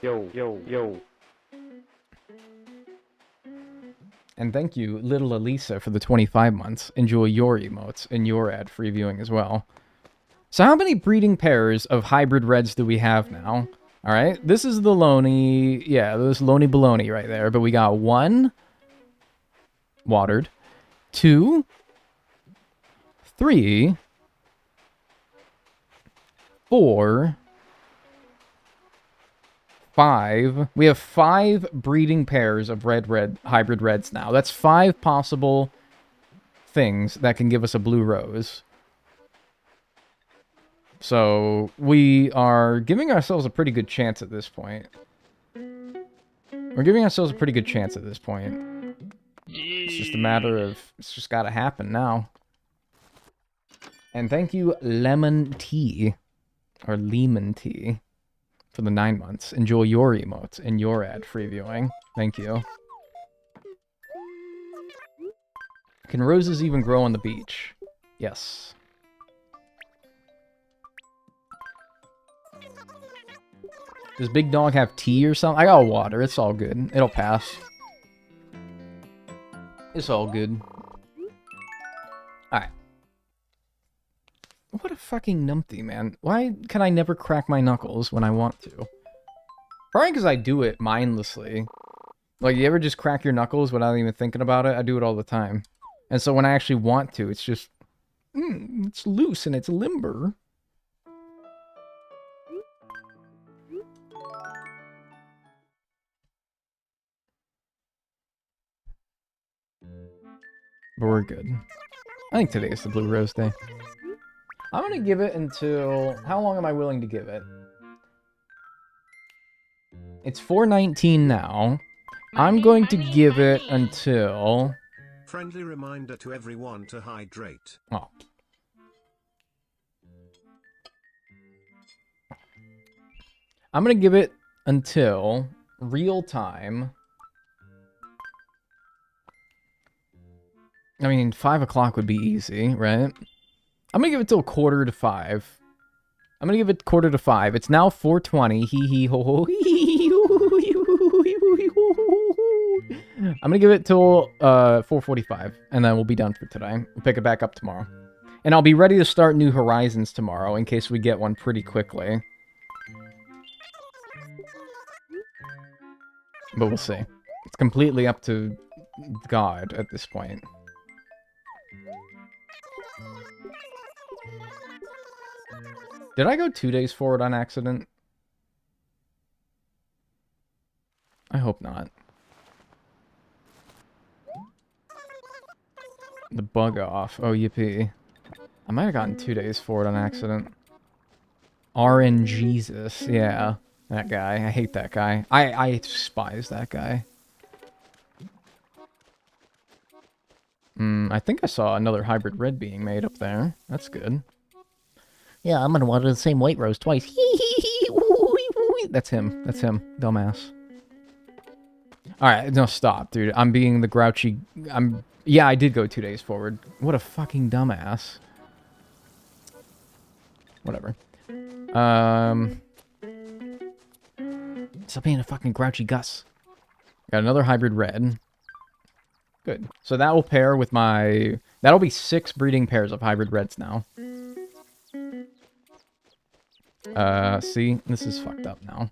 Yo. And thank you, little Elisa, for the 25 months. Enjoy your emotes and your ad-free viewing as well. So how many breeding pairs of hybrid reds do we have now? Alright, this is the Loney... Yeah, this Loney Baloney right there. But we got 1... watered. 2... 3... 4... 5... We have 5 breeding pairs of red hybrid reds now. That's 5 possible things that can give us a blue rose. So, we are giving ourselves a pretty good chance at this point. We're giving ourselves a pretty good chance at this point. It's just a matter of... It's just gotta happen now. And thank you, Lemon Tea. Or Lemon Tea. For the 9 months. Enjoy your emotes and your ad-free viewing. Thank you. Can roses even grow on the beach? Yes. Does Big Dog have tea or something? I got water. It's all good. It'll pass. It's all good. Alright. What a fucking numpty, man. Why can I never crack my knuckles when I want to? Probably because I do it mindlessly. Like, you ever just crack your knuckles without even thinking about it? I do it all the time. And so when I actually want to, it's just... it's loose and it's limber. But we're good. I think today is the Blue Rose Day. I'm gonna give it until... How long am I willing to give it? It's 4:19 now. I'm going to give it until... Friendly reminder to everyone to hydrate. Oh. I'm gonna give it until real time. I mean, 5 o'clock would be easy, right? I'm gonna give it till 4:45. I'm gonna give it 4:45. It's now 4:20. Hee hee ho ho. I'm gonna give it till 4:45, and then we'll be done for today. We'll pick it back up tomorrow. And I'll be ready to start New Horizons tomorrow, in case we get one pretty quickly. But we'll see. It's completely up to God at this point. Did I go 2 days forward on accident? I hope not. The bug off. Oh, yippee. I might have gotten 2 days forward on accident. RNGesus. Yeah. That guy. I hate that guy. I despise that guy. I think I saw another hybrid red being made up there. That's good. Yeah, I'm gonna water the same white rose twice. That's him. That's him. Dumbass. Alright, no, stop, dude. I'm being the grouchy... Yeah, I did go 2 days forward. What a fucking dumbass. Whatever. Stop being a fucking grouchy Gus. Got another hybrid red. Good. So that will pair with my... That'll be 6 breeding pairs of hybrid reds now. See? This is fucked up now.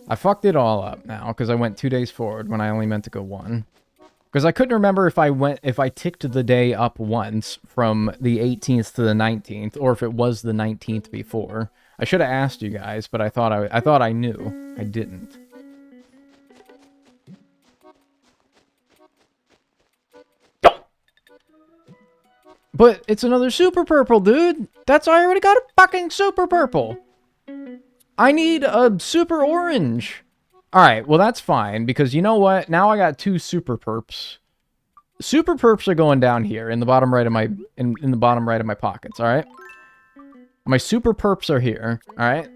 I fucked it all up now, because I went 2 days forward when I only meant to go 1. Because I couldn't remember if I ticked the day up once from the 18th to the 19th, or if it was the 19th before. I should have asked you guys, but I thought I knew. I didn't. But it's another super purple, dude. I already got a fucking super purple. I need a super orange. Alright, well that's fine, because you know what? Now I got 2 super perps. Super perps are going down here in the bottom right of my in the bottom right of my pockets, alright? My super perps are here, alright?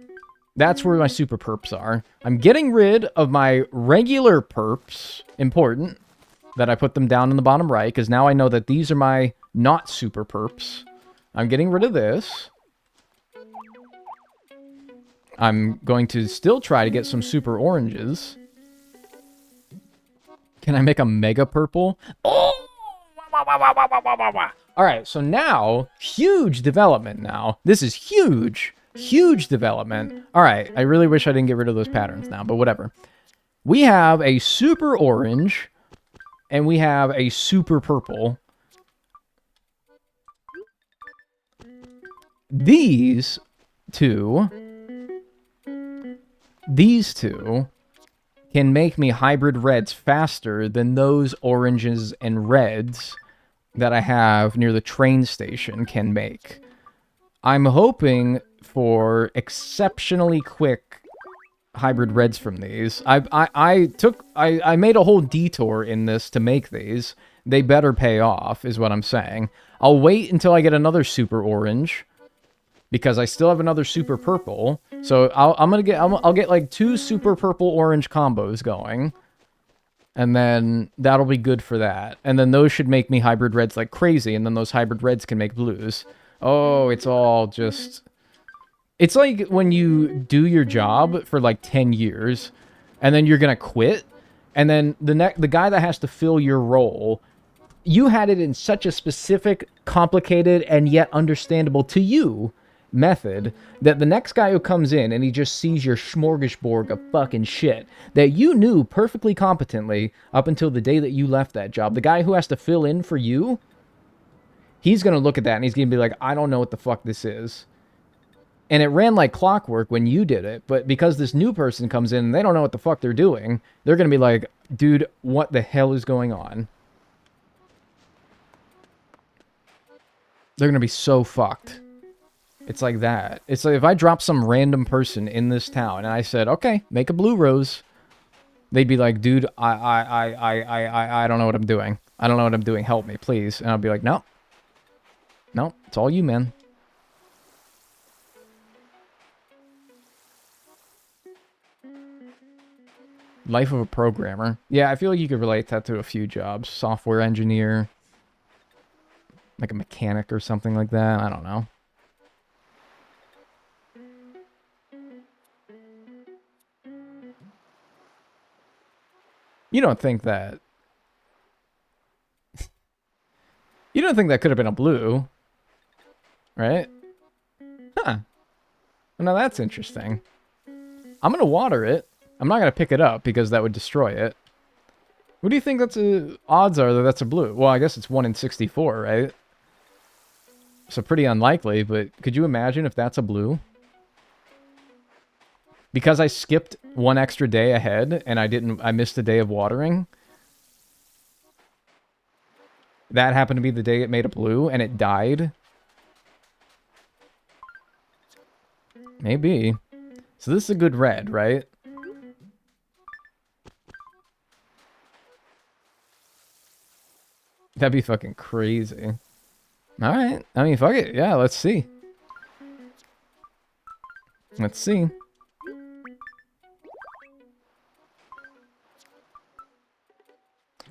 That's where my super perps are. I'm getting rid of my regular perps, important, that I put them down in the bottom right, because now I know that these are my not super perps. I'm getting rid of this. I'm going to still try to get some super oranges. Can I make a mega purple? Oh! Alright, so now, huge development now. This is huge. Huge development. Alright, I really wish I didn't get rid of those patterns now, but whatever. We have a super orange, and we have a super purple. These two can make me hybrid reds faster than those oranges and reds that I have near the train station can make. I'm hoping for exceptionally quick hybrid reds from these. I made a whole detour in this to make these. They better pay off, is what I'm saying. I'll wait until I get another super orange, because I still have another super purple. So I'll get like 2 super purple orange combos going. And then that'll be good for that. And then those should make me hybrid reds like crazy, and then those hybrid reds can make blues. Oh, it's all just... It's like when you do your job for like 10 years, and then you're going to quit, and then the guy that has to fill your role, you had it in such a specific, complicated, and yet understandable to you method that the next guy who comes in and he just sees your smorgasbord of fucking shit that you knew perfectly competently up until the day that you left that job, the guy who has to fill in for you, he's going to look at that and he's going to be like, I don't know what the fuck this is. And it ran like clockwork when you did it, but because this new person comes in and they don't know what the fuck they're doing, they're going to be like, dude, what the hell is going on? They're going to be so fucked. It's like that. It's like if I drop some random person in this town and I said, okay, make a blue rose, they'd be like, dude, I don't know what I'm doing. I don't know what I'm doing. Help me, please. And I'll be like, no. No, it's all you, man. Life of a programmer. Yeah, I feel like you could relate that to a few jobs. Software engineer. Like a mechanic or something like that. I don't know. You don't think that... You don't think that could have been a blue, right? Huh. Well, now that's interesting. I'm going to water it. I'm not going to pick it up because that would destroy it. What do you think odds are that that's a blue? Well, I guess it's 1 in 64, right? So pretty unlikely, but could you imagine if that's a blue? Because I skipped 1 extra day ahead and I missed a day of watering. That happened to be the day it made a blue and it died. Maybe. So this is a good red, right? That'd be fucking crazy. Alright. I mean, fuck it. Yeah, let's see. Let's see.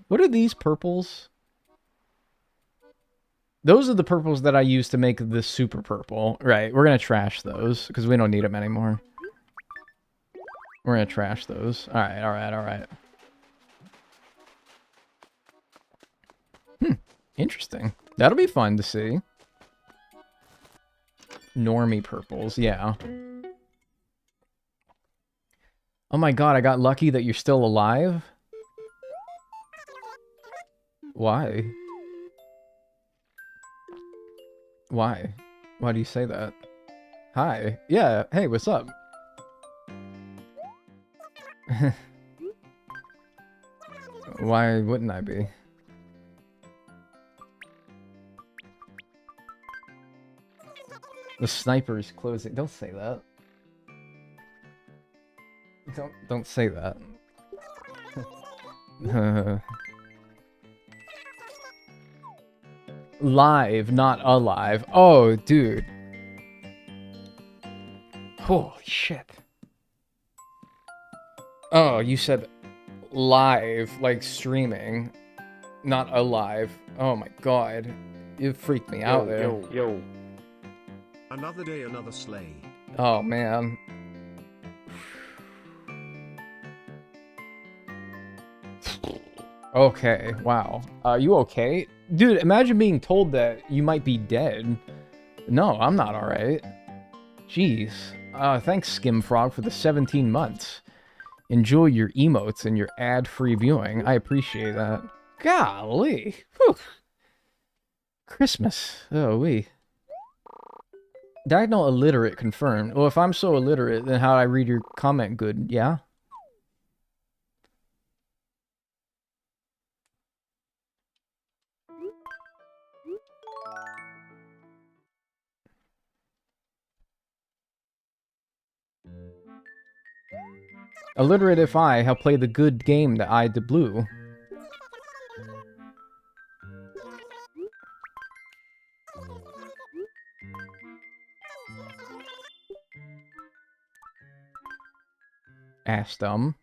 What are these purples? Those are the purples that I used to make the super purple. Right, we're going to trash those because we don't need them anymore. We're going to trash those. Alright, alright, alright. Interesting. That'll be fun to see. Normie purples, yeah. Oh my god, I got lucky that you're still alive? Why? Why? Why do you say that? Hi. Yeah, hey, what's up? Why wouldn't I be? The sniper's closing. Don't say that. Don't say that. Live, not alive. Oh, dude. Holy shit. Oh, you said live, like streaming, not alive. Oh my god. You freaked me out there. Yo. Another day, another sleigh. Oh, man. Okay, wow. You okay? Dude, imagine being told that you might be dead. No, I'm not alright. Jeez. Thanks, Skimfrog, for the 17 months. Enjoy your emotes and your ad-free viewing. I appreciate that. Golly. Whew. Christmas. Oh, wee. Dagnel illiterate confirmed. Well, if I'm so illiterate, then how do I read your comment good? Yeah? Illiterate if I have played the good game that I did blue. Ass dumb.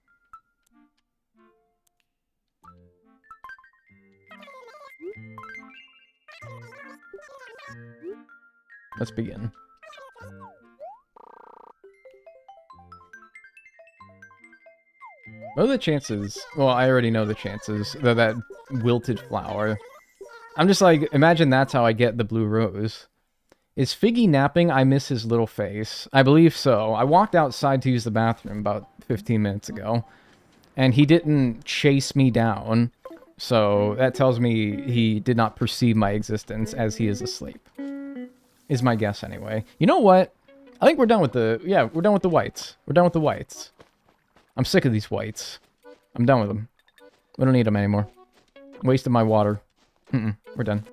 Let's begin. What are the chances? Well, I already know the chances that that wilted flower. I'm just like, imagine that's how I get the blue rose. Is Figgy napping? I miss his little face. I believe so. I walked outside to use the bathroom about 15 minutes ago, and he didn't chase me down, so that tells me he did not perceive my existence as he is asleep. Is my guess anyway. You know what? I think we're done with the... Yeah, we're done with the whites. We're done with the whites. I'm sick of these whites. I'm done with them. We don't need them anymore. Wasted my water. We're done.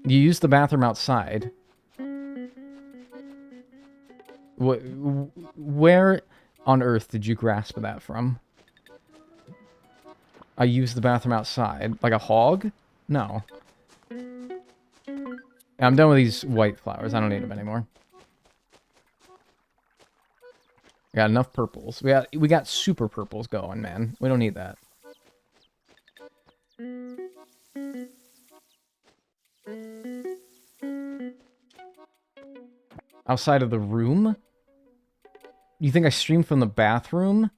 You used the bathroom outside. Where on earth did you grasp that from? I used the bathroom outside. Like a hog? No. I'm done with these white flowers. I don't need them anymore. We got enough purples. We got super purples going, man. We don't need that. Outside of the room? You think I streamed from the bathroom?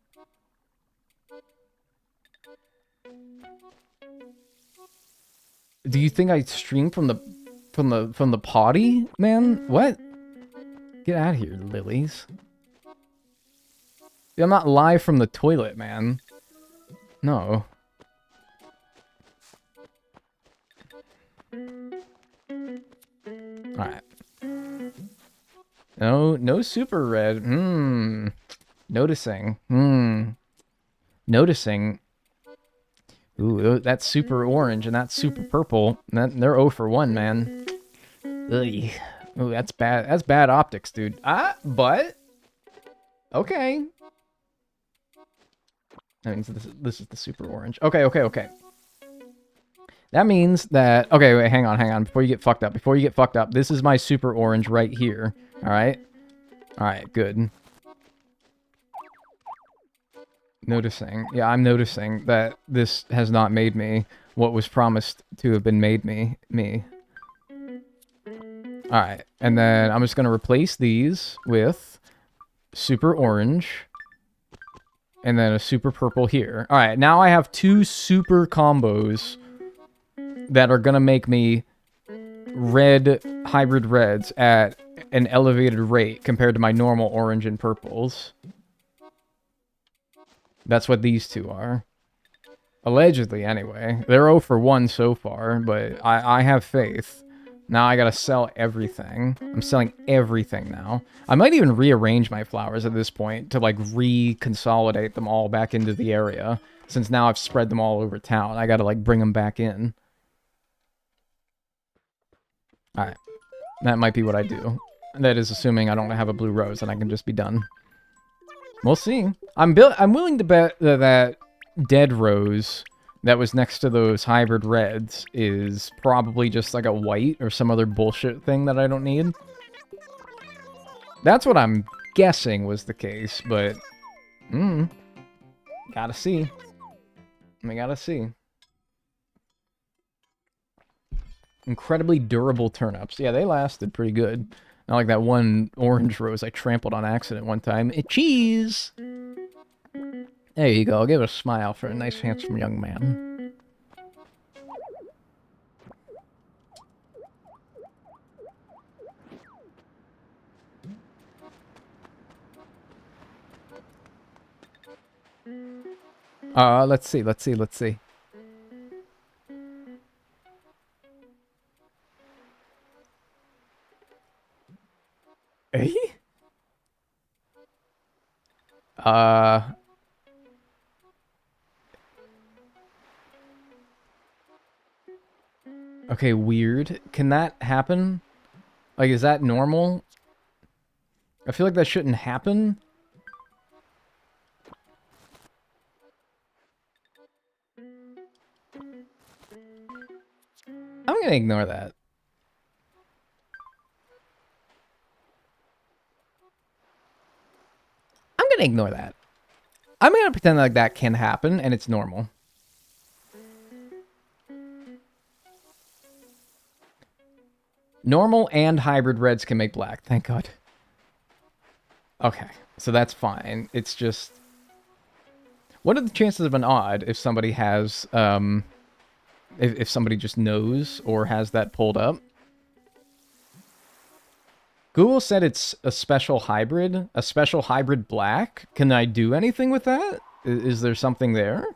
Do you think I streamed from the potty, man? What? Get out of here, lilies. I'm not live from the toilet, man. No. Alright. No super red. Noticing. Noticing. Ooh, that's super orange and that's super purple. They're 0 for 1, man. Ugh. Ooh, that's bad. That's bad optics, dude. But... Okay. That means this is the super orange. Okay. That means that... Okay, wait, hang on. Before you get fucked up. This is my super orange right here. Alright? Alright, good. Noticing. Yeah, I'm noticing that this has not made me what was promised to have been made me. Alright, and then I'm just going to replace these with super orange. And then a super purple here. Alright, now I have 2 super combos that are going to make me red hybrid reds at an elevated rate compared to my normal orange and purples. That's what these 2 are. Allegedly, anyway. They're 0 for 1 so far, but I have faith. Now I gotta sell everything. I'm selling everything now. I might even rearrange my flowers at this point to, like, reconsolidate them all back into the area. Since now I've spread them all over town. I gotta, like, bring them back in. Alright. That might be what I do. That is assuming I don't have a blue rose and I can just be done. We'll see. I'm willing to bet that dead rose that was next to those hybrid reds is probably just like a white or some other bullshit thing that I don't need. That's what I'm guessing was the case, but... Gotta see. We gotta see. Incredibly durable turnips. Yeah, they lasted pretty good. Not like that one orange rose I trampled on accident one time. Cheese! There you go. I'll give it a smile for a nice, handsome young man. Let's see. Eh? Okay, weird. Can that happen? Like, is that normal? I feel like that shouldn't happen. I'm gonna ignore that. I'm gonna ignore that. I'm gonna pretend like that can happen and it's normal. Normal and hybrid reds can make black. Thank God. Okay, so that's fine. It's just... What are the chances of an odd if somebody has, if somebody just knows or has that pulled up? Google said it's a special hybrid black. Can I do anything with that? Is there something there?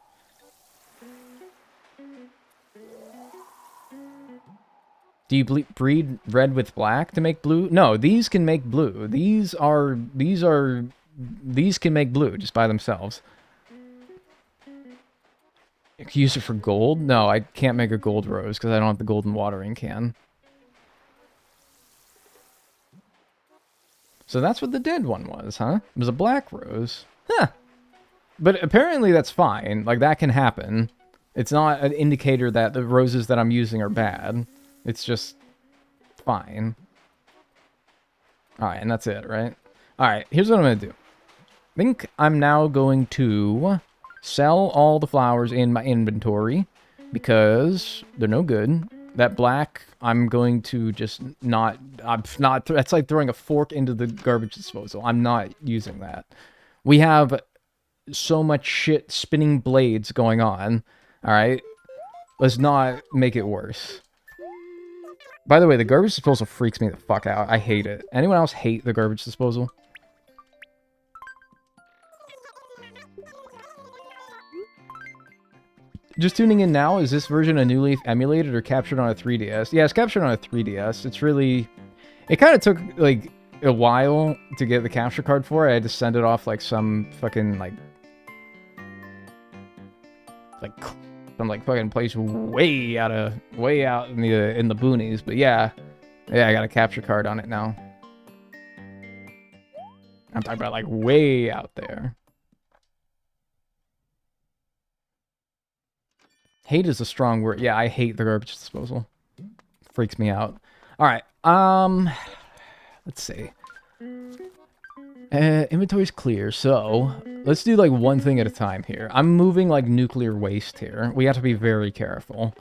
Do you breed red with black to make blue? No, these can make blue. These can make blue just by themselves. You can use it for gold? No, I can't make a gold rose because I don't have the golden watering can. So that's what the dead one was, huh? It was a black rose. Huh. But apparently that's fine. Like, that can happen. It's not an indicator that the roses that I'm using are bad. It's just fine. Alright, and that's it, right? Alright, here's what I'm going to do. I think I'm now going to sell all the flowers in my inventory because they're no good. That black, I'm going to just not... That's like throwing a fork into the garbage disposal. I'm not using that. We have so much shit spinning blades going on. Alright? Let's not make it worse. By the way, the garbage disposal freaks me the fuck out. I hate it. Anyone else hate the garbage disposal? Just tuning in now, is this version a New Leaf emulated or captured on a 3DS? Yeah, it's captured on a 3DS. It's really... It kind of took, like, a while to get the capture card for it. I had to send it off, like, some fucking, like... some, like, fucking place way out in the boonies. But yeah. Yeah, I got a capture card on it now. I'm talking about, like, way out there. Hate is a strong word. Yeah, I hate the garbage disposal. Freaks me out. Alright, let's see. Inventory's clear, so let's do like one thing at a time here. I'm moving like nuclear waste here. We have to be very careful.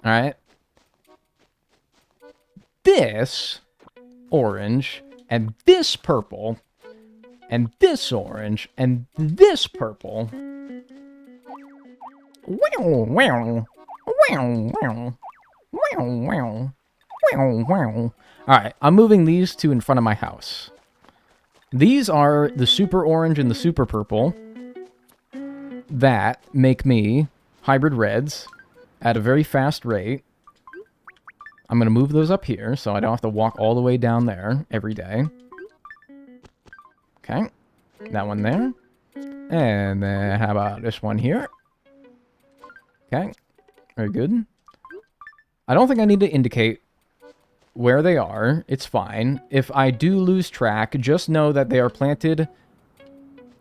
Alright. This orange, and this purple, and this orange, and this purple... Wow, wow, wow, wow, wow, wow, wow, wow. Alright, I'm moving these two in front of my house. These are the super orange and the super purple that make me hybrid reds at a very fast rate. I'm going to move those up here so I don't have to walk all the way down there every day. Okay, that one there. And then how about this one here? Okay, very good. I don't think I need to indicate where they are. It's fine. If I do lose track, just know that they are planted.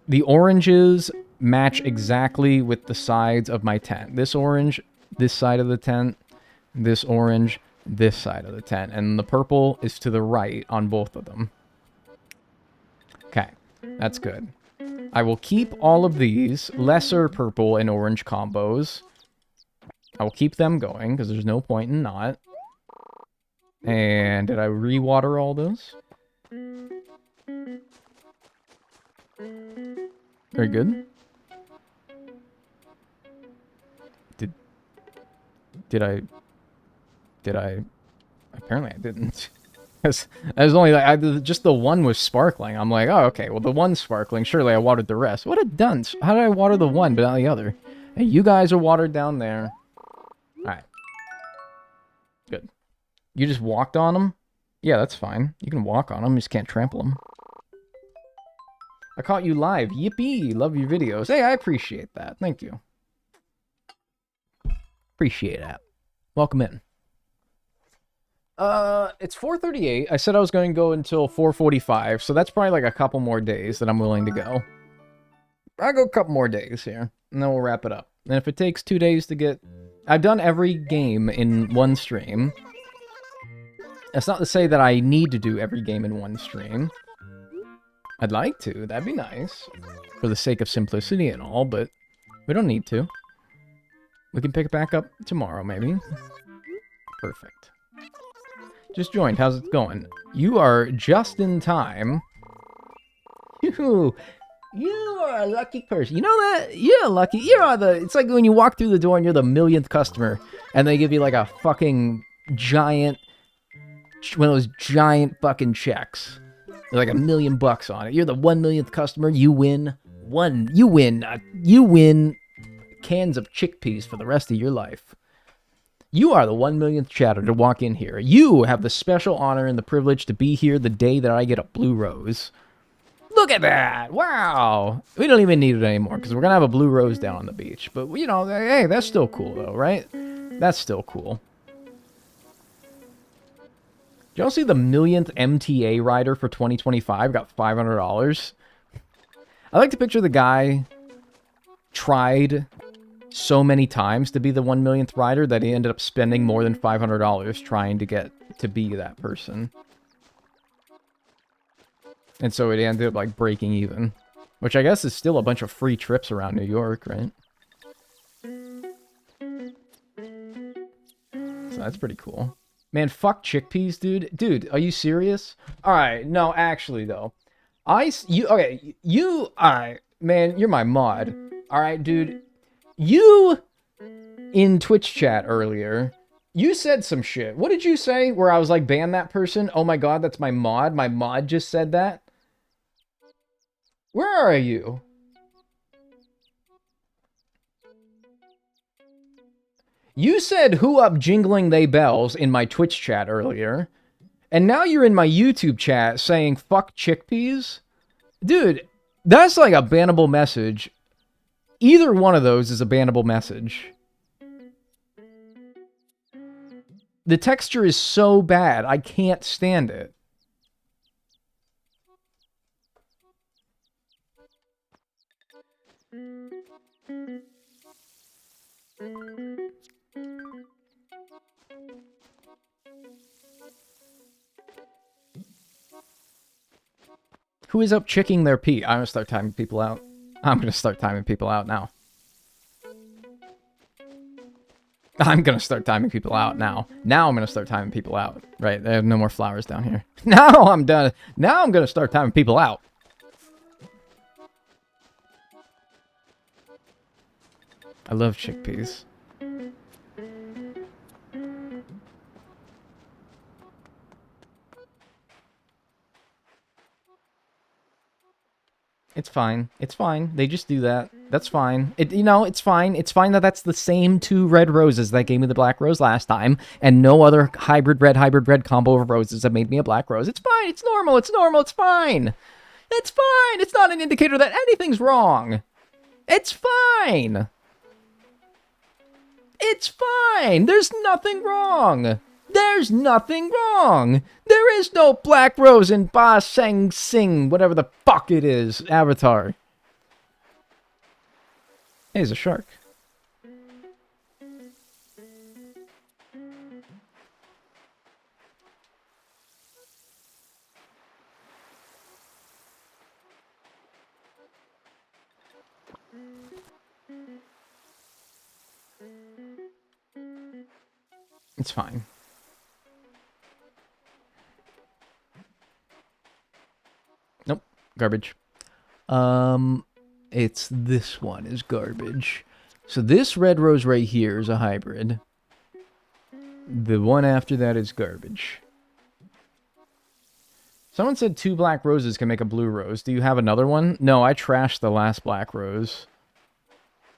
The oranges match exactly with the sides of my tent. This orange, this side of the tent. This orange, this side of the tent. And the purple is to the right on both of them. Okay, that's good. I will keep all of these lesser purple and orange combos. I will keep them going, because there's no point in not. And did I re-water all those? Very good. Did I... Apparently I didn't. Because I was only like, just the one was sparkling. I'm like, oh, okay, well, the one's sparkling. Surely I watered the rest. What a dunce. How did I water the one but not the other? Hey, you guys are watered down there. Alright. Good. You just walked on them? Yeah, that's fine. You can walk on them, you just can't trample them. I caught you live. Yippee! Love your videos. Hey, I appreciate that. Thank you. Appreciate that. Welcome in. It's 4:38. I said I was going to go until 4:45, so that's probably like a couple more days that I'm willing to go. I'll go a couple more days here, and then we'll wrap it up. And if it takes 2 days to get... I've done every game in one stream. That's not to say that I need to do every game in one stream. I'd like to. That'd be nice. For the sake of simplicity and all, but we don't need to. We can pick it back up tomorrow, maybe. Perfect. Just joined. How's it going? You are just in time. You are a lucky person. You know that? You're lucky. It's like when you walk through the door and you're the millionth customer, and they give you like a fucking giant, one of those giant fucking checks. There's like $1 million on it. You're the 1 millionth customer. You win you win cans of chickpeas for the rest of your life. You are the 1 millionth chatter to walk in here. You have the special honor and the privilege to be here the day that I get a blue rose. Look at that! Wow! We don't even need it anymore, because we're going to have a blue rose down on the beach. But, you know, hey, that's still cool, though, right? That's still cool. Did y'all see the millionth MTA rider for 2025 got $500? I like to picture the guy tried so many times to be the 1 millionth rider that he ended up spending more than $500 trying to get to be that person. And so it ended up, like, breaking even. Which I guess is still a bunch of free trips around New York, right? So that's pretty cool. Man, fuck chickpeas, dude. Dude, are you serious? Alright, no, actually, though. Alright, man, you're my mod. Alright, dude. You, in Twitch chat earlier, you said some shit. What did you say? Where I was like, ban that person? Oh my god, that's my mod. My mod just said that. Where are you? You said who up jingling they bells in my Twitch chat earlier. And now you're in my YouTube chat saying fuck chickpeas? Dude, that's like a bannable message. Either one of those is a bannable message. The texture is so bad, I can't stand it. Who is up chicking their pee? I'm gonna start timing people out. I'm gonna start timing people out now. I'm gonna start timing people out now. Now I'm gonna start timing people out. Right, I have no more flowers down here. Now I'm done. Now I'm gonna start timing people out. I love chickpeas. It's fine. It's fine. They just do that. That's fine. You know, it's fine. It's fine that that's the same 2 red roses that gave me the black rose last time, and no other hybrid red combo of roses that made me a black rose. It's fine. It's normal. It's normal. It's fine. It's fine. It's not an indicator that anything's wrong. It's fine. It's fine. There's nothing wrong. There's nothing wrong. There is no black rose in Ba Seng Sing, whatever the fuck it is, Avatar. Hey, he's a shark. It's fine. Nope. Garbage. It's this one is garbage. So this red rose right here is a hybrid. The one after that is garbage. Someone said 2 black roses can make a blue rose. Do you have another one? No, I trashed the last black rose.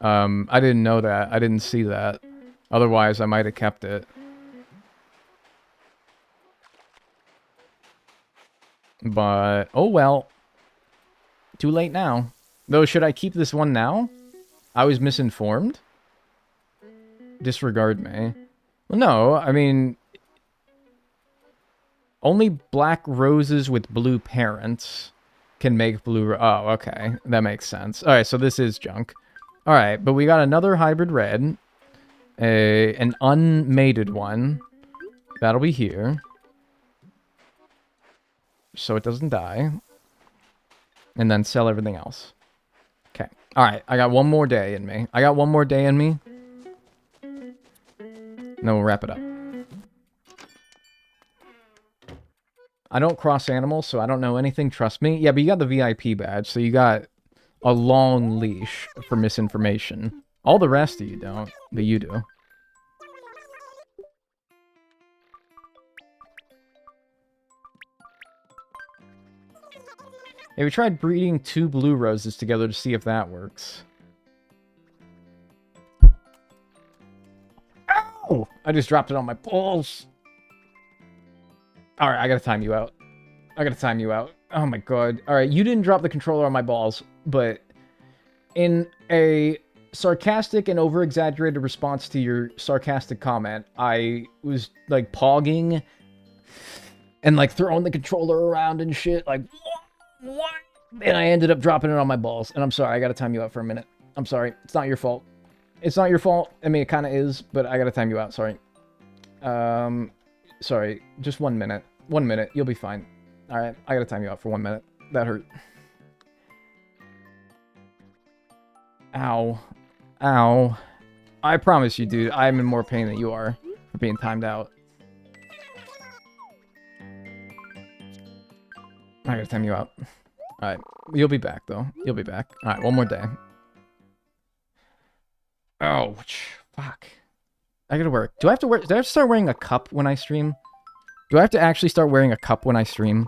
I didn't know that. I didn't see that. Otherwise, I might have kept it. But, oh well. Too late now. Though, should I keep this one now? I was misinformed? Disregard me. Well, no, I mean... Only black roses with blue parents can make blue... Oh, okay. That makes sense. Alright, so this is junk. Alright, but we got another hybrid red. An unmated one. That'll be here. So it doesn't die. And then sell everything else. Okay. Alright, I got one more day in me. And then we'll wrap it up. I don't cross animals, so I don't know anything. Trust me. Yeah, but you got the VIP badge, so you got a long leash for misinformation. All the rest of you don't, but you do. Hey, we tried breeding 2 blue roses together to see if that works. Ow! I just dropped it on my balls. Alright, I gotta time you out. I gotta time you out. Oh my god. Alright, you didn't drop the controller on my balls, but in a sarcastic and over-exaggerated response to your sarcastic comment, I was, like, pogging and, like, throwing the controller around and shit, like, what? And I ended up dropping it on my balls. And I'm sorry, I gotta time you out for a minute. I'm sorry. It's not your fault. It's not your fault. I mean, it kind of is, but I gotta time you out. Sorry. Sorry. Just 1 minute. 1 minute. You'll be fine. Alright, I gotta time you out for 1 minute. That hurt. Ow. Ow. I promise you, dude, I'm in more pain than you are for being timed out. I gotta time you out. Alright. You'll be back, though. You'll be back. Alright, 1 more day. Oh, fuck. I gotta work. Do I have to start wearing a cup when I stream? Do I have to actually start wearing a cup when I stream?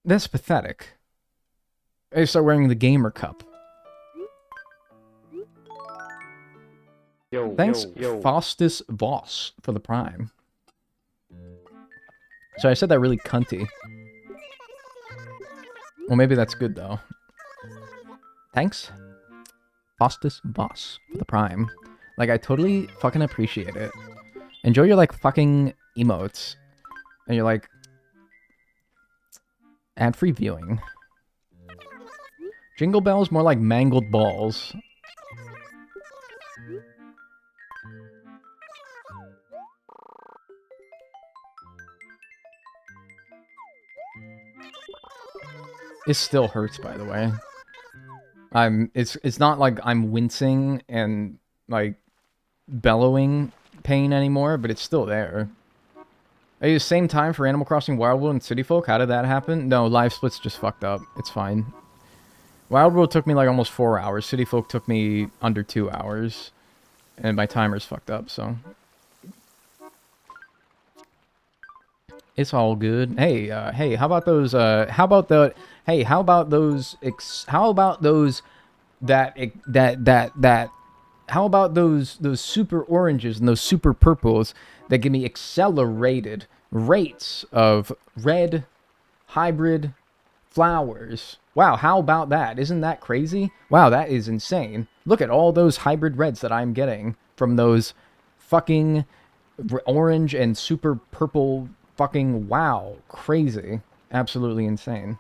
That's pathetic. I start wearing the gamer cup. Thanks, Faustus Voss, for the prime. So I said that really cunty. Well, maybe that's good, though. Thanks, Faustus Voss, for the prime. Like, I totally fucking appreciate it. Enjoy your, like, fucking emotes. And you're like... ad-free viewing. Jingle bells, more like mangled balls. It still hurts, by the way. It's not like I'm wincing and, like, bellowing pain anymore, but it's still there. Are you the same time for Animal Crossing Wild World and City Folk? How did that happen? No, Live Split's just fucked up. It's fine. Wild World took me like almost 4 hours. City Folk took me under 2 hours. And my timer's fucked up, so... It's all good. Hey, hey, how about those, how about those super oranges and those super purples that give me accelerated rates of red hybrid flowers? Wow, how about that? Isn't that crazy? Wow, that is insane. Look at all those hybrid reds that I'm getting from those fucking orange and super purple fucking wow. Crazy. Absolutely insane.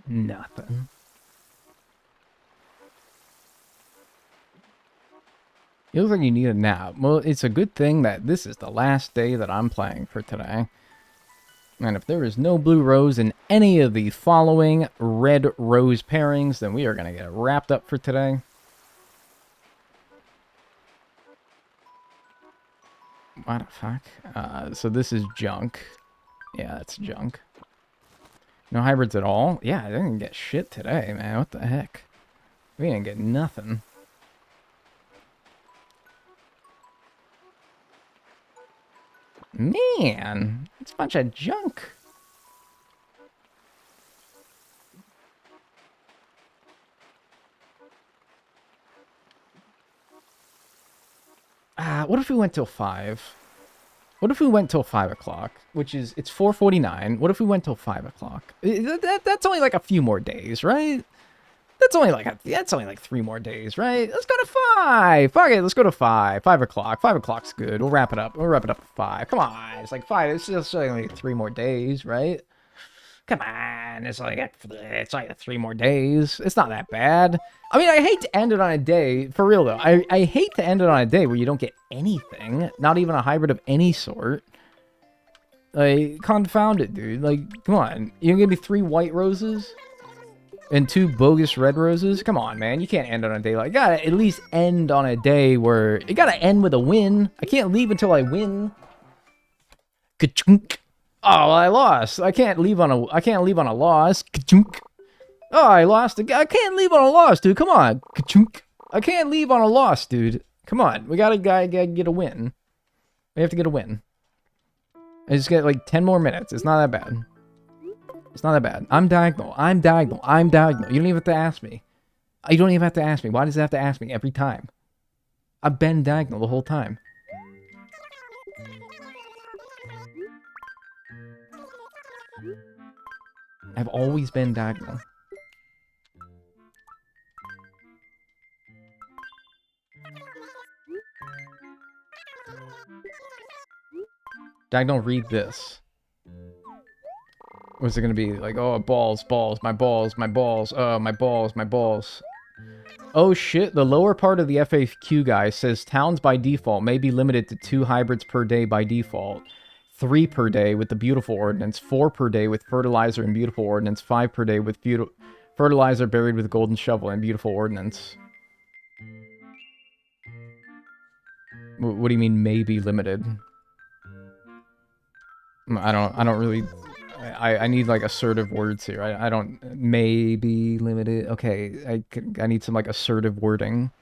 Nothing. You look like you need a nap. Well, it's a good thing that this is the last day that I'm playing for today. And if there is no blue rose in any of the following red rose pairings, then we are going to get wrapped up for today. What the fuck? So this is junk. Yeah, that's junk. No hybrids at all? Yeah, I didn't get shit today, man. What the heck? We ain't getting nothing. Man, it's a bunch of junk. What if we went till 5? What if we went till 5 o'clock? Which is, it's 4:49. What if we went till 5 o'clock? That's only like a few more days, right? That's only like 3 more days, right? Let's go to 5. Fuck it, let's go to 5. 5 o'clock. 5 o'clock's good. We'll wrap it up. We'll wrap it up at 5. Come on, it's like 5. It's just only 3 more days, right? Come on, it's like 3 more days. It's not that bad. I mean, I hate to end it on a day, for real though. I hate to end it on a day where you don't get anything, not even a hybrid of any sort. Like, confound it, dude. Like, come on. You gonna give me 3 white roses? And 2 bogus red roses? Come on, man. You can't end on a day like... You gotta at least end on a day where... You gotta end with a win. I can't leave until I win. Ka-chunk. Oh, well, I lost. I can't leave on a loss. Ka-chunk. Oh, I lost. I can't leave on a loss, dude. Come on. Ka-chunk. I can't leave on a loss, dude. Come on. We gotta get a win. We have to get a win. I just get like 10 more minutes. It's not that bad. It's not that bad. I'm Dagnel. I'm Dagnel. I'm Dagnel. You don't even have to ask me. You don't even have to ask me. Why does it have to ask me every time? I've been Dagnel the whole time. I've always been Dagnel. Dagnel, read this. What's it gonna be? Like, oh, balls, my balls, my balls, my balls, my balls. Oh shit, the lower part of the FAQ guy says towns by default may be limited to 2 hybrids per day by default. 3 per day with the beautiful ordinance, 4 per day with fertilizer and beautiful ordinance, 5 per day with fertilizer buried with golden shovel and beautiful ordinance. What do you mean may be limited? I don't really... I need, like, assertive words here. I don't... May be limited. Okay, I need some, like, assertive wording.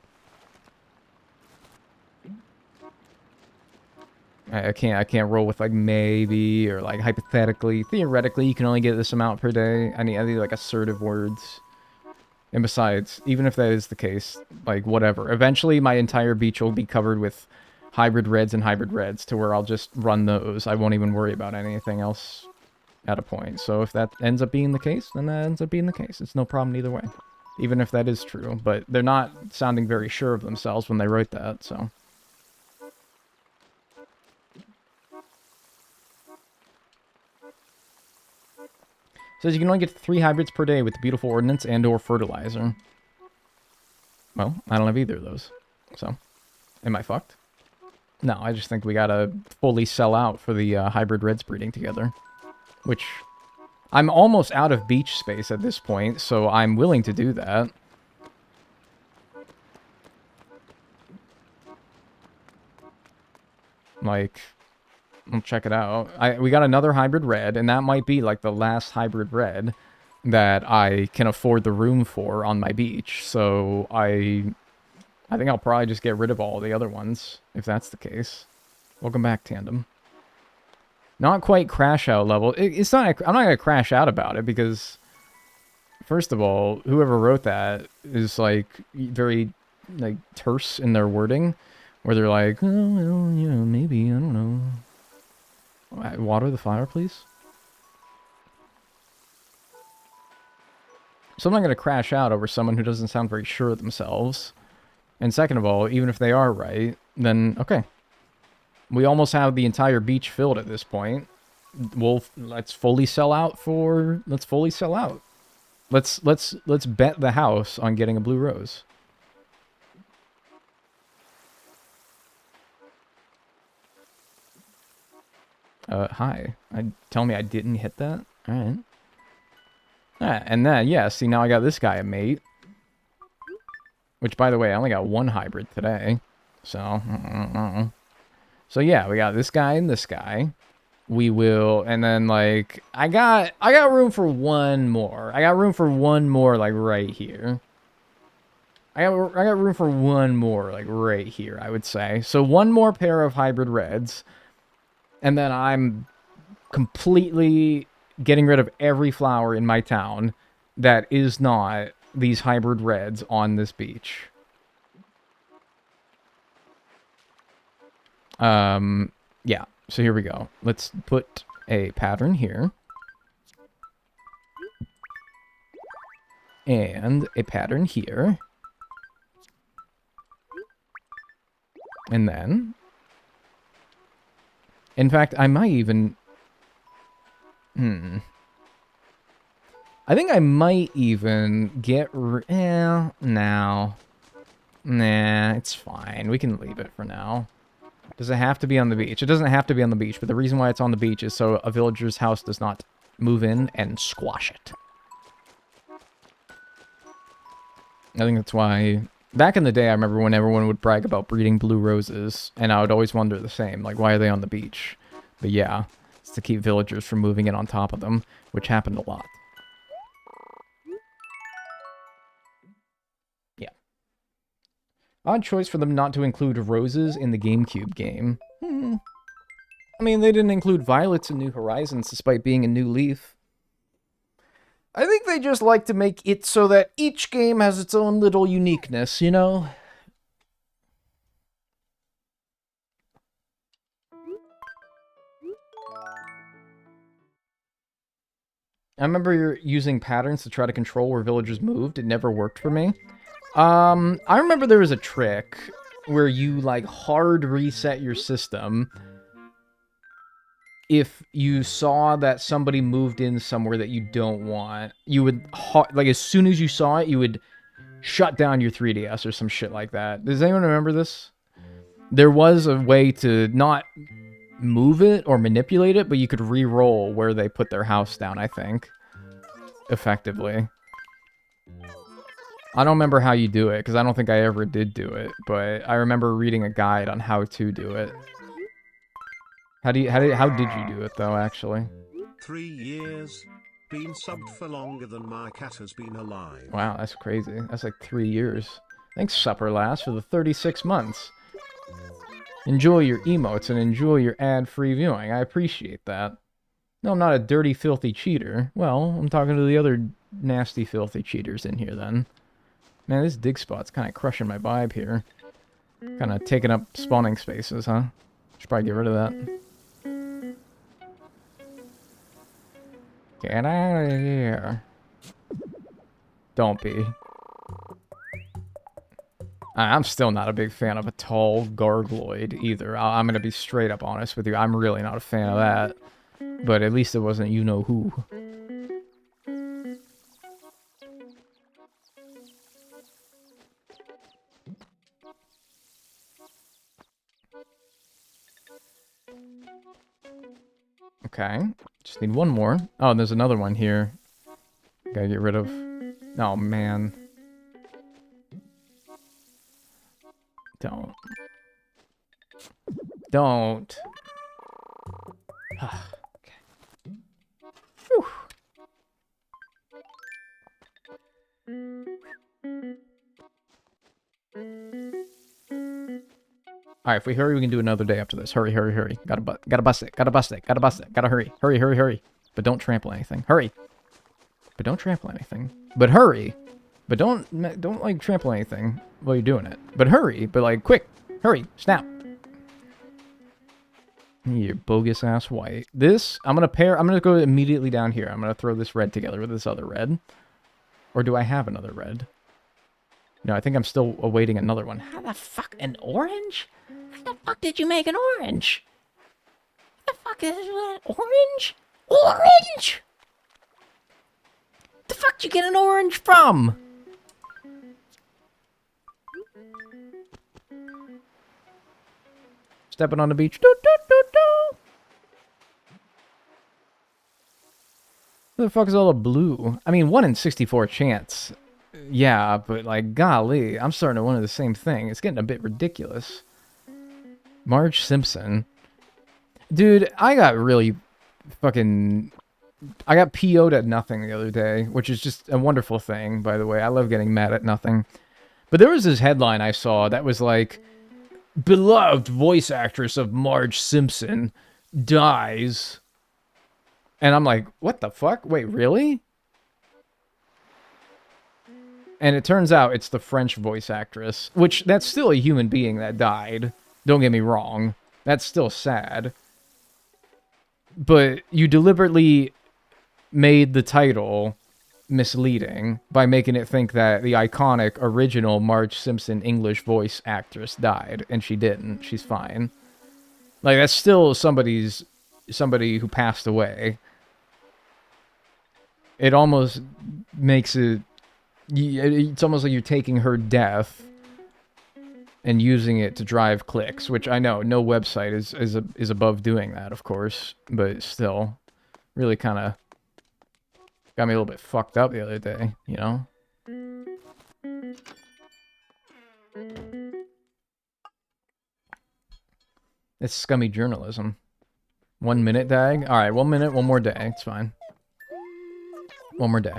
I can't roll with, like, maybe, or, like, hypothetically. Theoretically, you can only get this amount per day. I need like, assertive words. And besides, even if that is the case, like, whatever. Eventually, my entire beach will be covered with hybrid reds and hybrid reds, to where I'll just run those. I won't even worry about anything else at a point. So if that ends up being the case, then that ends up being the case. It's no problem either way. Even if that is true. But they're not sounding very sure of themselves when they wrote that, so... Says you can only get 3 hybrids per day with the beautiful ordinance and or fertilizer. Well, I don't have either of those. So, am I fucked? No, I just think we gotta fully sell out for the hybrid reds breeding together. Which, I'm almost out of beach space at this point, so I'm willing to do that. Like, we'll check it out. We got another hybrid red, and that might be like the last hybrid red that I can afford the room for on my beach. So I think I'll probably just get rid of all the other ones, if that's the case. Welcome back, Tandem. Not quite crash out level. It's not. I'm not gonna crash out about it because, first of all, whoever wrote that is like very like terse in their wording, where they're like, oh, well, you know, maybe, I don't know. Water the fire, please. So I'm not gonna crash out over someone who doesn't sound very sure of themselves. And second of all, even if they are right, then okay. We almost have the entire beach filled at this point. Let's fully sell out for... Let's fully sell out. Let's bet the house on getting a blue rose. Hi. Tell me I didn't hit that? Alright. And then, yeah, see, now I got this guy a mate. Which, by the way, I only got 1 hybrid today. So, So yeah, we got this guy and this guy. We will, and then like I got room for one more. I got room for one more like right here. I got room for one more, like, right here, I would say. So one more pair of hybrid reds. And then I'm completely getting rid of every flower in my town that is not these hybrid reds on this beach. Yeah. So here we go. Let's put a pattern here. And a pattern here. And then... In fact, I might even... I think I might even get... no. Nah, it's fine. We can leave it for now. Does it have to be on the beach? It doesn't have to be on the beach, but the reason why it's on the beach is so a villager's house does not move in and squash it. I think that's why... Back in the day, I remember when everyone would brag about breeding blue roses, and I would always wonder the same, like, why are they on the beach? But yeah, it's to keep villagers from moving in on top of them, which happened a lot. Yeah. Odd choice for them not to include roses in the GameCube game. I mean, they didn't include violets in New Horizons despite being a new Leaf. I think they just like to make it so that each game has its own little uniqueness, you know? I remember using patterns to try to control where villagers moved. It never worked for me. I remember there was a trick where you, like, hard reset your system if you saw that somebody moved in somewhere that you don't want. You would, like, as soon as you saw it, you would shut down your 3DS or some shit like that. Does anyone remember this? There was a way to not move it or manipulate it, but you could re-roll where they put their house down, I think. Effectively. I don't remember how you do it, because I don't think I ever did do it, but I remember reading a guide on how to do it. How did you do it, though, actually? 3 years. Been subbed for longer than my cat has been alive. Wow, that's crazy. That's like 3 years. Thanks, Supper Lass, for the 36 months. Enjoy your emotes and enjoy your ad-free viewing. I appreciate that. No, I'm not a dirty, filthy cheater. Well, I'm talking to the other nasty, filthy cheaters in here, then. Man, this dig spot's kind of crushing my vibe here. Kind of taking up spawning spaces, huh? Should probably get rid of that. Get out of here. Don't be. I'm still not a big fan of a tall gargloid either. I'm going to be straight up honest with you. I'm really not a fan of that. But at least it wasn't you-know-who. Okay. Just need one more. Oh, there's another one here. Gotta get rid of... Oh, man. Don't. Don't. Okay. Whew. Alright, if we hurry, we can do another day after this. Hurry, hurry, hurry. Gotta bust it. Gotta bust it. Gotta bust it. Gotta hurry. Hurry, hurry, hurry. But don't trample anything. Hurry. But don't trample anything. But hurry. But don't like trample anything while you're doing it. But hurry. But like quick. Hurry. Snap. You bogus ass white. This I'm gonna go immediately down here. I'm gonna throw this red together with this other red. Or do I have another red? No, I think I'm still awaiting another one. How the fuck? An orange? How the fuck did you make an orange? What the fuck is that? Orange? Orange? The fuck did you get an orange from? Stepping on the beach. Doo, doo, doo, doo. Where the fuck is all the blue? I mean, 1 in 64 chance. Yeah, but like, golly, I'm starting to wonder the same thing. It's getting a bit ridiculous. Marge Simpson. Dude, I got really fucking... I got PO'd at nothing the other day, which is just a wonderful thing, by the way. I love getting mad at nothing. But there was this headline I saw that was like, beloved voice actress of Marge Simpson dies. And I'm like, what the fuck? Wait, really? And it turns out it's the French voice actress, which that's still a human being that died. Don't get me wrong. That's still sad. But you deliberately made the title misleading by making it think that the iconic original Marge Simpson English voice actress died, and she didn't. She's fine. Like, that's still somebody who passed away. It almost makes it... It's almost like you're taking her death and using it to drive clicks, which I know no website is above doing that, of course, but still, really kind of got me a little bit fucked up the other day, you know? It's scummy journalism. 1 minute, Dag? Alright, 1 minute, one more day. It's fine. One more day.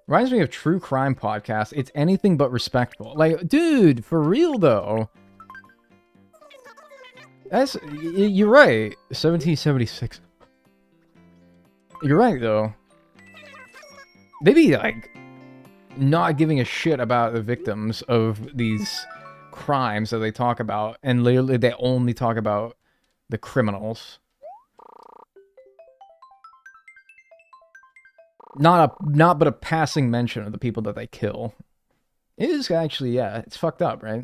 Reminds me of true crime podcast. It's anything but respectful. Like, dude, for real, though. You're right. 1776. You're right, though. They be, like, not giving a shit about the victims of these crimes that they talk about, and literally they only talk about the criminals. Not but a passing mention of the people that they kill. It is actually, yeah, it's fucked up, right?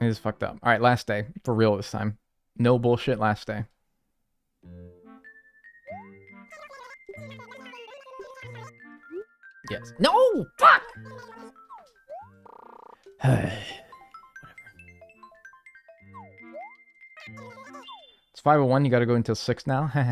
It is fucked up. Alright, last day. For real this time. No bullshit, last day. Yes. No! Fuck! It's 5:01, you gotta go until 6 now. You're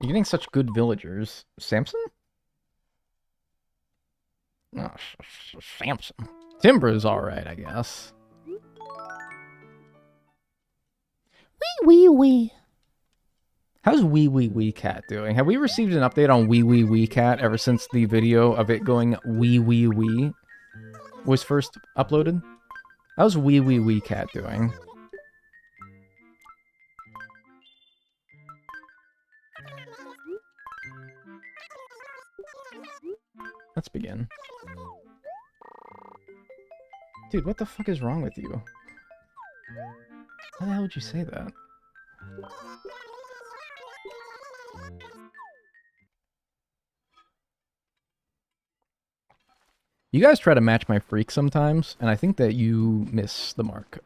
getting such good villagers. Samson? Oh, Samson. Timber is alright, I guess. Wee. How's Wee Wee Wee Cat doing? Have we received an update on Wee Wee Wee Cat ever since the video of it going Wee Wee Wee was first uploaded? How's Wee Wee Wee Cat doing? Let's begin. Dude, what the fuck is wrong with you? How the hell would you say that? You guys try to match my freak sometimes, and I think that you miss the mark.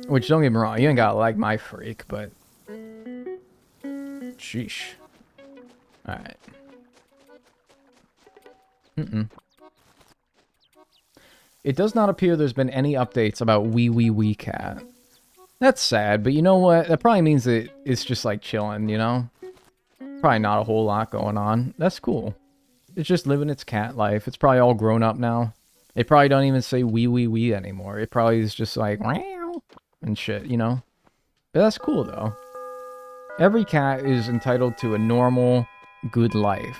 Which, don't get me wrong, you ain't gotta like my freak, but... Sheesh. Alright. It does not appear there's been any updates about Wee Wee Wee Cat. That's sad, but you know what? That probably means that it's just like chilling, you know? Probably not a whole lot going on. That's cool. It's just living its cat life. It's probably all grown up now. It probably don't even say wee wee wee anymore. It probably is just like meow and shit, you know? But that's cool though. Every cat is entitled to a normal, good life.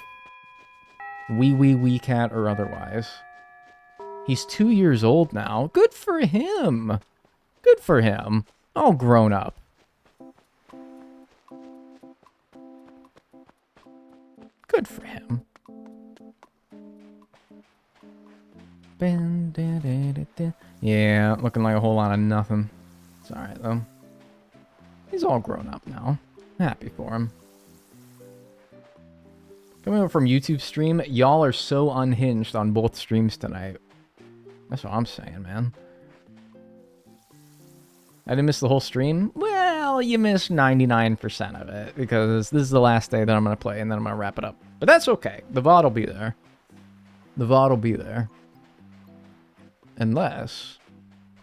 Wee wee wee cat or otherwise. He's 2 years old now. Good for him. Good for him. All grown up. Good for him. Yeah, looking like a whole lot of nothing. It's alright though. He's all grown up now. Happy for him. Coming over from YouTube stream, y'all are so unhinged on both streams tonight. That's what I'm saying, man. I didn't miss the whole stream? Well, you missed 99% of it, because this is the last day that I'm going to play, and then I'm going to wrap it up. But that's okay. The VOD will be there. The VOD will be there. Unless...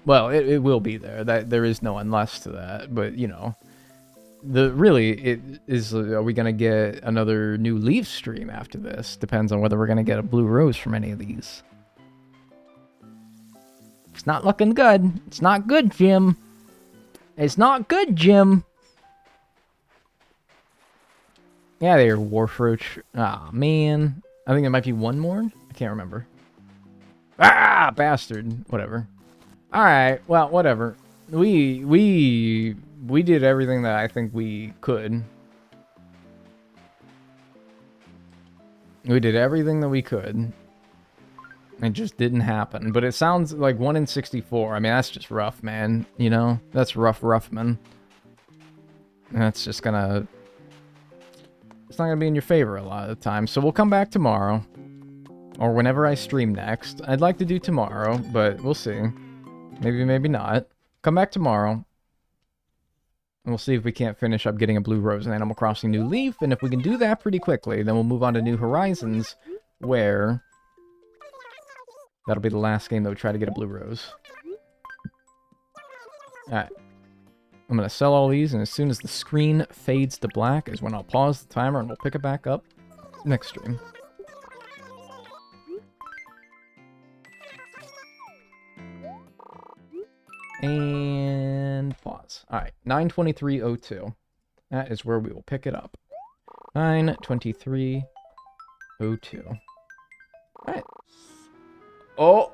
Well, it will be there. There is no unless to that, but, you know. it is, are we gonna get another new Leaf stream after this? Depends on whether we're gonna get a blue rose from any of these. It's not looking good. It's not good, Jim. It's not good, Jim. Yeah, there, Warfroach. Ah, man. I think there might be one more. I can't remember. Ah, bastard. Whatever. Alright, well, whatever. We did everything that I think we could. We did everything that we could. It just didn't happen. But it sounds like 1 in 64. I mean, that's just rough, man. You know? That's rough, man. That's just gonna... It's not gonna be in your favor a lot of the time. So we'll come back tomorrow. Or whenever I stream next. I'd like to do tomorrow, but we'll see. Maybe, maybe not. Come back tomorrow. And we'll see if we can't finish up getting a blue rose in Animal Crossing New Leaf. And if we can do that pretty quickly, then we'll move on to New Horizons, where... That'll be the last game that we try to get a blue rose. Alright. I'm going to sell all these, and as soon as the screen fades to black is when I'll pause the timer and we'll pick it back up next stream. And pause. Alright, 9:23:02. That is where we will pick it up. 9:23:02. Alright. Oh,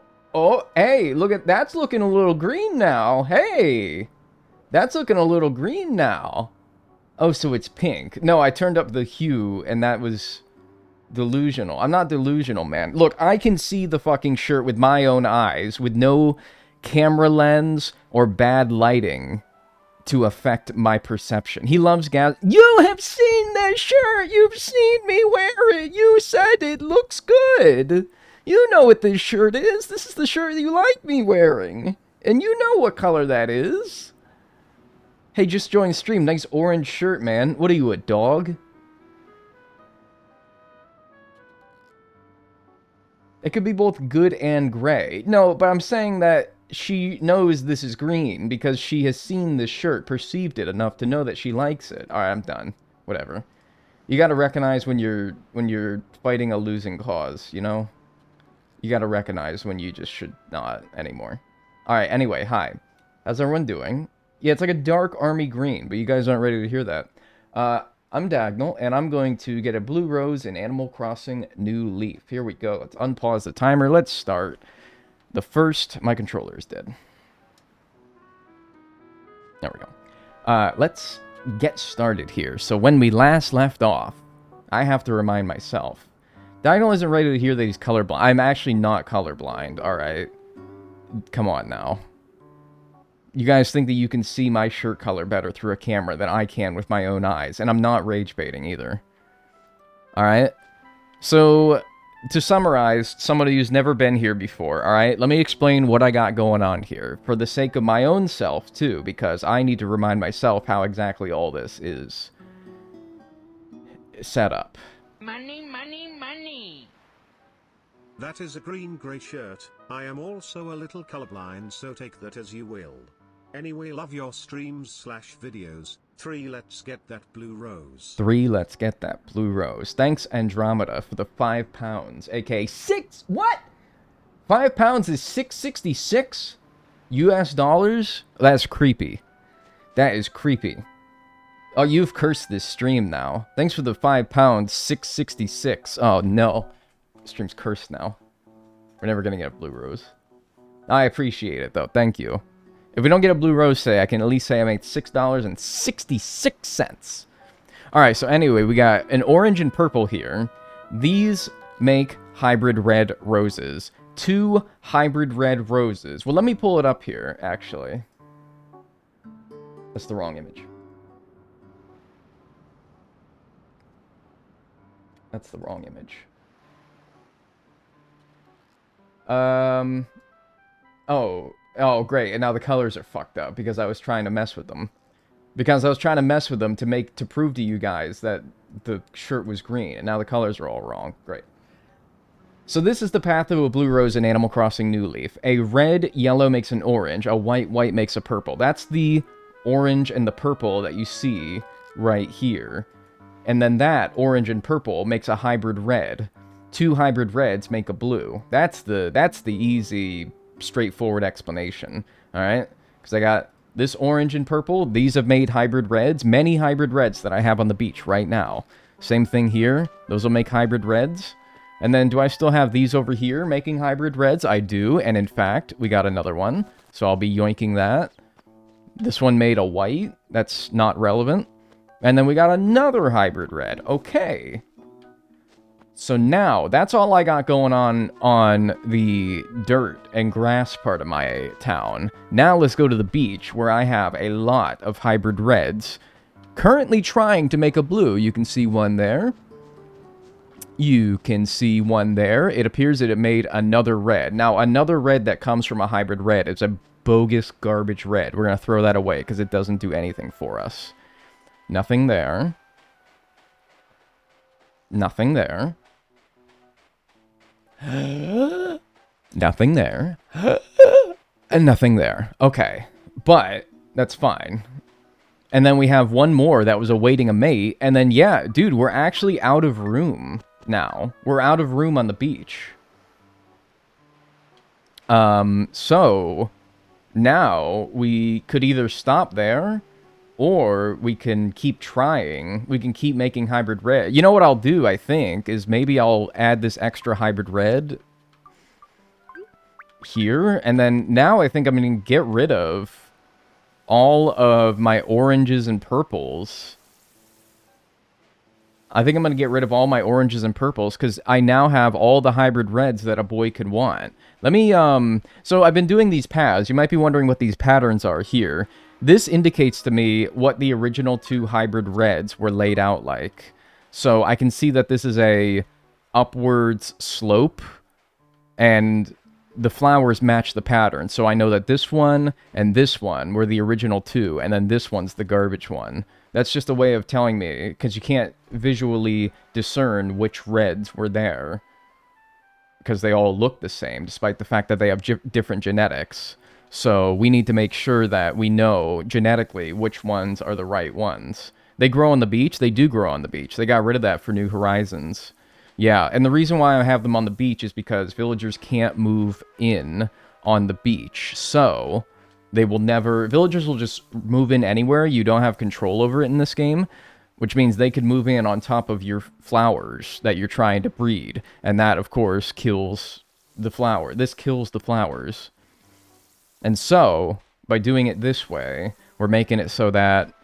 hey, look at, that's looking a little green now. Hey, that's looking a little green now. Oh, so it's pink. No, I turned up the hue, and that was delusional. I'm not delusional, man. Look, I can see the fucking shirt with my own eyes, with no camera lens or bad lighting to affect my perception. He loves gas. You have seen this shirt. You've seen me wear it. You said it looks good. You know what this shirt is. This is the shirt you like me wearing. And you know what color that is. Hey, just joined stream. Nice orange shirt, man. What are you, a dog? It could be both good and gray. No, but I'm saying that she knows this is green because she has seen this shirt, perceived it enough to know that she likes it. Alright, I'm done. Whatever. You gotta recognize when you're fighting a losing cause, you know? You gotta recognize when you just should not anymore. Alright, anyway, hi. How's everyone doing? Yeah, it's like a dark army green, but you guys aren't ready to hear that. I'm Dagnel, and I'm going to get a blue rose in Animal Crossing New Leaf. Here we go. Let's unpause the timer. Let's start. The first, my controller is dead. There we go. Let's get started here. So when we last left off, I have to remind myself. Dagnel isn't ready to hear that he's colorblind. I'm actually not colorblind, alright? Come on now. You guys think that you can see my shirt color better through a camera than I can with my own eyes, and I'm not rage baiting either. Alright? So, to summarize, somebody who's never been here before, alright? Let me explain what I got going on here, for the sake of my own self, too, because I need to remind myself how exactly all this is set up. Money, money, money. That is a green-grey shirt. I am also a little colorblind, so take that as you will. Anyway, love your streams/videos. 3, let's get that blue rose. 3, let's get that blue rose. Thanks, Andromeda, for the £5, aka 6, what? £5 is $6.66 US dollars? That's creepy. That is creepy. Oh, you've cursed this stream now. Thanks for the £5, $6.66. Oh, no. The stream's cursed now. We're never gonna get a blue rose. I appreciate it, though. Thank you. If we don't get a blue rose today, I can at least say I made $6.66. Alright, so anyway, we got an orange and purple here. These make hybrid red roses. 2 hybrid red roses. Well, let me pull it up here, actually. That's the wrong image. That's the wrong image. Oh, great. And now the colors are fucked up because I was trying to mess with them. Because I was trying to mess with them to prove to you guys that the shirt was green. And now the colors are all wrong. Great. So this is the path of a blue rose in Animal Crossing New Leaf. A red, yellow makes an orange. A white, white makes a purple. That's the orange and the purple that you see right here. And then that, orange and purple, makes a hybrid red. 2 hybrid reds make a blue. That's the easy, straightforward explanation. Alright? Because I got this orange and purple. These have made hybrid reds. Many hybrid reds that I have on the beach right now. Same thing here. Those will make hybrid reds. And then do I still have these over here making hybrid reds? I do. And in fact, we got another one. So I'll be yoinking that. This one made a white. That's not relevant. And then we got another hybrid red. Okay. So now, that's all I got going on the dirt and grass part of my town. Now let's go to the beach, where I have a lot of hybrid reds. Currently trying to make a blue. You can see one there. You can see one there. It appears that it made another red. Now, another red that comes from a hybrid red is a bogus garbage red. We're going to throw that away because it doesn't do anything for us. Nothing there. Nothing there. Nothing there. And nothing there. Okay. But that's fine. And then we have one more that was awaiting a mate. And then, yeah, dude, we're actually out of room now. We're out of room on the beach. So now we could either stop there or we can keep trying. We can keep making hybrid red. You know what I'll do, I think, is maybe I'll add this extra hybrid red here. And then now I think I'm going to get rid of all of my oranges and purples. I think I'm going to get rid of all my oranges and purples because I now have all the hybrid reds that a boy could want. Let me, so I've been doing these paths. You might be wondering what these patterns are here. This indicates to me what the original 2 hybrid reds were laid out like. So I can see that this is a upwards slope, and the flowers match the pattern. So I know that this one and this one were the original 2, and then this one's the garbage one. That's just a way of telling me, because you can't visually discern which reds were there, because they all look the same, despite the fact that they have different genetics. So we need to make sure that we know genetically which ones are the right ones. They grow on the beach. They do grow on the beach. They got rid of that for New Horizons. Yeah, and the reason why I have them on the beach is because villagers can't move in on the beach. So they will never... Villagers will just move in anywhere. You don't have control over it in this game, which means they could move in on top of your flowers that you're trying to breed. And that, of course, kills the flower. This kills the flowers. And so, by doing it this way, we're making it so that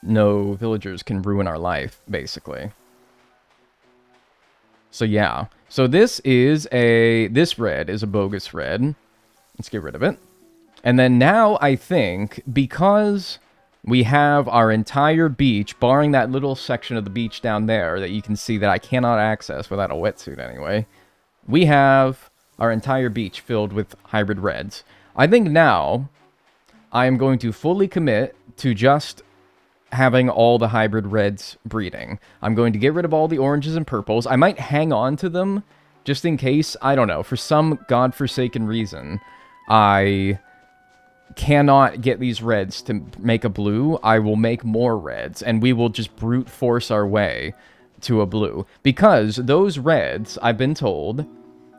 no villagers can ruin our life, basically. So yeah. So this red is a bogus red. Let's get rid of it. And then now I think, because we have our entire beach, barring that little section of the beach down there that you can see that I cannot access without a wetsuit anyway, we have our entire beach filled with hybrid reds. I think now I am going to fully commit to just having all the hybrid reds breeding. I'm going to get rid of all the oranges and purples. I might hang on to them just in case, I don't know, for some godforsaken reason, I cannot get these reds to make a blue. I will make more reds, and we will just brute force our way to a blue. Because those reds, I've been told,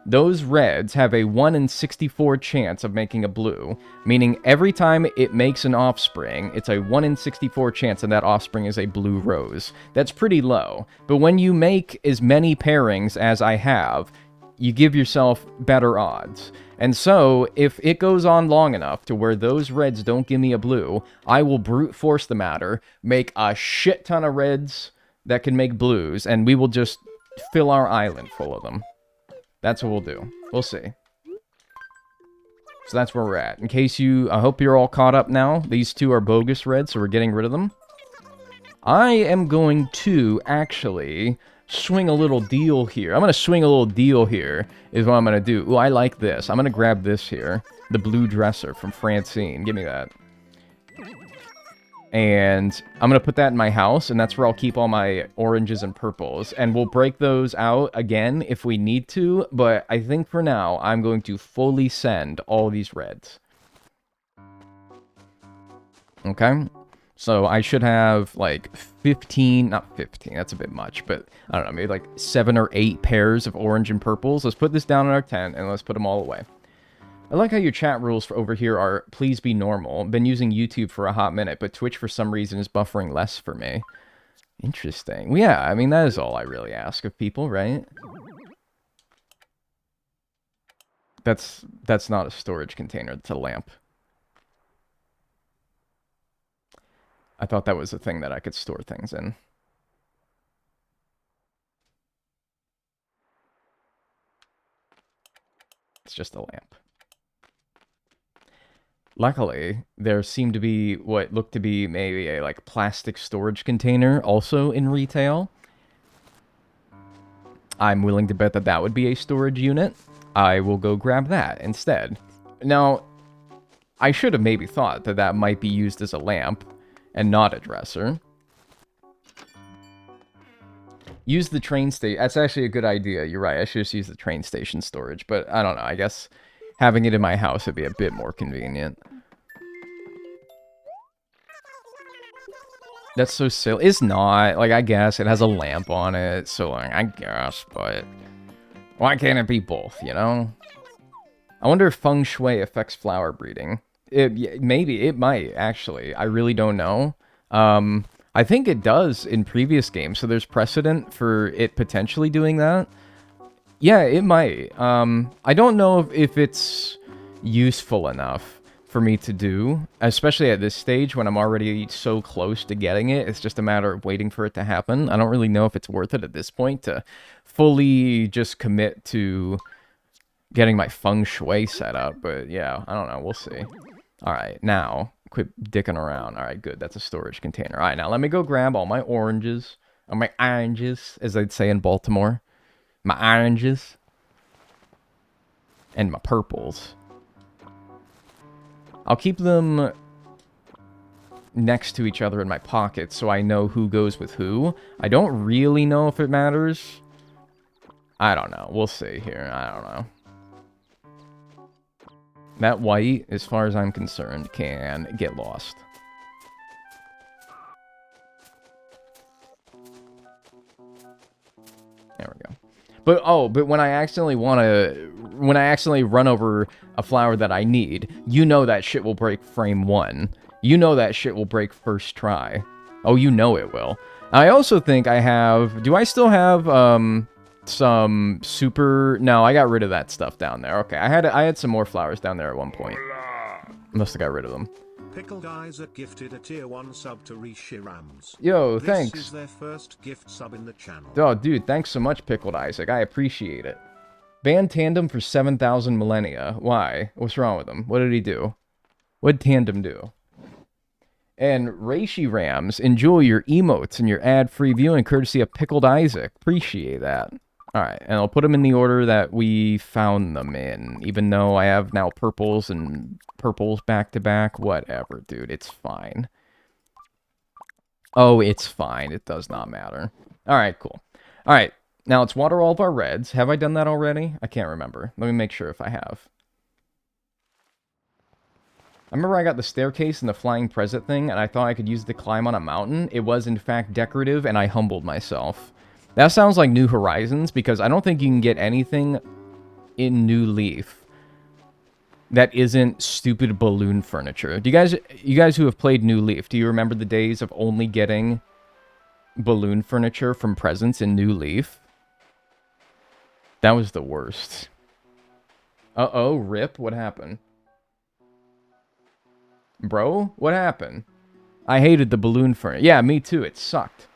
those reds have a 1 in 64 chance of making a blue, meaning every time it makes an offspring, it's a 1 in 64 chance and that offspring is a blue rose. That's pretty low, but when you make as many pairings as I have, you give yourself better odds. And so, if it goes on long enough to where those reds don't give me a blue, I will brute force the matter, make a shit ton of reds that can make blues, and we will just fill our island full of them. That's what we'll do. We'll see. So that's where we're at. In case I hope you're all caught up now. These 2 are bogus reds, so we're getting rid of them. I am going to actually swing a little deal here. I'm going to swing a little deal here, is what I'm going to do. Ooh, I like this. I'm going to grab this here. The blue dresser from Francine. Give me that. And I'm going to put that in my house, and that's where I'll keep all my oranges and purples. And we'll break those out again if we need to, but I think for now, I'm going to fully send all these reds. Okay? So I should have like 15, not 15, that's a bit much, but I don't know, maybe like 7 or 8 pairs of orange and purples. Let's put this down in our tent and let's put them all away. I like how your chat rules for over here are, please be normal. Been using YouTube for a hot minute, but Twitch for some reason is buffering less for me. Interesting. Well, yeah, I mean, that is all I really ask of people, right? That's not a storage container, it's a lamp. I thought that was a thing that I could store things in. It's just a lamp. Luckily, there seemed to be what looked to be maybe a like plastic storage container also in retail. I'm willing to bet that that would be a storage unit. I will go grab that instead. Now, I should have maybe thought that that might be used as a lamp and not a dresser. Use the train station. That's actually a good idea. You're right. I should just use the train station storage, but I don't know. I guess having it in my house would be a bit more convenient. That's so silly. It's not. Like, I guess it has a lamp on it, so like, I guess, but why can't it be both, you know? I wonder if feng shui affects flower breeding. Maybe. It might, actually. I really don't know. I think it does in previous games, so there's precedent for it potentially doing that. Yeah, it might. I don't know if it's useful enough for me to do, especially at this stage when I'm already so close to getting it. It's just a matter of waiting for it to happen. I don't really know if it's worth it at this point to fully just commit to getting my feng shui set up, but yeah, I don't know. We'll see. All right, now, quit dicking around. All right, good. That's a storage container. All right, now let me go grab all my oranges, or my oranges, as they'd say in Baltimore. My oranges. And my purples. I'll keep them next to each other in my pocket so I know who goes with who. I don't really know if it matters. I don't know. We'll see here. I don't know. That white, as far as I'm concerned, can get lost. There we go. But when I accidentally run over a flower that I need, you know that shit will break frame 1. You know that shit will break first try. Oh, you know it will. I also think I have... Do I still have, some super... No, I got rid of that stuff down there. Okay, I had some more flowers down there at one point. Must have got rid of them. Pickled Isaac gifted a tier 1 sub to Rishi Rams. Yo, This thanks. is their first gift sub in the channel. Oh, dude, thanks so much, Pickled Isaac. I appreciate it. Banned Tandem for 7,000 millennia. Why? What's wrong with him? What did he do? What did Tandem do? And Reishi Rams, enjoy your emotes and your ad-free viewing courtesy of Pickled Isaac. Appreciate that. Alright, and I'll put them in the order that we found them in. Even though I have now purples and purples back-to-back. Whatever, dude. It's fine. Oh, it's fine. It does not matter. Alright, cool. Alright, now let's water all of our reds. Have I done that already? I can't remember. Let me make sure if I have. I remember I got the staircase and the flying present thing, and I thought I could use it to climb on a mountain. It was, in fact, decorative, and I humbled myself. That sounds like New Horizons, because I don't think you can get anything in New Leaf that isn't stupid balloon furniture. Do you guys who have played New Leaf, do you remember the days of only getting balloon furniture from presents in New Leaf? That was the worst. Uh-oh, rip, what happened? Bro, what happened? I hated the balloon furniture. Yeah, me too, it sucked.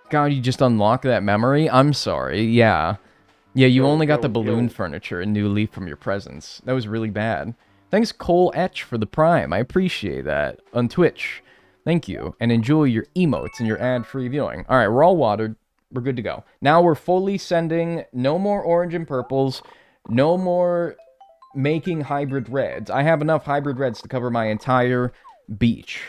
God, you just unlocked that memory? I'm sorry, yeah. Yeah, you only got the balloon furniture in New Leaf from your presents. That was really bad. Thanks, Cole Etch, for the Prime. I appreciate that. On Twitch. Thank you. And enjoy your emotes and your ad-free viewing. Alright, we're all watered. We're good to go. Now we're fully sending no more orange and purples. No more making hybrid reds. I have enough hybrid reds to cover my entire beach.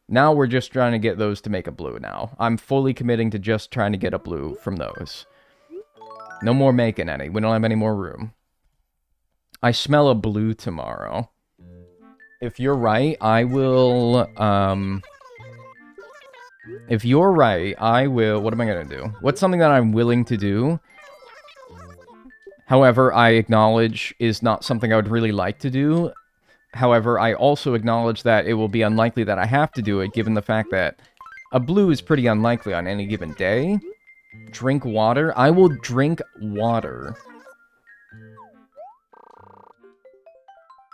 Now we're just trying to get those to make a blue now. I'm fully committing to just trying to get a blue from those. No more making any. We don't have any more room. I smell a blue tomorrow. If you're right, I will, if you're right, I will... What am I going to do? What's something that I'm willing to do? However, I acknowledge is not something I would really like to do. However, I also acknowledge that it will be unlikely that I have to do it, given the fact that a blue is pretty unlikely on any given day. Drink water? I will drink water.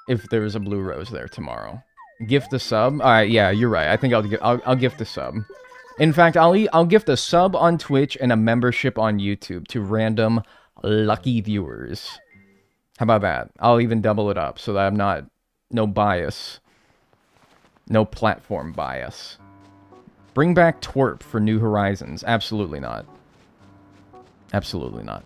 If there's a blue rose there tomorrow. Gift a sub? Alright, yeah, you're right. I think I'll gift a sub. In fact, I'll gift a sub on Twitch and a membership on YouTube to random lucky viewers. How about that? I'll even double it up so that I'm not... No bias. No platform bias. Bring back twerp for New Horizons. Absolutely not. Absolutely not.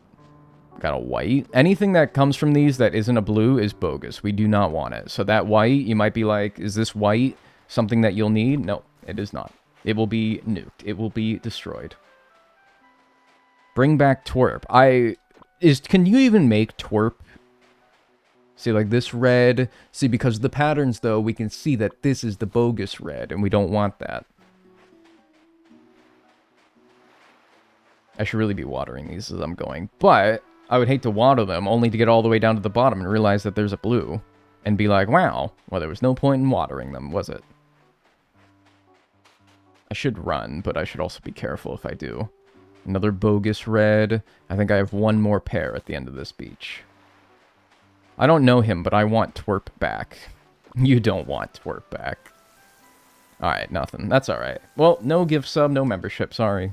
Got a white. Anything that comes from these that isn't a blue is bogus. We do not want it. So that white, you might be like, is this white something that you'll need? No, it is not. It will be nuked. It will be destroyed. Bring back twerp. Can you even make twerp? See, like this red. See, because of the patterns, though, we can see that this is the bogus red, and we don't want that. I should really be watering these as I'm going, but I would hate to water them only to get all the way down to the bottom and realize that there's a blue, and be like, wow, well, there was no point in watering them, was it? I should run, but I should also be careful if I do. Another bogus red. I think I have one more pair at the end of this beach. I don't know him, but I want twerp back. You don't want twerp back. Alright, nothing. That's alright. Well, no gift sub, no membership, sorry.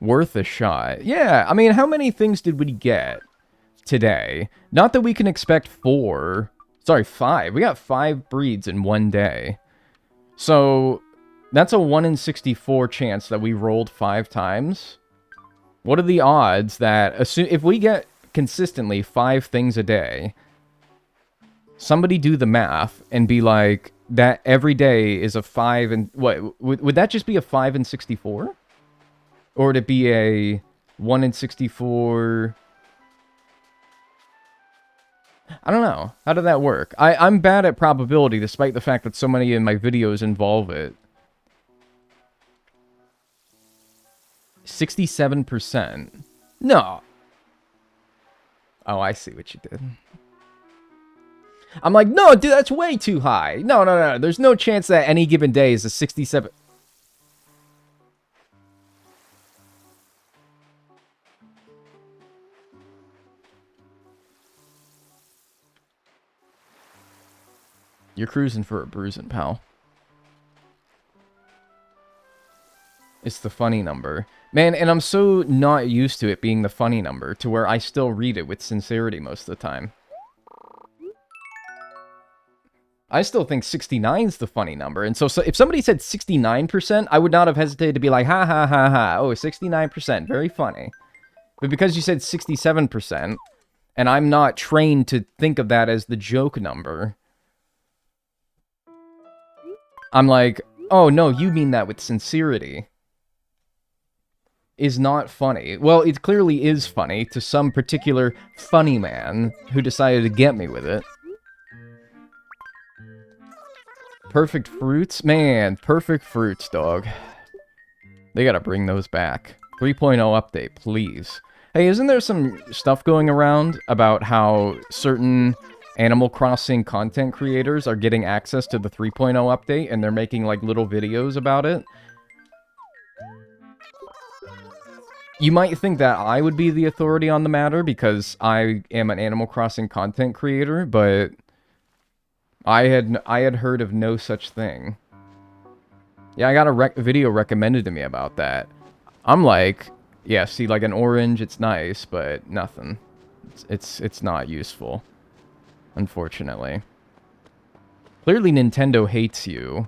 Worth a shot. Yeah, I mean, how many things did we get today? Not that we can expect 4. Sorry, 5. We got 5 breeds in one day. So, that's a 1 in 64 chance that we rolled 5 times. What are the odds that, if we get consistently 5 things a day, somebody do the math and be like, that every day is a 5 and... What, would that just be a 5 in 64? Or would it be a 1 in 64... I don't know. How did that work? I'm bad at probability, despite the fact that so many of my videos involve it. 67%. No. Oh, I see what you did. I'm like, no, dude, that's way too high. No. There's no chance that any given day is a 67... You're cruising for a bruising, pal. It's the funny number. Man, and I'm so not used to it being the funny number, to where I still read it with sincerity most of the time. I still think 69's the funny number, and so if somebody said 69%, I would not have hesitated to be like, ha ha ha ha, oh, 69%, very funny. But because you said 67%, and I'm not trained to think of that as the joke number... I'm like, oh, no, you mean that with sincerity. Is not funny. Well, it clearly is funny to some particular funny man who decided to get me with it. Perfect fruits? Man, perfect fruits, dog. They gotta bring those back. 3.0 update, please. Hey, isn't there some stuff going around about how certain... Animal Crossing content creators are getting access to the 3.0 update, and they're making, like, little videos about it? You might think that I would be the authority on the matter, because I am an Animal Crossing content creator, but... I had heard of no such thing. Yeah, I got a video recommended to me about that. I'm like, yeah, see, like, an orange, it's nice, but nothing. It's not useful. Unfortunately. Clearly Nintendo hates you.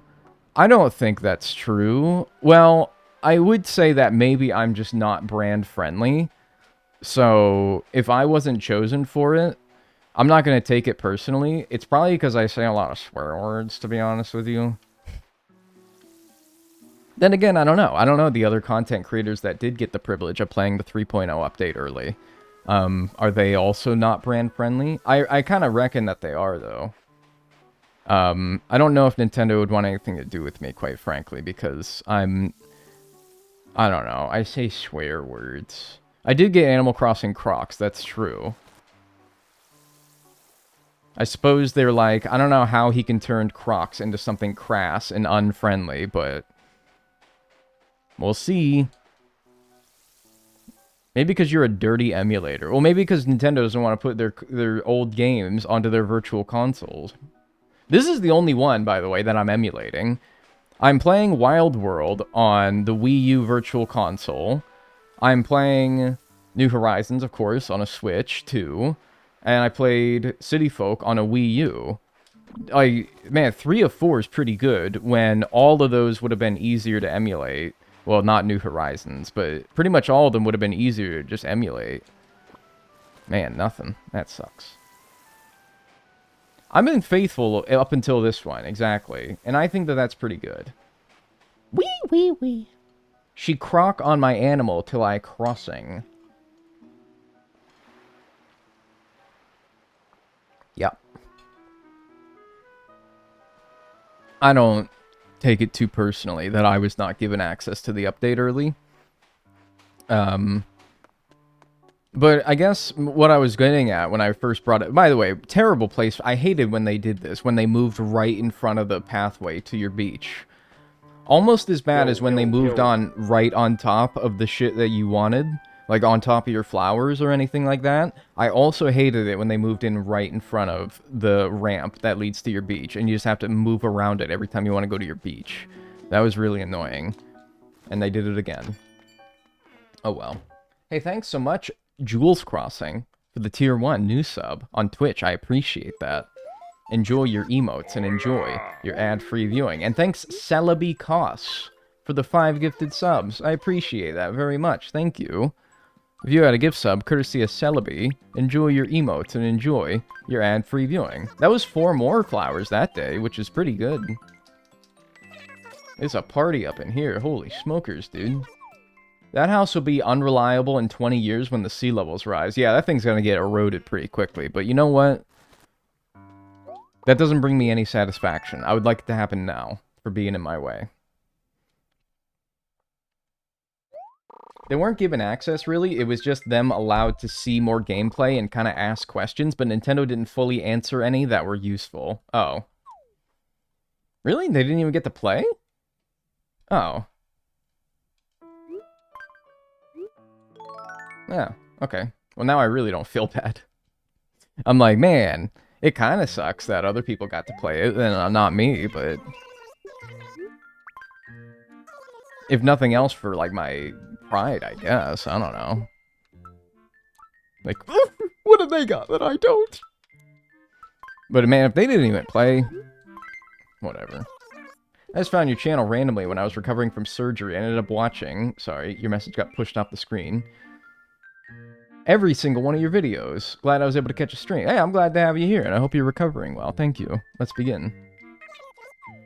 I don't think that's true. Well, I would say that maybe I'm just not brand friendly. So, if I wasn't chosen for it, I'm not going to take it personally. It's probably because I say a lot of swear words, to be honest with you. Then again, I don't know. I don't know the other content creators that did get the privilege of playing the 3.0 update early. Are they also not brand friendly? I kind of reckon that they are, though. I don't know if Nintendo would want anything to do with me, quite frankly, because I don't know, I say swear words. I did get Animal Crossing Crocs, that's true. I suppose they're like, I don't know how he can turn Crocs into something crass and unfriendly, but we'll see. Maybe because you're a dirty emulator. Well, maybe because Nintendo doesn't want to put their old games onto their virtual consoles. This is the only one, by the way, that I'm emulating. I'm playing Wild World on the Wii U Virtual Console. I'm playing New Horizons, of course, on a Switch, too. And I played City Folk on a Wii U. Man, 3 of 4 is pretty good when all of those would have been easier to emulate. Well, not New Horizons, but pretty much all of them would have been easier to just emulate. Man, nothing. That sucks. I've been faithful up until this one, exactly. And I think that that's pretty good. Wee, wee, wee. She croc on my animal till I crossing. Yep. I don't take it too personally that I was not given access to the update early. But I guess what I was getting at when I first brought it... By the way, terrible place. I hated when they did this, when they moved right in front of the pathway to your beach. Almost as bad as when they moved on right on top of the shit that you wanted. Like on top of your flowers or anything like that. I also hated it when they moved in right in front of the ramp that leads to your beach. And you just have to move around it every time you want to go to your beach. That was really annoying. And they did it again. Oh well. Hey, thanks so much, Jules Crossing, for the tier 1 new sub on Twitch. I appreciate that. Enjoy your emotes and enjoy your ad-free viewing. And thanks, Celebi Koss, for the 5 gifted subs. I appreciate that very much. Thank you. If you had a gift sub, courtesy of Celebi, enjoy your emotes and enjoy your ad-free viewing. That was 4 more flowers that day, which is pretty good. It's a party up in here. Holy smokers, dude. That house will be unreliable in 20 years when the sea levels rise. Yeah, that thing's gonna get eroded pretty quickly. But you know what? That doesn't bring me any satisfaction. I would like it to happen now, for being in my way. They weren't given access, really. It was just them allowed to see more gameplay and kind of ask questions, but Nintendo didn't fully answer any that were useful. Oh. Really? They didn't even get to play? Oh. Yeah, okay. Well, now I really don't feel bad. I'm like, man, it kind of sucks that other people got to play it, and not me, but... If nothing else for, like, my pride, I guess. I don't know. Like, what have they got that I don't? But, man, if they didn't even play... Whatever. I just found your channel randomly when I was recovering from surgery. I ended up watching... Sorry, your message got pushed off the screen. Every single one of your videos. Glad I was able to catch a stream. Hey, I'm glad to have you here, and I hope you're recovering well. Thank you. Let's begin.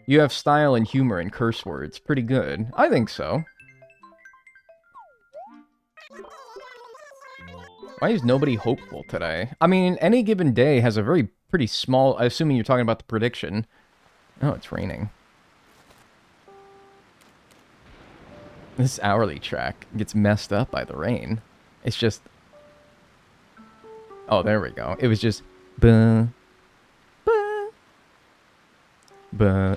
You have style and humor and curse words. Pretty good. I think so. Why is nobody hopeful today? I mean, any given day has a pretty small... Assuming you're talking about the prediction. Oh, it's raining. This hourly track gets messed up by the rain. It's just... Oh, there we go. It was just... Buh. Buh. Buh.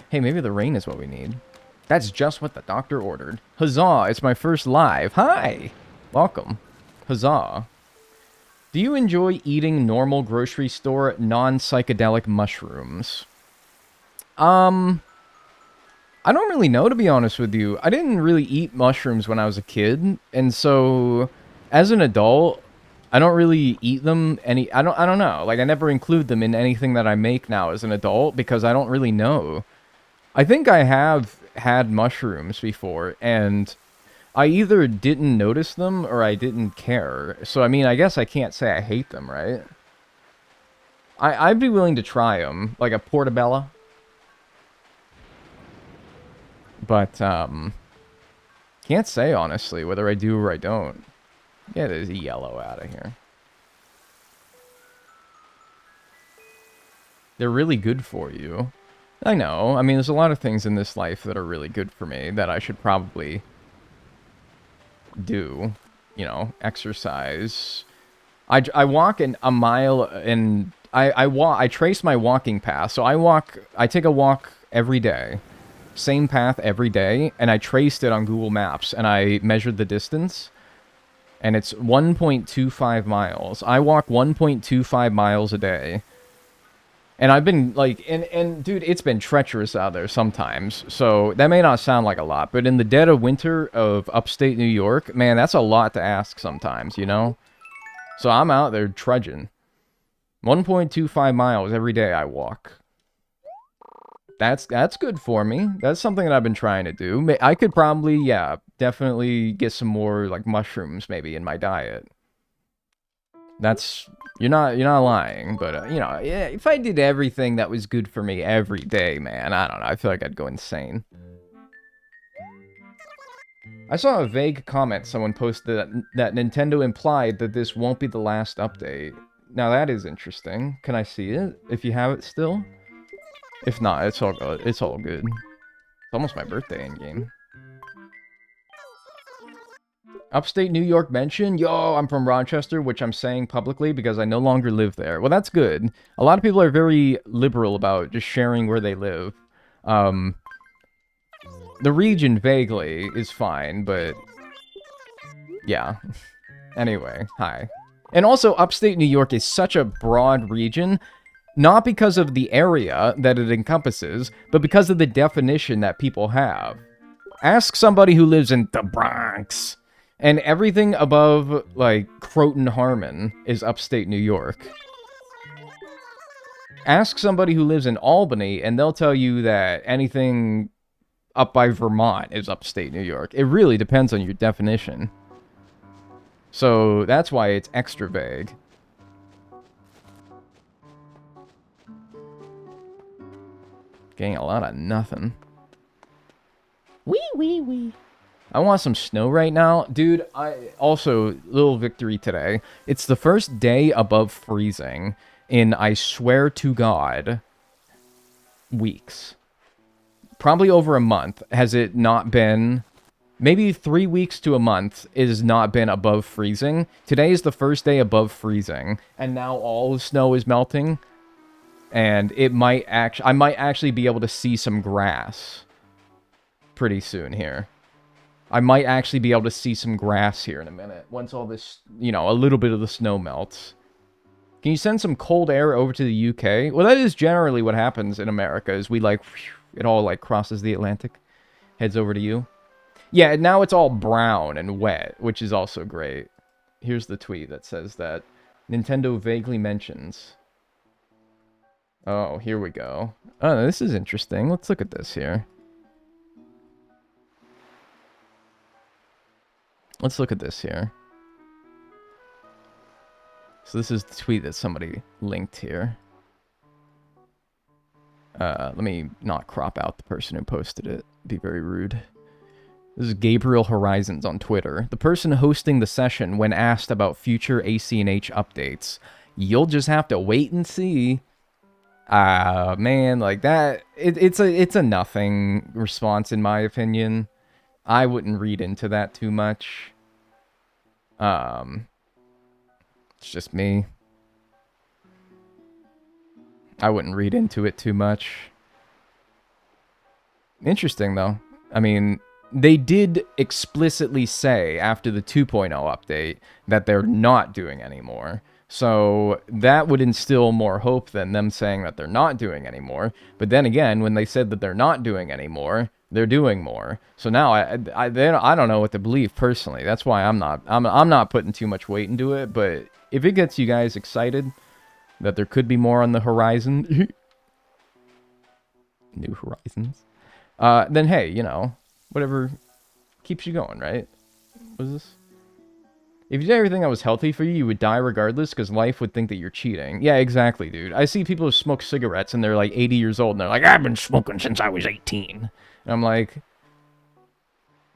Hey, maybe the rain is what we need. That's just what the doctor ordered. Huzzah, it's my first live. Hi! Welcome. Huzzah. Do you enjoy eating normal grocery store non-psychedelic mushrooms? I don't really know, to be honest with you. I didn't really eat mushrooms when I was a kid, and so as an adult, I don't really eat them I don't know. Like, I never include them in anything that I make now as an adult because I don't really know. I think I have had mushrooms before, and I either didn't notice them or I didn't care. So, I mean, I guess I can't say I hate them, right? I'd be willing to try them, like a portobello. But, can't say, honestly, whether I do or I don't. Get this yellow out of here. They're really good for you. I know. I mean, there's a lot of things in this life that are really good for me that I should probably do. You know, exercise. I walk a mile and I trace my walking path. So I take a walk every day. Same path every day, and I traced it on Google Maps, and I measured the distance, and it's 1.25 miles. I walk 1.25 miles a day. And I've been, like, and dude, it's been treacherous out there sometimes, so that may not sound like a lot, but in the dead of winter of upstate New York, man, that's a lot to ask sometimes, you know? So I'm out there trudging. 1.25 miles every day I walk. That's good for me. That's something that I've been trying to do. I could probably, yeah, definitely get some more, like, mushrooms maybe in my diet. That's, you're not lying, but, you know, yeah, if I did everything that was good for me every day, man, I don't know, I feel like I'd go insane. I saw a vague comment someone posted that Nintendo implied that this won't be the last update. Now that is interesting. Can I see it, if you have it still? If not, it's all good. It's all good. It's almost my birthday in game. Upstate New York mention? Yo, I'm from Rochester, which I'm saying publicly because I no longer live there. Well, that's good. A lot of people are very liberal about just sharing where they live. The region, vaguely, is fine, but... yeah. Anyway, hi. And also, upstate New York is such a broad region, not because of the area that it encompasses, but because of the definition that people have. Ask somebody who lives in the Bronx, and everything above, like, Croton-Harmon is upstate New York. Ask somebody who lives in Albany, and they'll tell you that anything up by Vermont is upstate New York. It really depends on your definition. So that's why it's extra vague. Getting a lot of nothing. Wee. I want some snow right now. Dude, also, little victory today. It's the first day above freezing in, I swear to God, weeks. Probably over a month. Has it not been... maybe 3 weeks to a month it has not been above freezing. Today is the first day above freezing. And now all the snow is melting. And it might I might actually be able to see some grass pretty soon here. I might actually be able to see some grass here in a minute. Once all this, you know, a little bit of the snow melts. Can you send some cold air over to the UK? Well, that is generally what happens in America, is we, like, it all, like, crosses the Atlantic. Heads over to you. Yeah, now it's all brown and wet, which is also great. Here's the tweet that says that Nintendo vaguely mentions... oh, here we go. Oh, this is interesting. Let's look at this here. Let's look at this here. So this is the tweet that somebody linked here. Let me not crop out the person who posted it. It'd be very rude. This is Gabriel Horizons on Twitter. The person hosting the session when asked about future AC&H updates. You'll just have to wait and see. Man, like that, it's a nothing response in my opinion. I wouldn't read into that too much. It's just me. I wouldn't read into it too much. Interesting though. I mean, they did explicitly say after the 2.0 update that they're not doing anymore. So that would instill more hope than them saying that they're not doing anymore. But then again, when they said that they're not doing anymore, they're doing more. So now I don't know what to believe personally. That's why I'm not putting too much weight into it. But if it gets you guys excited that there could be more on the horizon, new horizons, then hey, you know, whatever keeps you going, right? What is this? If you did everything that was healthy for you, you would die regardless, because life would think that you're cheating. Yeah, exactly, dude. I see people who smoke cigarettes, and they're like 80 years old, and they're like, I've been smoking since I was 18. And I'm like,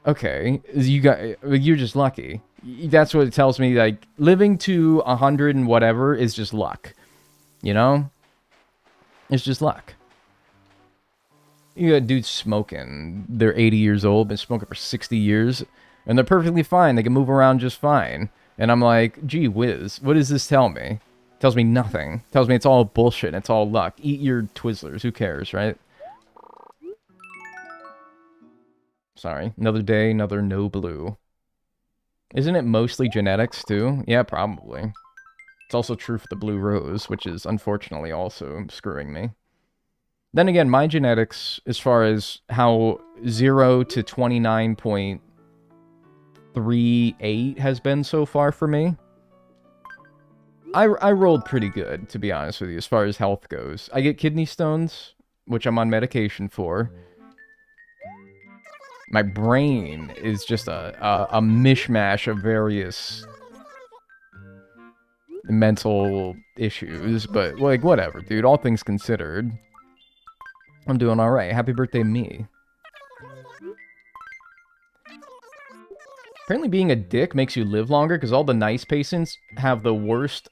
Okay, you're just lucky. That's what it tells me, like, living to 100 and whatever is just luck. You know? It's just luck. You got dudes smoking. They're 80 years old, been smoking for 60 years, and they're perfectly fine. They can move around just fine. And I'm like, gee whiz, what does this tell me? It tells me nothing. It tells me it's all bullshit. It's all luck. Eat your Twizzlers. Who cares, right? Sorry. Another day, another no blue. Isn't it mostly genetics, too? Yeah, probably. It's also true for the blue rose, which is unfortunately also screwing me. Then again, my genetics, as far as how 0 to 29.38 has been so far for me, I rolled pretty good, to be honest with you, as far as health goes. I get kidney stones, which I'm on medication for. My brain is just a mishmash of various mental issues, but, like, whatever, dude. All things considered, I'm doing alright. Happy birthday, me. Apparently being a dick makes you live longer, because all the nice patients have the worst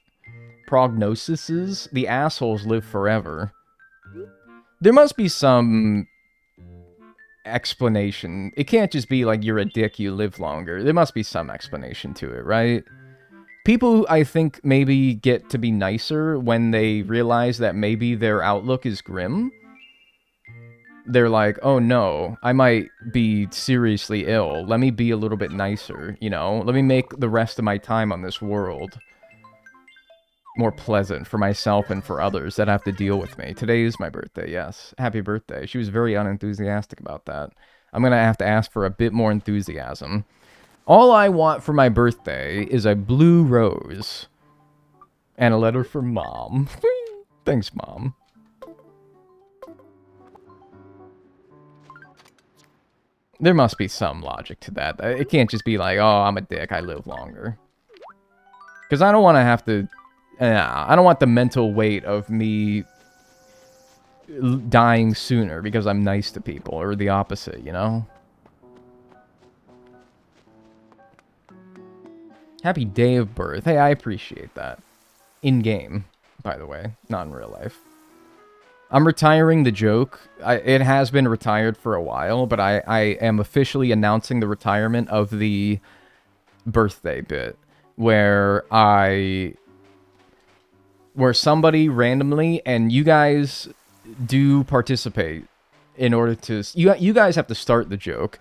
prognoses. The assholes live forever. There must be some explanation. It can't just be like, you're a dick, you live longer. There must be some explanation to it, right? People, I think, maybe get to be nicer when they realize that maybe their outlook is grim. They're like, oh no, I might be seriously ill. Let me be a little bit nicer, you know? Let me make the rest of my time on this world more pleasant for myself and for others that have to deal with me. Today is my birthday, yes. Happy birthday. She was very unenthusiastic about that. I'm gonna have to ask for a bit more enthusiasm. All I want for my birthday is a blue rose. And a letter from Mom. Thanks, Mom. There must be some logic to that. It can't just be like, oh, I'm a dick, I live longer. Because I don't want to have to... I don't want the mental weight of me dying sooner because I'm nice to people, or the opposite, you know? Happy day of birth. Hey, I appreciate that. In-game, by the way, not in real life. I'm retiring the joke. It has been retired for a while, but I am officially announcing the retirement of the birthday bit, where somebody randomly, and you guys do participate in order to... You guys have to start the joke,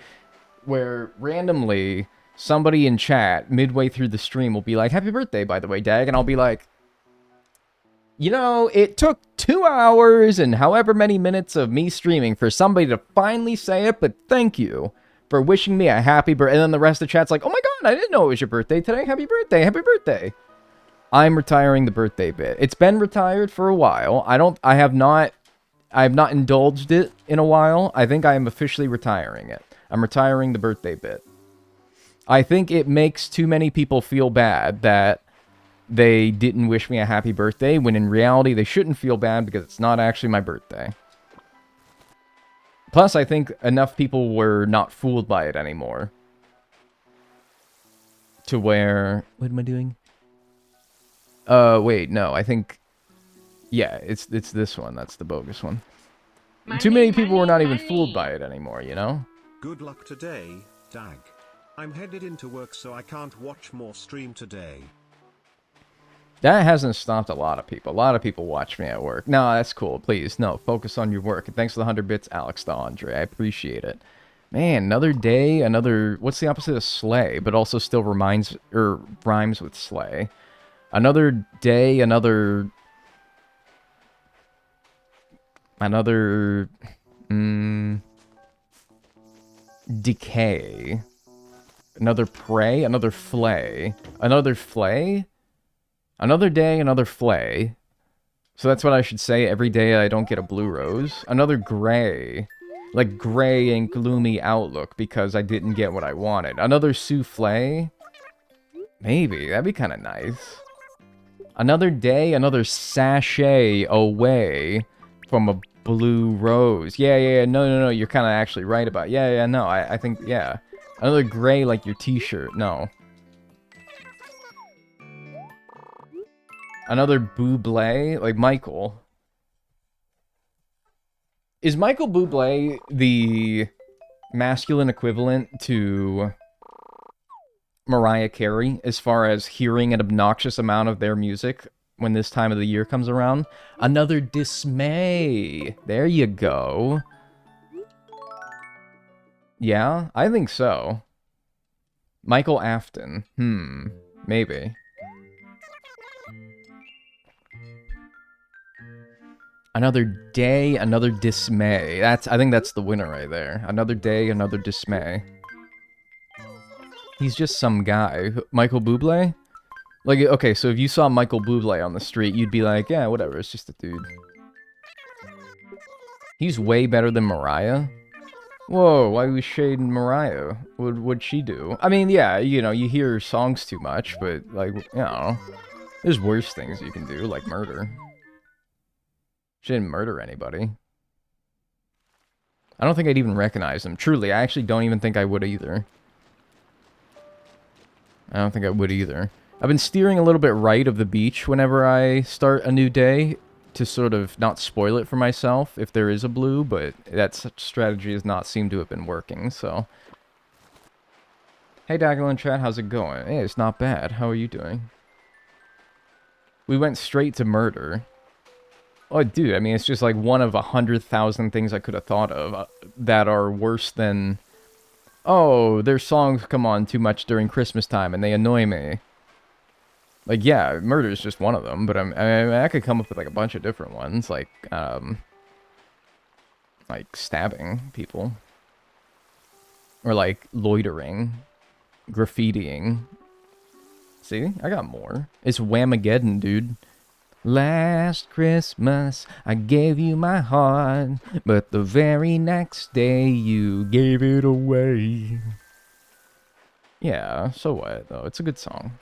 where randomly somebody in chat midway through the stream will be like, happy birthday, by the way, Dag, and I'll be like, you know, it took 2 hours and however many minutes of me streaming for somebody to finally say it, but thank you for wishing me a happy birthday. And then the rest of the chat's like, oh my god, I didn't know it was your birthday today. Happy birthday, happy birthday. I'm retiring the birthday bit. It's been retired for a while. I have not indulged it in a while. I think I am officially retiring it. I'm retiring the birthday bit. I think it makes too many people feel bad that they didn't wish me a happy birthday, when in reality they shouldn't feel bad because it's not actually my birthday. Plus, I think enough people were not fooled by it anymore. To where... What am I doing? Wait, no, I think... Yeah, it's this one. That's the bogus one. Too many people were not even fooled by it anymore, you know? Good luck today, Dag. I'm headed into work so I can't watch more stream today. That hasn't stopped a lot of people. A lot of people watch me at work. No, that's cool. Please, no. Focus on your work. And thanks for the 100 bits, Alex the Andre. I appreciate it. Man, another day, another... What's the opposite of slay, but also still rhymes with slay? Another day, another... Decay. Another prey, another flay. Another flay? Another day, another flay. So that's what I should say every day I don't get a blue rose. Another gray. Like gray and gloomy outlook because I didn't get what I wanted. Another souffle? Maybe. That'd be kind of nice. Another day, another sachet away from a blue rose. Yeah. No. You're kind of actually right about... Yeah, no. I think, yeah. Another gray like your t-shirt. No. Another Bublé, like Michael. Is Michael Bublé the masculine equivalent to Mariah Carey as far as hearing an obnoxious amount of their music when this time of the year comes around? Another Dismay. There you go. Yeah, I think so. Michael Afton. Maybe. Another day, another dismay. I think that's the winner right there. Another day, another dismay. He's just some guy. Michael Bublé? Like, okay, so if you saw Michael Bublé on the street, you'd be like, yeah, whatever, it's just a dude. He's way better than Mariah? Whoa, why are we shading Mariah? What'd she do? I mean, yeah, you know, you hear her songs too much, but, like, you know, there's worse things you can do, like murder. She didn't murder anybody. I don't think I'd even recognize him. Truly, I actually don't even think I would either. I don't think I would either. I've been steering a little bit right of the beach whenever I start a new day to sort of not spoil it for myself if there is a blue, but that strategy does not seem to have been working, so. Hey, Dagnel in chat, how's it going? Hey, it's not bad. How are you doing? We went straight to murder. Oh, dude, I mean, it's just like one of 100,000 things I could have thought of that are worse than, oh, their songs come on too much during Christmas time and they annoy me. Like, yeah, murder is just one of them, but I could come up with like a bunch of different ones, like stabbing people. Or like loitering, graffitiing. See, I got more. It's Whamageddon, dude. Last Christmas, I gave you my heart, but the very next day, you gave it away. Yeah, so what, though? It's a good song.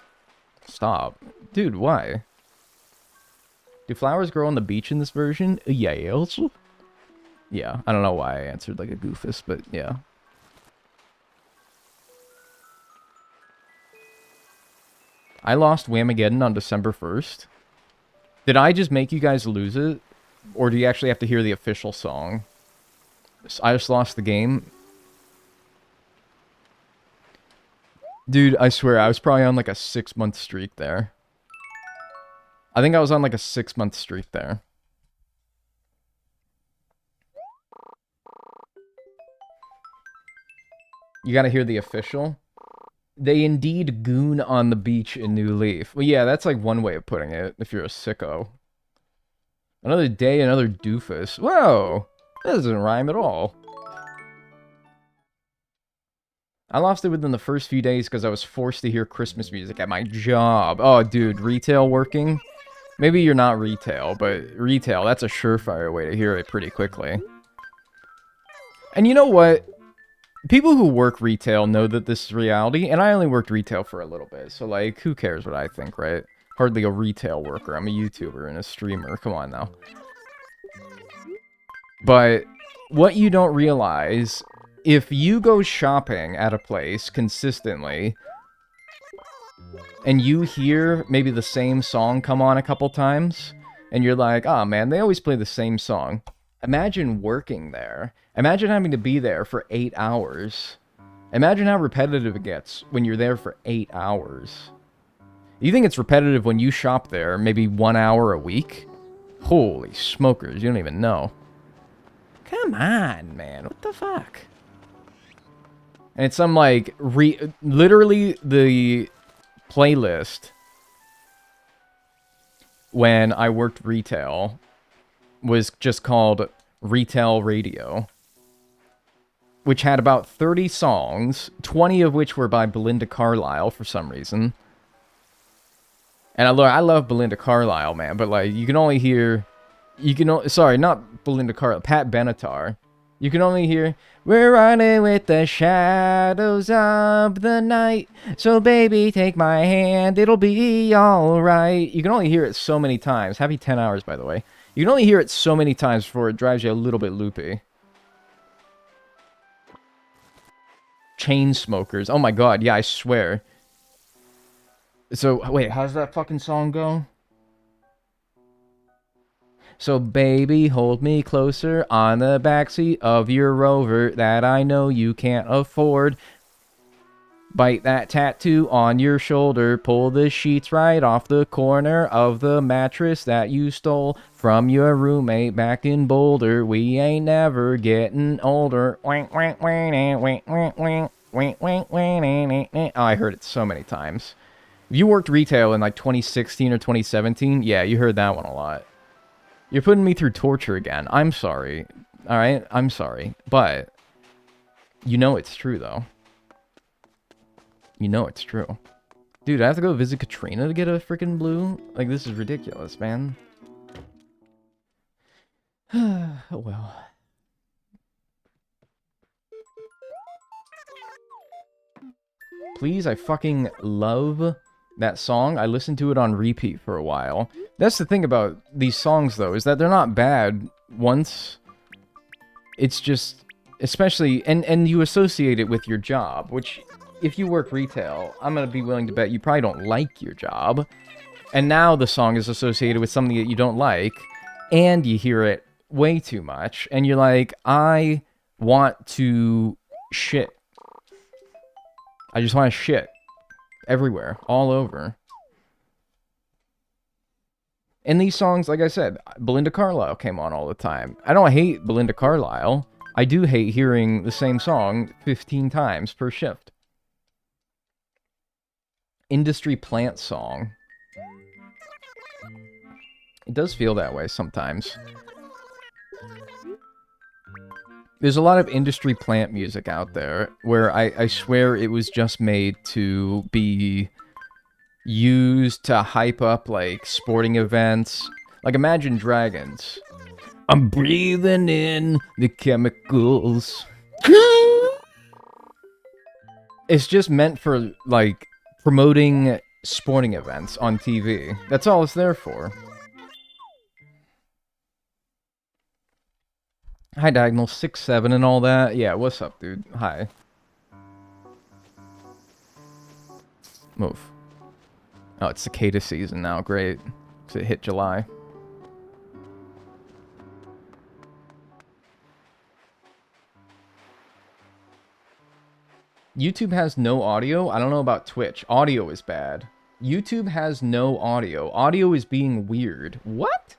Stop. Dude, why? Do flowers grow on the beach in this version? Yes. Yeah, I don't know why I answered like a goofus, but yeah. I lost Whamageddon on December 1st. Did I just make you guys lose it? Or do you actually have to hear the official song? I just lost the game. Dude, I swear, I was probably on like a 6-month streak there. I think I was on like a 6-month streak there. You gotta hear the official. They indeed goon on the beach in New Leaf. Well, yeah, that's like one way of putting it, if you're a sicko. Another day, another doofus. Whoa! That doesn't rhyme at all. I lost it within the first few days because I was forced to hear Christmas music at my job. Oh, dude, retail working? Maybe you're not retail, but retail, that's a surefire way to hear it pretty quickly. And you know what? People who work retail know that this is reality, and I only worked retail for a little bit, so, like, who cares what I think, right? Hardly a retail worker. I'm a YouTuber and a streamer. Come on, now. But what you don't realize, if you go shopping at a place consistently, and you hear maybe the same song come on a couple times, and you're like, oh, man, they always play the same song. Imagine working there. Imagine having to be there for 8 hours. Imagine how repetitive it gets when you're there for 8 hours. You think it's repetitive when you shop there maybe 1 hour a week? Holy smokers, you don't even know. Come on, man. What the fuck? And it's some, like, literally the playlist when I worked retail was just called Retail Radio, which had about 30 songs, 20 of which were by Belinda Carlisle for some reason. And I love Belinda Carlisle, man, but like you can only hear, sorry, not Belinda Carlisle, Pat Benatar. You can only hear, we're running with the shadows of the night, so baby take my hand, it'll be alright. You can only hear it so many times. Happy 10 hours, by the way. You can only hear it so many times before it drives you a little bit loopy. chain smokers. Oh my god, yeah, I swear. So, wait, how's that fucking song go? So, baby, hold me closer on the backseat of your Rover that I know you can't afford. Bite that tattoo on your shoulder. Pull the sheets right off the corner of the mattress that you stole from your roommate back in Boulder. We ain't never getting older. Oh, I heard it so many times. If you worked retail in like 2016 or 2017, yeah, you heard that one a lot. You're putting me through torture again. I'm sorry. Alright? I'm sorry. But, you know it's true, though. You know it's true. Dude, I have to go visit Katrina to get a freaking blue? Like, this is ridiculous, man. Oh, well. Please, I fucking love that song. I listened to it on repeat for a while. That's the thing about these songs, though, is that they're not bad once. It's just, especially, and you associate it with your job, which, if you work retail, I'm gonna be willing to bet you probably don't like your job. And now the song is associated with something that you don't like, and you hear it way too much, and you're like, I want to shit. I just want to shit. Everywhere. All over. And these songs, like I said, Belinda Carlisle came on all the time. I don't hate Belinda Carlisle. I do hate hearing the same song 15 times per shift. Industry plant song. It does feel that way sometimes. There's a lot of industry plant music out there where I swear it was just made to be used to hype up, like, sporting events. Like, Imagine Dragons. I'm breathing in the chemicals. It's just meant for, like, promoting sporting events on TV. That's all it's there for. Hi, Dagnel, 6'7" and all that. Yeah, what's up, dude? Hi. Move. Oh, it's cicada season now. Great. Because it hit July. YouTube has no audio? I don't know about Twitch. Audio is bad. YouTube has no audio. Audio is being weird. What?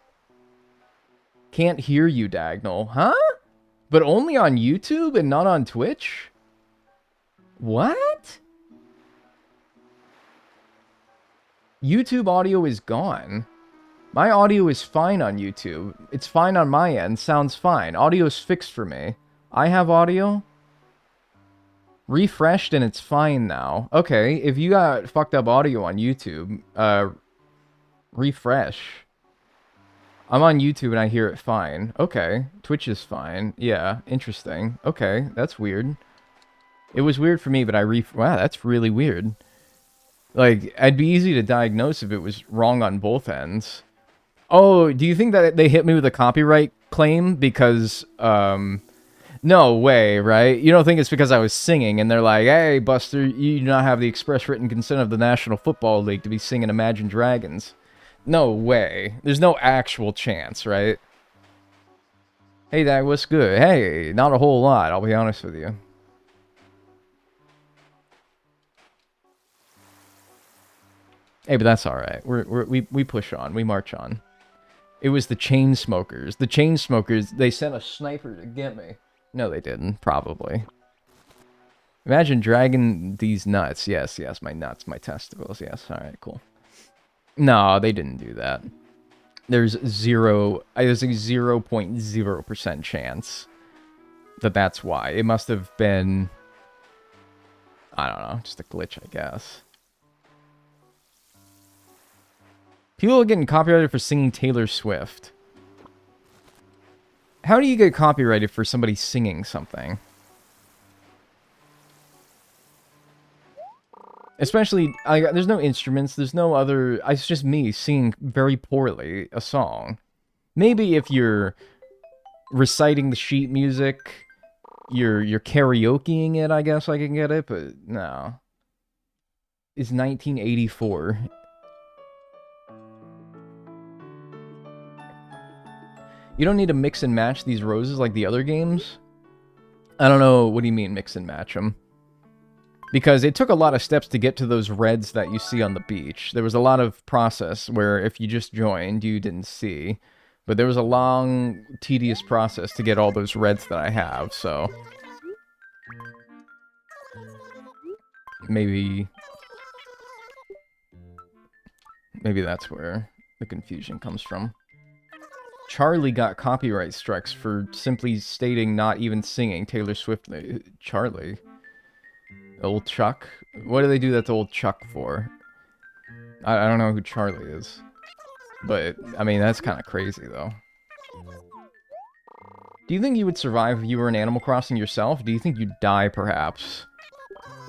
Can't hear you, Dagnel. Huh? But only on YouTube and not on Twitch? What? YouTube audio is gone. My audio is fine on YouTube. It's fine on my end. Sounds fine. Audio's fixed for me. I have audio. Refreshed and it's fine now. Okay, if you got fucked up audio on YouTube, refresh. I'm on YouTube and I hear it fine. Okay, Twitch is fine. Yeah, interesting. Okay, that's weird. It was weird for me, but wow, that's really weird. Like, it'd be easy to diagnose if it was wrong on both ends. Oh, do you think that they hit me with a copyright claim because, no way, right? You don't think it's because I was singing and they're like, hey, Buster, you do not have the express written consent of the National Football League to be singing Imagine Dragons. No way. There's no actual chance, right? Hey, Dag, what's good? Hey, not a whole lot, I'll be honest with you. Hey, but that's alright. We push on. We march on. It was the chain smokers. The chain smokers, they sent a sniper to get me. No, they didn't. Probably. Imagine dragging these nuts. Yes, yes, my nuts, my testicles. Yes, alright, cool. No, they didn't do that. There's a 0.0% chance that that's why. It must have been, I don't know, just a glitch, I guess. People are getting copyrighted for singing Taylor Swift. How do you get copyrighted for somebody singing something? Especially, there's no instruments, there's no other... It's just me singing very poorly a song. Maybe if you're reciting the sheet music you're karaokeing it, I guess I can get it, but no. It's 1984. You don't need to mix and match these roses like the other games? I don't know, what do you mean mix and match them? Because it took a lot of steps to get to those reds that you see on the beach. There was a lot of process where if you just joined, you didn't see. But there was a long, tedious process to get all those reds that I have, so... Maybe that's where the confusion comes from. Charlie got copyright strikes for simply stating not even singing Taylor Swift. Charlie? Old Chuck? What do they do that to Old Chuck for? I don't know who Charlie is. But, I mean, that's kind of crazy, though. Do you think you would survive if you were in Animal Crossing yourself? Do you think you'd die, perhaps?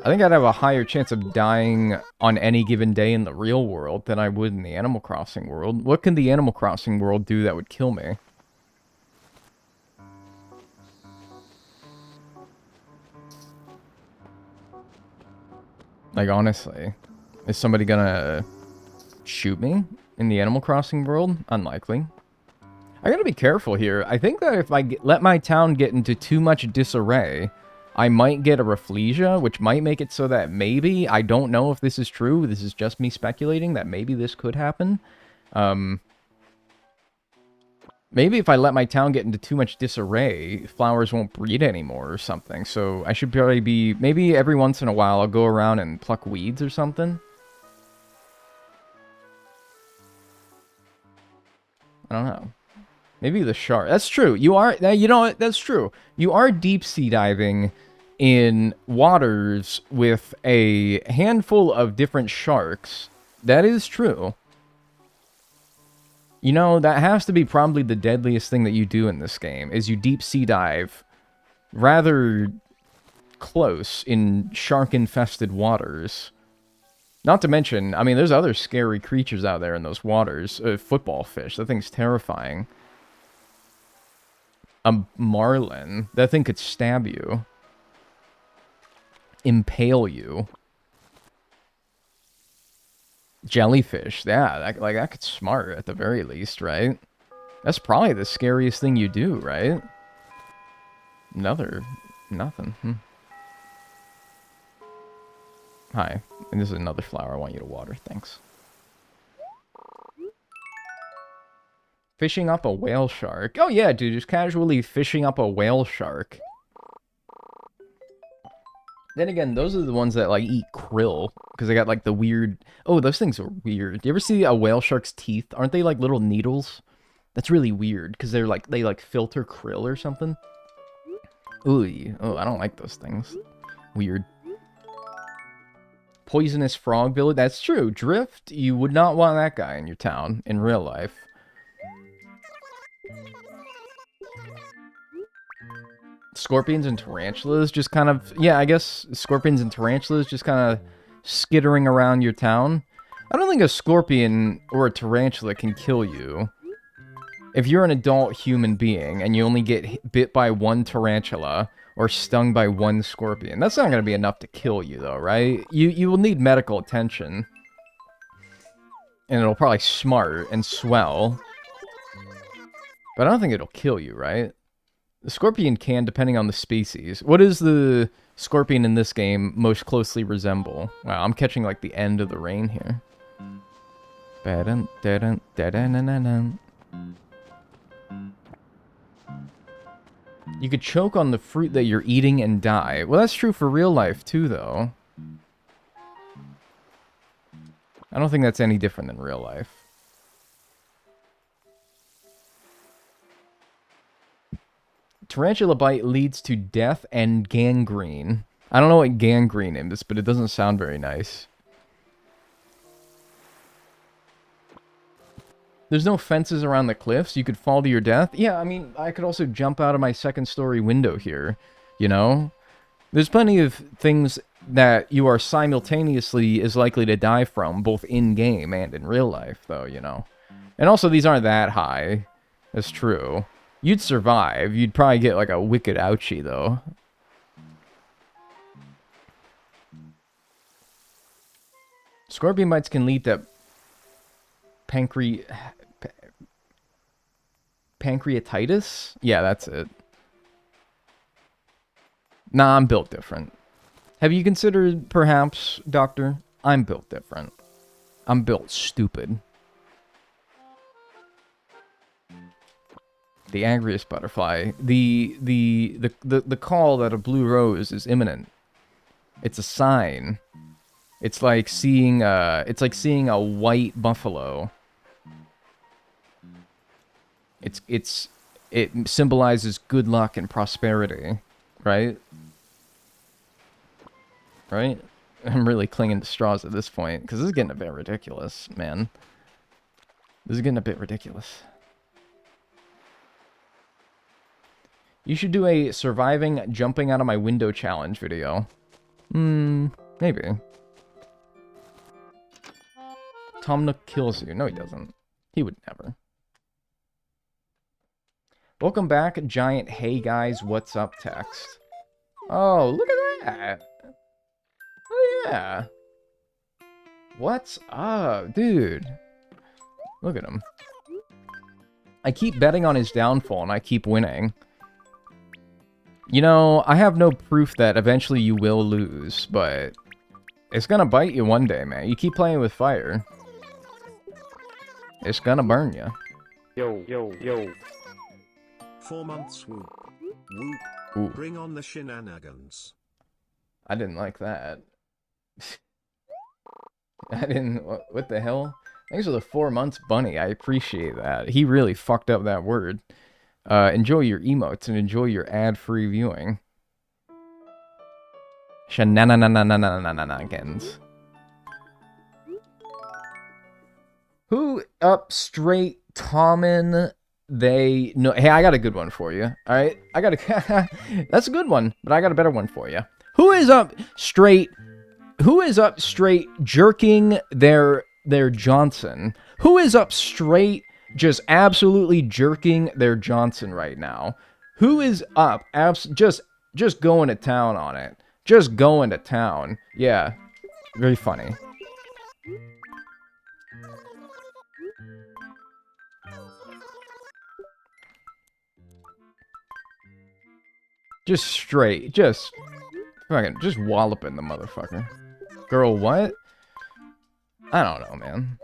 I think I'd have a higher chance of dying on any given day in the real world than I would in the Animal Crossing world. What can the Animal Crossing world do that would kill me? Like, honestly, is somebody gonna shoot me in the Animal Crossing world? Unlikely. I gotta be careful here. I think that if I let my town get into too much disarray, I might get a Rafflesia, which might make it so that maybe, I don't know if this is true, this is just me speculating, that maybe this could happen. Maybe if I let my town get into too much disarray, flowers won't breed anymore or something, so I should probably be, maybe every once in a while I'll go around and pluck weeds or something. I don't know. Maybe the shark. That's true. You are, you know what? That's true. You are deep sea diving in waters with a handful of different sharks. That is true. You know, that has to be probably the deadliest thing that you do in this game, is you deep sea dive rather close in shark-infested waters. Not to mention, I mean, there's other scary creatures out there in those waters. Football fish. That thing's terrifying. A marlin. That thing could stab you. Impale you. Jellyfish. Yeah, that could smart at the very least, right? That's probably the scariest thing you do, right? Nothing. Hi. And this is another flower I want you to water. Thanks. Fishing up a whale shark. Oh yeah, dude, just casually fishing up a whale shark. Then again, those are the ones that, like, eat krill. Because they got, like, the weird... Oh, those things are weird. You ever see a whale shark's teeth? Aren't they, like, little needles? That's really weird. Because they're, like, they, like, filter krill or something. Ooh. Oh, I don't like those things. Weird. Poisonous frog village. That's true. Drift, you would not want that guy in your town in real life. Scorpions and tarantulas just kind of... Yeah, I guess scorpions and tarantulas just kind of skittering around your town. I don't think a scorpion or a tarantula can kill you. If you're an adult human being and you only get bit by one tarantula or stung by one scorpion, that's not going to be enough to kill you, though, right? You will need medical attention. And it'll probably smart and swell. But I don't think it'll kill you, right? The scorpion can, depending on the species. What does the scorpion in this game most closely resemble? Wow, I'm catching, like, the end of the rain here. You could choke on the fruit that you're eating and die. Well, that's true for real life, too, though. I don't think that's any different than real life. Tarantula bite leads to death and gangrene. I don't know what gangrene is, but it doesn't sound very nice. There's no fences around the cliffs. You could fall to your death. Yeah, I mean, I could also jump out of my second-story window here, you know? There's plenty of things that you are simultaneously as likely to die from, both in-game and in real life, though, you know? And also, these aren't that high. That's true. You'd survive. You'd probably get, like, a wicked ouchie, though. Scorpion bites can lead to pancreatitis? Yeah, that's it. Nah, I'm built different. Have you considered, perhaps, Doctor? I'm built different. I'm built stupid. The angriest butterfly. The call that a blue rose is imminent. It's a sign. It's like seeing a white buffalo. It symbolizes good luck and prosperity, right? Right? I'm really clinging to straws at this point because this is getting a bit ridiculous, man. This is getting a bit ridiculous. You should do a surviving jumping out of my window challenge video. Maybe. Tom Nook kills you. No, he doesn't. He would never. Welcome back, giant hey guys, what's up text. Oh, look at that. Oh, yeah. What's up, dude? Look at him. I keep betting on his downfall, and I keep winning. You know, I have no proof that eventually you will lose, but it's gonna bite you one day, man. You keep playing with fire. It's gonna burn you. Yo, yo, yo. 4 months whoop. Whoop. Ooh, Bring on the shenanigans. I didn't like that. I didn't... What the hell? Thanks for the 4 months, Bunny. I appreciate that. He really fucked up that word. Enjoy your emotes and enjoy your ad-free viewing. Shenanigans. Who up straight Tommen? They no. Hey, I got a good one for you. All right, I got a. That's a good one, but I got a better one for you. Who is up straight? Who is up straight jerking their Johnson? Who is up straight just absolutely jerking their Johnson right now? Who is up just going to town on it? Just going to town. Yeah, very funny. Just straight, just fucking, just walloping the motherfucker. Girl, what? I don't know, man.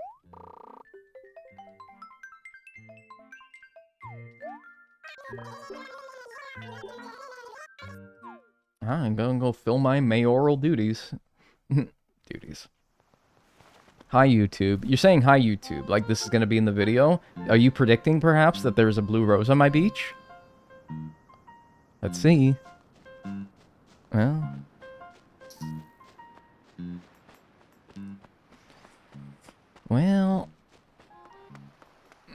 I'm gonna go fill my mayoral duties. Duties. Hi, YouTube. You're saying hi, YouTube, like this is gonna be in the video? Are you predicting, perhaps, that there's a blue rose on my beach? Let's see. Well... Well...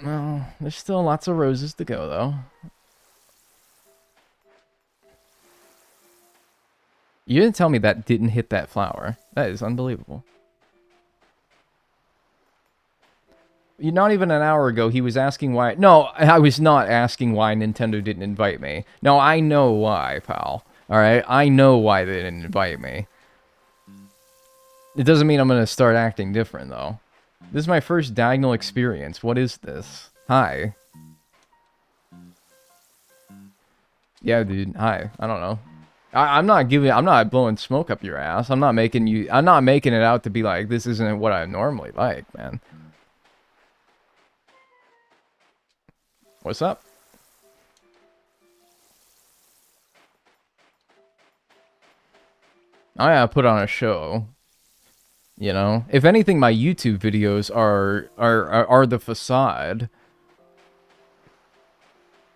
Well, there's still lots of roses to go, though. You didn't tell me that didn't hit that flower. That is unbelievable. Not even an hour ago, he was asking why... No, I was not asking why Nintendo didn't invite me. No, I know why, pal. Alright? I know why they didn't invite me. It doesn't mean I'm gonna start acting different, though. This is my first Dagnel experience. What is this? Hi. Yeah, dude. Hi. I don't know. I'm not blowing smoke up your ass. I'm not making it out to be like, this isn't what I normally like, man. What's up? I gotta put on a show. You know? If anything, my YouTube videos are the facade.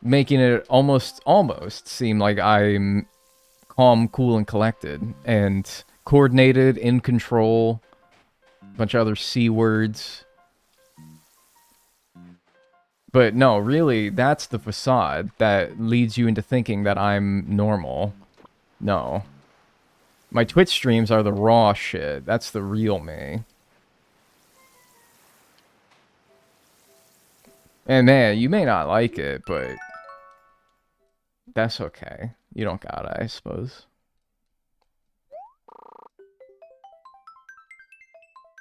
Making it almost seem like I'm calm, cool, and collected. And coordinated, in control. A bunch of other C words. But no, really, that's the facade that leads you into thinking that I'm normal. No. My Twitch streams are the raw shit. That's the real me. And man, you may not like it, but... that's okay. You don't gotta, I suppose.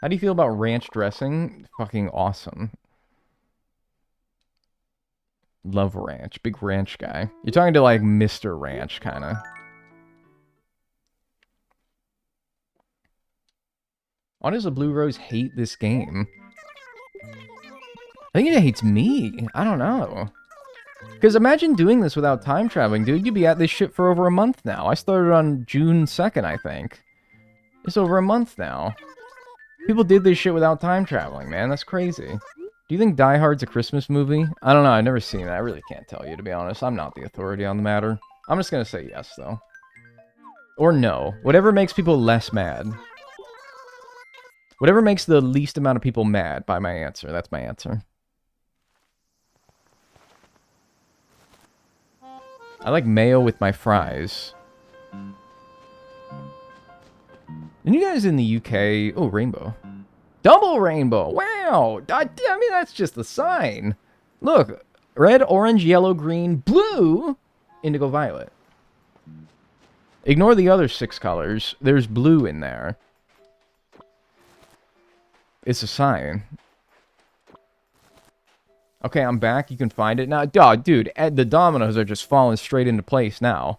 How do you feel about ranch dressing? Fucking awesome. Love ranch. Big ranch guy. You're talking to, like, Mr. Ranch, kind of. Why does the Blue Rose hate this game? I think it hates me. I don't know. Because imagine doing this without time traveling, dude. You'd be at this shit for over a month now. I started on June 2nd, I think. It's over a month now. People did this shit without time traveling, man. That's crazy. Do you think Die Hard's a Christmas movie? I don't know. I've never seen it. I really can't tell you, to be honest. I'm not the authority on the matter. I'm just gonna say yes, though. Or no. Whatever makes people less mad. Whatever makes the least amount of people mad by my answer. That's my answer. I like mayo with my fries. And you guys in the UK... Oh, rainbow. Double rainbow! Wow! I mean, that's just a sign. Look. Red, orange, yellow, green, blue, indigo, violet. Ignore the other 6 colors. There's blue in there. It's a sign. Okay, I'm back. You can find it now. Dude, the dominoes are just falling straight into place now.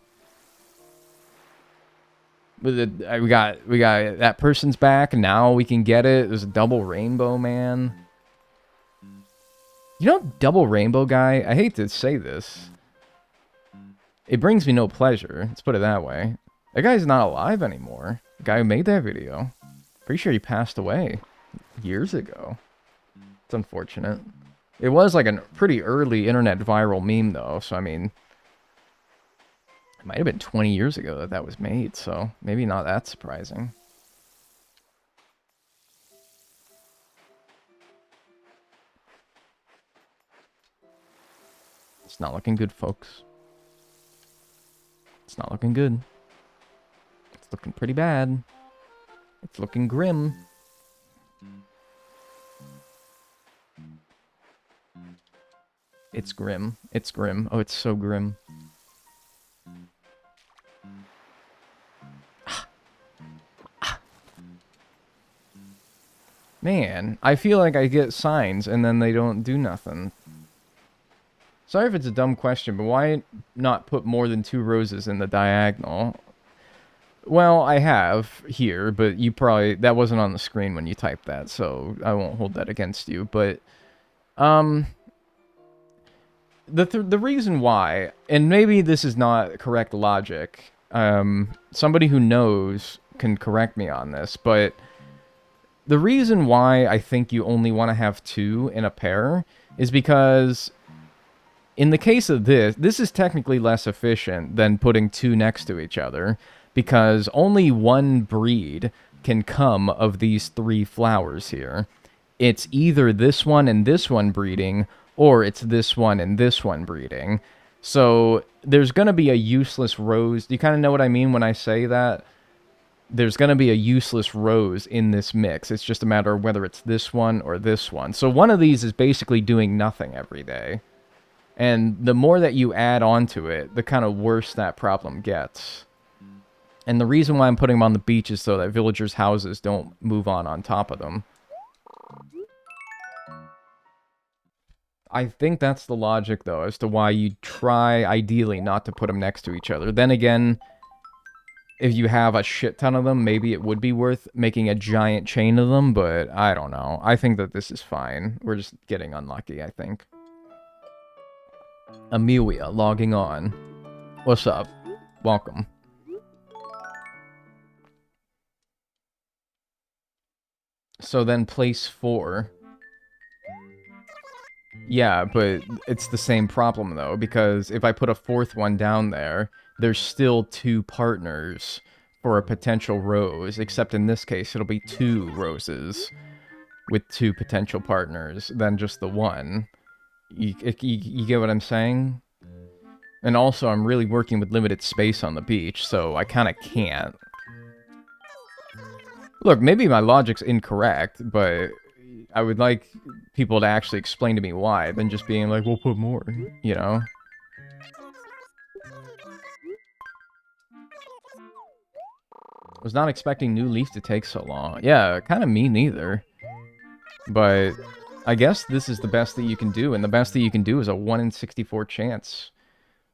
We got that person's back. Now we can get it. There's a double rainbow, man. You know, double rainbow guy. I hate to say this. It brings me no pleasure. Let's put it that way. That guy's not alive anymore. The guy who made that video. Pretty sure he passed away years ago. It's unfortunate. It was like a pretty early internet viral meme, though. So, I mean, it might have been 20 years ago that that was made. So, maybe not that surprising. It's not looking good, folks. It's not looking good. It's looking pretty bad. It's looking grim. It's grim. It's grim. Oh, it's so grim. Man, I feel like I get signs and then they don't do nothing. Sorry if it's a dumb question, but why not put more than 2 roses in the diagonal? Well, I have here, but you probably... That wasn't on the screen when you typed that, so I won't hold that against you. But, the reason why, and maybe this is not correct logic, somebody who knows can correct me on this, but the reason why I think you only want to have 2 in a pair is because... In the case of this is technically less efficient than putting 2 next to each other, because only one breed can come of these 3 flowers here. It's either this one and this one breeding, or it's this one and this one breeding. So there's going to be a useless rose. Do you kind of know what I mean when I say that? There's going to be a useless rose in this mix. It's just a matter of whether it's this one or this one. So one of these is basically doing nothing every day. And the more that you add onto it, the kind of worse that problem gets. And the reason why I'm putting them on the beach is so that villagers' houses don't move on top of them. I think that's the logic, though, as to why you try, ideally, not to put them next to each other. Then again, if you have a shit ton of them, maybe it would be worth making a giant chain of them, but I don't know. I think that this is fine. We're just getting unlucky, I think. Amelia logging on. What's up? Welcome. So then place 4. Yeah, but it's the same problem though, because if I put a 4th one down there, there's still 2 partners for a potential rose, except in this case it'll be 2 roses with 2 potential partners than just the one. You get what I'm saying? And also, I'm really working with limited space on the beach, so I kind of can't. Look, maybe my logic's incorrect, but I would like people to actually explain to me why, than just being like, we'll put more, you know? Was not expecting New Leaf to take so long. Yeah, kind of me neither. But I guess this is the best that you can do, and the best that you can do is a 1 in 64 chance.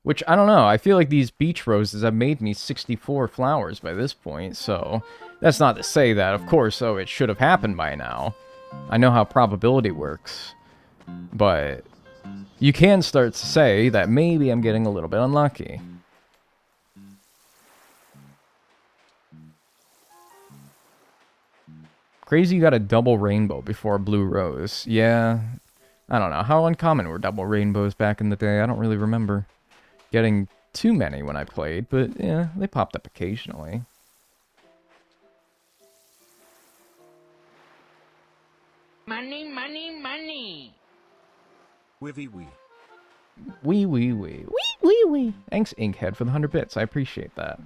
Which, I don't know, I feel like these beach roses have made me 64 flowers by this point, so that's not to say that, of course, it should have happened by now. I know how probability works, but you can start to say that maybe I'm getting a little bit unlucky. Crazy you got a double rainbow before a blue rose. Yeah, I don't know. How uncommon were double rainbows back in the day? I don't really remember getting too many when I played, but yeah, they popped up occasionally. Money, money, money. Wivy wee. Wee wee wee. Wee wee wee. Thanks, Inkhead, for the 100 bits. I appreciate that.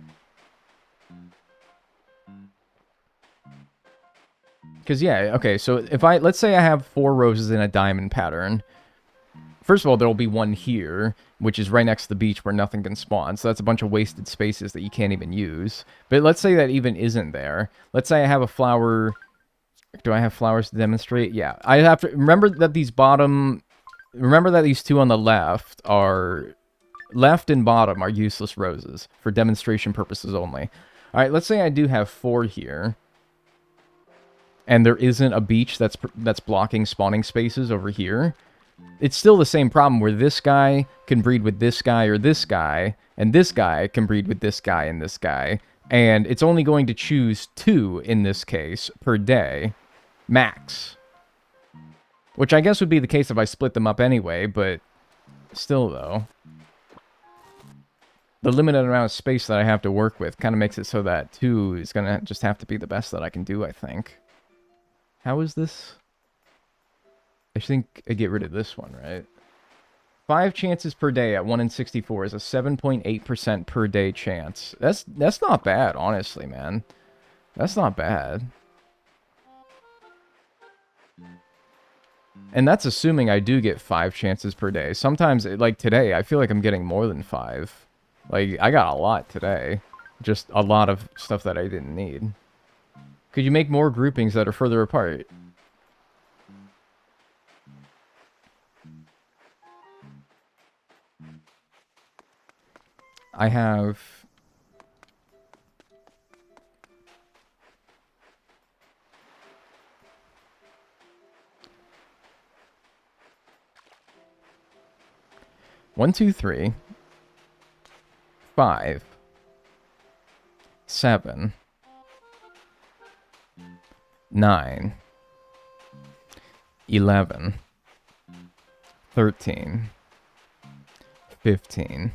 Because, yeah, okay, so if let's say I have 4 roses in a diamond pattern. First of all, there'll be one here, which is right next to the beach where nothing can spawn. So that's a bunch of wasted spaces that you can't even use. But let's say that even isn't there. Let's say I have a flower. Do I have flowers to demonstrate? Yeah. I have to remember that these two on the left and bottom are useless roses for demonstration purposes only. All right, let's say I do have 4 here. And there isn't a beach that's blocking spawning spaces over here. It's still the same problem where this guy can breed with this guy or this guy, and this guy can breed with this guy and this guy. And it's only going to choose 2, in this case, per day, max. Which I guess would be the case if I split them up anyway, but still, though. The limited amount of space that I have to work with kind of makes it so that 2 is going to just have to be the best that I can do, I think. How is this? I think I get rid of this one, right? 5 chances per day at 1 in 64 is a 7.8% per day chance. That's not bad, honestly, man. That's not bad. And that's assuming I do get 5 chances per day. Sometimes, like today, I feel like I'm getting more than 5. Like, I got a lot today. Just a lot of stuff that I didn't need. Could you make more groupings that are further apart? I have... One, 2, 3, 5, 7, 9, 11, 13, 15,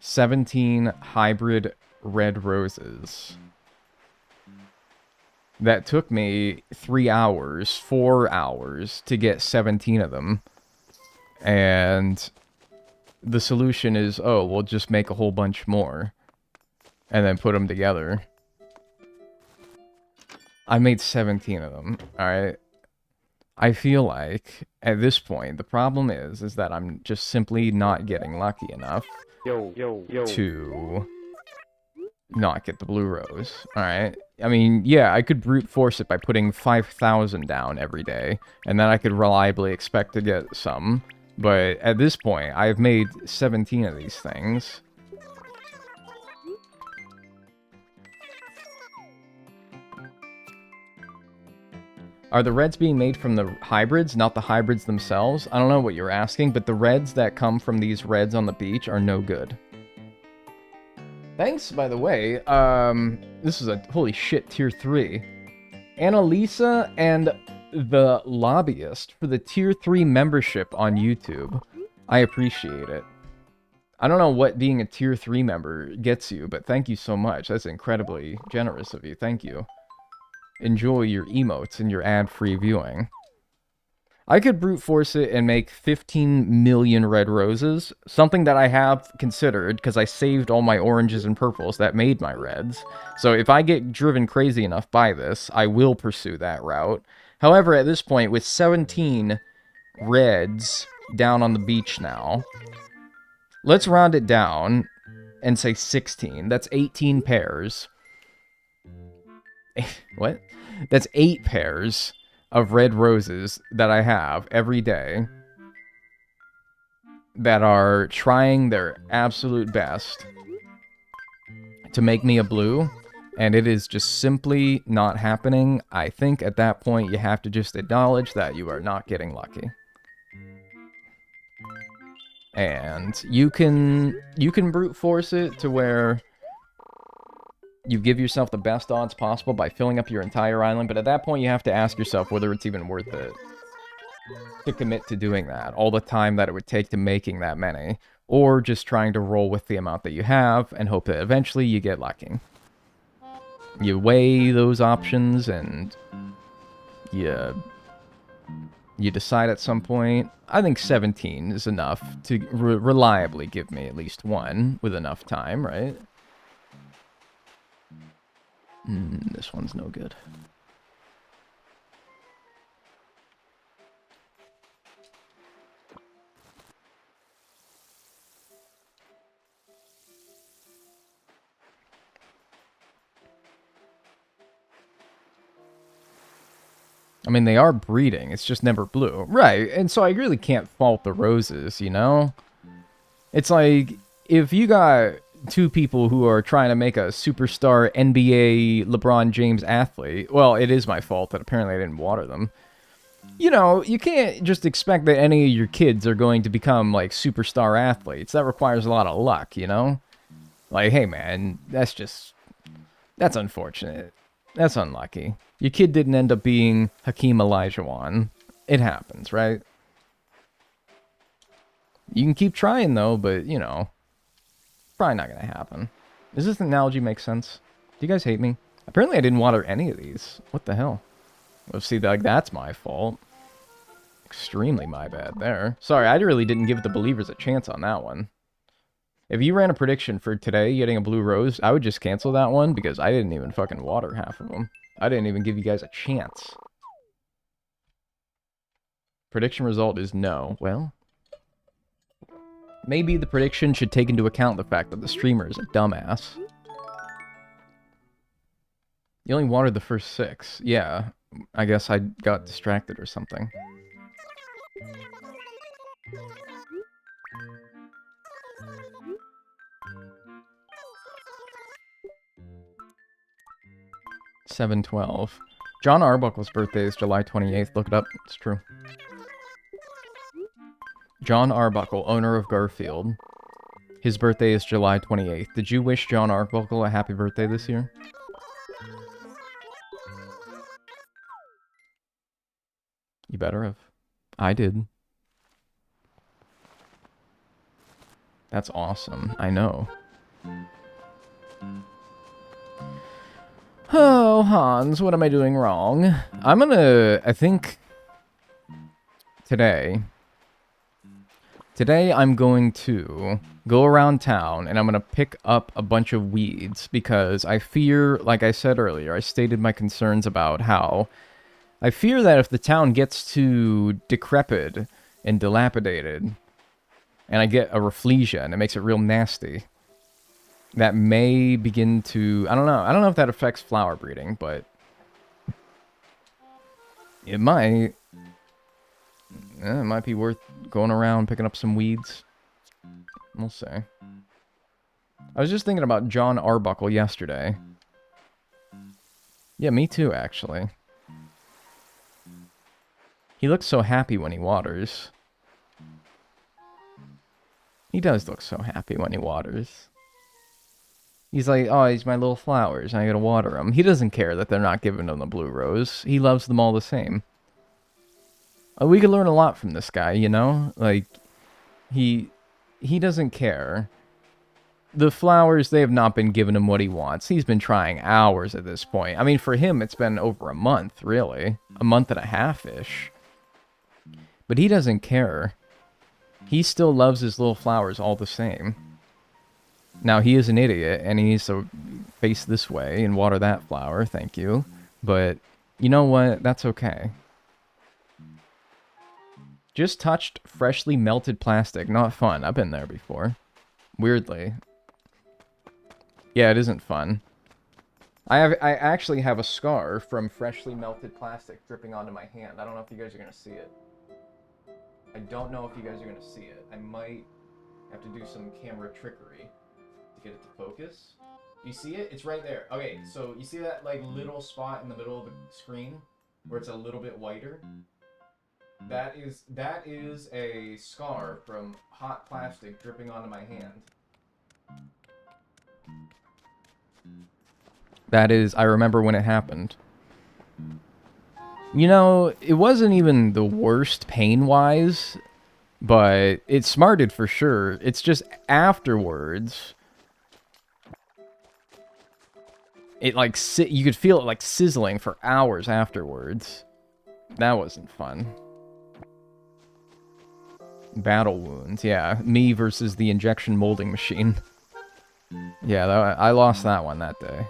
17 hybrid red roses. That took me 3 hours, 4 hours to get 17 of them. And the solution is, oh, we'll just make a whole bunch more. And then put them together. I made 17 of them, alright? I feel like, at this point, the problem is that I'm just simply not getting lucky enough to not get the blue rose, alright? I mean, yeah, I could brute force it by putting 5,000 down every day, and then I could reliably expect to get some. But at this point, I've made 17 of these things. Are the reds being made from the hybrids, not the hybrids themselves? I don't know what you're asking, but the reds that come from these reds on the beach are no good. Thanks, by the way. This is a holy shit tier 3. Annalisa and the Lobbyist for the tier 3 membership on YouTube. I appreciate it. I don't know what being a tier 3 member gets you, but thank you so much. That's incredibly generous of you. Thank you. Enjoy your emotes and your ad-free viewing. I could brute force it and make 15 million red roses, something that I have considered because I saved all my oranges and purples that made my reds. So if I get driven crazy enough by this, I will pursue that route. However, at this point, with 17 reds down on the beach now, let's round it down and say 16. That's 18 pairs. What? That's 8 pairs of red roses that I have every day that are trying their absolute best to make me a blue, and it is just simply not happening. I think at that point you have to just acknowledge that you are not getting lucky. And you can brute force it to where you give yourself the best odds possible by filling up your entire island, but at that point you have to ask yourself whether it's even worth it to commit to doing that, all the time that it would take to making that many, or just trying to roll with the amount that you have and hope that eventually you get lucky. You weigh those options and you decide at some point. I think 17 is enough to reliably give me at least one with enough time, right? This one's no good. I mean, they are breeding. It's just never blue. Right, and so I really can't fault the roses, you know? It's like, if you got two people who are trying to make a superstar NBA LeBron James athlete, well, it is my fault that apparently I didn't water them. You know, you can't just expect that any of your kids are going to become, like, superstar athletes. That requires a lot of luck, you know? Like, hey, man, that's unfortunate. That's unlucky. Your kid didn't end up being Hakeem Olajuwon. It happens, right? You can keep trying, though, but, you know, probably not going to happen. Does this analogy make sense? Do you guys hate me? Apparently I didn't water any of these. What the hell? Well, see, like, that's my fault. Extremely my bad there. Sorry, I really didn't give the believers a chance on that one. If you ran a prediction for today getting a blue rose, I would just cancel that one because I didn't even fucking water half of them. I didn't even give you guys a chance. Prediction result is no. Well, maybe the prediction should take into account the fact that the streamer is a dumbass. You only watered the first 6. Yeah, I guess I got distracted or something. $7.12. John Arbuckle's birthday is July 28th. Look it up. It's true. John Arbuckle, owner of Garfield. His birthday is July 28th. Did you wish John Arbuckle a happy birthday this year? You better have. I did. That's awesome. I know. Oh, Hans, what am I doing wrong? I think, today I'm going to go around town and I'm going to pick up a bunch of weeds because I fear, like I said earlier, I stated my concerns about how I fear that if the town gets too decrepit and dilapidated and I get a rafflesia and it makes it real nasty, that may begin to... I don't know if that affects flower breeding, but it might. Yeah, it might be worth going around picking up some weeds. We'll see. I was just thinking about John Arbuckle yesterday. Yeah, me too, actually. He looks so happy when he waters. He does look so happy when he waters. He's like, oh, he's my little flowers, I gotta water them. He doesn't care that they're not giving him the blue rose. He loves them all the same. We could learn a lot from this guy, you know? Like, he doesn't care. The flowers, they have not been giving him what he wants. He's been trying hours at this point. I mean, for him, it's been over a month, really. A month and a half-ish. But he doesn't care. He still loves his little flowers all the same. Now, he is an idiot, and he needs to face this way and water that flower, thank you. But, you know what? That's okay. Just touched freshly melted plastic. Not fun. I've been there before. Weirdly. Yeah, it isn't fun. I actually have a scar from freshly melted plastic dripping onto my hand. I don't know if you guys are gonna see it. I don't know if you guys are gonna see it. I might have to do some camera trickery to get it to focus. Do you see it? It's right there. Okay, so you see that like little spot in the middle of the screen where it's a little bit whiter? That is a scar from hot plastic dripping onto my hand. That is, I remember when it happened. You know, it wasn't even the worst pain-wise, but it smarted for sure. It's just afterwards, it like, you could feel it like sizzling for hours afterwards. That wasn't fun. Battle wounds, yeah. Me versus the injection molding machine. Yeah, I lost that one that day.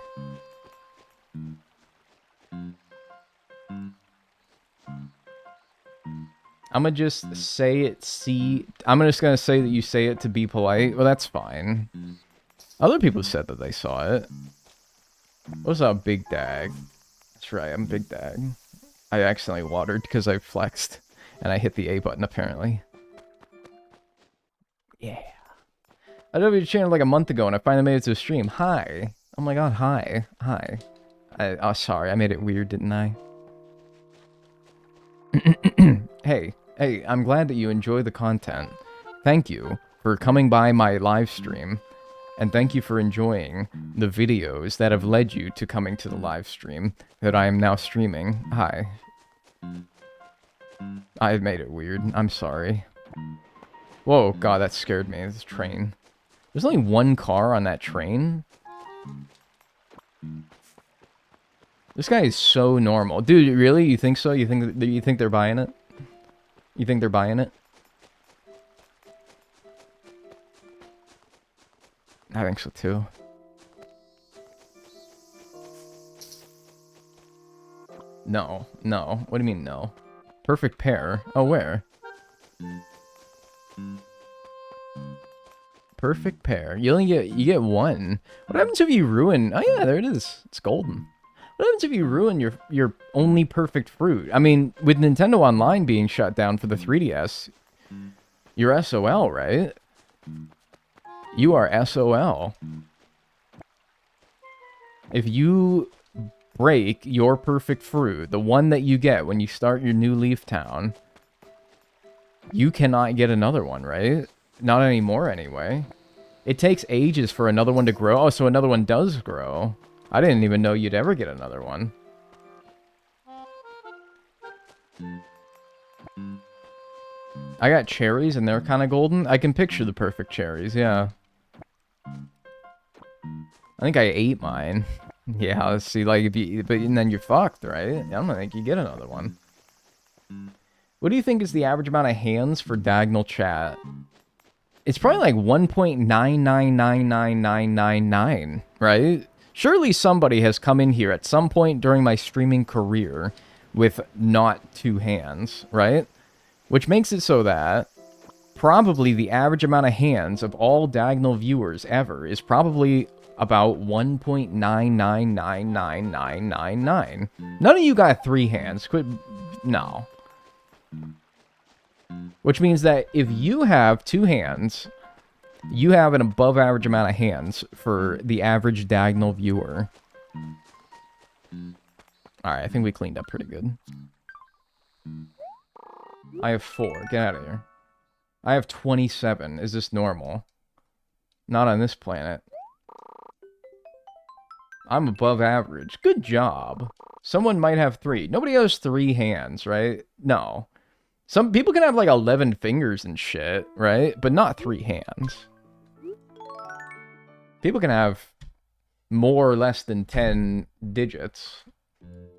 I'm gonna just say it, I'm just gonna say that you say it to be polite. Well, that's fine. Other people said that they saw it. What's up, Big Dag? That's right, I'm Big Dag. I accidentally watered because I flexed. And I hit the A button, apparently. Yeah. I did your channel like a month ago, and I finally made it to a stream. Hi. Oh my god, hi. Hi. Oh, sorry, I made it weird, didn't I? Hey, I'm glad that you enjoy the content. Thank you for coming by my live stream, and thank you for enjoying the videos that have led you to coming to the live stream that I am now streaming. Hi. I made it weird. I'm sorry. Whoa, god, that scared me. This train. There's only one car on that train? This guy is so normal. Dude, really? You think so? You think they're buying it? You think they're buying it? I think so too. No. What do you mean no? Perfect pair? Oh, where? Perfect pair. You get one. What happens if you ruin? Oh yeah, there it is. It's golden. What happens if you ruin your only perfect fruit? I mean, with Nintendo Online being shut down for the 3DS, you're SOL, right? You are SOL. If you break your perfect fruit, the one that you get when you start your new Leaf Town, you cannot get another one, right? Not anymore, anyway. It takes ages for another one to grow. Oh, so another one does grow. I didn't even know you'd ever get another one. I got cherries and they're kind of golden. I can picture the perfect cherries, yeah. I think I ate mine. Yeah, let's see, like, if you, but and then you're fucked, right? I don't think you get another one. What do you think is the average amount of hands for Dagnel chat? It's probably like 1.9999999, right? Surely somebody has come in here at some point during my streaming career with not 2 hands, right? Which makes it so that probably the average amount of hands of all Dagnel viewers ever is probably about 1.9999999. None of you got 3 hands. Quit. No. Which means that if you have 2 hands, you have an above average amount of hands for the average Dagnel viewer. Alright, I think we cleaned up pretty good. I have 4. Get out of here. I have 27. Is this normal? Not on this planet. I'm above average. Good job. Someone might have 3. Nobody has 3 hands, right? No. Some people can have like 11 fingers and shit, right? But not 3 hands. People can have more or less than 10 digits.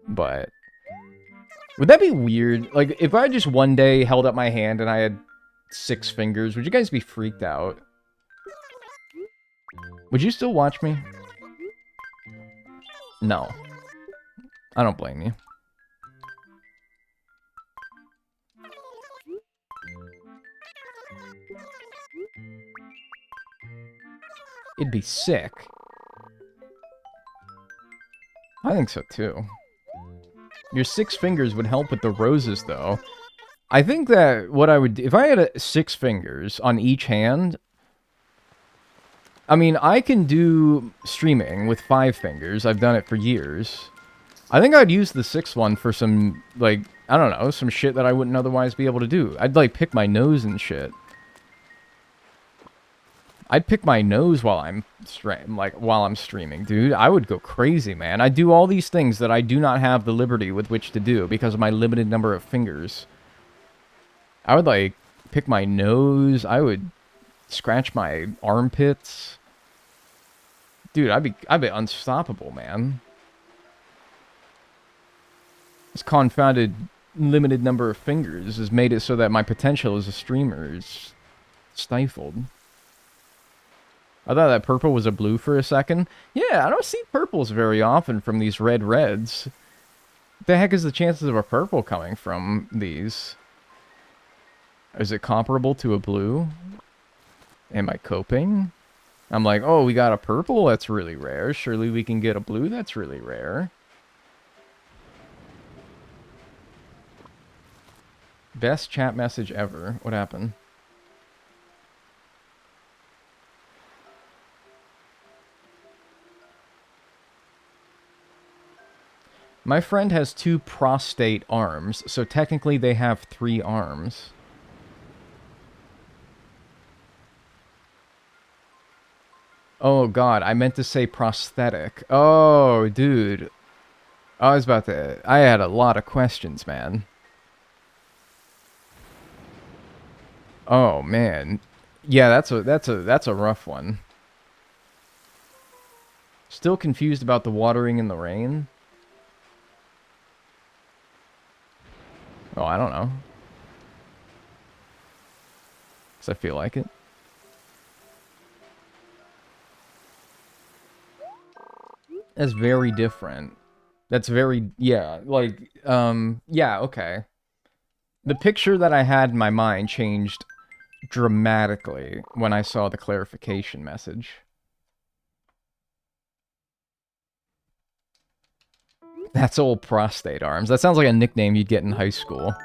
But would that be weird? Like, if I just one day held up my hand and I had 6 fingers, would you guys be freaked out? Would you still watch me? No. I don't blame you. It'd be sick. I think so too. Your 6 fingers would help with the roses, though. I think that what I would do, if I had 6 fingers on each hand, I mean, I can do streaming with 5 fingers. I've done it for years. I think I'd use the 6th one for some, like, I don't know, some shit that I wouldn't otherwise be able to do. I'd, like, pick my nose and shit. I'd pick my nose while I'm streaming, dude. I would go crazy, man. I'd do all these things that I do not have the liberty with which to do because of my limited number of fingers. I would, like, pick my nose. I would scratch my armpits. Dude, I'd be unstoppable, man. This confounded limited number of fingers has made it so that my potential as a streamer is stifled. I thought that purple was a blue for a second. Yeah, I don't see purples very often from these red reds. What the heck is the chances of a purple coming from these? Is it comparable to a blue? Am I coping? I'm like, oh, we got a purple? That's really rare. Surely we can get a blue? That's really rare. Best chat message ever. What happened? My friend has 2 prostate arms, so technically they have 3 arms. Oh god, I meant to say prosthetic. Oh, dude. I was about to... I had a lot of questions, man. Oh, man. Yeah, that's a rough one. Still confused about the watering in the rain? Oh, I don't know. 'Cause I feel like it. That's very different. That's very... Yeah, like, yeah, okay. The picture that I had in my mind changed dramatically when I saw the clarification message. That's old prostate arms. That sounds like a nickname you'd get in high school.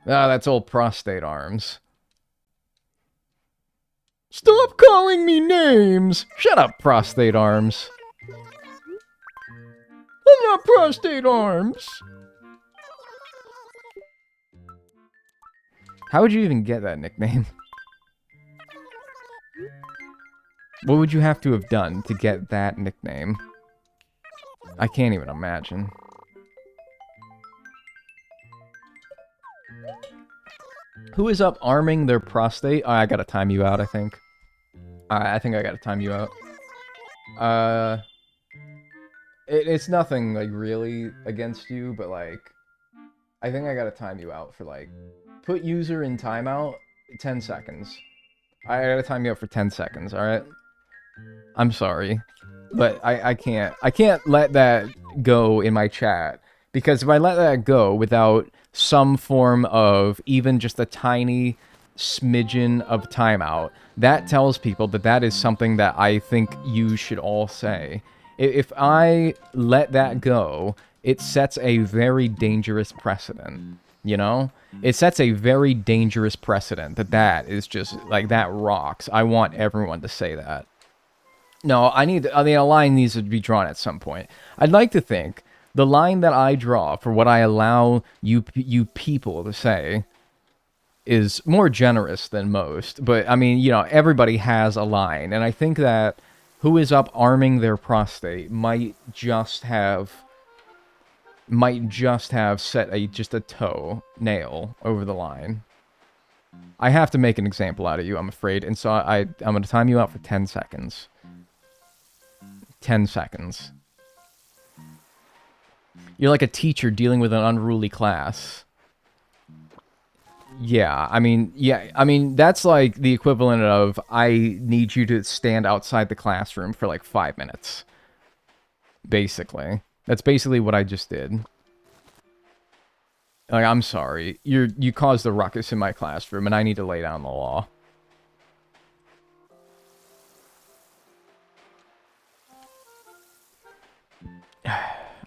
Ah, that's old prostate arms. Stop calling me names! Shut up, prostate arms. I'm not prostate arms. How would you even get that nickname? What would you have to have done to get that nickname? I can't even imagine. Who is up arming their prostate? Oh, I gotta time you out, I think. I think I gotta time you out. It's nothing, like, really against you, but, like... I think I gotta time you out for, like... Put user in timeout, 10 seconds. I gotta time you out for 10 seconds, alright? I'm sorry. But I can't let that go in my chat. Because if I let that go without some form of even just a tiny smidgen of timeout, that tells people that that is something that I think you should all say. If I let that go, it sets a very dangerous precedent, you know? It sets a very dangerous precedent that is just, like, that rocks. I want everyone to say that. No, I mean, a line needs to be drawn at some point. I'd like to think the line that I draw for what I allow you people to say is more generous than most. But, I mean, you know, everybody has a line. And I think that who is up arming their prostate might just have set just a toe nail over the line. I have to make an example out of you, I'm afraid. And so I'm going to time you out for 10 seconds. 10 seconds. You're like a teacher dealing with an unruly class. Yeah, I mean, that's like the equivalent of I need you to stand outside the classroom for like 5 minutes. Basically. That's basically what I just did. Like, I'm sorry. You caused a ruckus in my classroom, and I need to lay down the law.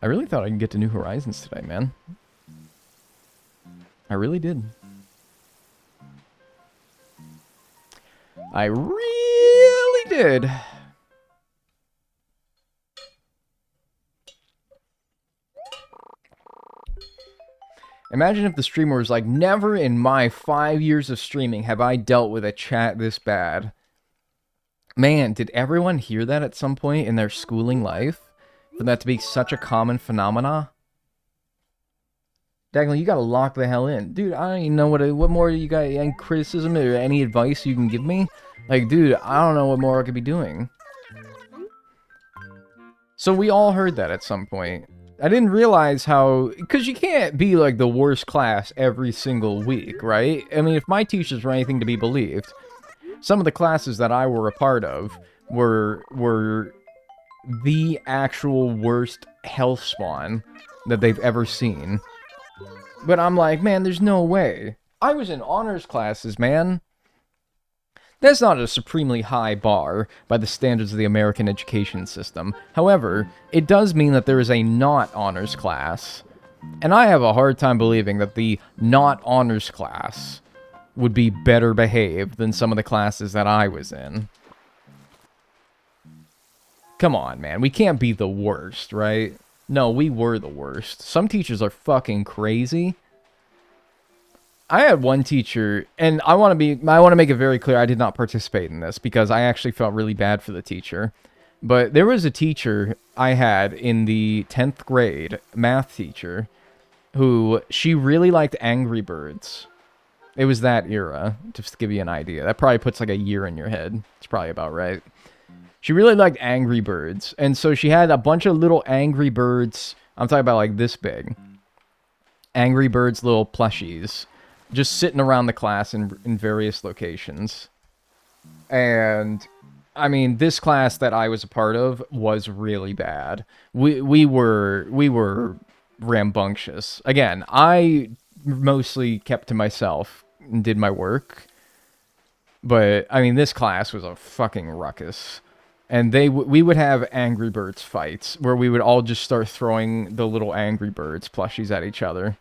I really thought I could get to New Horizons today, man. I really did. I really did. Imagine if the streamer was like, never in my 5 years of streaming have I dealt with a chat this bad. Man, did everyone hear that at some point in their schooling life? For that to be such a common phenomena? Dagnel, you gotta lock the hell in. Dude, I don't even know what more you got, any criticism or any advice you can give me? Like, dude, I don't know what more I could be doing. So we all heard that at some point. I didn't realize how... Because you can't be, like, the worst class every single week, right? I mean, if my teachers were anything to be believed, some of the classes that I were a part of were the actual worst hellspawn that they've ever seen. But I'm like, man, there's no way. I was in honors classes, man. That's not a supremely high bar by the standards of the American education system. However, it does mean that there is a not honors class. And I have a hard time believing that the not honors class would be better behaved than some of the classes that I was in. Come on, man. We can't be the worst, right? No, we were the worst. Some teachers are fucking crazy. I had one teacher, and I want to make it very clear I did not participate in this because I actually felt really bad for the teacher. But there was a teacher I had in the 10th grade, math teacher, who she really liked Angry Birds. It was that era, just to give you an idea. That probably puts like a year in your head. It's probably about right. She really liked Angry Birds, and so she had a bunch of little Angry Birds, I'm talking about like this big, Angry Birds little plushies, just sitting around the class in various locations. And, I mean, this class that I was a part of was really bad. We were rambunctious. Again, I mostly kept to myself and did my work. But, I mean, this class was a fucking ruckus. And we would have Angry Birds fights, where we would all just start throwing the little Angry Birds plushies at each other.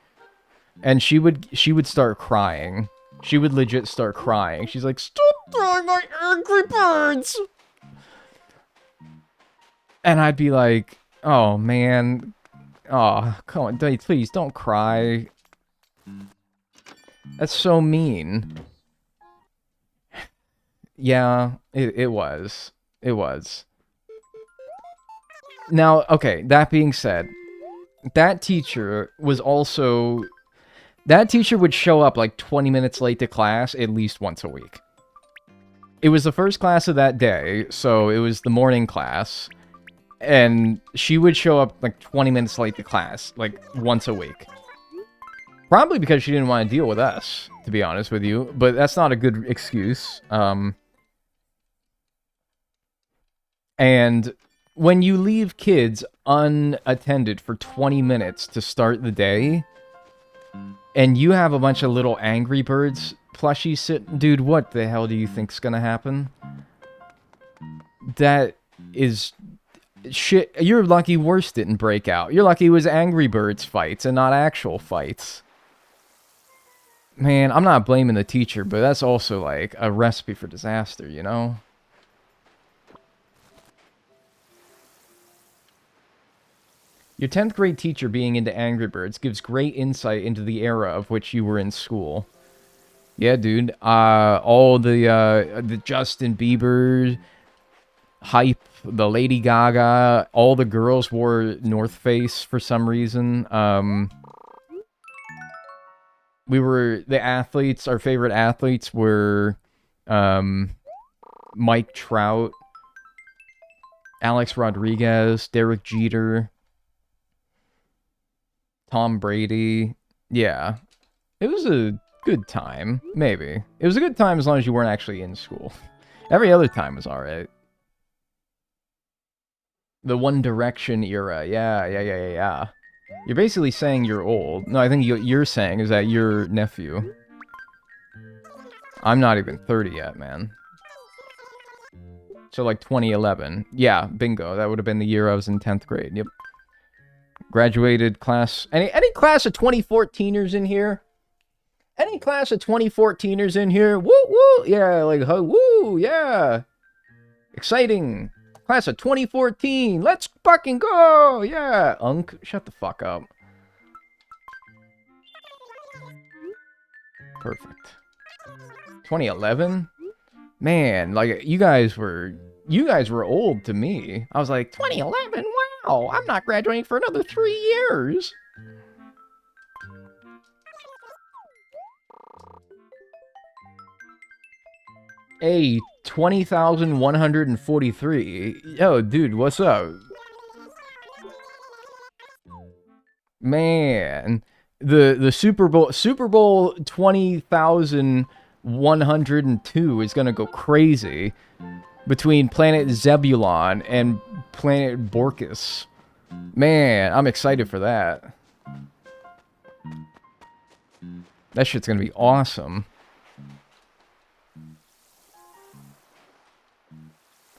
And she would start crying. She would legit start crying. She's like, "Stop throwing my Angry Birds!" And I'd be like, "Oh, man. Oh, come on, please, don't cry. That's so mean." Yeah, it was. It was. Now, okay, that being said, that teacher was also... That teacher would show up like 20 minutes late to class at least once a week. It was the first class of that day, so it was the morning class. And she would show up like 20 minutes late to class, like once a week. Probably because she didn't want to deal with us, to be honest with you. But that's not a good excuse. And when you leave kids unattended for 20 minutes to start the day... And you have a bunch of little Angry Birds plushies sitting... Dude, what the hell do you think's gonna happen? That is... Shit, you're lucky worse didn't break out. You're lucky it was Angry Birds fights and not actual fights. Man, I'm not blaming the teacher, but that's also, like, a recipe for disaster, you know? Your 10th grade teacher being into Angry Birds gives great insight into the era of which you were in school. Yeah, dude. All the Justin Bieber hype, the Lady Gaga, all the girls wore North Face for some reason. We were the athletes. Our favorite athletes were Mike Trout, Alex Rodriguez, Derek Jeter, Tom Brady. Yeah. It was a good time. Maybe. It was a good time as long as you weren't actually in school. Every other time was alright. The One Direction era. Yeah. You're basically saying you're old. No, I think you're saying is that your nephew. I'm not even 30 yet, man. So like 2011. Yeah, bingo. That would have been the year I was in 10th grade. Yep. Graduated class. Any class of 2014ers in here? Any class of 2014ers in here? Woo woo! Yeah, like woo! Yeah, exciting. Class of 2014. Let's fucking go! Yeah, shut the fuck up. Perfect. 2011. Man, like you guys were old to me. I was like 2011. Wow, I'm not graduating for another 3 years. Hey, 20,143. Yo, dude, what's up? Man, the Super Bowl 20,102 is gonna go crazy between Planet Zebulon and Planet Borkus. Man, I'm excited for that. That shit's gonna be awesome.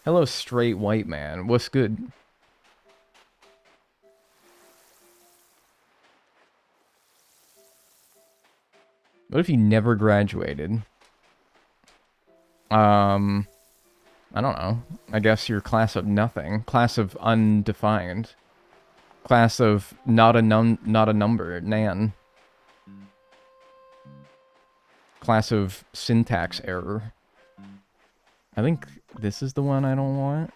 Hello, straight white man. What's good? What if you never graduated? I don't know. I guess you're class of nothing. Class of undefined. Class of not a number. Nan. Class of syntax error. I think this is the one I don't want.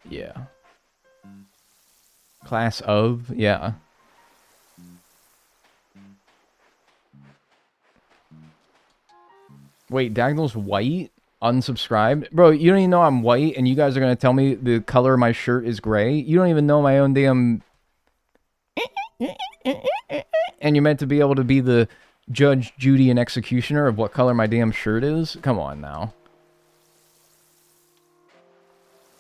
Yeah. Class of, yeah. Wait, Dagnel's white? Unsubscribed? Bro, you don't even know I'm white, and you guys are gonna tell me the color of my shirt is gray? You don't even know my own damn... And you're meant to be able to be the judge, Judy, and executioner of what color my damn shirt is? Come on now.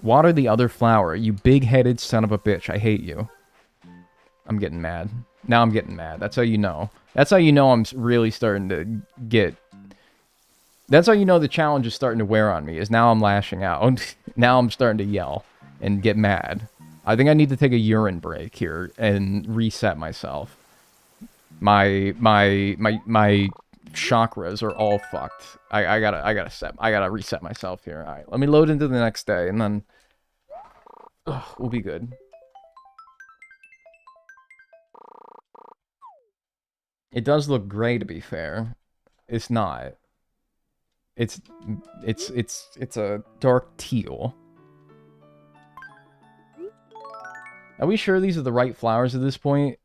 Water the other flower, you big-headed son of a bitch. I hate you. I'm getting mad. Now I'm getting mad. That's how you know. That's how you know I'm really starting to get... That's how you know the challenge is starting to wear on me, is now I'm lashing out. Now I'm starting to yell and get mad. I think I need to take a urine break here and reset myself. My chakras are all fucked. I gotta reset myself here. Alright, let me load into the next day and then we'll be good. It does look gray, to be fair. It's not. It's a dark teal. Are we sure these are the right flowers at this point?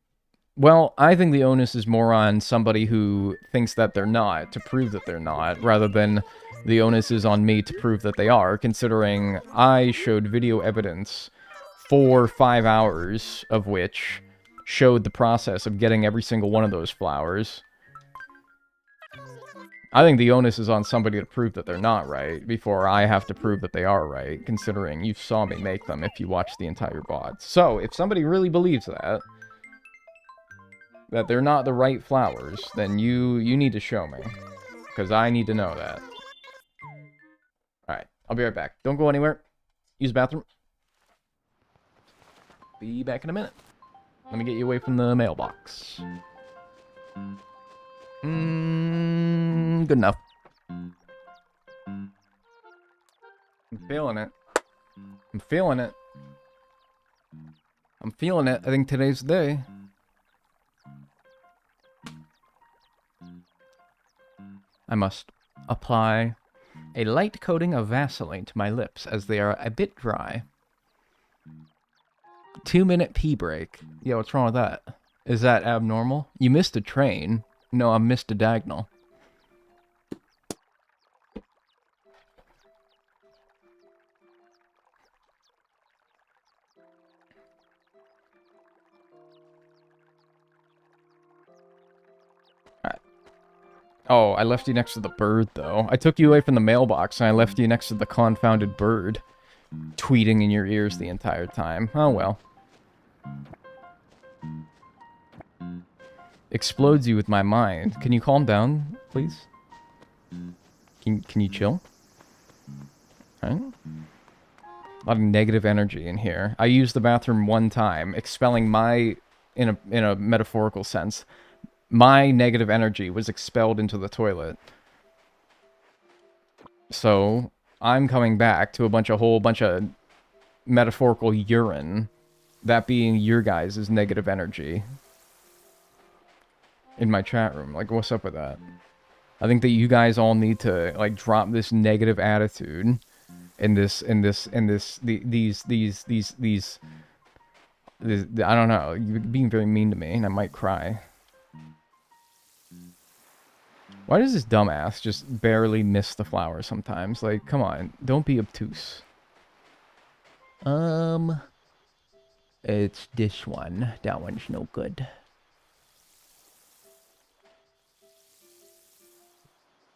Well, I think the onus is more on somebody who thinks that they're not, to prove that they're not, rather than the onus is on me to prove that they are, considering I showed video evidence for 5 hours of which showed the process of getting every single one of those flowers. I think the onus is on somebody to prove that they're not right, before I have to prove that they are right, considering you saw me make them if you watched the entire VOD. So, if somebody really believes that they're not the right flowers, then you need to show me. Because I need to know that. Alright, I'll be right back. Don't go anywhere. Use the bathroom. Be back in a minute. Let me get you away from the mailbox. Good enough. I'm feeling it. I'm feeling it. I'm feeling it. I think today's the day. I must apply a light coating of Vaseline to my lips as they are a bit dry. 2-minute pee break. Yeah, what's wrong with that? Is that abnormal? You missed a train. No, I missed a Dagnel. Alright. Oh, I left you next to the bird, though. I took you away from the mailbox, and I left you next to the confounded bird. Tweeting in your ears the entire time. Oh, well. Explodes you with my mind. Can you calm down, please? Can you chill? Alright. A lot of negative energy in here. I used the bathroom one time, expelling my in a metaphorical sense. My negative energy was expelled into the toilet. So I'm coming back to a whole bunch of metaphorical urine, that being your guys' negative energy in my chat room. Like, what's up with that? I think that you guys all need to like drop this negative attitude in this these I don't know, you're being very mean to me and I might cry. Why does this dumbass just barely miss the flower sometimes? Like, come on, don't be obtuse. It's this one. That one's no good.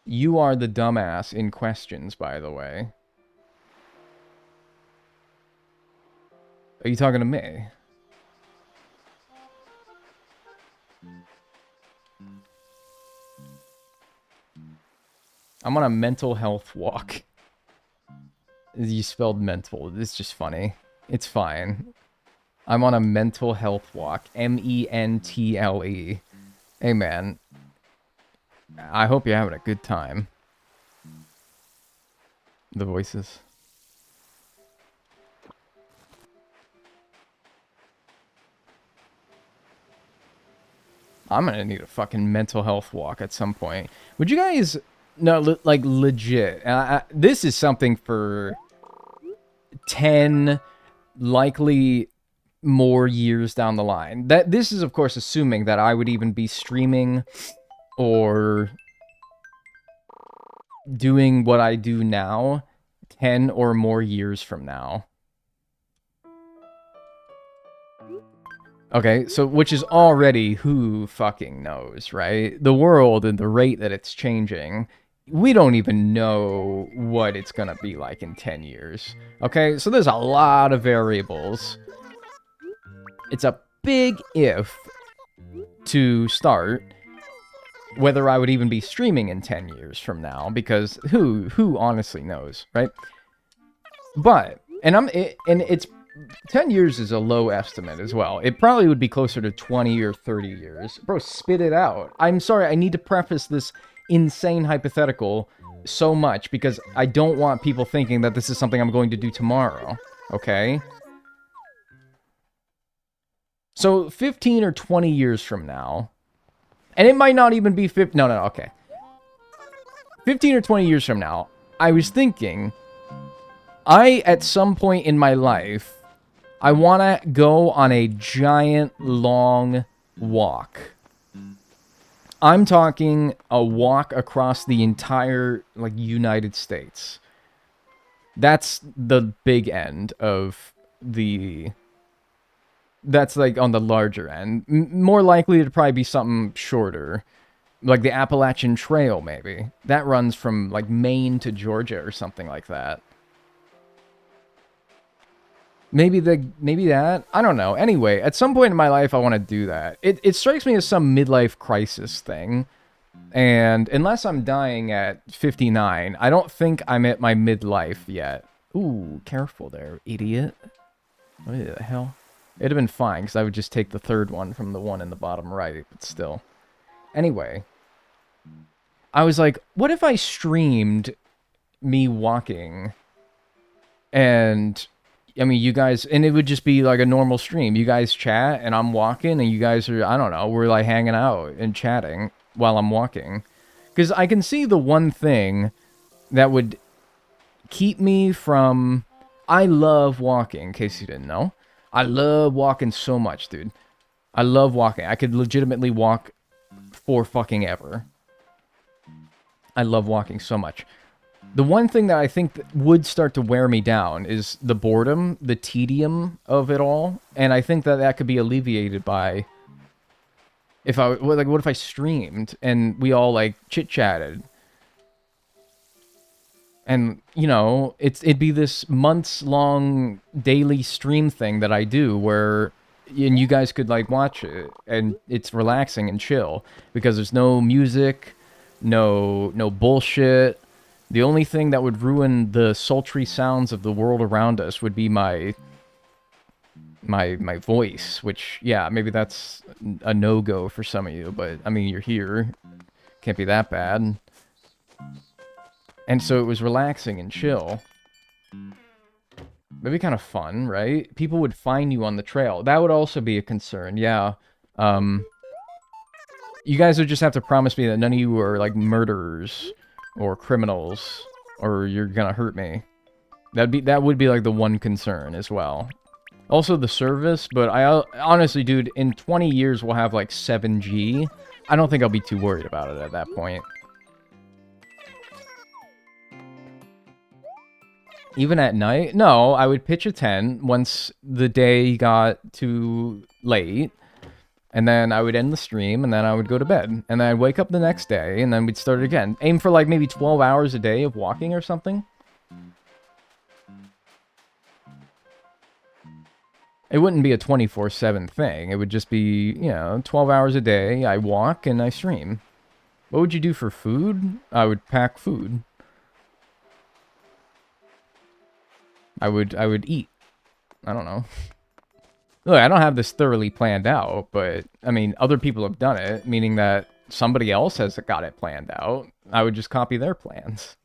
You are the dumbass in questions, by the way. Are you talking to me? I'm on a mental health walk. You spelled mental. It's just funny. It's fine. I'm on a mental health walk. M-E-N-T-L-E. Hey, man. I hope you're having a good time. The voices. I'm gonna need a fucking mental health walk at some point. Would you guys... No, like, legit. This is something for 10, likely more years down the line. This is, of course, assuming that I would even be streaming or doing what I do now 10 or more years from now. Okay, so which is already who fucking knows, right? The world and the rate that it's changing, we don't even know what it's gonna be like in 10 years. Okay, so there's a lot of variables. It's a big if to start whether I would even be streaming in 10 years from now, because who honestly knows, right? But, and it's 10 years is a low estimate as well. It probably would be closer to 20 or 30 years. Bro, spit it out. I'm sorry, I need to preface this insane hypothetical so much because I don't want people thinking that this is something I'm going to do tomorrow, okay? So 15 or 20 years from now, and it might not even be 50, no, okay. 15 or 20 years from now, I was thinking, at some point in my life, I want to go on a giant, long walk. I'm talking a walk across the entire, like, United States. That's the big end of the... That's, like, on the larger end. More likely to probably be something shorter. Like the Appalachian Trail, maybe. That runs from, like, Maine to Georgia or something like that. Maybe that? I don't know. Anyway, at some point in my life, I want to do that. It strikes me as some midlife crisis thing. And unless I'm dying at 59, I don't think I'm at my midlife yet. Ooh, careful there, idiot. What the hell? It'd have been fine, because I would just take the third one from the one in the bottom right, but still. Anyway. I was like, what if I streamed me walking? And... I mean, you guys, and it would just be like a normal stream. You guys chat, and I'm walking, and you guys are, I don't know, we're like hanging out and chatting while I'm walking. Because I can see the one thing that would keep me from... I love walking, in case you didn't know. I love walking so much, dude. I love walking. I could legitimately walk for fucking ever. I love walking so much. The one thing that I think that would start to wear me down is the boredom, the tedium of it all, and I think that that could be alleviated by if I like, what if I streamed and we all like chit-chatted, and you know, it'd be this months-long daily stream thing that I do where and you guys could like watch it, and it's relaxing and chill because there's no music, no bullshit. The only thing that would ruin the sultry sounds of the world around us would be my my voice, which, yeah, maybe that's a no-go for some of you, but, I mean, you're here. Can't be that bad. And so it was relaxing and chill. That'd be kind of fun, right? People would find you on the trail. That would also be a concern, yeah. You guys would just have to promise me that none of you are, like, murderers or criminals, or you're gonna hurt me. That would be, like, the one concern as well. Also the service, but honestly, dude, in 20 years we'll have, like, 7G. I don't think I'll be too worried about it at that point. Even at night? No, I would pitch a tent once the day got too late. And then I would end the stream, and then I would go to bed. And then I'd wake up the next day, and then we'd start it again. Aim for, like, maybe 12 hours a day of walking or something. It wouldn't be a 24/7 thing. It would just be, you know, 12 hours a day, I walk, and I stream. What would you do for food? I would pack food. I would eat. I don't know. Look, I don't have this thoroughly planned out, but, I mean, other people have done it, meaning that somebody else has got it planned out. I would just copy their plans.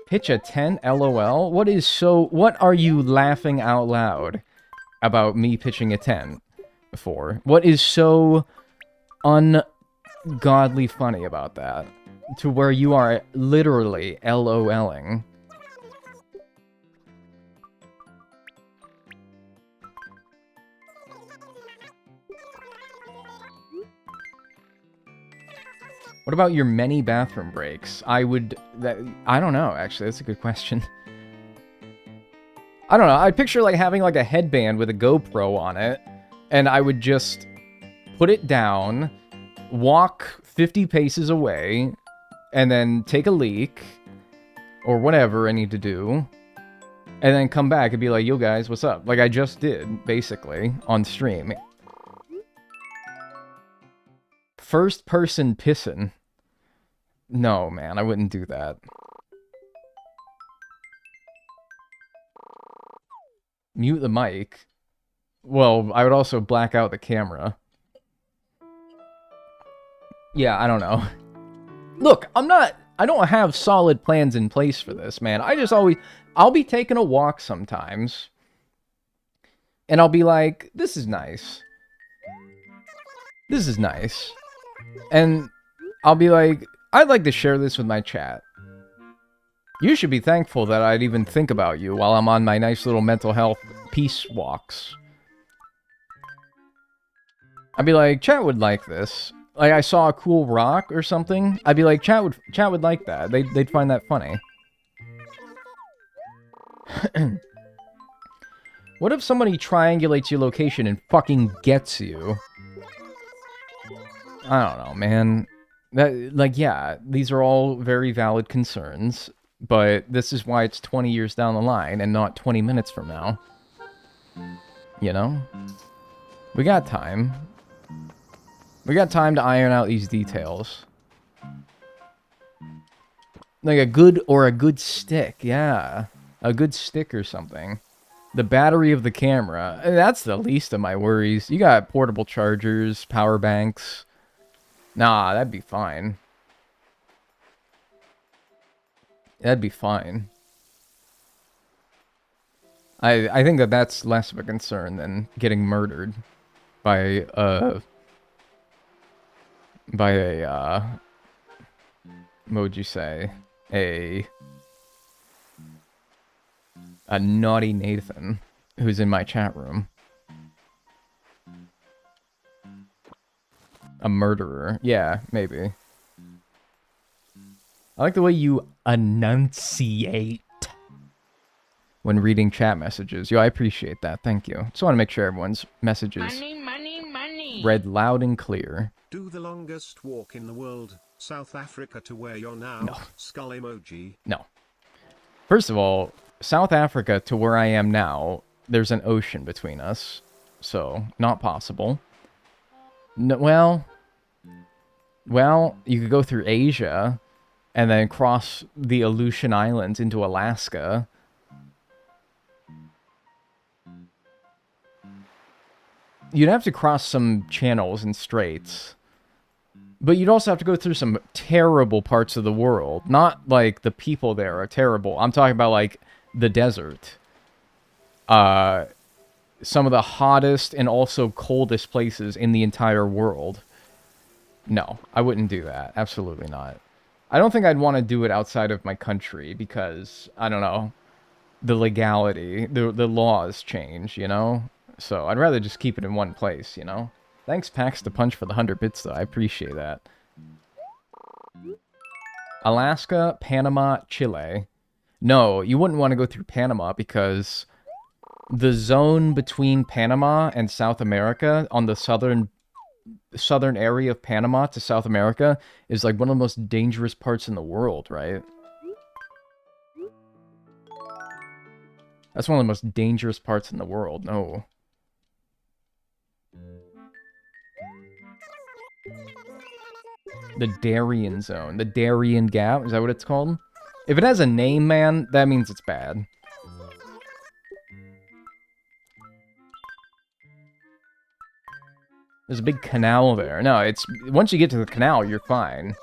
Pitch a 10, LOL? What are you laughing out loud about me pitching a 10 for? What is so ungodly funny about that? To where you are literally LOLing. What about your many bathroom breaks? I don't know, actually. That's a good question. I don't know. I picture, like, having, like, a headband with a GoPro on it, and I would just put it down, walk 50 paces away, and then take a leak, or whatever I need to do, and then come back and be like, yo, guys, what's up? Like I just did, basically, on stream. First person pissing. No, man, I wouldn't do that. Mute the mic. Well, I would also black out the camera. Yeah, I don't know. Look, I don't have solid plans in place for this, man. I'll be taking a walk sometimes. And I'll be like, this is nice. This is nice. And I'll be like, I'd like to share this with my chat. You should be thankful that I'd even think about you while I'm on my nice little mental health peace walks. I'd be like, chat would like this. Like, I saw a cool rock or something. I'd be like, chat would like that. They'd find that funny. What if somebody triangulates your location and fucking gets you? I don't know, man. Yeah, these are all very valid concerns, but this is why it's 20 years down the line and not 20 minutes from now. You know? We got time. We got time to iron out these details. Like a good stick, yeah. A good stick or something. The battery of the camera, that's the least of my worries. You got portable chargers, power banks. Nah, that'd be fine. That'd be fine. I think that's less of a concern than getting murdered by a what would you say? A naughty Nathan who's in my chat room. A murderer. Yeah, maybe. I like the way you enunciate when reading chat messages. Yo, I appreciate that. Thank you. Just want to make sure everyone's messages Money. read loud and clear. Do the longest walk in the world, South Africa to where you're now. No. Skull emoji. No. First of all, South Africa to where I am now, there's an ocean between us. So, not possible. No, well, you could go through Asia and then cross the Aleutian Islands into Alaska. you'd have to cross some channels and straits. But you'd also have to go through some terrible parts of the world. Not like the people there are terrible. I'm talking about like the desert. Some of the hottest and also coldest places in the entire world. No, I wouldn't do that. Absolutely not. I don't think I'd want to do it outside of my country because, I don't know, the legality, the laws change, you know? So I'd rather just keep it in one place, you know? Thanks, Pax the Punch, for the 100 bits, though. I appreciate that. Alaska, Panama, Chile. No, you wouldn't want to go through Panama because the zone between Panama and South America on the southern area of Panama to South America is like one of the most dangerous parts in the world, right? That's one of the most dangerous parts in the world. No. The Darien Zone. The Darien Gap? Is that what it's called? If it has a name, man, that means it's bad. There's a big canal there. No, it's... Once you get to the canal, you're fine.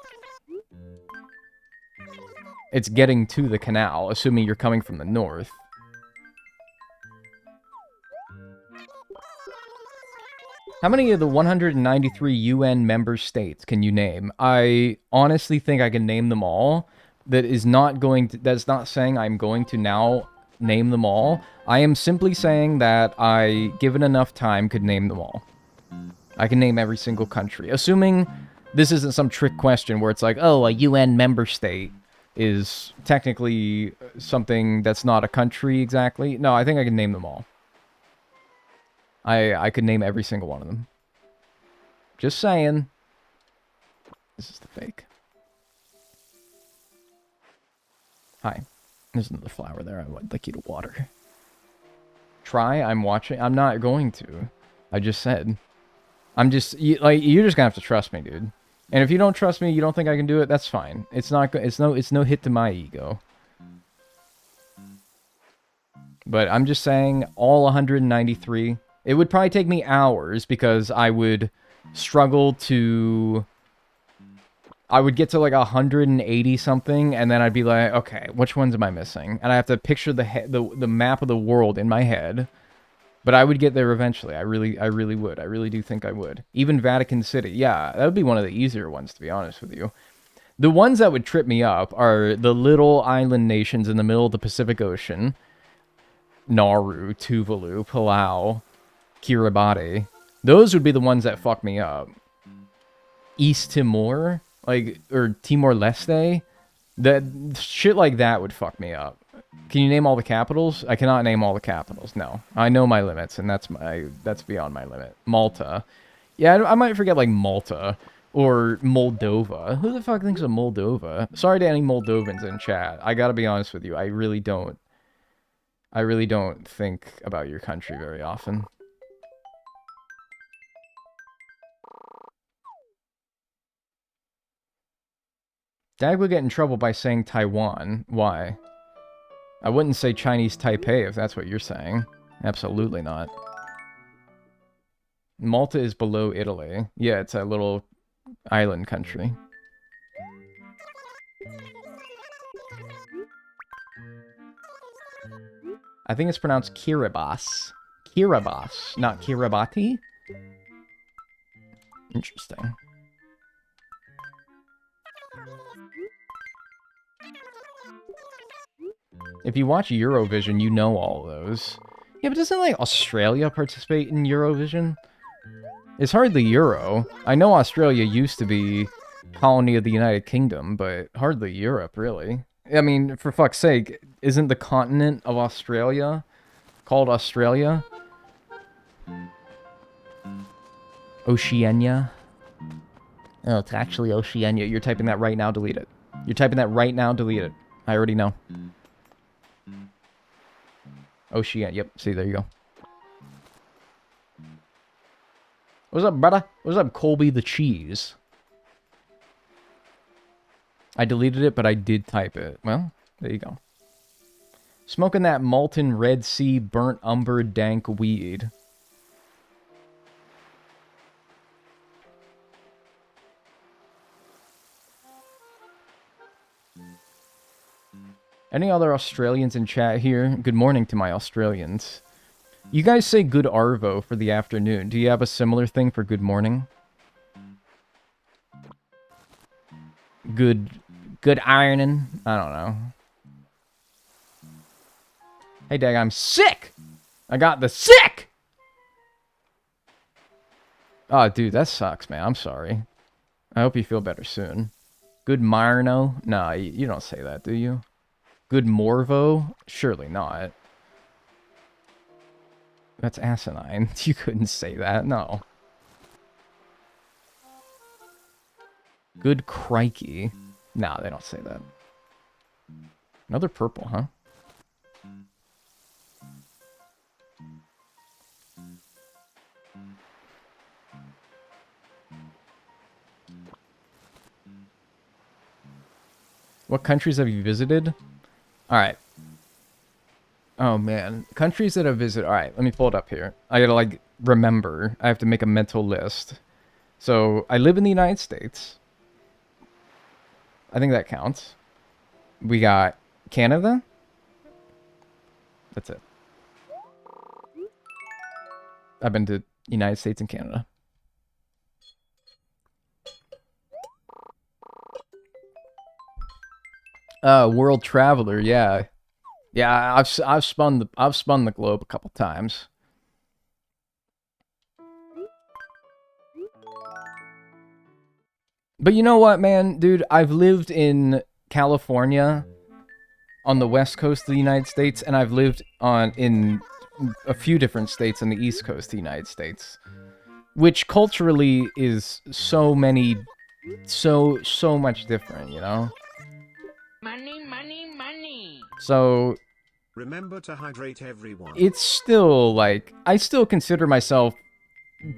It's getting to the canal, assuming you're coming from the north. How many of the 193 UN member states can you name? I honestly think I can name them all. That's not saying I'm going to now name them all. I am simply saying that I, given enough time, could name them all. I can name every single country. Assuming this isn't some trick question where it's like, oh, a UN member state is technically something that's not a country exactly. No, I think I can name them all. I could name every single one of them. Just saying. This is the fake. Hi. There's another flower there I would like you to water. Try? I'm watching. I'm not going to. I just said. I'm just... you're just gonna have to trust me, dude. And if you don't trust me, you don't think I can do it, that's fine. It's not... It's no hit to my ego. But I'm just saying, all 193... It would probably take me hours because I would struggle to... I would get to like 180 something, and then I'd be like, okay, which ones am I missing? And I have to picture the map of the world in my head. But I would get there eventually. I really would. I really do think I would. Even Vatican City. Yeah, that would be one of the easier ones, to be honest with you. The ones that would trip me up are the little island nations in the middle of the Pacific Ocean. Nauru, Tuvalu, Palau, Kiribati. Those would be the ones that fuck me up. East Timor, or Timor-Leste. That shit like that would fuck me up. Can you name all the capitals? I cannot name all the capitals. No, I know my limits, and that's beyond my limit. Malta, yeah, I might forget like Malta or Moldova. Who the fuck thinks of Moldova? Sorry to any Moldovans in chat. I gotta be honest with you. I really don't think about your country very often. Dag would get in trouble by saying Taiwan. Why? I wouldn't say Chinese Taipei if that's what you're saying. Absolutely not. Malta is below Italy. Yeah, it's a little island country. I think it's pronounced Kiribati. Kiribati, not Kiribati? Interesting. If you watch Eurovision, you know all of those. Yeah, but doesn't, like, Australia participate in Eurovision? It's hardly Euro. I know Australia used to be colony of the United Kingdom, but hardly Europe, really. I mean, for fuck's sake, isn't the continent of Australia called Australia? Oceania? Oh, it's actually Oceania. You're typing that right now, delete it. You're typing that right now, delete it. I already know. Oceania. Yep, see, there you go. What's up, brother? What's up, Colby the Cheese? I deleted it, but I did type it. Well, there you go. Smoking that Malton Red Sea burnt umber dank weed. Any other Australians in chat here? Good morning to my Australians. You guys say good arvo for the afternoon. Do you have a similar thing for good morning? Good ironing? I don't know. Hey, Dag, I'm sick! I got the sick! Oh, dude, that sucks, man. I'm sorry. I hope you feel better soon. Good Marno? Nah, you don't say that, do you? Good Morvo? Surely not. That's asinine. You couldn't say that, no. Good crikey. Nah, they don't say that. Another purple, huh? What countries have you visited? Alright. Oh, man. Countries that I've visited. Alright, let me pull it up here. I gotta, like, remember. I have to make a mental list. So, I live in the United States. I think that counts. We got Canada. That's it. I've been to United States and Canada. World traveler, yeah. Yeah, I've spun the globe a couple times. But you know what, man, dude, I've lived in California on the west coast of the United States, and I've lived in a few different states on the east coast of the United States, which culturally is so much different, you know? Money, money, money. So Remember to hydrate, everyone. it's still, like, I still consider myself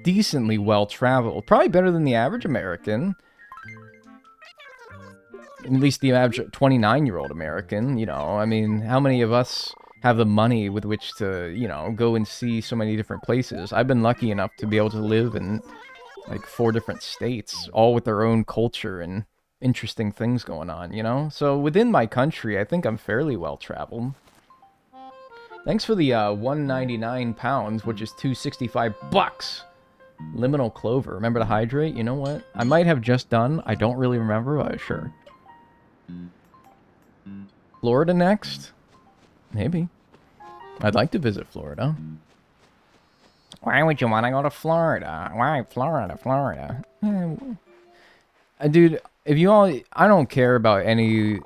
decently well-traveled. Probably better than the average American. At least the average 29-year-old American, you know. I mean, how many of us have the money with which to, you know, go and see so many different places? I've been lucky enough to be able to live in, like, 4 different states, all with their own culture and interesting things going on, you know? So within my country, I think I'm fairly well-traveled. Thanks for the 199 pounds, which is 265 bucks. Liminal clover. Remember to hydrate? You know what? I might have just done. I don't really remember, but sure. Florida next? Maybe. I'd like to visit Florida. Why would you want to go to Florida? Why Florida? Dude, if you all... I don't care about any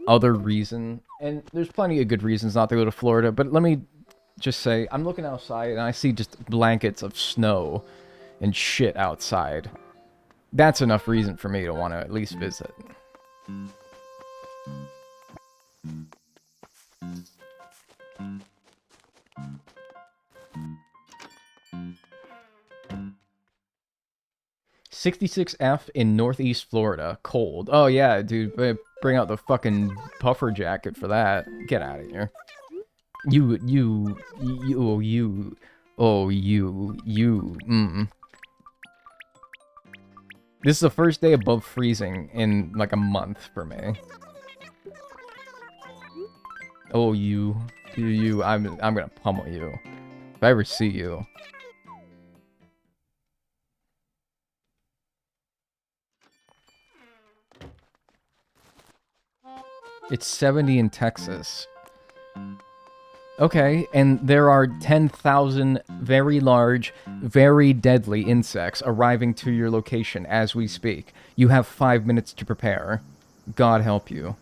other reason. And there's plenty of good reasons not to go to Florida. But let me just say, I'm looking outside and I see just blankets of snow and shit outside. That's enough reason for me to want to at least visit. $66F in Northeast Florida. Cold. Oh, yeah, dude. Bring out the fucking puffer jacket for that. Get out of here. This is the first day above freezing in, like, a month for me. Oh, I'm gonna pummel you. If I ever see you. It's 70 in Texas. Okay, and there are 10,000 very large, very deadly insects arriving to your location as we speak. You have 5 minutes to prepare. God help you.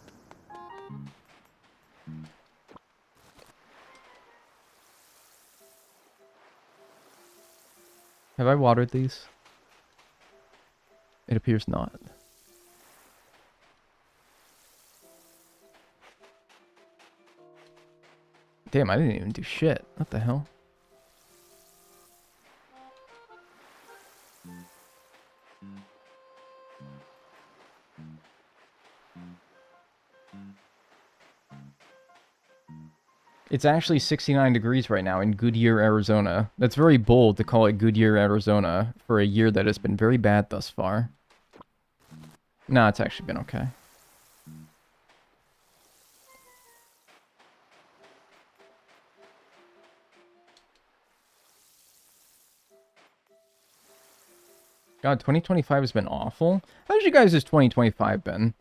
Have I watered these? It appears not. Damn, I didn't even do shit. What the hell? It's actually 69 degrees right now in Goodyear, Arizona. That's very bold to call it Goodyear, Arizona for a year that has been very bad thus far. Nah, it's actually been okay. God, 2025 has been awful. How's you guys' 2025 been?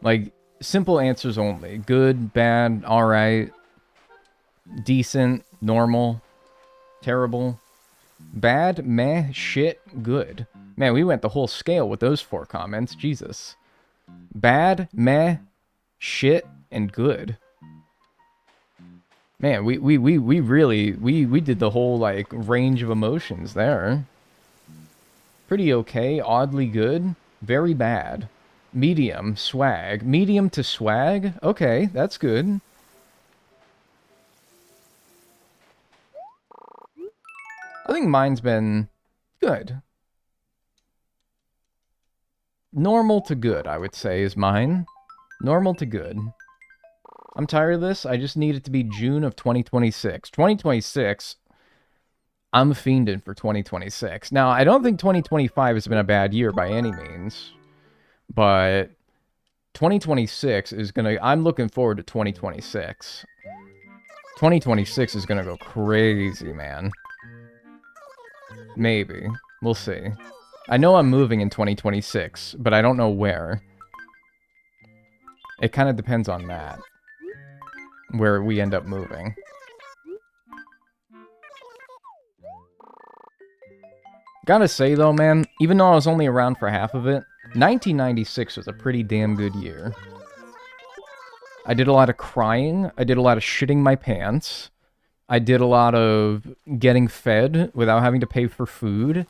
Like, simple answers only. Good, bad, alright, decent, normal, terrible, bad, meh, shit, good. Man, we went the whole scale with those 4 comments. Jesus. Bad, meh, shit, and good. Man, we really, we did the whole, like, range of emotions there. Pretty okay, oddly good, very bad. Medium, swag. Medium to swag? Okay, that's good. I think mine's been good. Normal to good, I would say, is mine. Normal to good. I'm tired of this. I just need it to be June of 2026. 2026, I'm fiending for 2026. Now, I don't think 2025 has been a bad year by any means. But 2026 is gonna... I'm looking forward to 2026. 2026 is gonna go crazy, man. Maybe. We'll see. I know I'm moving in 2026, but I don't know where. It kind of depends on that. Where we end up moving. Gotta say, though, man, even though I was only around for half of it, 1996 was a pretty damn good year. I did a lot of crying. I did a lot of shitting my pants. I did a lot of getting fed without having to pay for food.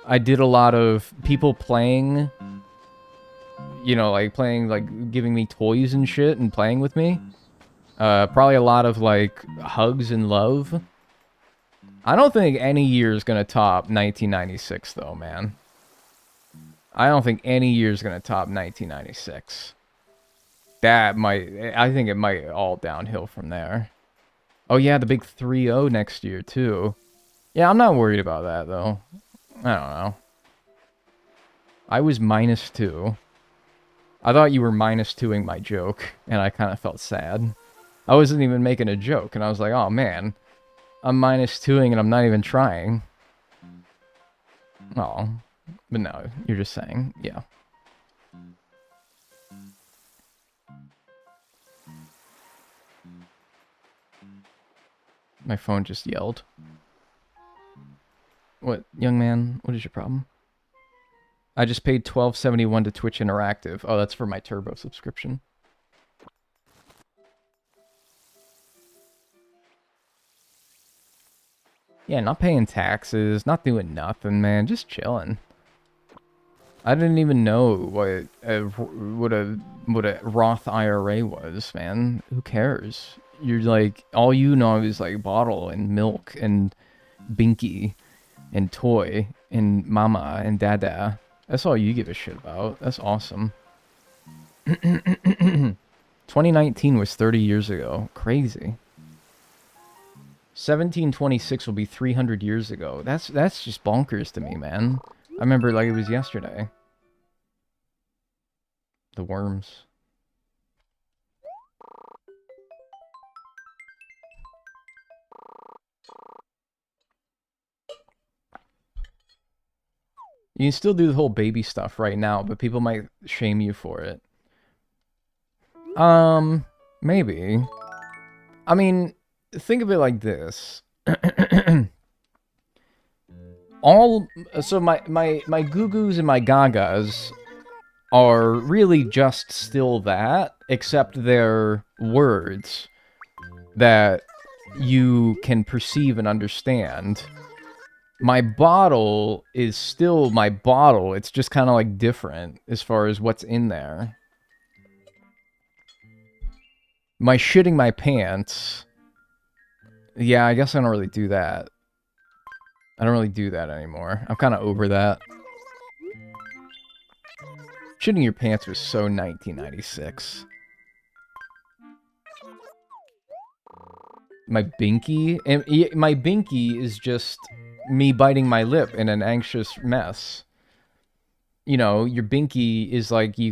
I did a lot of people playing, you know, like playing, like giving me toys and shit and playing with me. Probably a lot of like hugs and love. I don't think any year is gonna top 1996 though, man. I don't think any year is gonna top 1996. That might, I think it might all downhill from there. Oh yeah, the big 3-0 next year too. Yeah, I'm not worried about that though. I don't know. I was -2. I thought you were -2ing my joke, and I kind of felt sad. I wasn't even making a joke, and I was like, oh man, I'm -2ing and I'm not even trying. Oh, but no, you're just saying, yeah. My phone just yelled. What, young man? What is your problem? I just paid $12.71 to Twitch Interactive. Oh, that's for my Turbo subscription. Yeah, not paying taxes, not doing nothing, man. Just chilling. I didn't even know what a Roth IRA was, man. Who cares? You're like, all you know is like bottle and milk and binky and toy and mama and dada. That's all you give a shit about. That's awesome. 2019 was 30 years ago. Crazy. 1726 will be 300 years ago. That's just bonkers to me, man. I remember like it was yesterday. The worms. You can still do the whole baby stuff right now, but people might shame you for it. Maybe. I mean, think of it like this. So my goo-goos and my gagas are really just still that, except they're words that you can perceive and understand. My bottle is still my bottle. It's just kind of like different as far as what's in there. My shitting my pants. Yeah, I guess I don't really do that. I don't really do that anymore. I'm kind of over that. Shitting your pants was so 1996. My binky? My binky is just me biting my lip in an anxious mess. You know, your binky is like you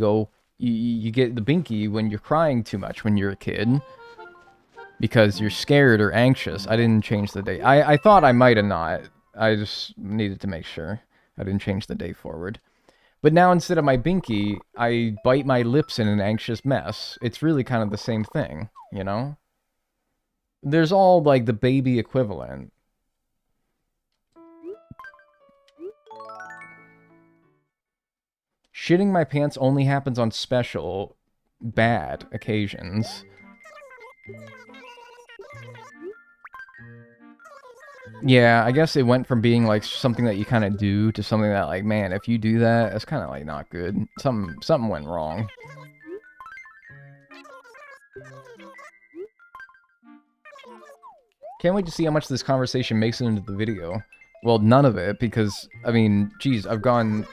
get the binky when you're crying too much when you're a kid. because you're scared or anxious. I didn't change the date. I thought I might have not. I just needed to make sure. I didn't change the date forward. But now instead of my binky, I bite my lips in an anxious mess. It's really kind of the same thing, you know? There's all, like, the baby equivalent. Shitting my pants only happens on special, bad occasions. Yeah, I guess it went from being, like, something that you kind of do to something that, like, man, if you do that, it's kind of, like, not good. Something went wrong. Can't wait to see how much this conversation makes it into the video. Well, none of it, because, I mean, geez, I've gone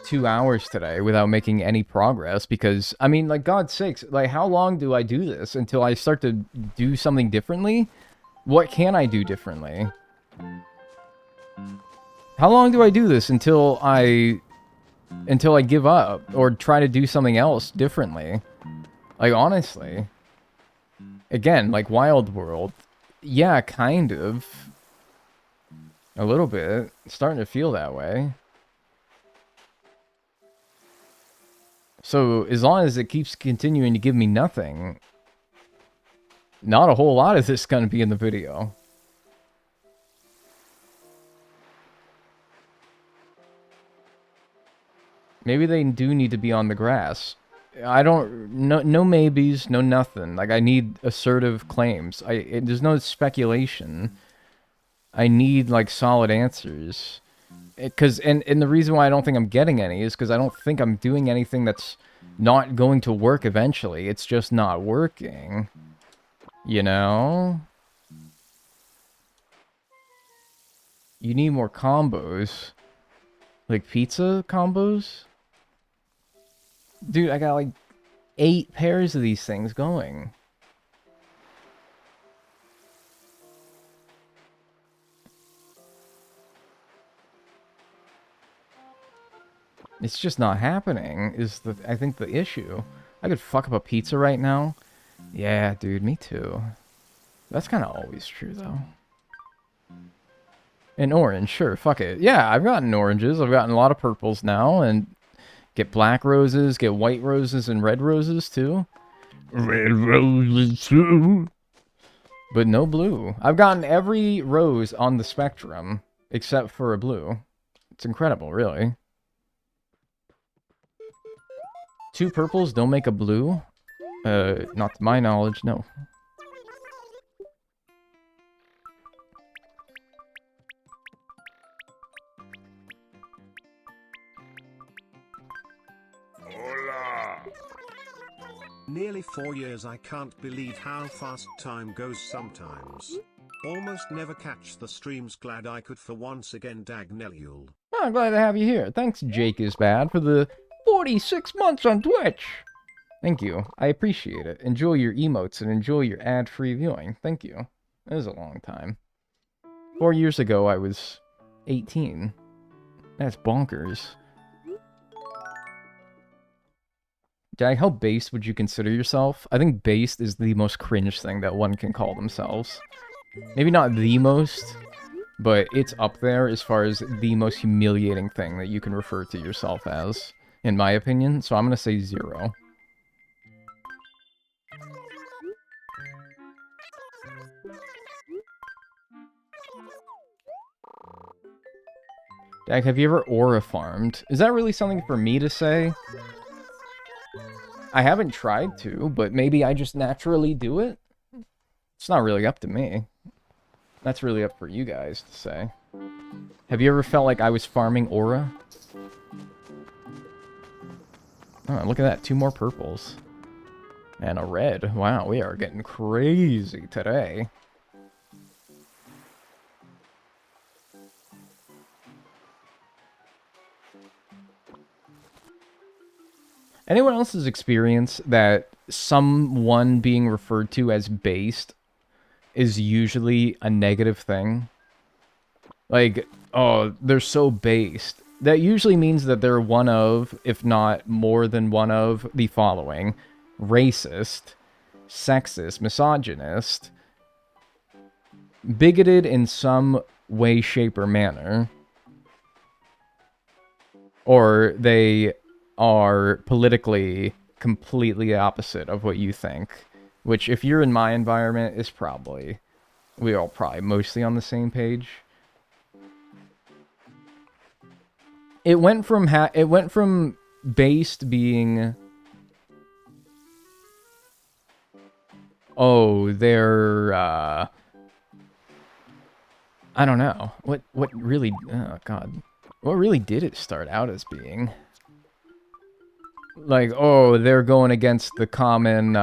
2 hours today without making any progress, because, I mean, like, God's sakes, like, how long do I do this until I start to do something differently? What can I do differently? How long do I do this until I give up or try to do something else differently? Like, honestly. Again, like Wild World. Yeah, kind of. A little bit. It's starting to feel that way. So, as long as it keeps continuing to give me nothing, not a whole lot of this is going to be in the video. Maybe they do need to be on the grass. I don't... No maybes, no nothing. Like, I need assertive claims. There's no speculation. I need, like, solid answers. And the reason why I don't think I'm getting any is because I don't think I'm doing anything that's not going to work eventually. It's just not working. You know? You need more combos. Like pizza combos? Dude, I got like 8 pairs of these things going. It's just not happening, is I think the issue. I could fuck up a pizza right now. Yeah, dude, me too. That's kind of always true, though. An orange, sure, fuck it. Yeah, I've gotten oranges. I've gotten a lot of purples now, and get black roses, get white roses, and red roses, too. Red roses, too. But no blue. I've gotten every rose on the spectrum, except for a blue. It's incredible, really. 2 purples don't make a blue? Not to my knowledge, no. Nearly 4 years. I can't believe how fast time goes sometimes. Almost never catch the streams. Glad I could for once again. Dagnel. Oh, I'm glad to have you here. Thanks, Jake is bad, for the 46 months on Twitch. Thank you. I appreciate it. Enjoy your emotes and enjoy your ad-free viewing. Thank you. That was a long time. 4 years ago, I was 18. That's bonkers. Dag, how based would you consider yourself? I think based is the most cringe thing that one can call themselves. Maybe not the most, but it's up there as far as the most humiliating thing that you can refer to yourself as, in my opinion. So I'm going to say 0. Dag, have you ever aura farmed? Is that really something for me to say? I haven't tried to, but maybe I just naturally do it? It's not really up to me. That's really up for you guys to say. Have you ever felt like I was farming aura? Oh, look at that. 2 more purples. And a red. Wow, we are getting crazy today. Anyone else's experience that someone being referred to as based is usually a negative thing? Like, oh, they're so based. That usually means that they're one of, if not more than one of, the following. Racist, sexist, misogynist, bigoted in some way, shape, or manner, or they are politically completely opposite of what you think, which if you're in my environment is probably, we're all probably mostly on the same page. It went from based being, oh, they're I don't know. What really, oh god. What really did it start out as being? Like, oh, they're going against the common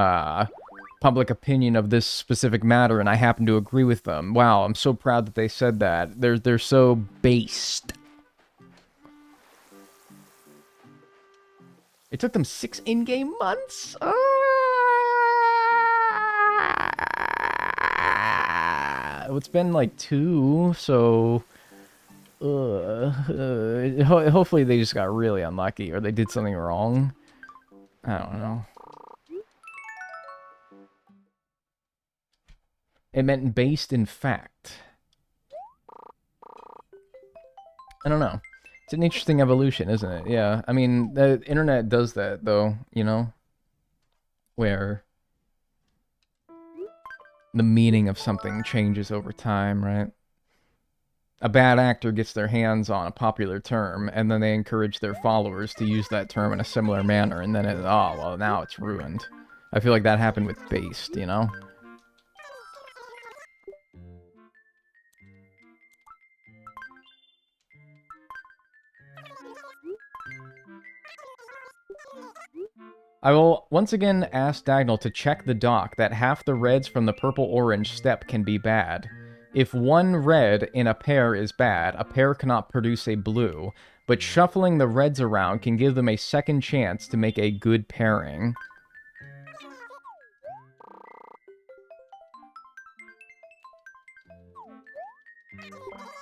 public opinion of this specific matter, and I happen to agree with them. Wow, I'm so proud that they said that. They're so based. It took them 6 in-game months? It's been like 2, so... hopefully they just got really unlucky, or they did something wrong. I don't know. It meant based in fact. I don't know. It's an interesting evolution, isn't it? Yeah, I mean, the internet does that, though, you know? Where the meaning of something changes over time, right? A bad actor gets their hands on a popular term, and then they encourage their followers to use that term in a similar manner, and then it, oh, well, now it's ruined. I feel like that happened with Based, you know? I will once again ask Dagnel to check the doc that half the reds from the purple-orange step can be bad. If one red in a pair is bad, a pair cannot produce a blue, but shuffling the reds around can give them a second chance to make a good pairing.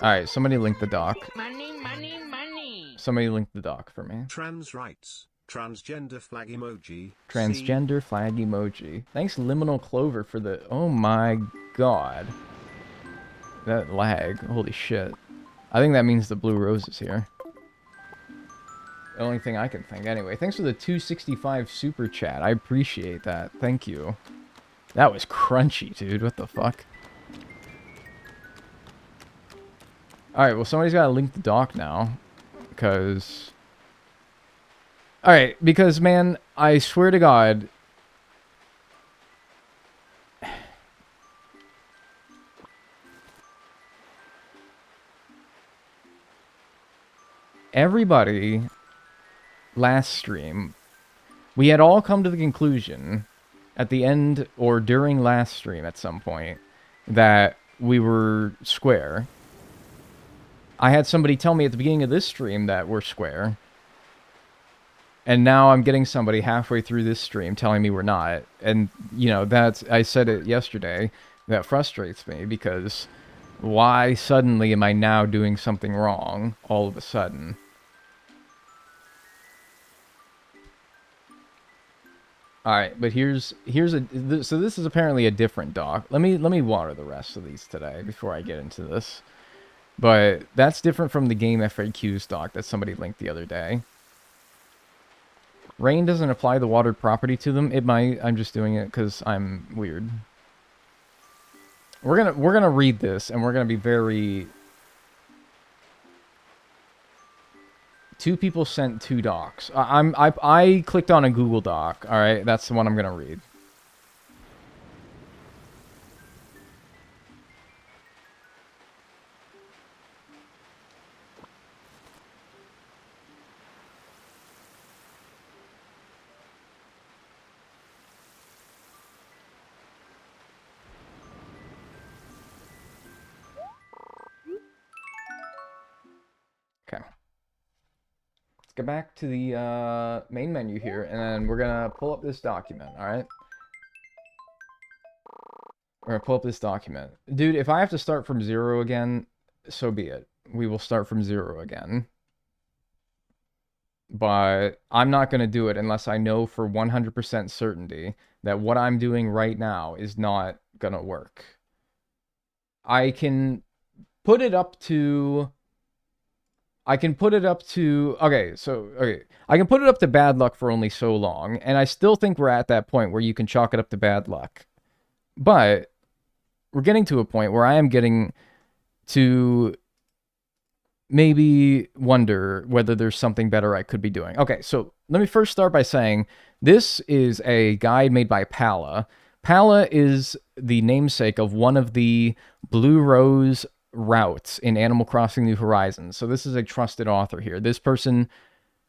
Alright, somebody link the doc. Money, money, money. Somebody link the doc for me. Trans rights. Transgender flag emoji. Transgender flag emoji. Thanks, Liminal Clover, for the... Oh my god. That lag. Holy shit. I think that means the blue rose is here. The only thing I can think. Anyway, thanks for the 265 super chat. I appreciate that. Thank you. That was crunchy, dude. What the fuck? Alright, well, somebody's gotta link the doc now. Because... Alright, because, man, I swear to God... Everybody, last stream, we had all come to the conclusion at the end or during last stream at some point that we were square. I had somebody tell me at the beginning of this stream that we're square. And now I'm getting somebody halfway through this stream telling me we're not. And, you know, that's, I said it yesterday, that frustrates me because why suddenly am I now doing something wrong all of a sudden? Alright, but here's a, so this is apparently a different doc. Let me water the rest of these today before I get into this. But that's different from the game FAQs doc that somebody linked the other day. Rain doesn't apply the watered property to them. It might. I'm just doing it because I'm weird. We're gonna read this and we're gonna be very... 2 people sent 2 docs. I clicked on a Google Doc. All right, that's the one I'm gonna read. Okay. Let's get back to the main menu here, and then we're gonna pull up this document, alright? We're gonna pull up this document. Dude, if I have to start from 0 again, so be it. We will start from 0 again. but I'm not going to do it unless I know for 100% certainty that what I'm doing right now is not going to work. I can put it up to... I can put it up to... Okay. I can put it up to bad luck for only so long, and I still think we're at that point where you can chalk it up to bad luck. But we're getting to a point where I am getting to maybe wonder whether there's something better I could be doing. Okay, so let me first start by saying this is a guide made by Pala. Pala is the namesake of one of the Blue Rose routes in Animal Crossing New Horizons. So this is a trusted author here. This person,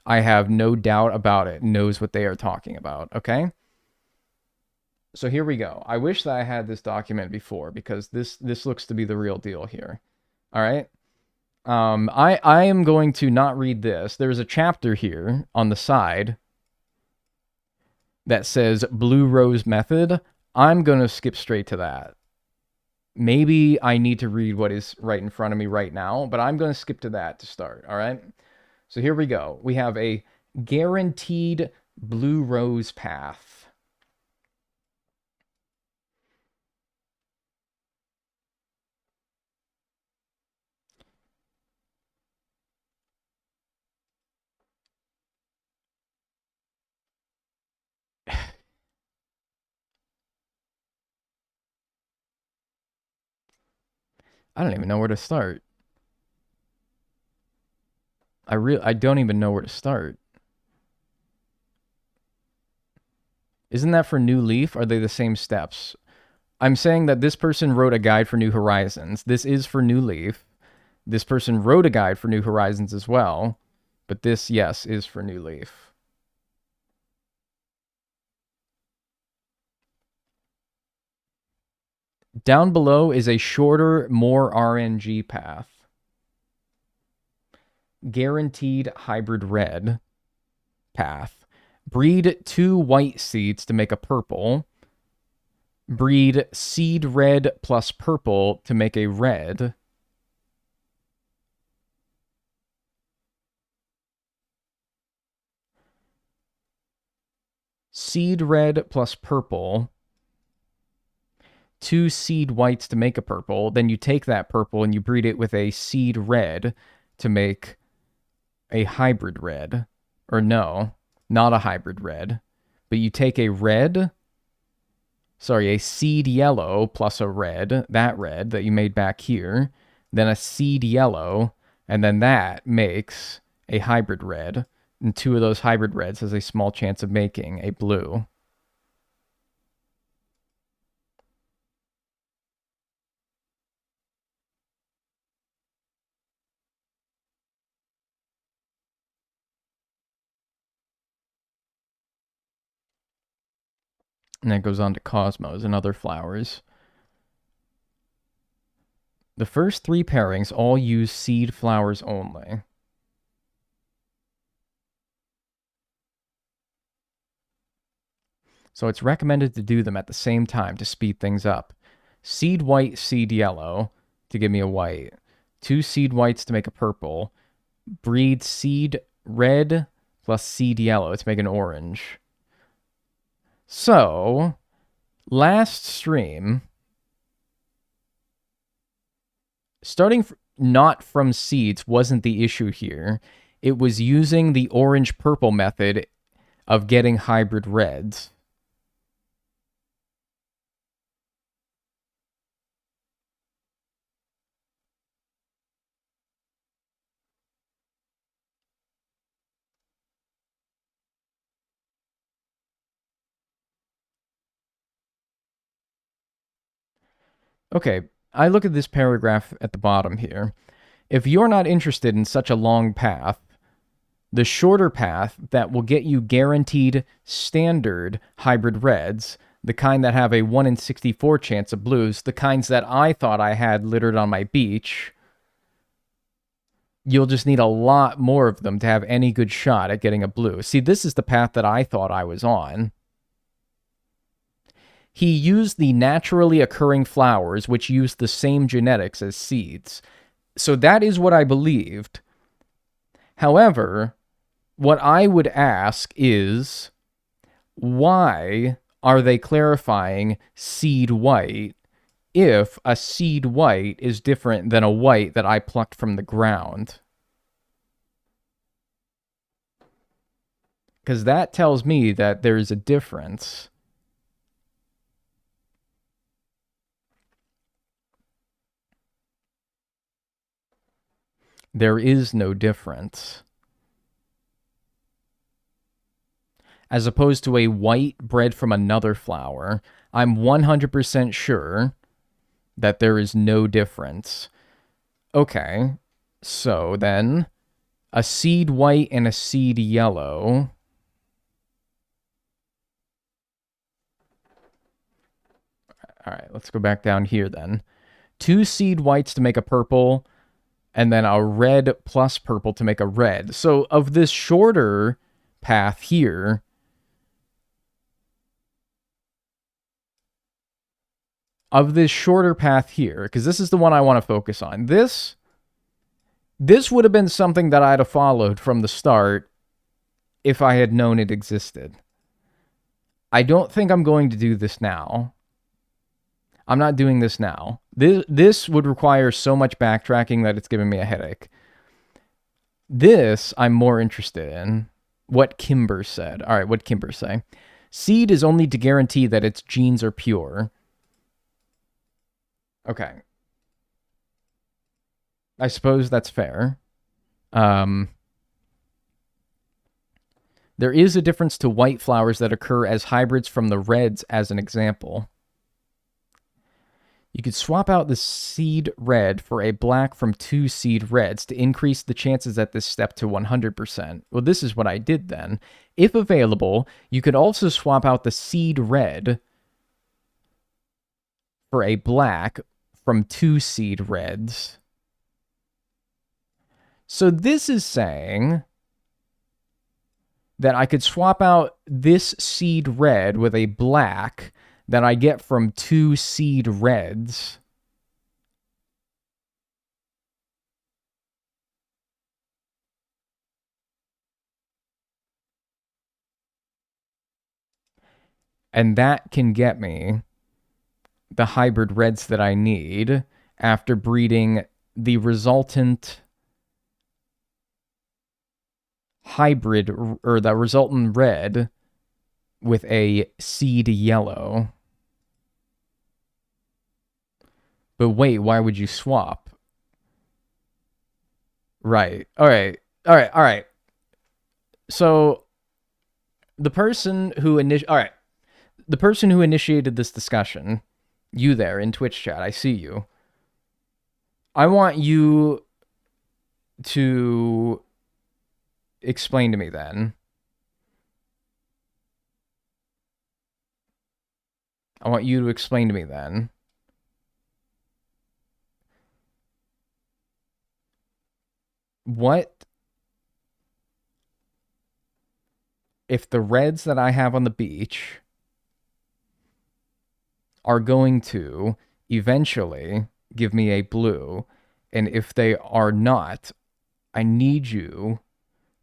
I have no doubt about it, knows what they are talking about, okay? So here we go. I wish that I had this document before because this looks to be the real deal here. All right? I am going to not read this. There's a chapter here on the side that says Blue Rose Method. I'm going to skip straight to that. Maybe I need to read what is right in front of me right now, but I'm going to skip to that to start, all right? So here we go. We have a guaranteed Blue Rose path. I don't even know where to start. I don't even know where to start. Isn't that for New Leaf? Are they the same steps? I'm saying that this person wrote a guide for New Horizons. This is for New Leaf. This person wrote a guide for New Horizons as well. But this, yes, is for New Leaf. Down below is a shorter, more RNG path. Guaranteed hybrid red path. Breed 2 white seeds to make a purple. Breed seed red plus purple to make a red. Seed red plus purple. 2 seed whites to make a purple. Then you take that purple and you breed it with a seed red to make a hybrid red. Or no, not a hybrid red. But you take a seed yellow plus a red that you made back here, then a seed yellow, and then that makes a hybrid red. And 2 of those hybrid reds has a small chance of making a blue. And then it goes on to Cosmos and other flowers. The first 3 pairings all use seed flowers only. So it's recommended to do them at the same time to speed things up. Seed white, seed yellow to give me a white. 2 seed whites to make a purple. Breed seed red plus seed yellow to make an orange. So, last stream, starting not from seeds wasn't the issue here. It was using the orange-purple method of getting hybrid reds. Okay, I look at this paragraph at the bottom here. If you're not interested in such a long path, the shorter path that will get you guaranteed standard hybrid reds, the kind that have a 1 in 64 chance of blues, the kinds that I thought I had littered on my beach, you'll just need a lot more of them to have any good shot at getting a blue. See, this is the path that I thought I was on. He used the naturally occurring flowers, which use the same genetics as seeds. So that is what I believed. However, what I would ask is, why are they clarifying seed white if a seed white is different than a white that I plucked from the ground? Because that tells me that there's a difference. There is no difference. As opposed to a white bred from another flower, I'm 100% sure that there is no difference. Okay, so then a seed white and a seed yellow. All right, let's go back down here then. 2 seed whites to make a purple, and then a red plus purple to make a red. So of this shorter path here, because this is the one I want to focus on. This would have been something that I'd have followed from the start if I had known it existed. I don't think I'm going to do this now. I'm not doing this now. This would require so much backtracking that it's giving me a headache. This I'm more interested in. What Kimber said. All right, what'd Kimber say? Seed is only to guarantee that its genes are pure. Okay. I suppose that's fair. There is a difference to white flowers that occur as hybrids from the reds, as an example. You could swap out the seed red for a black from 2 seed reds to increase the chances at this step to 100%. Well, this is what I did then. If available, you could also swap out the seed red for a black from 2 seed reds. So this is saying that I could swap out this seed red with a black that I get from 2 seed reds. And that can get me the hybrid reds that I need after breeding the resultant hybrid, or the resultant red, with a seed yellow. But wait, why would you swap? Right. All right. So the person who initiated this discussion, you there in Twitch chat, I see you. I want you to explain to me then. What if the reds that I have on the beach are going to eventually give me a blue, and if they are not, I need you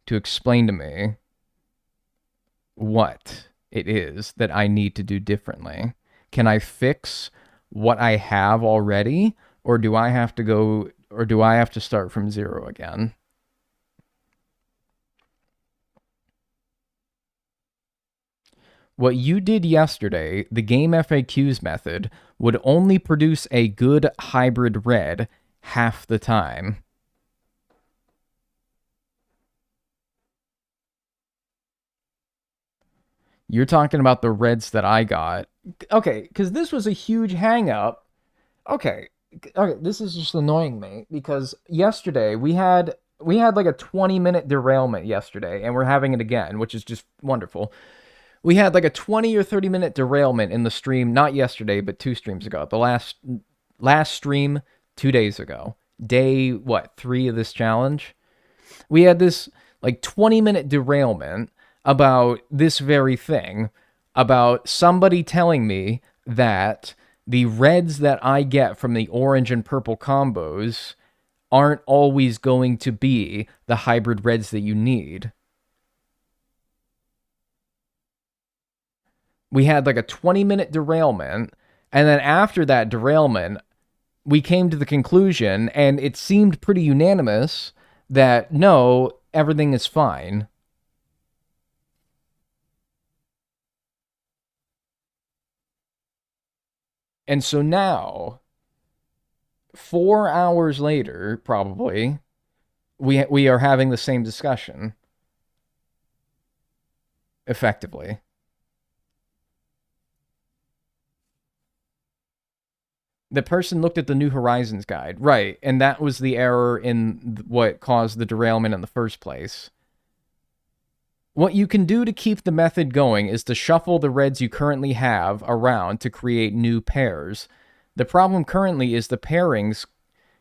to explain to me what it is that I need to do differently. Can I fix what I have already, or do I have to start from 0 again? What you did yesterday, the game FAQs method, would only produce a good hybrid red half the time. You're talking about the reds that I got. Okay, because this was a huge hang-up. Okay, this is just annoying me, because yesterday we had like a 20-minute derailment yesterday, and we're having it again, which is just wonderful. We had like a 20 or 30-minute derailment in the stream, not yesterday, but 2 streams ago. The last stream 2 days ago. Day, 3 of this challenge? We had this like 20-minute derailment about this very thing, about somebody telling me that the reds that I get from the orange and purple combos aren't always going to be the hybrid reds that you need. We had like a 20-minute derailment, and then after that derailment, we came to the conclusion, and it seemed pretty unanimous, that no, everything is fine. And so now, 4 hours later, probably, we are having the same discussion. Effectively. The person looked at the New Horizons guide. Right, and that was the error in what caused the derailment in the first place. What you can do to keep the method going is to shuffle the reds you currently have around to create new pairs. The problem currently is the pairings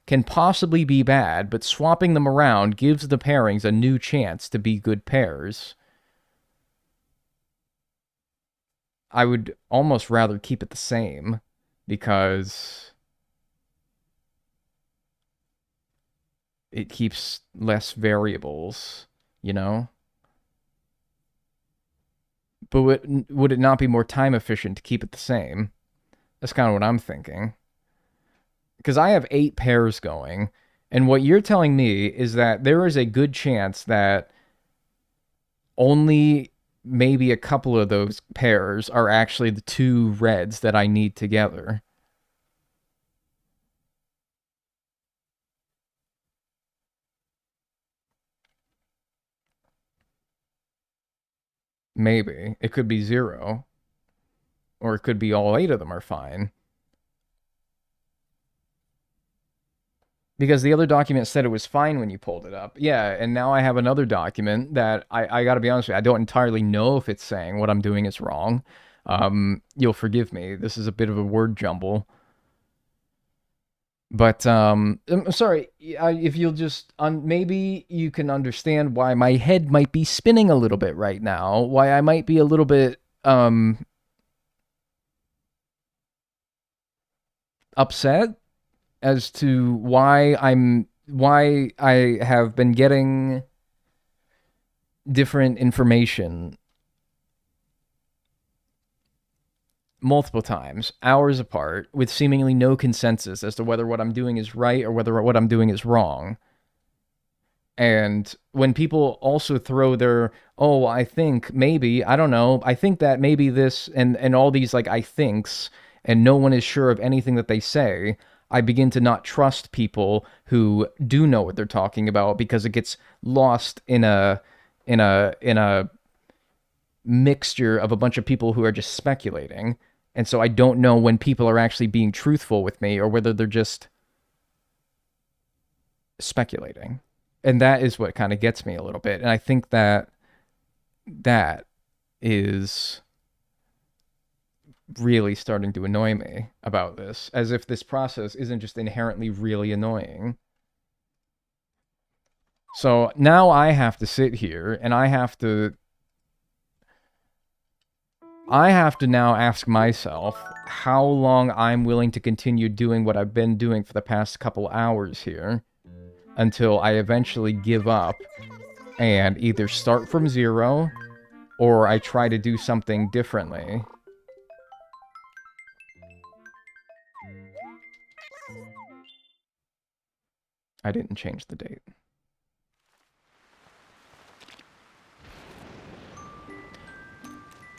can possibly be bad, but swapping them around gives the pairings a new chance to be good pairs. I would almost rather keep it the same, because it keeps less variables, you know? But would it not be more time efficient to keep it the same? That's kind of what I'm thinking. Because I have 8 pairs going, and what you're telling me is that there is a good chance that only maybe a couple of those pairs are actually the 2 reds that I need together. Maybe. It could be 0. Or it could be all 8 of them are fine. Because the other document said it was fine when you pulled it up. Yeah, and now I have another document that I gotta be honest with you, I don't entirely know if it's saying what I'm doing is wrong. You'll forgive me. This is a bit of a word jumble. But, I'm sorry, if you'll just, maybe you can understand why my head might be spinning a little bit right now, why I might be a little bit, upset as to why I have been getting different information multiple times, hours apart, with seemingly no consensus as to whether what I'm doing is right or whether what I'm doing is wrong. And when people also throw their, oh, I think maybe, I don't know, I think that maybe this, and all these like I thinks, and no one is sure of anything that they say, I begin to not trust people who do know what they're talking about, because it gets lost in a mixture of a bunch of people who are just speculating. And so I don't know when people are actually being truthful with me or whether they're just speculating. And that is what kind of gets me a little bit. And I think that that is really starting to annoy me about this, as if this process isn't just inherently really annoying. So now I have to sit here and I have to now ask myself how long I'm willing to continue doing what I've been doing for the past couple hours here until I eventually give up and either start from 0 or I try to do something differently. I didn't change the date.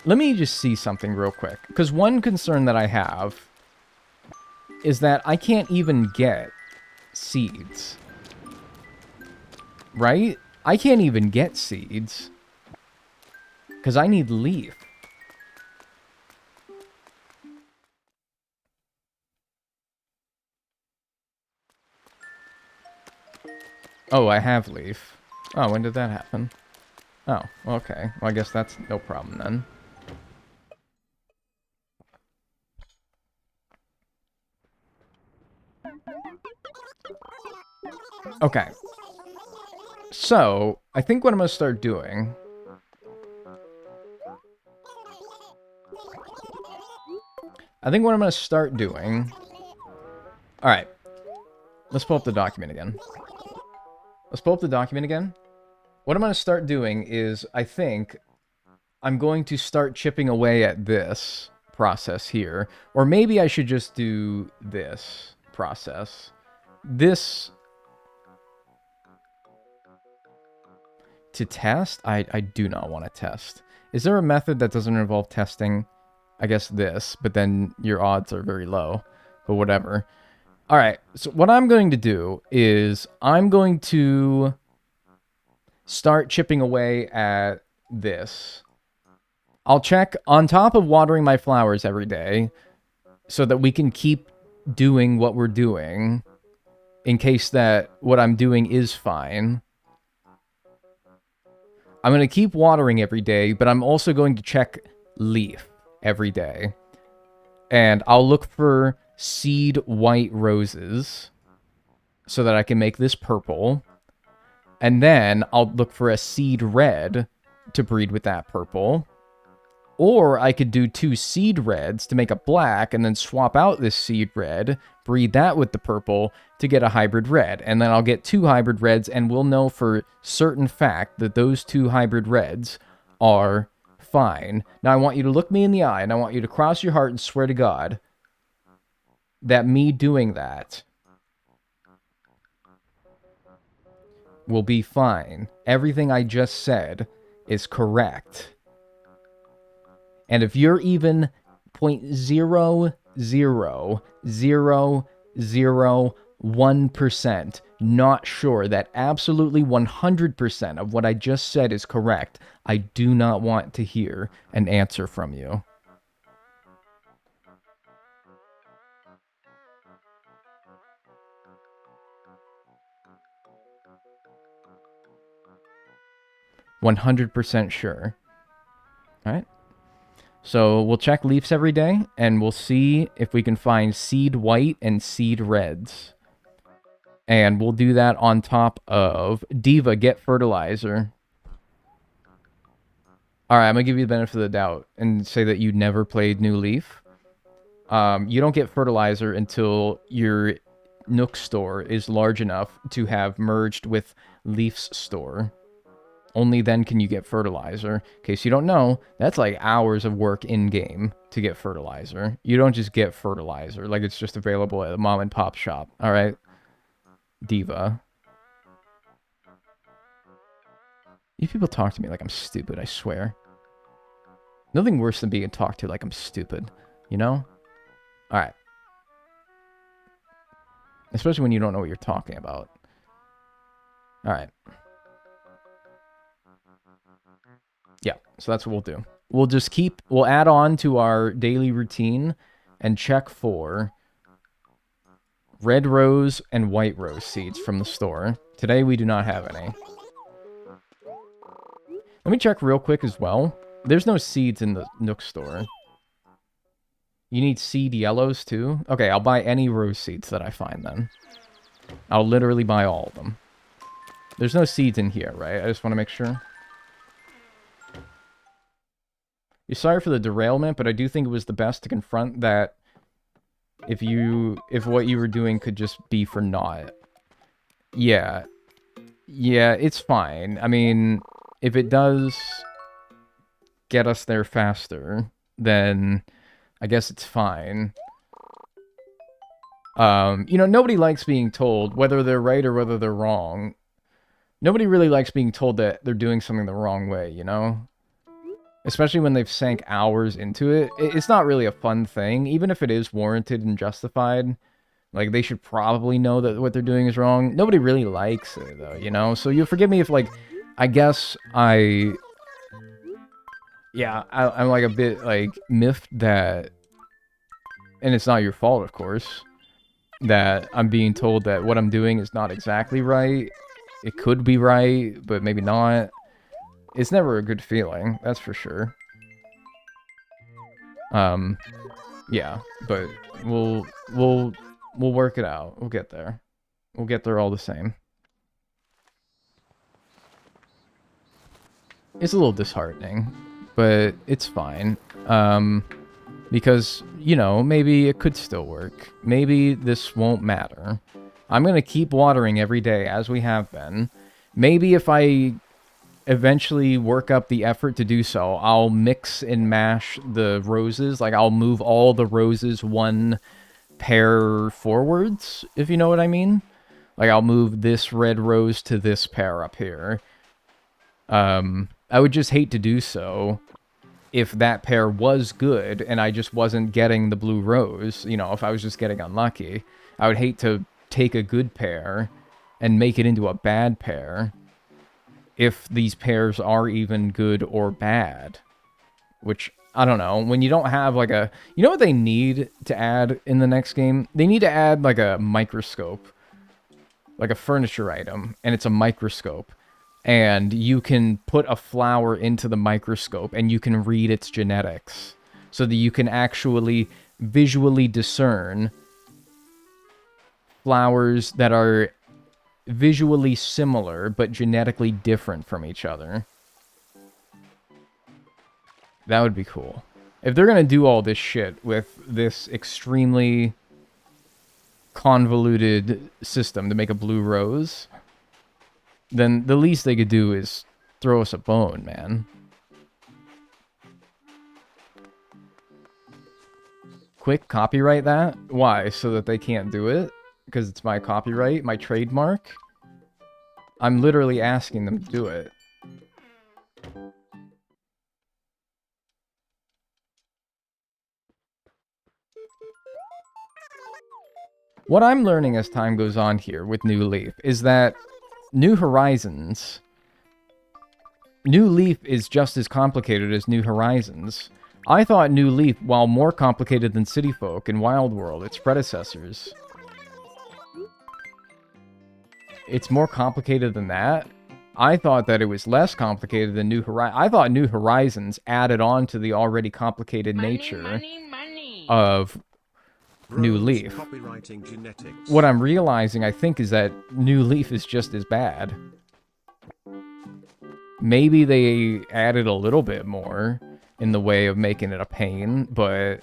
Let me just see something real quick, because one concern that I have is that I can't even get seeds. Right? I can't even get seeds, because I need leaf. Oh, I have leaf. Oh, when did that happen? Oh, okay. Well, I guess that's no problem then. Okay. So, I think what I'm going to start doing... Alright. Let's pull up the document again. What I'm going to start doing is, I think, I'm going to start chipping away at this process here. Or maybe I should just do this process. This... To test? I do not want to test. Is there a method that doesn't involve testing? I guess this, but then your odds are very low. But whatever. Alright, so what I'm going to do is I'm going to start chipping away at this. I'll check on top of watering my flowers every day so that we can keep doing what we're doing in case that what I'm doing is fine. I'm going to keep watering every day, but I'm also going to check leaf every day. And I'll look for seed white roses so that I can make this purple. And then I'll look for a seed red to breed with that purple. Or I could do 2 seed reds to make a black and then swap out this seed red, breed that with the purple to get a hybrid red. And then I'll get 2 hybrid reds and we'll know for certain fact that those 2 hybrid reds are fine. Now I want you to look me in the eye and I want you to cross your heart and swear to God that me doing that will be fine. Everything I just said is correct. And if you're even 0.00001% not sure that absolutely 100% of what I just said is correct, I do not want to hear an answer from you. "100% sure." All right. So we'll check leaves every day, and we'll see if we can find seed white and seed reds. And we'll do that on top of Diva, get fertilizer. Alright, I'm going to give you the benefit of the doubt and say that you never played New Leaf. You don't get fertilizer until your Nook store is large enough to have merged with Leaf's store. Only then can you get fertilizer. In case you don't know, that's like hours of work in-game to get fertilizer. You don't just get fertilizer like it's just available at a mom and pop shop. Alright? Diva. You people talk to me like I'm stupid, I swear. Nothing worse than being talked to like I'm stupid. You know? Alright. Especially when you don't know what you're talking about. Alright. Yeah, so that's what we'll do. We'll add on to our daily routine and check for red rose and white rose seeds from the store. Today we do not have any. Let me check real quick as well. There's no seeds in the Nook store. You need seed yellows too? Okay, I'll buy any rose seeds that I find then. I'll literally buy all of them. There's no seeds in here, right? I just want to make sure. You're sorry for the derailment, but I do think it was the best to confront that if what you were doing could just be for naught. Yeah. Yeah, it's fine. I mean, if it does get us there faster, then I guess it's fine. You know, nobody likes being told, whether they're right or whether they're wrong. Nobody really likes being told that they're doing something the wrong way, you know? Especially when they've sank hours into it. It's not really a fun thing, even if it is warranted and justified. Like, they should probably know that what they're doing is wrong. Nobody really likes it, though, you know? So you'll forgive me if, like, I guess I'm, like, a bit, like, miffed that... And it's not your fault, of course. That I'm being told that what I'm doing is not exactly right. It could be right, but maybe not. It's never a good feeling, that's for sure. Yeah, but we'll work it out. We'll get there. We'll get there all the same. It's a little disheartening, but it's fine. Because, you know, maybe it could still work. Maybe this won't matter. I'm gonna keep watering every day, as we have been. Maybe if I eventually work up the effort to do so, I'll mix and mash the roses. Like, I'll move all the roses one pair forwards, if you know what I mean. Like, I'll move this red rose to this pair up here. I would just hate to do so if that pair was good and I just wasn't getting the blue rose. You know, if I was just getting unlucky. I would hate to take a good pair and make it into a bad pair if these pairs are even good or bad. Which, I don't know. When you don't have, like, a... You know what they need to add in the next game? They need to add, like, a microscope. Like a furniture item. And it's a microscope. And you can put a flower into the microscope and you can read its genetics. So that you can actually visually discern flowers that are visually similar but genetically different from each other. That would be cool. If they're gonna do all this shit with this extremely convoluted system to make a blue rose, then the least they could do is throw us a bone, man. Quick, copyright that? Why? So that they can't do it? Because it's my copyright, my trademark? I'm literally asking them to do it. What I'm learning as time goes on here with New Leaf is that New Horizons... New Leaf is just as complicated as New Horizons. I thought New Leaf, while more complicated than City Folk and Wild World, its predecessors... It's more complicated than that? I thought that it was less complicated than New Horizons. I thought New Horizons added on to the already complicated nature of New Leaf. Copywriting genetics. What I'm realizing, I think, is that New Leaf is just as bad. Maybe they added a little bit more in the way of making it a pain, but...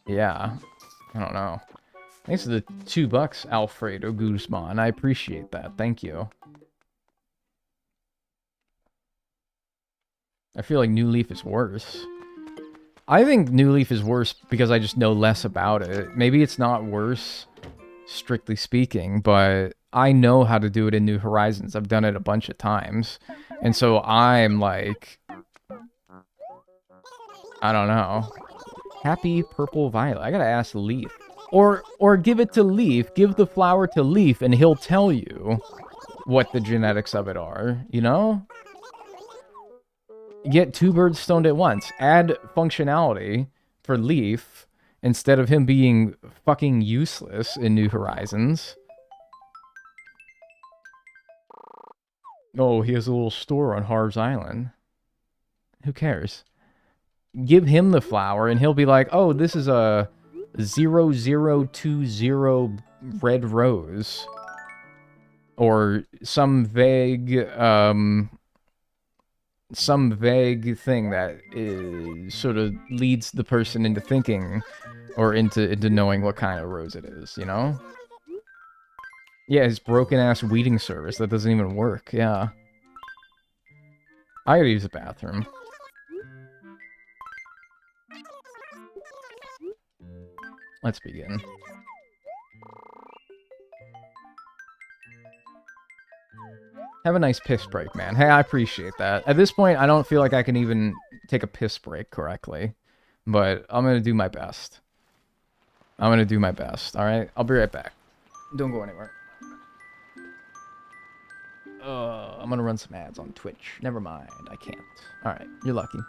yeah. I don't know. Thanks for the $2, Alfredo Guzman. I appreciate that. Thank you. I feel like New Leaf is worse. I think New Leaf is worse because I just know less about it. Maybe it's not worse, strictly speaking, but I know how to do it in New Horizons. I've done it a bunch of times. And so I'm like... I don't know. Happy Purple Violet. I gotta ask Leaf. Or give it to Leaf, give the flower to Leaf, and he'll tell you what the genetics of it are, you know? Get two birds stoned at once. Add functionality for Leaf, instead of him being fucking useless in New Horizons. Oh, he has a little store on Harv's Island. Who cares? Give him the flower, and he'll be like, oh, this is a... 0020 red rose. Or some vague thing that sort of leads the person into thinking or into knowing what kind of rose it is, you know? Yeah, his broken-ass weeding service. That doesn't even work, yeah. I gotta use the bathroom. Let's begin. Have a nice piss break, man. Hey, I appreciate that. At this point, I don't feel like I can even take a piss break correctly. But I'm gonna do my best. I'm gonna do my best, alright? I'll be right back. Don't go anywhere. I'm gonna run some ads on Twitch. Never mind, I can't. Alright, you're lucky.